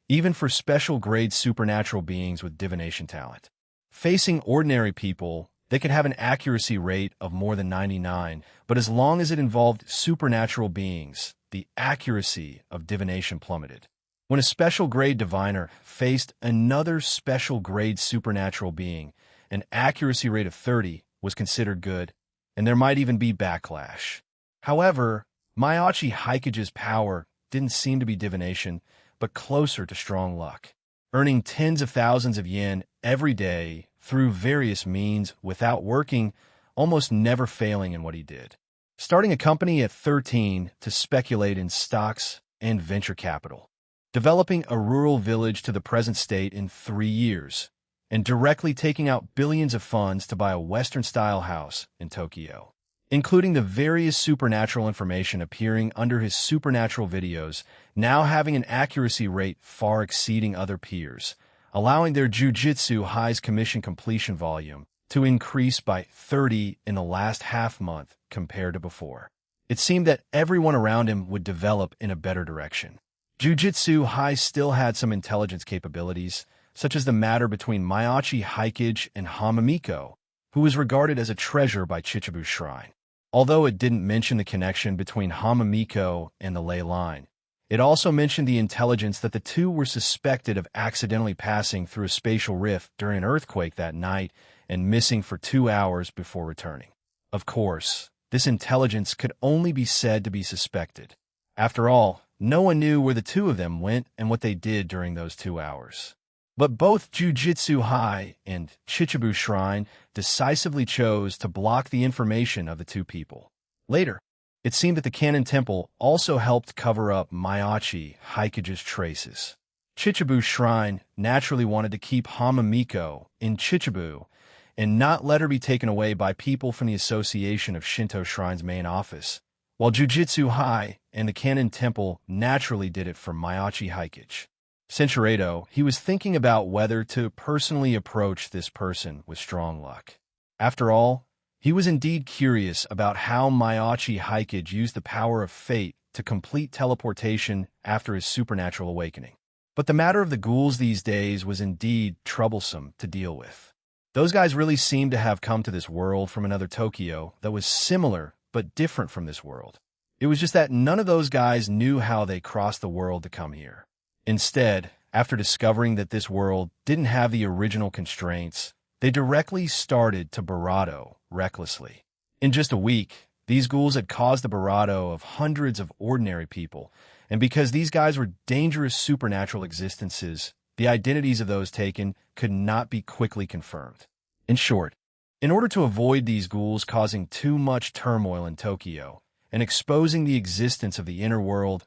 even for special grade supernatural beings with divination talent. Facing ordinary people, they could have an accuracy rate of more than 99, but as long as it involved supernatural beings, the accuracy of divination plummeted. When a special grade diviner faced another special grade supernatural being, an accuracy rate of 30 was considered good, and there might even be backlash. However, Mayachi Hikage's power didn't seem to be divination, but closer to strong luck, earning tens of thousands of yen every day through various means without working, almost never failing in what he did. Starting a company at 13 to speculate in stocks and venture capital, developing a rural village to the present state in 3 years, and directly taking out billions of funds to buy a Western-style house in Tokyo, including the various supernatural information appearing under his supernatural videos, now having an accuracy rate far exceeding other peers, allowing their Jujutsu High's commission completion volume to increase by 30 in the last half month compared to before. It seemed that everyone around him would develop in a better direction. Jujutsu High still had some intelligence capabilities, such as the matter between Maiachi Haikage and Hamamiko, who was regarded as a treasure by Chichibu Shrine. Although it didn't mention the connection between Hamamiko and the ley line, it also mentioned the intelligence that the two were suspected of accidentally passing through a spatial rift during an earthquake that night and missing for 2 hours before returning. Of course, this intelligence could only be said to be suspected. After all, no one knew where the two of them went and what they did during those 2 hours. But both Jujutsu High and Chichibu Shrine decisively chose to block the information of the two people. Later, it seemed that the Kannon Temple also helped cover up Maiachi Haikage's traces. Chichibu Shrine naturally wanted to keep Hamamiko in Chichibu and not let her be taken away by people from the Association of Shinto Shrine's main office, while Jujutsu High and the Kannon Temple naturally did it for Maiachi Haikage. Senchuredo, he was thinking about whether to personally approach this person with strong luck. After all, he was indeed curious about how Maiachi Haikage used the power of fate to complete teleportation after his supernatural awakening. But the matter of the ghouls these days was indeed troublesome to deal with. Those guys really seemed to have come to this world from another Tokyo that was similar but different from this world. It was just that none of those guys knew how they crossed the world to come here. Instead, after discovering that this world didn't have the original constraints, they directly started to barato recklessly. In just a week, these ghouls had caused the barato of hundreds of ordinary people, and because these guys were dangerous supernatural existences, the identities of those taken could not be quickly confirmed. In short, in order to avoid these ghouls causing too much turmoil in Tokyo and exposing the existence of the inner world,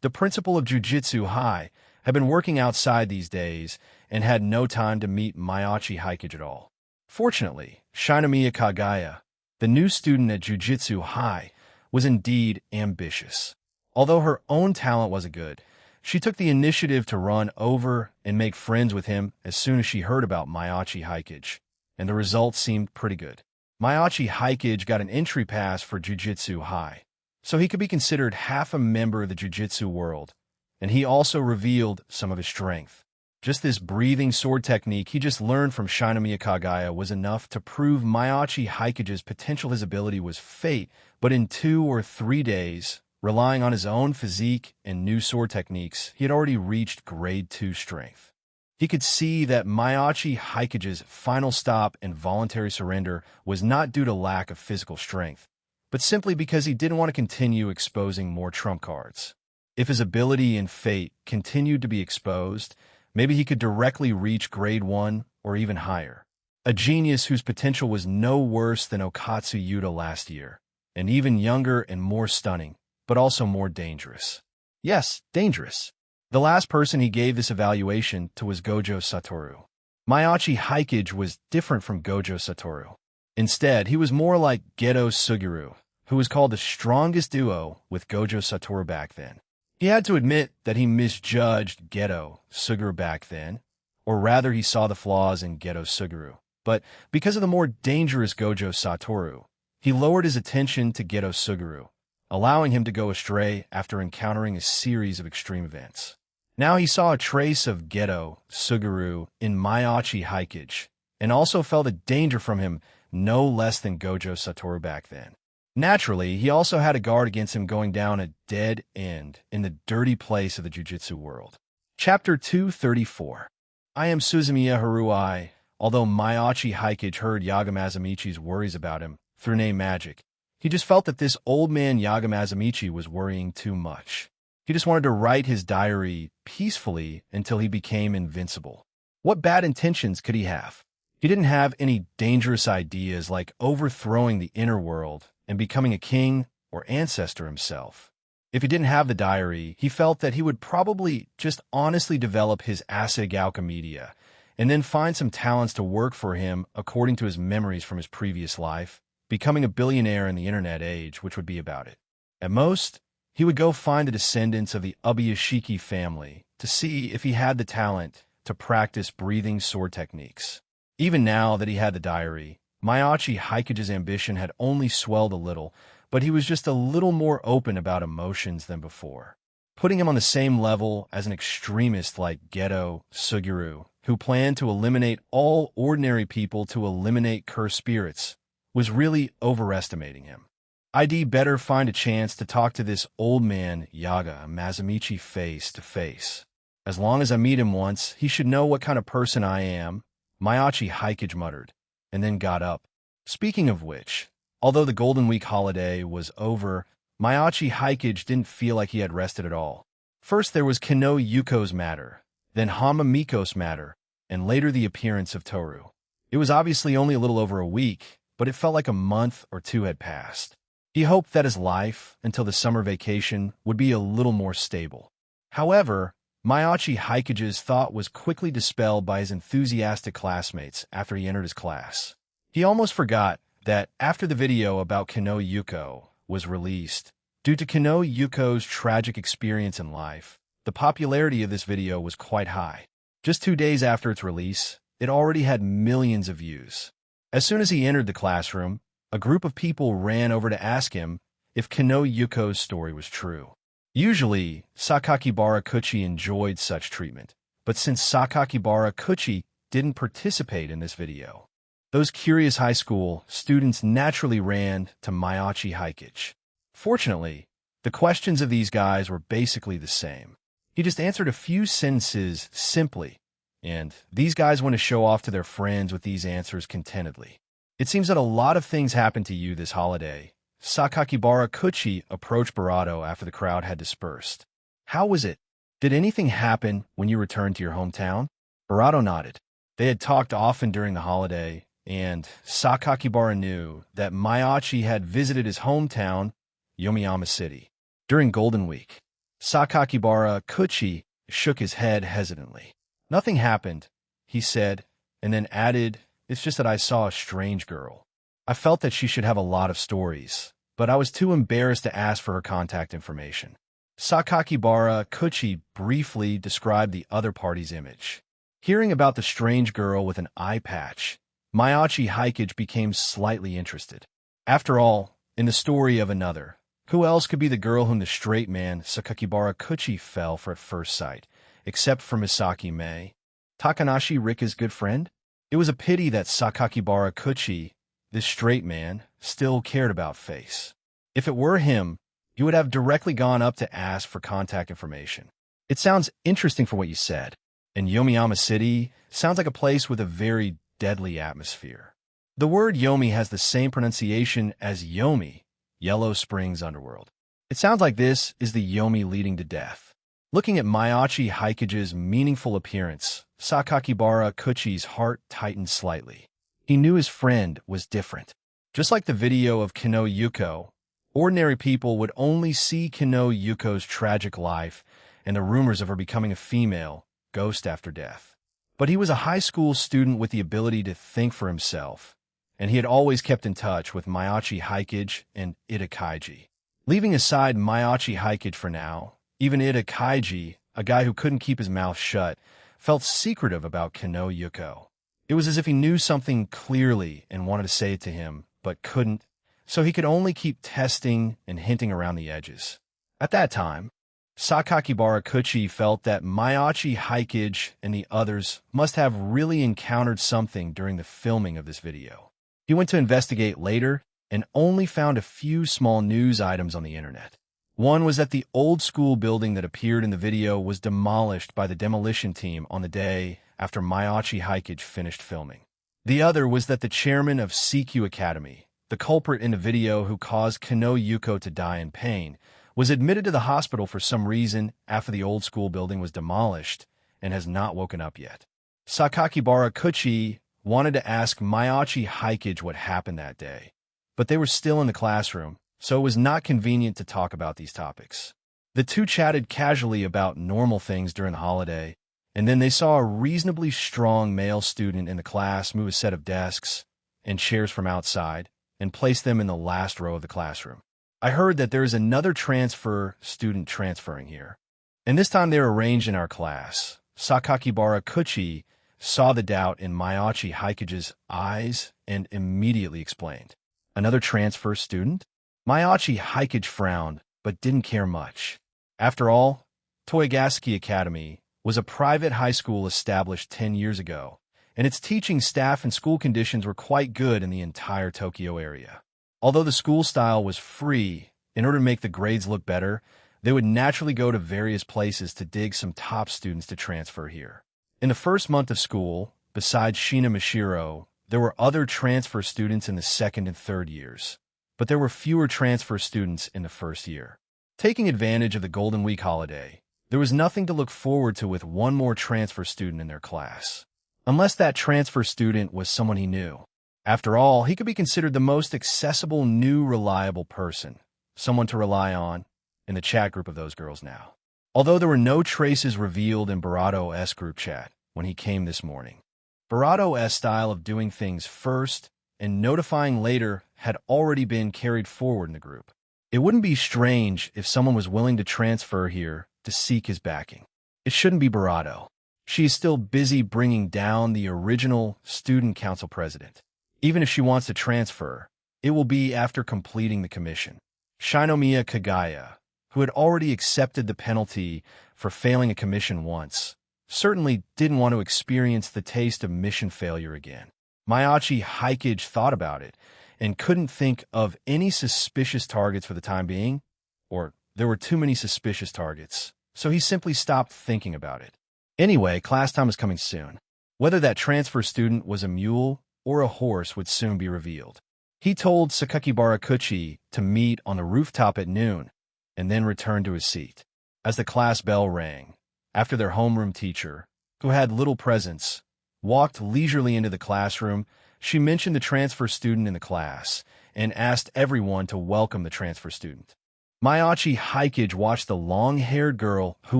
the principal of Jujutsu High, had been working outside these days and had no time to meet Maiachi Haikage at all. Fortunately, Shinomiya Kagaya, the new student at Jujutsu High, was indeed ambitious. Although her own talent wasn't good, she took the initiative to run over and make friends with him as soon as she heard about Maiachi Haikage, and the results seemed pretty good. Maiachi Haikage got an entry pass for Jujutsu High, so he could be considered half a member of the Jujutsu world, and he also revealed some of his strength. Just this breathing sword technique he just learned from Shinomiya Kagaya was enough to prove Maiachi Haikage's potential. His ability was fate, but in 2 or 3 days, relying on his own physique and new sword techniques, he had already reached grade 2 strength. He could see that Maiachi Haikage's final stop and voluntary surrender was not due to lack of physical strength, but simply because he didn't want to continue exposing more trump cards. If his ability and fate continued to be exposed, maybe he could directly reach grade 1 or even higher. A genius whose potential was no worse than Okatsu Yuta last year, and even younger and more stunning, but also more dangerous. Yes, dangerous. The last person he gave this evaluation to was Gojo Satoru. Maiachi Haikage was different from Gojo Satoru. Instead, he was more like Geto Suguru, who was called the strongest duo with Gojo Satoru back then. He had to admit that he misjudged Geto Suguru back then, or rather he saw the flaws in Geto Suguru. But because of the more dangerous Gojo Satoru, he lowered his attention to Geto Suguru, allowing him to go astray after encountering a series of extreme events. Now he saw a trace of Geto Suguru in Maiachi Haikage, and also felt a danger from him no less than Gojo Satoru back then. Naturally, he also had a guard against him going down a dead end in the dirty place of the Jujutsu world. Chapter 234. I am Suzumiya Haruai. Although Maiachi Haikage heard Yagamazamichi's worries about him through name magic, he just felt that this old man Yagamazamichi was worrying too much. He just wanted to write his diary peacefully until he became invincible. What bad intentions could he have? He didn't have any dangerous ideas like overthrowing the inner world and becoming a king or ancestor himself. If he didn't have the diary, he felt that he would probably just honestly develop his acid Galcamedia and then find some talents to work for him according to his memories from his previous life, becoming a billionaire in the internet age, which would be about it. At most, he would go find the descendants of the Ubuyashiki family to see if he had the talent to practice breathing sword techniques. Even now that he had the diary, Mayachi Haikage's ambition had only swelled a little, but he was just a little more open about emotions than before. Putting him on the same level as an extremist like Geto Suguru, who planned to eliminate all ordinary people to eliminate cursed spirits, was really overestimating him. I'd better find a chance to talk to this old man, Yaga Mazamichi, face to face. As long as I meet him once, he should know what kind of person I am, Mayachi Haikage muttered, and then got up. Speaking of which, although the Golden Week holiday was over, Mayachi Haikage didn't feel like he had rested at all. First there was Kano Yuko's matter, then Hama Miko's matter, and later the appearance of Toru. It was obviously only a little over a week, but it felt like a month or two had passed. He hoped that his life, until the summer vacation, would be a little more stable. However, Mayachi Haikage's thought was quickly dispelled by his enthusiastic classmates after he entered his class. He almost forgot that after the video about Kano Yuko was released, due to Kano Yuko's tragic experience in life, the popularity of this video was quite high. Just 2 days after its release, it already had millions of views. As soon as he entered the classroom, a group of people ran over to ask him if Kano Yuko's story was true. Usually, Sakakibara Kuchi enjoyed such treatment, but since Sakakibara Kuchi didn't participate in this video, those curious high school students naturally ran to Mayachi Haikage. Fortunately, the questions of these guys were basically the same. He just answered a few sentences simply, and these guys want to show off to their friends with these answers contentedly. It seems that a lot of things happened to you this holiday. Sakakibara Kuchi approached Barato after the crowd had dispersed. How was it? Did anything happen when you returned to your hometown? Barato nodded. They had talked often during the holiday, and Sakakibara knew that Mayachi had visited his hometown, Yomiyama City, during Golden Week. Sakakibara Kuchi shook his head hesitantly. Nothing happened, he said, and then added, "It's just that I saw a strange girl. I felt that she should have a lot of stories, but I was too embarrassed to ask for her contact information." Sakakibara Kuchi briefly described the other party's image. Hearing about the strange girl with an eye patch, Mayachi Haikage became slightly interested. After all, in the story of another, who else could be the girl whom the straight man Sakakibara Kuchi fell for at first sight, except for Misaki Mei, Takanashi Rika's good friend? It was a pity that Sakakibara Kuchi, this straight man, still cared about Face. If it were him, he would have directly gone up to ask for contact information. It sounds interesting for what you said, and Yomiyama City sounds like a place with a very deadly atmosphere. The word Yomi has the same pronunciation as Yomi, Yellow Springs Underworld. It sounds like this is the Yomi leading to death. Looking at Mayachi Haikage's meaningful appearance, Sakakibara Kuchi's heart tightened slightly. He knew his friend was different. Just like the video of Kano Yuko, ordinary people would only see Kano Yuko's tragic life and the rumors of her becoming a female ghost after death. But he was a high school student with the ability to think for himself, and he had always kept in touch with Mayachi Haikage and Ida Kaiji. Leaving aside Mayachi Haikage for now, even Ida Kaiji, a guy who couldn't keep his mouth shut, felt secretive about Kano Yuko. It was as if he knew something clearly and wanted to say it to him, but couldn't, so he could only keep testing and hinting around the edges. At that time, Sakakibara Kuchi felt that Mayachi Haikage and the others must have really encountered something during the filming of this video. He went to investigate later and only found a few small news items on the internet. One was that the old school building that appeared in the video was demolished by the demolition team on the day after Mayachi Haikage finished filming. The other was that the chairman of CQ Academy, the culprit in the video who caused Kano Yuko to die in pain, was admitted to the hospital for some reason after the old school building was demolished and has not woken up yet. Sakakibara Kuchi wanted to ask Mayachi Hikage what happened that day, but they were still in the classroom, so it was not convenient to talk about these topics. The two chatted casually about normal things during the holiday, and then they saw a reasonably strong male student in the class move a set of desks and chairs from outside and place them in the last row of the classroom. I heard that there is another transfer student transferring here, and this time they were arranged in our class. Sakakibara Kuchi saw the doubt in Mayachi Hikage's eyes and immediately explained, "Another transfer student?" Mayachi Hikage frowned, but didn't care much. After all, Toygasaki Academy was a private high school established 10 years ago, and its teaching staff and school conditions were quite good in the entire Tokyo area. Although the school style was free, in order to make the grades look better, they would naturally go to various places to dig some top students to transfer here. In the first month of school, besides Shina Mashiro, there were other transfer students in the second and third years, but there were fewer transfer students in the first year. Taking advantage of the Golden Week holiday, there was nothing to look forward to with one more transfer student in their class, unless that transfer student was someone he knew. After all, he could be considered the most accessible, new, reliable person, someone to rely on, in the chat group of those girls now. Although there were no traces revealed in Barato's group chat when he came this morning, Barato's style of doing things first and notifying later had already been carried forward in the group. It wouldn't be strange if someone was willing to transfer here to seek his backing. It shouldn't be Barato. She is still busy bringing down the original student council president. Even if she wants to transfer, it will be after completing the commission. Shinomiya Kagaya, who had already accepted the penalty for failing a commission once, certainly didn't want to experience the taste of mission failure again. Mayachi Hikage thought about it and couldn't think of any suspicious targets for the time being, or there were too many suspicious targets, so he simply stopped thinking about it. Anyway, class time was coming soon. Whether that transfer student was a mule or a horse would soon be revealed. He told Sakakibara Kuchi to meet on the rooftop at noon, and then return to his seat. As the class bell rang, after their homeroom teacher, who had little presence, walked leisurely into the classroom, she mentioned the transfer student in the class and asked everyone to welcome the transfer student. Mayachi Hikage watched the long-haired girl who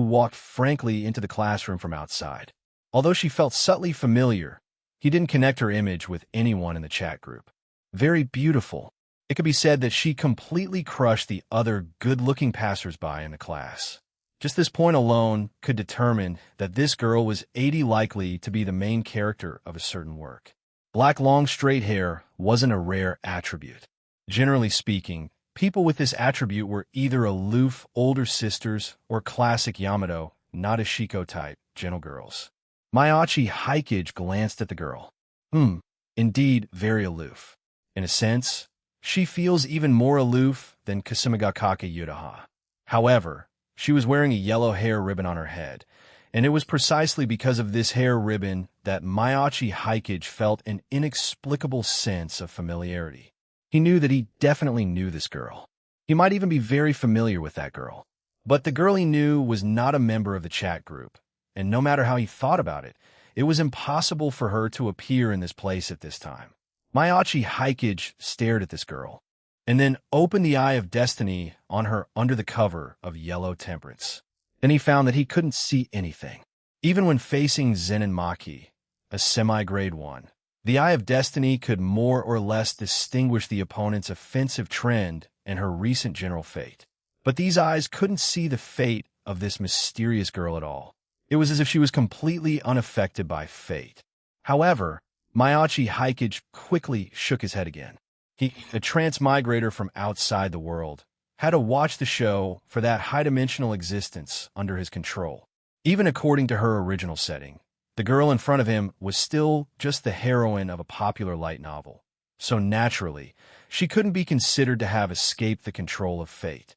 walked frankly into the classroom from outside. Although she felt subtly familiar, he didn't connect her image with anyone in the chat group. Very beautiful. It could be said that she completely crushed the other good-looking passers-by in the class. Just this point alone could determine that this girl was 80 likely to be the main character of a certain work. Black long straight hair wasn't a rare attribute. Generally speaking, people with this attribute were either aloof older sisters or classic Yamato, not Ashiko type, gentle girls. Mayachi Hikage glanced at the girl. Indeed, very aloof. In a sense, she feels even more aloof than Kasumigakake Yutaha. However, she was wearing a yellow hair ribbon on her head, and it was precisely because of this hair ribbon that Mayachi Hikage felt an inexplicable sense of familiarity. He knew that he definitely knew this girl. He might even be very familiar with that girl. But the girl he knew was not a member of the chat group, and no matter how he thought about it, it was impossible for her to appear in this place at this time. Mayachi Hikage stared at this girl, and then opened the eye of destiny on her under the cover of yellow temperance. Then he found that he couldn't see anything. Even when facing Zenin Maki, a semi-grade 1, the eye of destiny could more or less distinguish the opponent's offensive trend and her recent general fate. But these eyes couldn't see the fate of this mysterious girl at all. It was as if she was completely unaffected by fate. However, Mayachi Hikage quickly shook his head again. He, a transmigrator from outside the world, had to watch the show for that high-dimensional existence under his control. Even according to her original setting, the girl in front of him was still just the heroine of a popular light novel. So naturally, she couldn't be considered to have escaped the control of fate.